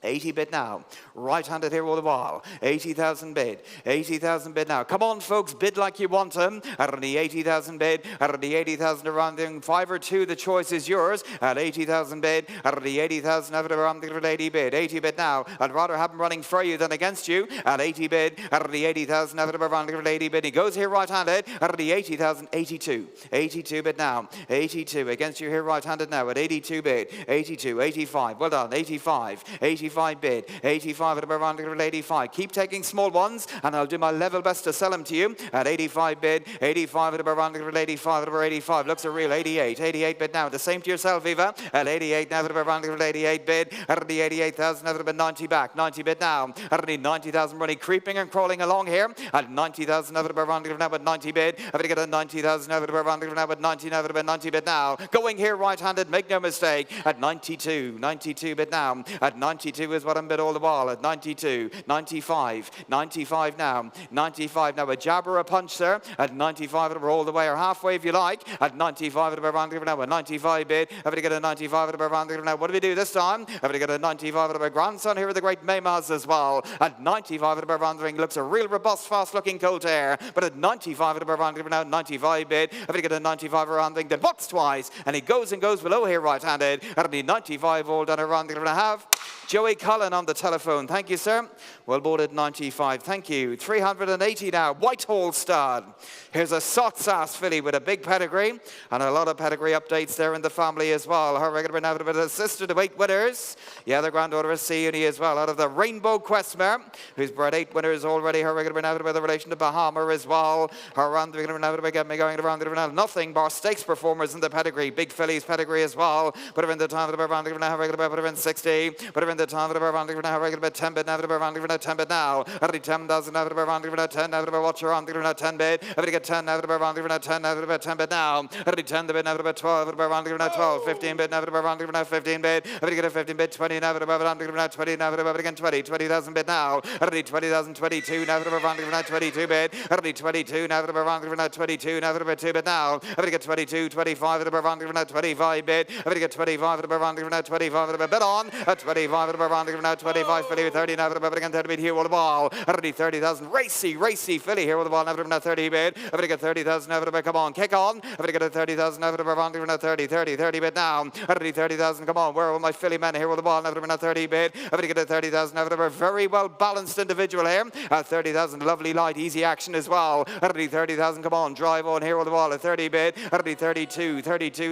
80 bid now. Right-handed here all the while. 80,000 bid. 80,000 bid now. Come on, folks. Bid like you want them. At the 80,000 bid. At the 80,000 around the 5 or 2. The choice is yours. At 80,000 bid. At the 80,000 around the 80 bid. 80 bid now. I'd rather have him running for you than against you. At 80 bid. At the 80,000 around the 80 bid. He goes here right-handed. At the 80,000. 82. 82 bid now. 82 against you here right-handed now. At 82 bid. 82. 85. Well done. 85. 85 bid. 85 at around 85. Keep taking small ones and I'll do my level best to sell them to you. At 85 bid. 85 at around 85 at 85. Looks a real 88. 88 bid now. The same to yourself, Eva. At 88 now at around 88 bid. At the 88,000 at 90 back. 90 bid now. At the 90,000 running creeping and crawling along here. At 90,000 at around now at 90 bid. I'm going to get a 90,000 at around now at 90 now at 90 bid now. Going here right-handed. Make no mistake. At 92. 92 bid now. At 92 is what I'm bid all the while. At 92. 95. 95 now. 95 now. A jab or a punch, sir. At 95 it'll roll the way or halfway if you like. At 95 it'll be around now. A 95 bid. I'm going to get a 95 it'll be around now. What do we do this time? I'm going to get a 95 it'll be a grandson here with the great Maymas as well. At 95 it'll be around the ring. Looks a real robust, fast-looking colt here. But at 95 it'll be around now. 95 bid. I'm going to get a 95 around the ring. Then box twice. And he goes and goes below here right-handed. At the 95 all done around the have. Joey Cullen on the telephone. Thank you, sir. Well boarded 95. Thank you. 380 now. Whitehall stud. Here's a Sots-ass filly with a big pedigree and a lot of pedigree updates there in the family as well. Her regular now with a sister to 8 winners. Yeah, the granddaughter of C-Uni as well. Out of the Rainbow Quest mare, who's bred 8 winners already. Her regular now with a relation to Bahama as well. Her round the now to get me going around the now. Nothing bar stakes performers in the pedigree. Big filly's pedigree as well. Put her in the time of the around the now regular put her in 60. Put her in the time of the around the now regular 10 bid now to around the 10 bid now. At the 10,000 now to around the 10 now to watch her on the 10 bid. I'm going to get 10 now to around the 10 now to 10 bid now. At the 10 the bid now to 12 around the 12. 15 bid now to around the 15 bid. I'm going to get a 15 bid 20 now to around the 20 now to again 20. 20,000 bid now. At the 20,000 22 now to around the 22 bid. At the 22 now to around the 22 now to 2 bid now. I'm going to get 22 25 at around the 25 bid. I'm going to get 25 at around the 25 at a bid on. At 25 at around the 25 filly with 30 now to again 30 bid here with the ball. At the 30,000 racy filly here with the ball now to 30 bid. I'm going to get 30,000 now to come on kick on. I'm going to get a 30,000 now to around the 30 bid now. At the 30,000 come on. Where are all my filly men here with the ball now to 30 bid. I'm going to get a 30,000 now to a very well balanced individual here. At 30,000 lovely light easy action as well. At the 30,000 come on drive on here with the ball at 30 bid. At the 32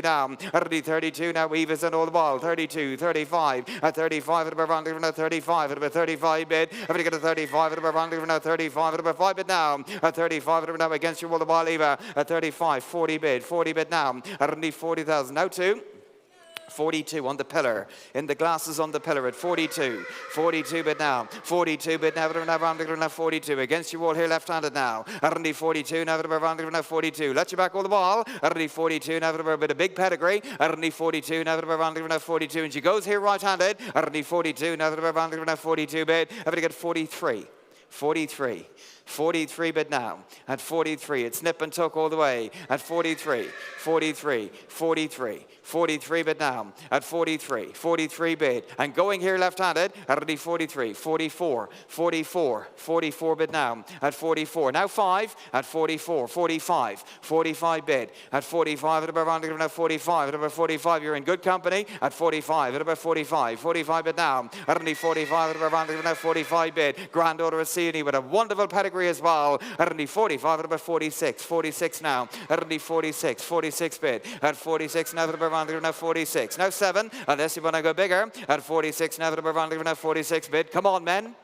now. At the 32 now Eva's in all the ball. 32 35 at 35 at around the 35, at about 35 bid. If you get a 35, at about around the 35, at about 5 bid now. At 35, at about now against your wall, the ball lever. At 35, 40 bid now. At underneath 40,000. Now 2. 42 on the pillar, in the glasses on the pillar at 42, 42 bid now, 42 bid now, around 42, against your wall here left-handed now, around 42, now around 42, let you back all the ball, around 42, now a bit of big pedigree, around 42, now around 42, and she goes here right-handed, around 42, now around 42 bid, have to get 43, 43. 43 bid now. At 43, it's nip and tuck all the way. At 43, 43, 43, 43 bid now. At 43, 43 bid. And going here left-handed, at 43, 44, 44, 44 bid now. At 44, now 5, at 44, 45, 45 bid. At 45, at about 45, at about 45, you're in good company. At 45, at about 45, 45 bid now. At 45, at about 45 bid. Granddaughter of Sione with a wonderful pedigree as well. At 45, at about 46, 46 now. At 46, 46 bid. At 46, now at about 46. Now 7, unless you want to go bigger. At 46, now at about 46 bid. Come on, men.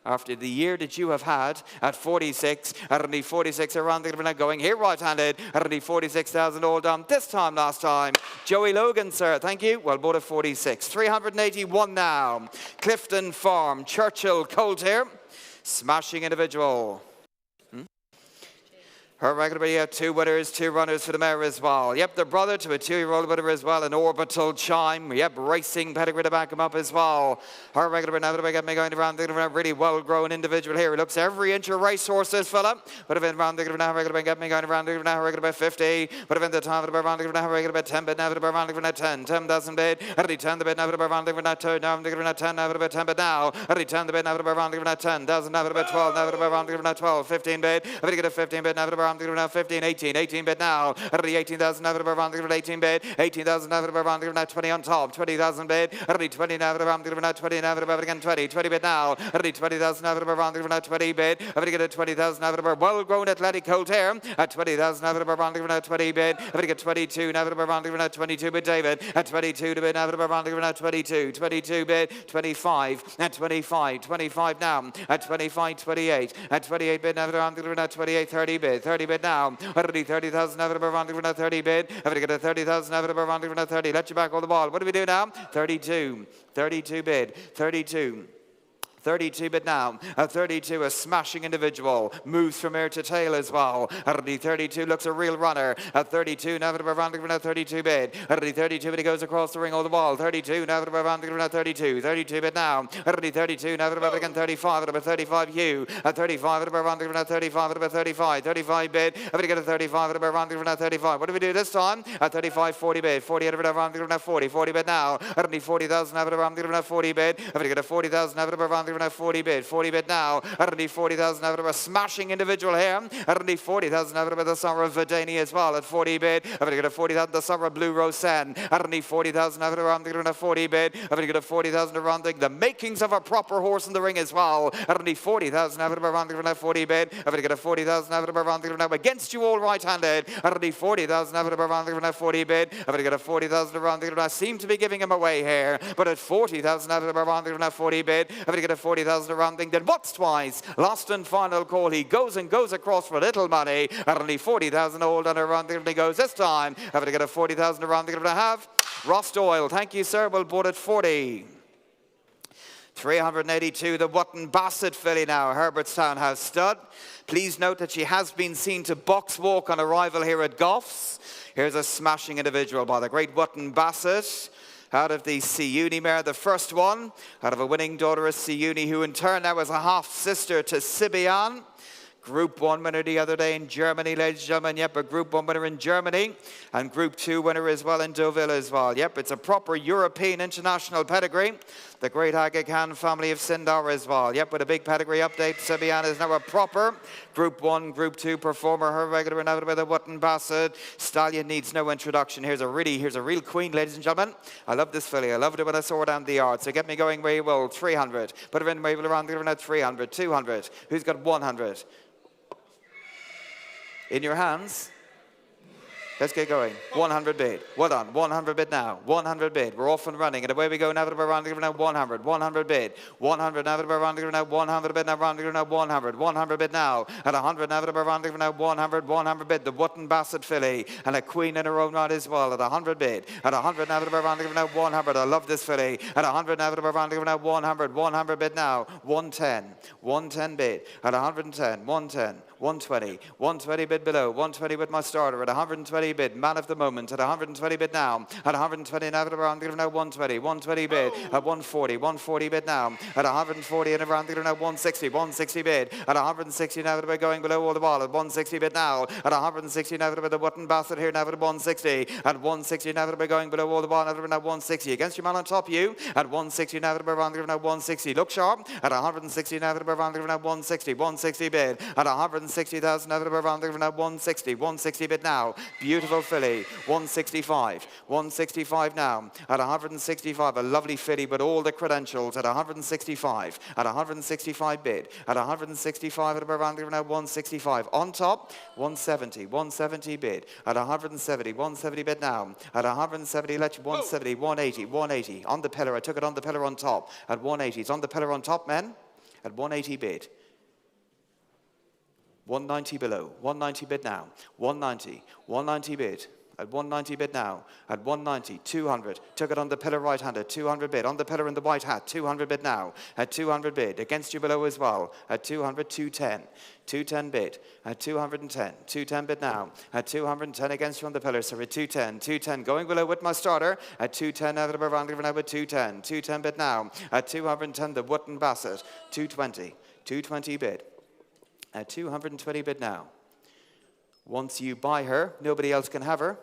After the year that you have had at 46, at 46 around the going here right-handed, at 46,000 all done this time last time. Joey Logan, sir, thank you. Well, bought at 46. 381 now. Clifton Farm, Churchill, Colt here. Smashing individual. Her regular, yeah, 2 winners, 2 runners for the mare as well. Yep, the brother to a 2-year-old winner as well, an Orbital Chime. Yep, racing pedigree to back him up as well. Her regular, now going around the really well-grown individual here. He looks every inch a racehorse, this fella. But if in around the now regular, get me going around the now regular 50. But if in the time of the around the now regular 10, but now the around the 10, 10,000 bid. At the 10 the bid now the around the 2, now the 10, now the 10 but now. At the 10 the bid now the around the 10,000, now the 12, now the around the 12, 15 bid. If you get a 15 bid now the around the 15, 18 bid now. At the 18,000 now the around the 18 bid. 18,000 now the around the 20 on top. 20,000 bid. At the 20 now the around the 20 now the again 20 bid now. At the 20,000 now the around the 20 bid. If you get a 20,000 now the well-grown athletic colt here. At 20,000 now the around the 20 bid. If you get 22 now the around the 22 bid David. At 22 to bid now the around the 22. 22 bid. 25. At 25. 25 now. At 25. 28. At 28 bid now the around the 28. 30 bid. 30 bid now. Already 30,000 now the around the 30 bid. If you get a 30,000 now the around the 30. Let you back all the ball. What do we do now? 32. 32 bid. 32. 32 bid now. At 32, a smashing individual. Moves from ear to tail as well. At 32, looks a real runner. At 32, now around the 32 bid. At 32, but he goes across the ring all the ball. 32, now around the 32. 32 bid now. At 32, now about again 35. At about 35, Hugh. At 35, at around the 35. At about 35. 35 bid. If we get a 35, at around the 35. What do we do this time? At 35, 40 bid. 40 at around the 40. 40 bid now. At 40,000, at around the 40 bid. If we get a 40,000, at around the 40 bid, 40 bid now. At 40,000 out of a smashing individual here. At 40,000 out of the summer of Verdani as well. At 40 bid, I'm going to get a 40,000 the summer of Blue Rosen. At 40,000 out of around the 40 bid, I'm going to get a 40,000 around the makings of a proper horse in the ring as well. At 40,000 out of around the 40 bid, I'm going to get a 40,000 out of around the against you all right-handed. At 40,000 out of around the 40 bid, I'm going to get a 40,000 around the I seem to be giving him away here. But at 40,000 out of around the 40 bid, I'm going to get a 40,000 around then what's twice last and final call. He goes across for little money at only 40,000 old and around there he goes this time. Having to get a 40,000 around there to have Ross Doyle. Thank you, sir. We'll board at 40. 382, the Wotton Bassett filly now, Herbertstown House stud. Please note that she has been seen to box walk on arrival here at Goffs. Here's a smashing individual by the great Wotton Bassett. Out of the Sione mare, the first one, out of a winning daughter of Sione, who in turn now is a half-sister to Sibian. Group 1 winner the other day in Germany, ladies and gentlemen. Yep, a Group 1 winner in Germany. And Group 2 winner as well in Deauville as well. Yep, it's a proper European international pedigree. The great Aga Khan family of Sindar as well. Yep, with a big pedigree update. Sibian is now a proper Group 1, Group 2 performer. Her regular and out with a Wotton Bassett. Stallion needs no introduction. Here's a real queen, ladies and gentlemen. I love this filly. I loved it when I saw it down the yard. So get me going where you will. 300. Put her in where you will around the 300. 200. Who's got 100? In your hands. Let's get going. 100 bid. Well done. 100 bid now. 100 bid. We're off and running. And away we go. Now round now 100. 100 bid. 100 now round now 100 bid now round now 100. 100 bid now. At 100 now round now 100. 100 bid. The Wootton Bassett filly and a queen in her own right as well. At 100 bid. At 100 now round now 100. I love this filly. At 100 now round now 100. 100 bid now. 110. 110 bid. At 110. 110. 120, 120 bid below, 120 with my starter at 120 bid, man of the moment at 120 bid now, at 120 now around now 120, 120 bid at 140, 140 bid now, at 140 and around now 160, 160 bid, at 160 now we're going below all the ball at 160 bid now, at 160 now with the Wootton Bassett here now at 160, at 160 now we're going below all the ball at 160, against your man on top you, at 160 now we're around now 160, look sharp, at 160 now we're around now 160, 160 bid, at 160,000 now around now 160, 160 bid now, beautiful filly, 165, 165 now, at 165, a lovely filly but all the credentials at 165, at 165 bid, at 165 at around now 165, on top 170, 170 bid, at 170, 170 bid now, at 170 let you 170, 180, 180, on the pillar, I took it on the pillar on top, at 180, it's on the pillar on top men, at 180 bid. 190 below, 190 bid now, 190, 190 bid, at 190 bid now, at 190, 200, took it on the pillar right-handed, 200 bid, on the pillar in the white hat, 200 bid now, at 200 bid, against you below as well, at 200, 210, 210 bid, at 210, 210 bid now, at 210 against you on the pillar, so at 210, 210, going below with my starter, at 210, now with 210, 210 bid now, at 210, the Wootton Bassett, 220, 220 bid. At 220 bid now. Once you buy her, nobody else can have her.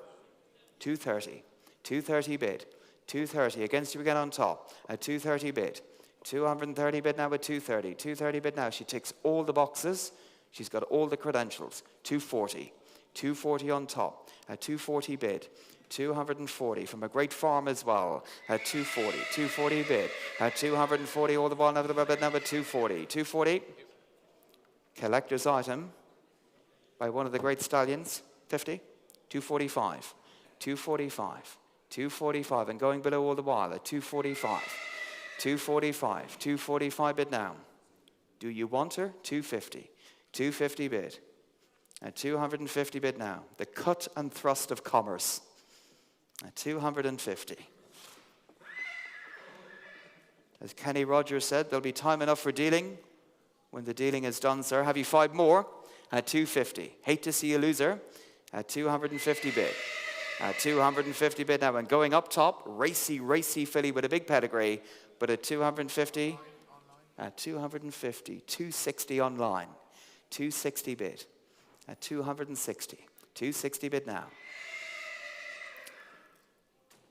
230. 230 bid. 230 against you again on top. At 230 bid. 230 bid now with 230. 230 bid now. She ticks all the boxes. She's got all the credentials. 240. 240 on top. At 240 bid. 240 from a great farm as well. At 240. 240 bid. At 240 all the while now with 240. 240. Collector's item by one of the great stallions, 50, 245, 245, 245, and going below all the while at 245, 245, 245 bid now. Do you want her? 250, 250 bid, at 250 bid now. The cut and thrust of commerce at 250. As Kenny Rogers said, there'll be time enough for dealing. When the dealing is done, sir, have you 5 more? At 250. Hate to see a loser. At 250 bid. At 250 bid now. And going up top, racy filly with a big pedigree. But at 250, at 250, 260 online. 260 bid. At 260. 260 bid now.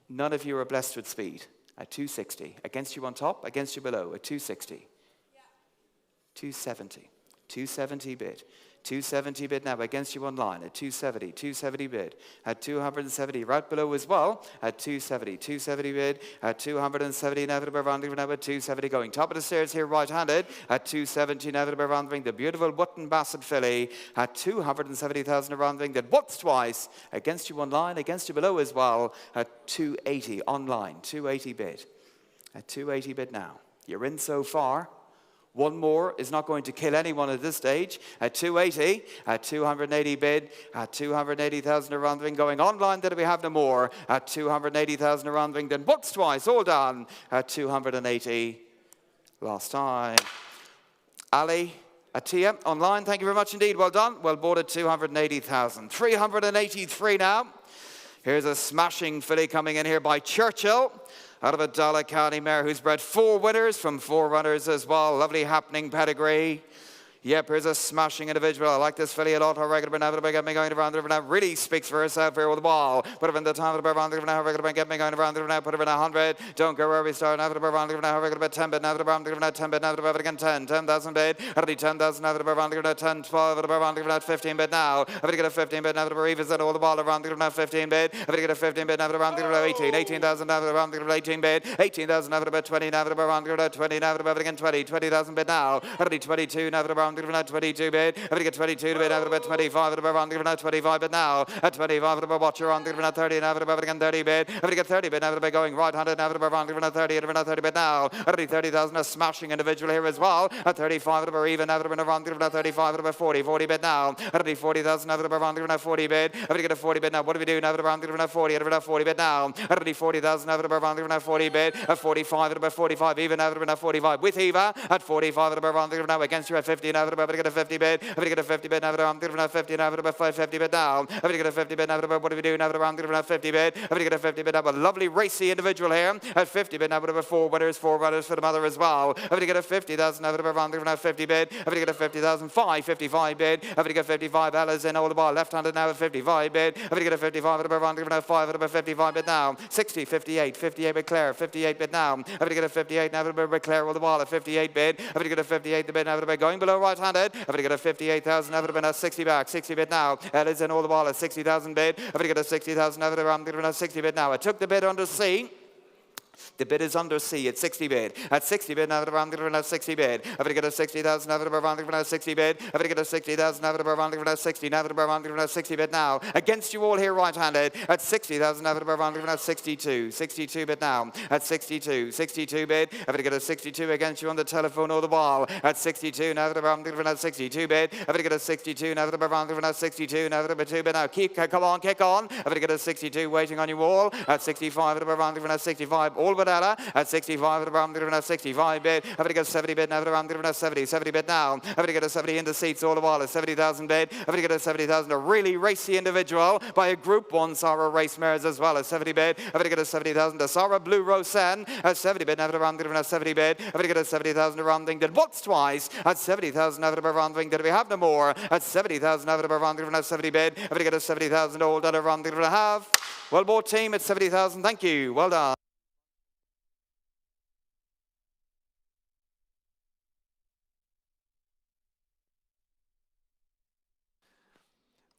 None of you are blessed with speed. At 260. Against you on top, against you below. At 260. 270, 270 bid, 270 bid now against you online at 270, 270 bid, at 270 right below as well at 270, 270 bid, at 270 now around now at 270 going top of the stairs here right-handed at 270 now around the ring, the beautiful Wootton Bassett filly at 270,000 around the ring, that once twice against you online, against you below as well at 280 online, 280 bid, at 280 bid now. You're in so far. One more is not going to kill anyone at this stage. At 280, at 280 bid, at 280,000 around the ring. Going online, that we have no more. At 280,000 around the ring, then once, twice, all done. At 280, last time. Ali Atia, online, thank you very much indeed. Well done. Well bought at 280,000. 383 now. Here's a smashing filly coming in here by Churchill. Out of a Dala County mare who's bred 4 winners from 4 runners as well. Lovely happening pedigree. Yep, here's a smashing individual. I like this filly a lot. How regular now, get me going around the river now. Really speaks for herself here with the ball. Put her in the time of the around the river now. Regular get me going around the river now. Put her in 100. Don't go where we start. Now the around the river now. Regular 10 bid. Now the around the river now. 10 bid. Now the again 10. 10,000 bid. Already 10,000. Now the around the river now. 10, 12. At the around the river now. 15 bid now. I've got to get a 15 bid. Now the reef is at all the ball around the river now. 15 bid. I've got to get a 15 bid. Now the around the river 18. 18,000. Now the around the river 18 bid. 18,000. Now the 20. Now the around the river 20. Now the again 20. 20,000 bid now. Already 22. Now the around around the 22 bid. If we get 22 to bid, have about 25 around the 25 bid now. At 25 watch around the 30 and have about 30 bid. If we get 30 bid, have about going right-handed and have around the 30 and 30 bid now. At 30,000 a smashing individual here as well. At 35 about even have around the 35 about 40 bid now. At 40,000 have around the 40 bid. If we get a 40 bid now, what do we do? Have around the 40 at about 40 bid now. At 40,000 have around the 40 bid. At 45 at about 45 even have around 45 with Eva. At 45 at about now against you at 50 and have about to get a 50 bid. If we get a 50 bid, have around 50 and have about 50 bid now. If we get a 50 bid, have about what do we do? Have around 50 bid. If we get a 50 bid, have a lovely racy individual here. At 50 bid, have about 4 winners for the mother as well. If we get a 50,000, have around 50 bid. If we get a 50,000, 55 bid. If we get 55, Ella's in all the ball left-handed now at 55 bid. If we get a 55, at around 5 at about 55 bid now. 60, 58 bid Claire, 58 bid now. If we get a 58, now at Claire all the ball at 58 bid. If we get a 58, the bid now at going below right-handed. If we get a 58,000, now at 60 back, 60 bid now. Ella's in all the ball at 60,000 bid. If we get a 60,000, now at around 60 bid now. I took the bid under C. The bid is under C at 60 bid. At 60 bid, now around the 60 bid. If we get a 60,000, now around the 60 bid. If we get a 60,000, now around the 60, now around the 60 bid now. Against you all here right-handed. At 60,000, now around the 62. 62 bid now. At 62 bid. If we get a 62 against you on the telephone or the ball. At 62, now around the 62 bid. If we get a 62, now around the 62, now around the 2 bid now. Come on, kick on. If we get a 62 waiting on you all. At 65, around the 65. All but Ella at 65 around the 65 bid. Have to get 70 bid now around the 70 bid now. Have to get a 70 in the seats all the while. A 70,000 bid. Have to get a 70,000. A really racy individual by a Group 1 Sarah race mares as well. A 70 bid. Have to get a 70,000. A Sarah Blue Roseanne at 70 bid. Have to around the 70 bid. Have to get a 70,000 around Wingdon once twice at 70,000. Have to around Wingdon. We have no more at 70,000. Have to around the 70 bid. Have to get a 70,000 all done around the have. Well bought team at 70,000. Thank you. Well done.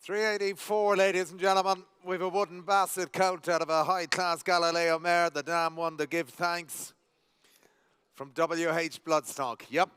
384, ladies and gentlemen. We've a wooden basset colt out of a high-class Galileo mare. The dam one to give thanks from WH Bloodstock. Yep.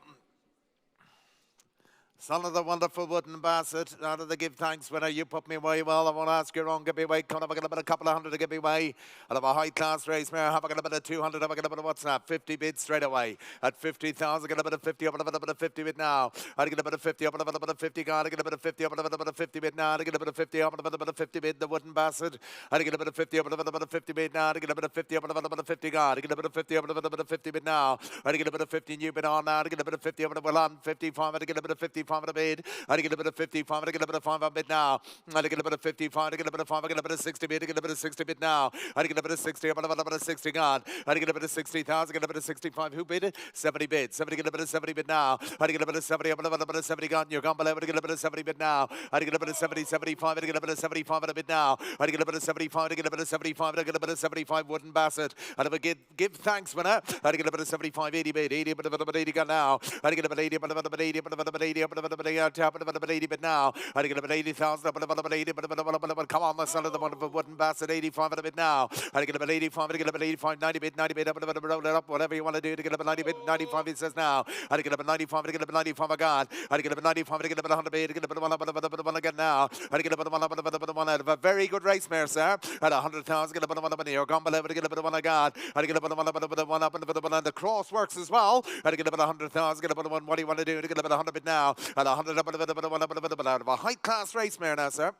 Son of the wonderful wooden basset, out of the give thanks winner. You put me away well. I won't ask you wrong. Give me away. Come on, I've got a couple of hundred to give me away. Out of a high class race mare. Have I got a bit of 200? Have I got a bit of what's that? 50 bids straight away. At 50,000, get a bit of 50 up and a bit of 50 bid now. I get a bit of 50 up and a bit of 50 guard. I get a bit of 50 up and a bit of 50 bid now. I get a bit of 50 up and a bit of 50 bid. The wooden basset. I get a bit of 50 up and a bit of 50 bid now. I get a bit of 50 up and a bit of 50 guard. I get a bit of 50 up and a bit of 50 bid now. I get a bit of 50 new bid on now. I get a bit of 50 up and a well on 55. I get a bit of 55 and a bid. I get a bit of 55, I get a bit of 5 a bit now. I get a bit of 55, I get a bit of 5, I get a bit of 60 bit, I get a bit of 60 bit now. I get a bit of 60, I get a bit of 60 gone. I get a bit of 60,000, I get a bit of 65. Who bid it? 70 bid. 70, get a bit of 70 bit now. I get a bit of 70, I get a bit of 70 gone. You're gone below, I get a bit of 70 bit now. I get a bit of 70, 75, I get a bit of 75 and a bit now. I get a bit of 75, I get a bit of 75, I get a bit of 75 wooden basset. And if I give thanks winner, I get a bit of 75, 80 bid, 80, but a bit 80 gone now. I get a bit 80, but a bit 80, but a bit 80, but a bit 80 bit now. I get a bit 80,000, but a bit 80, but come on, the son of the wonderful wooden basset, 85 and a bit now. I get a bit 85, I get a bit 85, 90 bit, up, roll it up, whatever you want to do to get a bit 90 bit, 95 it says now. I get a bit 95, I get a bit 95 I got. I get a bit 95, I get a bit 100 bit, I get a bit 1 again now. I get a bit 1 out of a very good race mare, sir. At 100,000, get a bit 1 up in here. Gone below, get a bit 1 I got. I get a bit 1 up and a bit 1 up and a bit 1 on the cross works as well. I get a bit 100,000, get a bit 1. What do you want to do to get a bit 100 bit now? At 100 up and a bit 1 up and a bit out of a high class race mare now, sir.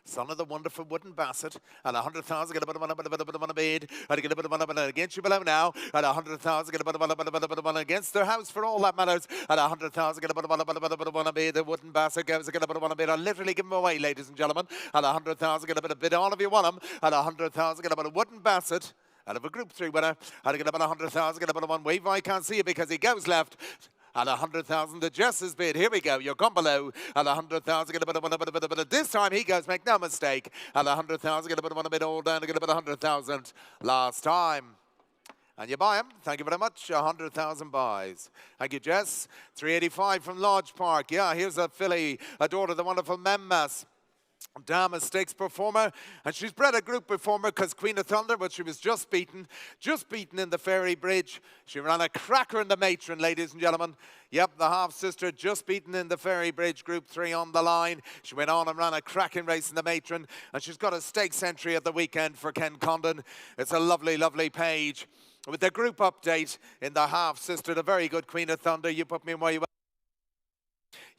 Son of the wonderful wooden basset. At 100,000, get a bit of 1 up and a bit of 1 bid. I get a bit of 1 up and against you below now. At 100,000, get a bit of 1 up and a bit of 1 against their house for all that matters. At 100,000, get a bit of 1 up and a bit of 1 bid. The wooden basset goes, get a bit of 1 bid. I'll literally give them away, ladies and gentlemen. At 100,000, get a bit of bid on if you want them. At 100,000, get a bit of wooden basset. Out of a Group 3 winner. I get about 100,000, get a bit of 1 wave. I can't see it because he goes left. At 100,000, the Jess's bid. Here we go. You're gone below. At 100,000, get a bit of 1, this time he goes, make no mistake. At 100,000, get a bit of 1 bid all down to get a bit of 100,000 last time. And you buy them. Thank you very much. 100,000 buys. Thank you, Jess. 385 from Lodge Park. Yeah, here's a filly, a daughter of the wonderful Memmas. Dam, a stakes performer, and she's bred a group performer because Queen of Thunder, but she was just beaten in the Ferry Bridge. She ran a cracker in the matron, ladies and gentlemen. Yep, the half-sister just beaten in the Ferry Bridge, Group 3 on the line. She went on and ran a cracking race in the matron, and she's got a stakes entry at the weekend for Ken Condon. It's a lovely, lovely page. With the group update in the half-sister, the very good Queen of Thunder. You put me in where you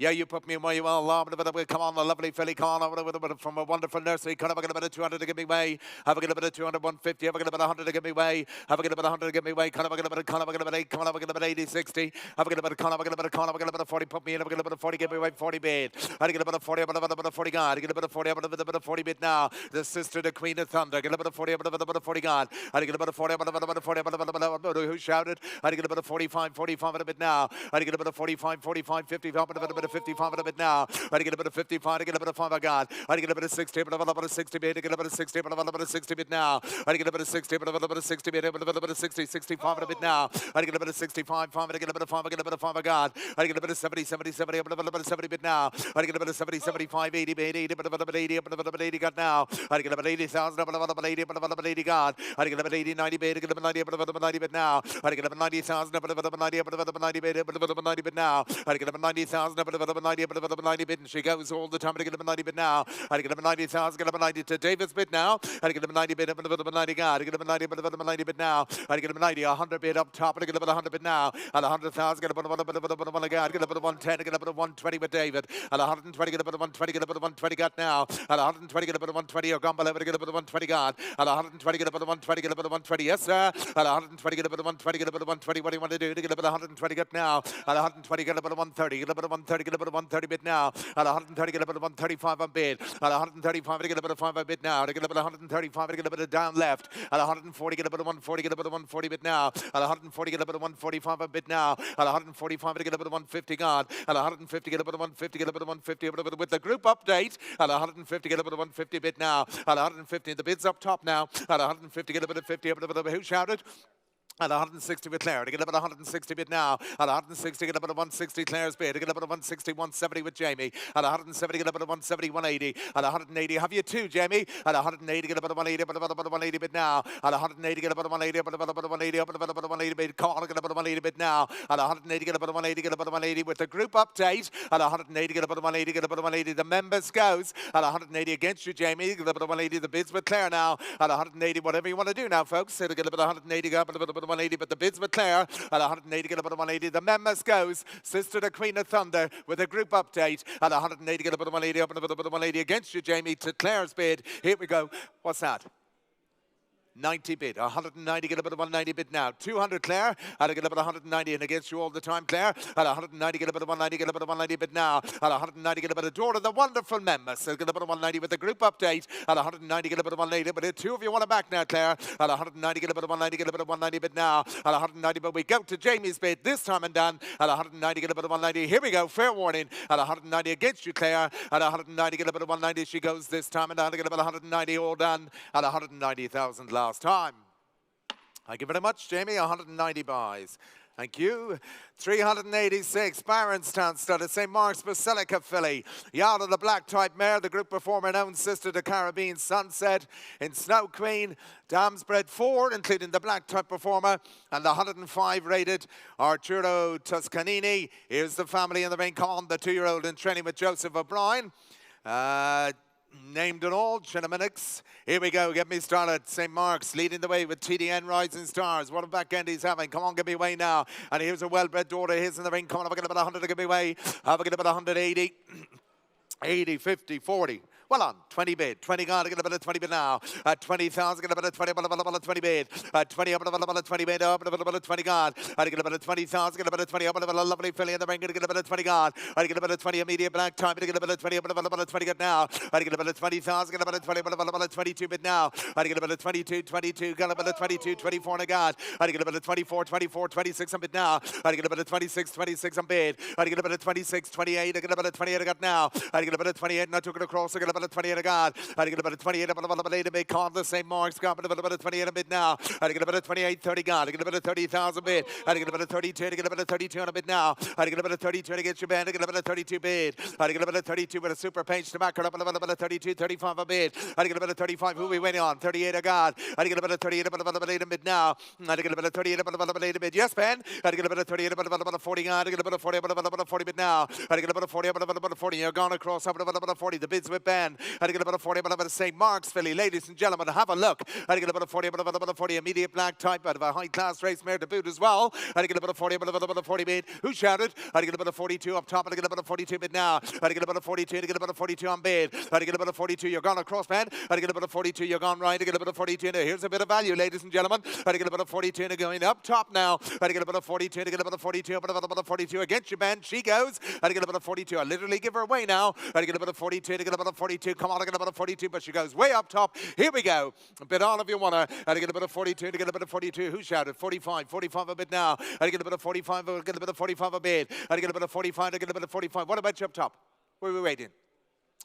Yeah, you put me in where you are. Come on, the lovely filly, come on, from a wonderful nursery. Have a bit of 200 to give me way. Have a bit of 200, 150. Have a bit of 100 to give me way. Have a bit of 100 to give me way. Come on, a bit of 8. Come on, a bit of 80, 60. Have a bit of 40. Put me in. Have a bit of 40. Give me way. 40 bid. I get a bit of 40. A bit of 40 guard. I get a bit of 40. A bit of 40 bid now. The sister, the Queen of Thunder. Get a bit of 40. A bit of 40 guard. I get a bit of 40. A bit of 40. Who shouted? I get a bit of 45. 45 a bit now. I get a bit of 45. 45. 55. A bit of 55 a bit now. I get a bit of 55, I get a bit of 5 I got. I get a bit of 60, but a bit of 60 bit, I get a bit of 60, but a bit of 60 bit now. I get a bit of 60, but a bit of 60 bit, but a bit of 60, 65 a bit now. I get a bit of 65, 5, I get a bit of 5, I get a bit of 5 I got. I get a bit of 70, 70, 70, but a bit of 70 bit now. I get a bit of 70, 75, 80 bit, 80, but a bit of 80, but a bit of 80 got now. I get a bit of 80,000, but a bit of 80, but a bit of 80 got. I get a bit of 80, 90 bit, I get a bit of 90, but a bit of 90 bit now. I get a bit of 90,000, but a bit of 90, but a bit of 90 bit, but a bit of 90 bit now. I get a bit of 90,000, but a bit of 90, but a bit of 90 bit, and she goes all the time. I get him a 90 bit now. I get him a 90,000. Get him a 90 to David's bit now. I get him a 90 bit. A bit of a 90 guard. I get him a 90 bit. A bit of a 90 bit now. I get him a 90. 100 bit up top. I get him a 100 bit now. And 100,000. Get him a bit of a guard. Get him a bit of 110. Get a bit of 120 with David. And 120. Get a bit of 120. Get a bit of 120 got now. And 120. Get a bit of 120. Or Gumball. Get a bit of 120 guard. And 120. Get a bit of 120. Get a bit of 120. Yes, sir. And 120. Get a bit of 120. Get a bit of 120. What do you want to do? To get a bit of 120 got now. And 120. Get a bit of 130. Get a bit of 130. Get a bit of 130 bit now. And 130. Get a bit of 135 on bid. At 135, I get a bit of 5 a bit now. I get a bit of 135, I get a bit of down left. At 140, get a bit of 140, get a bit of 140 bit now. At 140, get a bit of 145 a bit now. At 145, I get a bit of 150 guard. At 150, get a bit of 150, get a bit of 150, a bit of with the group update. At 150, get a bit of 150 bit now. At 150, the bid's up top now. At 150, get a bit of 50, a bit of who shouted? At 160 with Claire, to get a bit of 160 bit now. At 160, get a bit of 160 Claire's bid. To get a bit of 160, 170 with Jamie. At 170, get a bit of 170, 180. At 180, have you two, Jamie? At 180, get a bit of 180, but a bit of 180 bit now. At 180, get a bit of 180, but a bit of 180, but a bit of 180 bit. Come on, get a bit of 180 bit now. At 180, get a bit of 180, get a bit of 180 with the group update. At 180, get a bit of 180, get a bit of 180. The members goes. At 180 against you, Jamie. Get a bit of 180. The bids with Claire now. At 180, whatever you want to do now, folks. So to get a bit of 180, go up, a bit of 180, but the bids with Claire at 180, get a bit of 180. The members goes. Sister the Queen of Thunder with a group update at 180, get a bit of 180 up and a bit of 180 against you, Jamie, to Claire's bid. Here we go. What's that? 90 bid, 190, get a bit of 190 bid now. 200 Claire, I'll get a bit of 190 and against you all the time, Claire. At 190, get a bit of 190, get a bit of 190 bid now. At 190, get a bit of door to the wonderful members. So get a bit of 190 with the group update. At 190, get a bit of 180, but two of you want to back now, Claire. At 190, get a bit of 190, get a bit of 190 bid now. At 190, but we go to Jamie's bid this time and done. At 190, get a bit of 190. Here we go, fair warning. At 190 against you, Claire. At 190, get a bit of 190. She goes this time and done. Get a bit of 190 all done. At 190,000 last time. Thank you very much, Jamie. 190 buys. Thank you. 386, Barronstown stud at St. Mark's Basilica filly. Yard of the black type mare, the group performer and own sister to Caribbean Sunset. In Snow Queen, dams bred 4, including the black type performer, and the 105 rated Arturo Toscanini. Here's the family in the ring. Come on, the 2-year-old in training with Joseph O'Brien. Named and all, Chinnaminix. Here we go, get me started. St. Mark's leading the way with TDN Rising Stars. What a back end he's having. Come on, get me away now. And here's a well-bred daughter. Here's in the ring. Come on, I'll get about 100 to get me away. I'll get about 180. 80, 50, 40. Well on, 20 bid, 20 gone, get a bit of 20 bid now. 20,000, get a bit of 20, bit of 20 bid. 20 up, bit of 20 bid, up, bit of 20 gone. I get a bit of 20,000, get a bit of 20 up, bit of a lovely filly in the ring, get a bit of 20 gone. I get a bit of 20 immediate black time, get a bit of 20, up, bit of 20 get now. I get a bit of 20,000, get a bit of 20, bit of 22 bid now. I get a bit of 22, 22, got a bit of 22, 24 and a god. I get a bit of 24, 24, 26 on bid now. I get a bit of 26, 26 on bid. I get a bit of 26, 28, I get a bit of 28 I got now. I get a bit of 28 and I took it across, I get a bit bit of 20 and a guard. I get a bit of 28, a bit of 8 a bit, call the same marks, got a bit of 28 a bit now. I get a bit of 28, 30 guard. I get a bit of 30,000 bid. I get a bit of 32, I get a bit of 32 and a bit now. I get a bit of 32 to get your band. I get a bit of 32 bid. I get a bit of 32 with a super page to back her up. A bit of 32, 35 a bid. I get a bit of 35. Who we winning on? 38 a guard. I get a bit of 38, a bit of 8 a bid now. I get a bit of 38, a bit of 8 a bid. Yes, Ben. I get a bit of 38, a bit of 40 guard. I get a bit of 40, a bit of 40 bid now. I get a bit of 40, a bit of 40. You're gone across up a bit of 40. The bids with Ben. I get a bit of 40, a bit of St. Mark's filly. Ladies and gentlemen, have a look. I get a bit of 40, a bit of 40. Immediate black type out of a high class race mare to boot as well. I get a bit of 40, a bit of 40 bid. Who shouted? I get a bit of 42 up top. I get a bit of 42 bid now. I get a bit of 42. I get a bit of 42 on bid. I get a bit of 42. You're gone across, Ben. I get a bit of 42. You're gone right. I get a bit of 42. Now here's a bit of value, ladies and gentlemen. I get a bit of 42 and going up top now. I get a bit of 42. I get a bit of 42. A bit of 42 against your Ben. She goes. I get a bit of 42. I literally give her away now. I get a bit of 42. I get a bit of 42. Come on, I get a bit of 42, but she goes way up top. Here we go. A bit on if you want to. I get a bit of 42. I get a bit of 42. Who shouted? 45. 45 a bit now. I get a bit of 45. I get a bit of 45 a bit. I get a bit of 45. I get a bit of 45. What about you up top? Where are we waiting?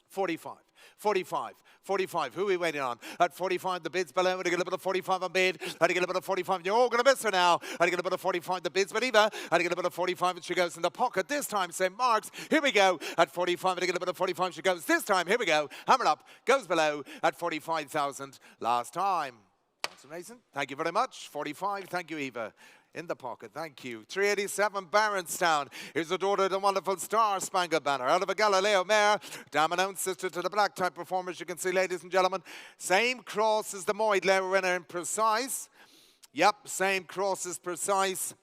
45. 45. 45. Who are we waiting on? At 45, the bids below. I get a bit of 45 on bid. I get a bit of 45. You're all going to miss her now. I get a bit of 45. The bids, but Eva. I get a bit of 45, and she goes in the pocket. This time, St. Mark's. Here we go. At 45, I get a bit of 45. She goes this time. Here we go. Hammer up. Goes below at 45,000 last time. That's amazing. Thank you very much. 45. Thank you, Eva. In the pocket, thank you. 387 Barronstown. Here's the daughter of the wonderful Star Spangled Banner. Out of a Galileo mare. Dam and own sister to the black type performers. You can see, ladies and gentlemen, same cross as the Moidler winner in Precise. Yep, same cross as Precise.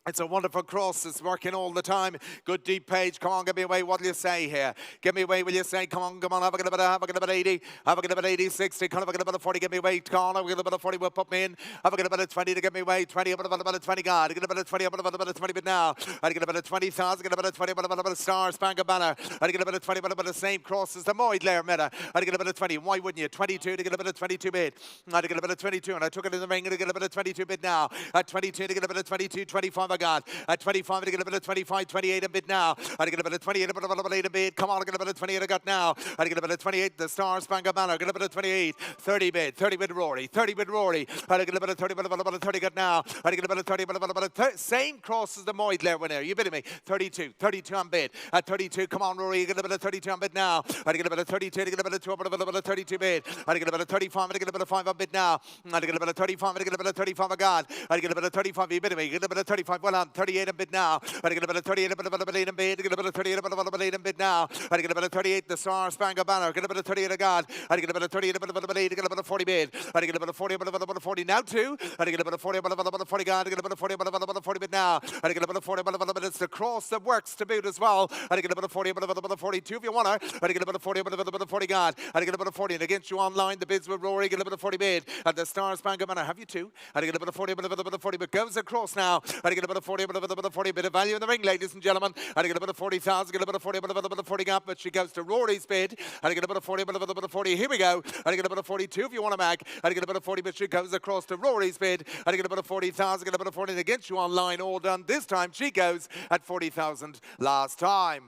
It's a wonderful cross. It's working all the time. Good deep page. Come on, give me away. What do you say here? Give me away, will you say? Come on, come on. Have a bit of 80. Have a bit of 80, 60. Come on, have a bit of 40. Give me away. Come on, have a bit of 40. Will put me in. Have a bit of 20 to get me away. 20. A bit of 20. God. Get a bit of 20. A bit of 20. But now, I get a bit of 20,000. Get a bit of 20. A bit of Star Spangled Banner. I get a bit of 20. But a bit of same cross as the Moidler Meta. I get a bit of 20. Why wouldn't you? 22 to get a bit of 22 bid. I get a bit of 22, and I took it in the ring to get a bit of 22 bid now. At 22 to get a bit of 22, 25 I got. At 25 to get a bit of 25, 28 a bit now. I get a bit of 28, a bit of 8 a bit. Come on, I get a bit of 28 I got now. I get a bit of 28, the Star Spangled Banner. Get a bit of 28, 30 bid, 30 bid Rory, 30 bid Rory. I get a bit of 30, bit of 30 got now. I get a bit of 30, bit of 30. Same cross as the Moidler winner. You bidding me? 32, 32 on bid. At 32, come on, Rory, you get a bit of 32 on bid now. I get a bit of 32, I get a bit of 2, a bit of 32 bid. I get a bit of 35, I get a bit of 5 on bid now. I get a bit of 35, I get a bit of 35 I got. I get a bit of 35, you bidding me? Get a bit of 35, well on, 38 on bid now. I get a bit of 38, a bit of 8 on bid. I get a bit of 38, a bit of 8 on bid now. I get a bit of 38, the Star Spangled Banner. Get a bit of 38 I got. I get a bit of 38, a bit of 8, I get a bit of 40 bid. I get a bit of 40, a bit of 40 now too. I get a bit of 40, a bit of 40 God. I get a bit of 40, a bit of 40 bid now. I get a bit of 40, a bit of it's the cross that works to boot as well. I get a bit of 40, a bit of 42 if you want her. I get a bit of 40, a bit of 40 God. I get a bit of 40 and against you online. The bids with Rory. Get a bit of 40 bid. At the Star Spangled Banner. Have you two? I get a bit of 40, a bit of 40, but goes across now. I get a bit of 40, a bit of 40, bit of value in the ring, ladies and gentlemen. I get a bit of 40,000, get a bit of 40, a bit of 40 gap, but she goes to Rory's bid. I get a bit of 40, a bit of 40. Here we go. I get a bit of 42 if you want to mag. I get a bit of 40, but she goes across to Rory's bid. I get a bit of 40,000, get a bit of 40 and against you online. All done. This time she goes at 40,000 last time.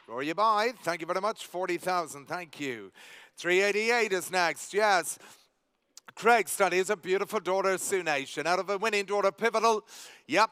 Rory, you buy. Thank you very much. 40,000. Thank you. 388 is next. Yes. Craig studies a beautiful daughter, Sioux Nation. Out of a winning daughter, Pivotal. Yep.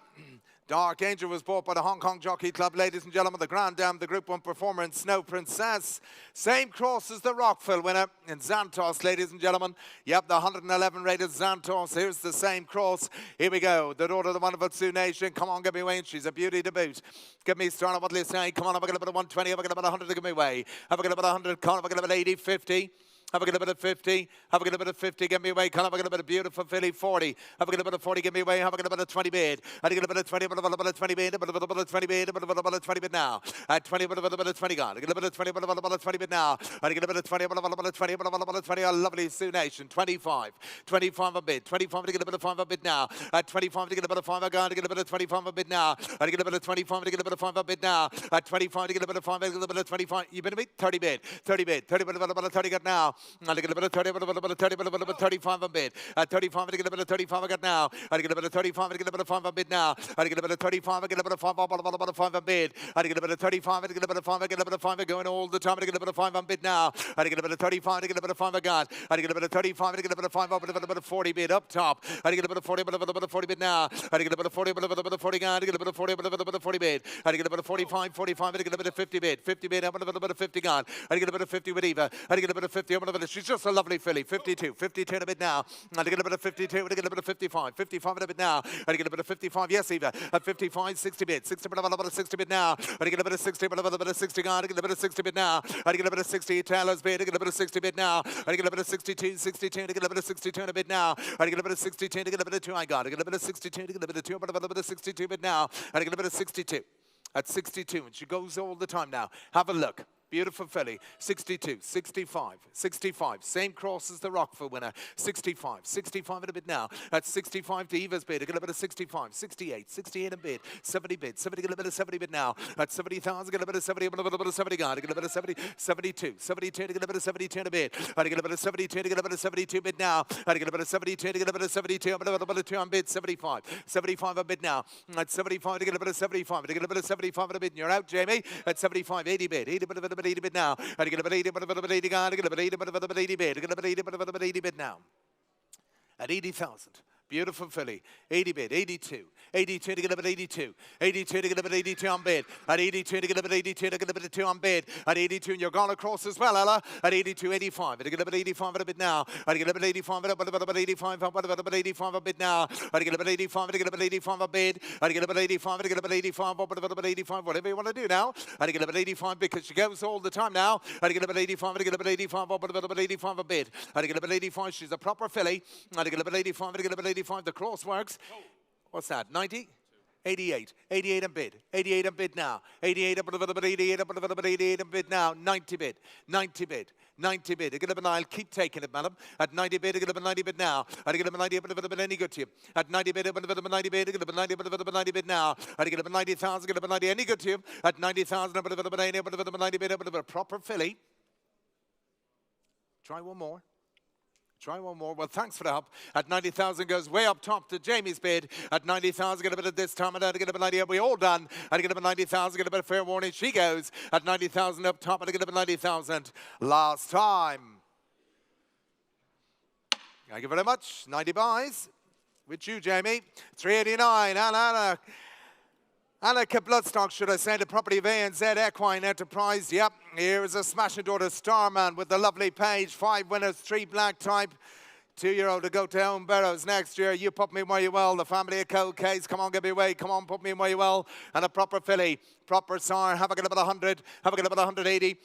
Dark Angel was bought by the Hong Kong Jockey Club, ladies and gentlemen. The Grand Dam, the Group 1 performer in Snow Princess. Same cross as the Rockville winner in Xantos, ladies and gentlemen. Yep, the 111 rated Xantos. Here's the same cross. Here we go. The daughter of the wonderful Sioux Nation. Come on, give me away. She's a beauty to boot. Give me started. What do you say? Come on, have a get a bit of 120. Have a get a bit of 100 to give me away. Have a get a bit of 100. Come on, have a get a bit of 80, 50. Have a get a bit of 50. Have a get a bit of 50. Give me away. Can have a get a bit of beautiful filly 40. Have a get a bit of 40. Give me away. Have a get a bit of 20 bid. I get a bit of 20. A bit of 20 bid. A bit of 20 bid. A bit of 20 bid now. At 20. A bit of 20 gone. I get a bit of 20. A bit of 20 bid now. I get a bit of 20. A bit of 20. A bit of 20. A lovely Sioux Nation. 25. 25 a bid. 25 to get a bit of 5 a bid now. At 25 to get a bit of 5 a gun. To get a bit of 25 a bid now. I get a bit of 25 to get a bit of 5 a bid now. At 25 to get a bit of 5. I get a bit of 25. You been a bit 30 bid. 30 bid. 30 bid. A bit of 30 got now. I get a bit of 30, but a bit of 30, but a bit of 35 a bid. At 35, I get a bit of 35 I got now. I get a bit of 35, I get a bit of 5 a bid now. I get a bit of 35, I get a bit of 5, about 5 a bid. I get a bit of 35, I get a bit of 5, I get a bit of 5 going all the time. I get a bit of 5 on bid now. I get a bit of 35, I get a bit of 5 I got. I get a bit of 35, I get a bit of 5 up, a bit of 40 bid up top. I get a bit of 40, but a bit of 40 bid now. I get a bit of 40, but a bit of 40 got. I get a bit of 40, but a bit of 40 bid. I get a bit of 45, 45, I get a bit of 50 bid. 50 bid up, a bit of 50 gone. I get a bit of 50 with Eva. I get a bit of 50 up, a bit of, she's just a lovely filly. 52, 52 in a bit now. I get a bit of 52, I get a bit of 55. 55 in a bit now. I get a bit of 55, yes, Eva. At 55, 60 bid. 60 bit, a bit of 60 bid now. I get a bit of 60, but a bit of 60 gone. I get a bit of 60 bid now. I get a bit of 60, Taylor's bid. I get a bit of 60 bid now. I get a bit of 62, 62, I get a bit of 62 in a bit now. I get a bit of 62, I get a bit of 2 I got. I get a bit of 62, I get a bit of 2, but a bit of 62 bid now. I get a bit of 62. At 62, and she goes all the time now. Have a look. Beautiful filly. 62, 65, 65. Same cross as the Rockford winner. 65, 65 in a bid now. At 65 to Eva's bid. I get a bit of 65, 68, 68 in bid. 70 bid. 70, get a bit of 70 bid now. At 70,000, get a bit of 70, a bit of 70 gone. I get a bit of 70, 72, 72 to get a bit of 72 in a bid. I get a bit of 72 to get a bit of 72 bid now. I get a bit of 72 to get a bit of 72, a bit of 2 on bid. 75, 75 a bid now. At 75 to get a bit of 75, to get a bit of 75 in a bid. And you're out, Jamie. At 75, 80 bid. 80 bit of 80 bid now. I get a bit of 80, but a bit of 80 gone. I get a bit of 80, but a bit of 80 bid. I get a bit of 80, but a bit of 80 bid now. At 80,000. Beautiful filly. 80 bid. 82. 82 to get a bit 82. 82 to get a bit 82 on bid. At 82 to get a bit 82 to get a bit of 2 on bid. At 82 and you're gone across as well, Ella. At 82, 85. To get a bit 85 at a bit now. I get a bit 85 at a bit 85. But a bit 85 a bit now. I get a bit 85 to get a bit 85 a bid. I get a bit 85 to get a bit 85. But a bit 85. Whatever you want to do now. I get a bit 85 because she goes all the time now. I get a bit 85 to get a bit 85. But a bit 85 a bid. I get a bit 85. She's a proper filly. I get a bit 85 to get a bit 85. The cross works. What's that? 90? 88. 88 and bid. 88 and bid now. 88 up a bit 88 up a bit 88 and bid now. 90 bid. 90 bid. 90 bid. I get up and I'll keep taking it, madam. At 90 bid, I get up a 90 bid now. I get up a 90 bid, but any good to you. At 90 bid, I get up a 90 bid, I get up a 90 bid, but 90 bid now. I get up a 90,000, get up a 90, any good to you. At 90,000, but a 90 bid, but a 90 bid, but a proper filly. Try one more. Try one more. Well, thanks for the help. At 90,000 goes way up top to Jamie's bid. At 90,000, get a bit of this time. And I get a bit of 90. We all done. I get a bit of 90,000. Get a bit of fair warning. She goes at 90,000 up top. And I get a bit of 90,000. Last time. Thank you very much. 90 buys. With you, Jamie. 389. Anna Bloodstock, should I say, the property of ANZ Equine Enterprise. Yep, here is a smashing daughter Starman with the lovely page. 5 winners, 3 black type. 2-year-old to go to Home Barrows next year. You put me where you will. The family of cold case. Come on, give me away. Come on, put me where you will. And a proper filly. Proper sire. Have a get about 100. Have a get about 180.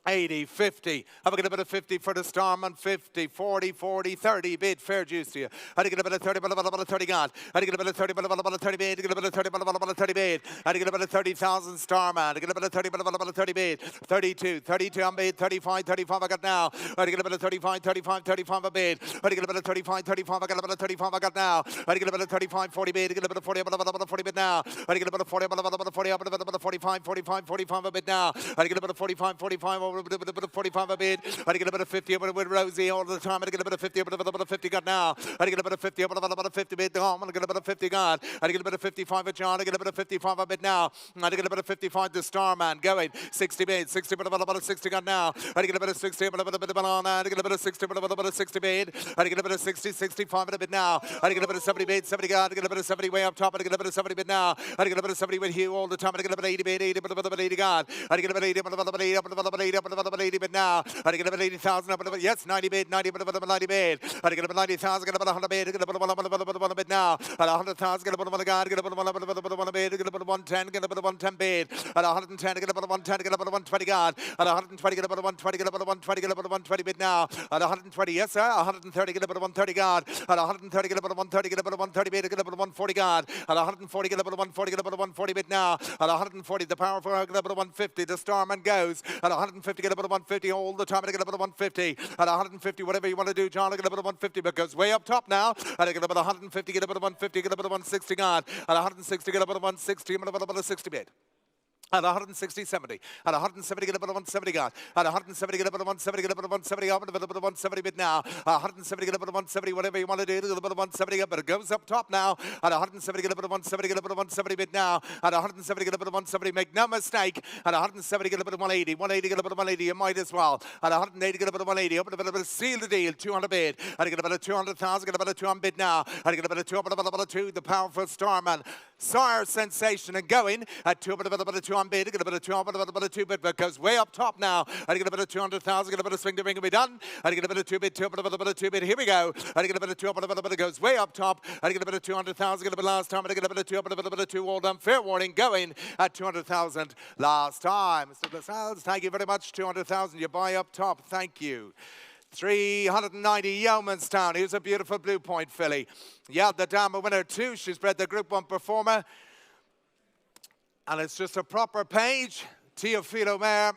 80, 50. Have a get a bit of 50 for the Starman. 50, 40, 40, 30. Bid fair juice to you. How to get a bit of 30, but about a 30 gone. How to get a bit of 30, but about a 30 bid. Get a bit of 30, but about a 30 bid. How to get a bit of 30,000 Starman. Get a bit of 30, but about a 30 bid. 32, 32 on bid. 35, 35 I got now. How to get a bit of 35, 35, 35 a bid. How to get a bit of 35, 35 I got a bit of 35 I got now. How to get a bit of 35, 40 bid. Get a bit of 40, but about a 40 bid now. How to get a bit of 40, but about a 40, but about a 45, 45, 45 a bid now. How to get a bit of 45, 45 over a bit of 45 a bid. I get a bit of 50 with Rosie all the time. I get a bit of 50 but a bit of 50 got now. I get a bit of 50 but a bit of 50 bid. I get a bit of 50 gone. I get a bit of 55 with John. I get a bit of 55 a bit now. I get a bit of 55 to Starman going 60 bid. 60 but a bit of 60 got now. I get a bit of 60 but a bit of banana. I get a bit of 60 but a bit of 60 bid. I get a bit of 60, 65 a bit now. I get a bit of 70 bid. 70 got. I get a bit of 70 way up top. I get a bit of 70 bid now. I get a bit of 70 with Hugh all the time. I get a bit of 80 bid. 80 but a bit of 80 gone. I get a bit of 80 but a bit of 80 but a bit of 80 but a bit of 80 bid now. I get a bit of 80,000 up, yes, 90 bid, 90 but a 90 bid. I get a bit of 90,000, get a bit of 100 bid, get a bit of 1 bid now. At 100,000, get a bit of 1 guard, get a bit of 1 bid, get a bit of 110, get a bit of 110 bid. At 110, get a bit of 110, get a bit of 120 guard. At 120, get a bit of 120, get a bit of 120, get a bit of 120 bid now. At 120, yes sir, 130, get a bit of 130 guard. At 130, get a bit of 130, get a bit of 130 bid, get a bit of 140 guard. At 140, get a bit of 140, get a bit of 140 bid now. At 140, the power for get a bit of 150, the Starman goes. At 150, get a bit of 150 all the time, get a bit of 150. At 150, whatever you want to do, John, I get a bit of 150, but goes way up top now. I get a bit of 150, get a bit of 150, get a bit of 160 on. At 160, get a bit of 160, get a bit of 60 bid. At 160, 70. At 170, get up at 170, God. At 170, get up at 170, get up at 170, up at 170 bit now. 170, get up at 170, whatever you want to do, get up at 170, but it goes up top now. At 170, get up at 170, get up at 170 bit now. At 170, get up at 170, make no mistake. At 170, get up at 180. 180, get up at 180, you might as well. At 180, get up at 180, up at a seal the deal, 200 bid. At get up at 200,000, get up at 200 bid now. At get up at 200, the powerful Starman. Sire Sensation and going at 200 bid, get a bit of 2 bit, but goes way up top now. I get a bit of 200,000, get a bit of swing to ring and be done. I get a bit of 2 bit, 2 bit, here we go. I get a bit of 2, it goes way up top. I get a bit of 200,000, get a bit last time. I get a bit of 2, a bit of 2, all done. Fair warning, going at 200,000 last time. Mr. Lascelles, thank you very much. 200,000, you buy up top, thank you. 390 Yeomanstown. Here's a beautiful Blue Point filly. Yeah, the dam a winner too. She's bred the Group 1 performer. And it's just a proper page. Teofilo Mare.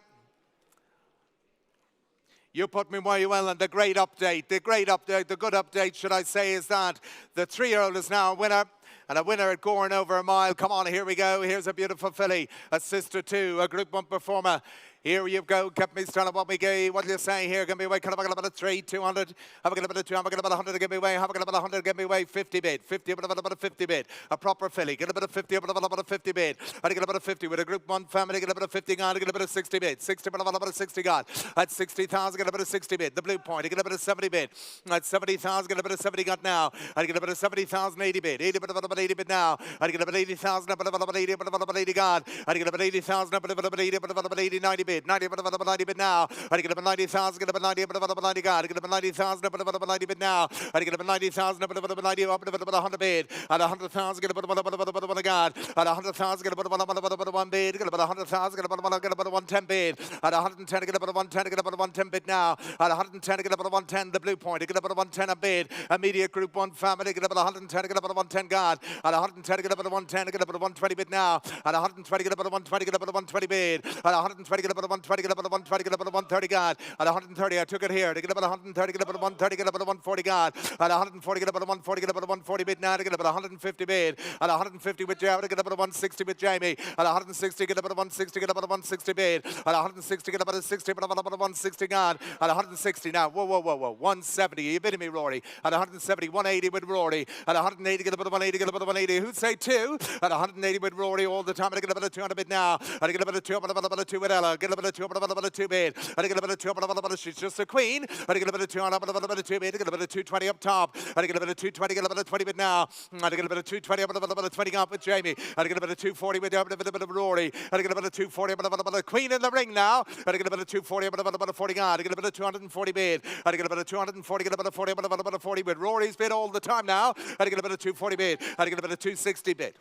You put me where you will, and the great update, the good update, should I say, is that the 3-year-old is now a winner. And a winner at Gorn over a mile. Come on, here we go. Here's a beautiful filly. A sister two, a Group 1 performer. Here you go. Kept me started what we gave. What do you say here? Give me away. Can I get about a 3, 200? Have a get about a 2. Have a get about 100. Give me away. Have a get about 100. Give me away. 50 bid. 50. About a 50 bid. A proper filly. Get a bit of 50. About a 50 bid. I get about a 50 with a Group 1 family. Get a bit of 50 gone. Get a bit of 60 bid. 60. About a 60 gone. At 60,000. Get a bit of 60 bid. The Blue Point. Get a bit of 70 bid. At 70,000. Get a bit of 70 got now. I get a bit of 70,000. 80 bid. 80. About 80 bid now. I get about 80,000. About 80. About 80 gone. I get about 80,000. About 80. About 80. 90 bid. 90. About 90 bid now. I get up 90,000, get up 90, about 90 God. I get up 90,000, about 90 bid now. I get up 90,000, about 90, up about 100 bid. At 100,000, get about God. At 100,000, get about 1 bid. Get about 100,000, get about 110 bid. At 110, get about 110, get about 110 bid now. At 110, get about 110, the Blue Point. Get about 110 a bid. Immediate Group 1 family, get about 110, get about 110 God. At 110, get about 110, get about 120 bid now. At 120, get about 120, get about 120 bid. At 120, get about 120, get about 120, get about 130 God. At 130, I took it here. To get about 130, get about 130, get about 140 God. At 140, get about 140, get about 140 bid now. To get about 150 bid. At 150 with Jared, to get about 160 with Jamie. At 160, get about 160, get about 160 bid. At 160, get about a 60, but about 160 God. At 160 now. Whoa. 170. Are you bidding me, Rory? At 170, 180 with Rory. At 180, get about 180, get about 180. Who'd say 2? At 180 with Rory all the time. I get about a 200 bid now. I get about a 2, about a 2 with Ella. Get about a 2, about a 2 bid. I get about a 2, about a she's just a queen. I get about a 2, about a 2 bid. I get about a 220 up top. I get about a 220, get about a 20 bid now. I get about a 220, about a 20 up with Jamie. I get about a 240 with a bit of Rory. I get about a 240, about a queen in the ring now. I get about a 240, about a 40 guard. I get about a 240 bid. I get about a 240, get about a 40, about a 40 bid. Rory's bid all the time now. I get about a 240 bid. I get about a 260 bid.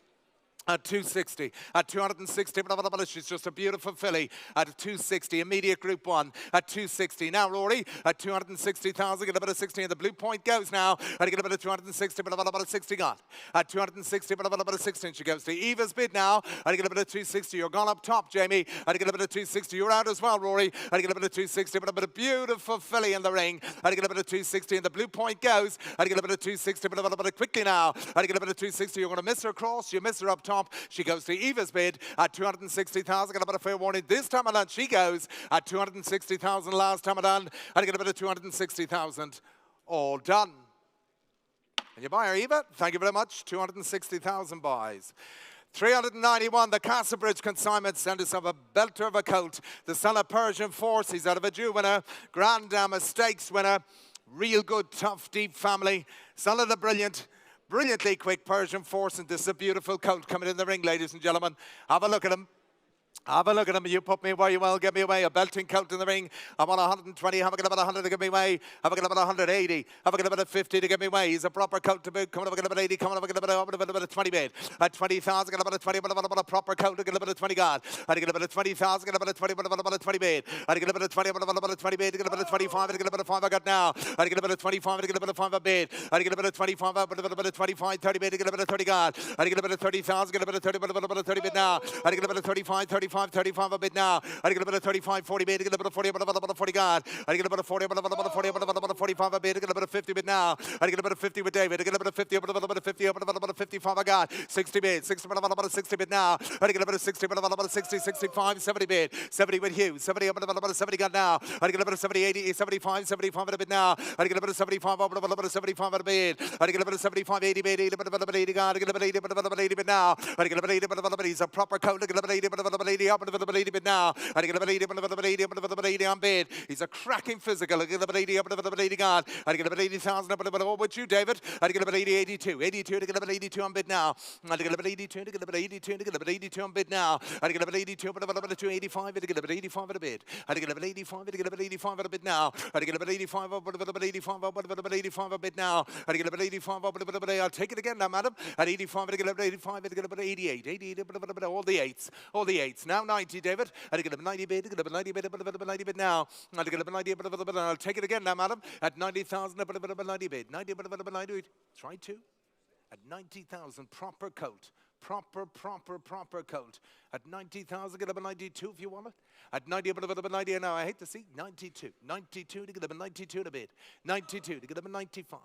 At 260, at 260, she's just a beautiful filly. At 260, immediate Group 1. At 260, now Rory, at 260,000, get about a 60, and the Blue Point goes now. I get about a 260, but about a 60 gone. At 260, but about a 16, she goes to Eva's bid now. I get about a 260, you're gone up top, Jamie. I get about a 260, you're out as well, Rory. I get about a 260, but about a beautiful filly in the ring. I get about a 260, and the Blue Point goes. I get about a 260, but about a quickly now. I get about a 260, you're going to miss her across, you miss her up top. She goes to Eva's bid at 260,000. Get about a fair warning. This time around, she goes at 260,000. Last time around, I get about a 260,000. All done. And you buy her, Eva? Thank you very much. 260,000 buys. 391, the Castlebridge consignment sent us of a belter of a colt. The son of Persian Force. He's out of a Jew winner. Grand Dam, a stakes winner. Real good, tough, deep family. Son of the brilliantly quick Persian Force, and this is a beautiful colt coming in the ring, ladies and gentlemen. Have a look at him. Have a look at him. You put me where you will. Get me away. A belting colt in the ring. I'm on 120. Have a get about 100 to get me away. Have a get about 180. Have a get about 50 to get me away. He's a proper colt to boot. Coming up, get about 80. Coming up, get about a 20 bid. At 20,000, get about a 20. But about a proper colt to get about a 20 guard. I get about a 20,000. Get about a 20. But about a 20 bid. I get about a 20. But about a 20 bid. Get about a 25. I get about a 5. I got now. I get about a 25. I get about a 5 bid. I get about a 25. But about a 25. 30 bid. I get about a 30 guard. I get about a 30,000. Get about a 30. But about a 30 bid now. I get about a 35. 30 35, 35 a bit now. I get a bit of 35, 40 bit, get a bit of 40, about a 40 guard. I get a bit of 40, about a 40, about a 45 a bit, get a bit of 50 bit now. I get a bit of 50 with David, I get a bit of 50, about a 50, about a 55 a guard. 60 bit, 60 about a 60 bit now. I get a bit of 60, about a 60, 65, 70 bit, 70 with Hugh, 70 about a 70 gun now. I get a bit of 70, 80, 75, 75 a bit now. I get a bit of 75, about a 75 a bit. I get a bit of 75, 80 bit, 80 about 80 guard. I get a bit of 80, about 80 bit now. I get a bit of 80, about he's a proper coat. I get a bit of 80, about 80 up, about 80 bit now. I get a bit of 80, about 80, about 80 on bid. He's a cracking physical. I get a bit of 80, about 80 guard. I get a bit of 80,000 up, about what with you, David? I get a bit of 80, 82, 82 to get a bit of 82 on bid now. I get a bit of 82 to get a bit of 82 to get a bit of 82 on bid now. I get a bit of 82, but about 285 to get a bit of 85 at a bid. I get a bit of 85 to get a bit of 85 at a bid now. I get a bit of 85 up, but about 85 up, but about 85 a bit now. I get a bit of 85 up, but about I'll take it again now, madam. At 85 to get a bit of 85 to get a bit of 88, 88, but all the eights, all the eights. Now 90, David. I get a bit of 90 bid, get a bit of 90 bid, but about 90 bid now. I get a bit of 90, but I'll take it again now, madam. At 90,000, but about 90 bid, 90, but about 90. Try to. At 90,000, proper coat. Proper coat. At 90,000, get up a 92 if you want it. At 90, about 90 now. I hate to see 92. 92 to get up a 92 to bid. 92 to get up a 95.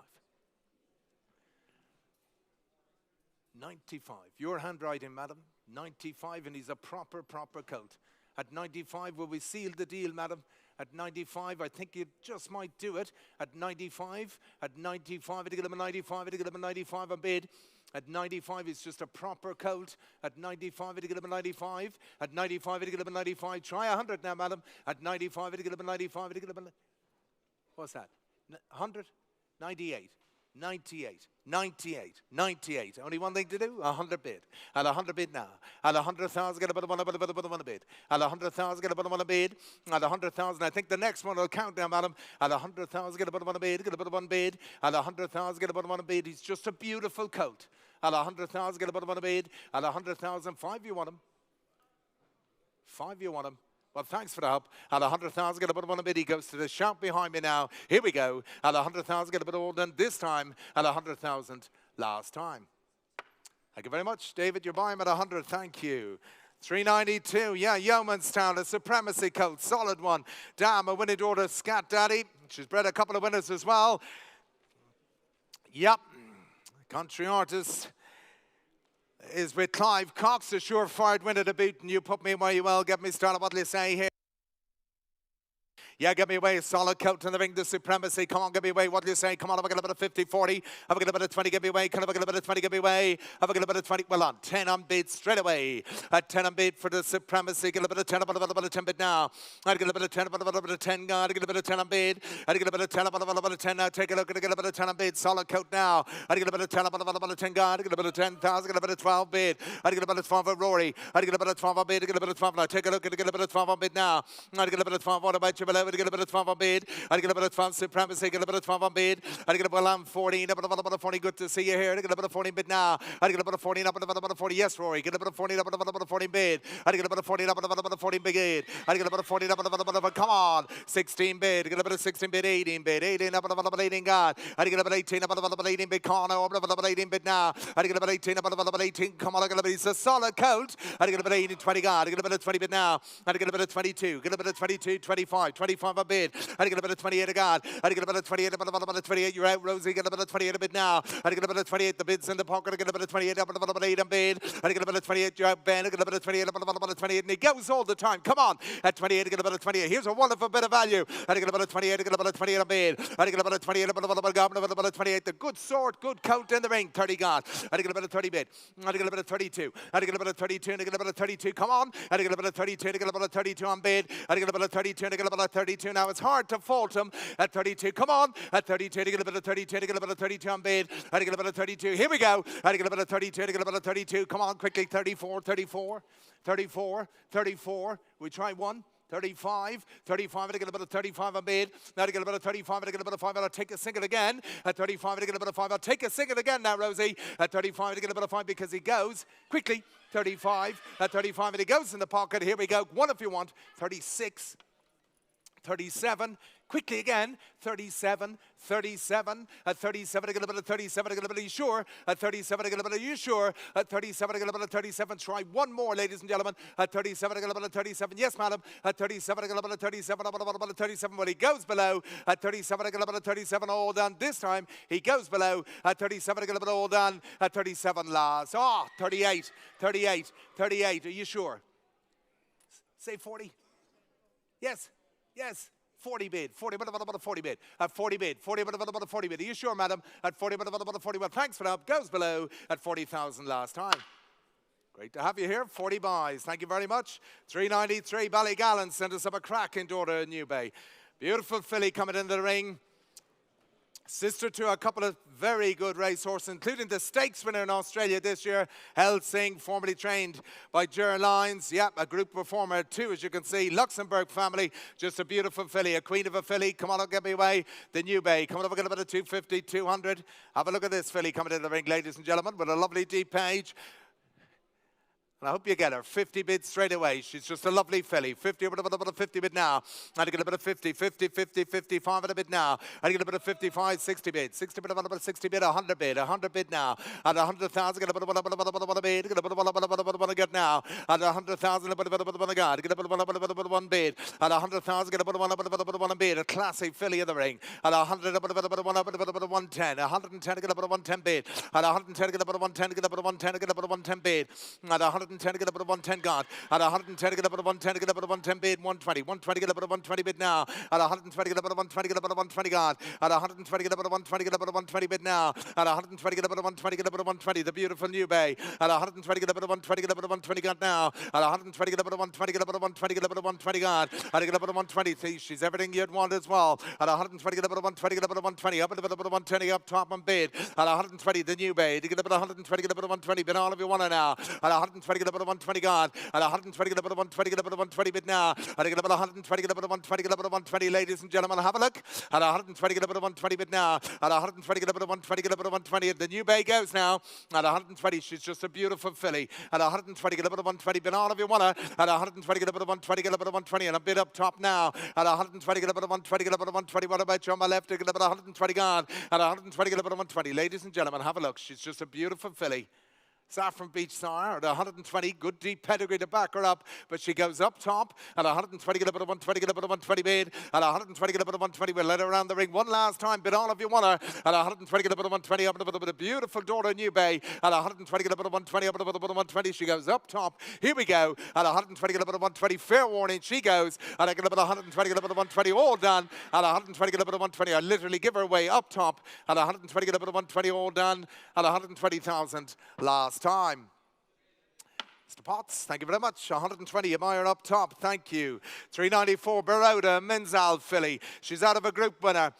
95. Your handwriting, madam. 95, and he's a proper coat. At 95, will we seal the deal, madam? At 95, I think you just might do it. At 95, to get him a 95, to get him a 95 a bid. At 95, it's just a proper coat. At 95, to get him a 95. At 95, to get him a 95. Try 100 now, madam. At 95, to get him a 95, to get him a... What's that? 100? 98. 98, 98, 98. Only one thing to do, 100 bid. At 100 bid now. At 100,000, get a bit of one bid. At 100,000, get a bit of one bid. At 100,000, I think the next one will count now, madam. At 100,000, get a bit of one bid. Get a bit of one bid. At 100,000, get a bit of one bid. He's just a beautiful coat. At 100,000, get a bit of one bid. At 100,000, 5 you want him. 5 you want him. Well, thanks for the help. At 100,000, get a bit of one bid. He goes to the shop behind me now. Here we go. At 100,000, get a bit of all done this time. At 100,000, last time. Thank you very much, David. You're buying him at 100. Thank you. 392. Yeah, Yeomanstown, a supremacy coat. Solid one. Damn, a winning daughter, Scat Daddy. She's bred a couple of winners as well. Yep. Country artist is with Clive Cox, a surefire winner to beat, and you put me where you will. Get me started. What do you say here? Yeah, get me away. Solid coat in the ring, the supremacy. Come on, get me away. What do you say? Come on, have a get a bit of 50, 40. Have a get a bit of 20, get me away. Can I have a get a bit of 20, get me away? Have a get a bit of 20. Well on. 10 on bid straight away. At 10 on bid for the supremacy. Get a bit of 10, about a 10 bid now. I'd get a bit of 10, about a bit of 10 guard. I'd get a bit of 10 on bid. I'd get a bit of 10, about a 10 now. Take a look. I'd get a bit of 10 on bid. Solid coat now. I'd get a bit of 10, about a 10 guard. I'd get a bit of 10,000. Get a bit of 12 bid. I'd get a bit of 12 for Rory. I'd get a bit of 12 on bid. I'd get a bit of 12 now. Take a look. I'd get a bit of 12 on bid now. I'd get a bit of 12. What about you below? I'd get a bit of 12 on bid. I'd get a bit of 12 supremacy, get a bit of 12 on bid. I'd get a bit of 14, a bit of 40, good to see you here. I'd get a bit of 14 bid now. I'd get a bit of 14, up, a bit of 40, yes, Rory. Get a bit of 14, up, a bit of 14 bid. I'd get a bit of 14, up, a bit of 14 bid. I'd get a bit of 14, up, a bit of, come on, 16 bid. Get a bit of 16 bid, 18 bid, 18, up, a bit of 18 God. I'd get a bit of 18, up, a bit of 18 bid, corner, up, a bit of 18 bid now. I'd get a bit of 18, up, a bit of 18, come on, it's a solid coat. I'd get a bit of 18, 20 God. I'd get a bit of 20 bid now. I'd get a bit of 22, get a bit of 22, 25, 25 a bid. I'd get a bit of 28 a God. I'd get a bit of 28, a bit of 28. You're out, Rosie. Get a bit of 28 a bid now. I'd get a bit of 28. The bid's in the pocket. I get a bit of 28, up, a bit of 8 on bid. I'd get a bit of 28. You're out, Ben. I get a bit of 28, a bit of 28. And he goes all the time. Come on. At 28, I get a bit of 28. Here's a wonderful bit of value. I'd get a bit of 28. I get a bit of 28 on bid. I'd get a bit of 28, a bit of a bit of 28. The good sword, good coat in the ring. 30 gone. I'd get a bit of 30 bid. I'd get a bit of 32. I'd get a bit of 32 and I get a bit of 32. Come on. I'd get a bit of 32 and I get a bit of 32 on bid. I'd get a bit of 32 and I get a bit of 32. Now it's hard to fault him at 32. Come on. At 32 to get a bit of 32 to get a bit of 32 on bid. I to get a bit of 32. Here we go. I to get a bit of 32 to get a bit of 32. Come on, quickly. 34, 34, 34, 34. We try one. 35, 35, I get a bit of 35 on bid. Now to get a bit of 35, I get a bit of 5, I'll take a single again. At 35, I get a bit of 5, I'll take a single again now, Rosie. At 35, I get a bit of 5 because he goes quickly. 35, at 35, and he goes in the pocket. Here we go. One if you want. 36. 37, quickly again, 37, 37, at 37, I get a bit of 37, I get a bit of you sure, at 37, I get a bit of you sure, at 37, I get a bit of 37, try one more, ladies and gentlemen, at 37, I get a bit of 37, yes, madam, at 37, I get a bit of 37, a bit of 37, well, he goes below, at 37, I get a bit of 37, all done, this time, he goes below, at 37, I get a bit all done, at 37 last, 38, 38, 38, are you sure? Say 40? Yes. Yes, 40 bid, 40 bid, about a 40 bid, at 40 bid, 40 bid, about a 40 bid. Are you sure, madam? At 40 bid, about a 40 bid. Thanks for that. Goes below at 40,000 last time. Great to have you here. 40 buys. Thank you very much. 393 Ballygallen sent us up a cracking daughter in New Bay. Beautiful filly coming into the ring. Sister to a couple of very good racehorses, including the stakes winner in Australia this year, Helsing, formerly trained by Ger Lyons. Yep, a group performer too, as you can see. Luxembourg family, just a beautiful filly, a queen of a filly. Come on, I'll get me away. The New Bay, coming up, get about a 250, 200. Have a look at this filly coming into the ring, ladies and gentlemen, with a lovely deep page. And I hope you get her. 50 bids straight away. She's just a lovely filly. 50, about a 50 bid now. And I get a bit of 50, 50, 50, 55 at a bid now. I get a bit of 55, 60 bid. 60 bid, about 60 bid, 100 bid. 100 bid now. And 100,000, get a bit of a bid. Get a bit of one get now. And 100,000, a bit of one guard. Get a bit of one bid. And 100,000, get a bit of one bid. A classic filly in the ring. And 100, a bit of 110. 110, get a bit of 110 bid. And 110, get a bit of 110, get a bit of 110, get a bit of 110 bid. And 110, get a bit of 110 guard. At 110, get a bit of 110, get a bit of 110 bid. 120, 120, get a bit of 120 bid now. At 120, get a bit of 120, get a bit of 120 guard. At 120, get a bit of 120, get a bit of 120 bid now. At 120, get a bit of 120, get a bit of 120. The beautiful New Bay. At 120, get a bit of 120, get a bit of 120 guard now. At 120, get a bit of 120, get a bit of 120, get a bit of 120 guard. At get a bit of 120. See, she's everything you'd want as well. At 120, get a bit of 120, get a bit of 120. Up a bit of 120 up top on bid. At 120, the New Bay. To get a bit of 120, get a bit of 120 bid. All of you want her now. At 120, get a bit of 120 guard. At 120, get a bit of 120, get a bit of 120 bid now. At get a bit of 120, get a bit of 120, get a bit of 120, ladies and gentlemen, have a look. At 120, get a bit of 120 bid now. At 120, get a bit of 120, get a bit of 120. The New Bay goes now. At 120, she's just a beautiful filly. At 120, get a bit of 120 bid. All of you want her. At 120, get a bit of 120, get a bit of 120, and a bid up top now. At 120, get a bit of 120, get a bit of 120. What about you on my left? Get a bit of 120 gone. At 120, get a bit of 120. Ladies and gentlemen, have a look. She's just a beautiful filly. Saffron Beach Sire at 120, good deep pedigree to back her up, but she goes up top at 120, get a bit of 120, get a bit of 120 bid. At 120, get a bit of 120, we'll let her around the ring one last time, bid all of you want her. At 120, get a bit of 120, up a bit of a beautiful daughter New Bay. At 120, get a bit of 120, up a bit of 120, she goes up top. Here we go. At 120, get a bit of 120, fair warning, she goes. And I get a bit of 120, get a bit of 120, all done. At 120, get a bit of 120, I literally give her away up top. At 120, get a bit of 120, all done. At 120,000 last time. Mr. Potts, thank you very much. 120, Amire up top, thank you. 394, Baroda, Menzel filly. She's out of a group winner.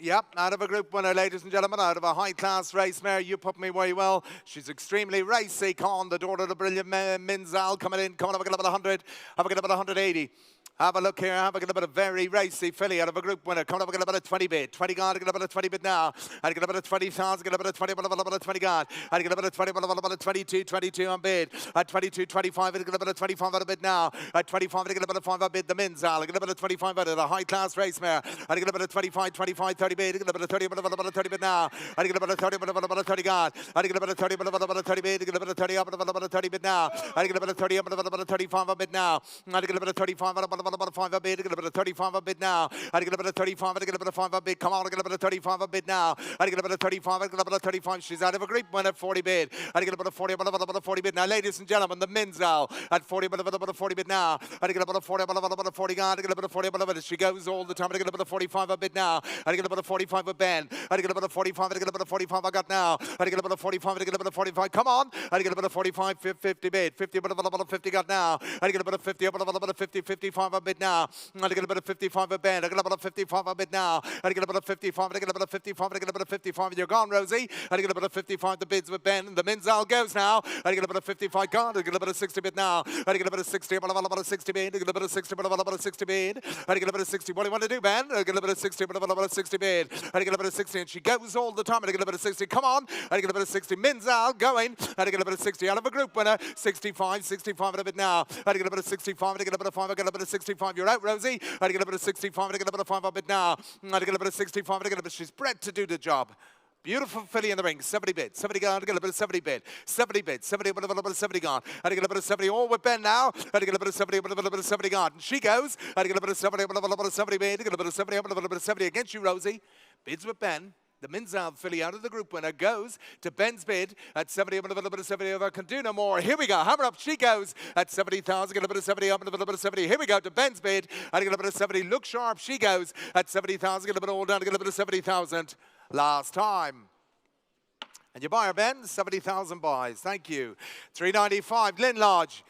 Yep, out of a group winner, ladies and gentlemen, out of a high-class race mare. You put me very well. She's extremely racy. Con, the daughter of the brilliant Menzel, coming in, coming up, get about 100, have a get about 180. Have a look here. Have a get about a very racy filly out of a group winner. Coming up, get about a 20 bid. 20 guard, get about a 20 bid now. I get about a 20,000, get about a 20, about a 20 guard. I get about a 20, about a 22, 22 on bid. At 22, 25, get about a 25 out of bid now. At 25, get about a 5 out bid. The Menzel, get about a 25 out of the high-class race mare. I get about a 25, 25, 30 bid. Get about a 30, about a 30 bid now. I get about a 30, about a 30 guard. I get about a 30, about a 30 bid. Get about a 30 up, about a 30 bid now. I get about a 30 up, about a 35 bid now. I get about a 35 out, about a 5 bid. Get a bit of 35 a bid now. I get a bit of 35. I get a bit of 5 a bid. Come on, I get a bit of 35 a bid now. I get a bit of 35. I get a bit of 35. She's out of a group winner at 40 bid. I get a bit of 40. About a 40 bid now, ladies and gentlemen. The Menzel at 40. About a 40 bid now. I get a bit of 40. About a 40 guard. I get a bit of 40. About a bit. She goes all the time. I get a bit of 45 a bid now. I get a bit of 45 a Ben. I get a bit of 45. I get a bit of 45. I got now. I get a bit of 45. I get a bit of 45. Come on. I get a bit of 45. 50 bid. 50. About 50 got now. I get a bit of 50. About a 50. 55 a bid now. I get a bit of 55 a bid. I get a bit of 55 a bid now. I get a bit of 55. I get a bit of 55. I get a bit of 55. You're gone, Rosie. I get a bit of 55. The bids with Ben. The Menzel goes now. I get a bit of 55 gone. I get a bit of 60 bid now. I get a bit of 60. About a 60 bid. I get a bit of 60. About a 60 bid. I get a bit of 60. What do you want to do, Ben? I get a bit of 60. About a 60 bid. I get a bit of 60. And she goes all the time. I get a bit of 60. Come on. I get a bit of 60. Menzel going. I get a bit of 60 out of a group winner. 65. 65 out of it now. I get a bit of 65. I get a bit of 5. I get a bit of 65. 65, you're out, Rosie. I get a bit of 65, I get a bit of 5 up it now. I get a bit of 65, I get a bit, she's bred to do the job. Beautiful filly in the ring, 70 bid, 70 gone, I get a bit of 70 bid, 70 bid, 70, a bit of 70 gone, I get a bit of 70, all with Ben now, I get a bit of 70, a bit of 70 gone, and she goes, I get a bit of 70, a bit of 70 bid, I get a bit of 70, a bit of 70 against you, Rosie, bids with Ben. The Minzal filly out of the group winner goes to Ben's bid at 70, a bit of 70 over, can do no more. Here we go, hammer up, she goes at 70,000, get a bit of 70 up, and a bit of 70. Here we go to Ben's bid, I get a bit of 70, look sharp, she goes at 70,000, get a bit all down, get a bit of 70,000. Last time. And your buyer, Ben, 70,000 buys. Thank you. 395, Lynn Lodge.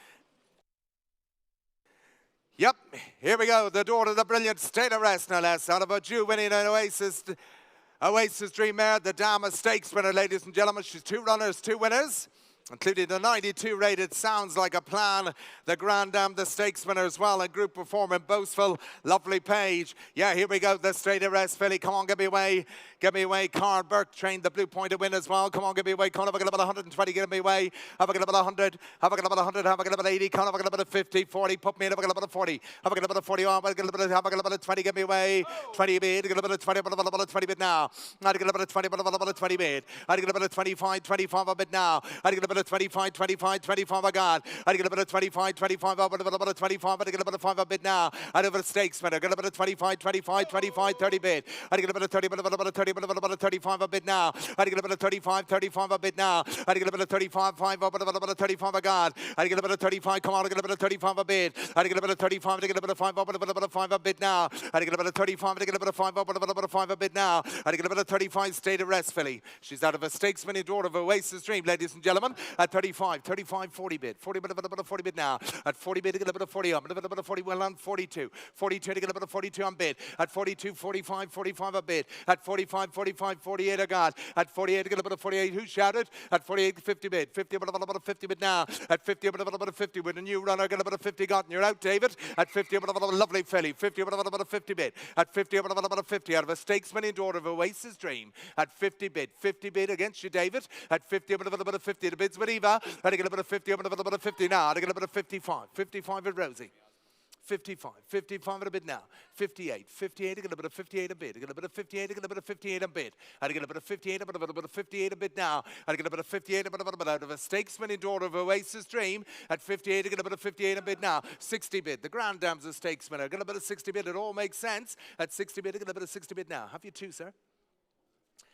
Yep, here we go. The door to the brilliant State of Rest, no less. Out of a Jew winning an Oasis Dream Mare, the Dama Stakes winner, ladies and gentlemen. She's 2 runners, 2 winners, including the 92 rated Sounds Like a Plan, the Grand Dame, the Stakes winner as well, and group performing Boastful, Lovely Page. Yeah, here we go, the State of Rest filly. Come on, get me away. Get me away. Carl Burke trained the Blue Point to win as well. Come on, get me away. Conor, have I got about 120, get me away. Have I got about 100? Have I got about 100? Have I got about 80? Conor, have I got about 50, 40? Put me in, have I got about 40? Have I got about 40? Have I got about 20? Get me away. 20 bid. Get about 20, about 20 bid now. I get about 20, about 20 bid. I get about 25, 25 a bid now. I get about 25, 25, 25 I got. I get about 25, 25 about 25. I get about 5 a bid now. I get about stakes winner. Get about 25, 25, 25, 30 bid. I get about 30, about 30. About a 35 a bid now. I get about a 35, 35 a bid now. I get about a 35, 5 about a 35 a god. I get about a 35, come on, I get about a 35 a bid. I get about a 35, I get about a 5 about a 5 a bid now. I get about a 35, I get about a 5 about a 5 a bid now. I get about a 35 State of Rest filly. She's out of a stakes winning draw of Oasis Dream, ladies and gentlemen. At 35, 40 bid. 40 about a 40 bid now. At 40 bid, I get about a 40 up. About a 40 well on 42. 42 to get about a 42 on bid. At 42, 45 a bid. At 45, 48 I got. At 48, I got about a 48. Who shouted? At 48, 50 bid. 50 about a 50 bid now. At 50 about a 50 with a new runner. Got about a 50 got. And you're out, David. At 50 about a lovely filly. 50 about a 50 bid. At 50 about a 50 out of a stakes winning daughter of Oasis Dream. At 50 bid. 50 bid against you, David. At 50 about a 50. The bids with Eva. I get about a 50 about a 50 now. I get about a 55. 55 with Rosie. 55 at a bid now. 58, I get a bit of 58 a bid. I get a bit of 58, I get a bit of 58 a bid. I get a bit of 58, a bit of 58 a bid now. I get a bit of 58, a bit out of a stakes winning daughter of Oasis Dream. At 58, I get a bit of 58 a bid now. 60 bid, the Grand Dame's a stakes winner. I get a bit of 60 bid, it all makes sense. At 60 bid, I get a bit of 60 bid now. Have you two, sir?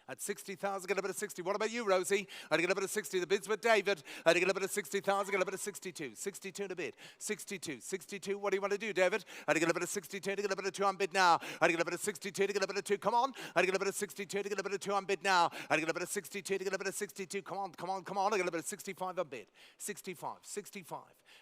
At 60,000, get a bit of 60. What about you, Rosie? I'd get a bit of 60. The bid's with David. I'd get a bit of 60,000, get a bit of 62. 62 to bid. 62. What do you want to do, David? I'd get a bit of 62 to get a bit of 2 on bid now. I'd get a bit of 62 to get a bit of 2. Come on. I'd get a bit of 62 to get a bit of 2 on bid now. I'd get a bit of 62 to get a bit of 62. Come on. I get a bit of 65 on bid. 65.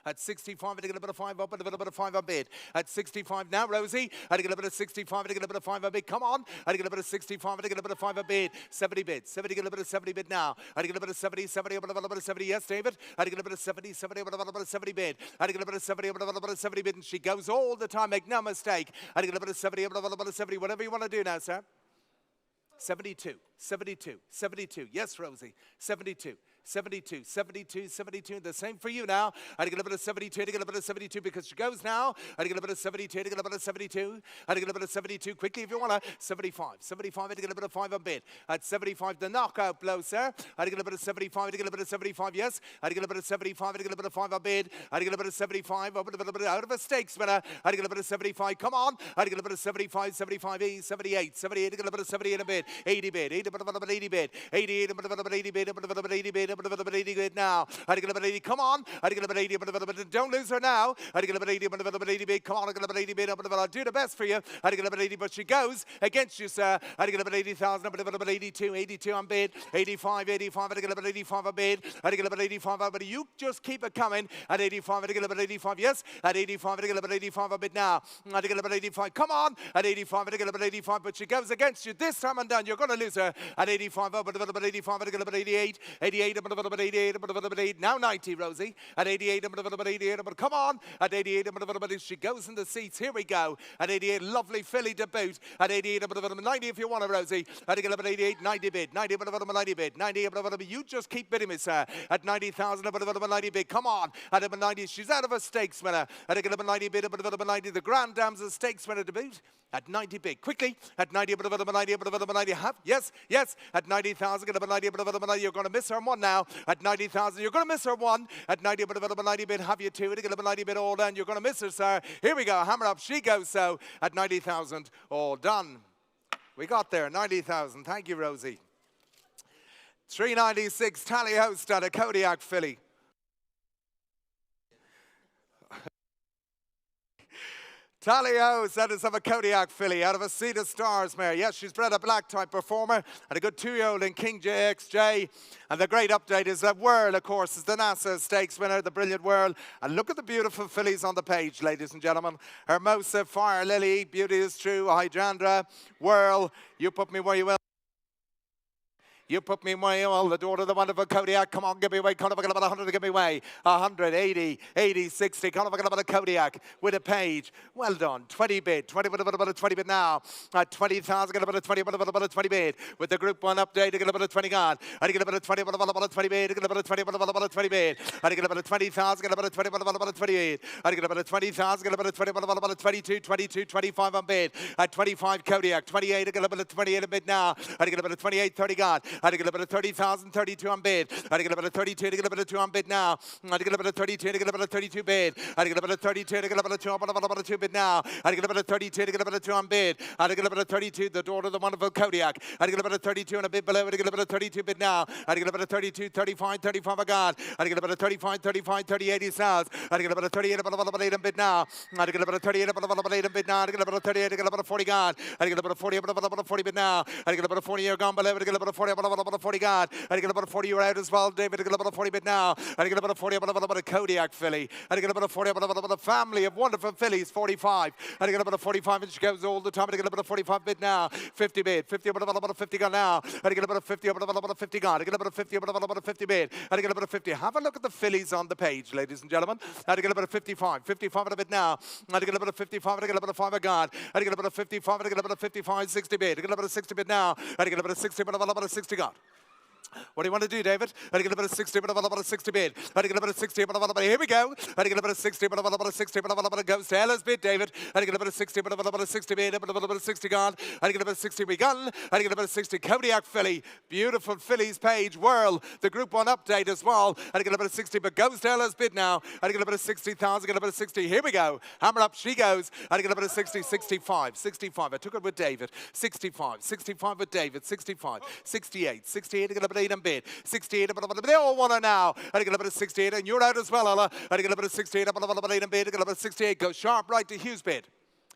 At 65, I get a bit of 5 up and a bit of 5 on bid. At 65 now, Rosie. I'd get a bit of 65 to get a bit of 5 on bid. Come on. I'd get a bit of 65 to get a bit of 5 on bid. 70 bid. 70, get a bit of 70 bid now. I'd get a bit of 70, a bit of 70. Yes, David. I'd get a bit of 70, a bit of 70 bid. I'd get a bit of 70, a bit of 70 bid. And she goes all the time, make no mistake. I'd get a bit of 70, a bit of 70. Whatever you want to do now, sir. 72. Yes, Rosie. 72. 72. The same for you now. I'd get a bit of 72 to get a bit of 72 because she goes now. I'd get a bit of 72 to get a bit of 72. I'd get a bit of 72 quickly if you want to. 75 to get a bit of 5 on bid. At 75, the knockout blow, sir. I'd get a bit of 75 to get a bit of 75, yes. I'd get a bit of 75 to get a bit of 5 on bid. I'd get a bit of 75, a bit out of a stakes winner. I'd get a bit of 75, come on. I'd get a bit of 75, 78 to get a bit of 78 a bid. 80 bid, 80 bit, 80 bid. 88, a bit of 80 bid, a bit of 80 bid. A bit of 80 bid now. I'd get a bit 80. Come on. I'd get a bit 80. Don't lose her now. I'd get a bit 80. A bit 80 bid. Come on. I'd get a bit 80 bid. I'll do the best for you. I'd get a bit 80, but she goes against you, sir. I'd get a bit 80,000. A bit 82 on bid. 85. I'd get a bit 85 on bid. I'd get a bit 85. But you just keep it coming. At 85, I'd get a bit 85. Yes. At 85, I'd get a bit 85 on bid now. I'd get a bit 85. Come on. At 85, I'd get a bit 85. But she goes against you. This time I'm done. You're going to lose her. At 85, a bit 85. I'd get a bit 88. 88. 88, now 90, Rosie. At 88, 88, come on. At 88, she goes in the seats. Here we go. At 88, lovely filly to boot. At 88, 90 if you want it, Rosie. At 88, 90 bid. 90, 90 bid. 90, you just keep bidding me, sir. At 90,000, 90 bid. Come on. At 90, she's out of a stakes winner. At 90 bid, 90, the Grand Dam's a stakes winner to boot. At 90 bid. Quickly. At 90, 90, have. Yes, yes. At 90,000, 90, you're going to miss her one now. At 90,000, you're going to miss her one. At 90, 90 bid, have you two. At 90 bid, all done. You're going to miss her, sir. Here we go. Hammer up. She goes so. At 90,000, all done. We got there. 90,000. Thank you, Rosie. 396, Tally Host at a Kodiak filly. Tally Host, that is of a Kodiak filly out of a Seed of Stars mare. Yes, she's bred a black type performer and a good 2-year-old in King JXJ. And the great update is that Whirl, of course, is the NASA Stakes winner, the brilliant Whirl. And look at the beautiful fillies on the page, ladies and gentlemen. Hermosa, Fire Lily, Beauty is True, Hydrandra, Whirl, You Put Me Where You Will. You put me way all the daughter of the wonderful Kodiak. Come on, give me away. Conor about 100 to give me away. 100, 80, 80, 60. Conor about a Kodiak with a page. Well done. 20 bid. 20 bid, about a 20 bid now. 20,000, get about a 20, about a 20 bid. With the Group 1 update, get about a 20 gone. I get about a 20, about a 20 bid. Get about a 20, about a 20 bid. I get about a 20,000, get about a 20, about a 20 bid. I get about a 20,000, get about a 20, about a 22, 22, 25 on bid. At 25 Kodiak. 28, I get about a 28 a bid now. I get about a 28, 30 gone. I get about a 30,000, 32 on bid. I get about a 32 to get about a 2 on bid now. I get about a 32 to get about a 32 bid. I get about a 32 to get about a 2 about a 2 bid now. I get about a 32 to get about a 2 on bid. I get about a 32, the daughter of the wonderful Kodiak. I get about a 32 and a bid below. I get about a 32 bid now. I get about a 32, 35, 35 a god. I get about a 35, 35, 30, 80 sales. I get about a 38 about 8 on bid now. I get about a 38 about 8 on bid now. I get about a 38 to get about a 40 god. I get about a 40 about a 40 bid now. I get about a 40 year gone below. I get about a 40 about a 40 god. I get about a 40 year out as well, David. I get about a 40 bit now. I get about a 40 about a Kodiak filly. I get about a 40 about a family of wonderful fillies, 45. I get about a 45 and she goes all the time. I get about a 45 bit now. 50 bid. 50 about a 50 gone now. I get about a 50 about a 50 gone. I get about a 50 about a 50 bid. I get about a 50. Have a look at the fillies on the page, ladies and gentlemen. I get about a 55. 55 a bit now. I get about a 55. I get about a 5 a gone. I get about a 55. I get about a 55, 60 bid. I get about a 60 bid now. I get about a 60 about a 60 gone. What do you want to do, David? I get about a 60, but about a 60 bid. I get about a 60, but about here we go. I get about a 60, but about a 60, but about a goes to Ella's bid, David. I get about a 60, but about a 60 bid, but about a 60 gone. I get about a 60 we gone. I get about a 60 Kodiak filly. Beautiful fillies page. Whirl. The Group 1 update as well. I get about a 60, but goes to Ella's bid now. I get about a 60,000, get about a 60. Here we go. Hammer up, she goes. I get about a 60, 65, 65. I took it with David. 65, 65 with David. 65, 68, 68. I get about 8 on bid. 68, they all want her now. I get about a 68, and you're out as well, Ella. I get about a 68, about 8 on bid. I get about a 68. Go sharp right to Hughes bid.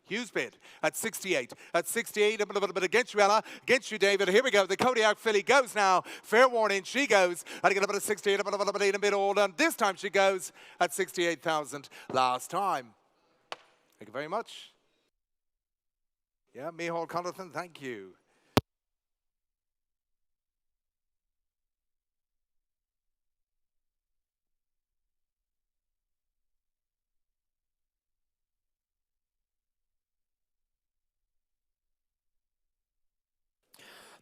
Hughes bid at 68. At 68, a little bit against you, Ella. Against you, David. Here we go. The Kodiak filly goes now. Fair warning, she goes. I get about a 68, about 8 on bid all done. This time she goes at 68,000 last time. Thank you very much. Yeah, Mihal Connaughton, thank you.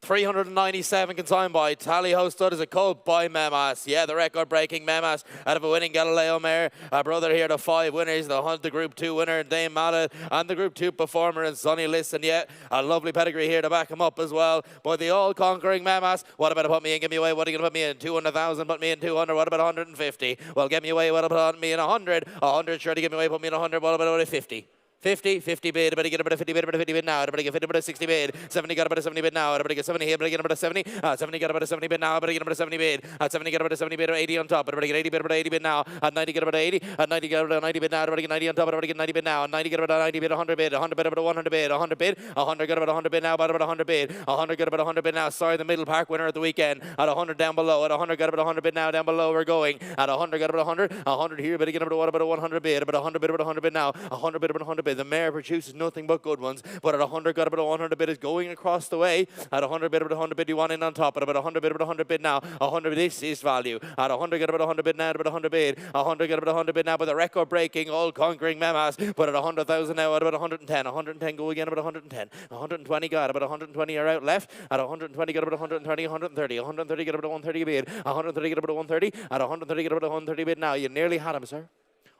$397 consigned by Tally Host Stud as a colt by Memas. Yeah, the record-breaking Memas out of a winning Galileo mare. A brother here to 5 winners. The Hunt, the Group 2 winner, Dame Mallet, and the Group 2 performer in Sonny Listen. Yeah, a lovely pedigree here to back him up as well. By the all-conquering Memas. What about put me in, give me away? What are you going to put me in? 200,000, put me in 200. What about 150? Well, get me away. What about me in 100? 100, sure to give me away, put me in 100. What about 50? 50 bid, everybody get about a 50 bid, about a 50 bid now, everybody get 50 about a 60 bid, 70 got about a 70 bid now, everybody get 70 here, everybody get about a 70, 70 got about a 70 bid now, everybody get about a 70 bid, 70 got about a 70 bid, or 80 on top, everybody get 80 bid, about 80 bid now, at 90 get about 80, at 90 get about a 90 bid now, everybody get 90 on top, everybody get 90 bid now, 90 get about a 90 bid, 100 bid, 100 bid about a 100 bid, 100 bid, 100 got about 100 bid now, about 100 bid, 100 got about 100 bid now, sorry, the Middle Park winner at the weekend, at 100 down below, at 100 got about 100 bid now, down below we're going, at 100 got about 100 here, but again about what about a 100 bid, about 100 bid, about 100 bid now, 100 bid, about 100 bid, The mare produces nothing but good ones. But at 100, got about a 100 bid is going across the way. At 100 bid, about 100 bid, you want in on top. At about 100 bid, about 100 bid now. 100 bid, this is value. At 100, get about 100 bid now. At about 100 bid. 100, get about 100 bid now. But the record-breaking, all-conquering Memas. But at 100,000 now, at about 110. 110, go again about 110. 120, got about 120 are out left. At 120, get about 120, 130. 130, get about 130 bid. 130, get about 130. At 130, get about 130 bid now. You nearly had him, sir.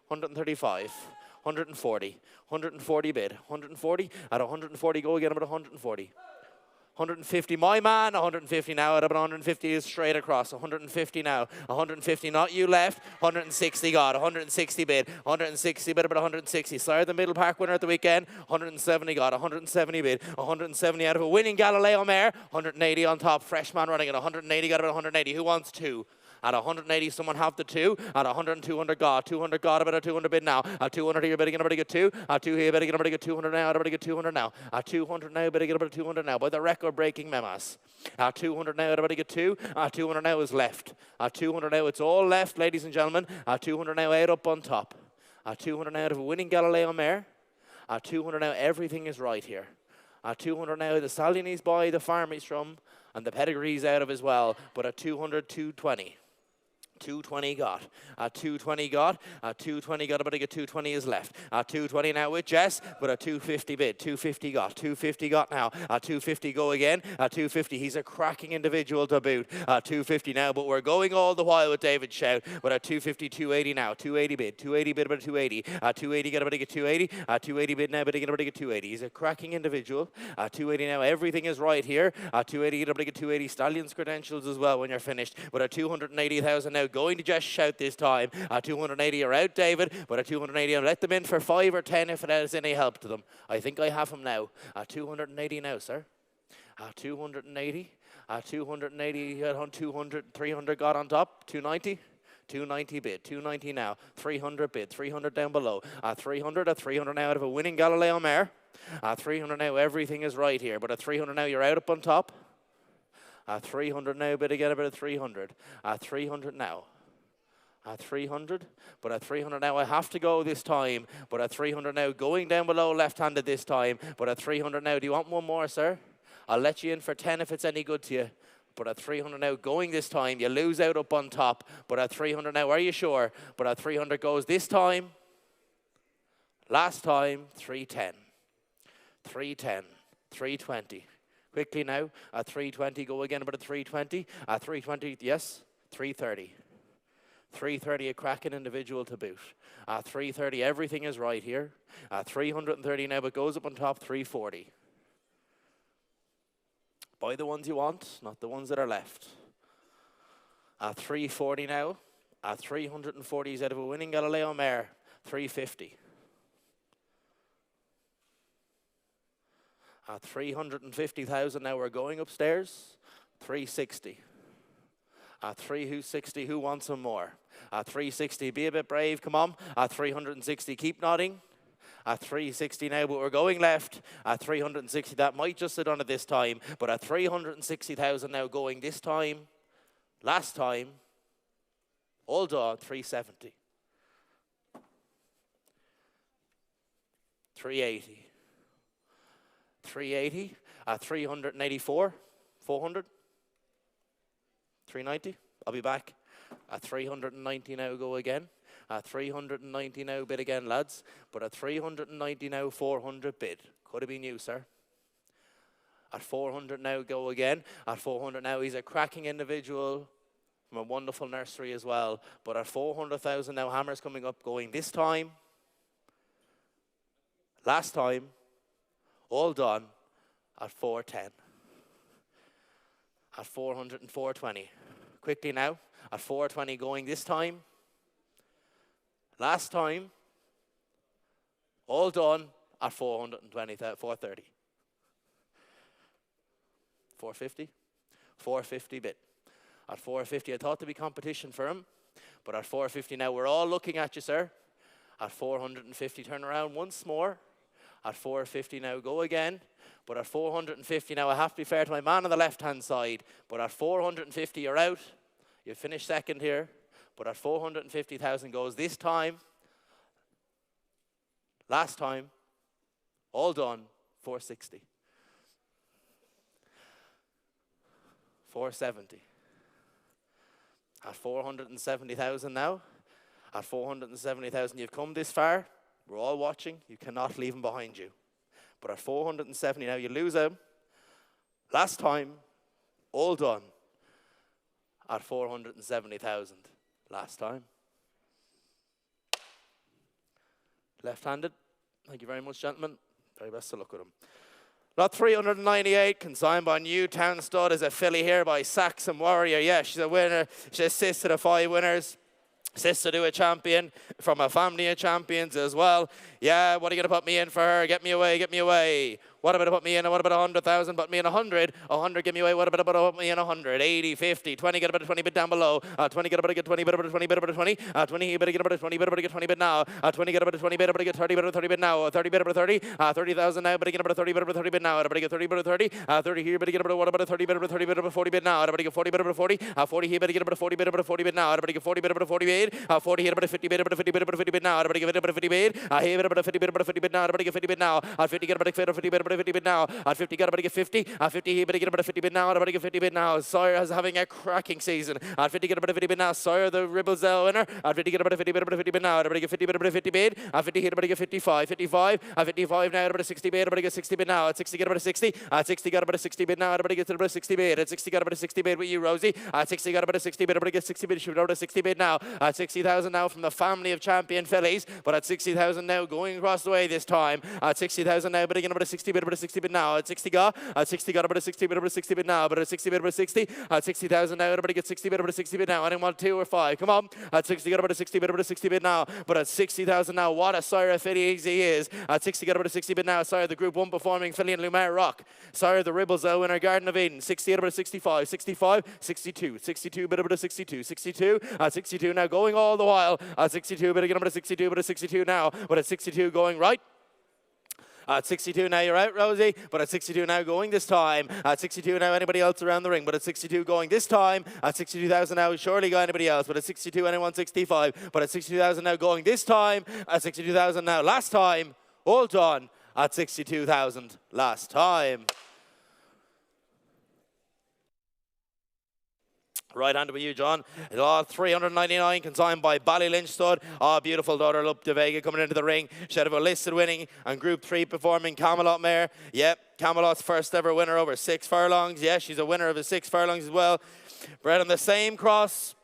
135. 140. 140 bid. 140. At 140, go again about 140. 150, my man. 150 now. At about 150 is straight across. 150 now. 150, not you left. 160 got. 160 bid. 160 bid, about 160. Sorry, the Middle Park winner at the weekend. 170 got. 170 bid. 170 out of a winning Galileo mare. 180 on top. Freshman running at 180, got about 180. Who wants two? At 180, someone have the two. At 100 and 200 got. 200 got, about a 200 bid now. At 200 here, better get about a good two. At 2 here, better get about a good 200 now. At about a good 200 now. At 200 now, better get about a 200 now. By the record-breaking Memas. At 200 now, at about a good two. At 200 now is left. At 200 now, it's all left, ladies and gentlemen. At 200 now, out up on top. At 200 now, out of a winning Galileo mare. At 200 now, everything is right here. At 200 now, the stallion is by, the farm he's from, and the pedigree's out of as well. But at 200, 220. 220 got. At 220 got. At 220 got. About to get 220 is left. At 220 now with Jess, but at 250 bid. 250 got. 250 got now. At 250 go again. At 250 he's a cracking individual to boot. At 250 now, but we're going all the while with David Shout. But at 250, 280 now. 280 bid. 280 bid about 280. At 280 get about to get 280. At 280 bid now, but to get about to get 280. He's a cracking individual. At 280 now, everything is right here. At 280 get about to get 280. Stallion's credentials as well when you're finished. But at 280,000 now, going to just shout this time. At 280 are out, David, but at 280 I'll let them in for 5 or 10 if it has any help to them. I think I have him now. At 280 now, sir. At 280. At 280, on 200, 300 got on top. 290. 290 bid, 290 now, 300 bid, 300 down below. At 300 now out of a winning Galileo mare. At 300 now, everything is right here, but at 300 now, you're out up on top. At 300 now, bid again about 300. At 300 now. At 300, but at 300 now I have to go this time, but at 300 now going down below left-handed this time, but at 300 now, do you want one more, sir? I'll let you in for 10 if it's any good to you. But at 300 now going this time, you lose out up on top, but at 300 now, are you sure? But at 300 goes this time, last time, 310, 310, 320. Quickly now, at 320, go again about a 320, at 320, yes, 330. 330, a cracking individual to boot. At 330, everything is right here. At 330 now, but goes up on top, 340. Buy the ones you want, not the ones that are left. At 340 now, at 340 is out of a winning Galileo mare, 350. At 350,000 now, we're going upstairs, 360. At 360, who wants some more? At 360, be a bit brave, come on. At 360, keep nodding. At 360 now, but we're going left. At 360, that might just have done it this time. But at 360,000 now going this time. Last time, all done, 370. 380. 380 at 384, 400. 390, I'll be back. At 390 now, go again. At 390 now, bid again, lads. But at 390 now, 400 bid. Could have been you, sir. At 400 now, go again. At 400 now, he's a cracking individual from a wonderful nursery as well. But at 400,000 now, Hammer's coming up, going this time. Last time, all done at 410. At 400 and 420. Quickly now, at 420 going this time. Last time, all done at 420, 430. 450? 450 bid. At 450, I thought there'd be competition for him, but at 450 now, we're all looking at you, sir. At 450, turn around once more. At 450 now, go again. But at 450 now, I have to be fair to my man on the left-hand side. But at 450, you're out. You finish second here. But at 450,000 goes this time. Last time. All done, 460. 470. At 470,000 now. At 470,000, you've come this far. We're all watching. You cannot leave them behind you. But at 470 now, you lose them. Last time, all done. At 470,000. Last time. Left-handed. Thank you very much, gentlemen. Very best to look at him. Lot 398, consigned by Newtown Stud, is a filly here by Saxon Warrior. Yeah, she's a winner. She assists to the 5 winners. Sister to a champion from a family of champions as well. Yeah, what are you going to put me in for her? Get me away, get me away. What about to put me in? What about 100,000? Put me in 100. 100, give me away. What about to put me in 100? 80, 50, 20, get about a 20 bit down below. 20, get about to get 20, bit about a 20, bit about a 20. 20, you better get about a 20, bit about to get 20 bit now. 20, get about a 20, bit about to get 30, bit about 30 bit now. 30, bit about 30. 30,000 now, better get about a 30, bit about 30 bit now. Better get 30, bit about 30. 30 here, better get about what about a 30, bit about 30, bit about 40 bit now. Better get 40, bit about 40. 40 here, better get about a 40, bit about 40 bit now. Better get 40, bit about 40 bit. 40 here, about a 50 bit, about a 50 bit, about a 50 bit now. Better get about a 50 bit. Here, about a 50 bit, about a 50 bit now. Better get 50 bit now. 50, get about a 50 bit, about a 50 bit now. 50, got about to get 50. 50 here, better get about a 50 bit now. Better get 50 bit now. Sawyer is having a cracking season. 50, get about a 50 bit now. Sawyer, the Ribblesdale winner. 50, get about a 50 bit, about a 50 bit now. Better get 50 bit, about a 50 bit. 50 here, better get 55. 55. 55 now, about a 60 bit. Better get 60 bit now. At 60, get about a 60. At 60, got about a 60 bit now. Better get about a 60 bit. At 60, got about a 60 bit with you, Rosie. At 60, got about a 60 bit. Better get 60 bit. Shoot out a 60 bit now. At 60,000 now from the family of champion fillies. But at 60,000 now going across the way this time. At 60,000 now, better get about a 60 bit, about a 60 bit now. At 60 got. At 60 got about a 60 bit, about a 60 bit now. But at 60 bit, about a 60. At 60,000 now, everybody get 60 bit, about a 60 bit now. I didn't want 2 or 5. Come on. At 60 got about a 60 bit, about a 60 bit now. But at 60,000 now, what a Sire filly he is. At 60 got about a 60 bit now. Sire the Group 1 performing filly in Lumaire Rock. Sire the Ribblesdale winner, Garden of Eden. 60 at about a 65. 65. 62. 62 bit, about a 62. 62. At 62 now going all the while. At 62 bit, again about a 62, but a 62 now. But at 62 going right. At 62 now, you're out, Rosie. But at 62 now, going this time. At 62 now, anybody else around the ring. But at 62 going this time. At 62,000 now, surely got anybody else. But at 62, anyone 65. But at 62,000 now, going this time. At 62,000 now, last time. All done. At 62,000, last time. Right-handed with you, John. Lot 399, consigned by Ballylynch Stud. Beautiful daughter, Lup de Vega, coming into the ring. She had a listed winning and Group 3 performing Camelot mare. Yep, Camelot's first ever winner over 6 furlongs. Yeah, she's a winner of the 6 furlongs as well. Bred on the same cross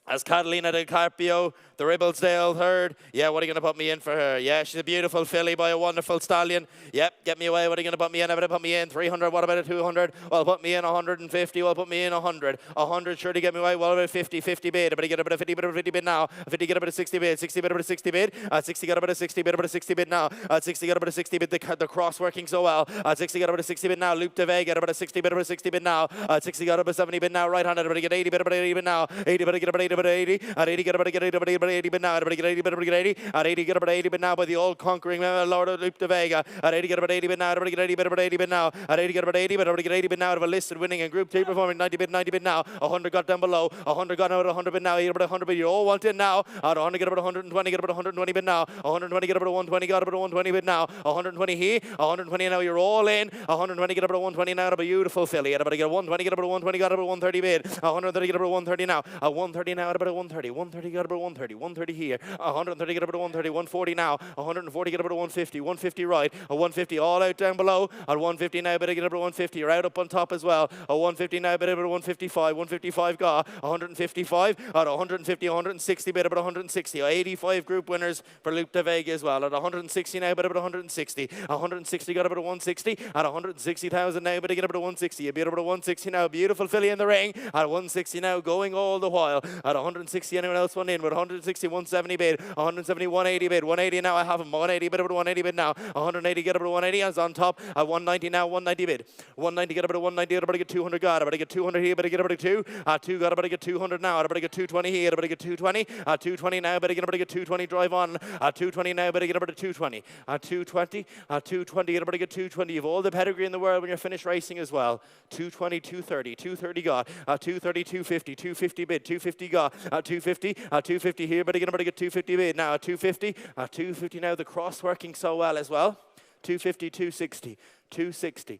as Catalina del Carpio, the Ribblesdale third. Yeah, what are you going to put me in for her? Yeah, she's a beautiful filly by a wonderful stallion. Yep, get me away. What are you going to put me in? I'm going to put me in 300. What about a 200? Well, put me in 150. Well, put me in 100. 100, sure to get me away. What about 50? 50 bid. I'm going to get about a 50 bid, about a 50 bid now. 50, get about a 60 bid. 60 bid, about a 60 bid. At 60, get about a 60 bid, about a 60 bid now. At 60, get about a 60 bid. The cross working so well. At 60, get about a 60 bid now. Lup de Vega, get about a 60 bid, about a 60 bid now. At 60, got about a 70 bid now. Right-handed, about to get 80 bid, about 80 bid now. 80, about to get about 80, about 80. At 80, get about to get 80, about 80 bid now. About to get 80, about to get 80. At 80, get about 80 bid now by the old conquering Lord of Lup de Vega. At 80, get about 80 bid now. About to get 80 bid, about 80 bid now. At 80, get about 80 bid, about to get 80 bid now. Out of a listed winning and Group 2 performing 90 bid now. 100 got down below. 100 got out of 100 bid now. Here about 100 bid. You all want in now. At 100, get about 120, get about 120 bid now. 120, get about 120, got about 120 bid now. 120 here. 120 now. You're all in. 120, get about 120 now. A beautiful filly. At about to get 120, get about 120, got about 130 bid. 130, get about 130 now. 130 now. At about 130. 130, got about 130. 130 here. 130, get about 130. 140 now. 140, get about 150. 150 right. 150 all out down below. At 150 now, better get about 150. You're out up on top as well. 150 now, better about 155. 155 got. 155. At 150, 160, better about 160. 85 group winners for Lup de Vega as well. At 160 now, better about 160. 160 got about 160. At 160,000 now, better get about 160. You beat about 160 now. Beautiful filly in the ring. At 160 now, going all the while. At 160, anyone else want in? With 160, 170 bid. 170, 180 bid. 180 now, I have him. 180 bid, about 180 bid now. 180, get about 180. As on top. At 190 now, 190 bid. 190, get about 190. About to get 200 got. About to get 200 here. Better get about 2. At 2 got. About to get 200 now. About to get 220 here. About to get 220. At 220 now. Better get about to get 220. Drive on. At 220 now. Better get about 220. At 220. At 220. Get about to get 220. You've all the pedigree in the world when you're finished racing as well. 220, 230. 230 got. At 230, 250. 250 bid. 250 got. At 250. At 250 here. Better get about to get 250 bid now. At 250. At 250 now. The cross working so well as well. 250, 260, 260,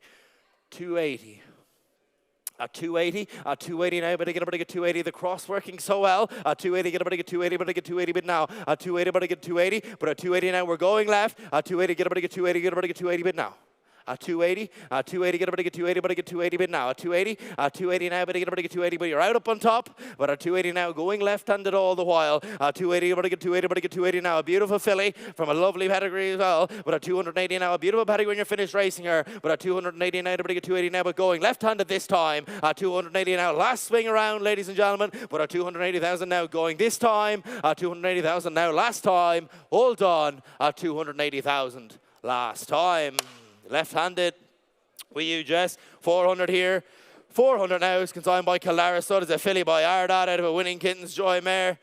280. At 280, at 280 now, but again, 280. The cross working so well. At 280, get a 280, but get 280, but now. At 280, but get 280, but at 280 now, we're going left. At 280, get a 280, get a 280, but now. At 280, get a 280, but get 280, but now. At 280 now, but get a 280, but you're out up on top. But at 280 now, going left-handed all the while. At 280, but get 280, but get 280 now. A beautiful filly from a lovely pedigree as well. But at 280 now, a beautiful pedigree when you're finished racing her. But at 280 now, but get 280 now, but going left-handed this time. At 280 now, last swing around, ladies and gentlemen. But at 280,000 now, going this time. At 280,000 now, last time. All done at 280,000 last time. Left-handed with you, Jess. 400 here. 400 now is consigned by Calara. So does a filly by Ardad out of a Winning Kittens Joy Mare.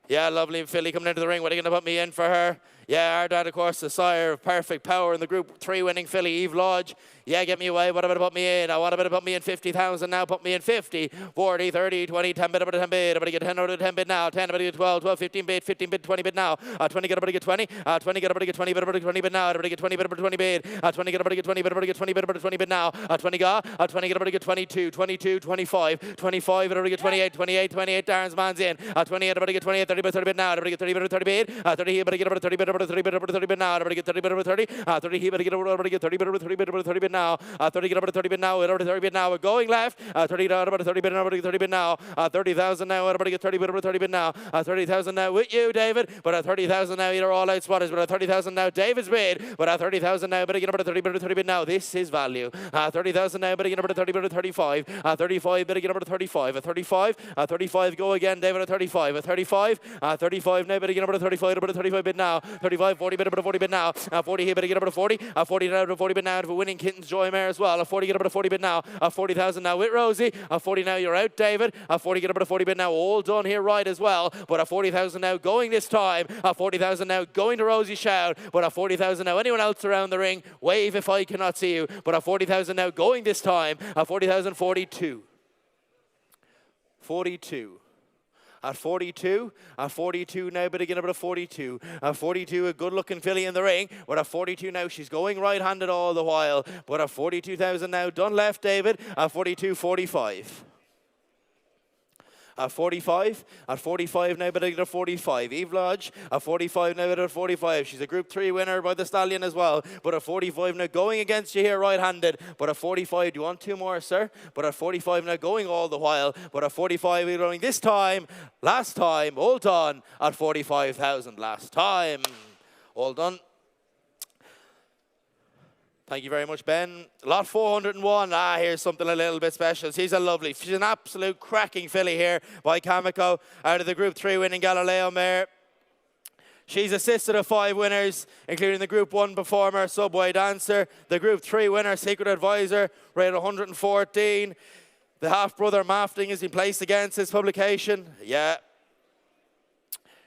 Yeah, lovely filly coming into the ring. What are you going to put me in for her? Yeah, Ardad, of course, the sire of Perfect Power in the Group 3 winning filly, Eve Lodge. Yeah, get me away. What about to put me in? I want to put me in 50,000 now. Put me in 50, 40, 30, 20, 10 bid, about 10 bid. I'm going to get 10 out of 10 bid now. 10, about to get 12, 12, 15 bid, 15 bid, 20 bid now. 20, get about to get 20. 20, get about to get 20 bid, about 20 bid now. About to get 20 bid, about 20 bid. 20, get about to get 20 bid, about to get 20 bid, about 20 bid now. 20 got. 20, get about to get 22, 22, 25, 25, about to get 28, 28, 28. Darren's man's in. 28, about to get 28, 30 bid, 30 bid now. About to get 30 bid, 30 bid. 30 here, about to get about 30 bid, about 30 bid, about 30 bid now. About to get 30 bid, about 30. 30 here, about to get about to get 30 bid, about 30 bid, about 30 bid now. 30 get over to 30 bid now, over to 30 bid now, we're going left, 30 down, about 30 bid, over to 30 bid now, 30,000 now, about to get 30 bid, over 30 bid now, 30,000 now with you, David, but at 30,000 now, you're all out spotters, but at 30,000 now, David's bid, but at 30,000 now, better get over to 30 bid, over 30 bid now, this is value, 30,000 now, better get over to 30 bid, over 35, 35, better get over to 35, at 35, 35, go again, David, at 35, at 35, 35 now, better get over to 35, over to 35 bid now, 35, 40 bid, over to 40 bid now, 40 here, better get over to 40, 40 now, to 40 bid now, for Winning Kittens Joy Mare as well, 40 get over to 40 bid now, 40,000 now with Rosie, 40 now you're out, David, 40 get over to 40 bid now, all done here right as well, but 40,000 now going this time, 40,000 now going to Rosie Shout, but 40,000 now anyone else around the ring, wave if I cannot see you, but 40,000 now going this time, 40,000, 42. 42. At 42 now, but again about a 42. At 42, a good-looking filly in the ring. But at 42 now, she's going right-handed all the while. But at 42,000 now, done left, David. At 42, 45. At 45 now, but at 45. Eve Lodge, at 45 now, but at 45. She's a Group 3 winner by the Stallion as well. But at 45 now, going against you here right-handed. But at 45, do you want two more, sir? But at 45 now, going all the while. But at 45, we're going this time, last time, all done at 45,000 last time. All done. Thank you very much, Ben. Lot 401. Here's something a little bit special. She's an absolute cracking filly here by Kamiko out of the Group 3 winning Galileo mare. She's assisted of 5 winners, including the Group 1 performer, Subway Dancer, the Group 3 winner, Secret Advisor, rated 114. The half-brother Mafting has been placed against this publication. Yeah.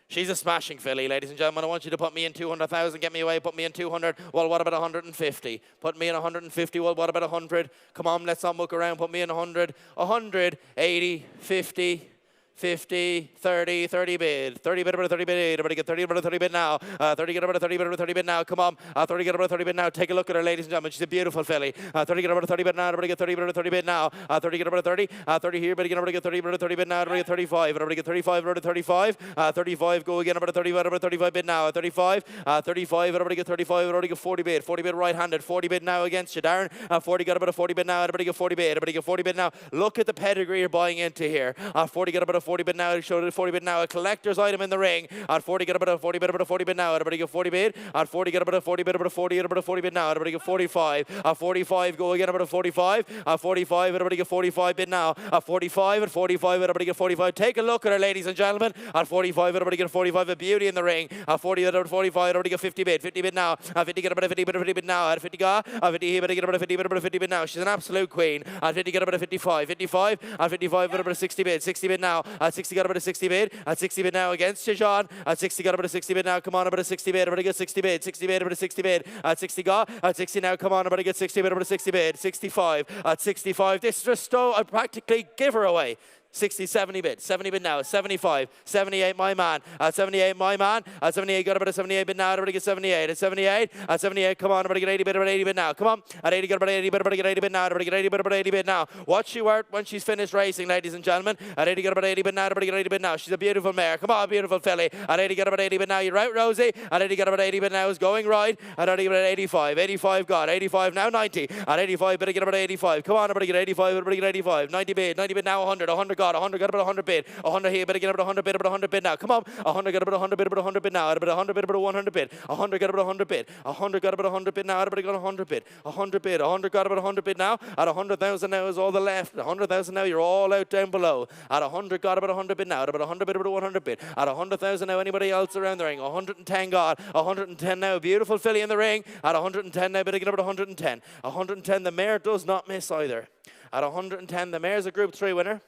She's a smashing filly, ladies and gentlemen. I want you to put me in 200,000. Get me away. Put me in 200. Well, what about 150? Put me in 150. Well, what about 100? Come on, let's not muck around. Put me in 100. 100, 80, 50. 50, 30, 30 bid. 30 bid, about 30 bid. Everybody get 30, about 30 bid now. 30 get about 30 bid, about 30 bid now. Come on. 30 get about 30 bid now. Take a look at her, ladies and gentlemen. She's a beautiful filly. 30 get about 30 bid now. Everybody get 30 bid, about 30 bid now. 30 get about 30. 30 here, but again, everybody get 30 bid, about 30 bid now. Everybody get 35. Everybody get 35, about 35. 35, go again, about 35, about 35 bid now. 35. 35, everybody get 35. Everybody get 40 bid. 40 bid right-handed. 40 bid now against you, Darren. 40 got about a 40 bid now. Everybody get 40 bid. Everybody get 40 bid now. Look at the pedigree you're buying into here. 40 get about a 40 bid now. Show 40 bid now, a collector's item in the ring. At 40, get about a 40 bid, about a 40 bid now. Everybody get 40 bid. At 40, get about a 40 bid, about a 40, about a 40 bid now. Everybody get 45. At 45, go again, about a 45. At 45, everybody get 45 bid now. At 45, at 45, everybody get 45. Take a look at her, ladies and gentlemen. At 45, everybody get 45. A beauty in the ring. At 40, at 45, everybody get 50 bid. 50 bid now. At 50, get about a 50 bid, 50 bid now. At 50, at 50, here, get about a 50 bid, about a 50 bid now. She's an absolute queen. At 50, get about a 55. 55, at 55, about a 60 bid. 60 bid now. At 60, got about a 60 bid. At 60 bid now against you, John. At 60, got about a 60 bid now. Come on, about a 60 bid. Everybody get 60 bid. 60 bid, about a 60 bid. At 60, got. At 60 now, come on, everybody get 60 bid, about a 60 bid. 65. At 65, this is just practically give her away. 60, 70 bid. 70 bid now. 75. 78, my man. 78, my man. 78, got about a 78 bid now. Everybody get 78. At 78. At 78, come on. Everybody get 80 bid. About 80 bid now. Come on. At 80, got about 80 bid. Everybody get 80 bid now. Everybody get 80 bid. About 80 bid now. Watch she work when she's finished racing, ladies and gentlemen. At 80, got about 80 bid now. Everybody get 80 bid now. She's a beautiful mare. Come on, beautiful filly. At 80, got about 80 bid now. You're out, Rosie. At 80, got about 80 bid now. Is going right. At 80, got 85. 85 got. 85 now. 90. At 85, better get about 85. Come on, everybody get 85. Everybody get 85. 90 bid. 90 bid now. 100. 100 got. 100 got about 100 bid. 100 here. Better get about 100 bid. About 100 bid now. Come on. 100 got about 100 bid. About 100 bid now. About 100 bid. About 100 bid. 100 got about 100 bid. 100 got about 100 bid now. Everybody got 100 bid. 100 bid. 100 got about 100 bid now. At 100,000 now is all the left. 100,000 now. You're all out down below. At 100 got about 100 bid now. At about 100 bid. About 100 bid. At 100,000 now. Anybody else around the ring? 110 got. 110 now. Beautiful filly in the ring. At 110 now. Better get about 110. 110. The mare does not miss either. At 110, the mare's a Group 3 winner.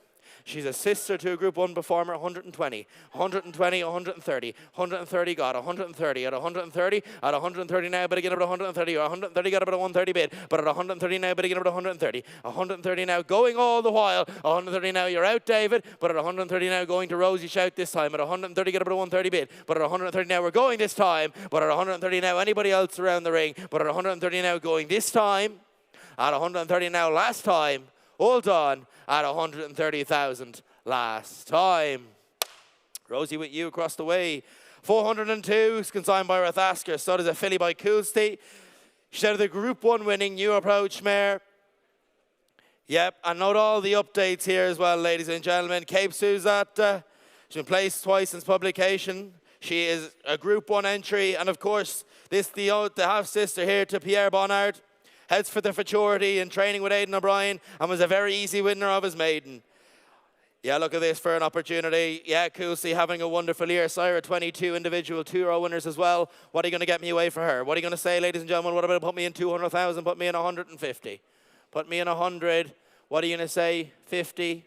She's a sister to a Group 1 performer, 120. 120, 130. 130 got, 130. At 130, at 130 now, better get about 130. 130 got about a 130 bid. But at 130 now, better get about 130. 130 now, going all the while. 130 now, you're out, David. But at 130 now, going to Rosie Shout this time. At 130, get about a 130 bid. But at 130 now, we're going this time. But at 130 now, anybody else around the ring. But at 130 now, going this time. At 130 now, last time. All done at 130,000 last time. Rosie with you across the way. 402 is consigned by Rathasker. So does a filly by Coolsty. She's out of the Group 1 winning New Approach mare. Yep, and note all the updates here as well, ladies and gentlemen. Cape Suzette, she's been placed twice since publication. She is a Group 1 entry. And of course, this the half-sister here to Pierre Bonnard. Heads for the futurity in training with Aidan O'Brien and was a very easy winner of his maiden. Yeah, look at this for an opportunity. Yeah, Coolsey having a wonderful year. Sire 22 individual 2-year-old winners as well. What are you going to get me away for her? What are you going to say, ladies and gentlemen? What about put me in 200,000? Put me in 150. Put me in 100. What are you going to say? 50,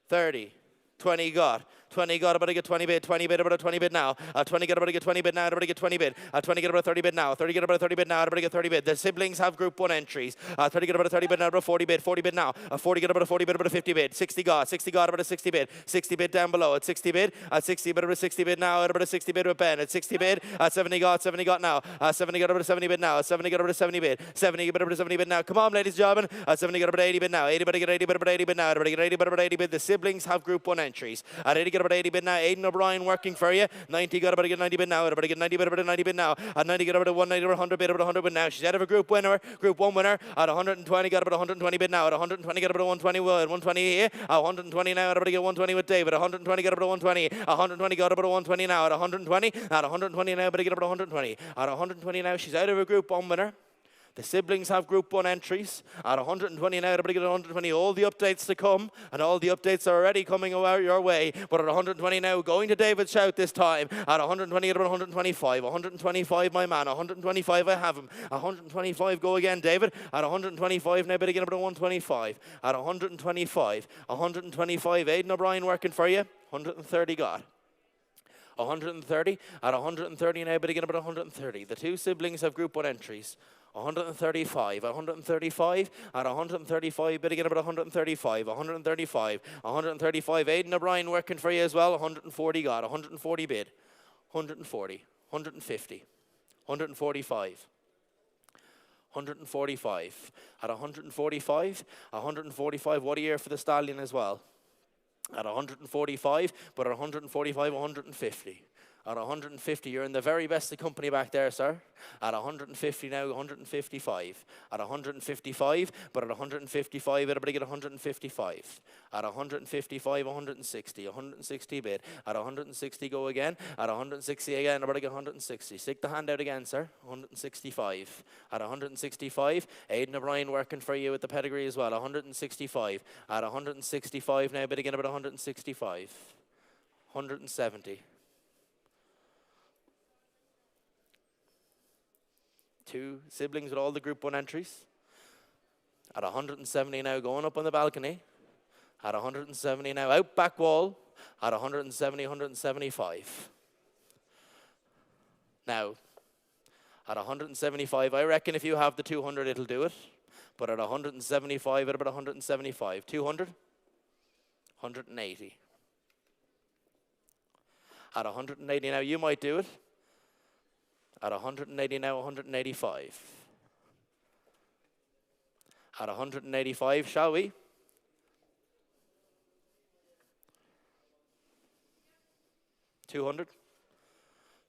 30, 20 got. 20 got, about to get 20 bid, 20 bid, about a 20 bid now. 20 got, about to get 20 bid now, about to get 20 bid. 20 get, about a 30 bid now. 30 get, about a 30 bid now, about to get 30 bid. The siblings have Group 1 entries. 30 get, about a 30 bid now, about a 40 bid, 40 bid now. 40 get, about a 40 bid, about a 50 bid. 60 got, about a 60 bid. 60 bid down below at 60 bid. At 60 bid, about a 60 bid now, about a 60 bid with Ben. At 60 bid, 70 got now. 70 got, about a 70 bid now. 70 got, about a 70 bid. 70 got, about a 70 bid now. Come on, ladies and gentlemen. 70 got, about 80 bid now. 80 bid, get 80 bid, about 80 bid now. Everybody get 80 bid, about 80 bid. The siblings have Group 1 entries. At 80 get, about 80 bid now. Aidan O'Brien working for you. 90 got, about to get 90 bid now. Everybody get 90 bid, about a 90 bid now. At 90 got, about a 190, about 100 bid, about 100 bid now. She's out of a Group 1 winner. At 120 got, about 120 bid now. At 120 got, about a 120 wood. 120 here. At 120 now. Everybody get 120 with David. 120 got, about a 120. 120 got, about a 120 now. At 120. At 120 now. Everybody get about 120. At 120 now. She's out of a Group 1 winner. The siblings have Group 1 entries. At 120 now, everybody get 120. All the updates to come, and all the updates are already coming your way. But at 120 now, going to David Shout this time. At 120, at 125. 125, my man. 125, I have him. 125, go again, David. At 125 now, better get up to 125. At 125. 125, Aidan O'Brien working for you. 130 got. 130. At 130 now, better get up to 130. The two siblings have Group 1 entries. 135, 135, at 135, bidding at about 135, 135, 135, Aidan O'Brien working for you as well, 140 got, 140 bid, 140, 150, 145, 145, at 145, 145, what a year for the stallion as well, at 145, but at 145, 150. At 150, you're in the very best of company back there, sir. At 150 now, 155. At 155, but at 155, everybody get 155. At 155, 160. 160 bid. At 160, go again. At 160 again, everybody get 160. Stick the hand out again, sir. 165. At 165, Aidan O'Brien working for you with the pedigree as well. 165. At 165 now, bid again about 165. 170. Two siblings with all the Group 1 entries. At 170 now, going up on the balcony. At 170 now, out back wall. At 170, 175. Now, at 175, I reckon if you have the 200, it'll do it. But at 175, at about 175. 200? 180. At 180 now, you might do it. At 180 now, 185. At 185, shall we? 200?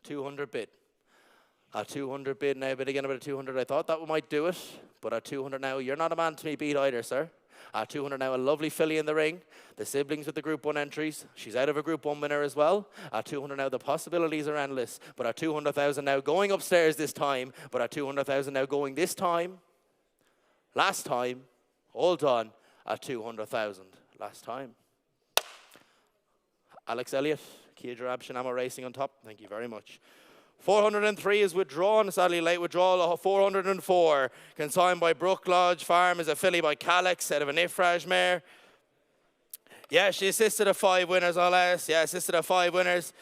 200 bid. At 200 bid now, bid again about 200. I thought that might do it, but at 200 now, you're not a man to be beat either, sir. At 200 now, a lovely filly in the ring. The siblings with the Group 1 entries. She's out of a Group 1 winner as well. At 200 now, the possibilities are endless. But at 200,000 now, going upstairs this time. But at 200,000 now, going this time. Last time, all done at 200,000. Last time. Alex Elliott, Kia Jarab, Shinamo Racing on top. Thank you very much. 403 is withdrawn, sadly late withdrawal. 404, consigned by Brook Lodge Farm, is a filly by Calix out of an Ifraj mare. Yeah, she assisted of 5 winners, all else. Yeah, assisted of 5 winners.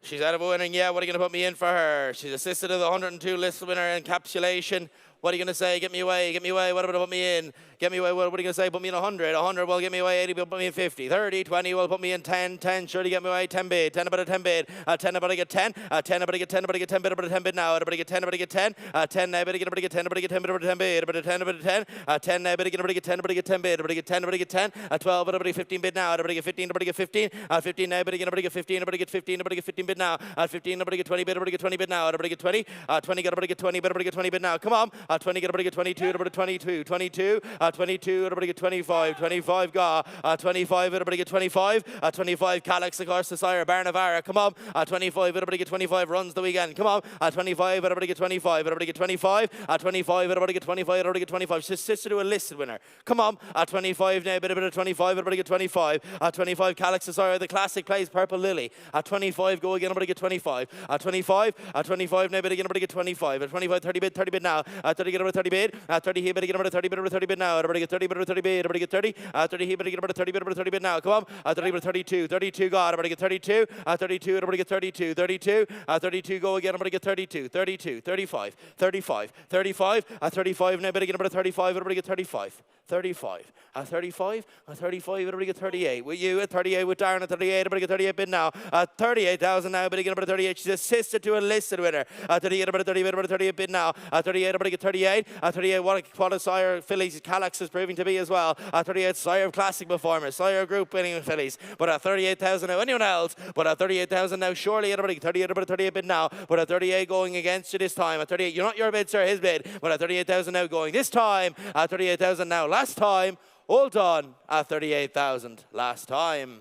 She's out of a winning. Yeah, what are you going to put me in for her? She's assisted of the 102 list winner encapsulation. What are you going to say? Get me away, get me away. What about put me in? Get me away. What are you going to say? Put me in 100. 100 will get me away. 80 will put me in 50. 30, 20 will put me in 10. 10, surely get me away. 10 bid. 10 about a 10 bid. 10 about to get 10. 10 about to get 10. About to get 10 bid. About a 10 bid now. About to get 10. About to get 10. 10 now. About to get 10. About to get 10 bid. About a 10 bid. About a 10. About a 10. 10 now. About to get 10. About to get 10 bid. About to get 10. About to get 10. 12. About to get 15 bid now. About to get 15. About to get 15. 15 now. About to get 15. About to get 15. About to get 15 bid now. 15. About to get 20 bid. About to get 20 bid now. About to get 20. 20. Got about to get 20 bid. About to get 20 bid now. Come on. 20. Got about to get 22. About to 22. 22. 22. About to get 25. 25. Ga. 25. About to get 25. 25. Calix, of course, the sire. Barnavara. Come on. 25. About to get 25. Runs the weekend. Come on. 25. About to get 25. About to get 25. 25. About to get 25. About to get 25. Sister to a listed winner. Come on. 25 now. Bit of 25. About to get 25. 25. Calix, the sire. The classic plays Purple Lily. 25. Go again. About to get 25. 25. 25 now. Bit again. About to get 25. 25. 30 bid. 30 bid now. 30 get about 30 bid. 30 here. Bit again. About 30 bid. About 30 bid now. About to get 30 bid. About 30 bid. About to get 30. 30 here. Bit again. About 30 bid. About 30 bid now. Come on. 30 about 32. 32 got. About to get 32. 32. About to get 32. 32. 32 go again. About to get 32. 32. 35. 35. 35. 35 now. Bit again. About 35. About to get 35. 35. 35. 35. About to get 38. With you at 38 with Darren at 38. About to get 38 bid now. 38,000 now. Bit again. About 38. She's assisted to a listed winner. 38. About 38 bid. About 38 bid now. 38. About to get 38. 38. What a sire fillies Calix is proving to be as well. 38 sire of classic performers. Sire of group winning fillies. But at 38,000 now. Anyone else? But at 38,000 now. Surely at about 38. About 38 bid now. But at 38 going against you this time. At 38. You're not your bid, sir. His bid. But at 38,000 now going this time. At 38,000 now. Last time. All done at 38,000. Last time.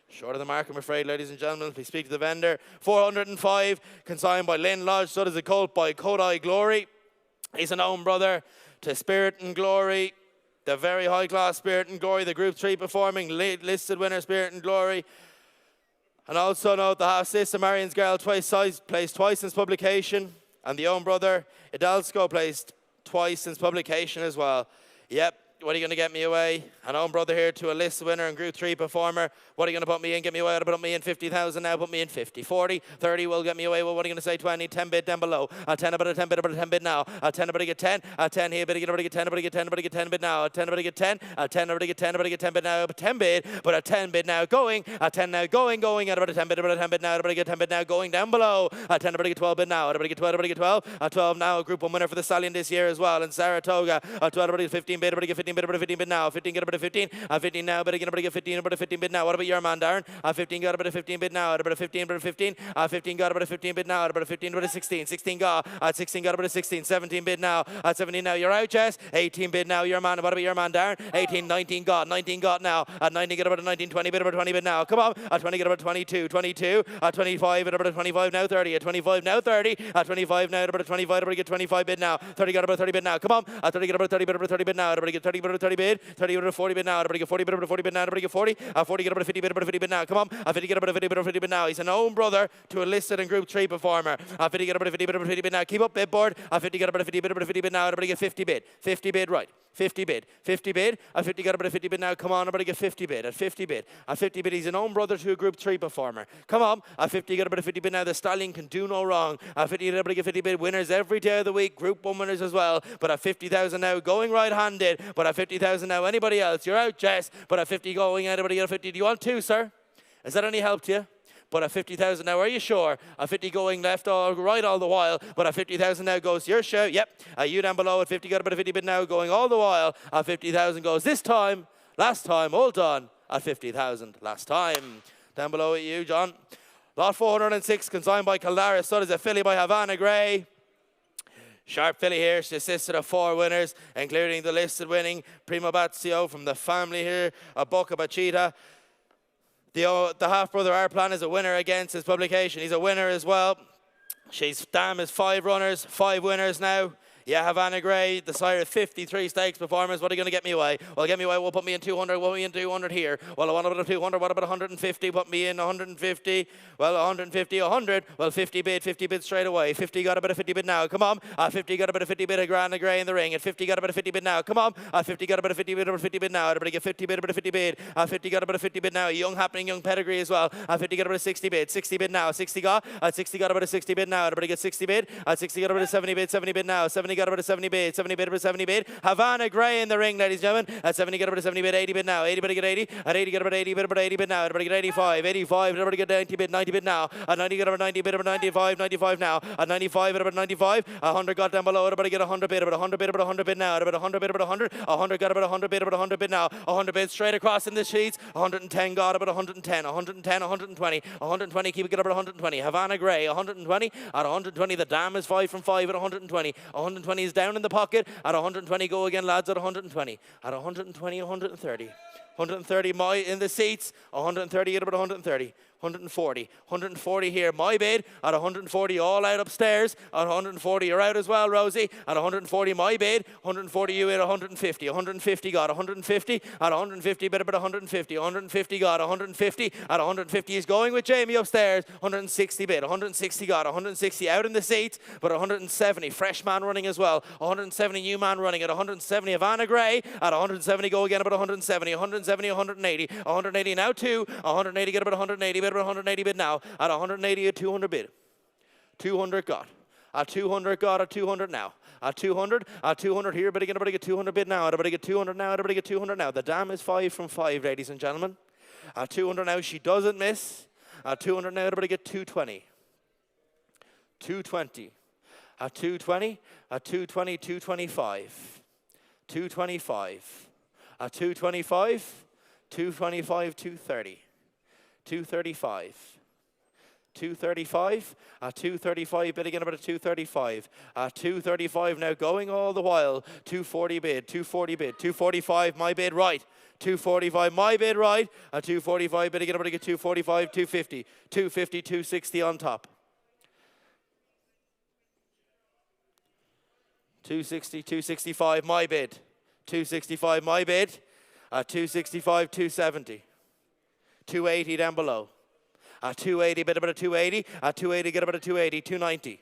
Short of the mark, I'm afraid, ladies and gentlemen. Please speak to the vendor. 405, consigned by Lynn Lodge. So does a colt by Kodai Glory. He's an own brother to Spirit and Glory. The very high-class Spirit and Glory. The Group 3 performing listed winner, Spirit and Glory. And also note the half-sister, Marion's Girl, placed twice since publication. And the own brother, Idalsko, placed twice since publication as well. Yep. What are you going to get me away? An own brother here to a list winner and Group 3 performer. What are you going to put me in? Get me away. Put me in 50,000 now. Put me in 50. 40. 30 will get me away. Well, what are you going to say? 20. 10 bid down below. 10 about a 10 bid. About a 10 bid now. 10 about to get 10. 10 here. About to get 10. About to get 10. About to get 10 bid now. 10 about to get 10. 10 about to get 10. About to get 10 bid now. 10 bid. But a 10 bid now going. 10 now going. At about a 10 bid. About a 10 bid now. About to get 10 bid now going down below. 10 about to get 12 bid now. About to get 12. About to get 12. 12 now. A Group 1 winner for the Stallion this year as well. And Saratoga. 12 about to get 15 bid. About to get 15 bid. About to 15 bid now. 15 get about a 15. 15 now. About to get 15. About a 15 bid now. What about your man, Darren? 15 got about a 15 bid now. About a 15. About a 15. 15 got about a 15 bid now. About a 15. About a 16. 16 got. 16 got about a 16. 17 bid now. 17 now. You're out, Jess. 18 bid now. Your man. What about your man, Darren? 18. 19 got. 19 got now. 19 get about a 19. 20 bid. About 20 bid now. Come on. 20 get about 22. 22. 25 at about a 25 now. 30. At 25 now. 30. 25 now. At about a 25. About to get 25 bid now. 30 got about 30 bid now. Come on. 30 get about 30 bid. About 30 bid now. About to get 30 bid. 30 bid. 30 about 40 bid now. About to get 40 bid. About 40 bid now. About to get 40. 40 get about 50 bid. About 50 bid now. Come on. 50 get about 50 bid. 50 bid now. He's an own brother to a listed and Group 3 performer. 50 get about 50 bid. 50 bid now. Keep up bid board. 50 get about 50 bid. About 50 bid now. About to get 50 bid. 50 bid right. 50 bid. 50 bid. At 50 got about a 50 bid now. Come on, everybody get 50 bid. At 50 bid. At 50 bid, he's an own brother to a Group 3 performer. Come on. At 50 got about a 50 bid now. The stallion can do no wrong. At 50 everybody get 50 bid. Winners every day of the week. Group 1 winners as well. But at 50,000 now, going right-handed. But at 50,000 now, anybody else? You're out, Jess. But at 50 going, anybody get a 50. Do you want 2, sir? Is that any help to you? But at 50,000 now, are you sure? At 50 going left or right all the while. But at 50,000 now goes your show. Yep. You down below at 50 got about a 50 bid now going all the while. At 50,000 goes this time. Last time. All done. At 50,000. Last time. Down below at you, John. Lot 406 consigned by Kildare. So does a filly by Havana Grey. Sharp filly here. She assisted of 4 winners, including the listed winning Primo Bazio from the family here. A Boca Bachita. The half-brother Arplan is a winner against his publication. He's a winner as well. She's dam is 5 runners, 5 winners now. Yeah, Havana Grey, the sire of 53 stakes performers. What are you going to get me away? Well, get me away. We'll put me in 200. We'll put me in 200 here. Well, I want about 200. What about 150? Put me in 150. Well, 150, 100. Well, 50 bid straight away. 50 got about a 50 bid now. Come on. 50 got about a 50 bid. A Havana Grey in the ring. At 50 got about a 50 bid now. Come on. 50 got about a 50 bid. About a 50 bid now. Everybody get 50 bid. About a 50 bid. 50 got about a 50 bid now. Young happening, young pedigree as well. 50 got about a 60 bid. 60 bid now. 60 got. 60 got about a 60 bid now. Everybody get 60 bid. 60 got about a 70 bid. 70 bid now. 70 got about a 70 bid. 70 bid over 70 bid. Havana Grey in the ring, ladies and gentlemen. At 70 get about a 70 bid, 80 bid now. 80 bid get 80. At 80 get about 80 bid, about 80 bid now. Everybody get 85. 85, everybody get 90 bid, 90 bid now. At 90 get about 90 bid, about 95, 95 now. At 95 at about 95. 100 got down below. Everybody get 100 bid, about 100 bid, about 100 bid now. At about 100 bid, about 100. 100 got about 100 bid, about 100 bid now. 100 bid straight across in the sheets. 110 got about 110. 110, 120. 120, keep it get about 120. Havana Grey, 120. At 120, the dam is 5 from 5 at 120. 120 is down in the pocket. At 120 go again, lads, at 120. At 120, 130. 130 my in the seats. 130 at about 130. 140. 140 here. My bid at 140 all out upstairs. At 140 you're out as well, Rosie. At 140 my bid. 140 you at 150. 150 got 150. At 150 bid about 150. 150 got 150. At 150 he's going with Jamie upstairs. 160 bid. 160 got 160 out in the seats. But 170 fresh man running as well. 170 new man running at 170 Havana Grey. At 170 go again about 170. 170 180. 180 now 2. 180 get about 180 bid. About 180 bid now. At 180 at 200 bid. 200 got. At 200 got. At 200 now. At 200. At 200 here. But again, everybody get 200 bid now. Everybody get 200 now. Everybody get 200 now. The dam is 5 from 5, ladies and gentlemen. At 200 now, she doesn't miss. At 200 now, everybody get 220. 220. At 220. At 220, 225. 225. At 225. 225, 230. 235. 235. At 235 bid again about a 235. At 235 now going all the while. 240 bid. 240 bid. 245 my bid right. 245 my bid right. At 245 bid again about a 245. 250. 250. 260 on top. 260. 265 my bid. 265 my bid. At 265. 270. 280 down below. At 280, bid about a 280. At 280, get about a 280. 290.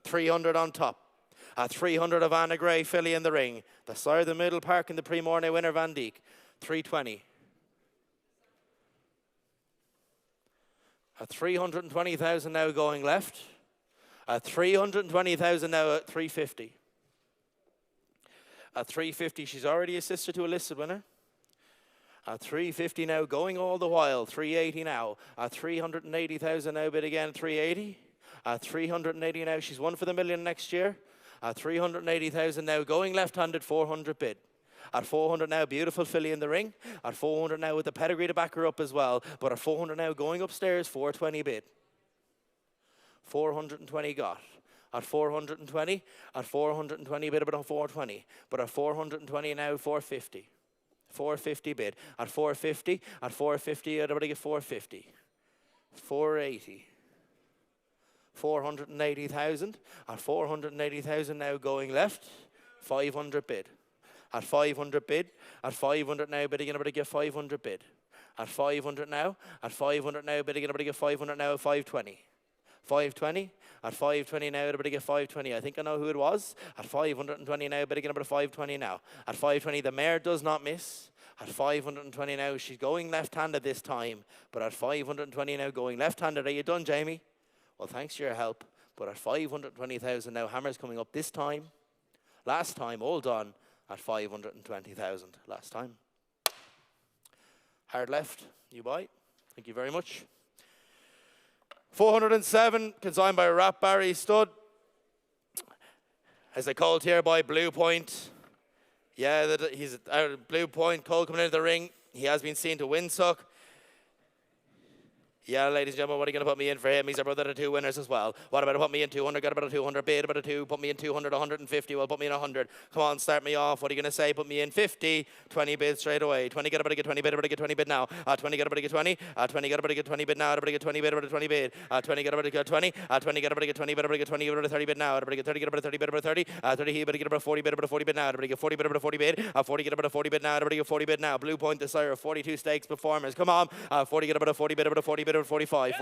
300 on top. At 300, Havana Grey, filly in the ring. The sire of the Middle Park in the Pre-Mornay winner, Van Dijk. 320. At 320,000 now going left. At 320,000 now at 350. At 350, she's already assisted to a listed winner. At 350 now, going all the while. 380 now. At 380,000 now, bid again. 380. At 380 now, she's won for the million next year. At 380,000 now, going left-handed. 400 bid. At 400 now, beautiful filly in the ring. At 400 now, with the pedigree to back her up as well. But at 400 now, going upstairs. 420 bid. 420 got. At 420. At 420 bid about 420. But at 420 now, 450. 450 bid. At 450, at 450, everybody get 450. 480. 480,000. At 480,000 now going left. 500 bid. At 500 bid. At 500 now bidding, everybody get 500 bid. At 500 now. At 500 now bidding, everybody get 500 now at 520. 520. At 520 now, everybody get 520. I think I know who it was. At 520 now, better get number 520 now. At 520, the mare does not miss. At 520 now, she's going left-handed this time. But at 520 now, going left-handed. Are you done, Jamie? Well, thanks for your help. But at 520,000 now, Hammer's coming up this time. Last time, all done at 520,000 last time. Hard left, you buy. Thank you very much. 407, consigned by Rap Barry Stud. As they called here by Blue Point. Yeah, he's Blue Point, Cole coming into the ring. He has been seen to win suck. Yeah, ladies and gentlemen, what are you going to put me in for him? He's our brother to 2 winners as well. What about put me in 200? Got about a 200 bid, about a 2. Put me in 200, 150. Well, put me in 100. Come on, start me off. What are you going to say? Put me in 50. 20 bid straight away. 20, get about to get 20 bid, about to get 20 bid now. 20, get about to get 20. 20, get about to get 20 bid now. About to get 20 bid, about to 20 bid. 20, get about to get 20. 20, get about to get 20 bid, about to get 20, about to 30 bid now. About to get 30, get about to 30 bid, about to 30. 30 here, about to get about 40 bid, about to 40 bid now. About to get 40 bid, about to 40 bid. 40, get about to 40 bid now. About to get 40 bid now. Blue Point, the sire of 42 stakes performers. Come on. 40, get about a 40 bid, about a 40 bid, about 45.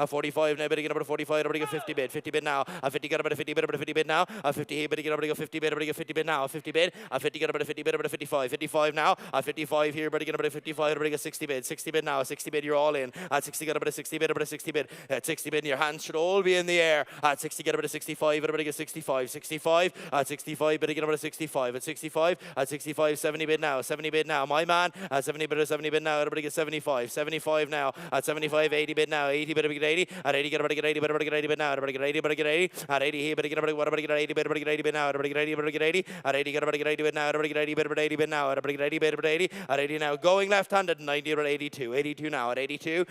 45 now, better get up to 45, better get 50 bid, 50 bid now, 50 get up to 50 bid, about 50 bid now, 50 here, better get up to 50 bid, better get 50 bid now, 50 bid, 50 get up to 50 bid, about 55, 55 now, 55 here, better get up to 55, better get 60 bid, 60 bid now, 60 bid, you're all in, 60 get up to 60 bid, about 60 bid, 60 bid, your hands should all be in the air, 60 get up to 65, better get 65, 65, 65, better get up to 65, at 65, 70 bid now, 70 bid now, my man, 70 bid now, better get 75, 75 now, at 75, 80 bid now, 80 better get 80, at 80 get about to get 80, better get 80 bid now, better get 80, better get 80, at 80 here, better get about to get 80, better get 80 bid now, better get 80, better get 80, at 80 get about to get 80 bid now, better get 80, better get 80 bid now, better get 80, better get 80, at 80 now, going left-handed, 90 at 82, 82 now, at 82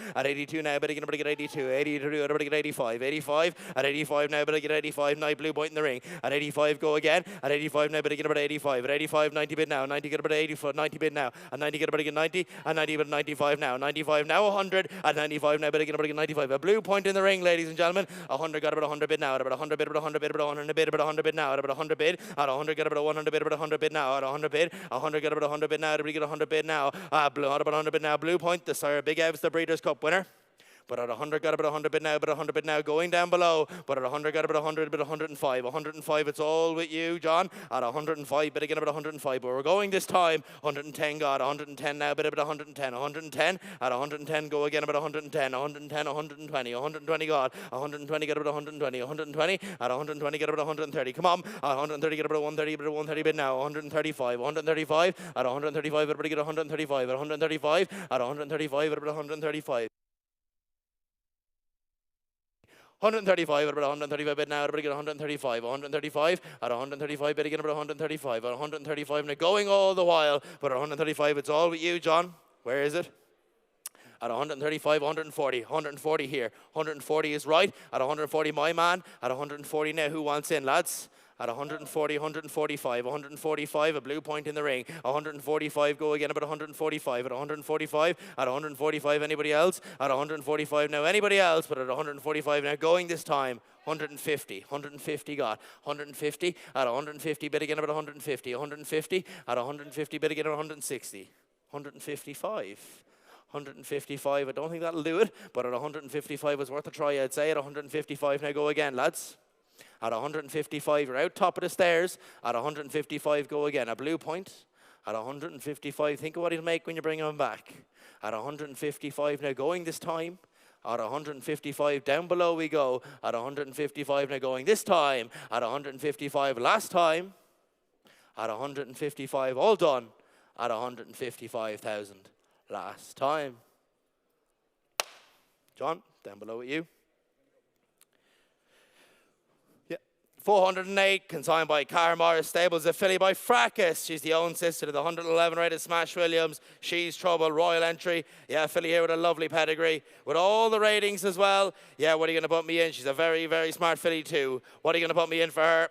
now, better get 82, 82, better get 85, 85, at 85 now, better get 85, now Blue Point in the ring, at 85 go again, at 85 now, better get about 85, at 85, 90 bid now, 90 get about 84, 90 bid now, at 90 get about to get 90, at 90 but 95 now, 95 now, 100, at 95 now, better get about to get 95, a Blue Point in the ring, ladies and gentlemen, 100 got about 100 bid now, at about 100 bid, about 100 bid, about 100 bid, about 100 bid now, at about 100 bid, at 100 got about 100 bid, about 100 bid now, at 100 bid, 100 got about 100 bid now, at about 100 bid now, Blue, at about 100 bid now, Blue Point, the sire Big Evs, the Breeders' Cup winner. But at 100 got about 100 bid now, but 100 bid now going down below. But at 100 got about 100, but 105. 105, it's all with you, John. At 105, bid again about 105. But we're going this time. 110 got 110 now, bid about 110. 110 at 110 go again about 110. 110, 120. 120 got 120 got about 120. 120 at 120 get about 130. Come on, at 130 get about 130, but 130 bid now. 135. 135 at 135, but get 135. At 135 at 135 at about 135. 135 at about 135 bid now, at about 135, 135 at 135 bid again about 135, at 135 now going all the while, but at 135 it's all with you, John. Where is it? At 135, 140, 140 here, 140 is right, at 140 my man, at 140 now who wants in, lads? At 140, 145, 145, a Blue Point in the ring. 145, go again about 145. At 145, at 145, anybody else? At 145 now, anybody else? But at 145 now, going this time. 150, 150 got 150 at 150, bid again about 150, 150 at 150, bid again at 160, 155. 155, I don't think that'll do it, but at 155 was worth a try, I'd say. At 155 now, go again, lads. At 155, you're out top of the stairs. At 155, go again. A Blue Point. At 155, think of what he'll make when you bring him back. At 155, now going this time. At 155, down below we go. At 155, now going this time. At 155, last time. At 155, all done. At 155,000, last time. John, down below with you. 408, consigned by Carmar Stables, a filly by Fracas. She's the own sister to the 111 rated Smash Williams. She's Trouble, Royal Entry. Yeah, filly here with a lovely pedigree. With all the ratings as well. Yeah, what are you going to put me in? She's a very, very smart filly too. What are you going to put me in for her?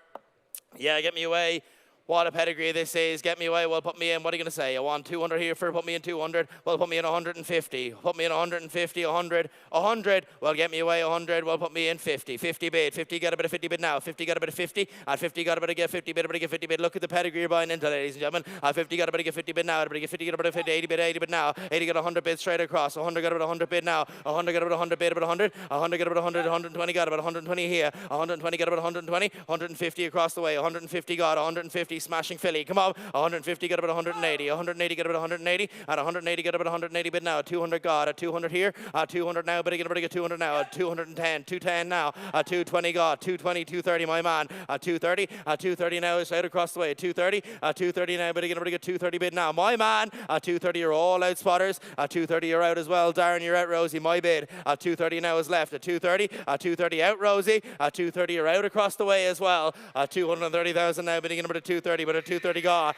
Yeah, get me away. What a pedigree this is. Get me away. Well, put me in. What are you going to say? I want 200 here for. Put me in 200. Well, put me in 150. Put me in 150. 100. 100. Well, get me away. 100. Well, put me in 50. 50 bid. 50 got a bit of 50 bid now. 50 got a bit of 50. And 50 got a bit of get 50 bid. A bit of get 50 bid. Look at the pedigree you're buying into, ladies and gentlemen. 50 got a bit of get 50 bid now. A bit of get 50 got a bit of 50. 80 bid. 80 bid now. 80 got 100 bid straight across. 100 got a bit of 100 bid now. 100 got a bit of 100 bid. A bit of 100. 100 got a bit of 100. 120 got a bit of 120 here. 120 got a bit of 120. 150 across the way. 150 got 150 smashing Philly. Come on. 150 got a bit of 180. 180 got a bit of 180. At 180 got a bit of 180 bid now. 200 got. At 200 here. At 200 now. But get a bit of 200 now. At 210. 210 now. At 220 got. 220. 230 my man. At 230. At 230 now is out across the way. 230. At 230 now. But get a bit of 230 bid now. My man. At 230 you're all out spotters. At 230 you're out as well. Darren you're out Rosie. My bid. At 230 now is left. At 230. At 230 out Rosie. At 230 you're out across the way as well. At 230,000 now. But get a bit of 230. But at 230 got.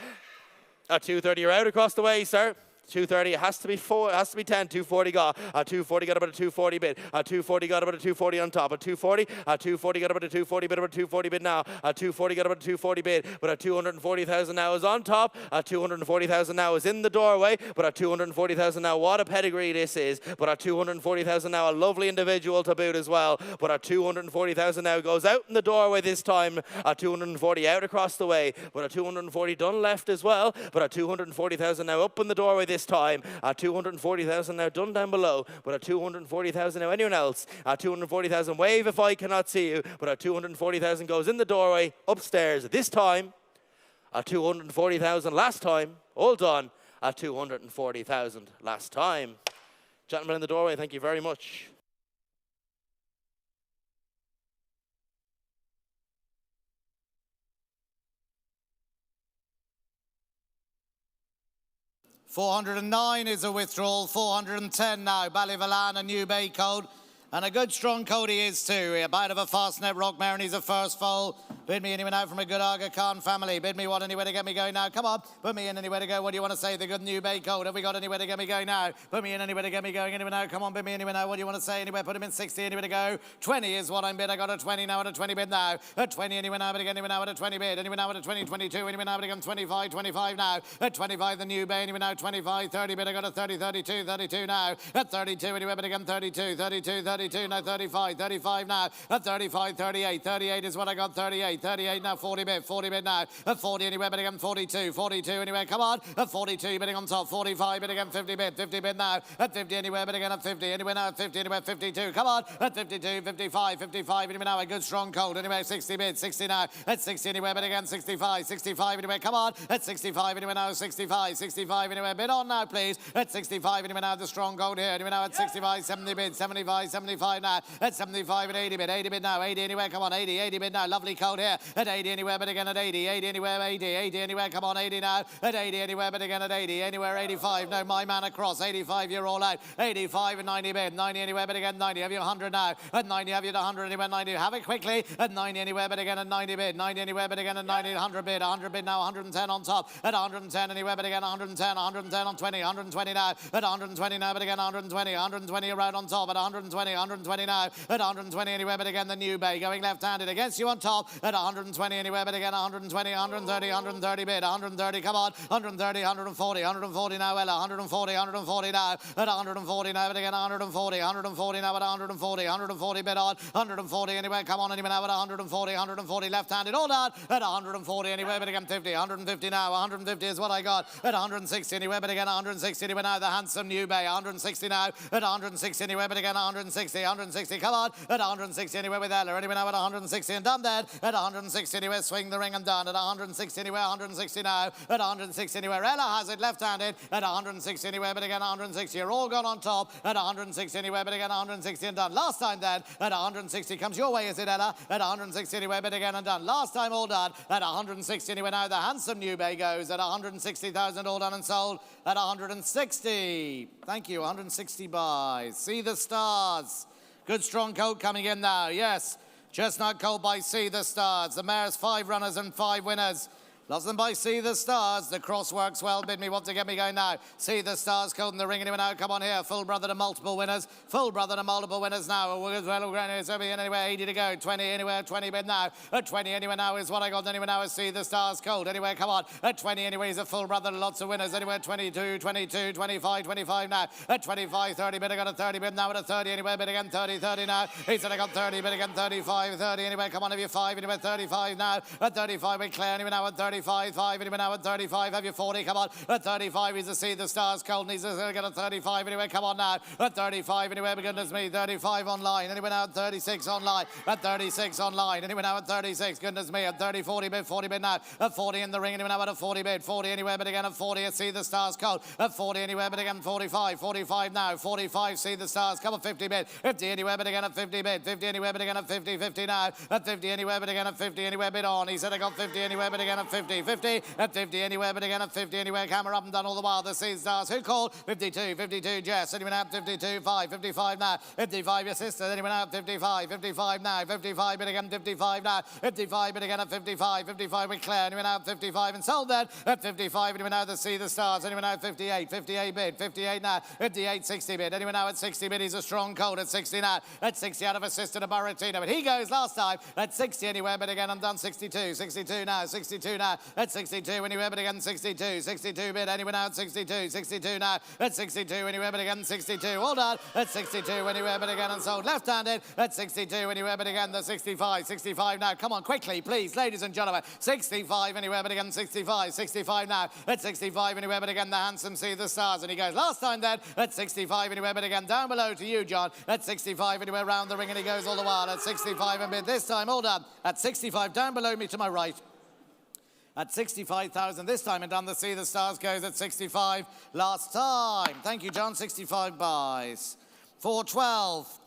At 230 you're out across the way, sir. 230, it has to be 4, it has to be 10. 240 got. 240 got about a 240 bid. 240 got about a 240 on top. 240 got about a 240 bid. About a 240 bid now. 240 got about a 240 bid. But at 240,000 now is on top. 240,000 now is in the doorway. But at 240,000 now, what a pedigree this is. But at 240,000 now, a lovely individual to boot as well. But at 240,000 now goes out in the doorway this time. At 240 out across the way. But at 240 done left as well. But at 240,000 now up in the doorway this time. At 240,000 now done down below. But at 240,000 now anyone else. At 240,000 wave if I cannot see you. But at 240,000 goes in the doorway upstairs this time. At 240,000 last time. All done. At 240,000 last time. Gentlemen in the doorway, thank you very much. $409 is a withdrawal. 410 now. Ballyvalan, a new bay code. And a good strong code he is too. A bite of a fast net rock mare and he's a first foal. Bid me anyone out from a good Aga Khan family. Bid me what anywhere to get me going now. Come on, put me in anywhere to go. What do you want to say? The good new bay code. Have we got anywhere to get me going now? Put me in anywhere to get me going. Anywhere now. Come on, bid me anywhere now. What do you want to say? Anywhere. Put him in 60. Anywhere to go. 20 is what I'm bid. I got a 20 now at a 20 bid now. At 20 anywhere now. But again anywhere now at a 20 bid. Anywhere now at a 20, 22. Anywhere now. But again 25, 25 now. At 25 the new bay. Anywhere now 25, 30 bid. I got a 30, 32, 32 now. At 32 anywhere. But again 32, 32, 32 now 35, 35 now. At 35, 38, 38 is what I got. 38, 38 now. 40 bid now. At 40 anywhere, but again 42, 42 anywhere, come on. At 42, bidding on top. 45, but again 50 bid now. At 50 anywhere, but again at 50 anywhere now. At 50 anywhere, 52, come on. At 52, 55, 55 anywhere now. A good strong cold anywhere, 60 bid, 60 now. At 60 anywhere, but again 65, 65 anywhere, come on. At 65 anywhere now, 65, 65 anywhere, bid on now please. At 65 anywhere now, the strong cold here. Anywhere now at 65, 70 bid, 75, 75 now. At 75 and 80 bid now. 80 anywhere, come on. 80, 80 bid now. Lovely cold here. At 80 anywhere, but again at 80, 80 anywhere, 80, 80 anywhere, come on, 80 now. At 80 anywhere, but again at 80, anywhere, 85. No, my man across. 85, you're all out. 85 and 90 bid. 90 anywhere, but again 90. Have you 100 now? At 90, have you the 100 anywhere, 90. Have it quickly. At 90 anywhere, but again at 90 bid. 90 anywhere, but again at 90, 100 bid. 100 bid now, 110 on top. At 110 anywhere, but again 110, 110 on 20, 120 now. At 120 now, but again 120, 120 around on top. At 120, 120 now. At 120 anywhere, but again the new bay going left-handed against you on top. At 120 anywhere, but again 120, 130, 130 bid. 130, come on. 130, 140, 140 now, Ella. 140, 140 now. At 140 now, but again 140, 140 now at 140, 140 bid on. 140 anywhere, come on anywhere now at 140, 140 left-handed. All down. At 140 anywhere, but again 50, 150 now. 150 is what I got. At 160 anywhere, but again 160 anywhere now. The handsome new bay. 160 now. At 160 anywhere, but again 160, 160. Come on. At 160 anywhere with Ella. Anywhere now at 160 and done that. At 160 anywhere, swing the ring and done. At 160 anywhere, 160 now. At 160 anywhere, Ella has it left-handed. At 160 anywhere, but again 160. You're all gone on top. At 160 anywhere, but again 160 and done. Last time then. At 160 comes your way, is it, Ella? At 160 anywhere, but again and done. Last time all done. At 160 anywhere now. The handsome new bay goes at 160,000 all done and sold. At 160. Thank you. 160 buys. See the stars. Good strong coat coming in now. Yes. Chestnut coat by See the Stars. The mare's 5 runners and 5 winners. Lost them by See the Stars. The cross works well. Bid me what to get me going now. See the Stars cold in the ring. Anyone out? Come on here. Full brother to multiple winners. Full brother to multiple winners now. It's over here anywhere. 80 to go. 20 anywhere. 20 bid now. At 20 anywhere now is what I got. Anywhere now is See the Stars cold. Anywhere, come on. At 20 anyway is a full brother to lots of winners. Anywhere 22, 22, 25, 25 now. At 25, 30 bid. I got a 30 bid now. At a 30 anywhere. Bid again 30, 30 now. He said I got 30 bid again 35, 30 anywhere. Come on, have you 5 anywhere. 35 now. At 35 with Claire anywhere now. At 35, 5 anywhere now. At 35 have you 40. Come on. At 35 he's a See the Stars cold. And he's got a 35 anywhere. Come on now. At 35 anywhere. Goodness me. 35 online. Anywhere now. At 36 online. At 36 online. Anywhere now. At 36. Goodness me. At 30, 40 bid now. At 40 in the ring. Anywhere now. At a 40 bid. 40 anywhere. But again at 40 at See the Stars cold. At 40 anywhere. But again 45. 45 now. 45 See the Stars. Come on 50 bid. 50 anywhere. But again at 50 bid. 50 anywhere. But again at 50. 50 now. At 50 anywhere. But again at 50 anywhere. Bid on. He said I got 50 anywhere. But again at 50. 50 at 50 anywhere. But again at 50 anywhere. Camera up and down all the while. The See the Stars. Who called? 52. 52 Jess. Anyone out? 52. 5. 55 now. 55 your sister. Anyone out? 55. 55 now. 55 but again 55 now. 55 but again at 55. 55 with Claire. Anyone out? 55 and sold that. At 55 anyone out? The See the Stars. Anyone out? 58. 58 bid. 58 now. 58 60 bid. Anyone out at 60 bid? He's a strong cold at 60 now. At 60 out of assistant to Baratino. But he goes last time at 60 anywhere. But again I'm done 62. 62 now. 62 now. At 62 anywhere. But again 62. 62 bid. Anyone out? 62. 62 now. At 62 anywhere. But again 62. Hold on. At 62 anywhere. But again and sold left-handed. At 62 anywhere. But again the 65. 65 now. Come on quickly please ladies and gentlemen. 65 anywhere. But again 65. 65 now. At 65 anywhere. But again the handsome See the Stars. And he goes last time then at 65 anywhere. But again down below to you John. At 65 anywhere round the ring. And he goes all the while at 65 and bid this time. Hold on. At 65 down below me to my right. At 65,000 this time and down the See the Stars goes at 65 last time. Thank you, John. 65 buys. 412.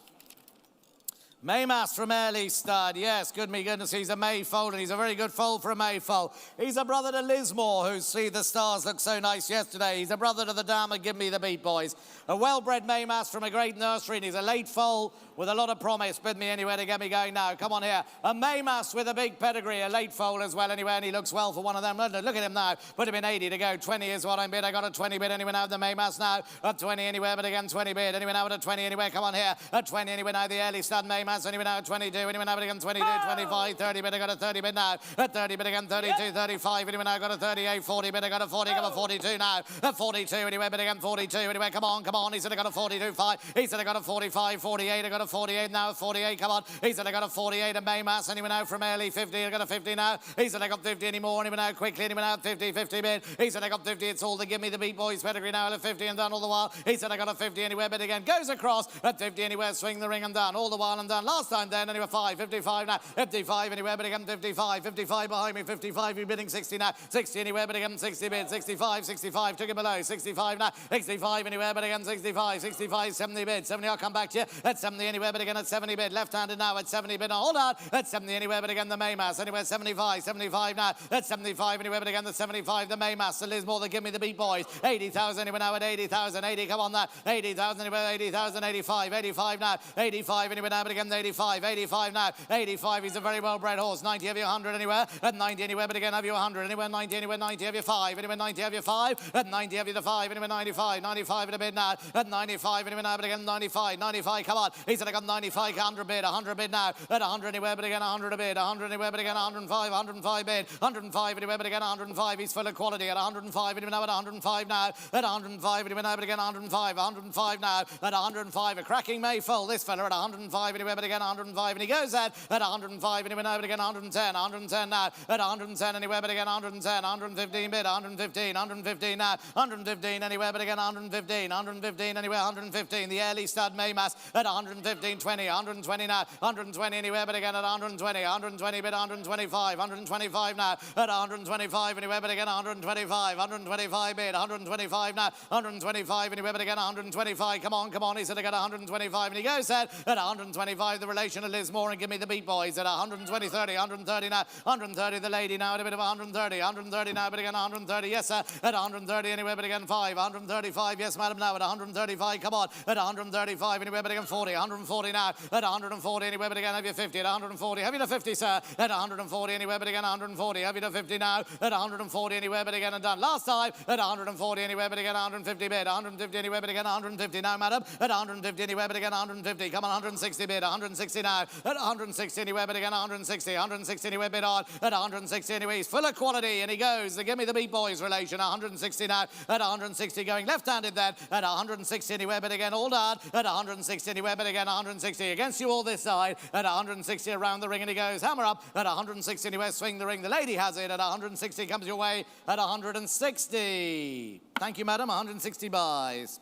Maymas from Early Stud. Yes, good me goodness, he's a Mayfold, and he's a very good foal for a Mayfold. He's a brother to Lismore, who See the Stars looked so nice yesterday. He's a brother to the Dama, Give Me the Beat Boys. A well-bred Maymas from a great nursery, and he's a late foal with a lot of promise. Bid me anywhere to get me going now. Come on here. A Maymas with a big pedigree, a late foal as well anyway, and he looks well for one of them. Look at him now. Put him in 80 to go. 20 is what I'm bid. I got a 20 bid. Anyone out the Maymas now? At 20 anywhere, but again 20 bid. Anyone out at 20 anywhere? Come on here. At 20 anywhere now the Early Stud Maymas. Anyone out at 22? Anyone out again 22, 25, 30 bid. I got a 30 bid now. At 30 bid again 32, 35. Anyone out got a 38, 40 bid. I got a 40. Come on 42 now. At 42 anywhere, but again 42 anywhere. Come on. He said I got a 42, 5. He said I got a 45, 48. I got a 48 now. 48. Come on. He said I got a 48 at Maymas. Anyone out from early 50? I got a 50 now. He said I got 50 anymore. Anyone out quickly? Anyone out 50, 50 bid? He said I got 50. It's all to Give Me the Beat Boys pedigree now at 50 and done all the while. He said I got a 50 anywhere, but again goes across at 50 anywhere. Swing the ring and done all the while and done. Last time then anywhere 5, 55 now. 55 anywhere, but again 55. 55 behind me. 55. You're bidding 60 now. 60 anywhere, but again 60 bid. 65. 65 took it below. 65 now. 65 anywhere, but again 65. 65. 70 bid. 70. I'll come back to you at 70 anywhere, but again at 70 bid. Left-handed now at 70 bid. Hold on. At 70 anywhere, but again the Maymas. Anywhere 75. 75 now. At 75 anywhere, but again the 75. The Maymas. The Lismore. The Give Me the Beat Boys. 80,000 anywhere now at 80,000. 80. Come on now. 80,000 anywhere. 80,000. 85. 85 now. 85 anywhere now, but again 85. 85 now. 85. He's a very well-bred horse. 90 have you 100 anywhere. At 90 anywhere, but again have you 100. Anywhere 90 anywhere. 90 have you 5. Anywhere 90 have you 5. At 90 have you the 5. Anywhere 95. 95 at a bid now. At 95 anywhere now, but again 95. 95. Come on. He said I got 95. 100 bid. 100 bid now. At 100 anywhere, but again 100 a bid. 100 anywhere, but again 105. 105 bid. 105 anywhere, but again 105. He's full of quality. At 105 anywhere now. At 105 now. At 105 anywhere now, but again 105. 105 now. At 105. A cracking Mayfoal. This fella at 105 anywhere, but again 105. And he goes at 105 anywhere now, but again 110. 110 now. At 110 anywhere, but again 110. 115 bid. 115. 115 now. 115 anywhere, but again 115. 115 anywhere. 115. The Early Stud Maymas at 115. 20. 120 now. 120 anywhere, but again at 120. 120 bid. 125. 125 now. At 125 anywhere, but again 125. 125 bid. 125 now. 125 anywhere, but again 125. Come on. He said I got 125, and he goes at 125 125, the relation of Liz Moore, and give me the Beat Boys at 120, 30, 130 now, 130 the lady now at a bit of 130, 130 now, but again 130, yes sir, at 130 anyway, but again 5, 135, yes madam now, at 135, come on, at 135 anyway, but again 40, 140 now, at 140 anyway, but again have you 50, at 140, have you the 50 sir, at 140 anyway, but again 140, have you the 50 now, at 140 anyway, but again and done, last time, at 140 anyway, but again 150 bid, 150 anyway, but again 150 now madam, at 150 anyway, but again 150, come on 160 bid, 160 now, at 160 anyway, but again 160, 160 anyway bid on, at 160 anyway, he's full of quality, and he goes, give me the Beat Boys relation, 160 now, at 160 going left-handed then, at 160 anyway, but again all done, at 160 anyway, but again 160 against you all this side, at 160 around the ring, and he goes, hammer up, at 160 anyway, swing the ring, the lady has it, at 160 comes your way, at 160. Thank you, madam, 160 buys.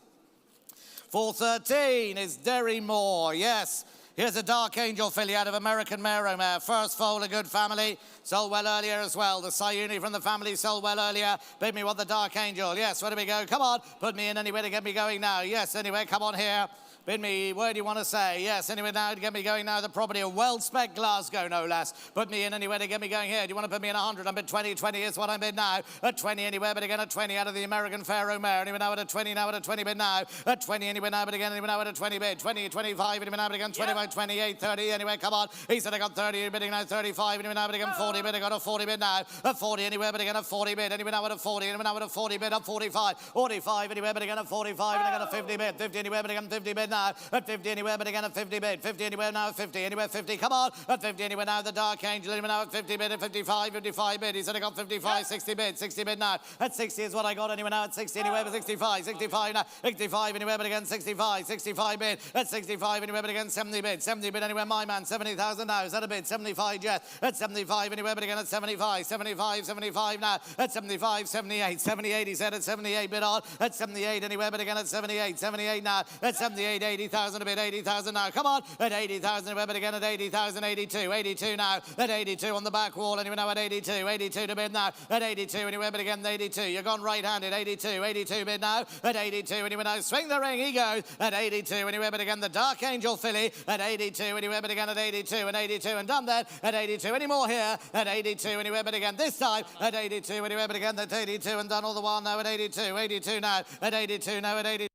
413 is Derry Moore, yes. Here's a Dark Angel filly out of American Mare. First foal, a good family. Sold well earlier as well. The Sayuni from the family sold well earlier. Bid me what the Dark Angel. Yes, where do we go? Come on. Put me in anywhere to get me going now. Yes, anyway, come on here. Bid me, where do you want to say? Yes, anyway, now to get me going now, the property of well-spec Glasgow, no less. Put me in anywhere to get me going here. Do you want to put me in 100? I'm bid 20, 20 is what I'm bid now. At 20 anywhere, but again at 20 out of the American Pharaoh Mare. Anyway, now at a 20, now at a 20 bid now. At 20 anyway now, but again, anyway, now at a 20 bid. 20, 25, anyway, now, but again, 25, 28, 30, anyway, come on. He said I got 30, bidding now 35, anyway, now, but again, 40 bid. I got a 40 bid now. At 40 anywhere, but again, a 40 bid. Anyway, now at a 40, anyway, now at a 40 bid. Up 45, 45 anywhere, but again, a 45, and I got a 50 bid. 50 anywhere, but again, 50 bid now. At 50 anywhere, but again, a 50 bid. 50 anywhere now, 50, anywhere 50, come on. At 50 anywhere now, the Dark Angel, anywhere now at 50 bid. At 55, 55 bid. He said I got 55, 60 bid. 60 bid now. At 60 is what I got anywhere now. At 60 anywhere, but 65, 65 now. 65 anywhere, but again, 65, 65 bid. At 65 anywhere, but again, 70 bid. 70 bid anywhere, my man, 70,000 now. Is that a bid? 75, yes. At 75 anywhere, but again, at 75, 75, 75 now. At 75, 78, 78, he said at 78 bid on. At 78 anywhere, but again, at 78, 78 now. At 78, 80,000 a bid, 80,000 now. Come on. At 80,000 anywhere, but again, at 80,000, 82, 82 now. At 82 on the back wall, anyway now at 82, 82 to bid now. At 82 anywhere, but again, 82. You're gone right-handed, 82, 82 bid now. At 82 anywhere now, swing the ring, he goes. At 82 anywhere, but again, the Dark Angel filly. At 82 anywhere, but again, at 82 and 82 and done that. At 82 any more here. At 82 anywhere, but again, this time. At 82 anywhere, but again, that's 82 and done all the while now. At 82, 82 now. At 82 now, at 82.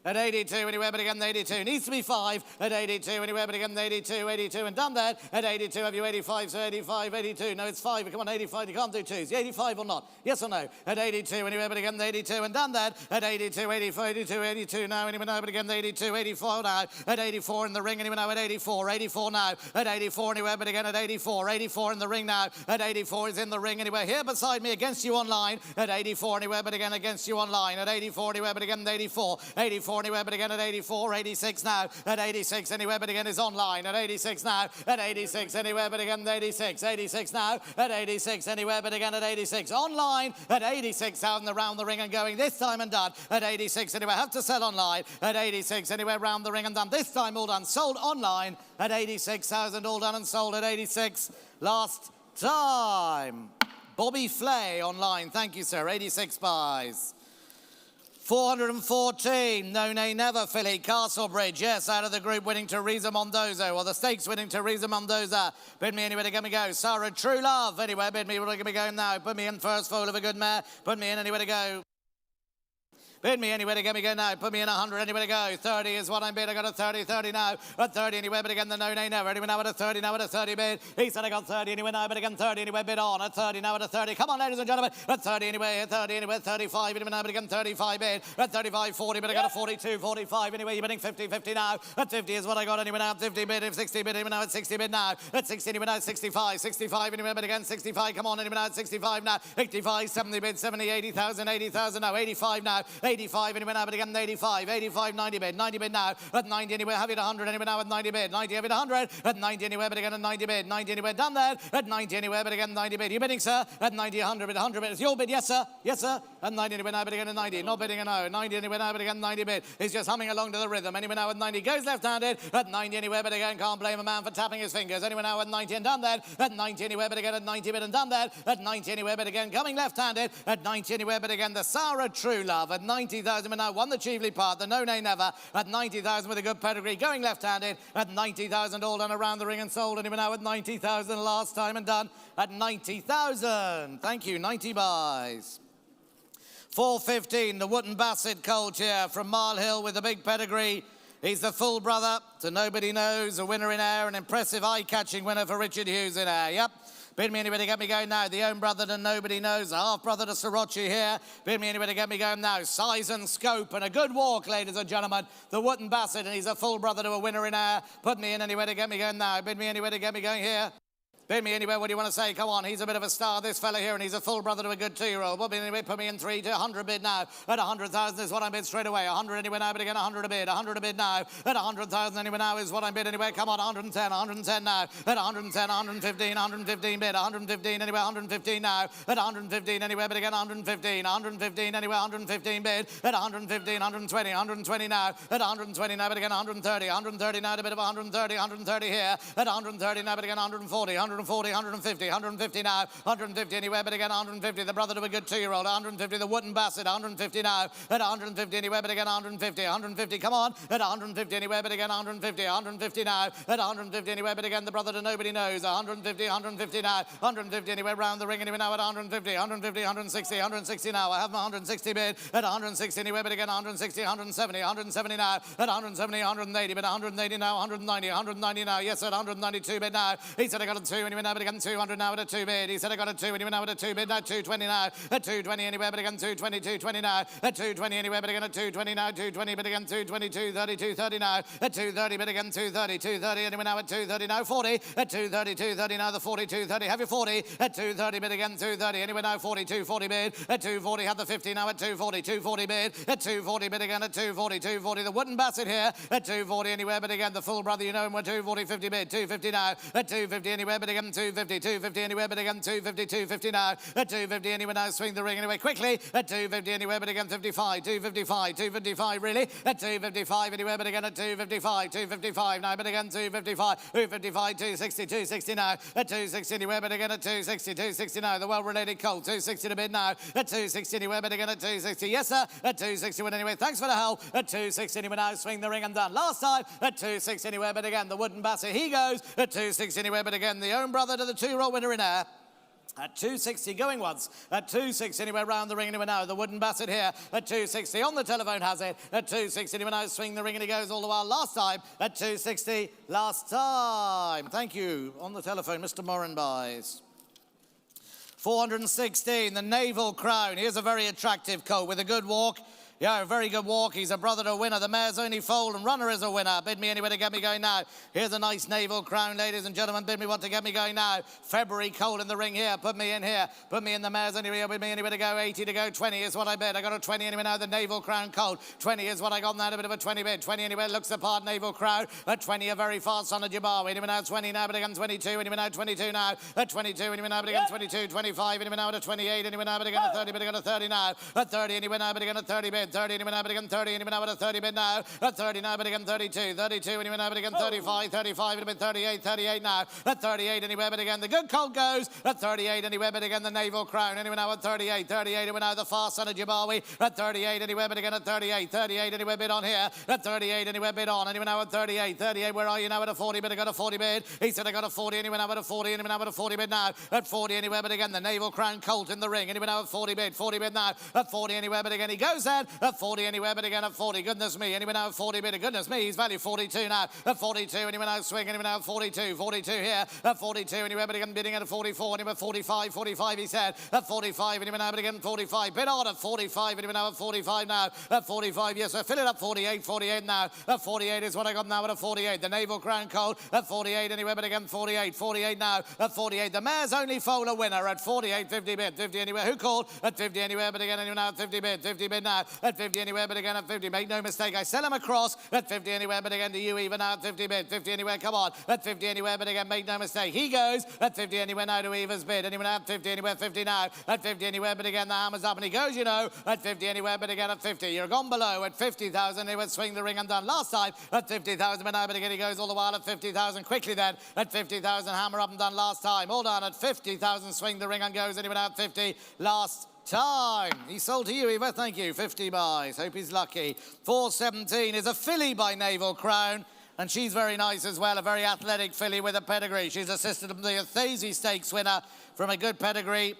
At 82 anywhere, but again, 82 needs to be 5. At 82 anywhere, but again, 82, 82 and done that. At 82, have you 85, so 85, 82. No, it's 5. Come on, 85, you can't do 2s. 85 or not? Yes or no? At 82 anywhere, but again, 82 and done that. At 82, 84, 82, 82 now, anywhere now, but again, 82, 84 now. At 84 in the ring, anywhere now, at 84, 84 now. At 84 anywhere, but again, at 84, 84 in the ring now. At 84 is in the ring anywhere, here beside me, against you online. At 84 anywhere, but again, against you online. At 84 anywhere, but again, 84, 84 anywhere, but again at 84, 86 now. At 86 anywhere, but again is online. At 86 now. At 86 anywhere, but again 86, 86 now. At 86 anywhere, but again at 86 online. At 86,000 around the ring and going this time and done. At 86 anywhere, have to sell online. At 86 anywhere, round the ring and done. This time all done, sold online. At 86,000 all done and sold at 86 last time. Bobby Flay online, thank you sir, 86 buys. 414, No Nay Never filly, Castlebridge, yes, out of the group winning Teresa Mondoza, or the stakes winning Teresa Mondoza. Bid me anywhere to get me go. Sarah True Love, anywhere, bid me where to get me going now. Put me in first foal of a good mare, put me in anywhere to go. Bid me anywhere to get me go now. Put me in 100 anywhere to go. 30 is what I'm bid. I got a 30, 30 now. At 30 anywhere, but again the No Nay Never. Anywhere now at a 30, now at a 30 bid. He said I got 30 anywhere now, but again 30 anywhere bid on. At 30 now at a 30. Come on, ladies and gentlemen. At 30 anywhere, 30 anywhere, 35 anywhere now, but again 35 bid. At 35, 40, but I got a 42, 45 anyway. You're bidding 50, 50 now. At 50 is what I got anywhere now. 50 bid, 60 bid anywhere now. At 60 bid now. At 60 anywhere now, 65, 65 anywhere, but again 65. Come on, anywhere now at 65 now. 85, 70 bid, 70, 80,000, 80,000 now. 85 now. 85 anywhere now. But again, 85, 85, 90 bid, 90 bid now. At 90 anywhere, have it 100 anywhere now at 90 bid, 90 have it 100. At 90 anywhere, but again at 90 bid, 90 anywhere, done that. At 90 anywhere, but again 90 bid. You bidding, sir? At 90, 100 bid, 100 bid. It's your bid, yes, sir? Yes, sir? At 90 anywhere now, but again at 90. Not bidding a no. 90 anywhere now, but again 90 bid. He's just humming along to the rhythm. Anywhere now at 90, goes left-handed. At 90 anywhere, but again, can't blame a man for tapping his fingers. Anywhere now at 90 and done that. At 90 anywhere, but again at 90 bid and done that. At 90 anywhere, but again coming left-handed. At 90 anywhere, but again the Sarah True Love. At 90 90,000, but now won the Cheveley part, the No Nay Never, at 90,000 with a good pedigree, going left-handed, at 90,000 all done around the ring and sold, and even now at 90,000 last time and done at 90,000. Thank you, 90 buys. 4.15, the Wootton Bassett colt here from Mile Hill with a big pedigree. He's the full brother to Nobody Knows, a winner in air, an impressive eye-catching winner for Richard Hughes in air. Yep. Bid me anybody, get me going now. The own brother to Nobody Knows, a half-brother to Sriracha here. Bid me anybody, get me going now. Size and scope and a good walk, ladies and gentlemen. The Wootton Bassett, and he's a full brother to a winner in air. Put me in anywhere to get me going now. Bid me anywhere to get me going here. Bid me anywhere, what do you want to say? Come on, he's a bit of a star, this fella here, and he's a full brother to a good 2-year-old. Put me anyway, put me in 3 to 100 bid now. At 100,000 is what I'm bid straight away. 100 anyway now, but again 100 a bid. 100 a bid now. At 100,000 anyway now is what I'm bid anyway. Come on, 110, 110 now. At 110, 115, 115 bid. 115 anyway, 115 now. At 115 anyway, but again 115. 115 anyway, 115 bid. At 115, 120, 120 now. At 120 now, but again 130. 130 now, a bit of 130, 130 here. At 130 now, but again 140, 140, 150. 150 now, 150 anywhere, but again 150, the brother to a good 2-year-old, 150, the Wootton Bassett, 150 now, at 150 anywhere, but again 150, 150, come on, at 150 anywhere, but again 150, 150 now, at 150 anywhere, but again the brother to Nobody Knows, 150, 150 now, 150 anywhere, round the ring anyway now at 150, 150, 160, 160 now, I have my 160 bid, at 160 anywhere, but again 160, 170, 170 now, at 170, 180, but 180 now, 190, 190 now, yes, at 192 bid now, he said I got a 2 anyway now, but again 200 now at a 2 bid. He said I got a 2 anyway now at a 2 bid. Now 220 now. At 220 anywhere, but again 220, 220 now. At 220 anywhere, but again at 220 now. 220, but again 220, 230, 230 now. At 230, but again 230, 230 anyway now at 230 now. 40. At 230, 230 now. The 40, 230. Have your 40. At 230, but again 230 anyway now. 40, 240 bid. At 240, have the 50 now at 240, 240 bid. At 240, but again at 240, 240. The Wootton Bassett here. At 240 anywhere, but again the full brother, you know him, 240, 50 bid. 250 now. At 250 anywhere, but again 250, 250 anywhere, but again 250, 250 now. At 250 anywhere now, swing the ring anyway quickly. At 250 anywhere, but again 55, 255, 255 really. At 255 anywhere, but again at 255, 255 now, but again 255, 255, 260, 260 now. At 260 anywhere, but again at 260, 260 now. The well-related Colt, 260 to bid now. At 260 anywhere, but again at 260. Yes, sir. At 260 win anyway. Thanks for the help. At 260 anywhere now, swing the ring and done. Last time at 260 anywhere, but again the Wootton Bassett, he goes. At 260 anywhere, but again the own brother to the 2-year-old winner in air. At 260, going once. At 260, anywhere round the ring anywhere now. The Wootton Bassett here at 260. On the telephone has it. At 260, anywhere now. Swing the ring and he goes all the while. Last time at 260. Last time. Thank you. On the telephone, Mr. Moran buys. 416, the Naval Crown. Here's a very attractive colt with a good walk. Yeah, a very good walk. He's a brother to a winner. The mare's only foaled and runner is a winner. Bid me anywhere to get me going now. Here's a nice Naval Crown, ladies and gentlemen. Bid me what to get me going now. February colt in the ring here. Put me in here. Put me in the mare's only here. Bid me anywhere to go. 80 to go. 20 is what I bid. I got a 20 anyway now. The Naval Crown colt. 20 is what I got now. A bit of a 20 bid. 20 anywhere. Looks the part. Naval Crown. At 20, a very fast son of Jabawi. Anyway now 20 now. But again 22. Anyway now 22 now. At 22. Anyway now. But again 22. 25. Anyway now. At 28. Anyway now. But again at 30. But again at 30 now. At 30. Anyway now. But again at 30 bid. 30. Anyway now. But again 30, and even now at a 30 bid now. At 30 now, but again 32. 32, and even now, but again 35. 35, and even 38. 38 now. At 38, anywhere, but again the good colt goes. At 38, anywhere, but again the Naval Crown. Anyway now at 38. 38, and now the fast son of Jabawi. At 38, anywhere, but again at 38. 38, anywhere bid on here. At 38, anywhere bid on. Anyway now at 38. 38, where are you now at a 40 bid? I got a 40 bid. He said I got a 40, anyway now at a 40, anyway now at a 40 bid now. At 40, anywhere, but again the Naval Crown colt in the ring. Anyway now at 40 bid. 40 bid now. At 40, anywhere, but again he goes then. At 40, anywhere, but again at 40. Goodness me, anyway now at 40 bid, goodness me, he's valued 42 now. At 42, anyway now swing, anyway now at 42, 42 here. At 42, anyway, but again bidding at a 44, anyway 45, 45 he said. At 45, anyway now, but again 45. Bid on at 45, anyway now at 45 now. At 45, yes sir, fill it up 48, 48 now. At 48 is what I got now at a 48. The Naval Crown colt at 48, anyway, but again 48, 48 now. At 48, the mare's only foal a winner at 48, 50 bid, 50 anywhere. Who called? At 50 anywhere, but again anyway now at 50 bid, 50 bid now. At 50 anywhere, but again at 50. Make no mistake, I sell him across at 50 anywhere, but again to you even now at 50 bid. 50 anywhere, come on. At 50 anywhere, but again, make no mistake. He goes at 50 anywhere now to Eva's bid. Anywhere now at 50 anywhere, 50 now. At 50 anywhere, but again, the hammer's up and he goes, you know, at 50 anywhere, but again at 50. You're gone below at 50,000. He would swing the ring undone last time at 50,000, but now, but again, he goes all the while at 50,000. Quickly then at 50,000, hammer up and done last time. All done at 50,000, swing the ring and goes anywhere now at 50. Last time. He sold to you, Eva. Thank you. 50 buys. Hope he's lucky. 417 is a filly by Naval Crown. And she's very nice as well, a very athletic filly with a pedigree. She's assisted to the Thazy Stakes winner from a good pedigree.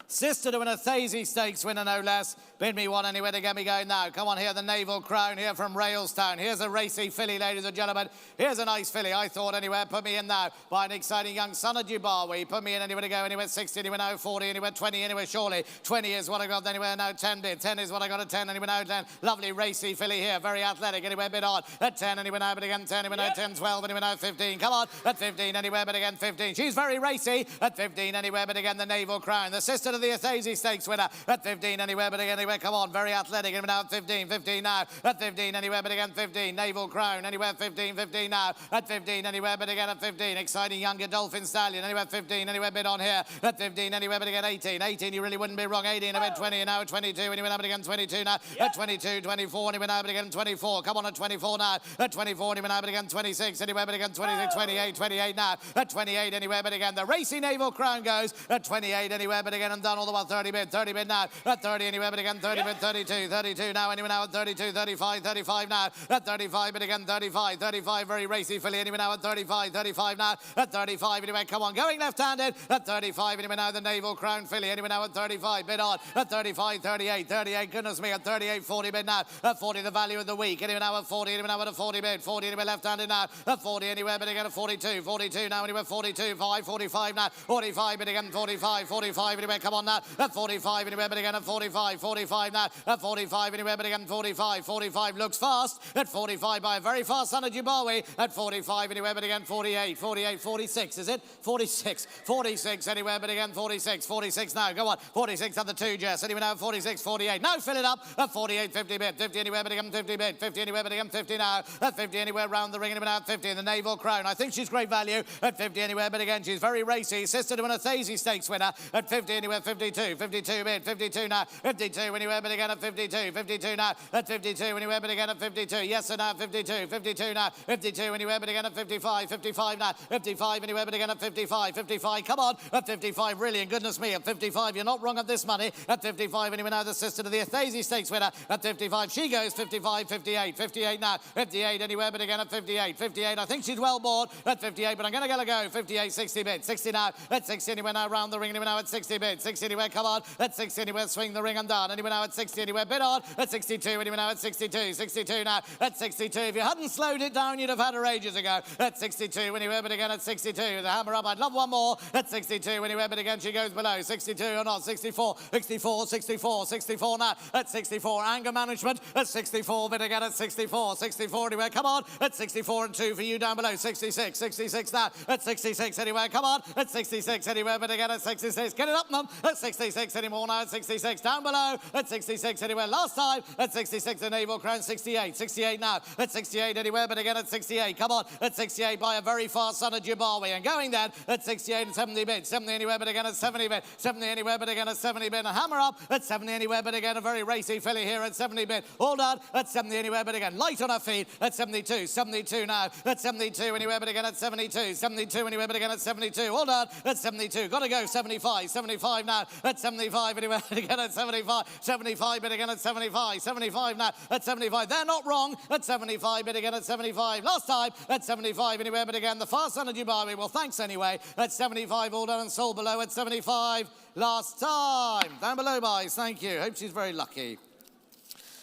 Sister to an Athazy Stakes winner, no less. Bid me one anywhere to get me going now. Come on here, the Naval Crown here from Railstown. Here's a racy filly, ladies and gentlemen. Here's a nice filly, I thought, anywhere. Put me in now by an exciting young son of Jibawi. Put me in anywhere to go, anywhere 60, anywhere now 40, anywhere 20, anywhere surely. 20 is what I got, anywhere now 10 bid. 10 is what I got at 10, anywhere now 10. Lovely racy filly here, very athletic, anywhere bid on. At 10, anywhere now, but again 10, anywhere now 10, 12, anywhere now 15. Come on, at 15, anywhere, but again 15. She's very racy. At 15, anywhere, but again the Naval Crown. The sister to the Athazy Stakes winner at 15 anywhere but again anywhere. Come on, very athletic. Anywhere now at 15, 15 now. At 15 anywhere but again 15. Naval Crown anywhere 15, 15 now. At 15 anywhere but again at 15. Exciting younger Dolphin Stallion anywhere 15 anywhere bid on here. At 15 anywhere but again 18. 18 you really wouldn't be wrong. 18 anywhere 20 now at 22 anywhere now but again 22 now. At 22, 24 anywhere now but again 24. Come on at 24 now. At 24 anywhere now but again 26 anywhere but again 26, 28, 28 now. At 28 anywhere but again the racy Naval Crown goes. At 28 anywhere but again and done all the while 30 bid. 30 bid now. At 30 anywhere but again 30 bid. 32, 32 now anywhere now at 32, 35, 35 now. At 35 but again 35, 35 very racy filly anywhere now at 35, 35 now. At 35 anywhere. Come on, going left-handed. At 35 anywhere now the Naval Crown filly anywhere now at 35 bid on. At 35, 38, 38 goodness me. At 38, 40 bid now. At 40 the value of the week anywhere now at 40 anywhere now at a 40 bid. 40 anywhere left-handed now. At 40 anywhere but again at 42, 42 now anywhere 42, 5, 45 now. 45 but again 45, 45 anywhere. Come on now. At 45 anywhere but again at 45, 45 now. At 45 anywhere but again 45, 45 looks fast. At 45 by a very fast son of Jibawi. At 45 anywhere but again 48, 48, 46 is it? 46, 46 anywhere but again 46, 46 now. Go on. 46 at the 2 Jess. Anywhere now 46, 48. Now fill it up. At 48, 50 bid. 50 anywhere but again 50 bid. 50 anywhere but again 50 now. At 50 anywhere round the ring anywhere now at 50. The Naval Crown. I think she's great value. At 50 anywhere but again she's very racy. Sister to an Athazy Stakes winner. At 50 anywhere 52, 52 bid. 52 now. 52 anywhere but again at 52, 52 now. At 52 anywhere but again at 52. Yes sir now 52, 52 now. 52 anywhere but again at 55, 55 now. 55 anywhere but again at 55, 55. Come on. At 55 really and goodness me at 55 you're not wrong at this money. At 55 anywhere now the sister to the Athazy Stakes winner. At 55 she goes 55, 58, 58 now. 58 anywhere but again at 58, 58. I think she's well bored at 58 but I'm going to get a go. 58, 60 bid. 60 now. At 60 anywhere now round the ring anywhere now at 60 bid. 60 anywhere. Come on. At 60 anywhere swing the ring and done. Anywhere now at 60 anywhere bid on. At 62 anywhere now at 62. 62 now. At 62 if you hadn't slowed it down you'd have had her ages ago. At 62 anywhere but again at 62. The hammer up. I'd love one more. At 62 anywhere but again she goes below. 62 or not. 64, 64, 64, 64 now. At 64 anger management. At 64 bid again at 64. 64 anywhere. Come on. At 64 and 2 for you down below. 66, 66 now. At 66 anywhere. Come on. At 66 anywhere but again at 66. Get it up mum. At 66 anymore now. At 66 down below. At 66 anywhere. Last time. At 66 the Naval Crown. 68, 68 now. At 68 anywhere but again at 68. Come on. At 68 by a very fast son of Jibawi. And going then at 68 and 70 bid. 70 anywhere but again at 70 bid. 70 anywhere but again at 70 bid. A hammer up at 70 anywhere but again a very racy filly here at 70 bid. All done at 70 anywhere but again. Light on her feet at 72. 72 now. At 72 anywhere but again at 72. 72 anywhere but again at 72. All done at 72. Got to go 75. 75 now. At 75 anywhere but again at 75. 75 but again at 75. 75 now. At 75. They're not wrong. At 75 but again at 75. Last time at 75 anywhere but again. The fast son of Jibawi. Well, thanks anyway. At 75 all done and sold below at 75. Last time. Down below, boys. Thank you. Hope she's very lucky.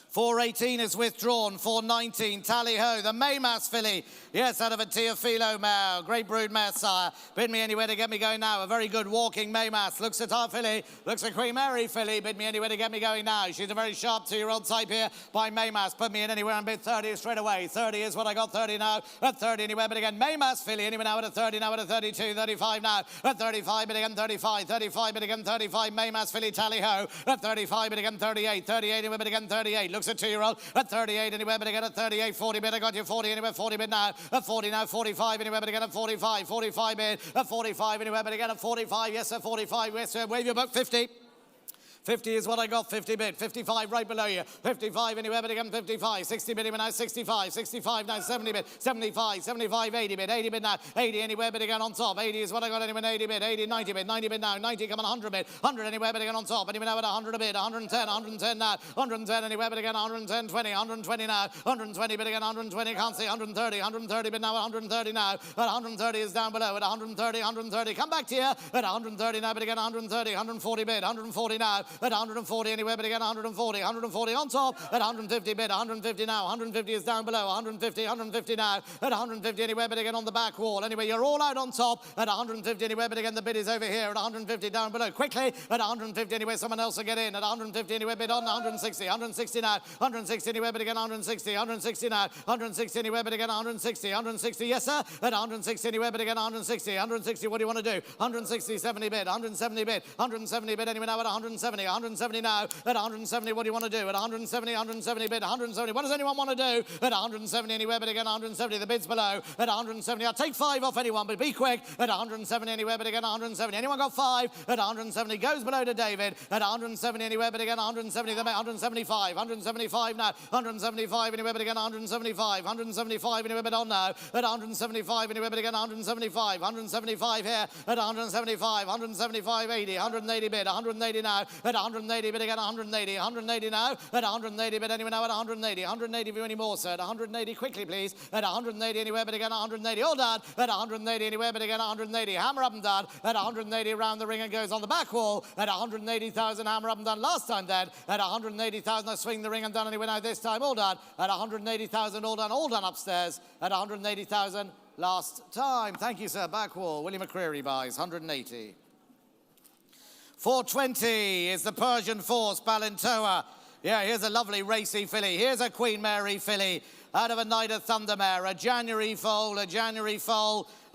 418 is withdrawn. 419, tally-ho. The Maymas filly. Yes, out of a Teofilo mare. Great brood mare, sire. Bid me anywhere to get me going now. A very good walking Maymas. Looks at our filly. Looks at Queen Mary filly. Bid me anywhere to get me going now. She's a very sharp 2-year-old type here by Maymas. Put me in anywhere and bid 30 straight away. 30 is what I got. 30 now. At 30 anywhere, but again, Maymas filly. Anywhere now at a 30, now at a 32, 35 now. At 35, but again 35, 35, but again 35. Maymas filly, tally-ho. At 35, but again 38, 38 anywhere, but again 38. Looks at 2-year-old. At 38 anywhere, but again at 38, 40 bid. I got you 40 anywhere, 40 bid now. At 40 now, 45 anywhere, but again at 45, 45 bid. At 45 anywhere, but again at 45. Yes, sir, 45. Yes, sir. Wave your book, 50. 50 is what I got, 50 bid. 55 right below you. 55 anywhere but again 55. 60 bid now, 65. 65 now, 70 bid. 75, 75, 80 bid. 80 bid now, 80 anywhere but again on top. 80 is what I got anywhere, 80 bid. 80, 90 bid. 90 bid now, 90 come on 100 bid. 100 anywhere but again on top. Anywhere now at 100 a bid. 110, 110 now. 110 anywhere but again 110, 20, 120 now. 120 bid again, 120, can't see. 130, 130 bid now, 130 now. At 130 is down below. At 130, 130. Come back to here. At 130 now, but again 130, 140 bid. 140 now. At 140 anywhere, but again 140, 140 on top. At 150 bid, 150 now. 150 is down below. 150, 150 now. At 150 anywhere, but again on the back wall. Anyway, you're all out on top. At 150 anywhere, but again the bid is over here. At 150 down below. Quickly. At 150 anywhere, someone else will get in. At 150 anywhere, bid on 160. 160 now. 160 anywhere, but again 160. 160 now. 160 anywhere, but again 160. 160, yes sir. At 160 anywhere, but again 160. 160, what do you want to do? 160, 70 bid. 170 bid. 170 bid anywhere now at 170. 170 now. At 170, what do you want to do? At 170, 170 bid. 170, what does anyone want to do? At 170 anywhere, but again 170. The bid's below. At 170, I'll take 5 off anyone, but be quick. At 170 anywhere, but again 170. Anyone got 5? At 170, goes below to David. At 170 anywhere, but again 170. 175. 175 now. 175 anywhere, but again 175. 175 anywhere, but on now. At 175 anywhere, but again 175. 175 here. At 175. 175, 80. 180 bid. 180 now. At 180 bid again 180. 180 now. At 180 bid anywhere now at 180. 180 if you any more, sir. At 180 quickly, please. At 180 anywhere, but again 180. All done. At 180 anywhere, but again 180. Hammer up and down. At 180 around the ring and goes on the back wall. At 180,000 hammer up and down last time dead. At 180,000 I swing the ring and done anywhere now this time. All done. At 180,000 all done upstairs. At 180,000 last time. Thank you, sir. Back wall. Willie McCreary buys 180. 420 is the Persian Force, Balintoa. Yeah, here's a lovely racy filly. Here's a Queen Mary filly out of a Night of Thundermare, a January foal,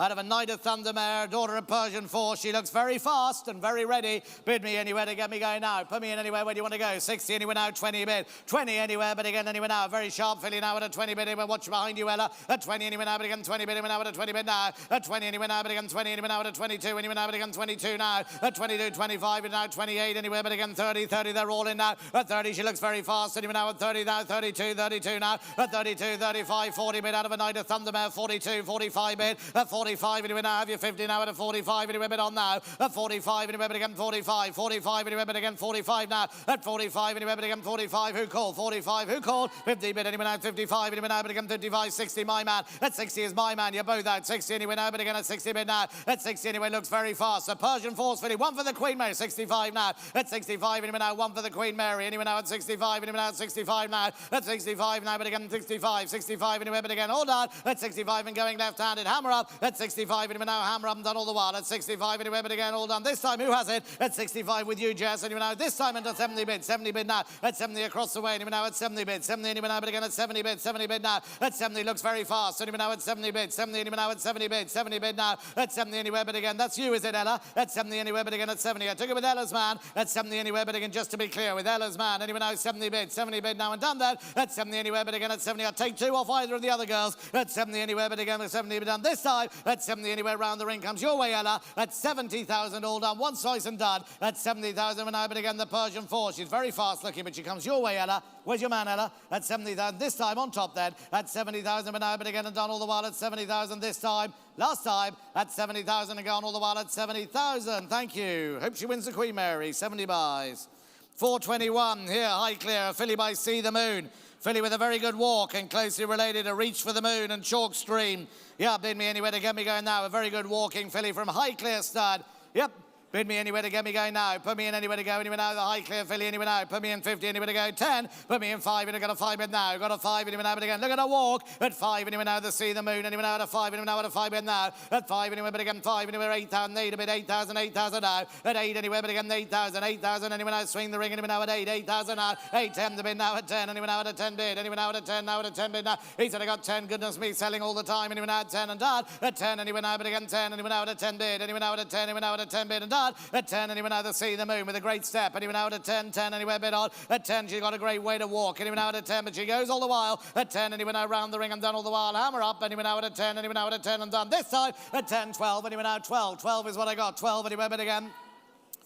out of a Night of Thundermare, daughter of Persian Force. She looks very fast and very ready. Bid me anywhere to get me going now. Put me in anywhere. Where do you want to go? 60 anywhere now, 20 bid. 20 anywhere, but again anywhere now. Very sharp filly now at a 20 bid. Anywhere. Watch behind you, Ella. At 20 anywhere now, but again 20 bid. Anywhere now at a 20 bid now. At 20 anywhere now, but again 20 anywhere now at a 22. Anywhere now, but again 22 now. At 22, 25 and now 28 anywhere, but again 30, 30. They're all in now. At 30, she looks very fast. Anywhere now at 30 now, 32, 32 now. At 32, 35, 40 bid out of a Night of Thundermare. 42, 45 bid. At 45 anywhere now. Have you 50 now at a 45 anywhere, but on now. At 45 anywhere, but again 45. 45 anywhere, but again 45 now. At 45 anywhere, but again 45. Who called? 45. Who called? 50 bid anywhere now. 55 anywhere now, but again 55. 60 my man. At 60 is my man. You're both out. 60 anywhere now, but again at 60 bid now. At 60 anyway looks very fast. The Persian Force filly. One for the Queen Mary. 65 now. At 65 anywhere now. One for the Queen Mary. Anywhere now at 65. Anywhere now at 65 now. At 65 now, but again 65. 65 anywhere, but again hold on. At 65 and going left-handed. Hammer up. At 65 anywhere now. Hammer up and done all the while. At 65 anywhere, but again all done. This time who has it? At 65 with you, Jess. Anywhere now. This time into 70 bid. 70 bid now. At 70 across the way. Anywhere now at 70 bid. 70 anywhere now, but again at 70 bid. 70 bid now. At 70 looks very fast. Anywhere now at 70 bid. 70 anywhere now at 70 bid. 70 bid now. At 70 anywhere, but again that's you, is it, Ella? At 70 anywhere, but again at 70. I took it with Ella's man. At 70 anywhere, but again just to be clear, with Ella's man. Anywhere now 70 bid. 70 bid now and done that. At 70 anywhere, but again at 70. I'll take 2 off either of the other girls. At 70 anywhere, but again at 70 bid done this time. At 70 anywhere round the ring comes your way, Ella. At 70,000 all done. One slice and done. At 70,000 and now, but again the Persian Force. She's very fast looking, but she comes your way, Ella. Where's your man, Ella? At 70,000 this time on top then. At 70,000 but now, but again and done all the while at 70,000 this time. Last time at 70,000 and gone all the while at 70,000. Thank you. Hope she wins the Queen Mary. 70 buys. 421 here, Highclere, a filly by See the Moon. Filly with a very good walk and closely related to Reach for the Moon and Chalk Stream. Yeah, bid me anywhere to get me going now. A very good walking filly from Highclere stud. Yep. Bid me anywhere to get me going now. Put me in anywhere to go anywhere now. The Highclere filly anywhere now. Put me in 50 anywhere to go. 10. Put me in 5 and I got a 5 bid now. Got a 5 anywhere now, but again look at her walk. At 5 anywhere now. The See the Moon anywhere now. At a 5 anywhere now. At a 5 bid now. At 5 anywhere, but again 5 anywhere. 8,000. 8 a bit. 8,000. 8,000 now. At 8 anywhere, but again 8,000. 8,000 anywhere now. Swing the ring anywhere now. At 8. 8,000 now. 8 10 the bid now. At 10 anywhere now. At a 10 bid. Anywhere now. At a 10 now. At a 10 bid now. He said I got 10. Goodness me, selling all the time. Anywhere now at 10 and done. At 10 anywhere now, but again 10 anywhere now. At a 10 bid. Anywhere now. At a 10 anywhere now. At a 10 bid and done. At 10 anywhere now. The See the Moon with a great step. Anywhere now. At a 10. 10 anywhere bid on. At 10 she got a great way to walk. Anywhere now. At a 10, but she goes all the while. At 10 anywhere now. Round the ring and done all the while. Hammer up. Anywhere now. At a 10. Anywhere now. At a 10 and done. This time at 10. 12 anywhere now. 12. 12 is what I got. 12 anywhere, but again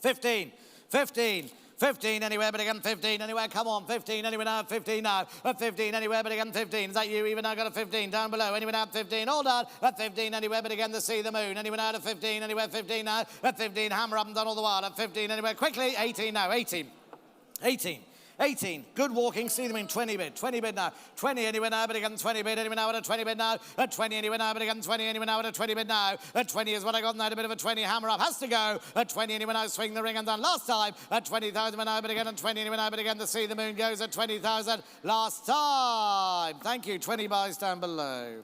15. 15. 15 anywhere, but again 15 anywhere. Come on, 15 anywhere now, 15 now. At 15 anywhere, but again 15. Is that you? Even now got a 15 down below. Anywhere now, 15. All done. At 15 anywhere, but again the sea, the moon. Anywhere now to 15. Anywhere 15 now. At 15, hammer up and done all the while. At 15 anywhere. Quickly, 18 now. 18. 18. 18. Good walking. See them in 20 bid. 20 bid now. 20 anywhere now, but again 20 bid. Anywhere now at a 20 bid now. At 20 anywhere now, but again 20 anywhere now at a 20 bid now. At 20 is what I got now. A bit of a 20. Hammer up. Has to go. At 20 anywhere now. Swing the ring and done. Last time. At 20,000 now, but again at 20 anywhere now, but again the sea, the moon goes at 20,000. Last time. Thank you. 20 buys down below.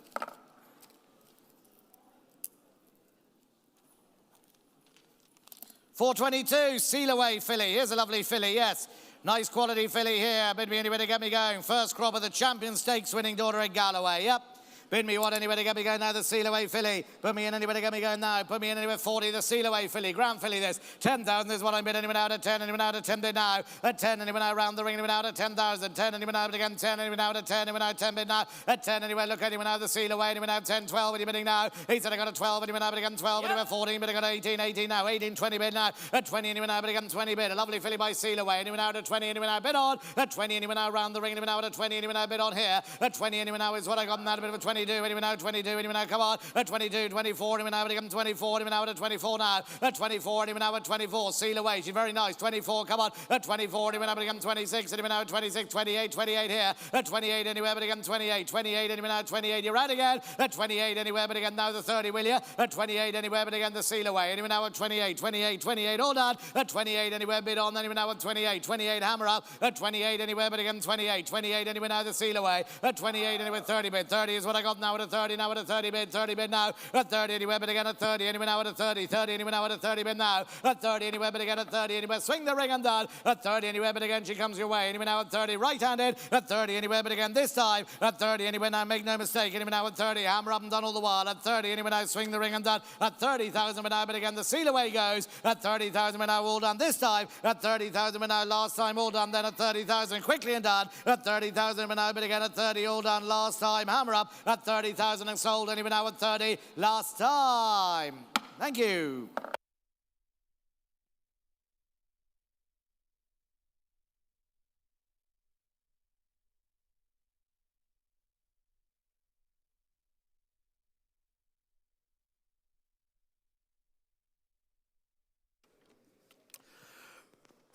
$4.22. Seal away filly. Here's a lovely filly. Yes. Nice quality filly here. Bid me anywhere to get me going. First crop of the Champion Stakes winning daughter at Galloway. Yep. Bid me what anywhere to get me going now, the Seal Away filly. Put me in anywhere to get me going now. Put me in anywhere 40, the Seal Away filly. Grand filly this. 10,000 is what I'm bidding. Anywhere now at 10, anywhere now at 10 bid now. At 10, anywhere now round the ring, anywhere now at 10,000. 10, anywhere now, but again 10, anywhere now at 10, anywhere now 10 bid now. At 10, anywhere, look anywhere now, the Seal Away, anywhere now 10, 12, what are you bidding now? He said I got a 12, anywhere now, but again 12, anywhere 14, but I got 18, 18 now. 18, 20 bid now. At 20, anywhere now, but again 20 bid. A lovely filly by Seal Away, anywhere now at 20, anywhere now bid on. At 20, anywhere now round the ring, anywhere now at 20, anywhere now bid on here. At 20, anywhere now is what I got now, a bit of a 22, anywhere now 22, anywhere now, come on. At 22, 24, anywhere now, but again 24, anywhere now at 24 now. At 24, anywhere now at 24, Seal Away, she's very nice. 24, come on. At 24, anywhere now, but again 26, anywhere now at 26, 28, 28 here. At 28, anywhere, but again 28, 28, anywhere now 28, you're right again. At 28, anywhere, but again now the 30, will you? At 28, anywhere, but again the Seal Away, anywhere now at 28, 28, 28, all done. At 28, anywhere, bid on, anywhere now at 28, 28, hammer up. At 28, anywhere, but again 28, 28, anywhere now the Seal Away. At 28, anywhere 30 bid. 30 is what I got now at a 30, now at a 30 bid. 30 bid now. At 30, anywhere, but again at 30, anywhere now at a 30, 30, anywhere now at a 30 bid now. At 30, anywhere, but again at 30, anywhere, swing the ring and done. At 30, anywhere, but again she comes your way. Anywhere now at 30, right-handed. At 30, anywhere, but again this time. At 30, anywhere now, make no mistake. Anywhere now at 30, hammer up and done all the while. At 30, anywhere now, swing the ring and done. At 30,000 but now, but again the Seal Away goes. At 30,000 but now, all done this time. At 30,000 but now, last time, all done. Then at 30,000, quickly and done. At 30,000 but now, but again at 30, all done last time. Hammer up. At 30,000 and sold. Anywhere now at 30, last time. Thank you.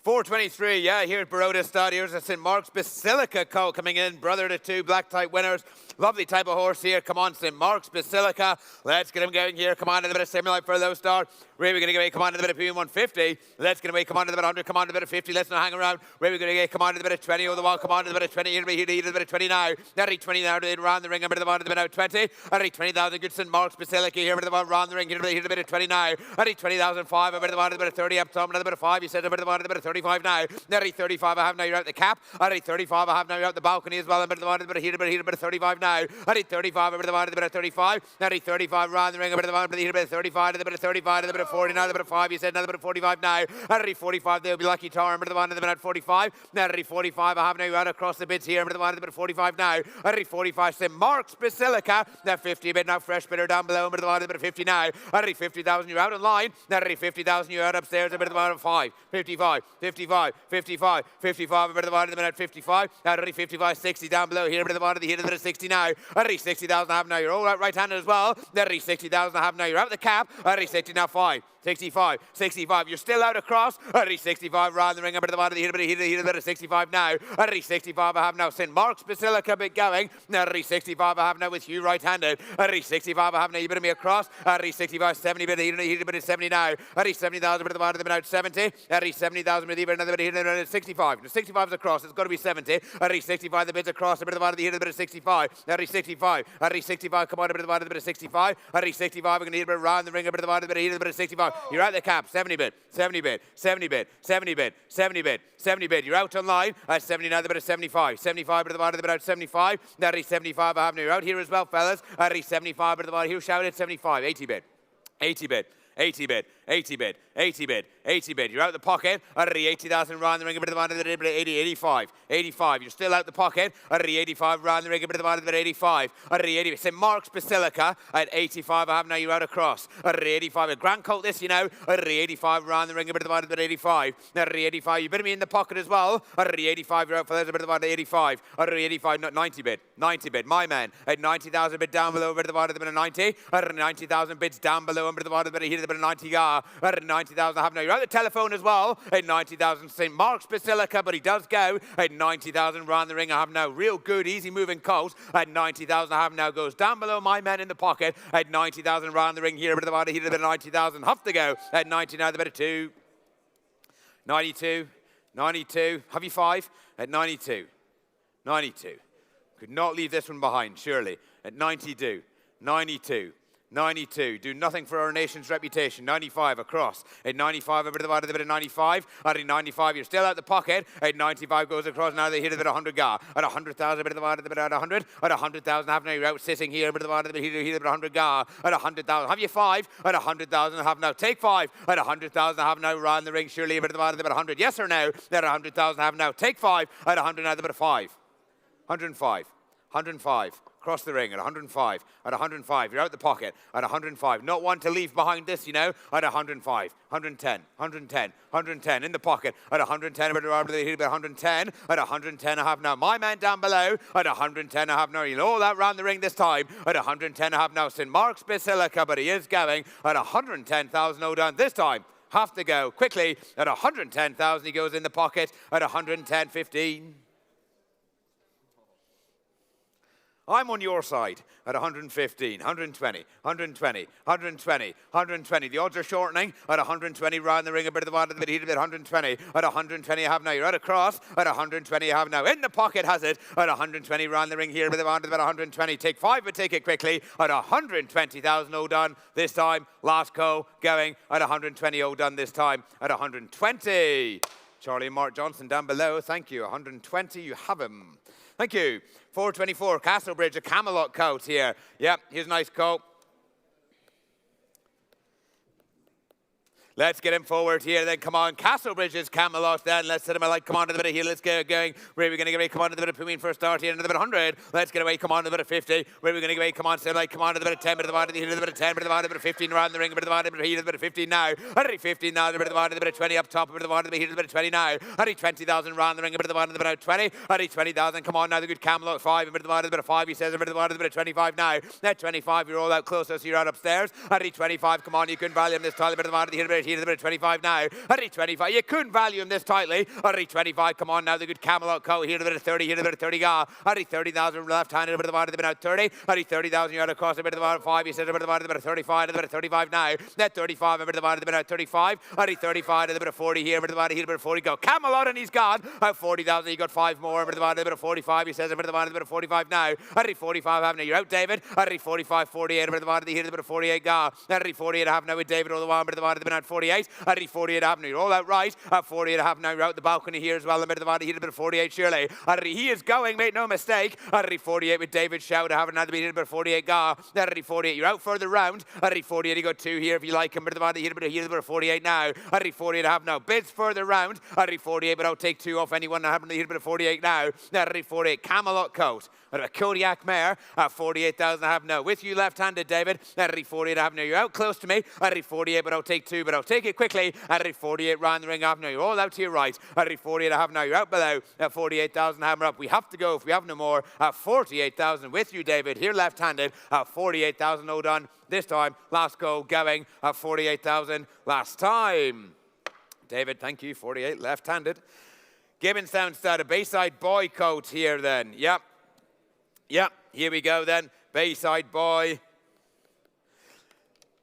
$4.23, yeah, here at Baroda Stud. Here's a St. Mark's Basilica colt coming in. Brother to two black type winners. Lovely type of horse here. Come on, St. Mark's Basilica. Let's get him going here. Come on, a bit of stimuli for a low start. Where are we going to get away? Come on, a bit of premium 150. Let's get away. Come on, a bit of 100. Come on, a bit of 50. Let's not hang around. Where are we going to get? Come on, a bit of 20 over the wall. Come on, a bit of 20. Here, a bit of 20 now. Nearly 20 now. Around the ring. A bit of the bit out 20. Nearly 20,000. Good St. Mark's Basilica here. A bit of around the ring. Here, a bit of 20 now. Nearly 20,005. A bit of 30 up top. Another bit of 5. You said a bit of 35 now. Nearly 35 I have now, you're out the cap. Nearly 35 I have now, you're out the balcony as well. A bit of here, a bit of 35 now. Nearly 35, a bit of 35. Nearly 35 round the ring, a bit of here, a bit of 35, a bit of 35, a bit of 40 now, a bit of 5. You said another bit of 45 now. Nearly 45, they'll be lucky tar. A bit of 45. Nearly 45 I have now, you're out across the bids here. A bit of 45 now. Nearly 45, St. Mark's Basilica. Now 50 a bit now, fresh bidder down below. A bit of 50 now. Nearly 50,000, you're out in line. Nearly 50,000, you're out upstairs. A bit of 5. 55, 55, 55. 55, a bit of the bottom of the minute, 55, already 55, 60 down below, here a bit of the bottom of the here, a bit of 60 now, already 60,000 I have now, you're all right-handed as well, already 60,000 I have now, you're out the cap, already 60 now, 5. 65, 65, you're still out across, already 65 round the ring, a bit of the bottom of the here, a bit of 65 now, already 65 I have now, St. Mark's Basilica bit going, already 65 I have now with Hugh right-handed, already 65 I have now, you bit of me across, already 65, 70, bit of here, a bit of 70 now, already 70,000, bit of the bottom of the minute, 70, already 70,000 with even another bit here, 65, the 65 is across, it's got to be 70, already 65, the bid's across, a bit of the bottom of the here, a bit of 65, already 65, already 65, come on, a bit of the bottom, a bit of 65, already 65, we're going to need a bit around the ring, a bit of the bottom, a bit of here, a bit of 65, you're out the cap, 70 bid, 70 bid, 70 bid, 70 bid, 70 bid, 70 bid, you're out online, at 70 now, the bit of 75, 75 bit of the bottom, the bit out 75, already 75 I have now, you're out here as well, fellas, already 75 bit of the bottom, here shouted 75, 80 bid, 80 bid, 80 bid, 80 bid, 80 bid, 80 bid. You're out the pocket. 80,000 round the ring, a bit of the 80, 85, 85. You're still out the pocket. 85 round the ring, a bit of the 85. 80. St. Mark's Basilica at 85. I have now. You're out across. 85. A Grand Colt this, you know. 85 round the ring, a bit of the 85. 85. You better be in the pocket as well. 85. You're out for those, a bit of the 85. 85. Not 90 bid. 90 bid. My man at 90,000 bid down below, a bit of the 90. 90,000 bids down below, a bit of the here, a bit of 90 gar. 90,000 I have now. You're out the telephone as well. At 90,000 St. Mark's Basilica, but he does go at 90,000 round the ring. I have now. Real good, easy moving colt at 90,000. I have now. Goes down below my men in the pocket at 90,000 round the ring here. A bit of here, a bit of 90,000. Have to go at 90 now. The bit of 2. 92. 92. Have you 5? At 92. 92. Could not leave this one behind, surely. At 92. 92. 92, do nothing for our nation's reputation. 95 across. At 95, a bit of 95. At 95, you're still out the pocket. At 95 goes across. Now they hit a bit of 100 gar. At 100,000, a bit of 100. At 100,000, have now. You're out sitting here. A bit of 100 gar. At 100,000, have you 5? At 100,000, have now. Take 5. At 100,000, have now. Round the ring. Surely a bit of 100. Yes or no? At 100,000, have now. Take 5. At 100, now a bit of 5. 105. 105. Across the ring at 105. At 105, you're out the pocket. At 105, not one to leave behind this, you know. At 105, 110, 110, 110 in the pocket. At 110, a bit around the heel, 110. At 110, I have now my man down below. At 110, I have now. You know that round the ring this time. At 110, I have now St. Mark's Basilica, but he is going at 110,000. No down this time. Have to go quickly. At 110,000, he goes in the pocket. At 110.15. I'm on your side at 115, 120, 120, 120, 120. The odds are shortening at 120 round the ring, a bit of the bit heated, 120. At 120 you have now. You're out across. At 120 you have now. In the pocket has it. At 120 round the ring here, a bit of 120. Take 5, but take it quickly. At 120,000 all done this time. Last go going at 120 all done this time. At 120. Charlie and Mark Johnson down below. Thank you. 120, you have him. Thank you. 424, Castlebridge, a Camelot coat here. Yep, here's a nice coat. Let's get him forward here then. Come on, Castlebridge's Camelot then. Let's set him like, come on to the bit of here. Let's get going. Where are we going to get away? Come on to the bit of Pumeen for a start here. Into the bit of 100. Let's get away. Come on to the bit of 50. Where are we going to get away? Come on, set like, come on to the bit of 10. Bit of the bit of 10. Bit of the bit of 15 around the ring. Bit of the bit of here. The bit of 15 now. 15 now. The bit of the bit of 20 up top. Bit of the here. The bit of 20 now. 20,000 round the ring. A bit of the bit of 20. 20,000. Come on now. The good Camelot 5. A bit of the bit of 5. He says a bit of the bit of 25 now. At 25, you're all out closer, so you're out upstairs. 25. Come on, you couldn't value him this time. A bit of the here. The bit of 25 now. 25. You couldn't value him this tightly. 25. Come on now. The good Camelot coat here. A bit of 30. Here. A bit of 30 gar. 30,000 left-handed. A bit of the bit out 30. 30,000. You're out across. A bit of the 5. He says a bit of the bit of 35. A bit of 35 now. That 35. A bit of the bit out 35. 35. A bit of 40 here. A bit of here. A bit of 40 go. Camelot and he's gone. 40,000. You got 5 more. A bit of 45. He says a bit of 45 now. 45. Having you're out, David. 45. 48. A bit of here. A bit of 48 gar. 48. Have now with David all the while. A bit of the bit out 48. 48. Have now. You're all out right. 48. Have now. You're out the balcony here as well. A bit of here. A bit of 48 surely. He is going. Make no mistake. 48 with David Shout. Having had to be a bit of 48 gar. 48. You're out further round. 48. You got 2 here if you like him. Bit of here. A bit of 48 now. 48. Have now. Bids further round. 48. But I'll take 2 off anyone. Having here. A bit of 48 now. 48. Camelot coat. A Kodiak mare. 48,000 I have now. With you left-handed, David. 48 I have now. You're out close to me. 48, but I'll take 2. But I'll take it quickly. 48 round the ring I have now. You're all out to your right. 48 I have now. You're out below. 48,000 hammer up. We have to go if we have no more. 48,000 with you, David. Here left-handed. 48,000 all done. This time, last go going. 48,000 last time. David, thank you. 48 left-handed. Gibbonstown start a Bayside Boy coat here then. Yep. Yep, here we go then. Bayside Boy.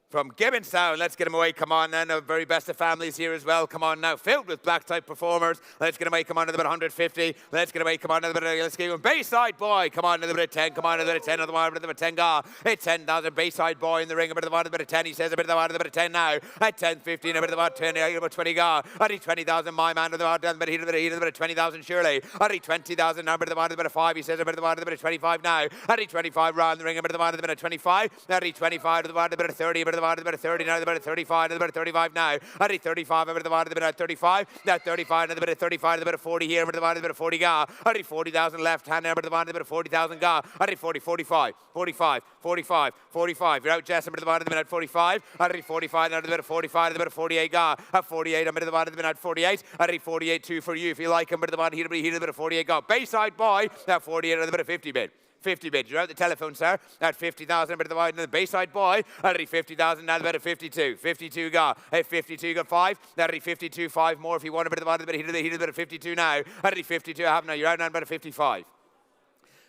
From Gibbonstown, let's get him away. Come on then, the very best of families here as well. Come on now, filled with black type performers. Let's get him away. Come on to the bit 150. Let's get away. Come on to the bit. Let's get him. Bayside Boy. Come on to the bit of 10. Come on to the bit of 10. On the one, a bit of 10 gar. It's 10,000. Bayside Boy in the ring. A bit of the bit of 10. He says a bit of the bit of 10 now. At 10, 15. A bit of about 10. About 20 gar. At 20,000. My man to the bit. But he a bit of 20,000 surely. At 20,000. Now a bit of the bit of 5. He says a bit of the bit of 25 now. At 25 round the ring. A bit of the bit of 25. At 25 to the bit of 30. A bit of bottom of the 30, now the bit of 35, now the bit of 35 now. At 35 over the bottom of the bit of 35, now 35, now the bit of 35, the bit of 40 here, over the bottom of the bit of 40 ga. At 40,000 left hand, over the bottom of the bit of 40,000 ga. At 40, 45, 45, 45, 45. You're out, Jess, over the bottom of the bit of 45. At 45, now the bit of 45, the bit of 48 ga. At 48, I'm at the bottom of the bit of 48. At 48, 2 for you. If you like him, over the bottom here, the bit of 48 ga. Bayside boy, now 48, and the bit of 50 bid. 50 bid. You're out the telephone, sir. At 50,000, bit of the wide, and the Bayside boy. At 50,000, now the bit of 52. 52 ga. At 52 got 5. At 52, 5 more if you want a bit of the bottom, heated a bit of 52 now. At 52, I have now. You're out now about a 55.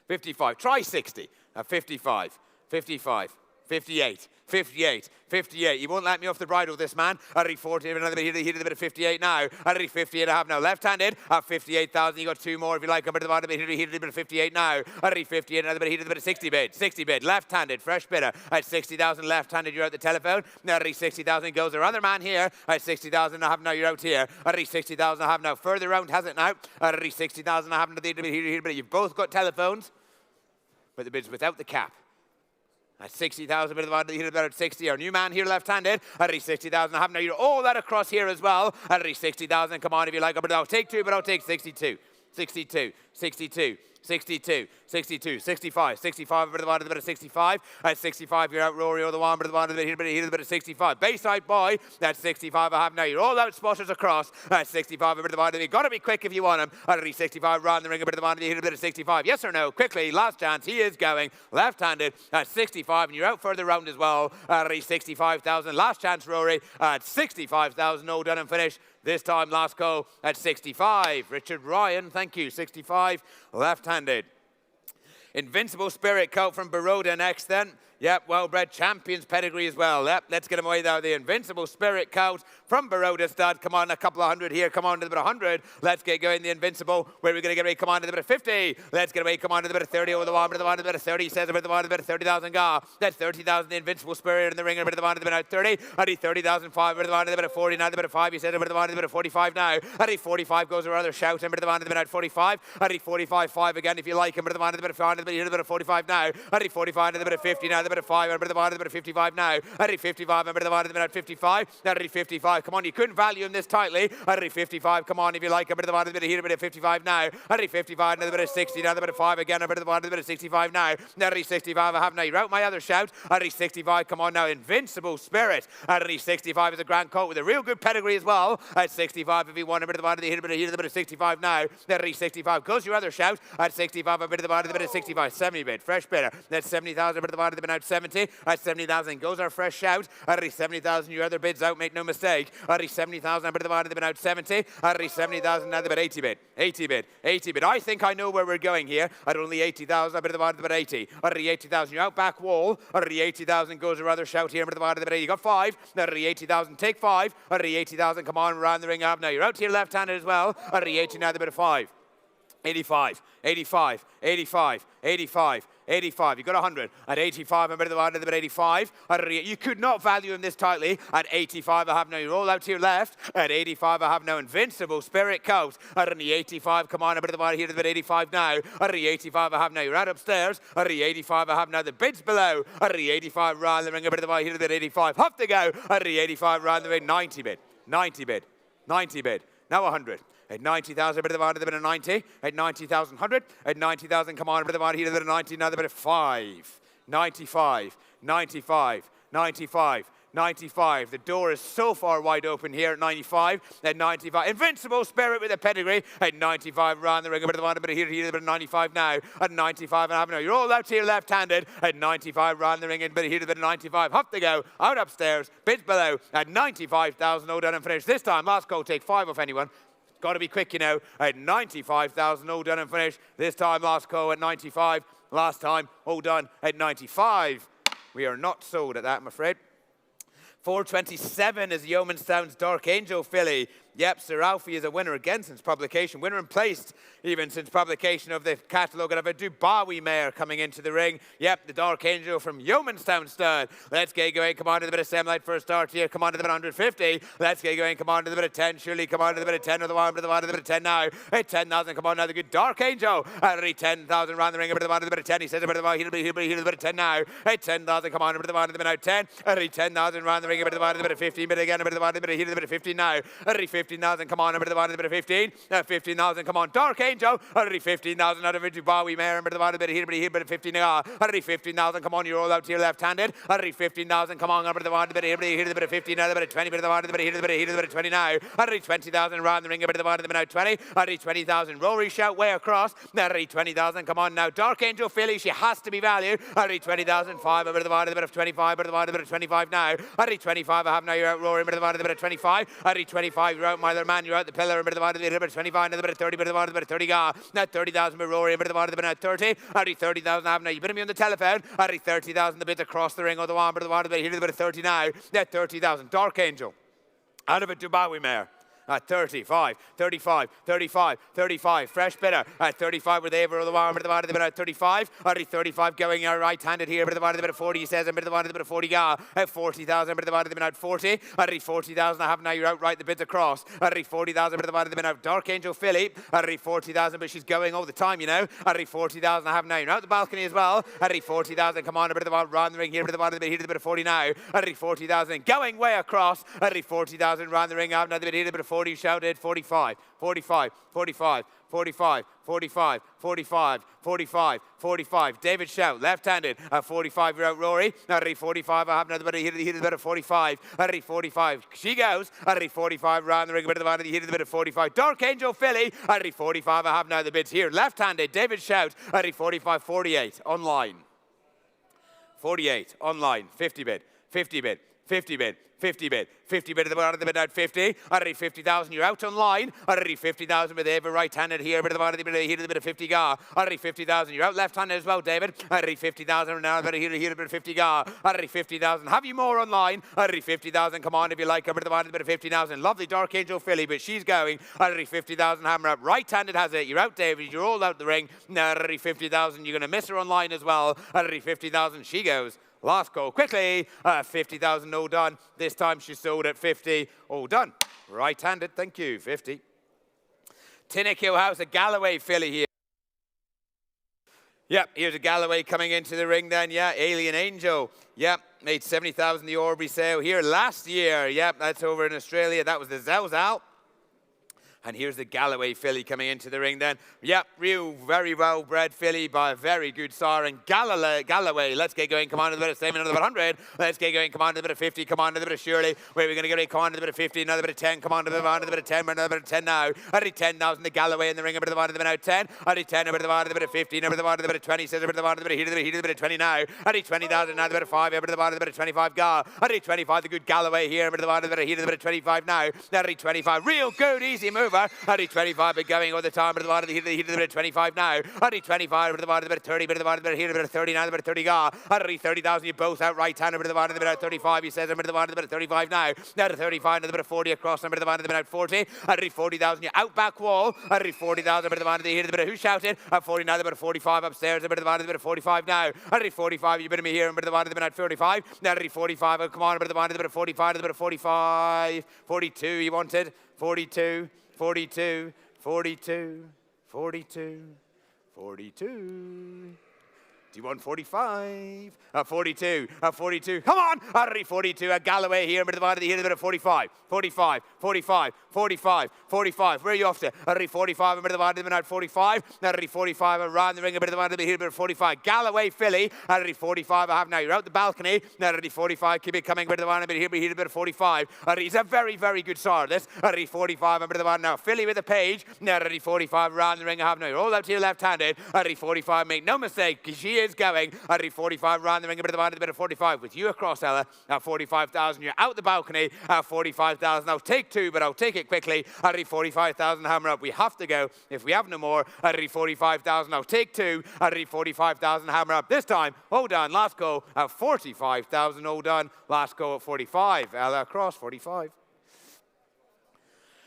55. Try 60. At 55. 55. 58. 58, 58. You won't let me off the bridle, this man. At 40, another bit, heated a bit of 58 now. At 58, I have now. Left-handed at 58,000. You got 2 more if you like. Up at the bottom, heated a bit of 58 now. At 58, another bit, heated a bit of 60 bid. 60 bid. Left-handed, fresh bidder. At 60,000 left-handed, you're out the telephone. Now at 60,000 goes our other man here. At 60,000, I have now. You're out here. At 60,000, I have now. Further round has it now. At 60,000, I have now. You've both got telephones, but the bid's without the cap. At 60,000, bit of the bottom, hit about 60. Our new man here, left-handed. At 60,000, I have now. You're all that across here as well. At 60,000, come on if you like. But I'll take 2, but I'll take 62. 62, 62, 62, 62, 65, 65 over the bottom, bit of 65. At 65, you're out, Rory, or the one, but the bottom, hit a bit of 65. Bayside boy, that's 65 I have now. You're all out spotters across. At 65 over the bottom, you've got to be quick if you want him. At 65, round the ring, a bit of the bottom, hit a bit of 65. Yes or no? Quickly, last chance. He is going left-handed at 65, and you're out further round as well. At 65,000. Last chance, Rory, at 65,000. No done and finished. This time, last call at 65. Richard Ryan, thank you. 65, left-handed. Invincible Spirit coat from Baroda next then. Yep, well-bred champions pedigree as well. Yep, let's get him away there. The Invincible Spirit coat from Baroda stud. Come on, a couple of hundred here. Come on to the bit of 100. Let's get going. The Invincible. Where are we going to get away? Come on to the bit of 50. Let's get away. Come on to the bit of 30 over the one. Bit of the one to the bit of 30. Says about the one to the bit of 30,000 ga. That's 30,000. The Invincible Spirit in the ring. A bit of the one to the bit of 30. At 30,005. Bit of the one to the bit of 40. Now the bit of 5. He said about the one to the bit of 45 now. At 45 goes a rather shout. And bit of the one to the bit of 45. At 45, 5 again if you like him. Bit of the one to the bit of 5. And the bit of 45 now. At 45 to the bit of 50 now. The bit of 5. And bit of the one to the bit of 55 now. At 55. And bit of the one to the bit of 55. At 55. Come on, you couldn't value him this tightly. At 55. Come on if you like him. Bit of the one to the bit of here. A bit of 55 now. At 55. Another bit of 60. Now the bit of 5 again. A bit of the one to the bit of 65 now. At 65 I have now. You're out my other shout. At 65. Come on now. Invincible Spirit. At 65 is a grand coat with a real good pedigree as well. At 65 if you want a bit of the one to the hit a bit of here. A bit of 65 now. At 65 goes your other shout. At 65 a bit of the one to the bit of 65. 70 bit. Fresh bidder. That's 70,000. A bit of the one to the bit out 70. At 70,000 goes our fresh shout. At 70,000 your other bids out. Make no mistake. At 70,000 a bit of the one to the bit out 70. At 70,000 now the bit 80 bit. 80 bit. 80 bit. I think I know where we're going here. At only 80,000 a bit of the one to the bit 80. At 80,000 you're out back wall. At 80,000 goes a rather shout here. A bit of the one to the bit 80. You got 5. At 80,000 take 5. At 80,000 come on round the ring up now. You're out to your left-handed as well. At 80 now the bit of 5. 85, 85, 85, 85, 85. You got 100. At 85, a bit of the one to the bit 85. You could not value him this tightly. At 85, I have now. You're all out to your left. At 85, I have now Invincible Spirit coat. At the 85, come on, a bit of the one here to the bit 85 now. At the 85, I have now. You're out upstairs. At the 85, I have now the bids below. At the 85, round the ring, a bit of the one here to the bit 85. Off to go. At the 85, round the ring, 90 bid. 90 bid. 90 bid. Now 100. At 90,000, a bit of the one to the bit of 90. At 90,000, 100. At 90,000, come on, a bit of the one here to the bit of 90. Now the bit of 5. 95, 95, 95, 95. The door is so far wide open here at 95. At 95, Invincible Spirit with a pedigree. At 95, round the ring, a bit of the one, a bit of here, a bit of 95 now. At 95, and now you're all out to your left-handed. At 95, round the ring, a bit of here, a bit of 95. Up they go, out upstairs, bids below. At 95,000, all done and finished. This time, last call, take 5 off anyone. Got to be quick, you know. At 95,000, all done and finished. This time, last call at 95. Last time, all done at 95. We are not sold at that, I'm afraid. 427 is Yeomanstown's Dark Angel filly. Yep, Sir Alfie is a winner again since publication. Winner and placed even since publication of the catalogue. And have a Dubawi mare coming into the ring. Yep, the Dark Angel from Yeomanstown stud. Let's get going. Come on to the bit of Semlight for a start here. Come on to the bit of 150. Let's get going. Come on to the bit of 10. Surely come on to the bit of 10 of the one, to the bit of 10 now. Hey, 10,000. Come on now. The good Dark Angel. Already 10,000 round the ring. A bit of the bit of 10. He says a bit of the he'll be a bit of 10 now. Hey, 10,000. Come on. A bit of the bit of 10. Already 10,000 round the ring. A bit of the bit of 15. But again, a bit of the bit of 15 now. Already 15,000. Come on. A bit of the bit of 15. 15,000. Come on. Dark Angel. Already 15,000 out of it. Dubawi mare. A bit of the bit of 15. Already 15,000. Come on. You roll out to your left-handed. Already 15,000. Come on. A bit of the bit of 15. A bit of 20. A bit of the bit of 20 now. Already 20,000 round the ring. A bit of the 20. Already 20,000. Rory shout way across. Already 20,000. Come on now. Dark Angel Philly. She has to be valued. Already 20,005. A bit of 25. A bit of 25 now. Already 25. I have now. You're out Rory. A bit of 25. Already 25. You're out Myler Man. You're out the pillar. A bit of 25. Another bit of 30. A bit of 30. Now 30,000 with Rory. A bit of 30. Already 30,000. I have now. You better be on the telephone. Already 30,000. The bit across the ring. Or the one. Bit of here. A bit of 30 now. 30,000. Dark Angel. Out of it, Dubawi mare. At 35, 35, 35, 35. Fresh bidder at 35 with Ava of the one, bit of the at 35. Already 35 going right-handed here, bit of 40. He says a bit of 40 at 40,000, bit of the at 40. Already 40,000. I have now. You're outright the bids across. Already 40,000, bit of the out. Dark Angel Philly. Already 40,000, but she's going all the time, you know. Already 40,000. I have now. You're out the balcony as well. Already 40,000. Come on, a bit of round the ring here, bit of the 40 now. Already 40,000 going way across. Already 40,000 round the ring. I have now the bit of 40 shouted 45, 45, 45, 45, 45, 45, 45, 45. David Shout, left-handed at 45. You're out Rory. Already 45. I have another bit of 45. Already 45. She goes. Already 45 round the ring. A bit of the bit of 45. Dark Angel Philly. Already 45. I have now the bids here. Left-handed. David Shout. Already 45. 48 online. 48 online. 50 bid. 50 bid. 50 bid. 50 bid. 50 bid at the bid out 50. Already 50,000. You're out online. Already 50,000 with Ava right-handed here. A bit of the bit of 50 gar. Already 50,000. You're out left-handed as well, David. Already 50,000. Now a bit of here a bit of 50 gar. Already 50,000. Have you more online? Already 50,000. Come on if you like. A bit of 50,000. Lovely Dark Angel Philly, but she's going. Already 50,000. Hammer up. Right-handed has it. You're out, David. You're all out the ring. Now already 50,000. You're going to miss her online as well. Already 50,000. She goes. Last call, quickly, 50,000, all done. This time she sold at 50, all done. Right-handed, thank you, 50. Tinnick House, a Galloway filly here. Yep, here's a Galloway coming into the ring then, yeah, Alien Angel. Yep, made 70,000 the Orby sale here last year. Yep, that's over in Australia. That was the Zalzal. And here's the Galloway filly coming into the ring then. Yep, real, very well-bred filly by a very good sire. And Galloway, let's get going. Come on to the bit of same, another bit of 100. Let's get going. Come on to the bit of 50. Come on to the bit of Shirley. Where are we going to get ready? Come on to the bit of 50. Another bit of 10. Come on to the bit of 10. Another bit of 10 now. Already 10,000. The Galloway in the ring. A bit of the bit of 10. Already 10. A bit of the bit of 15. A bit of the bit of 20. Says a bit of the bit of heat. A bit of 20 now. Already 20,000. Now the bit of 5. A bit of the bit of 25. Gar. Already 25. The good Galloway here. A bit of the bit of heat. A bit of 25 now. Already 25. Real good, easy mover. Already 25. But going all the time, but the heat of the bit of 25 now. Already 25, but the bit of 30, but the bit of here, a bit of 30 now, the bit of 30 gar. Already 30,000, you both out right hand, a bit of the bit of 35. He says a bit of the bit of 35 now. Now to 35, another bit of 40 across, a bit of the bit of 40. Already 40,000, you out back wall. Already 40,000, a bit of the here, a bit of who shouted. At 40 now, the bit of 45 upstairs, a bit of the bit of 45 now. Already 45, you better be here, a bit of the bit of 45. Now already 45, oh, come on, a bit of the bit of 45, a bit of 45. 42, you wanted. 42, 42. 42, 42, 42. Do you want 45? 42, 42. Come on! Already 42. A Galloway here, a bit of here, a bit of 45. 45, 45, 45, 45. Where are you off to? Already 45, a bit of 45. Already 45, around the ring, a bit of here, a bit of 45. Galloway filly, already 45. I have now. You're out the balcony. Already 45. Keep it coming, a bit of here, a bit of 45. He's a very, very good sire, this. Already 45, a bit of now. Filly with a page. Already 45, around the ring. I have now. You're all out to your left-handed. Already 45. Make no mistake, she is going. Already 45, around the ring, a bit of 45. With you across, Ella. At 45,000. You're out the balcony. At 45,000. I'll take two, but I'll take it quickly. Already 45,000. Hammer up. We have to go. If we have no more, already 45,000. I'll take two. Already 45,000. Hammer up. This time, hold on. Last go at 45,000. All done. Last go at 45. Ella across 45.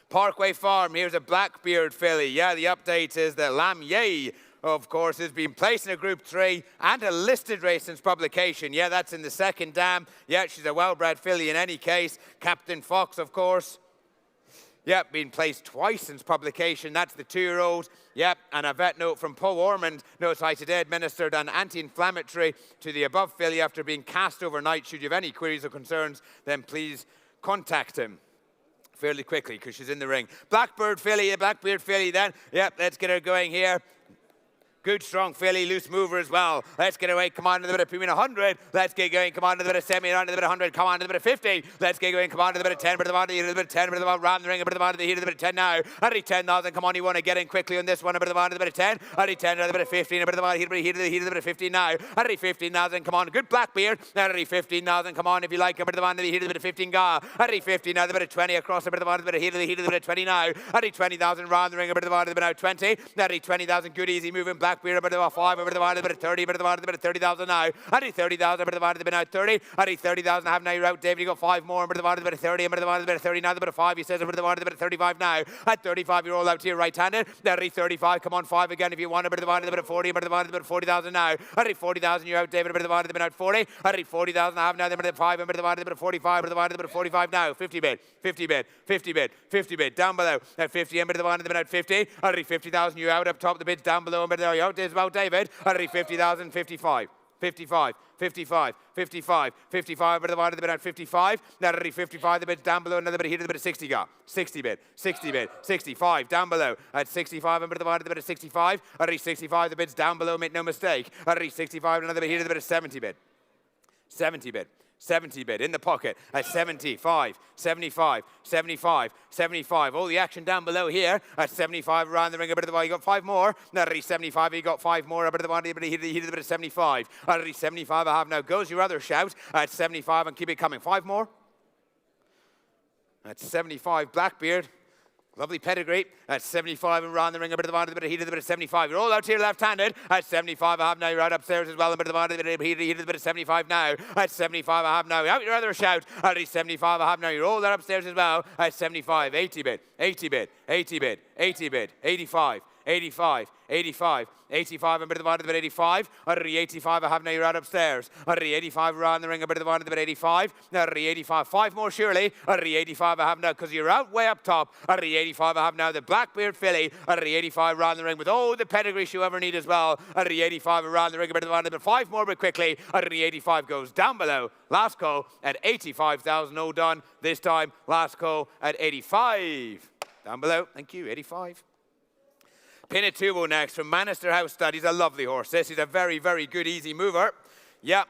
Parkway Farm, here's a Blackbeard filly. Yeah, the update is that Lam Yay, of course, has been placed in a Group 3 and a listed race since publication. Yeah, that's in the second dam. Yeah, she's a well-bred filly in any case. Captain Fox, of course. Yep, been placed twice since publication. That's the 2-year-old. Yep, and a vet note from Paul Ormond notified today administered an anti-inflammatory to the above filly after being cast overnight. Should you have any queries or concerns, then please contact him fairly quickly because she's in the ring. Blackbeard filly, Blackbeard filly then. Yep, let's get her going here. Good, strong filly, loose mover as well. Let's get away. Come on to the bit of premium 100. Let's get going. Come on to the bit of semi, on to the bit of 100. Come on to the bit of 50. Let's get going. Come on to the bit of 10. Bit of on to the bit of 10. Bit of round the ring. A bit of on to the heat of the bit of 10 now. Only 10,000. Come on, you want to get in quickly on this one. A bit of on to the bit of 10. Only 10 to the bit of 15. A bit of on to the heat of the bit of 15 now. Only 15,000. Come on, good Blackbeard. Only 15,000. Come on, if you like. A bit of on to the heat of the bit of 15 ga. Only 15 now. The bit of 20 across. A bit of on to the bit of heat of the bit of 20 now. Only 20,000 round the ring. A bit of on to the bit of 20. Only 20,000. Good, easy moving Blackbeard. A bit of 5. A bit of on to the bit of 30. A bit of on to the bit of 30,000 now. Only 30,000. A bit of on to the bit of 30. Only 30,000. I have now you're out, David. You got 5 more. A bit of on to the bit of 30. A bit of on to the bit of 30 now. The bit of 5. He says a bit of on to the bit of 35 now. At 35, you're all out here right-handed. Only 35. Come on, 5 again if you want. A bit of on to the bit of 40. A bit of on to the bit of 40,000 now. Only 40,000. You're out, David. A bit of on to the bit of 40. Only 40,000. I have now the bit of 5. A bit of on to the bit of 45. A bit of on to the bit of 45 now. 50 bid. 50 bid. 50 bid. 50 bid. Down below. At 50. A bit of on to the bit of 50. Only 50,000. You're out up top. The bids down below. A bit of out. It's about David. Only 50,000. 55. 55, 55, 55, 55, bit of the bit at 55, now 55, the bit down below, another bit of heat, a bit of 60 got, 60 bit, 60 bit, 65, down below, at 65, a bit of the bit of 65, at 65, the bit's down below, make no mistake, at 65, another bit of heat, a bit of 70 bit, 70 bit. 70 bid in the pocket at 75, 75, 75, 75. All the action down below here at 75 around the ring. A bit of the ball. You got 5 more. Not really 75. You got 5 more. A bit of the ball. A bit of the bit of 75. Already 75. I have now. Goes your other shout at 75 and keep it coming. 5 more. At 75. Blackbeard. Lovely pedigree at 75 and round the ring, a bit of the bit of heat, a bit of 75. You're all out here left-handed at 75. I have now. You're out upstairs as well. A bit of the bit of heat, a bit of 75 now. At 75, I have now. Out your other shout at 75. I have now. You're all there upstairs as well at 75. 80 bid, 80 bid, 80 bid, 80 bid, 85. 85, 85, 85, a bit of the bit 85, or 85, I have now, you're out upstairs, or 85 around the ring, a bit of the bit 85, or 85, 5 more surely, or 85 I have now, because you're out way up top, or 85 I have now, the Blackbeard filly, or 85 around the ring, with all the pedigree you ever need as well, or 85 around the ring, a bit of the bit 5 more, but quickly, or 85 goes down below, last call at 85,000, all done, this time, last call at 85, down below, thank you, 85. Pinatubo next from Manister House Studies, a lovely horse. This is a very, very good, easy mover. Yep.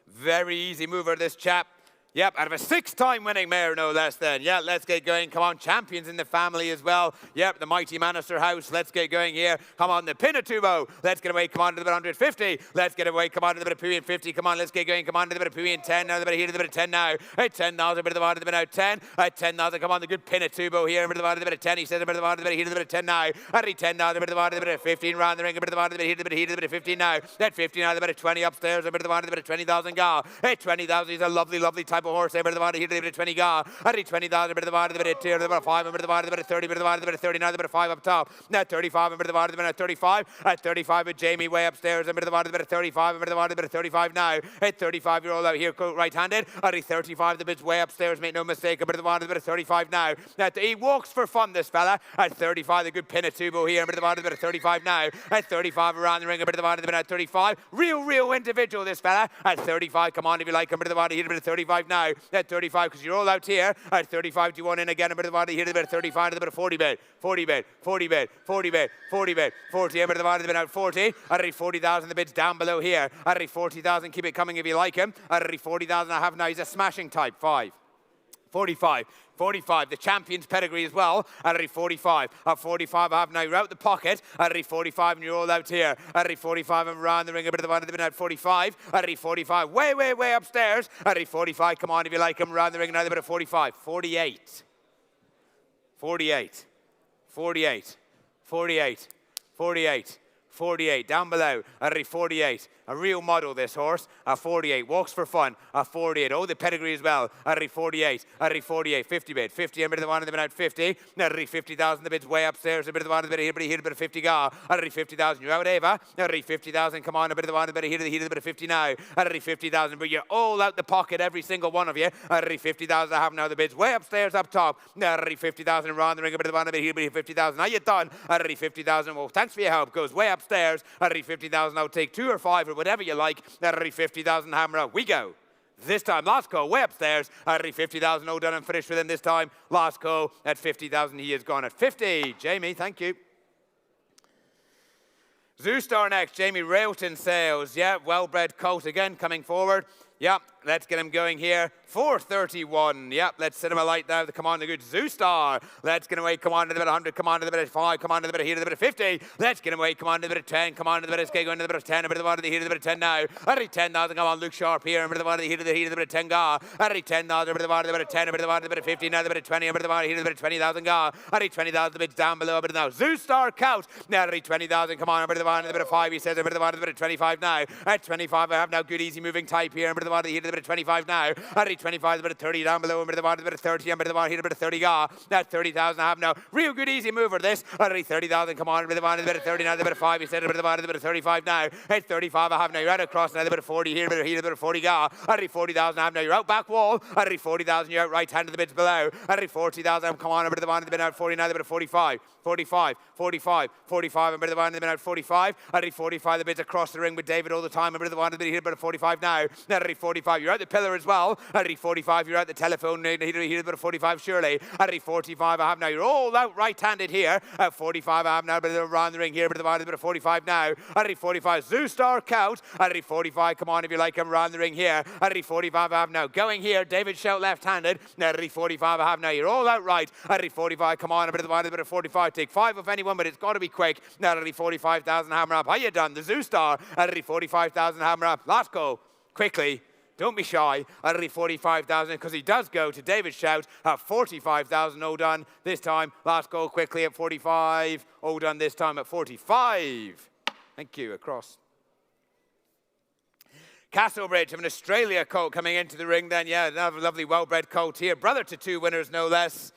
Very easy mover, this chap. Yep, out of a 6-time winning mare, no less than. Yeah, let's get going. Come on, champions in the family as well. Yep, the mighty Manister House. Let's get going here. Come on, the Pinatubo. Let's get away. Come on to the bit 150. Let's get away. Come on to the bit of premium 50. Come on, let's get going. Come on to the bit of premium 10. Now the bit of here to the bit of 10 now. At 10,000, a bit of the bottom to the bit out 10. At 10,000, come on, the good Pinatubo here. A bit of the bottom to the bit of 10. He says a bit of the bottom to the bit of here to the bit of 10 now. At 10 now, the bit of the bottom to the bit of 15 round the ring. A bit of the bottom to the bit of here to the bit of 15 now. At 15 now, the bit of 20 upstairs. A bit of the bottom to the bit of 20,000 ga. At 20,000, he's a lovely, lovely type of horse. A bit of the bottom here to the bit of 20 ga. At 20,000, a bit of the bottom to the bit of 2, a bit of 5, a bit of the bottom to the bit of 30, a bit of the bottom to the bit of 30 now, the bit of 5 up top. At 35, a bit of the bottom to the bit of 35. At 35 with Jamie way upstairs. A bit of the bottom to the bit of 35, a bit of the bottom to the bit of 35 now. At 35, you're all out here right-handed. At 35, the bit's way upstairs, make no mistake. A bit of the bottom to the bit of 35 now. He walks for fun, this fella. At 35, the good Pinatubo here. A bit of the bottom to the bit of 35 now. At 35, around the ring. A bit of the bottom to the bit of 35. Real individual, this fella. At 35, come on if you like. A bit of the bottom here, a bit of 35 now. At 35, because you're all out here. At 35, do you want in again? A bit of the bottom here, a bit of 35 to the bit of 40 bid. 40 bid, 40 bid, 40 bid, 40 bid, 40. A bit of the bottom to the bit out 40. At 40,000, the bid's down below here. At 40,000, keep it coming if you like him. At 40,000, I have now. He's a smashing type. 5. 45. 45, the champion's pedigree as well. At 45. At 45, I have now. You're out the pocket. At 45, and you're all out here. At 45, I'm around the ring. A bit of the bottom to the bit at 45. At 45, way upstairs. At 45, come on if you like him. Around the ring. Another bit of 45. 48. 48. 48. 48. 48. 48, down below, a 48. A real model, this horse, a 48. Walks for fun, a 48. Oh, the pedigree as well, a 48, a 48. 50 bid, 50, a bit of the one, and the bit out 50. Now, 50,000, the bid's way upstairs, a bit of the one, a bit of here, a bit of 50 gar, a 50,000. You're out, Ava. Now, 50,000, come on, a bit of the one, a bit of here, a bit of 50 now, a 50,000. But you're all out the pocket, every single one of you. A 50,000, I have now the bids way upstairs, up top. Now, a 50,000, around the ring, a bit of the one, a bit here, a bit of 50,000. Now you're done. A 50,000. Well, thanks for your help. Goes way upstairs. A 50,000. I'll take 2 or 5 or whatever you like. A 50,000 hammer out. We go. This time, last call, way upstairs. A 50,000. All done and finished with him this time. Last call at 50,000. He is gone at 50. Jamie, thank you. Zoostar next. Jamie Railton sales. Yeah, well-bred colt again coming forward. Yep, let's get him going here. 431. Yep, let's set him a light now. Come on, the good Zoostar. Let's get him away. Come on to the bit of 100. Come on to the bit of 5. Come on to the bit of here to the bit of 50. Let's get him away. Come on to the bit of 10. Come on to the bit of Skay. Going to the bit of 10. A bit of the one to the here to the bit of 10 now. Already 10,000. Come on, Luke Sharp here. A bit of the one to the here to the here to the bit of 10 gar. Already 10,000. A bit of the one to the bit of 10. A bit of the one to the bit of 50. Now the bit of 20. A bit of the one here to the bit of 20,000 gar. Already 20,000. The bit down below. A bit of now. Zoostar count. Now already 20,000. Come on. A bit of the one to the bit of 5. He says a bit of the one to the bit of 25 now. At 25, I have now good easy moving type here. A bit of the one to the here to the bit of 25 now. Already 25. A bit of 30 down below. A bit of the one to the bit of 30. A bit of the one here to the bit of 30 gar. That's 30,000. I have now. Real good easy mover this. Already 30,000. Come on. A bit of the one to the bit of 30 now. The bit of 5. He said a bit of the one to the bit of 35 now. At 35, I have now. You're out across now. The bit of 40 here. A bit of here. A bit of 40 gar. Already 40,000. I have now. You're out back wall. Already 40,000. You're out right hand of the bits below. Already 40,000. Come on. A bit of the one to the bit out 40 now. The bit of 45. 45, 45, 45, a bit of the one, a bit out 45. Already 45, the bits across the ring with David all the time. A bit of the one, a bit here, a bit of 45 now. Already 45, you're out the pillar as well. Already 45, you're out the telephone. Here, a bit of 45, surely. Already 45, I have now. You're all out right-handed here. At 45, I have now. A bit of the around the ring here, a bit of the one, a bit of 45 now. Already 45, Zoostar count. Already 45, come on if you like him around the ring here. Already 45, I have now. Going here, David Shout left-handed. Already 45, I have now. You're all out right. Already 45, come on, a bit of the one, a bit of 45. Take 5 of anyone, but it's got to be quick. Now, already 45,000 hammer up. How you done? The Zoostar. Already 45,000 hammer up. Last go. Quickly. Don't be shy. Already 45,000 because he does go to David Shout at 45,000. All done this time. Last go quickly at 45. All done this time at 45. Thank you. Across. Castlebridge of an Australia colt coming into the ring then. Yeah, another lovely well-bred colt here. Brother to 2 winners, no less.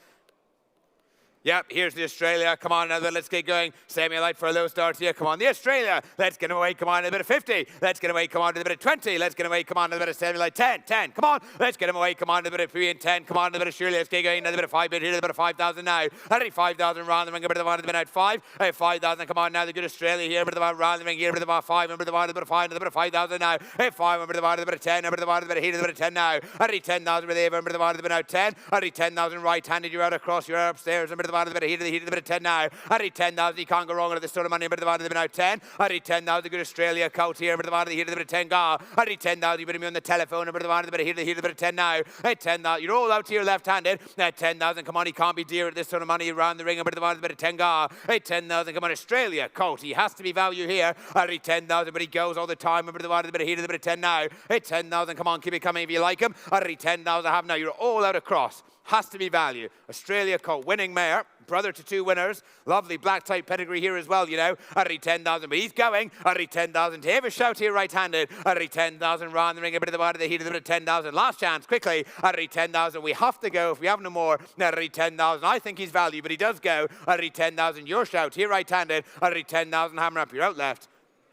Yep, here's the Australia. Come on, now let's get going. Semi light for a low start here. Come on, the Australia. Let's get away. Come on, to the bit of 50. Let's get away. Come on, to the bit of 20. Let's get away. Come on, to the bit of semi light 10. 10. Come on, let's get him away. Come on, to the bit of 3 and 10. Come on, to the bit of Shirley. Let's get going. To the bit of 5 bit here. To the bit of 5,000 now. Already 5,000 round the ring. A bit of the one to the bit out 5. 5,000. Come on now, the good Australia here. A bit of the one round the ring here. A bit of the one 5. A bit of the one to the bit of 5. A bit of 5,000 now. 5. A bit of the one to the bit of 10. A bit of the one to the bit of here. To the bit of 10 now. Already 10,000 with Ava. A bit of the one to the bit out 10. Already 10,000 right-handed. You're out across. You're out upstairs. A bit of the one to the bit of here. To the here. To the bit of 10 now. Already 10,000. You can't go wrong with this sort of money. A bit of the one to the bit out 10. Already 10,000. Good Australia coat here. A bit of the one to the here. To the bit of 10 gar. Already 10,000. You put me on the telephone. A bit of the one to the bit of here. To the here. To the bit of 10 now. 10,000. You're all out here left-handed. 10,000. Come on. He can't be dear at this sort of money around the ring. A bit of the one to the bit of 10 gar. 10,000. Come on. Australia coat. He has to be value here. Already 10,000. But he goes all the time. A bit of the one to the bit of here. To the bit of 10 now. 10,000. Come on. Keep it coming if you like him. Already 10,000. I have now. You're all out across. Has to be value. Australia colt. Winning mare. Brother to 2 winners. Lovely black type pedigree here as well, you know. Already 10,000, but he's going. Already 10,000. To have a shout here right-handed. Already 10,000 round the ring. A bit of the water, the heat of the bit of 10,000. Last chance, quickly. Already 10,000. We have to go if we have no more. Already 10,000. I think he's value, but he does go. Already 10,000. Your shout here right-handed. Already 10,000. Hammer up. You're out left.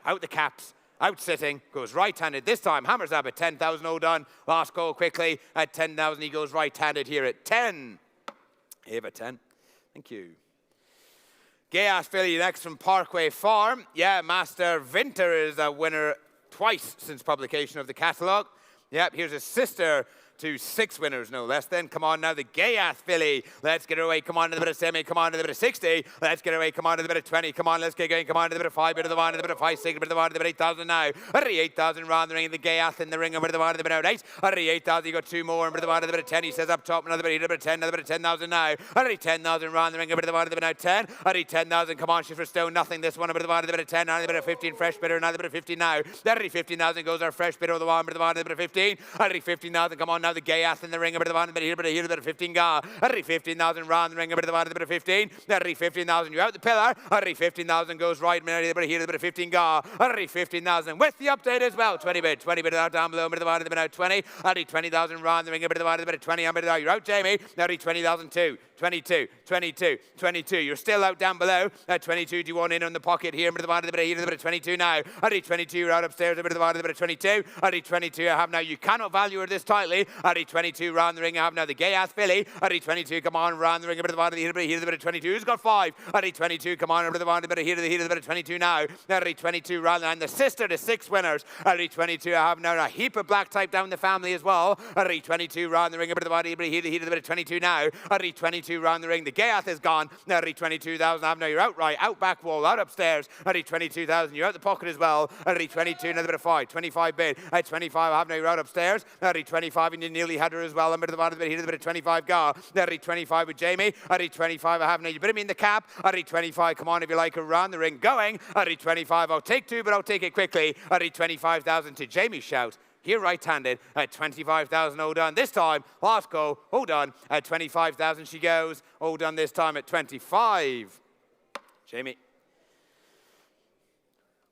Out the caps. Out sitting. Goes right-handed. This time, hammers up at 10,000. All done. Last goal quickly. At 10,000, he goes right-handed here at 10. Ava 10. Thank you. Gay-ass filly next from Parkway Farm. Yeah, Master Vinter is a winner twice since publication of the catalogue. Yep, here's his sister to 6 winners, no less. Then come on now, the Gay-ass filly. Let's get her away. Come on to the bit of semi. Come on to the bit of 60. Let's get her away. Come on to the bit of 20. Come on, let's get going. Come on to the bit of 5. Bit of the one. To the bit of 5, 6. Bit of the one. To the bit of 8,000 now. Already 8,000 round the ring. The Gay-ass in the ring. A bit of the one. To the bit out 8. Already 8,000. You got 2 more. And bit of the one. To the bit of 10. He says up top. Another bit. A bit of 10. Another bit of 10,000 now. Already 10,000 round the ring. A bit of the one. To the bit out 10. Already 10,000. Come on, she's for stone. Nothing. This one. A bit of the one. To the bit of 10. Another bit of 15. Fresh bidder. Another bit of 15 now. Already 15,000 goes our fresh bidder. The one. Bit of the one. To the bit of 15. Already 15,000. Come on now. now the gay ass in the ring, a bit of the bit here, but here, a bit of 15 ga. 15,000 round the ring, a bit of the bit of 15. 15,000, you out the pillar. 15,000 goes right, a bit here, a bit of 15 ga. 15,000 with the update as well. 20 bit out down below, a bit of the bit out 20. 20,000 round the ring, a bit of the bit of 20, a bit out. You're out, Jamie. 20,002. 22, 22, 22. You're still out down below. 22, do you want in on the pocket here? A bit of the bit here, a bit of 22 now. 22, you're out upstairs, a bit of the bit of 22. 22, I have now. You cannot value her this tightly. 22, round the ring, I have now the gay ass filly. 22, come on, round the ring, a bit of the here, a bit of 22. Who's got 5? 22, come on, a bit of here, a bit of 22 now. 22, round and the sister to 6 winners. 22, I have now a heap of black type down the family as well. 22, round the ring, a bit of here, a bit of 22 now. 22, round the ring, the Gayath is gone. 22,000, I have now. You're out right, out back wall, out upstairs. 22,000, you're out the pocket as well. 22, another bit of 5, 25 bid. 25, I have now. You're out upstairs. 25, and you nearly had her as well. A bit of the bit here, a bit of 25 gar. 25 with Jamie. 25, I have now. You put him in the cap. 25, come on if you like her round the ring. Going. 25, I'll take 2, but I'll take it quickly. 25,000 to Jamie shout. Here right-handed at 25,000, all done. This time, last go, all done. At 25,000 she goes, all done this time at 25. Jamie.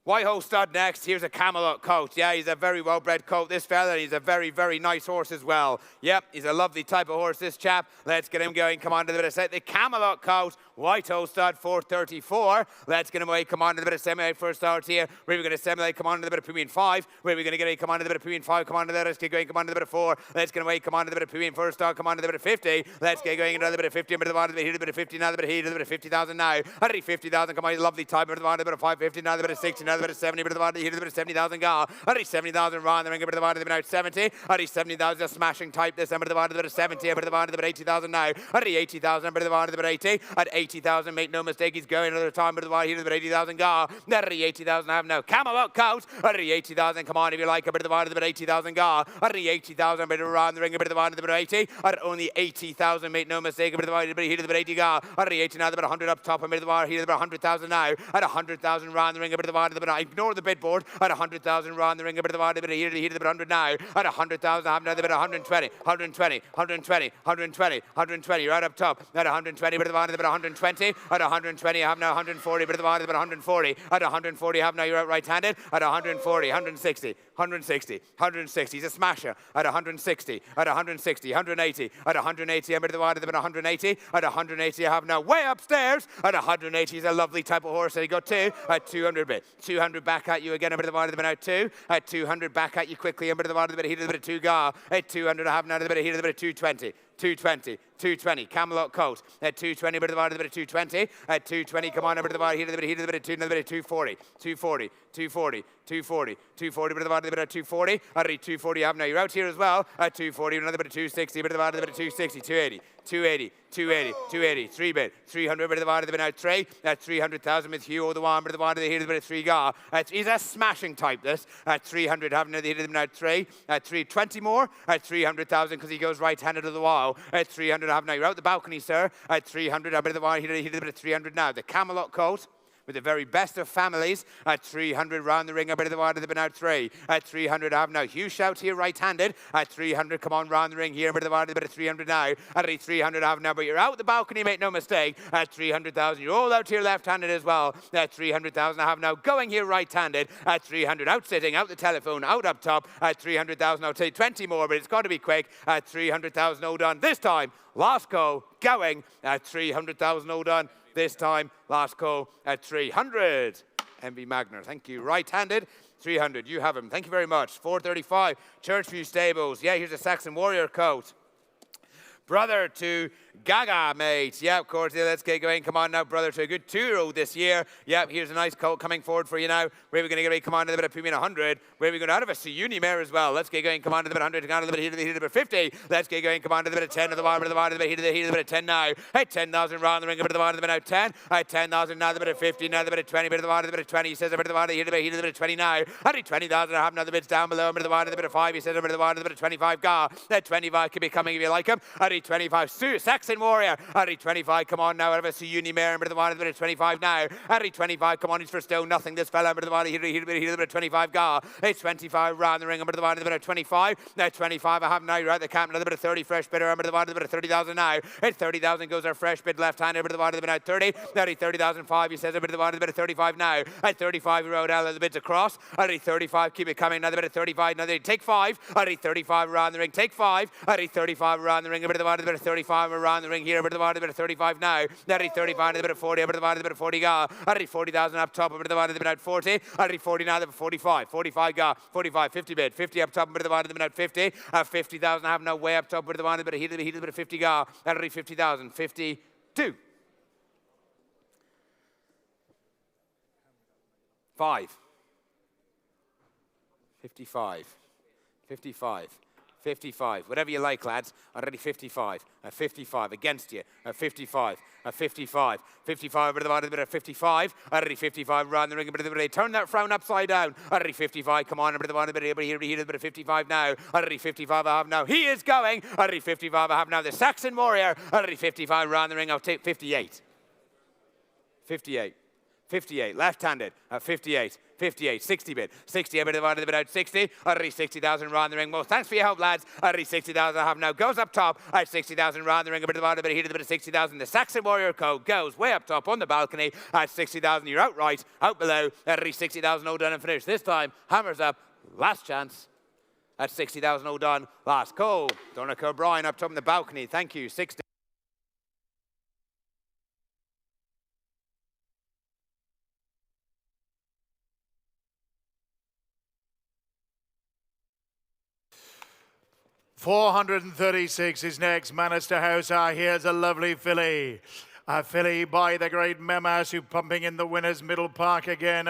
Whitehall stud next. Here's a Camelot colt. Yeah, he's a very well-bred colt, this fella. He's a very, very nice horse as well. Yep, he's a lovely type of horse, this chap. Let's get him going. Come on to the bit of set. The Camelot colt. Whitehall stud 434. Let's get him away. Come on to the bit of semi first start here. Where are we going to semi? Come on to the bit of premium 5. Where are we going to get away? Come on to the bit of premium 5. Come on to the let's get going. Come on to the bit of 4. Let's get away. Come on to the bit of premium first start. Come on to the bit of 50. Let's get going. Another bit of 50. A bit of the bottom. Here, a bit of 50. Another bit of here. A bit of 50,000 now. 50,000. Come on, lovely type. A bit of the bottom. A bit of 550. Another bit of 60. Another bit of 70. A bit of the bottom. Here, a bit of 70,000 gar. 70,000 round the ring. A bit of the bottom. A bit of 70. 70,000. A smashing type. This. A bit of the bottom. A bit of 70. A bit of the bottom. A bit of 80,000 now. 80,000. A bit of the bottom. A bit of 80. At 80,000. Make no mistake, he's going another time, but the here, about 80,000 gar. 80,000 I have now. Camelot coat. 80,000. Come on, if you like, a bit of the bit 80,000 gar. 80,000. A bit around the ring, a bit of the bit 80. At only 80,000. Make no mistake, a bit of the bit here, the bit 80 gar. 80 now, the bit 100 up top, a bit of the here, the bit 100,000 now. At 100,000 round the ring, a bit of the bit. Ignore the bid board. At 100,000 round the ring, a bit of the bit here, the bit 100 now. At 100,000, I have now the bit 120, 120, 120, 120, 120. Right up top. At 120, bit of the bit 120. At 120, I have now 140, bit of the bottom, about 140. At 140, have now you're out right-handed. At 140, 160, 160, 160. He's a smasher. At 160, at 160, 180. At 180, I'm bit of the bottom, about 180. At 180, I have now way upstairs. At 180, he's a lovely type of horse. And he got 2. At 200 bit. 200 back at you again, a bit of the bottom, about 2. At 200 back at you quickly, a bit of the bottom, a bit of here, a bit of 2 gar. At 200, I have now a bit of here, a bit of 220. 220, 220, Camelot coat. At 220, bit of the bit of 220. At 220, come on, a bit of the here, a bit of 2, another bit of 240, 240, 240, 240, 240, bit of the bit of 240. At 240, you have now. You're out here as well. At 240, another bit of 260, bit of the bit of 260, 280, 280, 280, 280, 3 bit, 300, bit of the bit out 3. At 300,000 with Hugh, the one, bit of the here, the bit of 3 gar. He's a smashing type, this. At 300, having the hit of the out 3. At 320 more. At 300,000, because he goes right-handed to the wall. At 300, I have now. You're out the balcony, sir. At 300, a bit of the one, he did a bit of 300 now. The Camelot coat. With the very best of families. At 300, round the ring, a bit of the wide of the bin out 3. At 300, I have now. Hugh shout here, right-handed. At 300, come on, round the ring here, a bit of the wide of the bit of 300 now. At 300, I have now, but you're out the balcony, make no mistake. At 300,000, you're all out here left-handed as well. At 300,000, I have now going here right-handed. At 300, out sitting, out the telephone, out up top. At 300,000, I'll take 20 more, but it's got to be quick. At 300,000, all done. This time, last go, going. At 300,000, all done. This time, last call at 300. MB Magner, thank you. Right-handed, 300. You have him. Thank you very much. 435, Churchview Stables. Yeah, here's a Saxon Warrior coat. Brother to Gaga, mate. Yeah, of course. Yeah, let's get going. Come on now, brother, to a good 2-year-old this year. Yeah, here's a nice coat coming forward for you now. Where are we going to get ready? Come on to the bit of premium 100. Where are we going out of a Siuni mare as well? Let's get going. Come on to the bit 100. Come on to the bit here, to the bit 50. Let's get going. Come on to the bit of 10 of the bottom of the bottom of the bit here, to the bit of 10 now. Hey, 10,000 round the ring, a bit of the bottom of the bit out 10. Hey, 10,000 now, the bit of 50. Now the bit of 20. Bit of the bottom of the bit of 20. He says a bit of the bottom here, to the bit of 20 now. Hey, 20,000. I have another bits down below. A bit of the bottom of the bit of 5. He says a bit of the bottom of the bit of 25 gar. That 25 could be coming if you like him. Hey, 25. Saxon Saxon Warrior. Harry 25, come on now. Out of a Uni Mare, number the one, a bit of 25 now. Harry 25, come on, he's for stone nothing. This fella, number the one, he's a bit of 25 gar. It's 25 round the ring, number the one, a bit of 25. Now 25, I have now, right, the camp, another bit of 30 fresh bidder, number the one, a bit of 30,000 now. It's 30,000 goes our fresh bid left hand, number the one, a bit of 30. Now 30,005, he says, a bit of the one, a bit of 35 now. At 35, he rode out the bids across. At 35, keep it coming, another bit of 35, now they take 5. At 35 around the ring, take 5. At 35 around the ring, a bit of the one, a bit of 35 around the ring here, a bit of the one, a bit of 35 now. Now 35, a bit of 40, a bit of the one, a bit of 40 gar. At 40,000 up top, a bit of the one, a bit of 40. At 40 now, 45, 45 gar, 45, 50 bid, 50 up top, a bit of the one, a bit of 50. At 50,000, I have no way up top, a bit of the one, a bit of heat, a bit of 50 gar. At 50,000, 52. 5. 55. 55. 55. Whatever you like, lads. Already 55. At 55. Against you. At 55. At 55. 55. A bit of the bit of 55. Already 55. Round the ring. A bit of the turn that frown upside down. Already 55. Come on. A bit of the bit of here. A bit of 55 now. Already 55. I have now. He is going. Already 55. I have now the Saxon Warrior. Already 55. Round the ring. I'll take 58. 58. 58, left-handed, 58, 58, 60 bid, 60 a bit of the bit out, 60, already 60,000 round the ring. Well, thanks for your help, lads. Already 60,000 I have now, goes up top, at 60,000 round the ring, a bit of the bit heated, a bit of 60,000. The Saxon Warrior code goes way up top on the balcony at 60,000. You're out right, out below, already 60,000 all done and finished. This time, hammers up, last chance. At 60,000 all done, last call. Donna O'Brien up top on the balcony, thank you, 60. $436 is next. Manister House. Here's a lovely filly. A filly by the great Memas, who pumping in the winner's middle park again.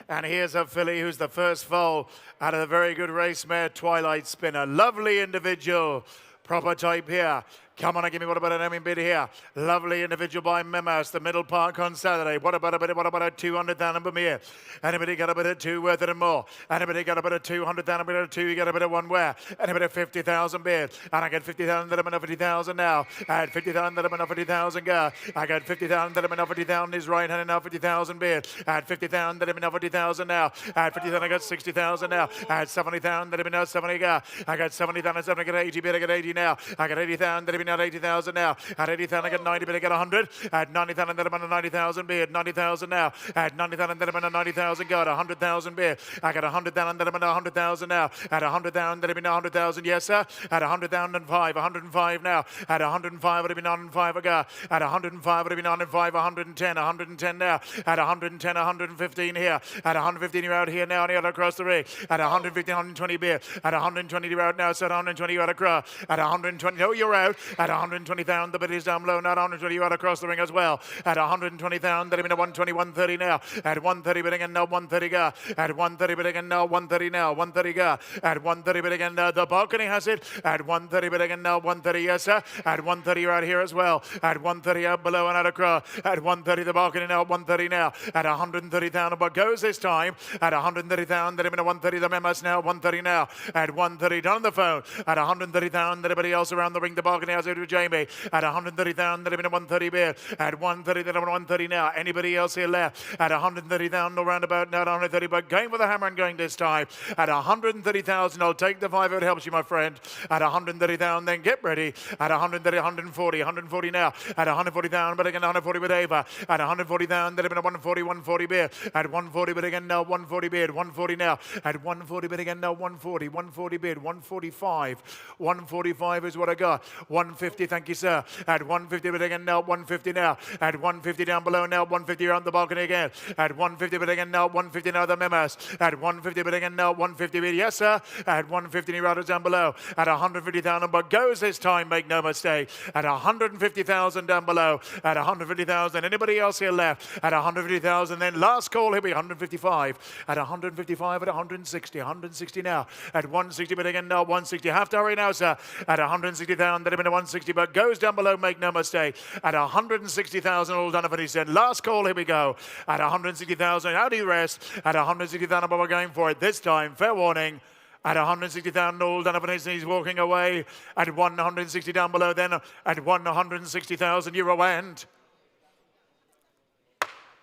And here's a filly who's the first foal out of the very good race mare Twilight Spinner. Lovely individual. Proper type here. Come on and give me what about an aiming bid here. Lovely individual by Memas, the middle park on Saturday. What about a 200,000 from here? Anybody got a bit of 2 worth it and more? Anybody got a bit of 200,000, a bit of 2, you got a bit of 1 where? Anybody 50,000 bid? And I get 50,000 that I'm enough 50,000 now. At 50,000 that I'm enough 50,000 go. I got 50,000 that I'm enough 50,000 is right hand now 50,000 bid. At 50,000 that I'm enough 50,000 now. At 50,000 I got 60,000 now. At 70,000 that I'm enough 70 go. I got 70,000, 70 I got 80 bid, I got 80 now. I got 80,000 that I'm enough 80,000 now. At 80,000 I got 90 bid, I got 100. At 90,000 that I'm on 90,000 bid. 90,000 now. At 90,000 that I'm on 90,000 got 100,000 bid. I got 100,000 that I'm on 100,000 now. At 100,000 that I'm in 100,000, yes sir. At 100,005, 105 now. At 105 would have been 105 I got. At 105 would have been 105, 110, 110 now. At 110, 115 here. At 115 you're out here now, and you're across the ring. At 150, 120 beer. At 120 you're out now, so at 120 you're out across. At 120, no, you're out. At 120,000, the bid is down below. Not 120, you're out across the ring as well. At 120,000, that have been a 120, 130 now. At 130 bidding and now 130 go. At 130 bidding and now 130 now. 130 go. At 130 bidding and now the balcony has it. At 130 bidding and now 130, yes sir. At 130 you're out here as well. At 130 out below and out across. At 130 the balcony now. 130 now. At 130,000, what goes this time? At 130,000, that have been a 130 the members now. 130 now. At 130 down the phone. At 130,000, everybody else around the ring. The balcony has it with Jamie. At 130,000, that have been a 130 bid. At 130, that have been 130 now. Anybody else here left? At 130,000, no roundabout now. At 130, but going for the hammer and going this time. At 130,000, I'll take the 5 if it helps you, my friend. At 130,000, then get ready. At 130, 140, 140 now. At 140,000, but again 140 with Ava. At 140,000, that have been a 140, 140 bid. At 140, but again now 140 bid. 140 now. At 140, but again now 140, 140 bid. 145. 145 is what I got. 150, thank you, sir. At 150, but again now 150 now. At 150 down below now. 150 around the balcony again. At 150, but again now 150 now the members. At 150, but again now 150 bid. Yes, sir. At 150, riders down below. At 150,000, but goes this time, make no mistake. At 150,000 down below. At 150,000, anybody else here left? At 150,000, then last call, he'll be 155. At 155, at 160, 160 now. At 160, but again now 160. Have to hurry now, sir. At 160,000, that have been a 160, but goes down below, make no mistake. At 160,000, all done, and he said, last call, here we go. At 160,000, how do you rest? At 160,000, but we're going for it this time. Fair warning. At 160,000, all done up on his knees, walking away. At 160 down below, then at 160,000 euro and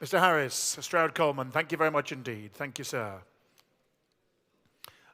Mr. Harris, Stroud Coleman, thank you very much indeed. Thank you, sir.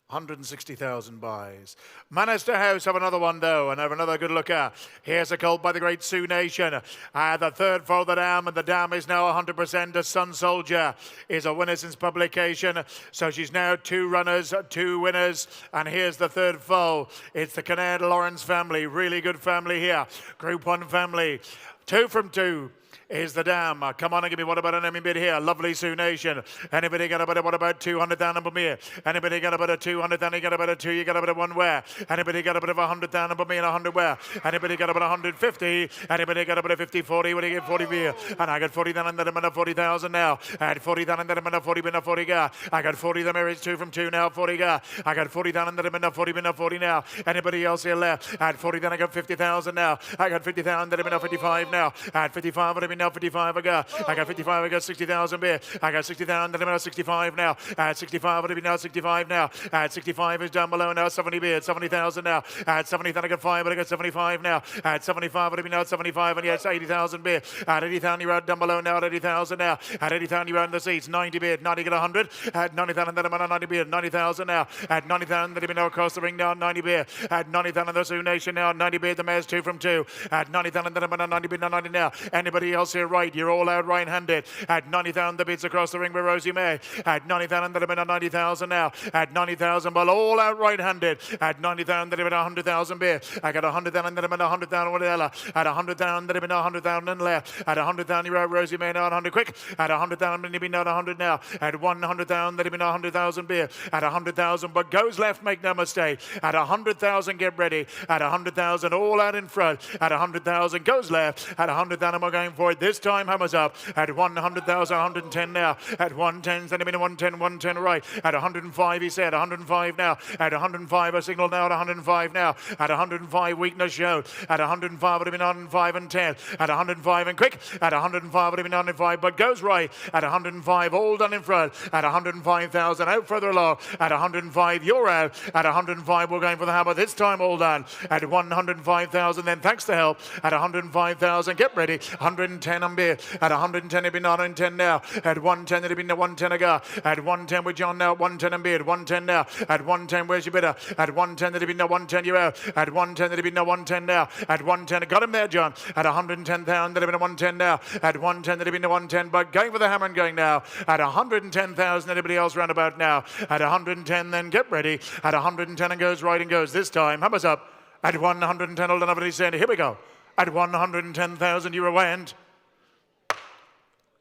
160,000 buys. Manister House have another one, though, and have another good look at. Here's a colt by the great Sioux Nation. The third for the dam, and the dam is now 100%. The Sun Soldier is a winner since publication, so she's now 2 runners, 2 winners, and here's the third foal. It's the Kinnaird Lawrence family. Really good family here. Group 1 family. 2 from 2. Is the dam. Come on and give me what about an enemy bid here. Lovely Sioux Nation. Anybody got about what about 200 down number me? Anybody got about a 200 down? You got about a 2, you got about a 1 where? Anybody got about a 100 down number me and 100 where? Anybody got about 150? Anybody got about a 50, 40? What do you get 40 here? And I got 40 down under the 40,000 now. I had 40 down under the 40 bin 40 ga. I got 40 the marriage 2 from 2 now 40 ga. I got 40 down under the 40 bin 40 now. Anybody else here left? I had 40 then I got 50,000 now. I got 50,000 then I'm 55 now. I had 55 would have been now 55 again. I got 55, I got 60,000 beer. I got 60,000, then I'm at 65 now. At 65, would it be now 65 now? At 65 is down below now, 70 beer, 70,000 now. At 70, then I got 5, but I got 75 now. At 75, would it be now 75, and yes, 80,000 beer. At 80,000, you're out down below now, at 80,000 now. At 80,000, you're out in the seats, 90 beer, 90 get 100. At 90,000, then I'm at 90 beer, 90,000 now. At 90,000, then you're now across the ring now, 90 beer. At 90,000, the Sioux Nation now, 90 beer, the mare's 2 from 2. At 90,000, then I'm at 90 beer, 90 now. Anybody else here right? You're all out right-handed. At 90,000, the bids across the ring with Rosie May. At 90,000, that have been at 90,000 now. At 90,000, but all out right-handed. At 90,000, that have been 100,000 beer. I got 100,000, that have been 100,000 with Ella. At 100,000, that have been 100,000 and left. At 100,000, you're out Rosie May now at 100 quick. At 100,000, you've been out 100 now. At 100,000, that have been 100,000 beer. At 100,000, but goes left, make no mistake. At 100,000, get ready. At 100,000, all out in front. At 100,000, goes left. At 100,000, we're going for it. This time, hammers up. At 100,000, 110 now. At 110, send him in 110, 110 right. At 105, he said. 105 now. At 105, a signal now at 105 now. At 105, weakness shown. At 105, would have been 105 and 10. At 105 and quick. At 105, would have been 105, but goes right. At 105, all done in front. At 105,000, out further along. At 105, you're out. At 105, we're going for the hammer. This time, all done. At 105,000, then thanks to help. At 105,000, get ready. 110 on beer. At 110, it'd be 110 now. At 110, it'd be 110 again. At 110 with John now. 110 and beard. 110 now. At 110, where's your bidder? At 110, it'd be 110, you're out. At 110, it'd be 110 now. At 110, got him there, John. At 110,000, it'd be 110 now. At 110, it'd be 110, but going for the hammer and going now. At 110,000, anybody else round about now. At 110, then get ready. At 110 and goes right and goes this time. Hammers up. At 110, all done up and he's saying, here we go. At 110,000, you're away and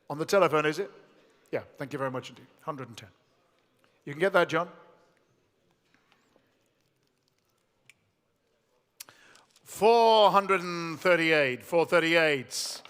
on the telephone, is it? Yeah, thank you very much indeed. 110. You can get that, John. 438. 438.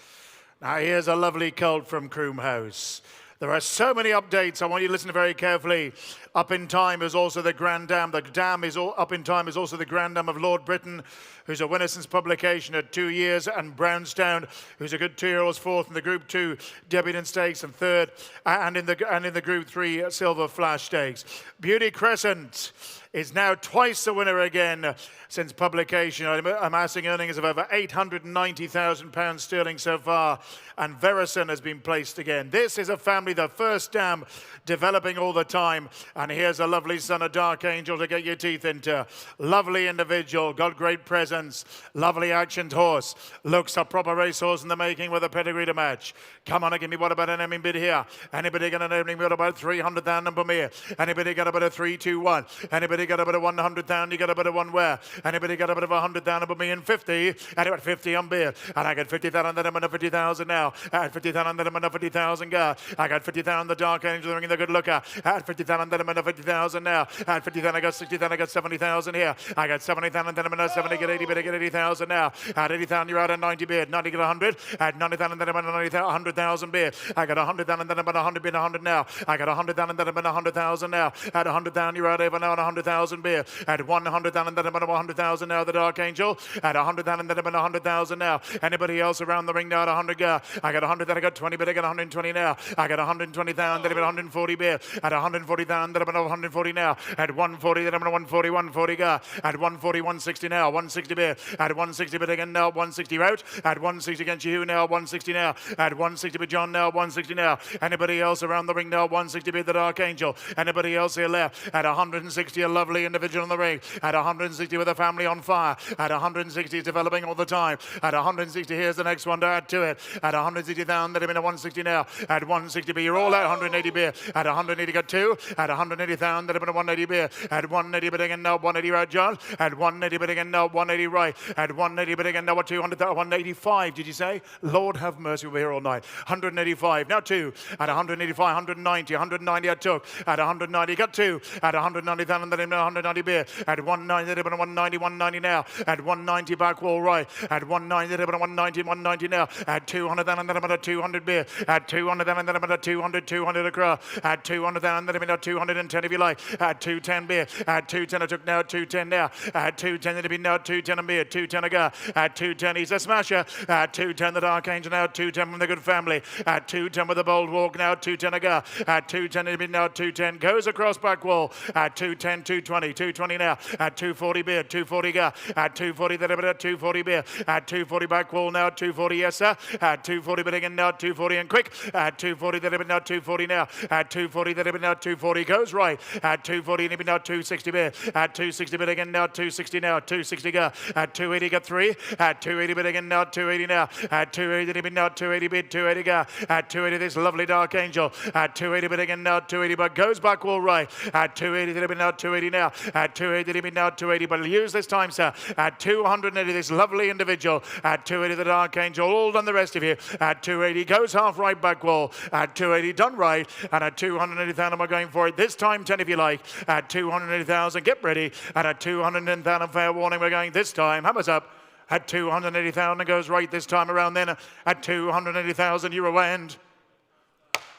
Now here's a lovely colt from Croom House. There are so many updates. I want you to listen very carefully. Up in time is also the Grand Dam. The dam is all up in time is also the Grand Dam of Lord Britain, who's a winner since publication at 2 years, and Brownstown, who's a good 2-year-old, fourth in the Group 2 Debutant Stakes and third, and in the Group 3 Silver Flash Stakes. Beauty Crescent is now twice the winner again since publication, amassing earnings of over £890,000 sterling so far, and Verison has been placed again. This is a family, the first dam, developing all the time, and here's a lovely son of Dark Angel to get your teeth into. Lovely individual, got great presence, lovely actioned horse, looks a proper racehorse in the making with a pedigree to match. Come on and give me what about an aiming bid here? Anybody got an aiming bid about 300,000 number me? Anybody got about a 321? Anybody got about a 100,000? You got about a one where? Anybody got about a 100,000 number me and 50? And about 50 on beer. And I got 50,000, then I'm 50,000 now. At 50,000, then I'm 50,000 guy. I got 50,000, the Dark Angel ringing the good looker. At 50,000, then I'm 50,000 now. At 50,000, I got 60,000, I got 70,000 here. I got 70,000, then I'm 70, get 80, but I get 80,000 now. At 80,000, you're out at 90 bid. 90 get 100. At 90,000, then I'm 100,000 bid. I got 100,000, then I'm 100 bid, 100 now. I got 100,000, then I'm 100,000 now. At 100,000, you're out over now at 100,000. 100,000 beer. At 100,000, then about 100,000 now, the Dark Angel. At 100,000, then about 100,000 now. Anybody else around the ring now at 100 go? I got 100, then I got 20, but I got 120 now. I got 120,000, then about 140 beer. At 140,000, then about 140 now. At 140, then about 140, 140 go. At 140, 160 now. 160 beer. At 160, but again now. 160 out. At 160 against you now. 160 now. At 160 with John now. 160 now. Anybody else around the ring now? 160 beer, the Dark Angel. Anybody else here left? At 160, a lovely individual in the ring. At 160 with a family on fire. At 160, it's developing all the time. At 160, here's the next one to add to it. At 160,000, let him in at 160 now. At 160 beer, you're all out. 180 beer. At 180, got two. At 180,000, let him in at 180 beer. At 180, but again now. 180 right, John. At 180, but again now. 180 right. At 180, but again now. 200, 185, did you say? Lord have mercy, we'll be here all night. 185, now two. At 185, 190, 190 I took. At 190, got two. At 190,000, let him know 190 beer. At 190, let him in 190, 190 now. At 190, back wall right. At 190, let him in 190, 190 now. At 200,000, let him in a 200 beer. At 200,000, let him in a 200, 200 across. At 200,000, let him in a 210 if you like. At 210 beer. At 210, I took now 210 now. At 210, let him be now 210 and beer. 210 a go. At 210, he's a smasher. At 210, the Dark Angel now. 210 from the Good Family. At 210 with the Bold Walk now. 210 a go. At 210, it'll be now 210. Goes across back wall. At 210, 220. 220 now. At 240 beer. 240 go. At 240, then at 240 beer. At 240 back wall now. 240, yes sir. At 240, but again now 240 and quick. At 240, then now 240 now. At 240, then now 240 goes right. At 240, and now 260 beer. At 260, but again now 260 now. 260 go. At 280 got three. At 280, but again now 280 now. At 280, then now 280 bid. 280 go. At 280, this lovely Dark Angel. At 280, but again now 280, but goes back wall right. At 280, then now 280 now. At 280, then now 280, but he'll use this time, sir. At 280, this lovely individual. At 280, the Dark Angel. All done the rest of you. At 280, goes half right back wall. At 280, done right. And at 280,000, we're going for it. This time 10 if you like. At 280,000, get ready. And at 210,000, fair warning, we're going this time. Hammers up. At 280,000, it goes right this time around then. At 280,000, you're away end.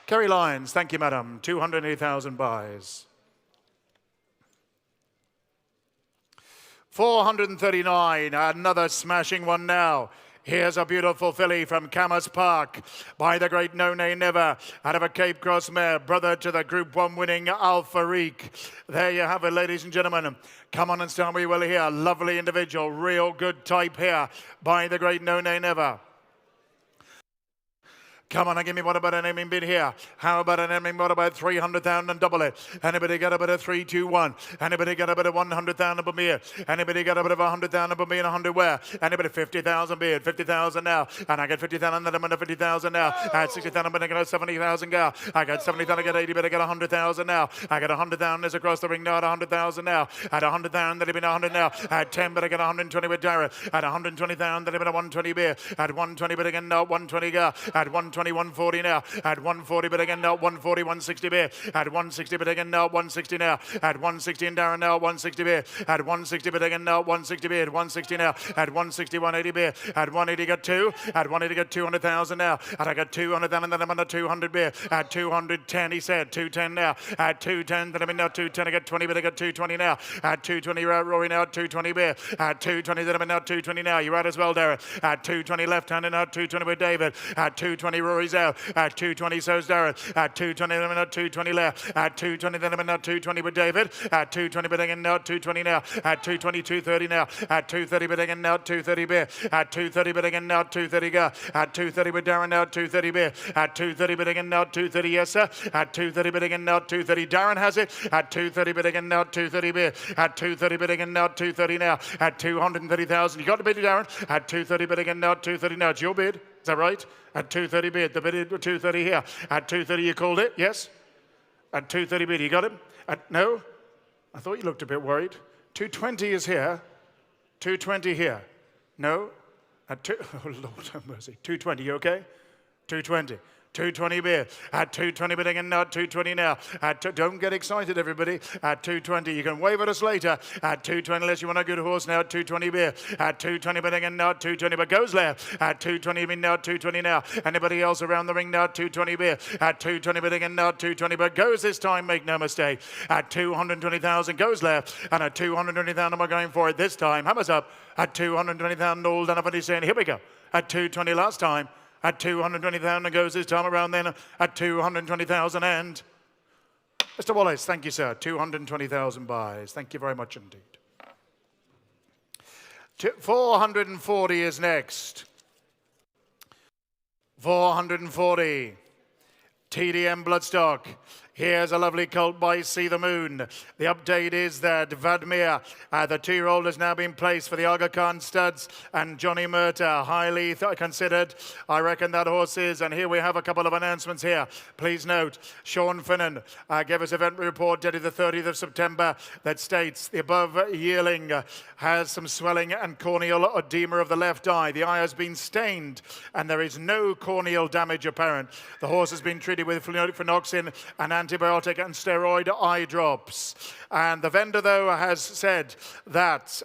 Kerry Lyons, thank you, madam. 280,000 buys. 439, another smashing one now. Here's a beautiful filly from Camas Park by the great No Nay Never out of a Cape Cross mare, brother to the Group 1 winning Alfarique. There you have it, ladies and gentlemen. Come on and stand where you will here. Lovely individual, real good type here by the great No Nay Never. Come on and give me what about an aiming bid here? How about an aiming what about 300,000 and double it? Anybody got a bit of 321? Anybody got a bit of 100,000 per me? Anybody got a bit of 100,000 per me and 100 where? Anybody 50,000 bid? 50,000 now. And I get 50,000 then I'm under 50,000 now. At 60,000 but I got 70,000 go. I got 70,000, I get 80, but I got 100,000 now. I got 100,000 is across the ring now at 100,000 now. At 100,000 that'll be 100 now. At 10 but I got 120 with Darren. At 120,000 that'll be 120 beer. At 120 but again now 120 go. At 120 140 now. At 140 but again now 140 160 beer. At 160 but again now 160 now. At 160 and Darren now 160 beer. At 160 but again now 160 beer. At 160 now. At 160 180 beer. At 180 got two. At 180 got 200,000 now. And I got 200,000 and then I'm under 200 beer. At 210 he said 210 now. At 210 then I'm in now 210 I got 20 but I got 220 now. At 220 you're out Rory now at 220 beer. At 220 then I'm in now 220 now. You're out as well Darren. At 220 left hand and now 220 with David. At 220 Rory's out. At 220 so's Darren. At 220 then I'm in now 220 left. At 220 then I'm in now 220 with David. At 220 but again now 220 now. At 220 230 now. At 230 but again now 230 beer. At 230 but again now 230 go. At 230 with Darren now 230 beer. At 230 but again now 230 yes sir. At 230 but again now 230 Darren has it. At 230 but again now 230 beer. At 230 but again now 230 now. At 230,000 you got the bid Darren. At 230 but again now 230 now. It's your bid. Is that right? At 230 bid. The bid is 230 here. At 230 you called it? Yes? At 230 bid. You got him? No? I thought you looked a bit worried. 220 is here. 220 here. No? At oh, Lord have mercy. 220, you okay? 220. 220 beer. At 220 bidding and now at 220 now. Don't get excited, everybody. At 220, you can wave at us later. At 220, unless you want a good horse now at 220 beer. At 220 bidding and now at 220, but goes left. At 220 beer now at 220 now. Anybody else around the ring now at 220 beer. At 220 bidding and now at 220, but goes this time, make no mistake. At 220,000 goes left. And at 220,000 we're going for it this time. Hammers up. At 220,000, all done up and he's saying, here we go. At 220 last time. At 220,000 goes this time around then. At 220,000 and... Mr. Wallace, thank you, sir. 220,000 buys. Thank you very much indeed. 440 is next. 440. TDM Bloodstock. Here's a lovely colt by See the Moon. The update is that Vadmir, the 2-year-old, has now been placed for the Aga Khan studs, and Johnny Murta, highly considered. I reckon that horse is. And here we have a couple of announcements here. Please note, Sean Finnan gave us a event report dated the 30th of September that states the above yearling has some swelling and corneal edema of the left eye. The eye has been stained and there is no corneal damage apparent. The horse has been treated with phenoxin and antibiotic and steroid eye drops. And the vendor, though, has said that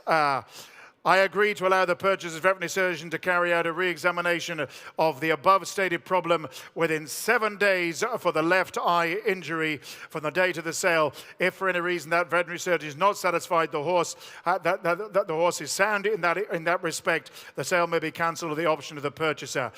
I agree to allow the purchaser's veterinary surgeon to carry out a re-examination of the above stated problem within 7 days for the left eye injury from the date of the sale. If for any reason that veterinary surgeon is not satisfied the horse that the horse is sound in that respect, the sale may be cancelled at the option of the purchaser.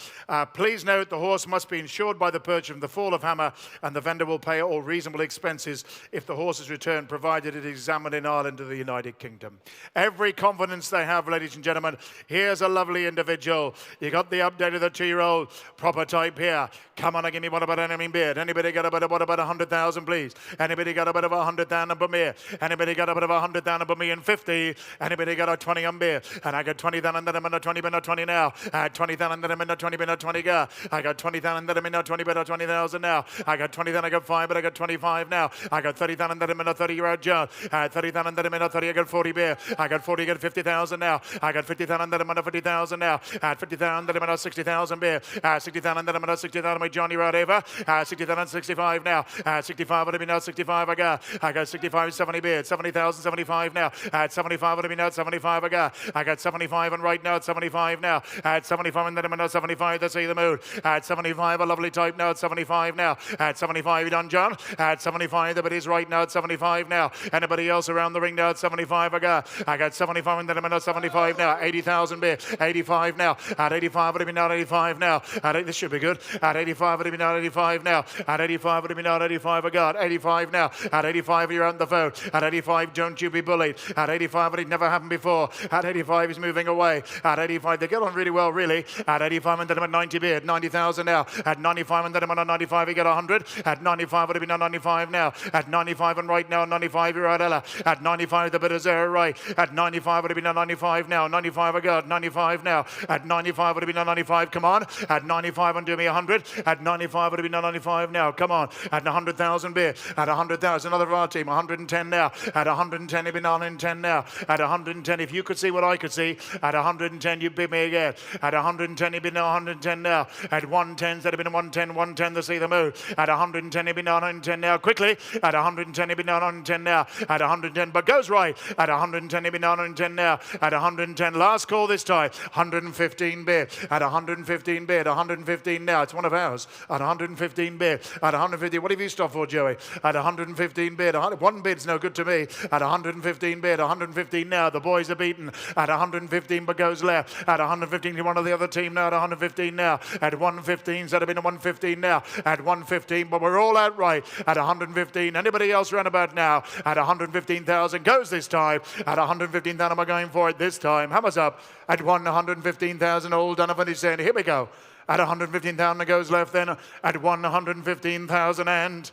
Please note the horse must be insured by the purchase from the fall of hammer, and the vendor will pay all reasonable expenses if the horse is returned, provided it is examined in Ireland or the United Kingdom. Every confidence they have, ladies and gentlemen. Here's a lovely individual. You got the update of the 2-year-old proper type here. Come on and give me what about an beard. Anybody got about 100,000, please? Anybody got about 100,000 for me? Anybody got about 100,000 for me and 50? Anybody got a 20 on beer? And I got 20,000 that I'm in a 20 bin 20 now. I had 20,000 that I'm in a 20 bin 20 go. I got 20,000 that I'm in a 20 bin 20,000 now. I got 20,000, I got 5, but I got 25 now. I got 30,000 that I'm in a 30-year-old John. I had 30,000 that I'm in a 30, I got 40 beer. I got 40, I got 50,000 now. I got 50,000 that I'm under 50,000 now. At 50,000 that I'm under 60,000 beer. 60,000 that I'm under 60,000 my Johnny right over. 60,000 65 now. 65 would have been now 65 I got 65 70 beer. 70,000 75 now. At 75 would have been now 75 I got 75 and right now at 75 now. At 75 and then I'm under 75 to See the Moon. At 75 a lovely type now at 75 now. At 75 you done John. At 75 but is right now at 75 now. Anybody else around the ring now at 75 I got 75 and then I'm under 75 now. 80,000 beer. 85 now. At 85 would have been now 85 now. This should be good. At 85 would have been now 85 now. At 85 would have been now 85 I got 85 now. At 85 you're on the phone. At 85 don't you be bullied. At 85 it never happened before. At 85 he's moving away. At 85 they get on really well really. At 85 and then I'm at 90 beer. 90,000 now. At 95 and then I'm on 95 he got 100. At 95 would have been on 95 now. At 95 and right now 95 you're right Ella. At 95 the bidders are right. At 95 would have been on 95 now. 95 I got 95 now. At 95 would have been on 95. Come on. At 95 and do me 100. At 95 would have been on 95 now. Come on. At 100,000 beer. At 100,000 another of our team. 110 now. At 110 it'd been on 110 now. At 110 if you could see what I could see. At 110 you'd bid me again. At 110 it'd been on 110 now. At 110 that'd have been 110 110 to See the Moon. At 110 it'd been on 110 now. Quickly. At 110 it'd been on 110 now. At 110 but goes right. At 110 it'd been on 110 now. At 110 last call this time. 115 beer. At 115 beer. At 115 now. It's one of ours. At 115 beer. At 150. What have you stopped for, Joey? At 115 beer. One bid's no good to me. At 115 beer. At 115 now. The boys are beaten. At 115 but goes left. At 115 one of the other team now. At 115 now. At 115 that'd have been a 115 now. At 115 but we're all out right. At 115. Anybody else round about now? At 115,000 goes this time. At 115,000 am I going for it this time? Hammers up. At 115,000 old Donovan is saying here we go. At 115,000 it goes left then. At 115,000 and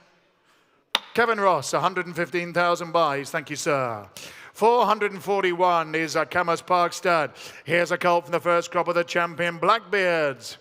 Kevin Ross, 115,000 buys. Thank you, sir. 441 is a Camas Park stud. Here's a colt from the first crop of the champion Blackbeards.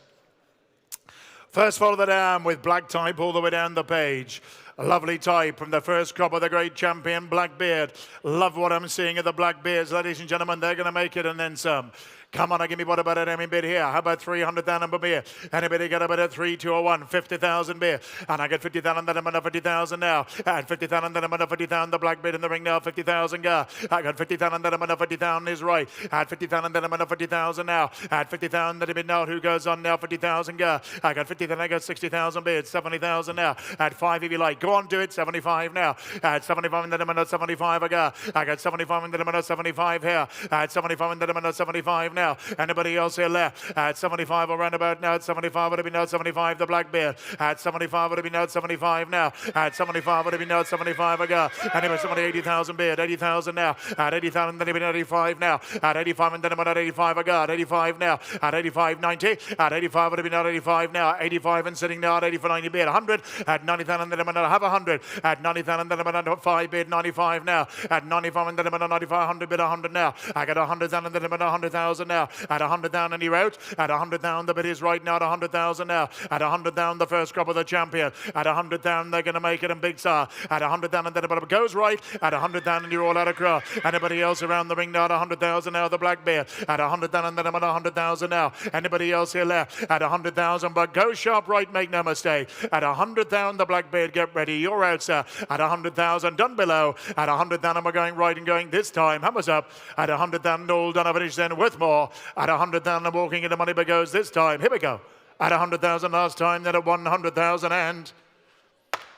First follow the dam with black type all the way down the page. A lovely type from the first crop of the great champion Blackbeard. Love what I'm seeing of the Blackbeards, ladies and gentlemen. They're going to make it and then some. Come on, give me what about an Emmy bid here? How about 300,000 beer? Anybody got about a 3, 2, or 1? 50,000 beer. And I get 50,000, then I'm another 50,000 now. At 50,000, then I'm another 50,000. The black bid in the ring now, 50,000 go. I got 50,000, then I'm another 50,000 is right. At 50,000, then I'm another 50,000 now. At 50,000, then bid now. Who goes on now? 50,000 go. I got 50,000, I got 60,000 bid. 70,000 now. At 5 if you like. Go on, do it. 75 now. At 75, and then I'm another 75 I go. I got 75, and then I'm another 75 here. At 75, and then I'm another 75 now. Anybody else here left? At 75 or roundabout now. At 75 would have been now 75 the black beard. At 75 would have been now 75 now. At 75 would have been now 75 I go. Anyway, somebody 80,000 beard. 80,000 now. At 80,000 then been 85 now. At 85 and then I'm at 85 I go. At 85 now. At 85 90. At 85 would have been at 85 now. 85 and sitting now at 80 for 90 beard. 100. At 90,000 and then I'm at have 100. At 90,000 and then I'm at 5 beard. 95 now. At 95 and then I'm at 95 100 bid 100 now. I got 100,000 and then I'm at 100,000 now. At 100,000 and you're out. At 100,000 the bid is right now at 100,000 now. At 100,000 the first crop of the champion. At 100,000 they're going to make it in big star. At 100,000 and then it goes right. At 100,000 and you're all out of cross. Anybody else around the ring now at 100,000 now the black bear. At 100,000 and then I'm at 100,000 now. Anybody else here left? At 100,000 but go sharp right, make no mistake. At 100,000 the black beard, get ready. You're out, sir. At 100,000 done below. At 100,000 we're going right and going this time. Hammers up. At 100,000 Noel Donovan then with more. At 100,000 I'm walking into money but goes this time. Here we go. At 100,000 last time, then at 100,000 and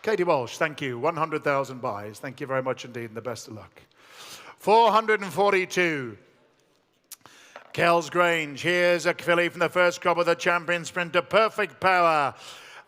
Katie Walsh, thank you. 100,000 buys. Thank you very much indeed and the best of luck. 442. Kells Grange. Here's a filly from the first crop of the champion sprinter. Perfect Power.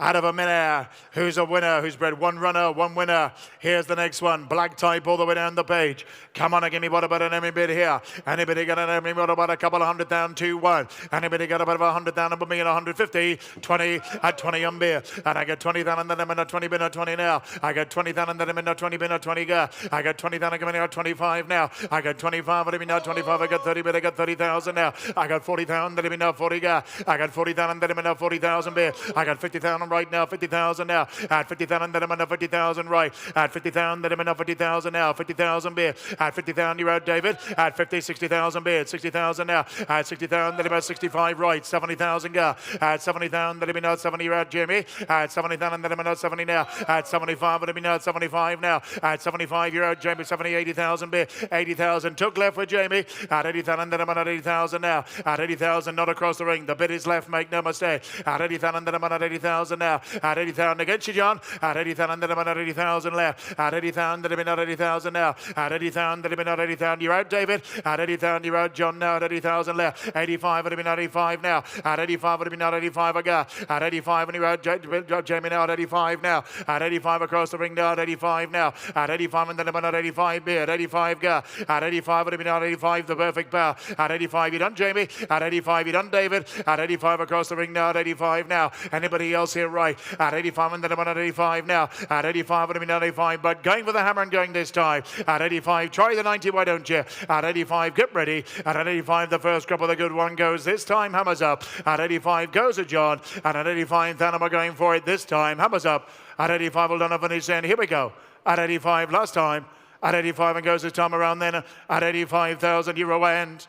Out of a Minair, who's a winner, who's bred one runner, one winner. Here's the next one, black type all the way down the page. Come on and give me what about an Emmy bid here? Anybody got an Emmy? What about a couple of 100,000, 2, 1? Anybody got about 100,000, but me at 150, 20 at 20 on beer. And I got 20,000, and then I'm in a 20 bin at 20 now. I got 20,000, and then I'm in a 20 bin at 20 go. I got 20,000, coming out 25 now. I got 25, but I'm now 25. I got 30 bid, I got 30,000 now. I got 40,000, then I'm now 40 go. I got 40,000, then I'm now 40,000 beer. I got 50,000 right now, 50,000 now. At 50,000, then I'm enough 50,000 right. At 50,000, then I'm enough 50,000 now. 50,000 beer. At 50,000, you're out, David. At 50, 60,000 beer. 60,000 now. At 60,000, then about 65 right. 70,000 go. At 70,000, then I'm out 70, you're out, Jamie. At 70,000, then I'm out 70 now. At 75, then I'm out 75 now. At 75, you're out, Jamie. 70, 80,000 beer. 80,000 took left for Jamie. At 80,000, then I'm at 80,000 now. At 80,000, not across the ring. The bid is left, make no mistake. At 80,000, then I'm at 80,000 now. At 80,000 against you, John. At 80,000, then I'm at 80,000 left. At 80,000, then I'm at 80,000 now. At 80,000, then I'm at 80,000. You're out, David. At 80,000, you're out, John. Now at 80,000 left. 85, would have been at 85 now. At 85, would have been at 85 again. At 85, and you're out, Jamie now at 85 now. At 85 across the ring now. At 85 now. At 85, and then I'm at 85 beer. At 85 go. At 85, would have been at 85 the perfect power. At 85, you done, Jamie. At 85, you done, David. At 85 across the ring now. At 85 now. Anybody else here right? At 85 and then I'm at 85 now. At 85 would have been 85, but going for the hammer and going this time. At 85, try the 90, why don't you? At 85, get ready. At 85, the first crop of the good one goes this time. Hammers up. At 85 goes a John. And at 85, then we're going for it this time. Hammers up. At 85, well done up and he's saying, here we go. At 85 last time. At 85 and goes this time around then. At 85,000 euro and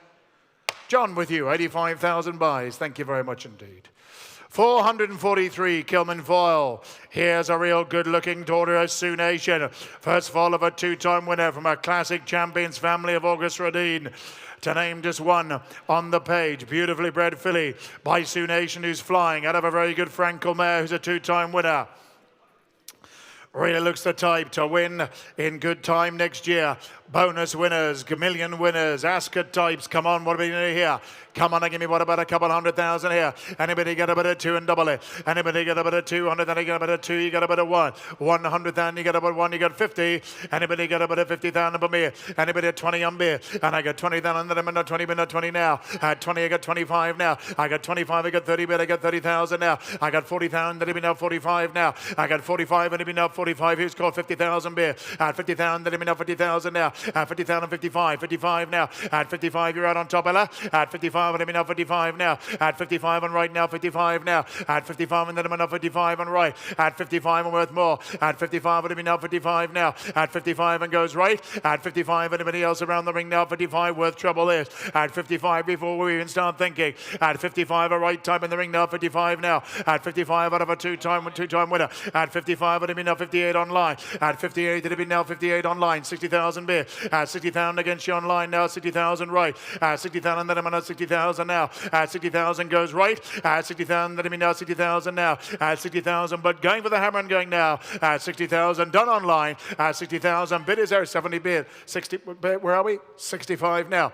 John with you. 85,000 buys. Thank you very much indeed. 443, Kilman Foyle. Here's a real good-looking daughter of Sioux Nation. First fall of a two-time winner from a classic champions family of August Rodin. To name just one on the page, beautifully bred filly by Sioux Nation, who's flying out of a very good Frankel mare, who's a two-time winner. Really looks the type to win in good time next year. Bonus winners, million winners, Ascot types. Come on, what are we doing here? Come on and give me what about a couple 100,000 here? Anybody get about a 2 and double it? Anybody get about a 200? Then you get about a 2, you got about a 1. 100,000, you got about 1, you got 50. Anybody get about a 50,000 for me? Anybody at 20 on beer? And I got 20,000, then I'm in a 20, been at 20 now. At 20, I got 25 now. I got 25, I got 30, but I got 30,000 now. I got 40,000, then it'll be now 45 now. I got 45, and it'll be now 45. 45. Who's called 50,000 beer? At 50,000, let me know 50,000 now. At 50,000, 55. 55 now. At 55, you're out on top, Ella. At 55, let me know 55 now. At 55 and right now, 55 now. At 55 and let me know 55 and right. At 55 and worth more. At 55, let me know 55 now. At 55 and goes right. At 55, anybody else around the ring now? 55 worth trouble is. At 55 before we even start thinking. At 55 a right time in the ring now. 55 now. At 55 out of a two-time winner. At 55 let me know 58 online. At 58 let me now 58 online. 60,000 beer. At 60,000 against you online now. 60,000 right. At 60,000 let me know 60,000 now. At 60,000 goes right. At 60,000 let me know 60,000 now. At 60,000 but going for the hammer and going now. At 60,000 done online. At 60,000 bid is there. 70 bid. 60. Where are we? 65 now.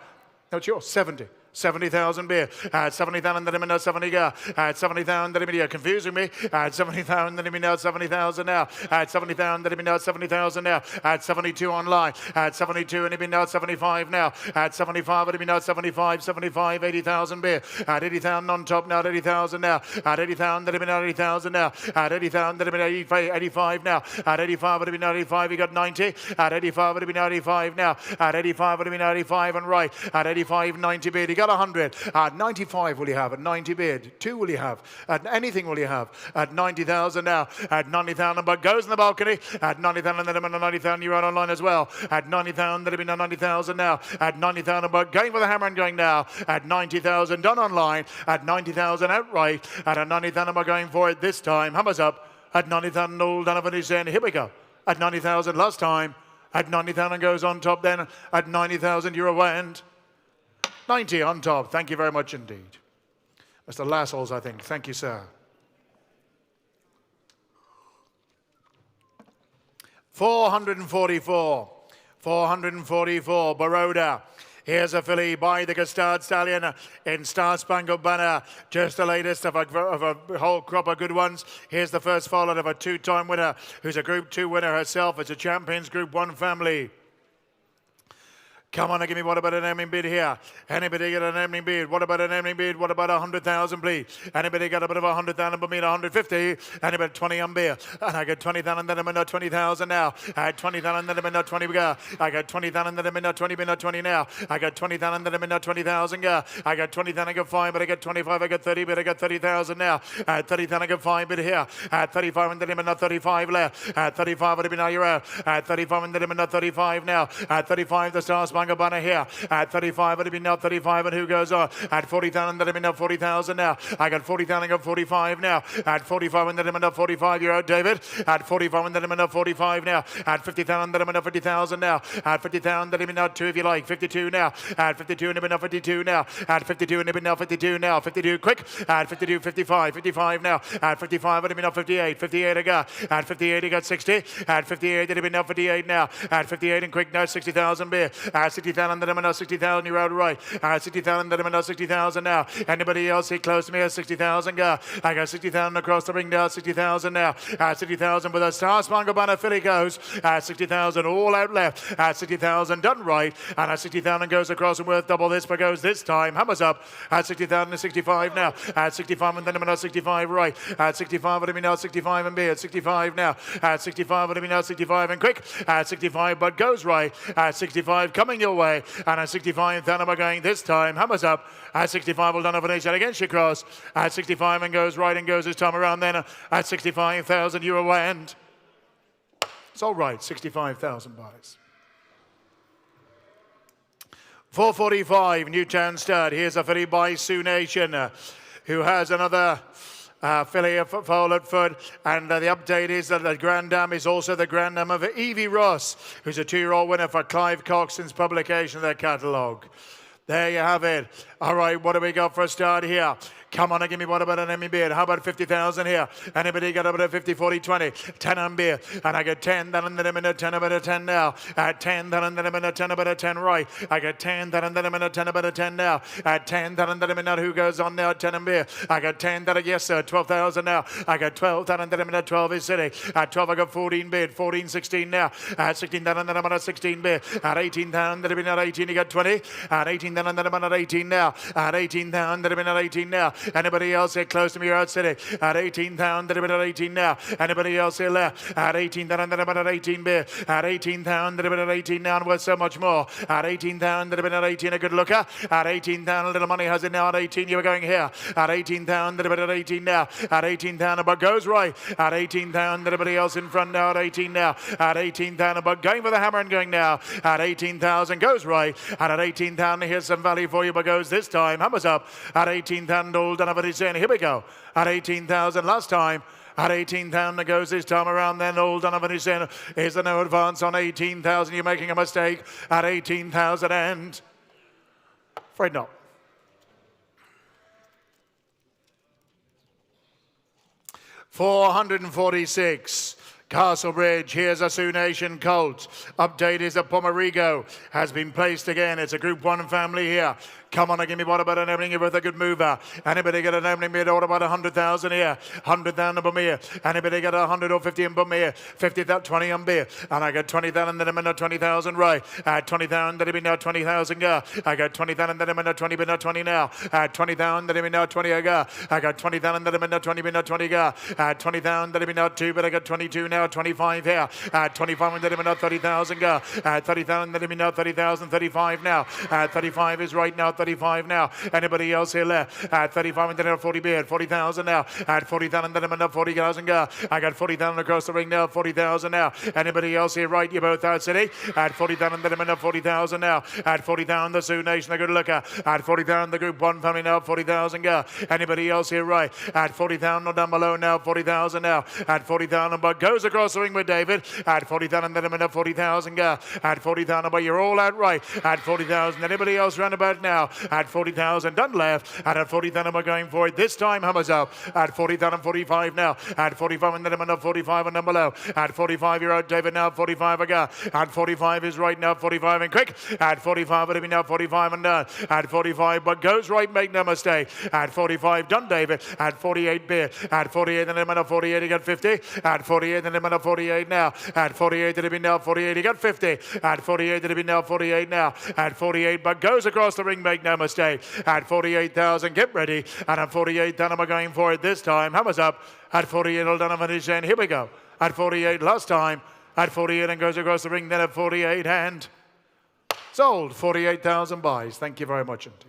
No, it's yours. 70. 70,000 beer. At 70,000, let me know 70 go. At 70,000, let me know. Confusing me. At 70,000, let me know 70,000 now. At 70,000, let me know 70,000 now. At 72 online. At 72, let me know 75 now. At 75, let me know 75, 75, 80,000 beer. At 80,000 on top now. At 80,000 now. At 80,000, let me know 80,000 now. At 80,000, let me know 85 now. At 85, let me know 85. You got 90. At 85, let me know 85 now. At 85, let me know 85 and right. At 85, 90 bid. You got 100. At 95 will you have? At 90 bid. 2 will you have? At anything will you have? At 90,000 now. At 90,000 but goes in the balcony. At 90,000 then I'm on 90,000 you're out online as well. At 90,000 then I'm on 90,000 now. At 90,000 but going for the hammer and going now. At 90,000 done online. At 90,000 outright. At a 90,000 we're going for it this time. Hammers up. At 90,000 all Donovan is in. Here we go. At 90,000 last time. At 90,000 goes on top then. At 90,000 you're away and 90 on top. Thank you very much indeed. Mr. Lassells, I think. Thank you, sir. 444. 444. Baroda. Here's a filly by the Custard Stallion in Star Spangled Banner. Just the latest of a whole crop of good ones. Here's the first foal out of a two-time winner who's a Group 2 winner herself. It's a Champions Group 1 family. Come on and give me what about an naming bid here? Anybody got a naming bid? What about a naming bid? What about 100,000, please? Anybody got a bit of 100,000 but me 150? Anybody 20 on beer? And I got 20,000 then I'm in 20,000 now. I had 20,000 then I'm in 20 go. I got 20,000 then I'm in 20 been 20 now. I got 20,000 then I'm in 20,000 go. I got 20,000 I got 5 but I got 25 I got 30 but I got 30,000 now. At 30,000 I got 5 bit here. At 35 and then I'm in 35 left. At 35 would have been now you're out. At 35 and then I'm in 35 now. At 35 the Star Spangled Banner here. At 35 would have been now 35 and who goes on? At 40,000 then I'm in now 40,000 now. I got 40,000 I got 45 now. At 45 and then I'm in now 45 you're out David. At 45 and then I'm in now 45 now. At 50,000 then I'm in now 50,000 now. At 50,000 then I'm in now 2 if you like. 52 now. At 52 and I'm in now 52 now. At 52 and I'm in now 52 now. 52 quick. At 52 55. 55 now. At 55 and I'm in now 58. 58 I got. At 58 I got 60. At 58 then I'm in now 58 now. At 58 and quick now 60,000 beer. At 60,000 then I'm in now 60,000 you're out right. At 60,000 then I'm in now 60,000 now. Anybody else hit close to me at 60,000 go. I got 60,000 across the ring now. 60,000 now. At 60,000 with a Star Spangled Banner filly goes. At 60,000 all out left. At 60,000 done right. And at 60,000 goes across and worth double this but goes this time. Hammers up. At 60,000 and 65 now. At 65 and then I'm in now 65 right. At 65 let me now 65 and be at 65 now. At 65 let me now 65 and quick. At 65 but goes right. At 65 coming your way. And at 65 then we're going this time. Hammers up. At 65 will done over nation against your cross. At 65 and goes right and goes this time around then. At 65,000 you're away and it's all right. 65,000 buys. 445 Newtown Stud. Here's a filly by Sioux Nation who has another filly foal at foot, and the update is that the Grand Dam is also the Grand Dam of Evie Ross, who's a 2-year-old winner for Clive Coxon's publication of their catalogue. There you have it. All right, what do we got for a start here? Come on and give me what about an Emmy beer? How about 50,000 here? Anybody got about a 50, 40, 20? 10 on beer. And I get 10, then I'm in a 10 about a 10 now. At 10, then I'm in a 10 about a 10 right. I get 10, then I'm in a 10 about a 10 now. At 10, then I'm in a who goes on now? 10 and beer. I got 10, then yes sir, 12,000 now. I got 12, then I'm in a 12 is sitting. At 12 I got 14 bid, 14, 16 now. At 16, then I'm at a 16 bid. At 18, then I'm at 18, you got 20. At 18, then I'm at 18 now. At 18, then I'm at 18 now. Anybody else here close to me? You're out sitting at 18,000. At 18 now. Anybody else here left? At 18,000. At 18 beer. At 18,000. At 18 now. And worth so much more. At 18,000. At 18 a good looker. At 18,000 little money has it now. At 18 you were going here. At 18,000. At 18 now. At 18,000 but goes right. At 18,000. Everybody else in front now. At 18 now. At 18,000 but going for the hammer and going now. At 18,000 goes right. And at 18,000 here's some value for you but goes this time. Hammers up. At 18,000 all done over his in. Here we go. At 18,000 last time. At 18,000 goes this time around then. All Donovan is in. Is there no advance on 18,000? You're making a mistake. At 18,000 and... Afraid not. $446. Castlebridge, here's a Sioux Nation Colt. Update is that Pomerigo has been placed again. It's a Group 1 family here. Come on, give me what about an opening with a good mover. Anybody get an opening bid? What about 100,000 here? 100,000 above me. Anybody get 100 or 50 above me? 50,000, 20 on beer. And I got 20,000, then I'm in 20,000 right. 20,000, then I'm in now 20,000 go. I got 20,000, then I'm in 20, but not 20 now. 20,000, then I'm in now 20 I go. I got 20,000, then I'm in now 20, but not 20 go. 20,000, then I'm in now 2, but I got 22 now, 25 here. 25, then I'm in now 30,000 go. 30,000, then I'm in now 30,000, 35 now. 35 is right now. 35 now. Anybody else here left? At 35 and then 40 bid. 40,000 now. At 40,000 then I'm enough 40,000 go. I got 40,000 across the ring now. 40,000 now. Anybody else here right? You're both out city. At 40,000 then I'm enough 40,000 now. At 40,000 the Sioux Nation, the good looker. At 40,000 the Group 1 family now. 40,000 go. Anybody else here right? At 40,000 or down below now. 40,000 now. At 40,000 but goes across the ring with David. At 40,000 then I'm enough 40,000 go. At 40,000 but you're all out right. At 40,000 anybody else round about now? At 40,000 done left. And at 40,000 we're going for it. This time hammers up. At 40,000 45 now. At 45 and then I'm enough 45 and down below. At 45 you're out David now. 45 again. At 45 is right now. 45 and quick. At 45 it'll be now 45 and done. At 45 but goes right, make no mistake. At 45 done David. At 48 beer. At 48 and then I'm enough 48 he got 50. At 48 and then I'm enough 48 now. At 48 it'll be now 48 he got 50. At 48 it'll be now 48 now. At 48 but goes across the ring, make no mistake. At 48,000 get ready. And at 48,000 we're going for it this time. Hammers up. At 48 all done is in. Here we go. At 48 last time. At 48 and goes across the ring. Then at 48 and sold. 48,000 buys. Thank you very much indeed.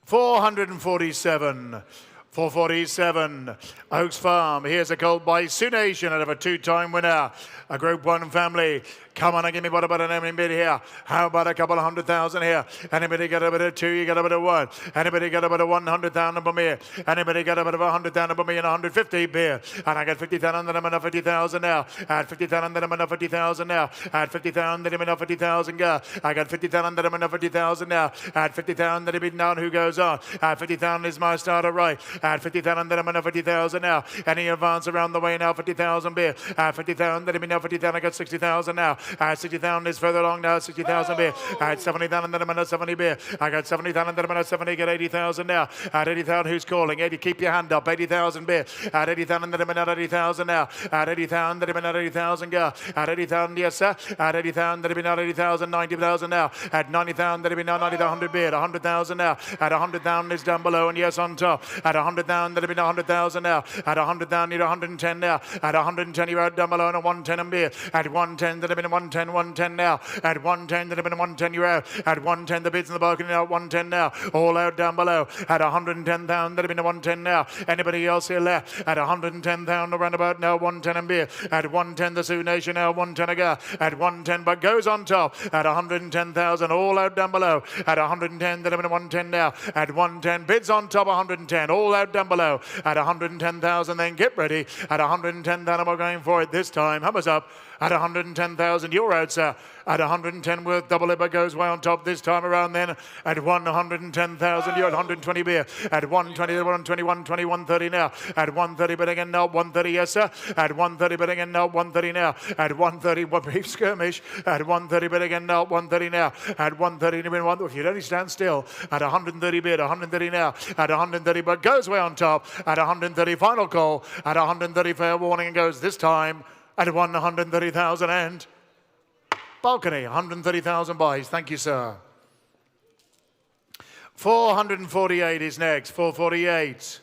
$447. 447, Oaks Farm. Here's a colt by Sioux Nation out of a two-time winner. A Group 1 family. Come on and give me what about an opening bid here? How about a couple of 100,000 here? Anybody got a bit of 2? You got a bit of 1. Anybody got a bit of 100,000 from here? Anybody got a bit of 100,000 from me and 150 beer? And I got 50,000, then I'm enough 50,000 now. At 50,000, then I'm enough 50,000 now. At 50,000, then I'm enough 50,000 go. I got 50,000, then I'm enough 50,000 now. At 50,000, then I'm down. Who goes on? At 50,000 is my starter right. At 50,000, then I'm enough 50,000 now. Any advance around the way now? 50,000 beer. At 50,000, then I'm enough 50,000. I got 60,000 now. At 60,000 is further along now. 60,000 beer. At 70,000, then I'm enough 70 beer. I got 70,000, then I'm enough 70. Get 80,000 now. At 80,000, who's calling? 80, keep your hand up. 80,000 beer. At 80,000, then I'm enough 80,000 now. At 80,000, then I'm enough 80,000 go. At 80,000, yes sir. At 80,000, then I'm enough 80,000. 90,000 now. At 90,000, then I'm enough 90,000 beer. 100,000 now. At 100,000 is down below and yes on top. At 100,000, then I'm enough 100,000 now. At 100,000, you're 110 now. At 110, you're out down below and 110 and beer. At 110, then I'm in 110, 110 now. At 110, then I'm in 110, you're out. At 110, the bids in the balcony now. 110 now. All out down below. At 110,000, then I'm in 110 now. Anybody else here left? At 110,000 around about now. 110 and beer. At 110, the Sioux Nation now. 110 again. At 110, but goes on top. At 110,000, all out down below. At 110, then I'm in 110 now. At 110, bids on top. 110, all out down below. At 110,000, then get ready. At 110,000, we're going for it this time. Hammers up. At 110,000, you're out, sir. At 110 worth double it, but goes way on top this time around then at 110,000. You're at 120 beer. At 120, 120, 120, 130 now. At 130, but again now 130, yes sir. At 130, but again now 130 now. At 130, one brief skirmish. At 130, but again now 130 now. At 130, if you'd only stand still. At 130 bid, 130 now. At 130, but goes way on top. At 130, final call. At 130, fair warning, and goes this time at 130,000 and balcony, 130,000 buys. Thank you, sir. 448 is next. 448.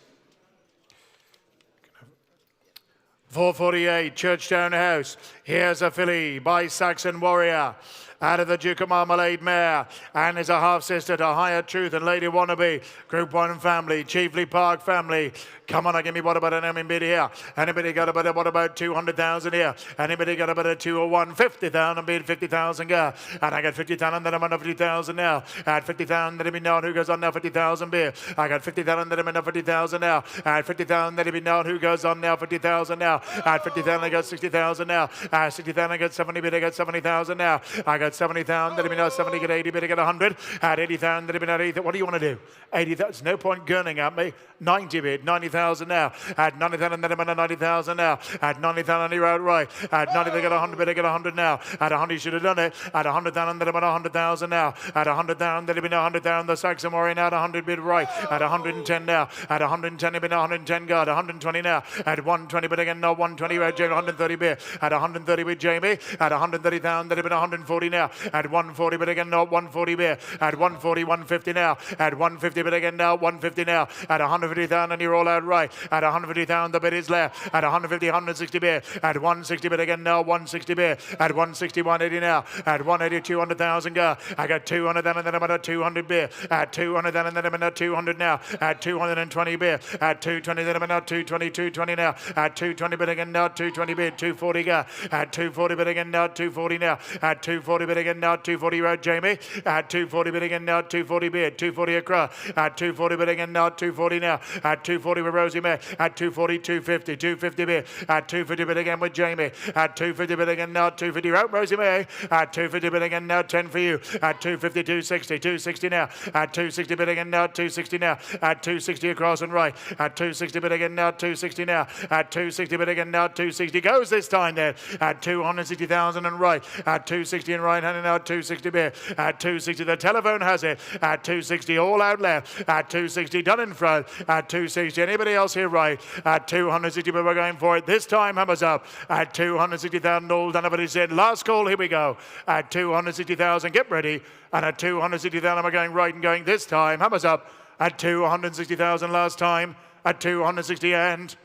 448, Churchtown House. Here's a filly by Saxon Warrior. Out of the Duke of Marmalade mare, and is a half-sister to Higher Truth and Lady Wannabe. Group 1 family, Chiefly Park family. Come on, give me what about an M bid here? Anybody got about what about 200,000 here? Anybody got about a 201? 50,000 bid, 50,000 go. And I got 50,000, then I'm on 50,000 now. At 50,000, let me know who goes on now. 50,000 bid. I got 50,000, then I'm on 50,000 now. At 50,000, let me know who goes on now. 50,000 now. At 50,000, I got 60,000 now. At 60,000, I got 70 bid. I got 70,000 now. I got 70,000, let me know 70, get 80 bid, I get 100. At 80,000, let me know 80. What do you want to do? 80,000, there's no point gurning at me. 90 bid, 90,000 now. At 90,000, let me know 90,000 now. At 90,000, you're outright. At 90, they get 100 bid, I get 100 now. At 100, you should have done it. At 100,000, let me know 100,000 now. At 100,000, let me know 100,000. The Saxon Warrior now at 100 bid right. At 110 now. At 110, let me know 110 guard. 120 now. At 120 bid again, no 120 red, Jamie, 130 bid. At 130 with Jamie. At 130,000, let me know 140 now. At 140, but again, not 140 beer. At 140, 150 now. At 150, but again, now 150 now. At 150,000, and you're all out right. At 150,000, the bid is left. At 150, 160 beer. At 160, but again, now 160 beer. At 160, 180 now. At 180, 200,000 go. I got 200 then, and then I'm at 200 beer. At 200 then, and then I'm at 200 now. At 220 beer. At 220, then I'm at 220, 220 now. At 220, but again, now 220 beer. 240 go. At 240, but again, now 240 now. At 240, but again, now 240 road, Jamie. At 240 bid again now, 240 bid. 240 across. At 240 bid again now, 240 now. At 240 with Rosie May. At 240, 250. 250 bid. At 250 bid again with Jamie. At 250 bid again now, 250 road, Rosie May. At 250 bid again now, 10 for you. At 250, 260. 260 now. At 260 bid again now, 260 now. At 260 across and right. At 260 bid again now, 260 now. At 260 bid again now, 260 goes this time then. At 260,000 and right. At 260 and right hand and out 260 beer. At 260 the telephone has it. At 260 all out left. At 260 done in front. At 260 anybody else here right. At 260 but we're going for it. This time hammers up. At 260,000 all done. Everybody said last call, here we go. At 260,000 get ready. And at 260,000 we're going right and going this time. Hammers up. At 260,000 last time. At 260 and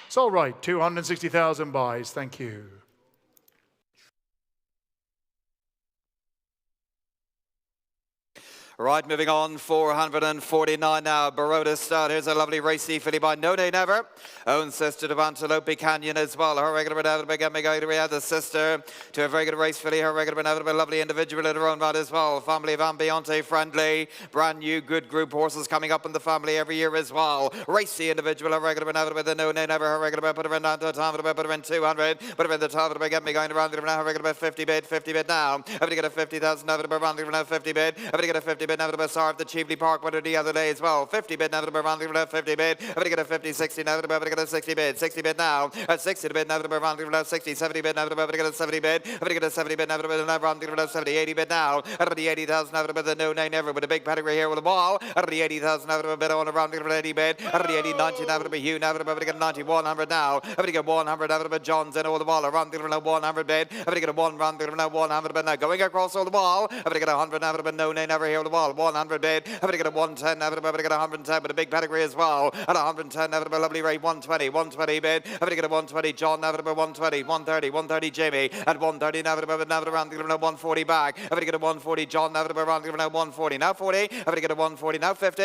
it's all right. 260,000 buys. Thank you. Right, moving on, 449 now. Baroda start. Here's a lovely racy filly by No Nay Never. Own sister to Antelope Canyon as well. Her regular inevitable we have the sister to a very good race filly. Her regular inevitable lovely individual in her own right as well. Family of Ambiente friendly. Brand new good group horses coming up in the family every year as well. Racy individual, her regular inevitable with the No Nay Never. Her regular put her in down to the time, put her in 200. Put her in the top of the get me going around the now. Her regular 50 bid now. Everybody get a 50,000 around the 50 bid. Everybody get a 50 bid now to Sarv, the Chiefly Park winner the other day as well. 50 bid now to around the 50 bid. Everybody get a 50, 60 now to everybody get a 60 bid. 60 bid now. At 60 bid now to around the 60, 70 bid now to everybody get a 70 bid. Everybody get a 70 bid now to around the 70, 80 bid now. Everybody 80,000 now to the No Nay Never with a big pedigree here with a ball. Everybody 80,000 now to a bid on around the 80 bid. Everybody 80, 90 now to be Hugh now to everybody get 90, 100 now. Everybody get 100 now to John's in all the ball around the 100 bid. Everybody get a 1 round the 100 bid now going across all the ball. Everybody get 100 now to No Nay Never here with the ball. 100 bid. Everybody get a 110, everybody get a 110 with a big pedigree as well. At 110, everybody lovely rate 120, 120 bid. Everybody get a 120, John, everybody 120, 130, 130 Jamie. At 130, everybody around the 140 back. Everybody get a 140, John, everybody around the 140. Now 40, everybody get a 140, now 50.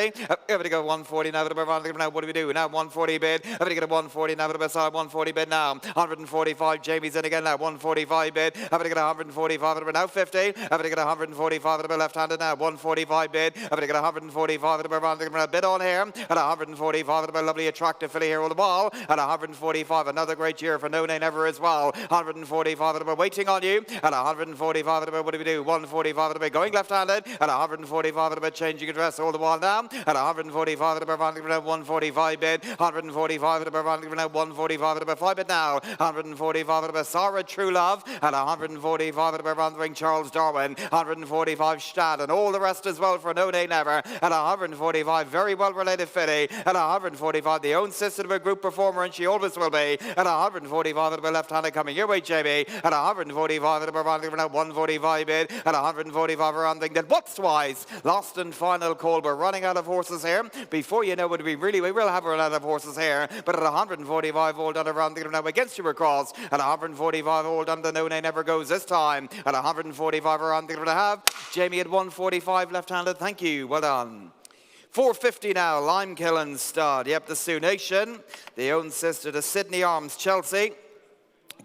Everybody get a 140, now everybody around the now what do we do? Now 140 bid. Everybody get a 140, now everybody side 140 bid now. 145, Jamie's in again now. 145 bid. Everybody get a 145, everybody now 50. Everybody get a 145, everybody left-handed now. 140 145 bid. I've got 145 a bid on here. At 145 a lovely attractive filly here on the ball. At 145 another great year for No Name Ever as well. 145 a waiting on you. At 145 what do we do? 145 a going left-handed. At 145 a changing address all the while now. At 145 145 bid. 145 145 5 bid now. 145 Sarah True Love. At 145 Charles Darwin. 145 Stad and all the rest as well for No Name Never. At 145 very well related filly. At 145 the own sister of a group performer and she always will be. At 145 left-handed coming your way, Jamie. At 145 145 bid. At 145 around then what's twice? Last and final call. We're running out of horses here. Before you know it, we will have run out of horses here. But at 145 all done around the now against you across. At 145 all done the No Name Never goes this time. At 145 around the have Jamie at 145 left-handed. Thank you. Well done. 450 now, Lime Kiln stud. Yep, the Sioux Nation. The own sister to Sydney Arms Chelsea.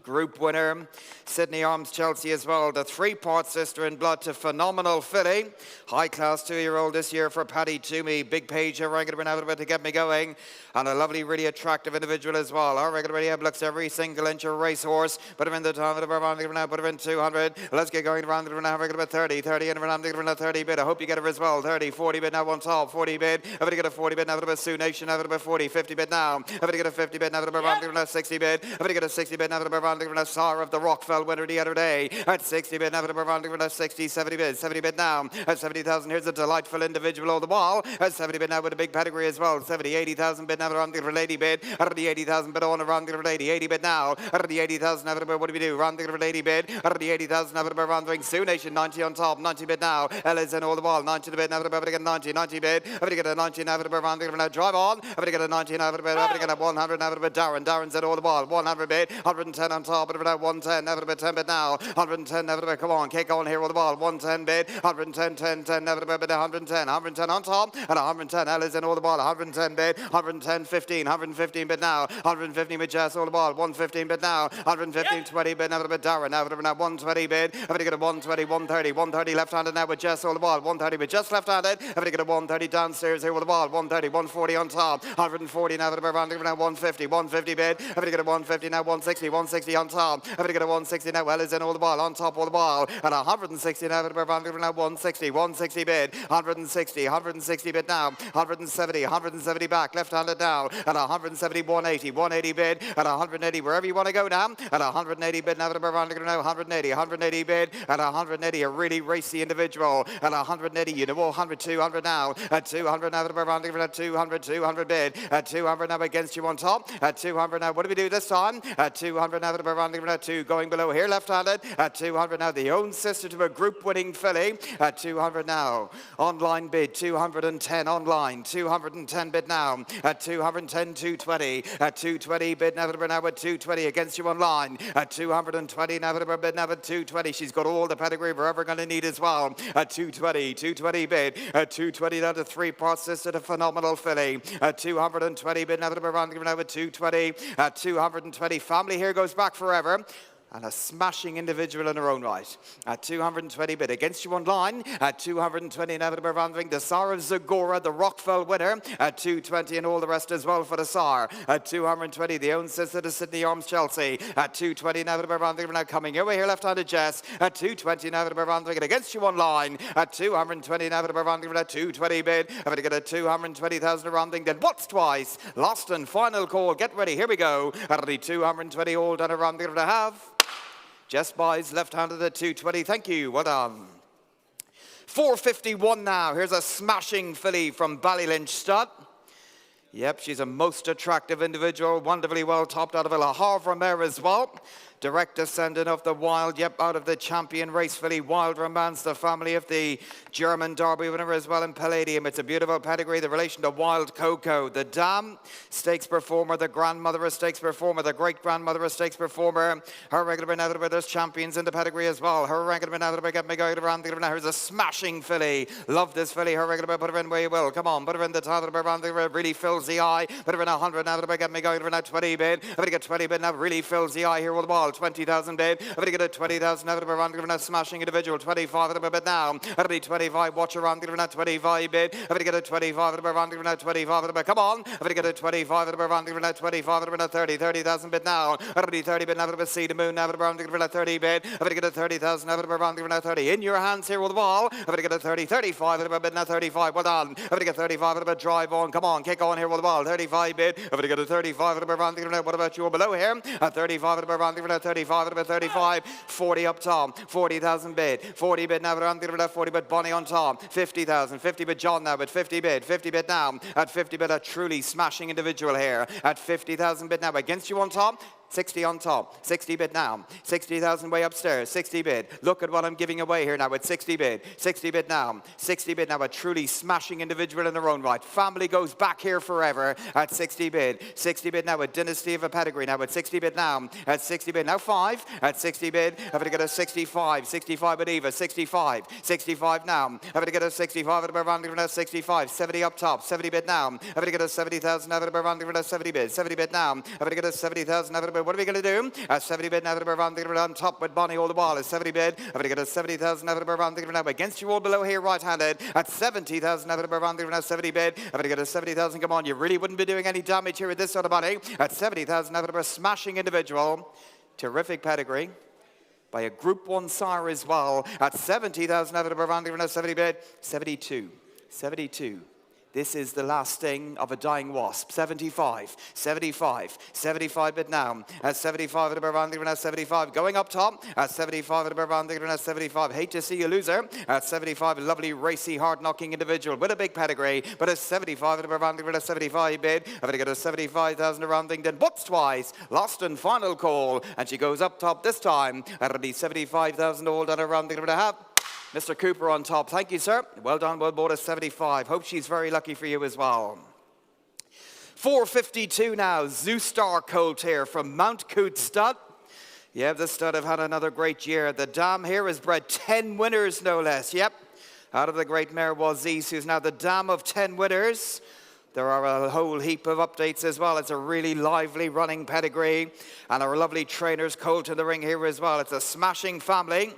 Group winner, Sydney Arms Chelsea as well. The three-part sister in blood to Phenomenal filly. High-class 2-year-old this year for Paddy Toomey. Big page here, regular been out to get me going. And a lovely, really attractive individual as well. Our regular ready looks every single inch of racehorse. Put him in the time of the around now, put him in 200. Let's get going around the now, regular 30, 30 and around the 30 bid. I hope you get it as well. 30, 40 bid now on top, 40 bid. I'm going to get a 40 bid now, a Sioux Nation, now a 40, 50 bid now. I'm going to get a 50 bid now, around the 60 bid. I'm going to get a 60 bid now, around the Star of the Rockfell winner the other day. At 60 bid now, around the 60, 70 bid, 70 bid now. At 70,000, here's a delightful individual on the wall. At 70 bid now with a big pedigree as well. 70, 80,000 bid now around the lady bid. Out of the 80,000 bid on around the lady. 80 bid now. Out of the 80,000, what do we do? Around the lady bid. Out of the 80,000, around the Sioux Nation. 90 on top. 90 bid now. Ella's in all the wall. 90 bid now. I'm going to get 90. 90 bid. I'm going to get a 90 now. Around the now. Drive on. I'm going to get a 90 now. I'm going to get a 100 now. Darren. Darren's in all the wall. 100 bid. 110 on top. 110 now. 10 bid now. 110 now. Come on. Kick on here with the ball. 110 bid. 110, 10, 10 now. 110. 110 on top. And 110. Ella's in all the ball. 110 bid. 110, 15. 115 bid now. 115 with Jess all the ball. 115 bid now. 115, 20 bid now. Darren now. 120 bid. I'm going to get a 120, 130. 130 left-handed now with Jess all the ball. 130 with Jess left-handed. I'm going to get a 130 downstairs here with the ball. 130, 140 on top. 140 now. 150. 150 bid. I'm going to get a 150 now. 160. 160 on top. I'm going to get a 160 now. Well is in all the ball. On top all the ball. And 160 now. 160. 160 bid. 160. 160 bid now. 170. 170 back. Left-handed now. And 170. 180. 180 bid. And 180 wherever you want to go now. And 180 bid now. 180. 180 bid. And 180 a really racy individual. And 180 you know 100. 200 now. At 200 now. 200. 200 bid. At 200 now against you on top. At 200 now. What do we do this time? At 200 now. 2 going below here left-handed. At 200 now. The own sister to a group-winning filly. At 200 now. Online bid. 210 online. 210 bid now. At 210. 220. At 220 bid now. At 220 against you online. At 220 now. Bid now at 220. She's got all the pedigree we're ever going to need as well. At 220. 220 bid. At 220 now. The three-part sister to Phenomenal filly. At 220 bid now. At 220. At 220. Family here goes back forever. And a smashing individual in her own right. At 220 bid against you online. At 220 now the Tsar of Zagora, the Rockfell winner. At 220 and all the rest as well for the Tsar. At 220 the own sister to Sydney Arms Chelsea. At 220 now coming your way here left-handed Jess. At 220 now against you online. At 220 now at 220 bid. I'm going to get a 220,000 rounding. Then what's twice? Last and final call. Get ready. Here we go. At the 220 all done around the have. Jess buys left-handed at 220. Thank you. Well done. 451 now. Here's a smashing filly from Ballylynch Stud. Yep, she's a most attractive individual. Wonderfully well topped out of a La Havre mare as well. Direct descendant of the Wild, yep, out of the champion race filly Wild Romance, the family of the German Derby winner as well in Palladium. It's a beautiful pedigree, the relation to Wild Coco. The dam, stakes performer, the grandmother of stakes performer, the great-grandmother of stakes performer. Her regular been out of there's champions in the pedigree as well. Her regular been out of get me going around the now. Here's a smashing filly. Love this filly. Her regular put her in where you will. Come on, put her in the top of the around the really fills the eye. Put her in 100 now, get me going around 20 bid. I'm going to get 20 bid now, really fills the eye here with the ball. wall. 20,000 bid. If we get a 20,000 out of around the smashing individual. 25 at the bid now. It'll be 25. Watch around the 25 bid. If we get a 25 at the around the 25 at the bid. Come on. If we get a 25 at the around the 25 at the 30. 30,000 bid now. It'll be 30 bid now to see the moon now at around the 30 bid. If we get a 30,000 out of around the 30. In your hands here with the ball. If we get a 30, 35 at the bid now 35. Well done. If we get 35 at the bid, drive on. Come on. Kick on here with the ball. 35 bid. If we get a 35 at the around the what about you below here? At 35 at the around the 35 at the 35. 40 up top. 40,000 bid. 40 bid now around the 40 bid. Bonnie on top. 50,000. 50 bid John now, but 50 bid. 50 bid now. At 50 bid, a truly smashing individual here. At 50,000 bid now against you on top. 60 on top, 60 bid now, 60,000 way upstairs, 60 bid. Look at what I'm giving away here now with 60 bid, 60 bid now, 60 bid now, a truly smashing individual in their own right. Family goes back here forever at 60 bid, 60 bid now, a dynasty of a pedigree now at 60 bid now, at 60 bid now, 5, at 60 bid, I'm going to get a 65, 65 with Eva, 65, 65 now, I'm going to get a 65 at around 65, 70 up top, 70 bid now, I'm going to get a 70,000 out of around 70 bid, 70 bid now, I'm going to get a 70,000 out of what are we going to do? 70 bid now on top with Bonnie all the ball. Is 70 bid. I'm going to get a 70,000 out of now against you all below here right-handed. At 70,000 out of 70 bid. I'm going to get a 70,000. Come on, you really wouldn't be doing any damage here with this sort of money. At 70,000 out of a smashing individual. Terrific pedigree. By a Group 1 sire as well. At 70,000 out of 70 bid. 72. 72. This is the last sting of a dying wasp. 75, 75, 75 bid now. At 75 at around the 75. Going up top. At 75 at around the 75. Hate to see you loser. At 75, a lovely, racy, hard-knocking individual with a big pedigree. But at 75 at around the 75 bid. I'm going to get a 75,000 around England. What's twice? Lost and final call. And she goes up top this time. That'll be 75,000 all done around the half. Mr. Cooper on top. Thank you, sir. Well done. Well bought at 75. Hope she's very lucky for you as well. 452 now. Zoostar colt here from Mount Coot Stud. Yeah, the stud have had another great year. The dam here has bred 10 winners, no less. Yep. Out of the great mare Waziz, who's now the dam of 10 winners. There are a whole heap of updates as well. It's a really lively running pedigree. And our lovely trainer's colt in the ring here as well. It's a smashing family.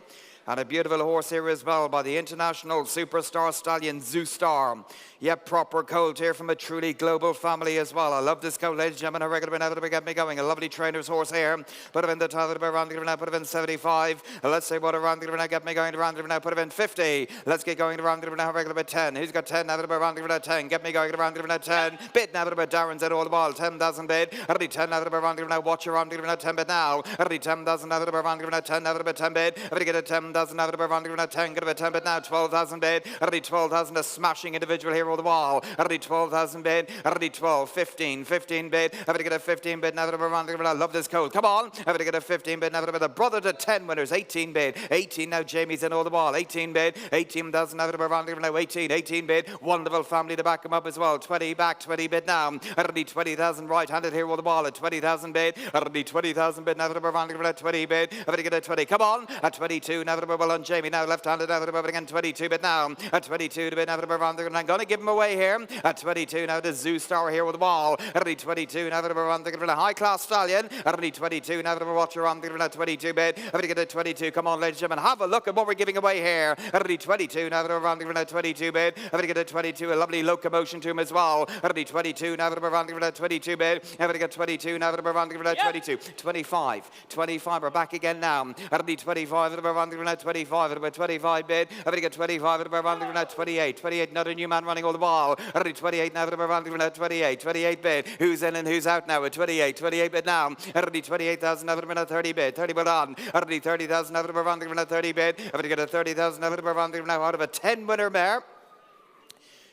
And a beautiful horse here as well by the international superstar stallion Zoostar. Yep, proper colt here from a truly global family as well. I love this colt, ladies and gentlemen. A regular been able to get me going. A lovely trainer's horse here. Put him in the top of the around the now. Put him in 75. Let's say what around the now. Get me going around the now. Put him in 50. Let's get going around the now. Regular bit 10. Who's got 10 now? Around the 10. Get me going around the now. 10. Bid now. Darren's at all the ball. 10,000 bid. It'll be 10 now. Around the now. Watch around the now. 10 bid now. It'll be 10,000 now. Around the now. 10 now. 10 bid. If we get a 10,000 now. Around the now. 10. Get a 10 bid now. 12,000 bid. It'll be 12,000. A smashing individual here on the wall. It'll be 12,000 bid. It'll be 12, 15, 15 bid. I'm going to get a 15 bid now. I love this colt. Come on. I'm going to get a 15 bid now. The brother to 10 winners. 18 bid. 18 now. Jamie's in all the ball. 18 bid. 18,000 now. 18. 18 bid. Wonderful family to back him up as well. 20 back. 20 bid now. It'll be 20,000 right-handed here with the ball at 20,000 bid. It'll be 20,000 bid now. 20 bid. I'm going to get a 20. Come on. At 22 now. Well on Jamie now. Left-handed now. Again 22 bid now. At 22 bid now. I'm going to give him away here. At 22 now to Zoostar here with the ball. It'll be 22 now. A high-class stallion. It'll be 22 now. Watch around the 22 bid. I'm going to get a 22. Come on, ladies and gentlemen. Have a look at what we're giving away here. It'll be 22 now. Around the 22 bid. I'm going to get a 22. A lovely locomotion to him as well. It'll be 22 now. Around the 22 bid. I'm going to get 22 now. Around the 22. 25. 25. We're back again now. It'll be 25. Around the 25. It'll be 25 bid. I'm going to get 25. Around the 28. 28. Not a new man running all the ball. It'll be 28 now. Around the 28. 28 bid. Who's in and who's out now at 28. 28 bid now. It'll be 28,000 out of a 30 bid. 30 bid on. It'll be 30,000 out of around the 30 bid. I'm going to get a 30,000 out of around the now out of a 10 winner mare.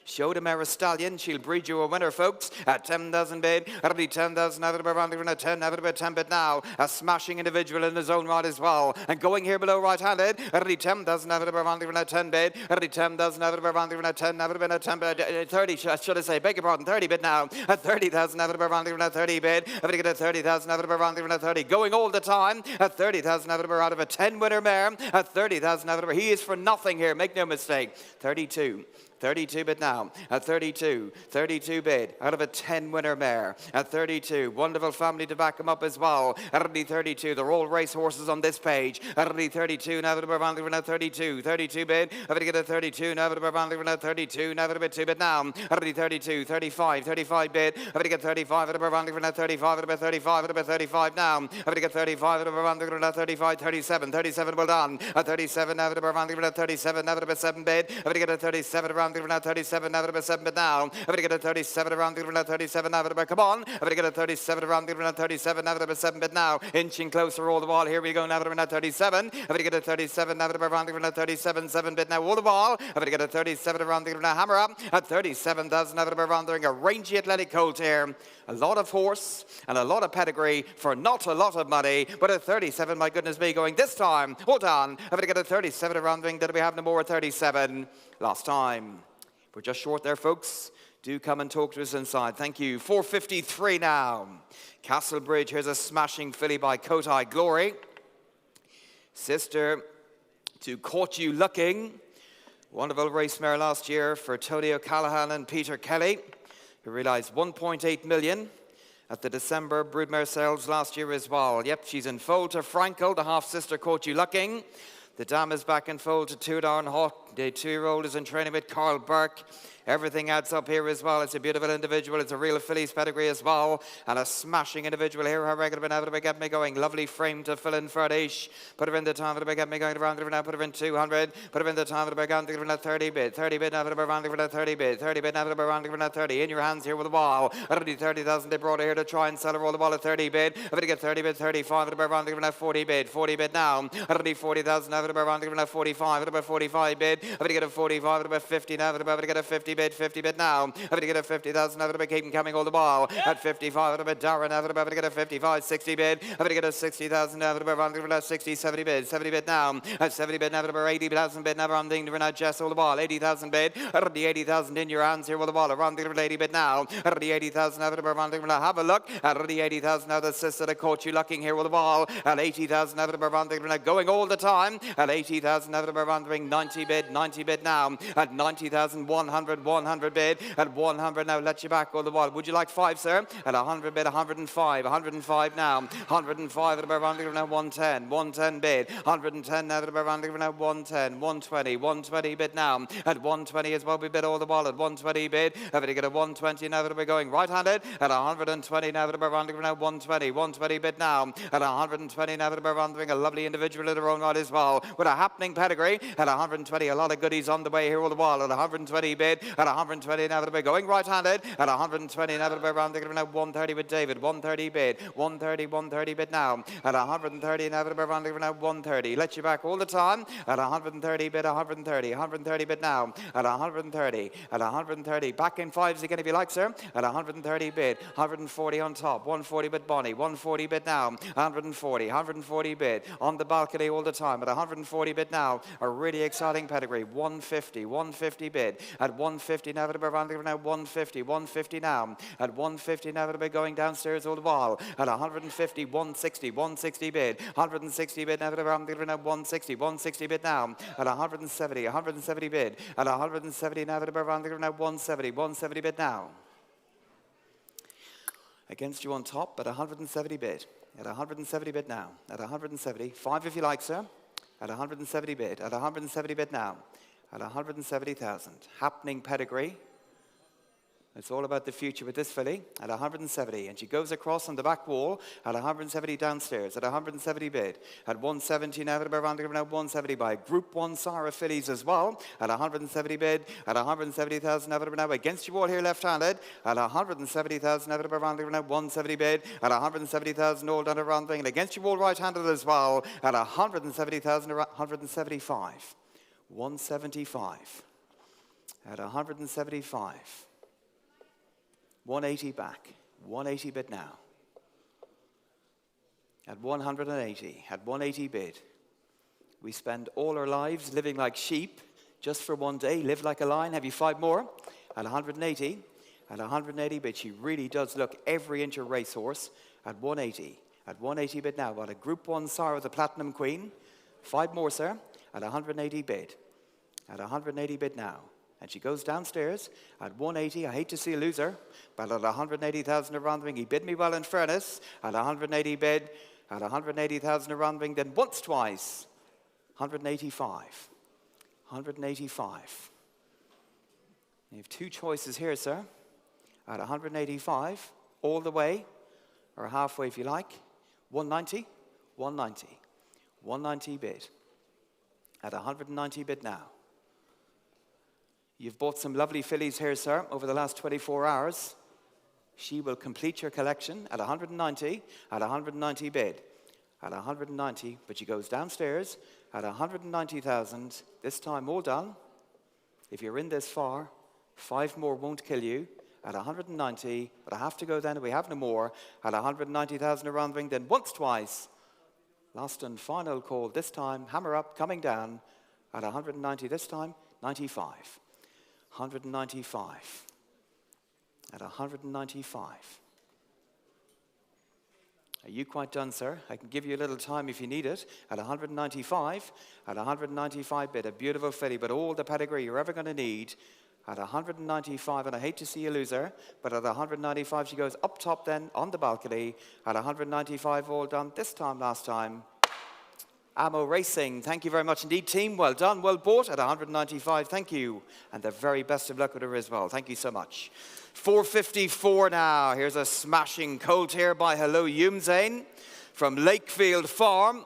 Show the mare a stallion. She'll breed you a winner, folks. At 10,000 bid. It'll be 10,000 out of around the 10 out of a 10 bid now. A smashing individual in his own right as well. And going here below right-handed. It'll be 10,000 out of around the 10 bid. It'll be 10,000 out of around the 10 out of a 10 bid. 30, should I say, beg your pardon, 30 bid now. At 30,000 out of around the 30 bid. I'm going to get a 30,000 out of around the 30. Going all the time. At 30,000 out of a 10 winner mare. At 30,000 out of he is for nothing here. Make no mistake. 32. 32 bid now. At 32, 32 bid. Out of a 10 winner mare. At 32, wonderful family to back him up as well. At 32, they're all race horses on this page. At 32, now to Burbanley for now 32. 32 bid. I'm going to get a 32, now to Burbanley for now 32. Now to bid 2 bid now. At 32, 35, 35 bid. I'm going to get 35 at Burbanley for now 35. At about 35, at about 35 now. I'm going to get 35 at Burbanley for now 35, 37, 37 well done. At 37, now to Burbanley for now 37. Now to about 7 bid. I'm going to get a 37 around the now 37. Now to about 7 bid now. I'm going to get a 37 around the now 37. Now to about come on. I'm going to get a 37 around the now 37. Now to about 7 bid now. Inching closer all the wall. Here we go. Now to about 37. I'm going to get a 37. Now to about around the now 37. 7 bid now all the wall. I'm going to get a 37 around the now hammer up at 37,000. Now to about around a rangy athletic colt here. A lot of horse and a lot of pedigree for not a lot of money, but a 37, my goodness me, going this time. Hold on. I'm going to get a 37 around the ring. Did we have no more at 37 last time? We're just short there, folks. Do come and talk to us inside. Thank you. 4:53 now. Castlebridge, here's a smashing filly by Kotai Glory. Sister to Caught You Looking. Wonderful race mare last year for Tony O'Callaghan and Peter Kelly, who realised 1.8 million at the December broodmare sales last year as well. Yep, she's in foal to Frankel, the half-sister Caught You Looking. The dam is back in foal to Two Darn Hot. The 2-year-old is in training with Carl Burke. Everything adds up here as well. It's a beautiful individual. It's a real filly's pedigree as well. And a smashing individual here. How regular been able to get me going. Lovely frame to fill in for Adish. Put her in the time to get me going around now. Put her in 200. Put her in the time to get going to 30 bid. 30 bid now to around the 30 bid. 30 bid now to around the 30. In your hands here with the wall. Already 30,000 they brought her here to try and sell her all the ball at 30 bid. I'm going to get 30 bid, 35 at around the 40 bid. 40 bid now. Already 40,000 now to around the 45 at about 45 bid. I'm going to get a 45 at about 50 now. I'm going to get a 50 bid now. I'm going to get a 50,000 out of it, keep coming all the ball. At 55 out of it, Darren out of it, I'm going to get a 55, 60 bid. I'm going to get a 60,000 out of it, I'm going to 60, 70 bid. 70 bid now. At 70 bid now, about 80,000 bid now, around the now, Jess all the ball. 80,000 bid. At the 80,000 in your hands here with the ball. Around the 80 bid now. At the 80,000 out of it, around the have a look. At the 80,000 now, the sister that Caught You Looking here with the ball. At 80,000 out of it, around the going all the time. At 80,000 out of it, around the ring, 90 bid now. At 90,000, 100 bid. At 100 now, let you back all the while. Would you like 5, sir? At 100 bid, 105 now. 105 at about rounding now, 110. 110 bid. 110 now at about rounding now, 110. 120 bid now. At 120 as well, we bid all the while. At 120 bid. I'm going to get a 120 now that we're going right-handed. At 120 now at about rounding now, 120. 120 bid now. At 120 now at about rounding a lovely individual in their own right as well. With a happening pedigree. At 120, a lot of goodies on the way here all the while. At 120 bid. At 120 now that we're going right-handed. At 120 now that we're rounding now 130 with David. 130 bid. 130 bid now. At 130 now that we're rounding now 130. Let you back all the time. At 130 bid. 130 bid now. At 130. Back in fives again if you like, sir. At 130 bid. 140 on top. 140 bid Bonnie. 140 bid now. 140 bid. On the balcony all the time. At 140 bid now. A really exciting pedigree. 150 bid. At 150 now that we're rounding now 150 now. At 150 now that we're going downstairs all the wall. At 150, 160 bid. 160 bid now that we're rounding now 160 bid now. At 170 bid. At 170 now that we're rounding now 170 bid now. Against you on top at 170 bid. At 170 bid now. At 170. 5 if you like, sir. At 170 bid. At 170 bid now. At 170,000. Happening pedigree. It's all about the future with this filly at 170. And she goes across on the back wall at 170 downstairs at 170 bid. At 170 now at around 170 by Group 1 Sarah fillies as well at 170 bid. At 170,000 now against your wall here left-handed at 170,000 now at around 170 bid. At 170,000 all done around ring and against your wall right-handed as well at 170,000 175. 175 at 175. 180 back. 180 bid now. At 180. At 180 bid. We spend all our lives living like sheep just for one day. Live like a lion. Have you 5 more? At 180. At 180 bid. She really does look every inch a racehorse. At 180. At 180 bid now. Got a Group 1 Sarah, the Platinum Queen. 5 more, sir. At 180 bid. At 180 bid now. And she goes downstairs at 180. I hate to see a loser, but at 180,000 around the ring. He bid me well in fairness. At 180 bid, at 180,000 around the ring. Then once, twice, 185. 185. You have two choices here, sir. At 185, all the way, or halfway if you like. 190, 190. 190 bid. At 190 bid now. You've bought some lovely fillies here, sir, over the last 24 hours. She will complete your collection at 190, at 190 bid. At 190, but she goes downstairs at 190,000. This time all done. If you're in this far, 5 more won't kill you. At 190, but I have to go then, we have no more. At 190,000 around the ring, then once, twice. Last and final call, this time, hammer up, coming down. At 190 this time, 95. 195. At 195. Are you quite done, sir? I can give you a little time if you need it. At 195, at 195 bid, a beautiful filly, but all the pedigree you're ever going to need. At 195, and I hate to see a loser, but at 195 she goes up top then on the balcony. At 195 all done, this time, last time. Ammo Racing, thank you very much indeed, team. Well done, well bought at 195, thank you. And the very best of luck with her as well. Thank you so much. 454 now. Here's a smashing colt here by Hello Yumzane from Lakefield Farm.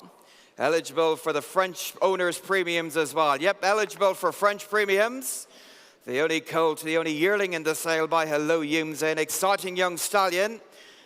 Eligible for the French owners' premiums as well. Yep, eligible for French premiums. The only colt, the only yearling in the sale by Hello Yumzane. Exciting young stallion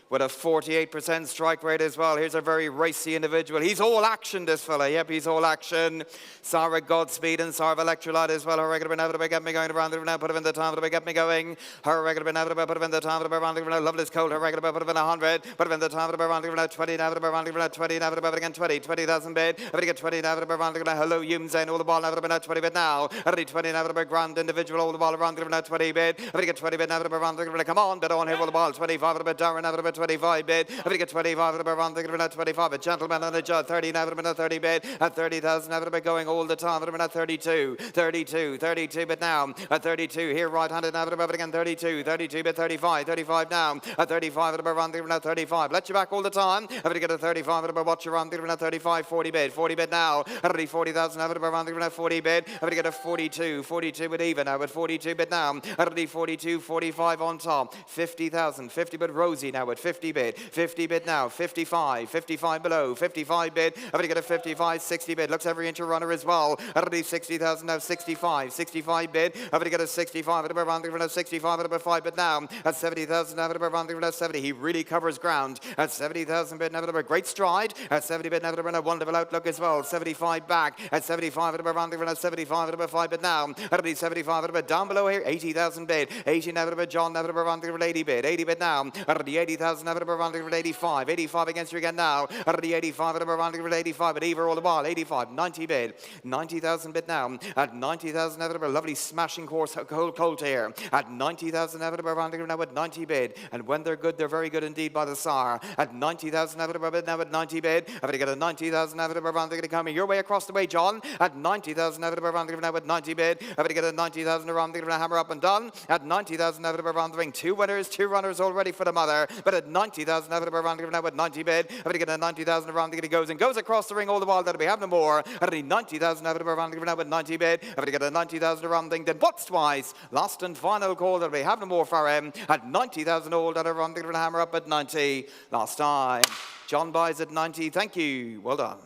with a 48% strike rate as well. Here's a very racy individual. He's all action, this fella. Yep, he's all action. Sarah Godspeed and Sarah Electrolyte as well. Her regular been get me going around the now. Put him in the time to get me going. Her regular been put him in the time to around the Loveless colt. Her regular put him in 100. Put him in the time to around the 20. Now to around the 20. Now to again 20. 20,000 bid. I'm going to get 20 now to around the Hello Yumzane. All the ball now to 20 bid now. Already 20 now to grand individual. All the ball around the 20 bid. I'm going to get 20 bid now to around the come on. Bid on here. All the ball 25 to Darren now to 25 bid. I'm going to get 25 to around the 25. A gentleman and a judge. 30 now to 30 bid. At 30,000 now to going all the time. I'm at 32. 32 bid now. At 32 here right-handed now to again 32. 32 bid 35. 35 now. At 35 to around the 35. Let you back all the time. I'm going to get a 35 to watch around the 35. 40 bid. 40 bid now. Already 40,000 now to around the 40 bid. I'm going to get a 42. 42 bid even now. At 42 bid now. Already 42. 45 on top. 50,000. 50 bid Rosie now at 50 bid. 50 bid now. 55. 55 below. 55 bid. I'm going to get a 55. 60 bid. Looks every inch a runner as well. Already 60,000 now. 65. 65 bid. I'm going to get a 65 at around the 65 at about 5 bid now. At 70,000 now at around the 70. He really covers ground. At 70,000 bid now at a great stride. At 70 bid now at a wonderful outlook as well. 75 back. At 75 at around the 75 at about 5 bid now. Already 75 at about down below here. 80,000 bid. 80 now at about John now at around the 80 bid. 80 bid now. Already 80,000 now at around the 85. 85 against you again now. Already 85 at around the 85. But Eva all the ball. 85. 90 bid. 90,000 bid now. At 90,000 now at a lovely smashing course colt here. At 90,000 now at around now at 90 bid. And when they're good, they're very good indeed by the SAR. At 90,000 now at 90 bid. I'm going to get a 90,000 now at around the coming your way across the way, John. At 90,000 now at around now at 90 bid. I'm going to get a 90,000 around the hammer up and done. At 90,000 now at around the ring. 2 winners, 2 runners already for the mother. But at 90,000 now at around now at 90 bid. I'm going to get a 90,000 around the goes across the ring all the while. That'll be having more. At 90,000 now at around now at 90 bid. I'm going to get a 90,000 around the then once twice. Last and final call. That'll be having more for him. At 90,000 old at around the hammer up at 90. Last time. John buys at 90. Thank you. Well done.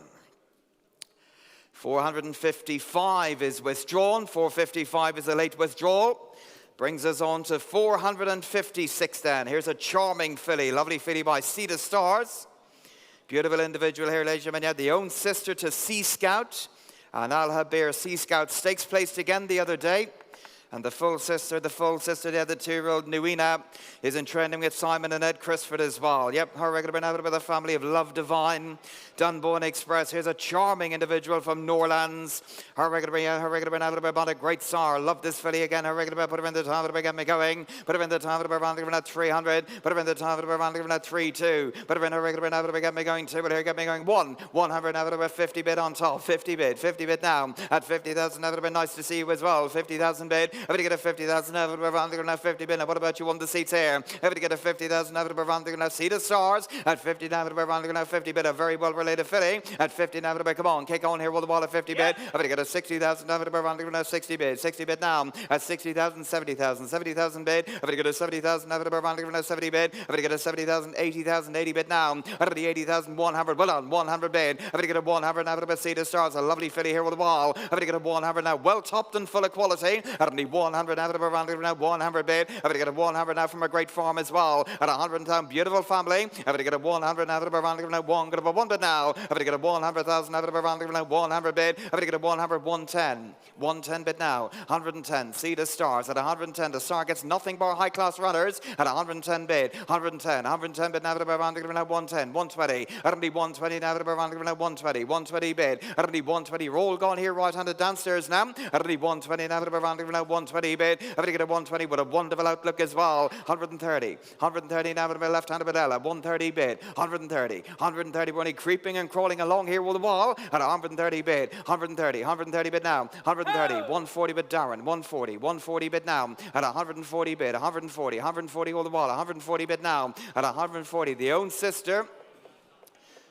455 is withdrawn. 455 is a late withdrawal. Brings us on to 456 then. Here's a charming filly. Lovely filly by Sea to Stars. Beautiful individual here, ladies and gentlemen. The own sister to Sea Scout. And Al Habir Sea Scout Stakes placed again the other day. And the full sister, the other 2-year-old Nuina is in training with Simon and Ed Crisford as well. Yep, her regular been out with a family of Love Divine, Dunboyne Express. Here's a charming individual from Norlands. Her regular been out about a great star. Love this filly again. Her regular put her in the time to get me going. Put her in the time to around at 300. Put her in the time to around at 3-2. Put her in her regular been out to get me going 2. But here get me going 100 out of a 50 bid on top. 50 bid now. At 50,000 that would have been nice to see you as well. 50,000 bid. Everybody get a 50,000 now, around the now 50 bid. Now, what about you on the seats here? Everybody get a 50,000 now, around the now seat of stars at 50 now, around the now 50 bid. A very well related filly at 50 now, come on, kick on here with the ball at 50 bid. Everybody get a 60,000 now, around the now 60 bid. 60 bid now at 60,000, 70,000, 70,000 bid. Everybody get a 70,000 now, around the now 70 bid. Everybody get a 70,000, 80,000, 80 bid now. Out of the 80,000, 100. Well on, 100 bid. Everybody get a 100 now, a seat of stars. A lovely filly here with the ball. Everybody get a 100 now, well topped and full of quality. Out of the 100 now, around the now 100 bid. Everybody get a 100 now from a great farm as well. At 100 town, beautiful family. Everybody get a 100 now, around the now 1. Get a 1 bid now. Everybody get a 100,000 now, around the now 100 bid. Everybody get a 100, 110. 110 bid now. 110. Seed of stars. At 110, the star gets nothing but high class runners. At 110 bid. 110. 110 bid now, around the now 110. 120. At 120 now, around the now 120. 120 bid. At 120. Roll gone here, right handed downstairs now. At 120 now, around the now 120 bid. Everybody get a 120 with a wonderful outlook as well. 130. 130 now, left handed Badella. 130 bid. 130. 130. We're only creeping and crawling along here with the wall. At 130 bid. 130. 130 bid now. 130. 140 bid Darren. 140. 140 bid now. At 140 bid. 140. 140 all the wall. 140 bid now. At 140. The own sister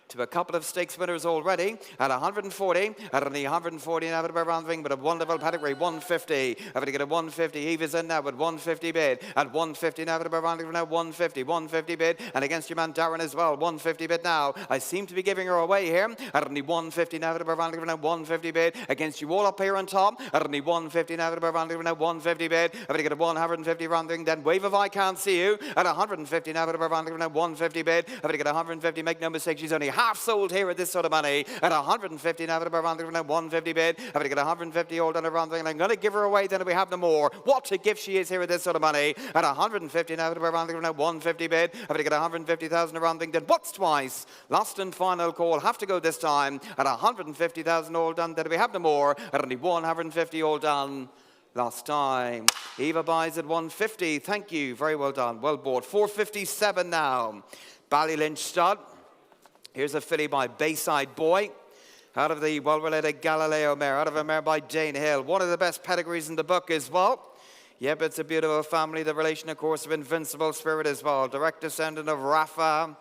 to a couple of stakes winners already at 140. At only 140 now, around the ring, but a wonderful pedigree. 150. Having to get a 150. Eve is in now with 150 bid. At 150 now, around the ring now 150. 150 bid. And against your man Darren as well. 150 bid now. I seem to be giving her away here. At only 150 now, around the ring now 150 bid. Against you all up here on top. At only 150 now, around the ring now 150 bid. Having to get a 150 round the ring. Then wave if I can't see you. At 150 now, around the ring now 150 bid. Having to get 150. Make no mistake, she's only half sold here at this sort of money. At 150 now, around the 150 bid. I'm going to get 150 all done around the ring. I'm going to give her away, then we have no more. What a gift she is here at this sort of money. At 150 now, around the 150 bid. I'm going to get 150,000 around the ring. Then what's twice? Last and final call. Have to go this time. At 150,000 all done, then we have no more. At only 150 all done. Last time. Eva buys at 150. Thank you. Very well done. Well bought. 457 now. Ballylynch stud. Here's a filly by Bayside Boy. Out of the well-related Galileo mare. Out of a mare by Dane Hill. One of the best pedigrees in the book as well. Yep, it's a beautiful family. The relation, of course, of Invincible Spirit as well. Direct descendant of Rafa.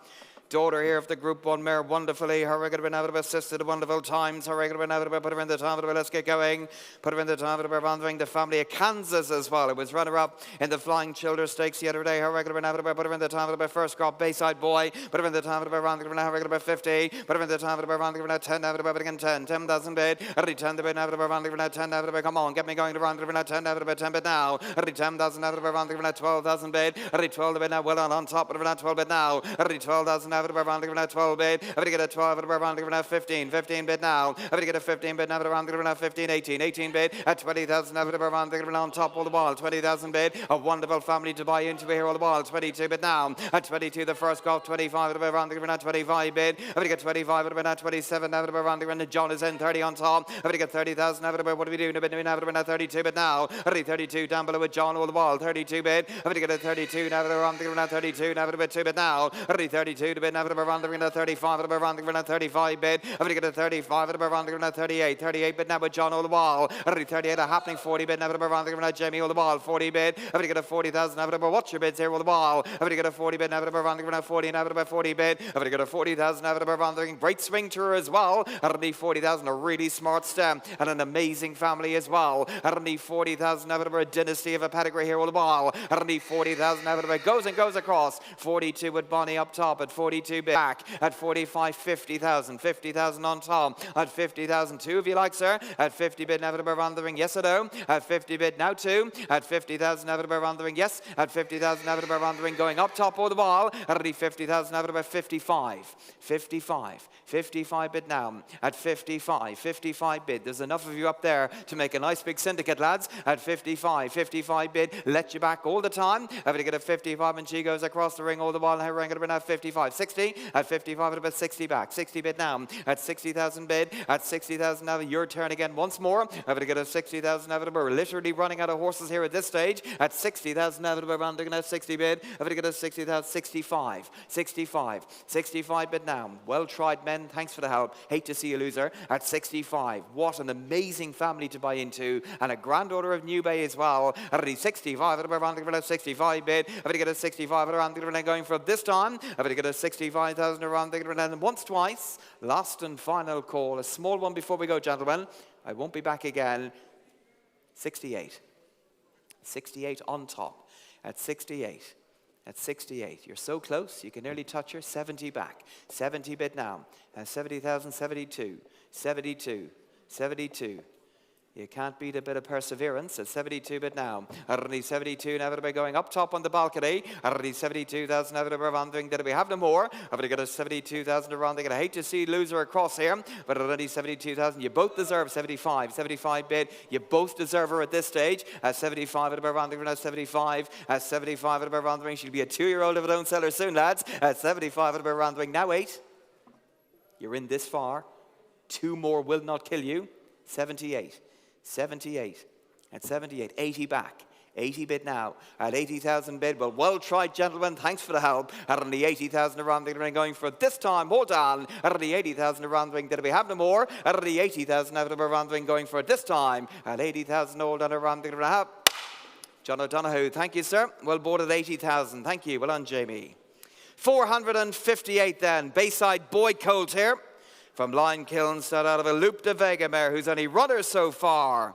Daughter here of the Group 1 mare, wonderfully. Her regular been out of assisted at wonderful times. Her regular been out of put her in the time of the let's get going. Put her in the time of the rounding the family of Kansas as well. It was runner-up in the Flying Childer Stakes the other day. Her regular been out of put her in the time of the first crop Bayside Boy. Put her in the time of the rounding her regular 50. Put her in the time of the rounding 10 out of again 10. 10,000 bid. Already 10 the bid out of the rounding 10 out of come on, get me going to round 10 out of 10 bid now. Already 10,000 out of the rounding 12,000 bid. Already 12 the bid now. Well on top of the 12 bid now. Already 12,000 out of the rounding 12 bid. I'm going to get a 12 around the 15. 15 bid now. I'm going to get a 15 bid now around the 15. 18. 18 bid at 20,000 around the on top of the wall. 20,000 bid. A wonderful family to buy into here on the wall. 22 bid now. At 22 the first golf. 25 around the 25 bid. I'm going to get 25 around 27 around the John is in 30 on top. I'm going to get 30,000 what do we do? Around 32 bid now. 32 down below with John on the wall. 32 bid. I'm going to get a 32 now around the 32 now a bit 2 bid now. 32 to bid now around the 35 around the 35 bid. I'm going to get a 35 around the 38. 38 bid now with John on the wall. 38 a happening 40 bid now around the Jamie on the wall. 40 bid. I'm going to get a 40,000 now what's your bids here on the wall? I'm going to get a 40 bid now around the 40 now about 40 bid. I'm going to get a 40,000 now around the great swing to her as well. I don't need 40,000 a really smart stem and an amazing family as well. I don't need 40,000 now a dynasty of a pedigree here on the wall. I don't need 40,000 now goes and goes across. 42 with Bonnie up top at 42 bid. Back at 45, 50,000. 50,000 on top at 50,000. Two if you like, sir. At 50 bid now around the ring. Yes or no? At 50 bid now two. At 50,000 now around the ring. Yes. At 50,000 now around the ring. Going up top of the wall. At 50,000 now about 55. 55. 55 bid now. At 55. 55 bid. There's enough of you up there to make a nice big syndicate, lads. At 55. 55 bid. Let you back all the time. I'm going to get a 55 and she goes across the ring all the while. Her ring at 55. 60, at 55 at about 60 back, 60 bid now, at 60,000 bid, at 60,000 now, your turn again once more. I'm going to get a 60,000 out of we're literally running out of horses here at this stage, at 60,000 out of around, they're going to have 60 bid, I'm going to get a 60,000, 65, 65, 65 bid now. Well tried, men, thanks for the help. Hate to see you loser, at 65. What an amazing family to buy into, and a granddaughter of New Bay as well. Already 65 at around, they're going to have 65 bid, I'm going to get a 65 at around, they're going to going for this time. I'm going to get a 65,000 around, they're going to land once, twice. Last and final call, a small one before we go, gentlemen. I won't be back again. 68. 68 on top. At 68. At 68. You're so close, you can nearly touch her. 70 back. 70 bid now. 70,000, 72. 72. 72. You can't beat a bit of perseverance at 72 bid now. Already 72 now by going up top on the balcony. Already 72,000 out of rounding. Did we have no more? I'm going to get a 72,000 around. I hate to see loser across here, but already 72,000. You both deserve 75. 75 bid. You both deserve her at this stage. At 75 at around the 75. At 75 at around the ring. She'll be a 2-year-old if I don't sell her soon, lads. At 75 at around the ring. Now 8. You're in this far. 2 more will not kill you. 78. 78. At 78. 80 back. 80 bid now. At 80,000 bid. Well tried, gentlemen. Thanks for the help. At only 80,000 around the ring going for this time. Hold on. At only 80,000 around the ring. Did we have no more? At only 80,000 out of around the ring going for this time. At 80,000 hold on around the ring. John O'Donoghue. Thank you, sir. Well bought at 80,000. Thank you. Well done, Jamie. 458 then. Bayside Boyd Colt here. From Line Kiln, set out of a Loop de Vega mare, who's only runner so far,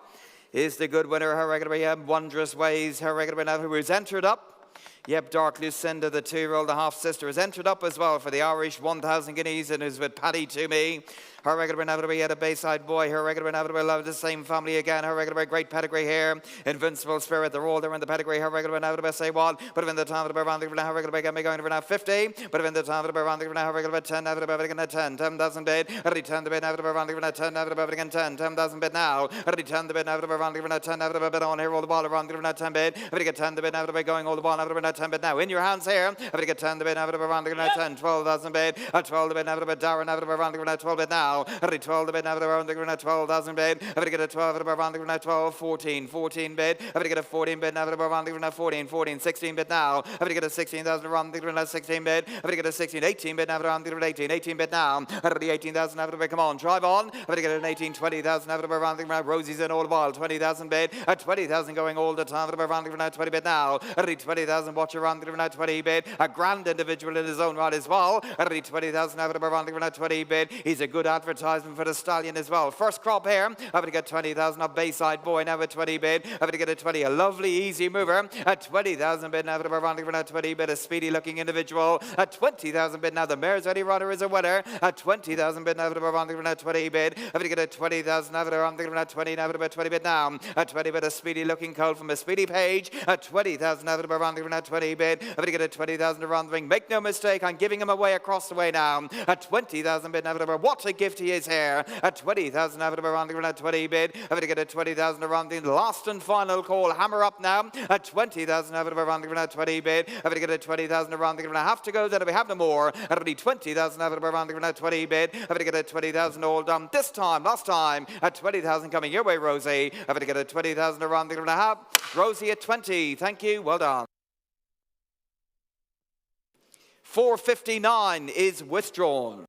is the good winner. Her regular Wondrous Ways. Her regular now who is entered up. Yep, Dark Lucinda, the 2-year-old, the half-sister, is entered up as well for the Irish 1,000 guineas and is with Paddy Toomey. Her regular inevitably had a Bayside Boy. Her regular inevitably loved the same family again. Her regular great pedigree here. Invincible Spirit. They're all there in the pedigree. Her regular inevitably say what? But in the time of the round, her regular get me going over now 50. But in the time of the round, her regular 10. Inevitably again 10. 10,000 bid. Already 10 the bid. Inevitably round 10. Inevitably again 10. 10,000 bid now. Already 10 the bid. Inevitably round 10. Inevitably bid on here all the ball around 10 bid. Already get 10 the bid. Inevitably going all the ball. Inevitably 10 bid now. In your hands here. Already get 10 the bid. Inevitably round 10. 12,000 bid. 12 the bid. Inevitably Darren. Inevitably round 12 bid now. Already 12 bid now around the 12,000 bid. I'm going to get a 12 around the 12, 14 bid. I'm going to get a 14 bid now around the 14, 16 bid now. I'm going to get a 16,000 around the 16 bid. I'm going to get a 16, 18 bid now around the 18 bid now. Already 18,000 out of the come on, drive on. I'm going to get an 18, 20,000 out of around the Rosie's in all the while. 20,000 bid. 20,000 going all the time around the 20 bid now. Already 20,000 watch around the 20 bid. A grand individual in his own right as well. Already 20,000 out of around the 20 bid. He's a good advertisement for the stallion as well. First crop here. I'm going to get 20,000 up Bayside Boy now with 20 bid. I'm going to get a 20. A lovely easy mover. At 20,000 bid now around the 20 bid. A speedy looking individual. At 20,000 bid now the mare's ready runner is a winner. At 20,000 bid now around the 20 bid. I'm going to get a 20,000 now around the 20 now about 20 bid now. At 20 bid a speedy looking colt from a speedy page. At 20,000 now around the 20 bid. I'm going to get a 20,000 around the ring. Make no mistake, I'm giving him away across the way now. At 20,000 bid now what a gift he is here. At 20,000 out of around the 20 bid. I'm going to get a 20,000 around the last and final call. Hammer up now. At 20,000 out of around the 20 bid. I'm going to get a 20,000 around the have to go. Then we have no more. At only 20,000 out of around the 20 bid. I'm going to get a 20,000 all done. This time, last time, at 20,000 coming your way, Rosie. I'm going to get a 20,000 around the half. Rosie at 20. Thank you. Well done. 459 is withdrawn.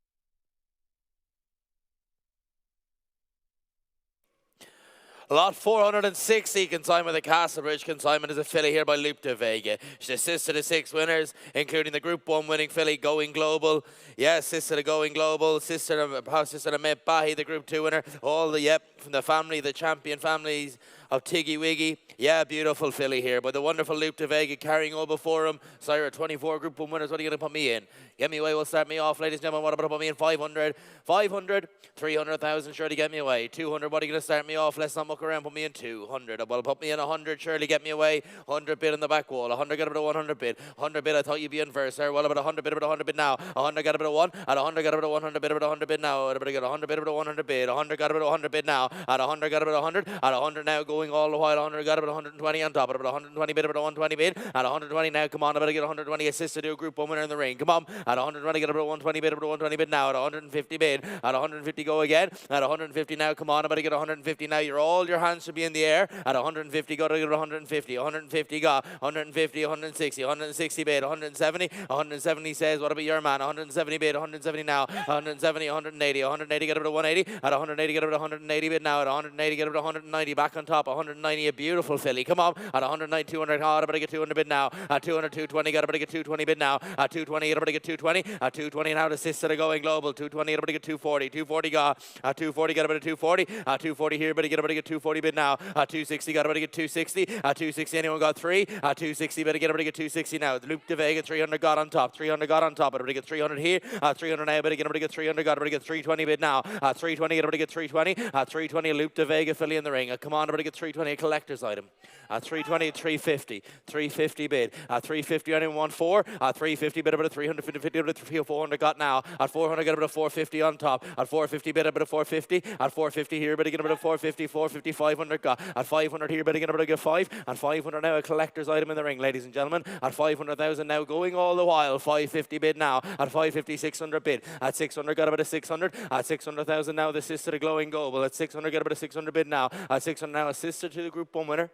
Lot 460 consignment of the Castlebridge consignment is a filly here by Loop de Vega. She assisted the 6 winners, including the Group 1 winning filly Going Global. Yeah, sister to Going Global, sister to Met Bahi, the Group 2 winner. All the, from the family, the champion families of Tiggy Wiggy. Yeah, beautiful filly here by the wonderful Loop de Vega carrying all before him. Sire, 24 Group 1 winners. What are you going to put me in? Get me away, will start me off, ladies and gentlemen. What about put me in? 500, 500, 300,000, surely get me away. 200, what are you going to start me off? Let's not muck around, put me in 200. Well, put me in 100, surely get me away. 100 bid on the back wall. 100, get about a 100 bid. 100 bid, I thought you'd be in first, sir. Well, about 100 bid, about 100 bid now. 100, got about a 1. At 100, got about a 100 bid, about 100 bid now. At about a 100 bid, about 100 bid. 100, got about a 100 bid now. At 100, got about 100. At 100 now, go going all the while. 100 got about 120 on top. About 120 bid, about 120 bid. At 120 now, come on, I better get 120 assists to do a group 1 winner in the ring. Come on, at 120 get about 120 bid, about 120 bid now. At 150 bid, at 150 go again. At 150 now, come on, I better get 150 now. All your hands should be in the air. At 150 go to get 150. 150 got 150, 160, 160 bid, 170. 170 says, what about your man? 170 bid, 170 now. 170, 180, 180 get about 180. At 180 get about 180 bid now. At 180 get about 190 back on top. 190 a beautiful filly. Come on, at 190, 200 hard, I better get 200 bid now. At 200, 220 got to get 220 bid now. At 220 get to get 220. At 220 now the assists are going global. 220 got to get 240. 240 got. At 240 got to get 240. At 240 here, better get 240 bid now. At 260 got to get 260. At 260 anyone got 3. At 260 better get 260 now. Luke de Vega 300 got on top. 300 got on top. Better get 300 here. At 300 now better get 300 got to get 320 bid now. At 320 get 320. At 320 Luke de Vega filly in the ring. Come on, better get 320 a collector's item. At 320 350. 350 bid. At 350 anyone want 4. At 350 bid about 350 400 got now. At 400 get about 450 on top. At 450 bid about 450. At 450 here better get about 450. 450 500 got. At 500 here better get about 5. And 500 now a collector's item in the ring, ladies and gentlemen. At 500,000 now going all the while. 550 bid now. At 550 600 bid. At 600 got about a 600. At 600,000 now the sister to glowing global. At 600 get about a 600 bid now. At 600 now a sister to the Group 1 winner.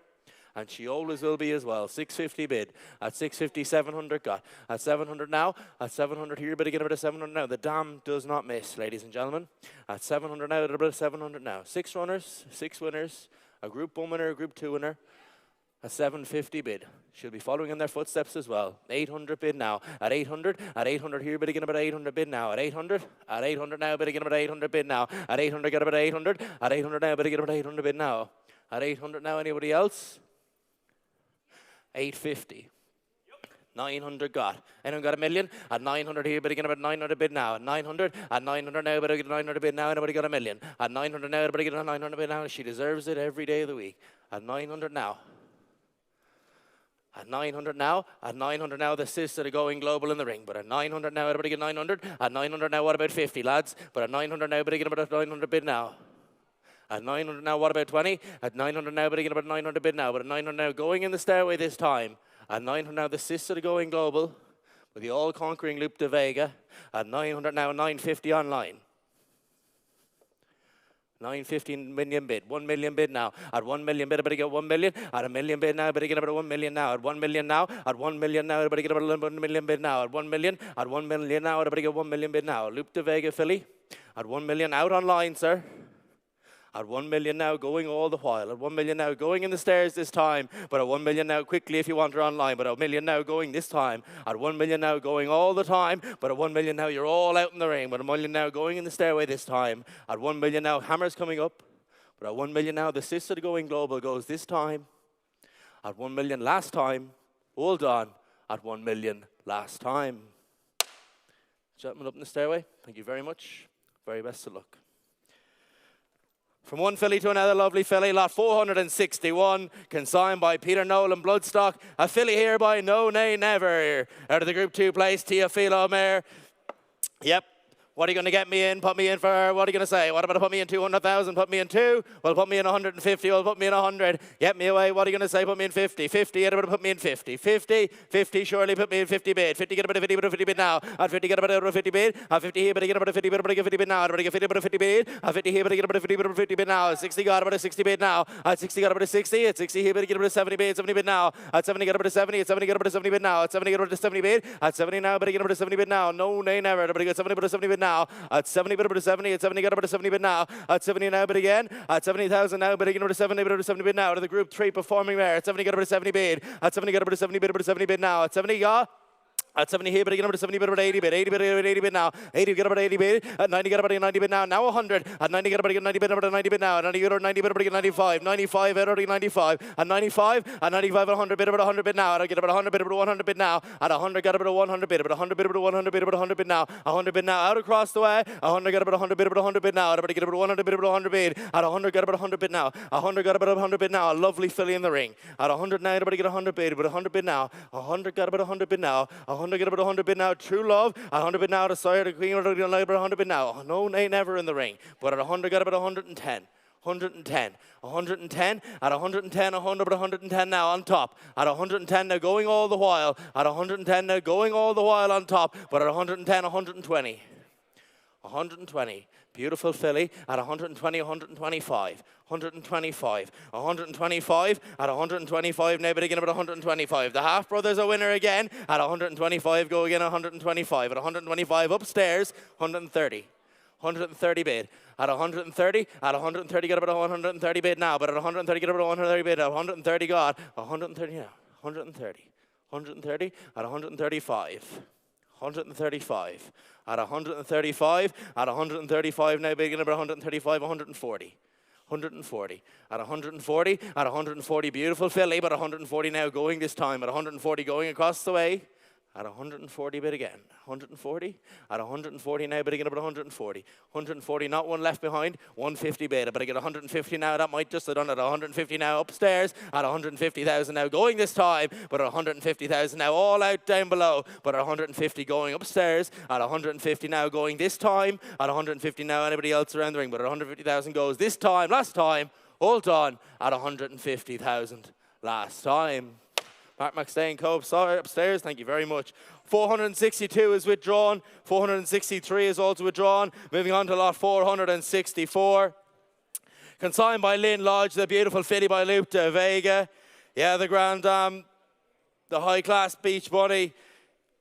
And she always will be as well. 650 bid. At 650, 700 got. At 700 now. At 700 here, better get about a 700 now. The dam does not miss, ladies and gentlemen. At 700 now, about a 700 now. 6 runners, 6 winners. A Group 1 winner, a Group 2 winner. A 750 bid. She'll be following in their footsteps as well. 800 bid now. At 800 here, better get about 800 bid now. At 800 now, better get about 800 bid now. At 800, get about 800. At 800 now, better get about 800 bid now. At 800 now, anybody else? 850. 900 got. Anyone got a million? At 900 here, better get about 900 bid now. At 900 now, better get 900 bid now. Anybody got a million? At 900 now, better get a 900 bid now. She deserves it every day of the week. At 900 now. At 900 now, the sister are going global in the ring. But at 900 now, everybody get 900. At 900 now, what about 50, lads? But at 900 now, better get about 900 bid now. At 900 now, what about 20? At 900 now, better get about 900 bid now. But at 900 now, going in the stairway this time. At 900 now, the sister are going global with the all-conquering Luke de Vega. At 900 now, 950 online. 950 million bid. 1 million bid now. At 1 million bid, I better get 1 million. At a million bid now, I better get about 1 million now. At 1 million now. At 1 million now, I better get about 1 million bid now. At 1 million. At 1 million now, I better get 1 million bid now. Luke de Vega filly. At 1 million out online, sir. At 1 million now, going all the while. At 1 million now, going in the stairs this time. But at 1 million now, quickly if you want her online. But at 1 million now, going this time. At 1 million now, going all the time. But at 1 million now, you're all out in the ring. But at 1 million now, going in the stairway this time. At 1 million now, hammers coming up. But at 1 million now, the sister going global goes this time. At 1 million last time. Hold on. At 1 million last time. Gentlemen up in the stairway, thank you very much. Very best of luck. From one filly to another lovely filly, lot 461, consigned by Peter Nolan Bloodstock. A filly here by No Nay Never. Out of the Group 2 place, Teofilo Mare. Yep. What are you going to get me in? Put me in for, what are you going to say? What about to put me in 200,000? Put me in 2? Well, put me in 150. Well, put me in 100. Get me away. What are you going to say? Put me in 50. 50, you're going to put me in 50. 50, 50, surely put me in 50 bid. 50, get about a 50, but a 50 bid now. At 50, get about a 50 bid. At 50 here, but get about a 50, but a 50 bid now. At 50, but a 50 bid. At 50 here, but get about a 50, but a 50 bid now. At 60, got about a 60 bid now. At 60, got about a 60. At 60 here, but get about a 70 bid. 70 bid now. At 70, get about a 70. At 70, get about a 70 bid now. At 70, get about a 70 bid. At 70 now, but get about a 70 bid now. No, nay, never. But get 70, but a 70 bid now. At 70, but a 70. At 70, got about a 70 bid now. At 70 now, but again. At 70,000 now, but get about a 70, but a 70 bid now. To the Group 3 performing there. At 70, got about a 70 bid. At 70, got about a 70 bid, but a 70 bid now. At 70, got. At 70 here, but get about a 70 bid, about 80 bid. 80 bid, 80 bid now. 80, get about 80 bid. At 90, get about a 90 bid now. Now 100. At 90, get about a 90 bid, about a 90 bid now. At 90, get about 90 bid, about a 95. 95, at 95. At 95, at 95, at 100 bid, about 100 bid now. At get about 100 bid, about 100 bid now. At 100, got about a 100 bid, about 100 bid, about 100 bid, about 100 bid now. 100 bid now, out across the way. 100, got about 100 bid, about 100 bid now. At about get about 100 bid, about 100 bid. At 100, got about 100 bid now. 100, got about 100 bid now. A lovely filly in the ring. At 100 now, everybody get 100 bid, but 100 bid now. 100, got about 100 bid now. 100, get about 100 bid now. True Love, 100 bid now to Sire, the Queen, 100 bid now. No, nay, never in the ring. But at 100, got about 110. 110, 110, at 110, 100, but 110 now on top. At 110 now going all the while. At 110 now going all the while on top, but at 110, 120. 120. Beautiful filly at 120, 125. 125. 125 at 125. Now, but again about 125. The Half Brothers are winner again at 125. Go again 125. At 125 upstairs, 130. 130 bid. At 130, at 130 got about 130 bid now, but at 130 got about 130 bid. At 130 got 130 now. 130. 130 at 135. 135. At 135, at 135 now, big about 135, 140. 140. At 140, at 140, beautiful filly, but 140 now going this time. At 140 going across the way. At 140 bid again. 140. At 140 now, but again about 140. 140, not one left behind. 150 bid. But I get 150 now. That might just have done it. 150 now upstairs. At 150,000 now going this time. But at 150,000 now all out down below. But at 150 going upstairs. At 150 now going this time. At 150 now anybody else around the ring. But at 150,000 goes this time. Last time. All done at 150,000. Last time. Mark McStain, Co. upstairs, thank you very much. 462 is withdrawn. 463 is also withdrawn. Moving on to lot 464. Consigned by Lynn Lodge, the beautiful filly by Luke de Vega. Yeah, the Grand Dame, the high-class beach bunny.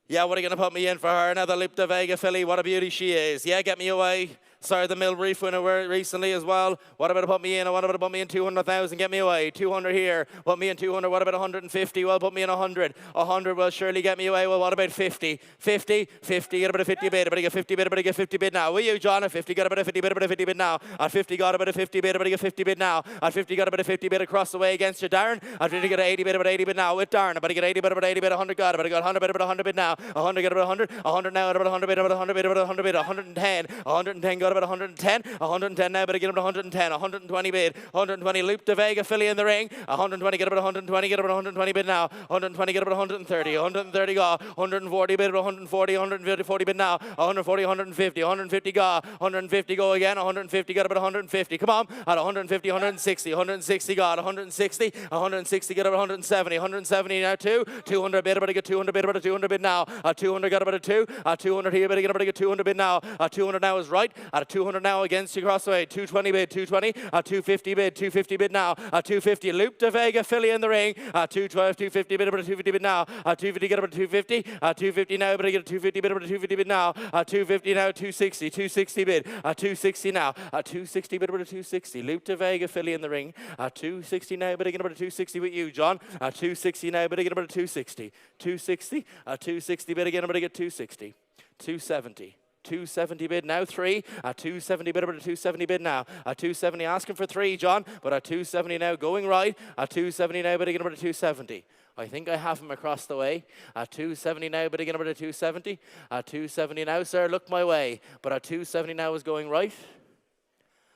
Yeah, what are you going to put me in for her? Another Luke de Vega filly, what a beauty she is. Yeah, get me away. Sorry, the Mill Reef winner recently as well. What about to put me in? What about to put me in 200,000? Get me away. 200 here. Put me in 200. What about 150? Well, put me in 100. 100 will surely get me away. Well, what about 50? 50? 50. Get about a 50 bid. About to get 50 bid. About to get 50 bid now. Will you, John? At 50, got about a 50 bid. About a 50 bid now. At 50, got about a 50 bid. About to get 50 bid now. At 50, got about a 50 bid across the way against you, Darren. At 50, get 80 bid. About 80 bid now with Darren. About to get 80 bid. About 80 bid. 100 got. About to get 100 bid. About 100 bid now. 100 got about 100. 100 now. About 100 bid. About 100 bid. About 100 bid. 110. 110 got about 110. 110 now, but I get up to 110, 120 bid, 120, Loop de Vega, filly in the ring, 120, get up at 120, get up at 120 bid now, 120, get up at 130, 130 go, 140 bid, 140, 140 bid now, 140, 150, 150 go, 150 go again, 150, get up at 150, come on, at 150, 160, 160 go, 160, 160, get up at 170, 170 now, 200 bid, but I get 200 bid, but a 200 bid now, at 200 got up at a 2, at 200 here, but I get up at 200 bid now, at 200 now is right, at a 200 now against you across the way, 220 bid, 220, at 250 bid, 250 bid now, at 250, Loop de Vega, filly in the ring, at 212, 250 bid, but a 250 bid now, at 250 get up at 250, at 250 now, but I get a 250 bid, but a 250 bid now, at 250 now, 260, 260 bid, at 260 now, at 260 bid, but a 260, Loop de Vega, filly in the ring, at 260 now, but I get up at a 260 with you, John, at 260 now, but I get up at a 260, 260, at 260 bid again, but I get 260, 270. 270 bid now, 3 at 270 bid, about a 270 bid now, at 270 asking for 3, John, but at 270 now going right, at 270 now, but again about a 270. I think I have him across the way, at 270 now, but again about a 270, at 270 now, sir, look my way, but at 270 now is going right.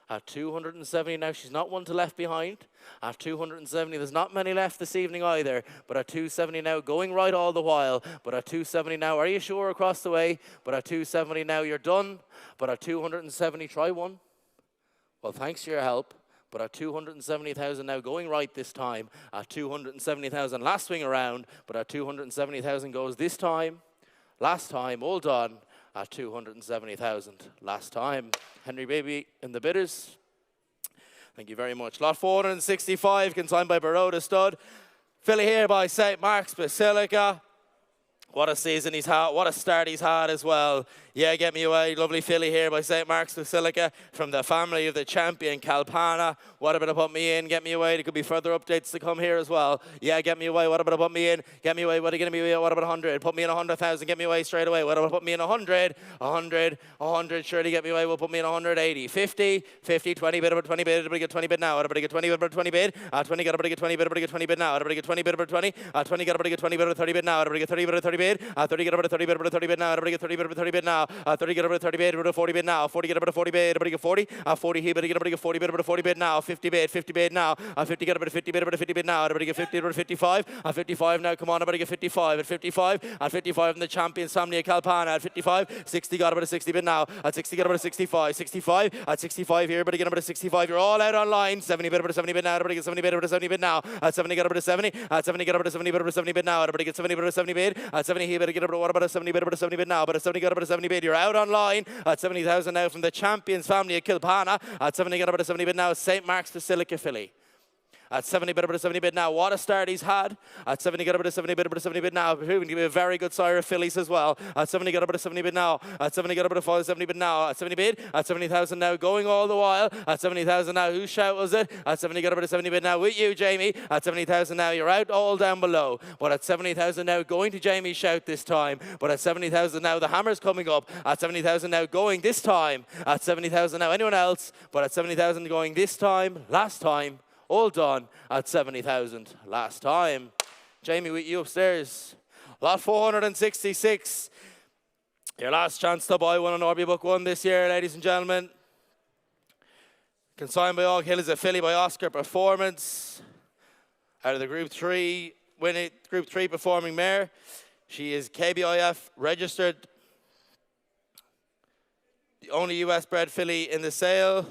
At 270 now, she's not one to left behind. At 270, there's not many left this evening either. But at 270 now, going right all the while. But at 270 now, are you sure across the way? But at 270 now, you're done. But at 270, try one. Well, thanks for your help. But at 270,000 now, going right this time. At 270,000, last swing around. But at 270,000 goes this time. Last time, all done. At 270,000 last time. Henry Baby in the bidders. Thank you very much. Lot 465, consigned by Baroda Stud. Filly here by St. Mark's Basilica. What a season he's had, what a start he's had as well. Yeah, get me away. Lovely filly here by St. Mark's Basilica from the family of the champion Kalpana. What about to put me in? Get me away. There could be further updates to come here as well. Yeah, get me away. What about to put me in? Get me away. What are you going to be? What about 100? Put me in 100,000. Get me away straight away. What about to put me in 100? 100, 100. Surely get me away. We'll put me in 180. 50, 50, 20 bid, about 20 bid. Everybody get 20 bid now. Everybody get 20 bid, about 20 bid. 20 got everybody get 20 bid, everybody get 20 bid now. Everybody get 20 bid, about 20. 20 got everybody get 20 bid, about 30 bid now. Everybody get 30 bid, 30 bid bid. 30 get over to 30 bid, over to 30 bid now. Everybody get 30 bid, over to 30 bid now. 30 get over to 30 bid, over to 40 bid now. 40 get over to 40 bid, everybody get 40. 40 here, but get everybody get 40 bid, over to 40 bid now. 50 bid now. 50 get over to 50 bid, over to 50 bid now. Everybody get 50 over to 55. 55 now, come on, everybody get 55. At 55, in the champions family of Kalpana. At 55, 60 got over to 60 bid now. At 60 get over to 65. 65, at 65 here, everybody get over to 65. You're all out online. 70 bid over to 70 bid now. Everybody get 70 bid over to 70 bid now. At 70 get over to 70. At 70 get over to 70 bid over to 70 bid now. Everybody get 70 bid over to 70 bid. At 70 here, better get over to what about a 70 bid over to 70 bid now. But at 70 get over to 70 bid, you're out online. At 70,000 now from the champions family of Kilpana. At 70 get over to 70 bid now. St. Mark's Basilica Philly. At 70 bid over to 70 bid now. What a start he's had. At 70 get over to 70 bid over to 70 bid now. Proving to be a very good sire of fillies as well. At 70 get over to 70 bid now. At 70 get over to 70 bid now. At 70 bid. At 70,000 now going all the while. At 70,000 now. Whose shout was it? At 70 get over to 70 bid now with you, Jamie. At 70,000 now. You're out all down below. But at 70,000 now going to Jamie's shout this time. But at 70,000 now the hammer's coming up. At 70,000 now going this time. At 70,000 now anyone else. But at 70,000 going this time. Last time. All done at 70,000 last time. Jamie, with you upstairs. Lot 466. Your last chance to buy one on Orby Book 1 this year, ladies and gentlemen. Consigned by Og Hill is a filly by Oscar Performance. Out of the Group 3, winning Group 3 performing mare. She is KBIF registered. The only US bred filly in the sale.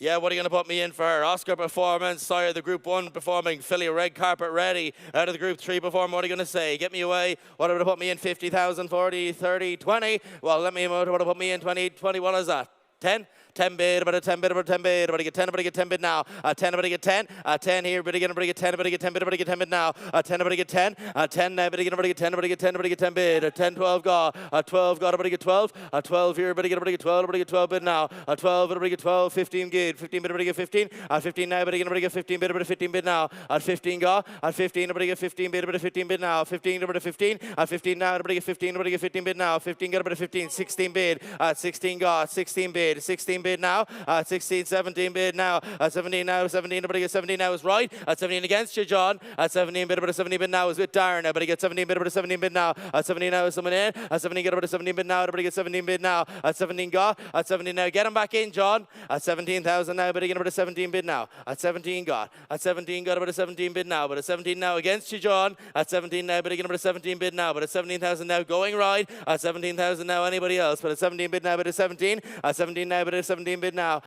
Yeah, what are you going to put me in for her? Oscar Performance, sire, the Group 1 performing filly, red carpet ready. Out of the Group 3 performing, what are you going to say? Get me away. What are you going to put me in? 50,000, 40, 30, 20. Well, let me know what to put me in. 20, what is that? 10? 10 bid, about a 10 bid, about a 10 bid. Everybody get 10, everybody get 10 bid now. 10, everybody get 10. 10 here, everybody get 10, everybody get 10 bid, everybody get 10 bid now. 10, everybody get 10. 10 now, everybody get 10, everybody get 10, everybody get 10 bid. 10, 12 got. 12 got, everybody get 12. 12 here, everybody get 12, everybody get 12 bid now. 12, everybody get 12. 15 good. 15 bid, everybody get 15. 15 now, everybody get 15 bid, everybody 15 bid now. 15 got. 15, everybody get 15 bid, everybody 15 bid now. 15, everybody 15. 15 now, everybody get 15, everybody get 15 bid now. 15 got, everybody 15. 16 bid. 16 got. 16 bid. 16 bid now. 16, 17 bid now. 17 now, 17, everybody get 17 now is right. 17 against you, John. 17 bid, everybody 17 bid now is with Darren. Everybody get 17 bid, everybody 17 bid now. 17 now is someone in. 17 get everybody 17 bid now. Everybody get 17 bid now. 17 got. 17 now, get him back in, John. 17,000 now, everybody get everybody 17 bid now. 17 got. 17 got, everybody 17 bid now. But 17 now against you, John. 17 now, everybody get everybody 17 bid now. But 17,000 now going right. 17,000 now, anybody else. But 17 bid now, but 17. 17 now, but 17 bid now.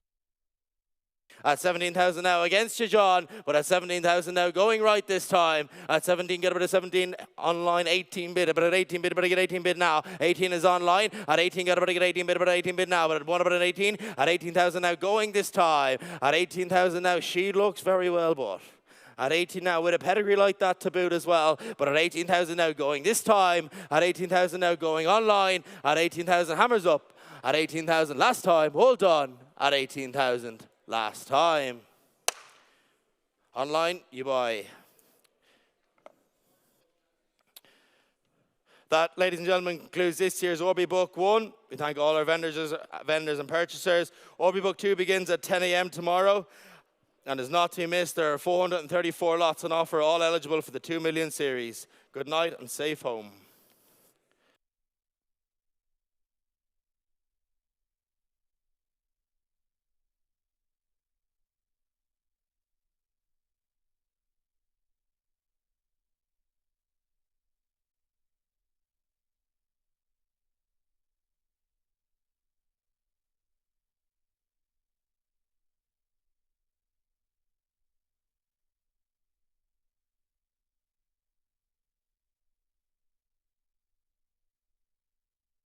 At 17,000 now against you, John. But at 17,000 now going right this time. At 17, get about a 17 online, 18 bid. But at 18 bid, better get 18 bid now. 18 is online. At 18, get about to get 18 bid, but 18 bid now. But at 1 about an 18. At 18,000 now going this time. At 18,000 now, she looks very well bought. At 18 now with a pedigree like that to boot as well. But at 18,000 now going this time. At 18,000 now going online. At 18,000, hammers up. At 18,000 last time, hold on. At 18,000 last time. Online, you buy. That, ladies and gentlemen, concludes this year's Orby Book 1. We thank all our vendors and purchasers. Orby Book 2 begins at 10 a.m. tomorrow and is not to be missed. There are 434 lots on offer, all eligible for the 2 million series. Good night and safe home.